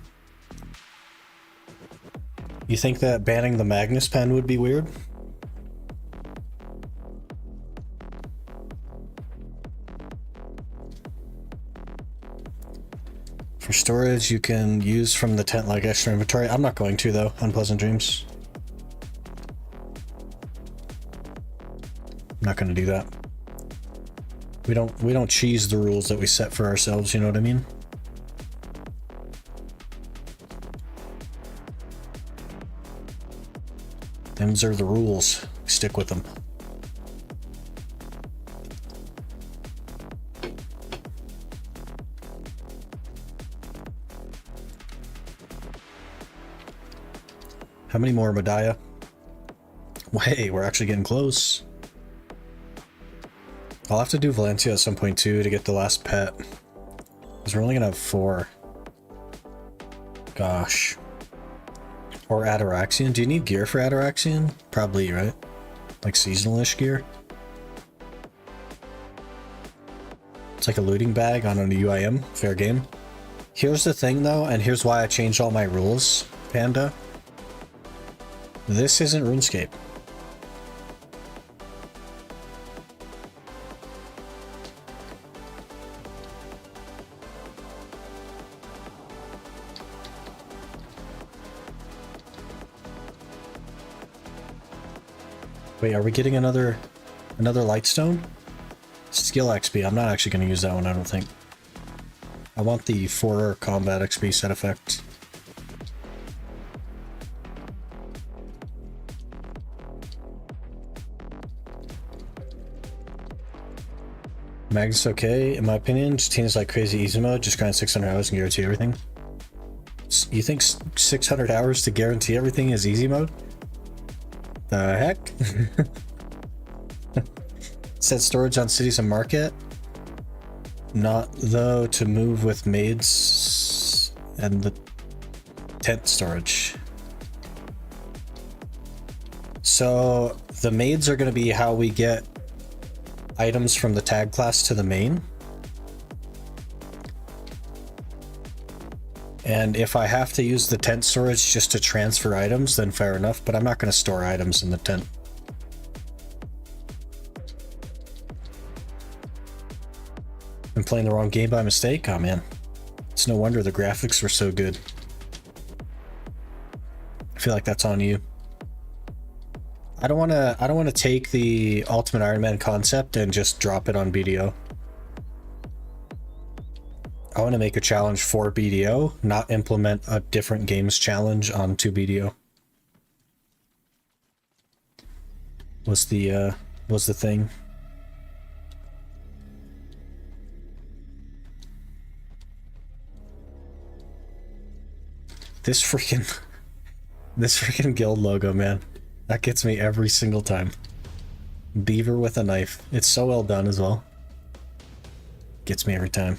You think that banning the Magnus pen would be weird? For storage, you can use from the tent like extra inventory. I'm not going to though. Unpleasant dreams. I'm not going to do that. We don't cheese the rules that we set for ourselves. You know what I mean? Them's are the rules. Stick with them. How many more, Medaya? Hey, we're actually getting close. I'll have to do Valencia at some point too to get the last pet. Because we're only gonna have 4. Gosh. Or Ataraxian. Do you need gear for Ataraxian? Probably, right? Like seasonal-ish gear? It's like a looting bag on a UIM. Fair game. Here's the thing though, and here's why I changed all my rules, Panda. This isn't RuneScape. Wait, are we getting another Lightstone? Skill XP. I'm not actually going to use that one, I don't think. I want the 4 combat XP set effect. Magnus okay, in my opinion. Tina's like crazy easy mode, just grind 600 hours and guarantee everything. You think 600 hours to guarantee everything is easy mode? The heck? Set storage on cities and market. Not though to move with maids and the tent storage. So the maids are going to be how we get items from the tag class to the main. And if I have to use the tent storage just to transfer items, then fair enough, but I'm not going to store items in the tent. I'm playing the wrong game by mistake? Oh man. It's no wonder the graphics were so good. I feel like that's on you. I don't want to take the Ultimate Iron Man concept and just drop it on BDO. I want to make a challenge for BDO, not implement a different games challenge onto BDO. Was the thing. This freaking guild logo, man. That gets me every single time. Beaver with a knife. It's so well done as well. Gets me every time.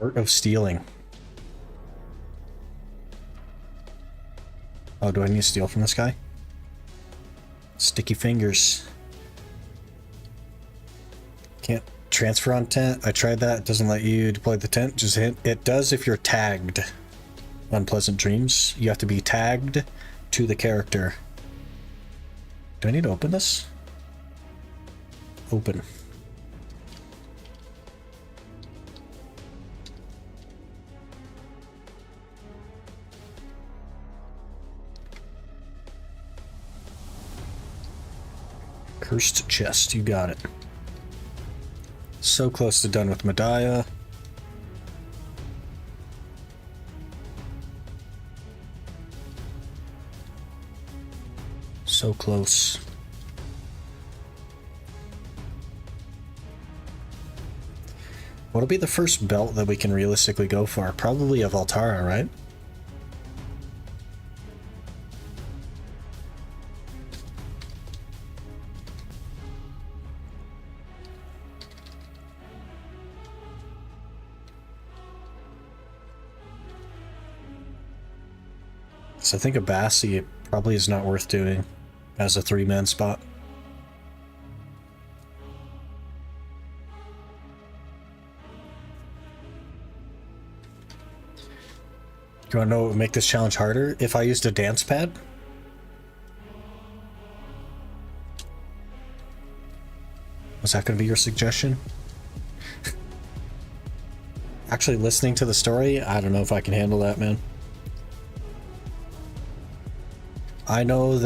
Art of stealing. Oh, do I need to steal from this guy? Sticky fingers. Can't transfer on tent. I tried that. It doesn't let you deploy the tent. Just hit. It does if you're tagged. Unpleasant dreams. You have to be tagged to the character. Do I need to open this? Open. Cursed chest, you got it. So close to done with Medaya. So close. What'll be the first belt that we can realistically go for? Probably a Voltara, right? So I think a Bassi probably is not worth doing as a 3-man spot. You want to know what would make this challenge harder? If I used a dance pad? Was that going to be your suggestion? Actually, listening to the story, I don't know if I can handle that, man. I know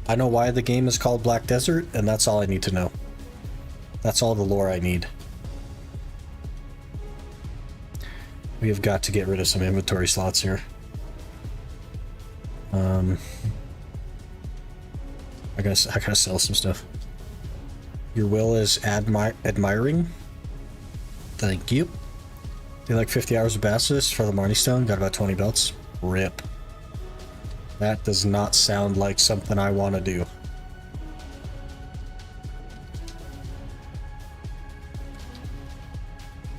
why the game is called Black Desert, and that's all I need to know. That's all the lore I need. We have got to get rid of some inventory slots here. I gotta sell some stuff. Your will is admiring. Thank you. Do like 50 hours of Basilisk for the Marnie Stone. Got about 20 belts. Rip. That does not sound like something I want to do.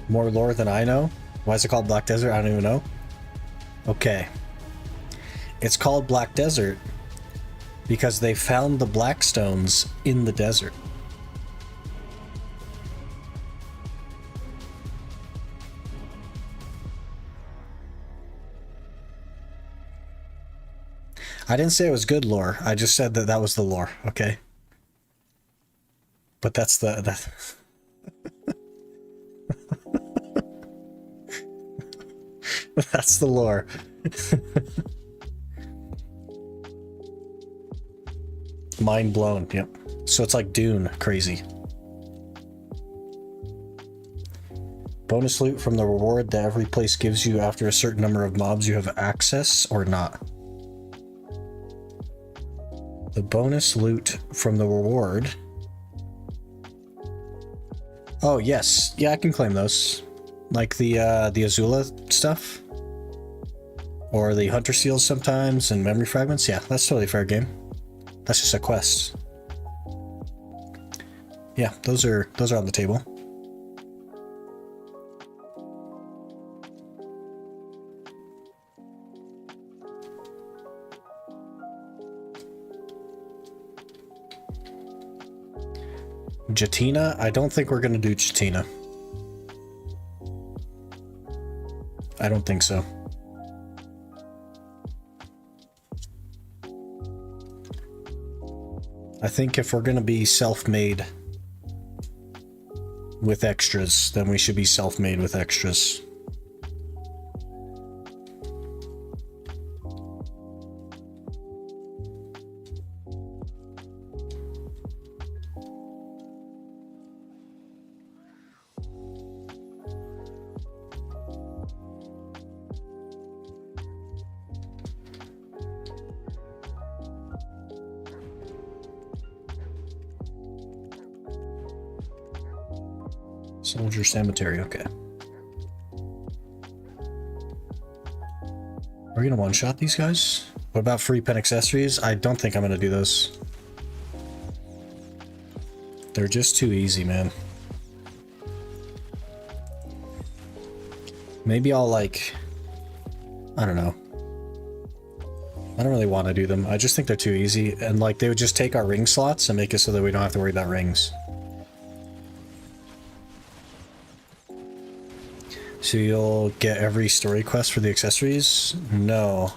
More lore than I know? Why is it called Black Desert? I don't even know. Okay. It's called Black Desert because they found the black stones in the desert. I didn't say it was good lore. I just said that that was the lore, okay? But that's the... That's the lore. Mind blown, yep. So it's like Dune, crazy. Bonus loot from the reward that every place gives you after a certain number of mobs you have access or not. The bonus loot from the reward. Oh, yes. Yeah, I can claim those. Like the Azula stuff. Or the Hunter Seals sometimes, and Memory Fragments. Yeah, that's totally fair game. That's just a quest. Yeah, those are on the table. Jatina? I don't think we're gonna do Jatina. I don't think so. I think if we're gonna be self-made with extras, then we should be self-made with extras. Soldier Cemetery, okay. We're gonna one-shot these guys? What about free pen accessories? I don't think I'm gonna do those. They're just too easy, man. Maybe I'll like... I don't know. I don't really want to do them. I just think they're too easy, and like they would just take our ring slots and make it so that we don't have to worry about rings. So you'll get every story quest for the accessories? No.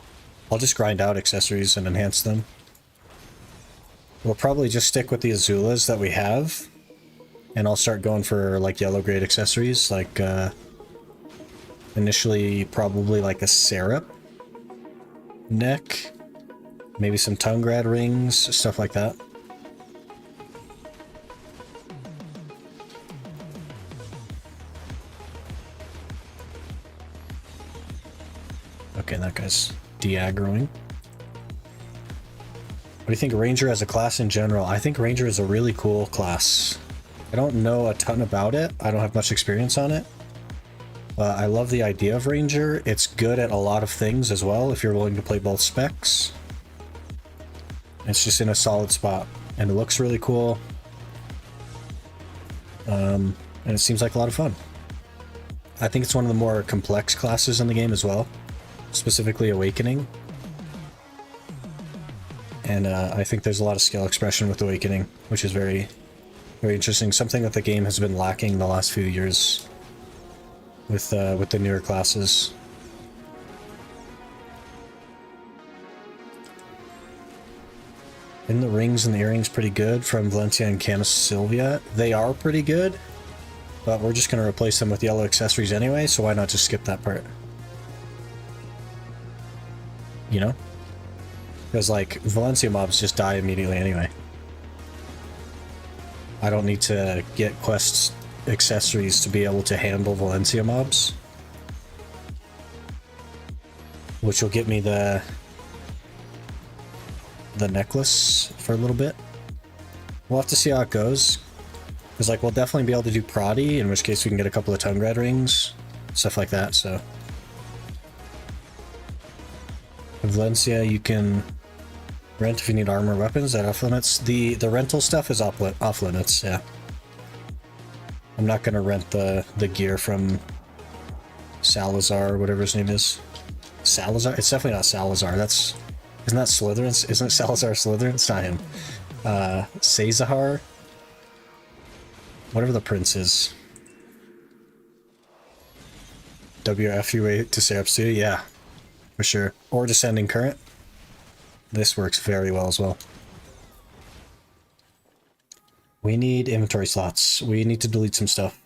I'll just grind out accessories and enhance them. We'll probably just stick with the Azulas that we have, and I'll start going for like yellow grade accessories, like initially probably like a Syrup neck, maybe some tongue grad rings, stuff like that. Okay, that guy's de-aggroing. What do you think of Ranger as a class in general? I think Ranger is a really cool class. I don't know a ton about it. I don't have much experience on it. I love the idea of Ranger. It's good at a lot of things as well if you're willing to play both specs. It's just in a solid spot. And it looks really cool. And it seems like a lot of fun. I think it's one of the more complex classes in the game as well. Specifically Awakening. And I think there's a lot of skill expression with Awakening, which is very, very interesting. Something that the game has been lacking the last few years with the newer classes. In the rings and the earrings pretty good from Valencia and Canis Sylvia. They are pretty good, but we're just going to replace them with yellow accessories anyway, so why not just skip that part? You know? Because, like, Valencia mobs just die immediately anyway. I don't need to get quest accessories to be able to handle Valencia mobs. Which will get me the necklace for a little bit. We'll have to see how it goes. Because, like, we'll definitely be able to do Prodi, in which case we can get a couple of tongue grad rings. Stuff like that, so. Valencia, you can rent if you need armor weapons at off limits. The rental stuff is off limits, yeah. I'm not gonna rent the gear from Salazar, whatever his name is. Salazar? It's definitely not Salazar. Isn't that Slytherin? Isn't Salazar Slytherin? It's not him. Sazahar? Whatever the prince is. WFUA to Syrups too? Yeah. For sure. Or Descending Current. This works very well as well. We need inventory slots. We need to delete some stuff.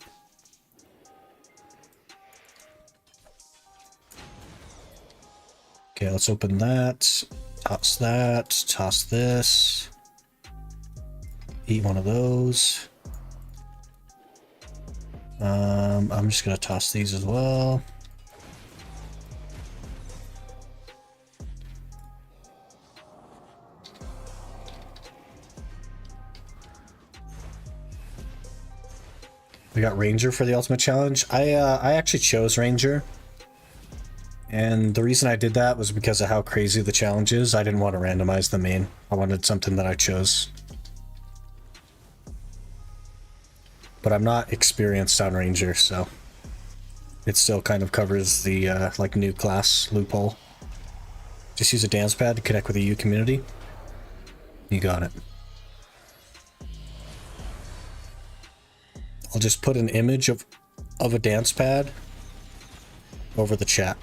Okay, let's open that. Toss that. Toss this. Eat one of those. I'm just gonna toss these as well. We got Ranger for the Ultimate Challenge. I actually chose Ranger. And the reason I did that was because of how crazy the challenge is. I didn't want to randomize the main. I wanted something that I chose. But I'm not experienced on Ranger, so it still kind of covers the like new class loophole. Just use a dance pad to connect with the U community. You got it. I'll just put an image of a dance pad over the chat.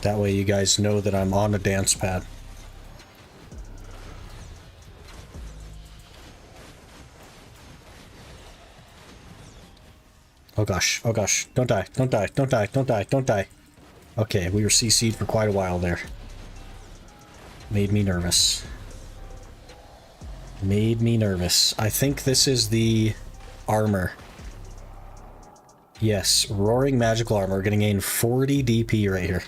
That way you guys know that I'm on a dance pad. Oh gosh, oh gosh. Don't die, don't die, don't die, don't die, don't die. Okay, we were CC'd for quite a while there. Made me nervous. Made me nervous. I think this is the armor. Yes, Roaring Magical Armor. We're gonna gain 40 DP right here.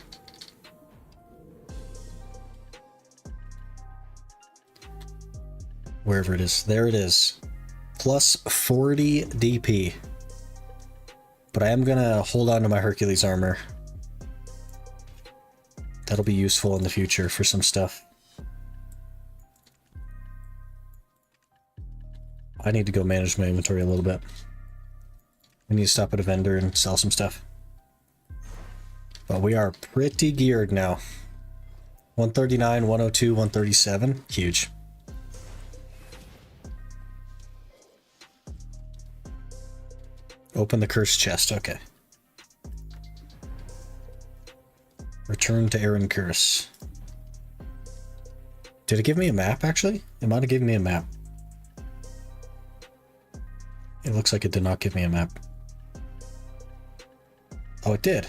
Wherever it is. There it is. Plus 40 DP. But I am gonna hold on to my Hercules armor. That'll be useful in the future for some stuff. I need to go manage my inventory a little bit. I need to stop at a vendor and sell some stuff. But we are pretty geared now. 139, 102, 137. Huge. Open the cursed chest. Okay. Return to Aaron Curse. Did it give me a map, actually? It might have given me a map. It looks like it did not give me a map. Oh, it did.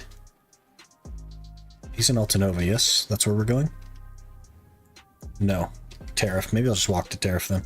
He's in Altanova, yes? That's where we're going? No. Tariff. Maybe I'll just walk to Tariff then.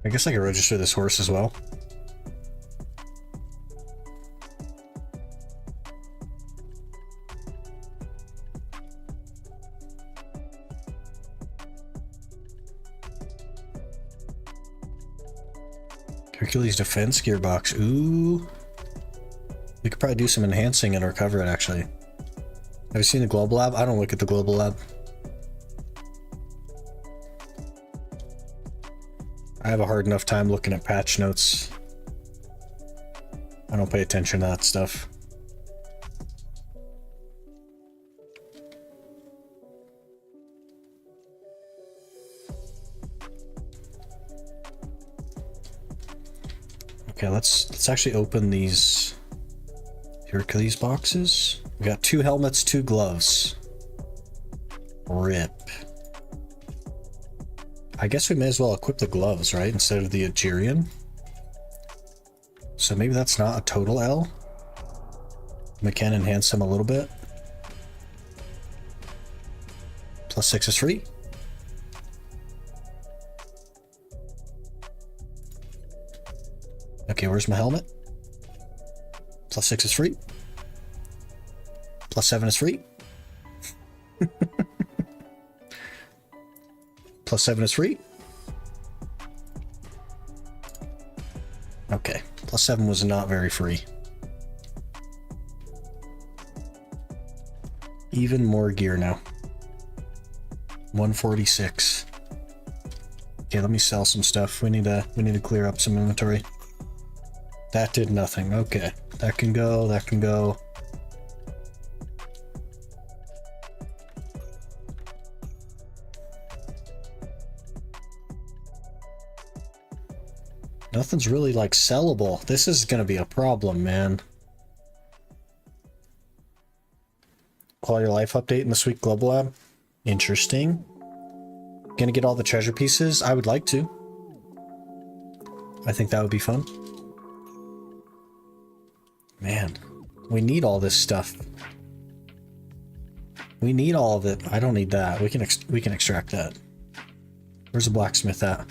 I guess I could register this horse as well. Hercules defense gearbox. Ooh. We could probably do some enhancing and recover it, actually. Have you seen the global lab? I don't look at the global lab. I have a hard enough time looking at patch notes. I don't pay attention to that stuff. Okay, let's actually open these Hercules boxes. We got 2 helmets, 2 gloves. RIP. I guess we may as well equip the gloves, right? Instead of the Algerian. So maybe that's not a total L. We can enhance them a little bit. +6 is free. Okay, where's my helmet? +6 is free. +7 is free. +7 is free. Okay, +7 was not very free. Even more gear now. 146. Okay, let me sell some stuff. We need to clear up some inventory. That did nothing. Okay, that can go. That can go. Nothing's really like sellable. This is gonna be a problem, man. Quality of life update in this week global lab. Interesting. Gonna get all the treasure pieces? I would like to. I think that would be fun. Man, we need all this stuff. We need all of it. I don't need that. We can extract that. Where's the blacksmith at?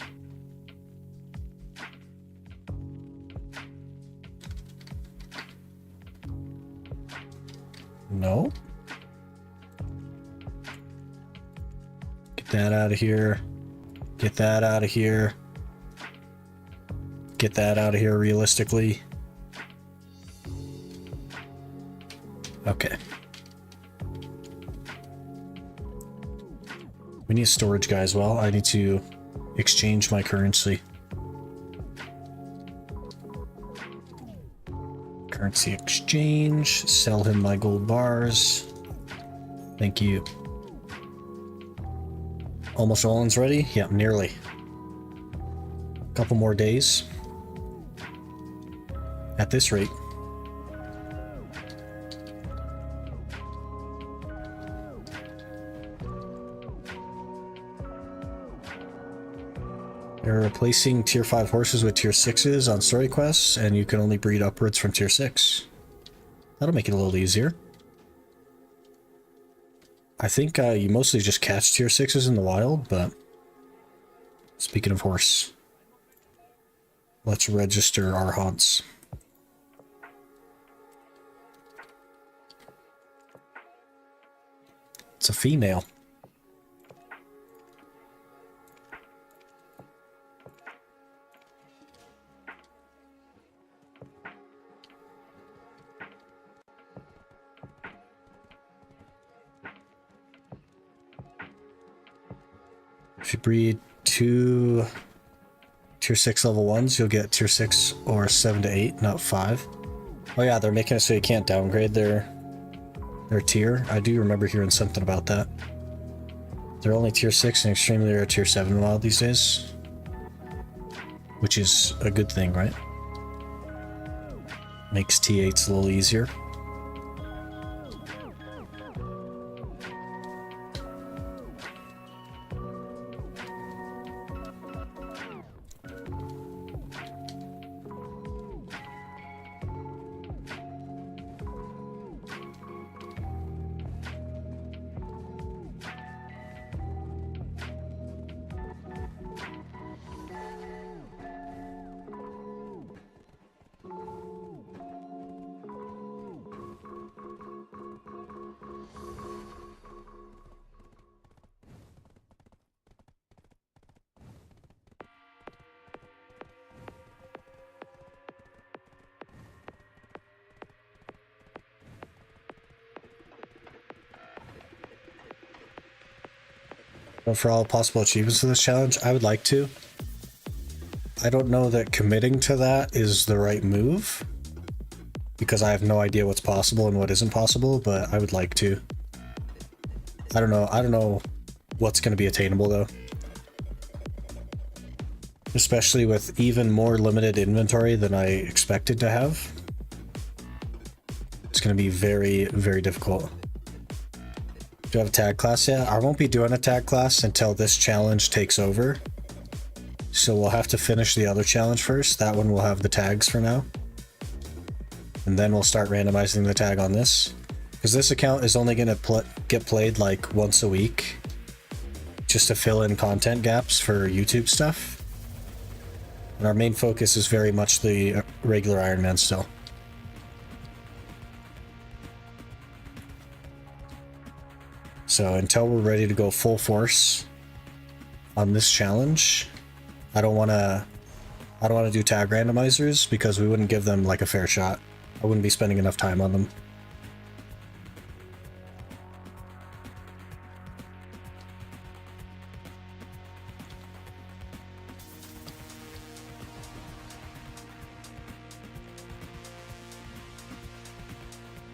No. Get that out of here. Get that out of here. Get that out of here realistically. Okay. We need a storage guy as well. I need to exchange my currency. Currency exchange. Sell him my gold bars. Thank you. Almost all one's ready? Yep, nearly. Couple more days. At this rate. You're replacing tier 5 horses with tier 6s on story quests, and you can only breed upwards from tier 6. That'll make it a little easier. I think you mostly just catch tier 6s in the wild, but speaking of horse. Let's register our haunts. It's a female. If you breed 2 tier 6 level 1s, you'll get tier 6 or 7 to 8, not 5. Oh yeah, they're making it so you can't downgrade their tier. I do remember hearing something about that. They're only tier 6 and extremely rare tier 7 wild these days. Which is a good thing, right? Makes T8s a little easier. For all possible achievements of this challenge, I would like to. I don't know that committing to that is the right move, because I have no idea what's possible and what isn't possible, but I would like to. I don't know what's going to be attainable though. Especially with even more limited inventory than I expected to have. It's going to be very, very difficult. Do I have a tag class yet? I won't be doing a tag class until this challenge takes over. So we'll have to finish the other challenge first. That one will have the tags for now. And then we'll start randomizing the tag on this. Because this account is only going to get played like once a week. Just to fill in content gaps for YouTube stuff. And our main focus is very much the regular Iron Man still. So until we're ready to go full force on this challenge, I don't want to do tag randomizers because we wouldn't give them like a fair shot. I wouldn't be spending enough time on them.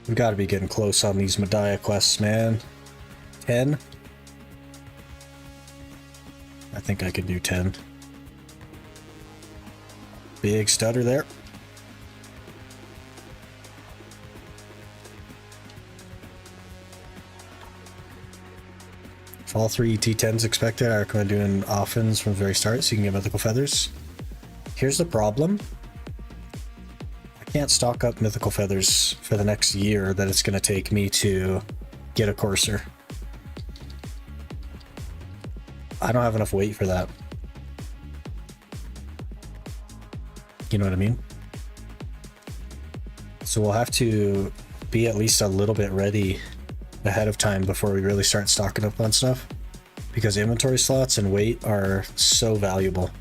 We've got to be getting close on these Medaya quests, man. 10? I think I could do 10. Big stutter there. If all 3 T10s expected, I recommend doing offens from the very start so you can get mythical feathers. Here's the problem. I can't stock up mythical feathers for the next year that it's going to take me to get a courser. I don't have enough weight for that. You know what I mean? So we'll have to be at least a little bit ready ahead of time before we really start stocking up on stuff. Because inventory slots and weight are so valuable.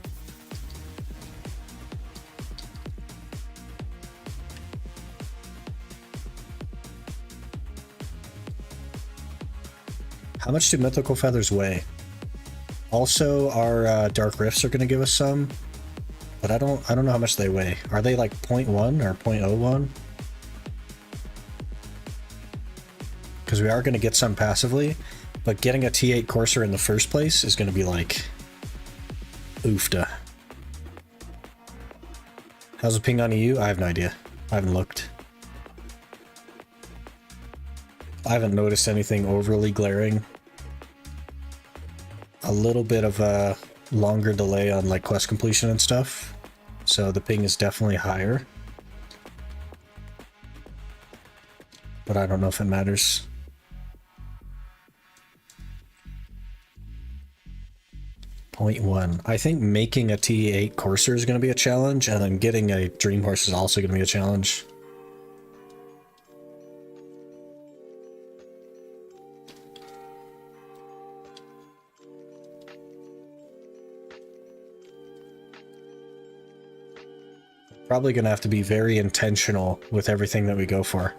How much do mythical feathers weigh? Also, our dark rifts are going to give us some, but I don't know how much they weigh. Are they like 0.1 or 0.01? Because we are going to get some passively, but getting a T8 courser in the first place is going to be like oofda. How's the ping on EU? I have no idea. I haven't looked. I haven't noticed anything overly glaring. A little bit of a longer delay on like quest completion and stuff, so the ping is definitely higher, but I don't know if it matters. 0.1. I think making a T8 courser is going to be a challenge, and then getting a dream horse is also going to be a challenge. Probably going to have to be very intentional with everything that we go for,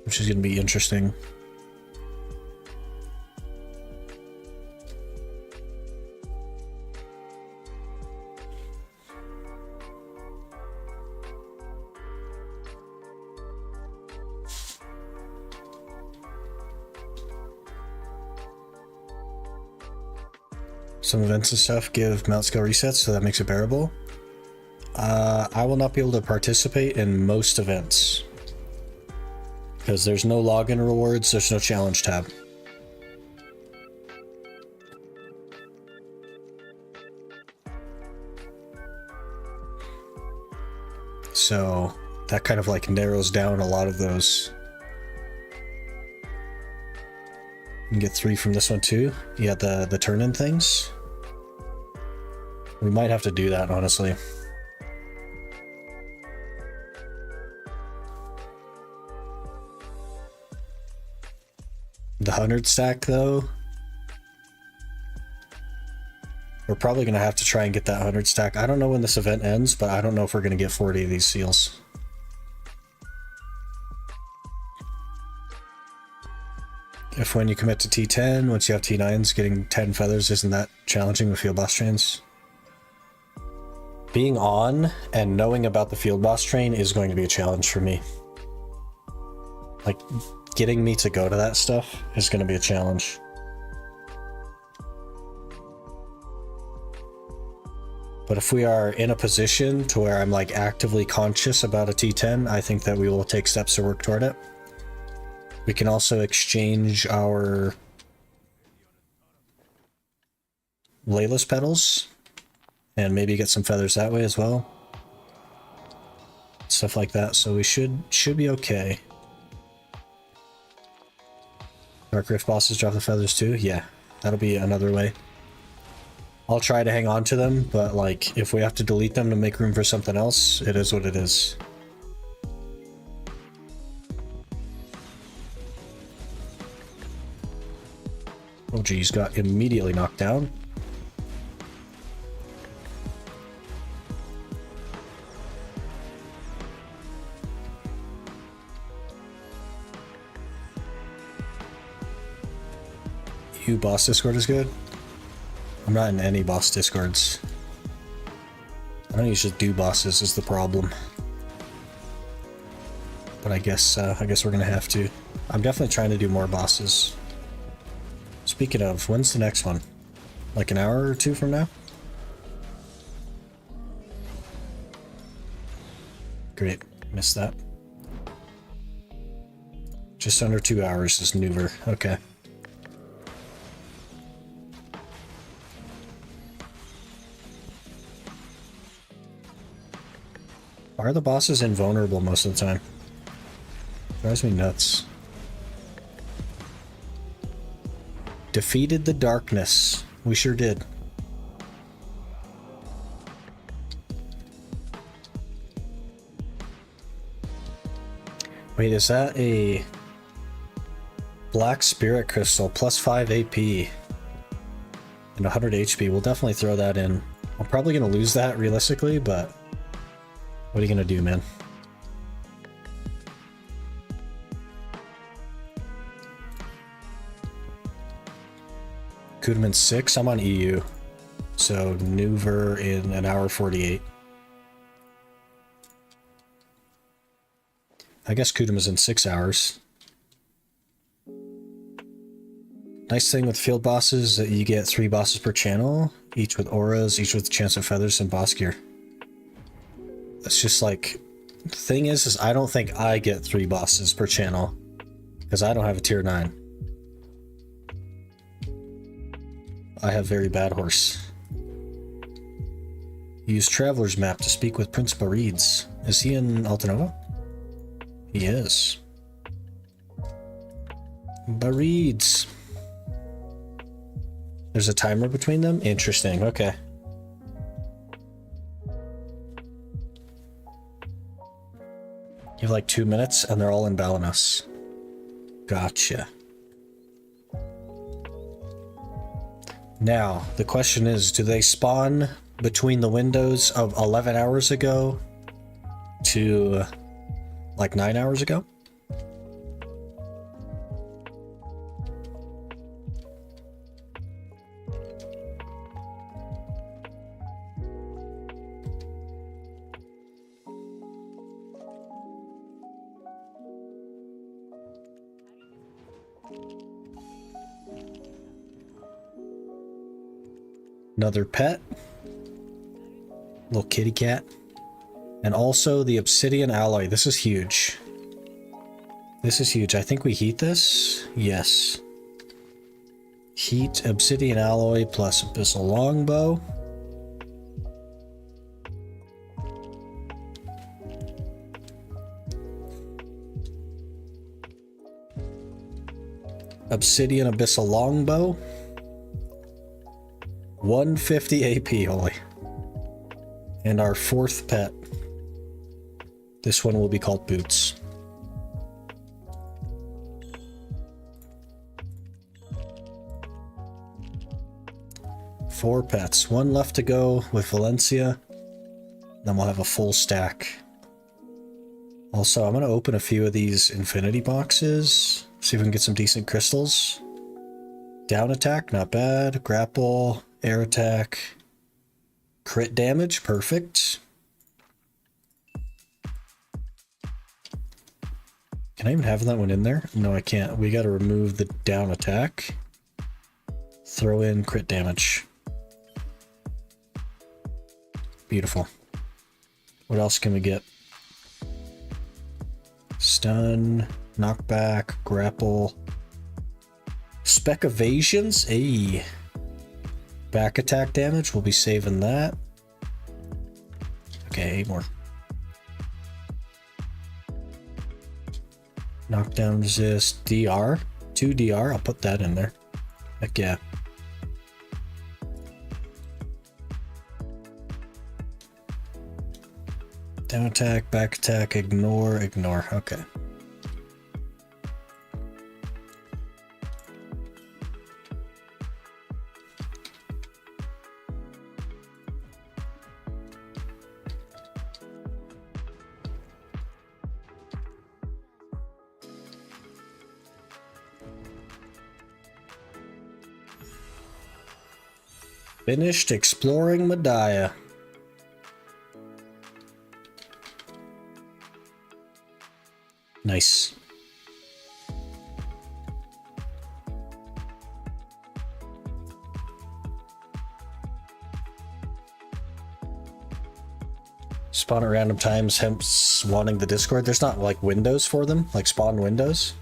which is going to be interesting. Some events and stuff give mount scale resets, so that makes it bearable. I will not be able to participate in most events because there's no login rewards, there's no challenge tab. So that kind of like narrows down a lot of those. You can get 3 from this one too. Yeah, the turn-in things. We might have to do that, honestly. The 100 stack, though. We're probably going to have to try and get that 100 stack. I don't know when this event ends, but I don't know if we're going to get 40 of these seals. If when you commit to T10, once you have T9s, getting 10 feathers isn't that challenging with field boss trains? Being on and knowing about the field boss train is going to be a challenge for me. Like, getting me to go to that stuff is going to be a challenge. But if we are in a position to where I'm like actively conscious about a T10, I think that we will take steps to work toward it. We can also exchange our Layla's petals and maybe get some feathers that way as well. Stuff like that, so we should be okay. Dark Rift bosses drop the feathers too? Yeah, that'll be another way. I'll try to hang on to them, but like if we have to delete them to make room for something else, it is what it is. Oh geez, got immediately knocked down. You boss Discord is good? I'm not in any boss Discords. I don't usually do bosses is the problem. But I guess we're gonna have to. I'm definitely trying to do more bosses. Speaking of, when's the next one? Like an hour or two from now? Great, missed that. Just under 2 hours is Nuver, okay. Why are the bosses invulnerable most of the time? Drives me nuts. Defeated the darkness. We sure did. Wait, is that a black spirit crystal plus 5 AP and 100 HP? We'll definitely throw that in. I'm probably gonna lose that realistically, but what are you gonna do, man? Kudaman 6, I'm on EU. So Nuver in an hour 48. I guess Kudaman's in 6 hours. Nice thing with field bosses that you get 3 bosses per channel, each with auras, each with chance of feathers and boss gear. That's just like, the thing is I don't think I get 3 bosses per channel because I don't have a tier 9. I have very bad horse. Use Traveler's Map to speak with Prince Barides. Is he in Altanova? He is. Barides. There's a timer between them? Interesting, okay. You have like 2 minutes and they're all in Balanos. Gotcha. Now, the question is, do they spawn between the windows of 11 hours ago to like 9 hours ago? Another pet. Little kitty cat. And also the obsidian alloy. This is huge. This is huge. I think we heat this. Yes. Heat obsidian alloy plus abyssal longbow. Obsidian abyssal longbow. 150 AP, holy. And our fourth pet. This one will be called Boots. Four pets. One left to go with Valencia. Then we'll have a full stack. Also, I'm going to open a few of these infinity boxes. See if we can get some decent crystals. Down attack, not bad. Grapple, air attack. Crit damage, perfect. Can I even have that one in there? No, I can't. We got to remove the down attack. Throw in crit damage. Beautiful. What else can we get? Stun, knockback, grapple. Spec evasions? Ayy. Back attack damage, we'll be saving that. Okay, 8 more. Knockdown resist, DR. 2 DR, I'll put that in there. Heck yeah. Down attack, back attack, ignore, ignore. Okay. Finished exploring Medaya. Nice. Spawn at random times, hence wanting the Discord. There's not like windows for them, like spawn windows.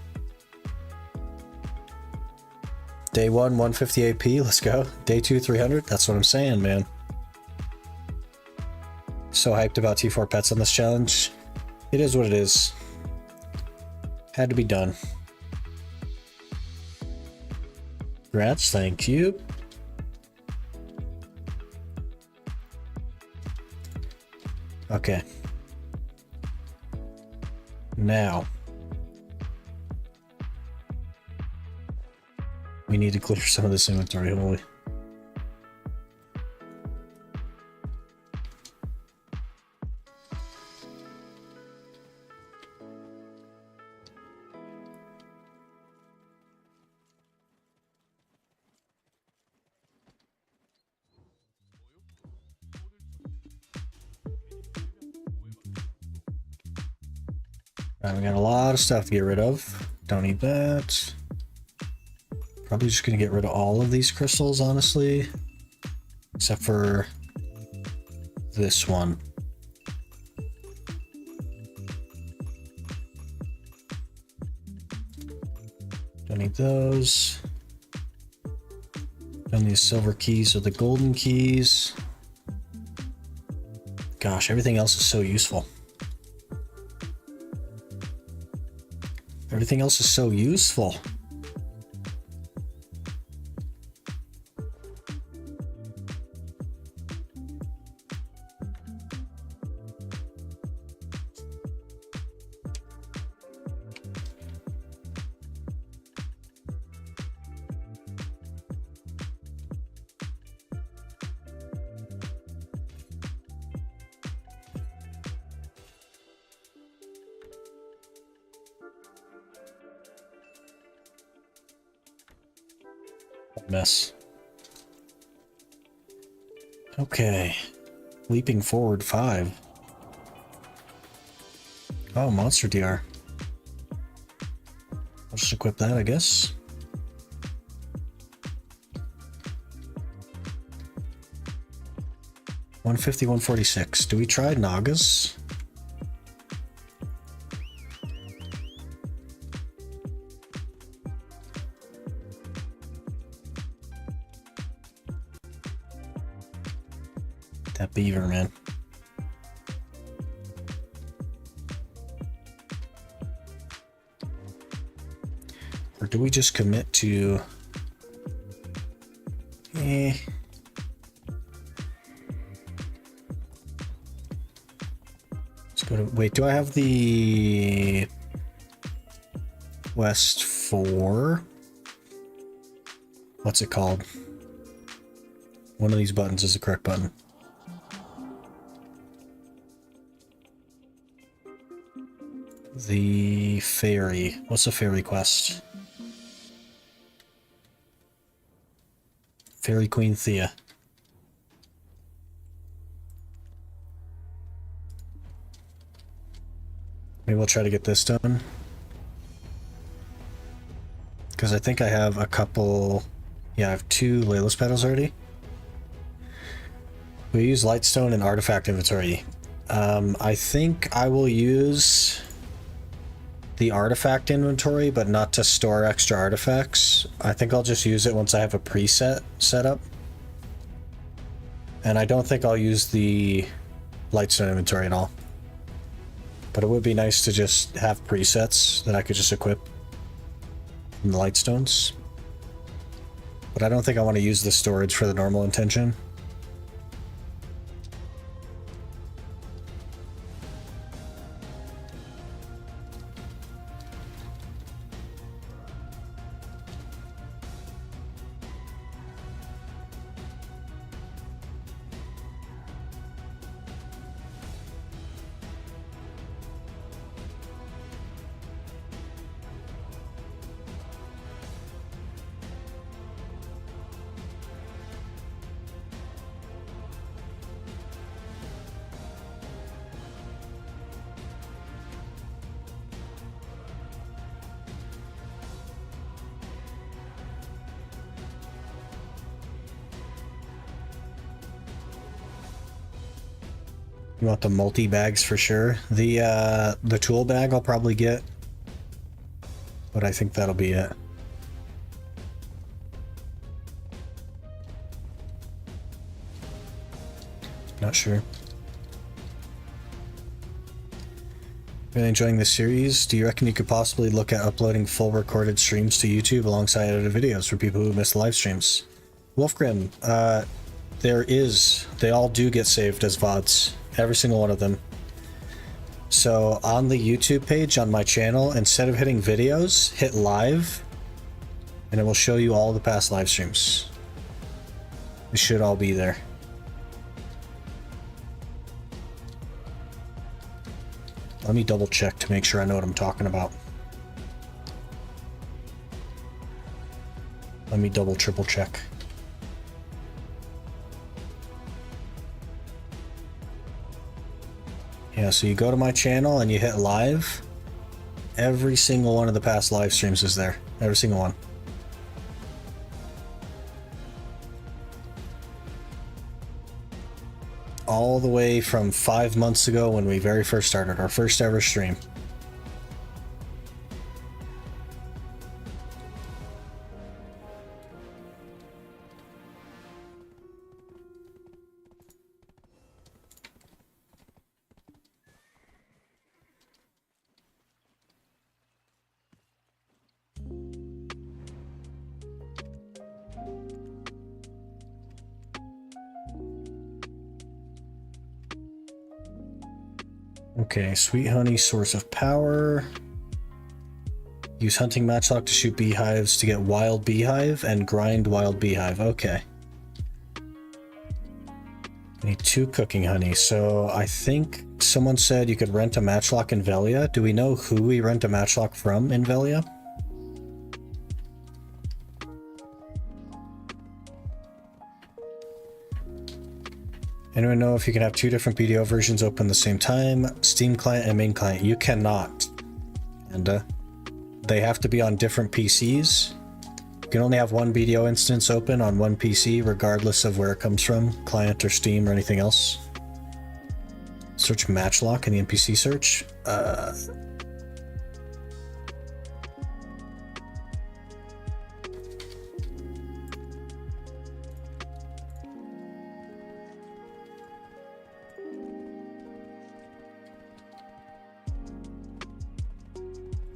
Day 1, 150 AP, let's go. Day 2, 300, that's what I'm saying, man. So hyped about T4 pets on this challenge. It is what it is. Had to be done. Congrats, thank you. Okay. Now. We need to clear some of this inventory, holy. We got a lot of stuff to get rid of. Don't need that. Probably just gonna get rid of all of these crystals, honestly. Except for this one. Don't need those. And these silver keys are the golden keys. Gosh, everything else is so useful. Everything else is so useful. Mess. Okay. Leaping forward 5. Oh, monster DR. I'll just equip that, I guess. $150, $146. Do we try Nagas? That beaver, man. Or do we just commit to... Let's go to... Wait, do I have the... Quest 4? What's it called? One of these buttons is the correct button. The fairy. What's the fairy quest? Fairy Queen Thea. Maybe we'll try to get this done. Because I think I have a couple... Yeah, I have 2 Layla's petals already. We use Lightstone and Artifact Inventory. I think I will use the Artifact Inventory, but not to store extra artifacts. I think I'll just use it once I have a preset set up. And I don't think I'll use the Lightstone Inventory at all. But it would be nice to just have presets that I could just equip from the Lightstones. But I don't think I want to use the storage for the normal intention. You want the multi-bags for sure. The tool bag I'll probably get. But I think that'll be it. Not sure. Really enjoying this series. Do you reckon you could possibly look at uploading full recorded streams to YouTube alongside edited videos for people who miss the live streams? Wolfgrim, they all do get saved as VODs. Every single one of them. So on the YouTube page on my channel, instead of hitting videos, hit live, and it will show you all the past live streams. It should all be there. Let me double check to make sure I know what I'm talking about. Let me double triple check. Yeah, so you go to my channel and you hit live. Every single one of the past live streams is there. Every single one. All the way from 5 months ago when we very first started, our first ever stream. Okay, sweet honey, source of power. Use hunting matchlock to shoot beehives to get wild beehive and grind wild beehive. Okay. I need 2 cooking honey. So I think someone said you could rent a matchlock in Velia. Do we know who we rent a matchlock from in Velia? Anyone know if you can have two different BDO versions open at the same time? Steam client and main client. You cannot. And they have to be on different PCs. You can only have one BDO instance open on one PC, regardless of where it comes from, client or Steam or anything else. Search Matchlock in the NPC search.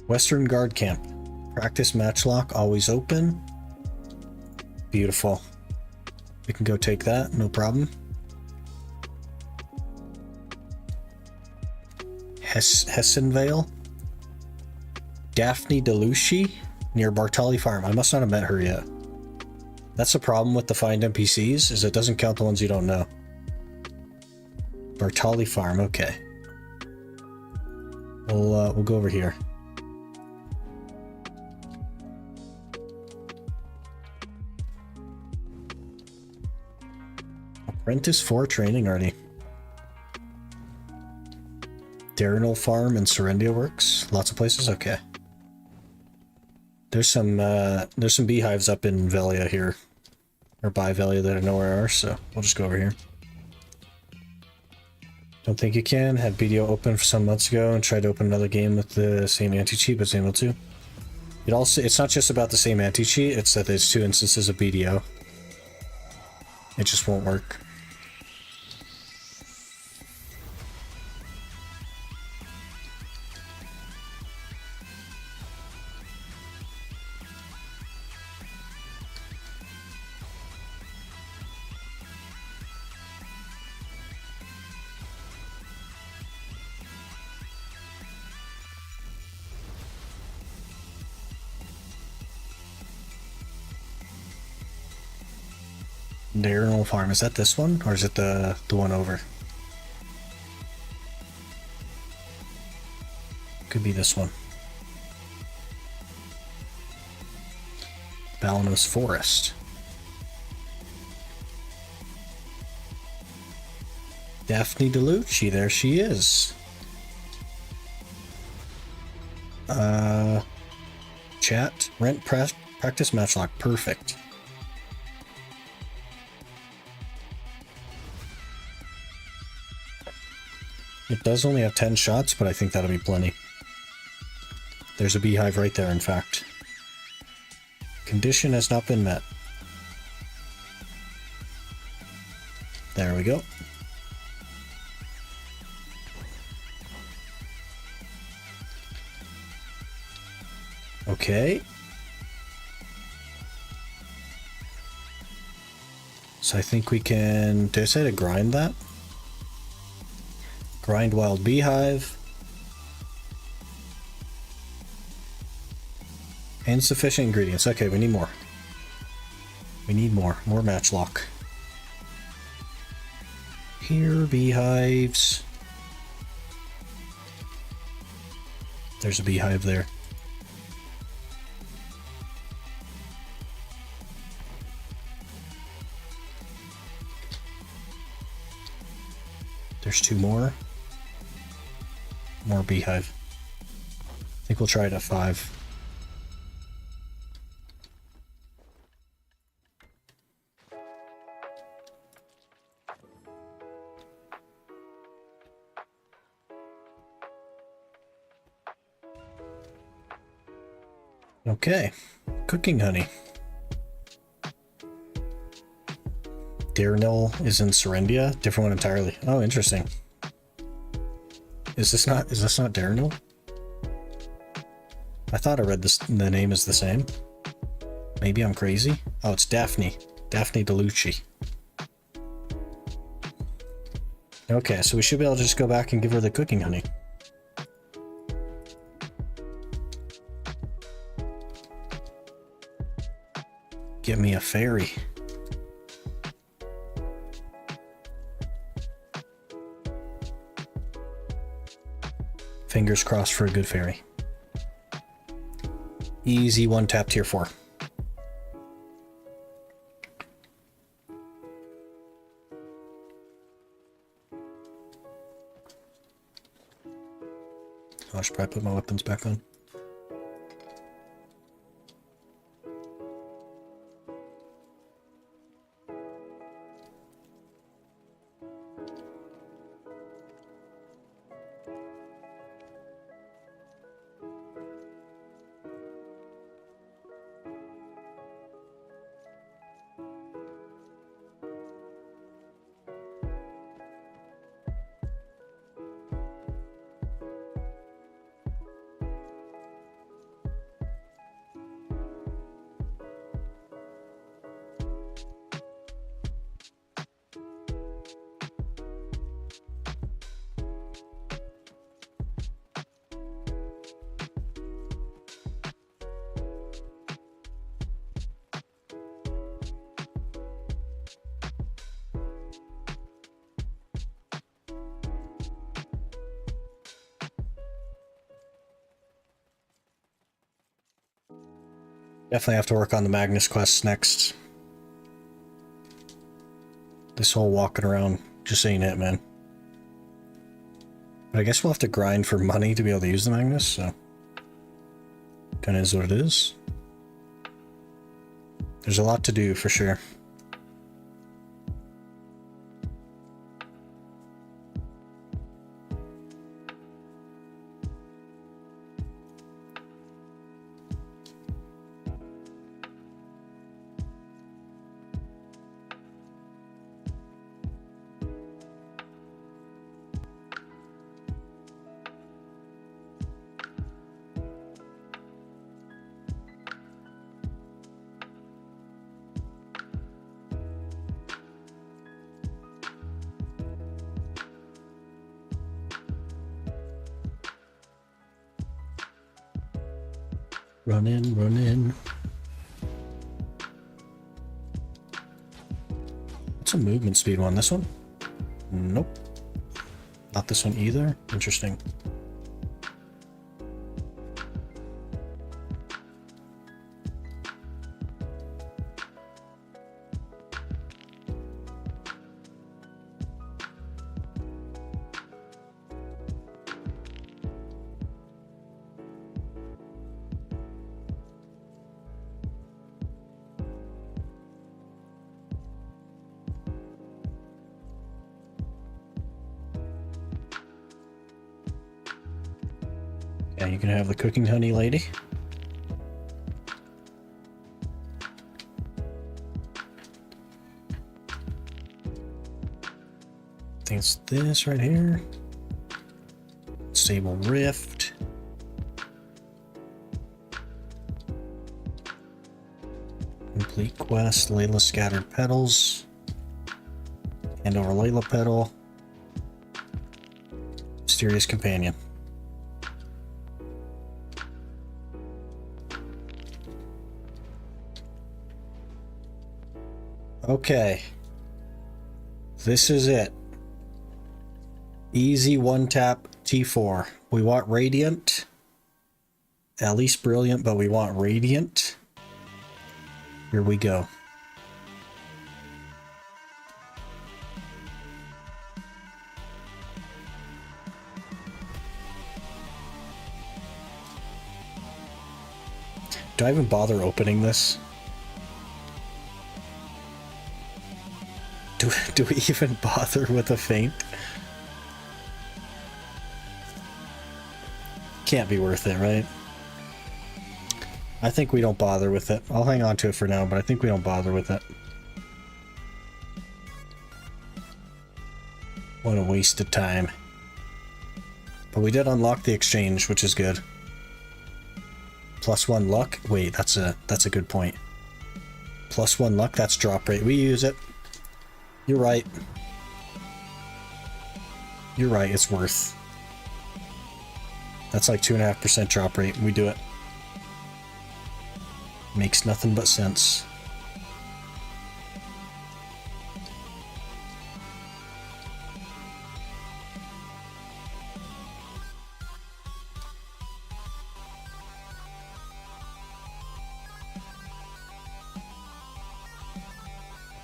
Western Guard Camp. Practice Matchlock, always open. Beautiful. We can go take that, no problem. Hessenvale. Daphne DeLucci near Bartali Farm. I must not have met her yet. That's the problem with the find NPCs, is it doesn't count the ones you don't know. Bartali Farm, okay. We'll go over here. Apprentice 4 training already. Darrenal Farm and Serendia Works. Lots of places? Okay. There's some beehives up in Velia here. Or by Velia that I know where are, so we'll just go over here. Don't think you can. Had BDO open for some months ago and tried to open another game with the same anti-cheat, but was able to. It's not just about the same anti-cheat, it's that there's two instances of BDO. It just won't work. Darrenal Farm, is that this one? Or is it the one over? Could be this one. Balanos Forest. Daphne DeLucci, there she is. Chat, rent, practice Matchlock, perfect. It does only have 10 shots, but I think that'll be plenty. There's a beehive right there, in fact. Condition has not been met. There we go. Okay. So I think we can... Did I say to grind that? Grind wild beehive. Insufficient ingredients. Okay, we need more. We need more. More matchlock. Here, beehives. There's a beehive there. There's two more. More beehive. I think we'll try it at 5. Okay, cooking honey. Darrenal is in Serendia, different one entirely. Oh, interesting. Is this not Darrenal? I thought I read this, the name is the same. Maybe I'm crazy. Oh, it's Daphne. Daphne DeLucci. Okay, so we should be able to just go back and give her the cooking honey. Give me a fairy. Fingers crossed for a good fairy. Easy one tap tier 4. I should probably put my weapons back on. Definitely have to work on the Magnus quests next. This whole walking around just ain't it, man. But I guess we'll have to grind for money to be able to use the Magnus, so... Kinda is what it is. There's a lot to do, for sure. Run in, run in. What's a movement speed one? This one? Nope. Not this one either. Interesting. Yeah, you can have the cooking honey lady. I think it's this right here. Sable Rift. Complete quest, Layla Scattered Petals. Hand over Layla Petal. Mysterious Companion. Okay. This is it. Easy one tap T4. We want Radiant. At least Brilliant, but we want Radiant. Here we go. Do I even bother opening this? Do we even bother with a feint? Can't be worth it, right? I think we don't bother with it. I'll hang on to it for now, but I think we don't bother with it. What a waste of time. But we did unlock the exchange, which is good. +1 luck. Wait, that's a good point. +1 luck, that's drop rate. We use it. You're right. You're right, it's worth. That's like 2.5% drop rate. We do it. Makes nothing but sense.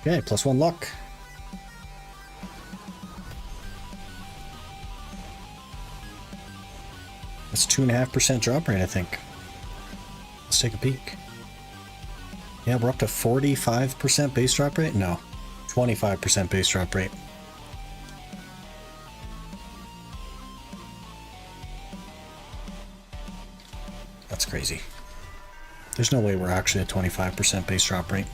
Okay, +1 luck. That's 2.5% drop rate, I think. Let's take a peek. Yeah, we're up to 45% base drop rate? No, 25% base drop rate. That's crazy. There's no way we're actually at 25% base drop rate.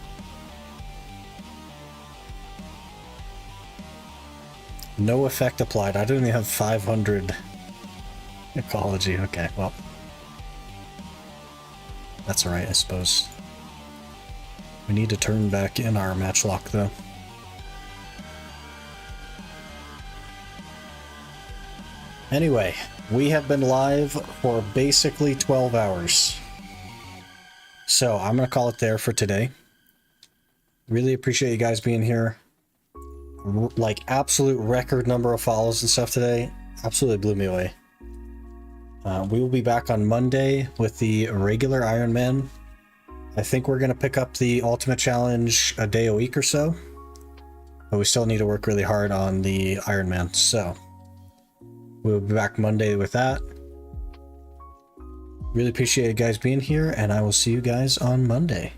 No effect applied. I don't even have 500 ecology. Okay, well. That's alright, I suppose. We need to turn back in our matchlock, though. Anyway, we have been live for basically 12 hours. So I'm going to call it there for today. Really appreciate you guys being here. Like, absolute record number of follows and stuff today. Absolutely blew me away. We will be back on Monday with the regular Iron Man. I think we're going to pick up the Ultimate Challenge a day a week or so. But we still need to work really hard on the Iron Man. So we'll be back Monday with that. Really appreciate you guys being here, and I will see you guys on Monday.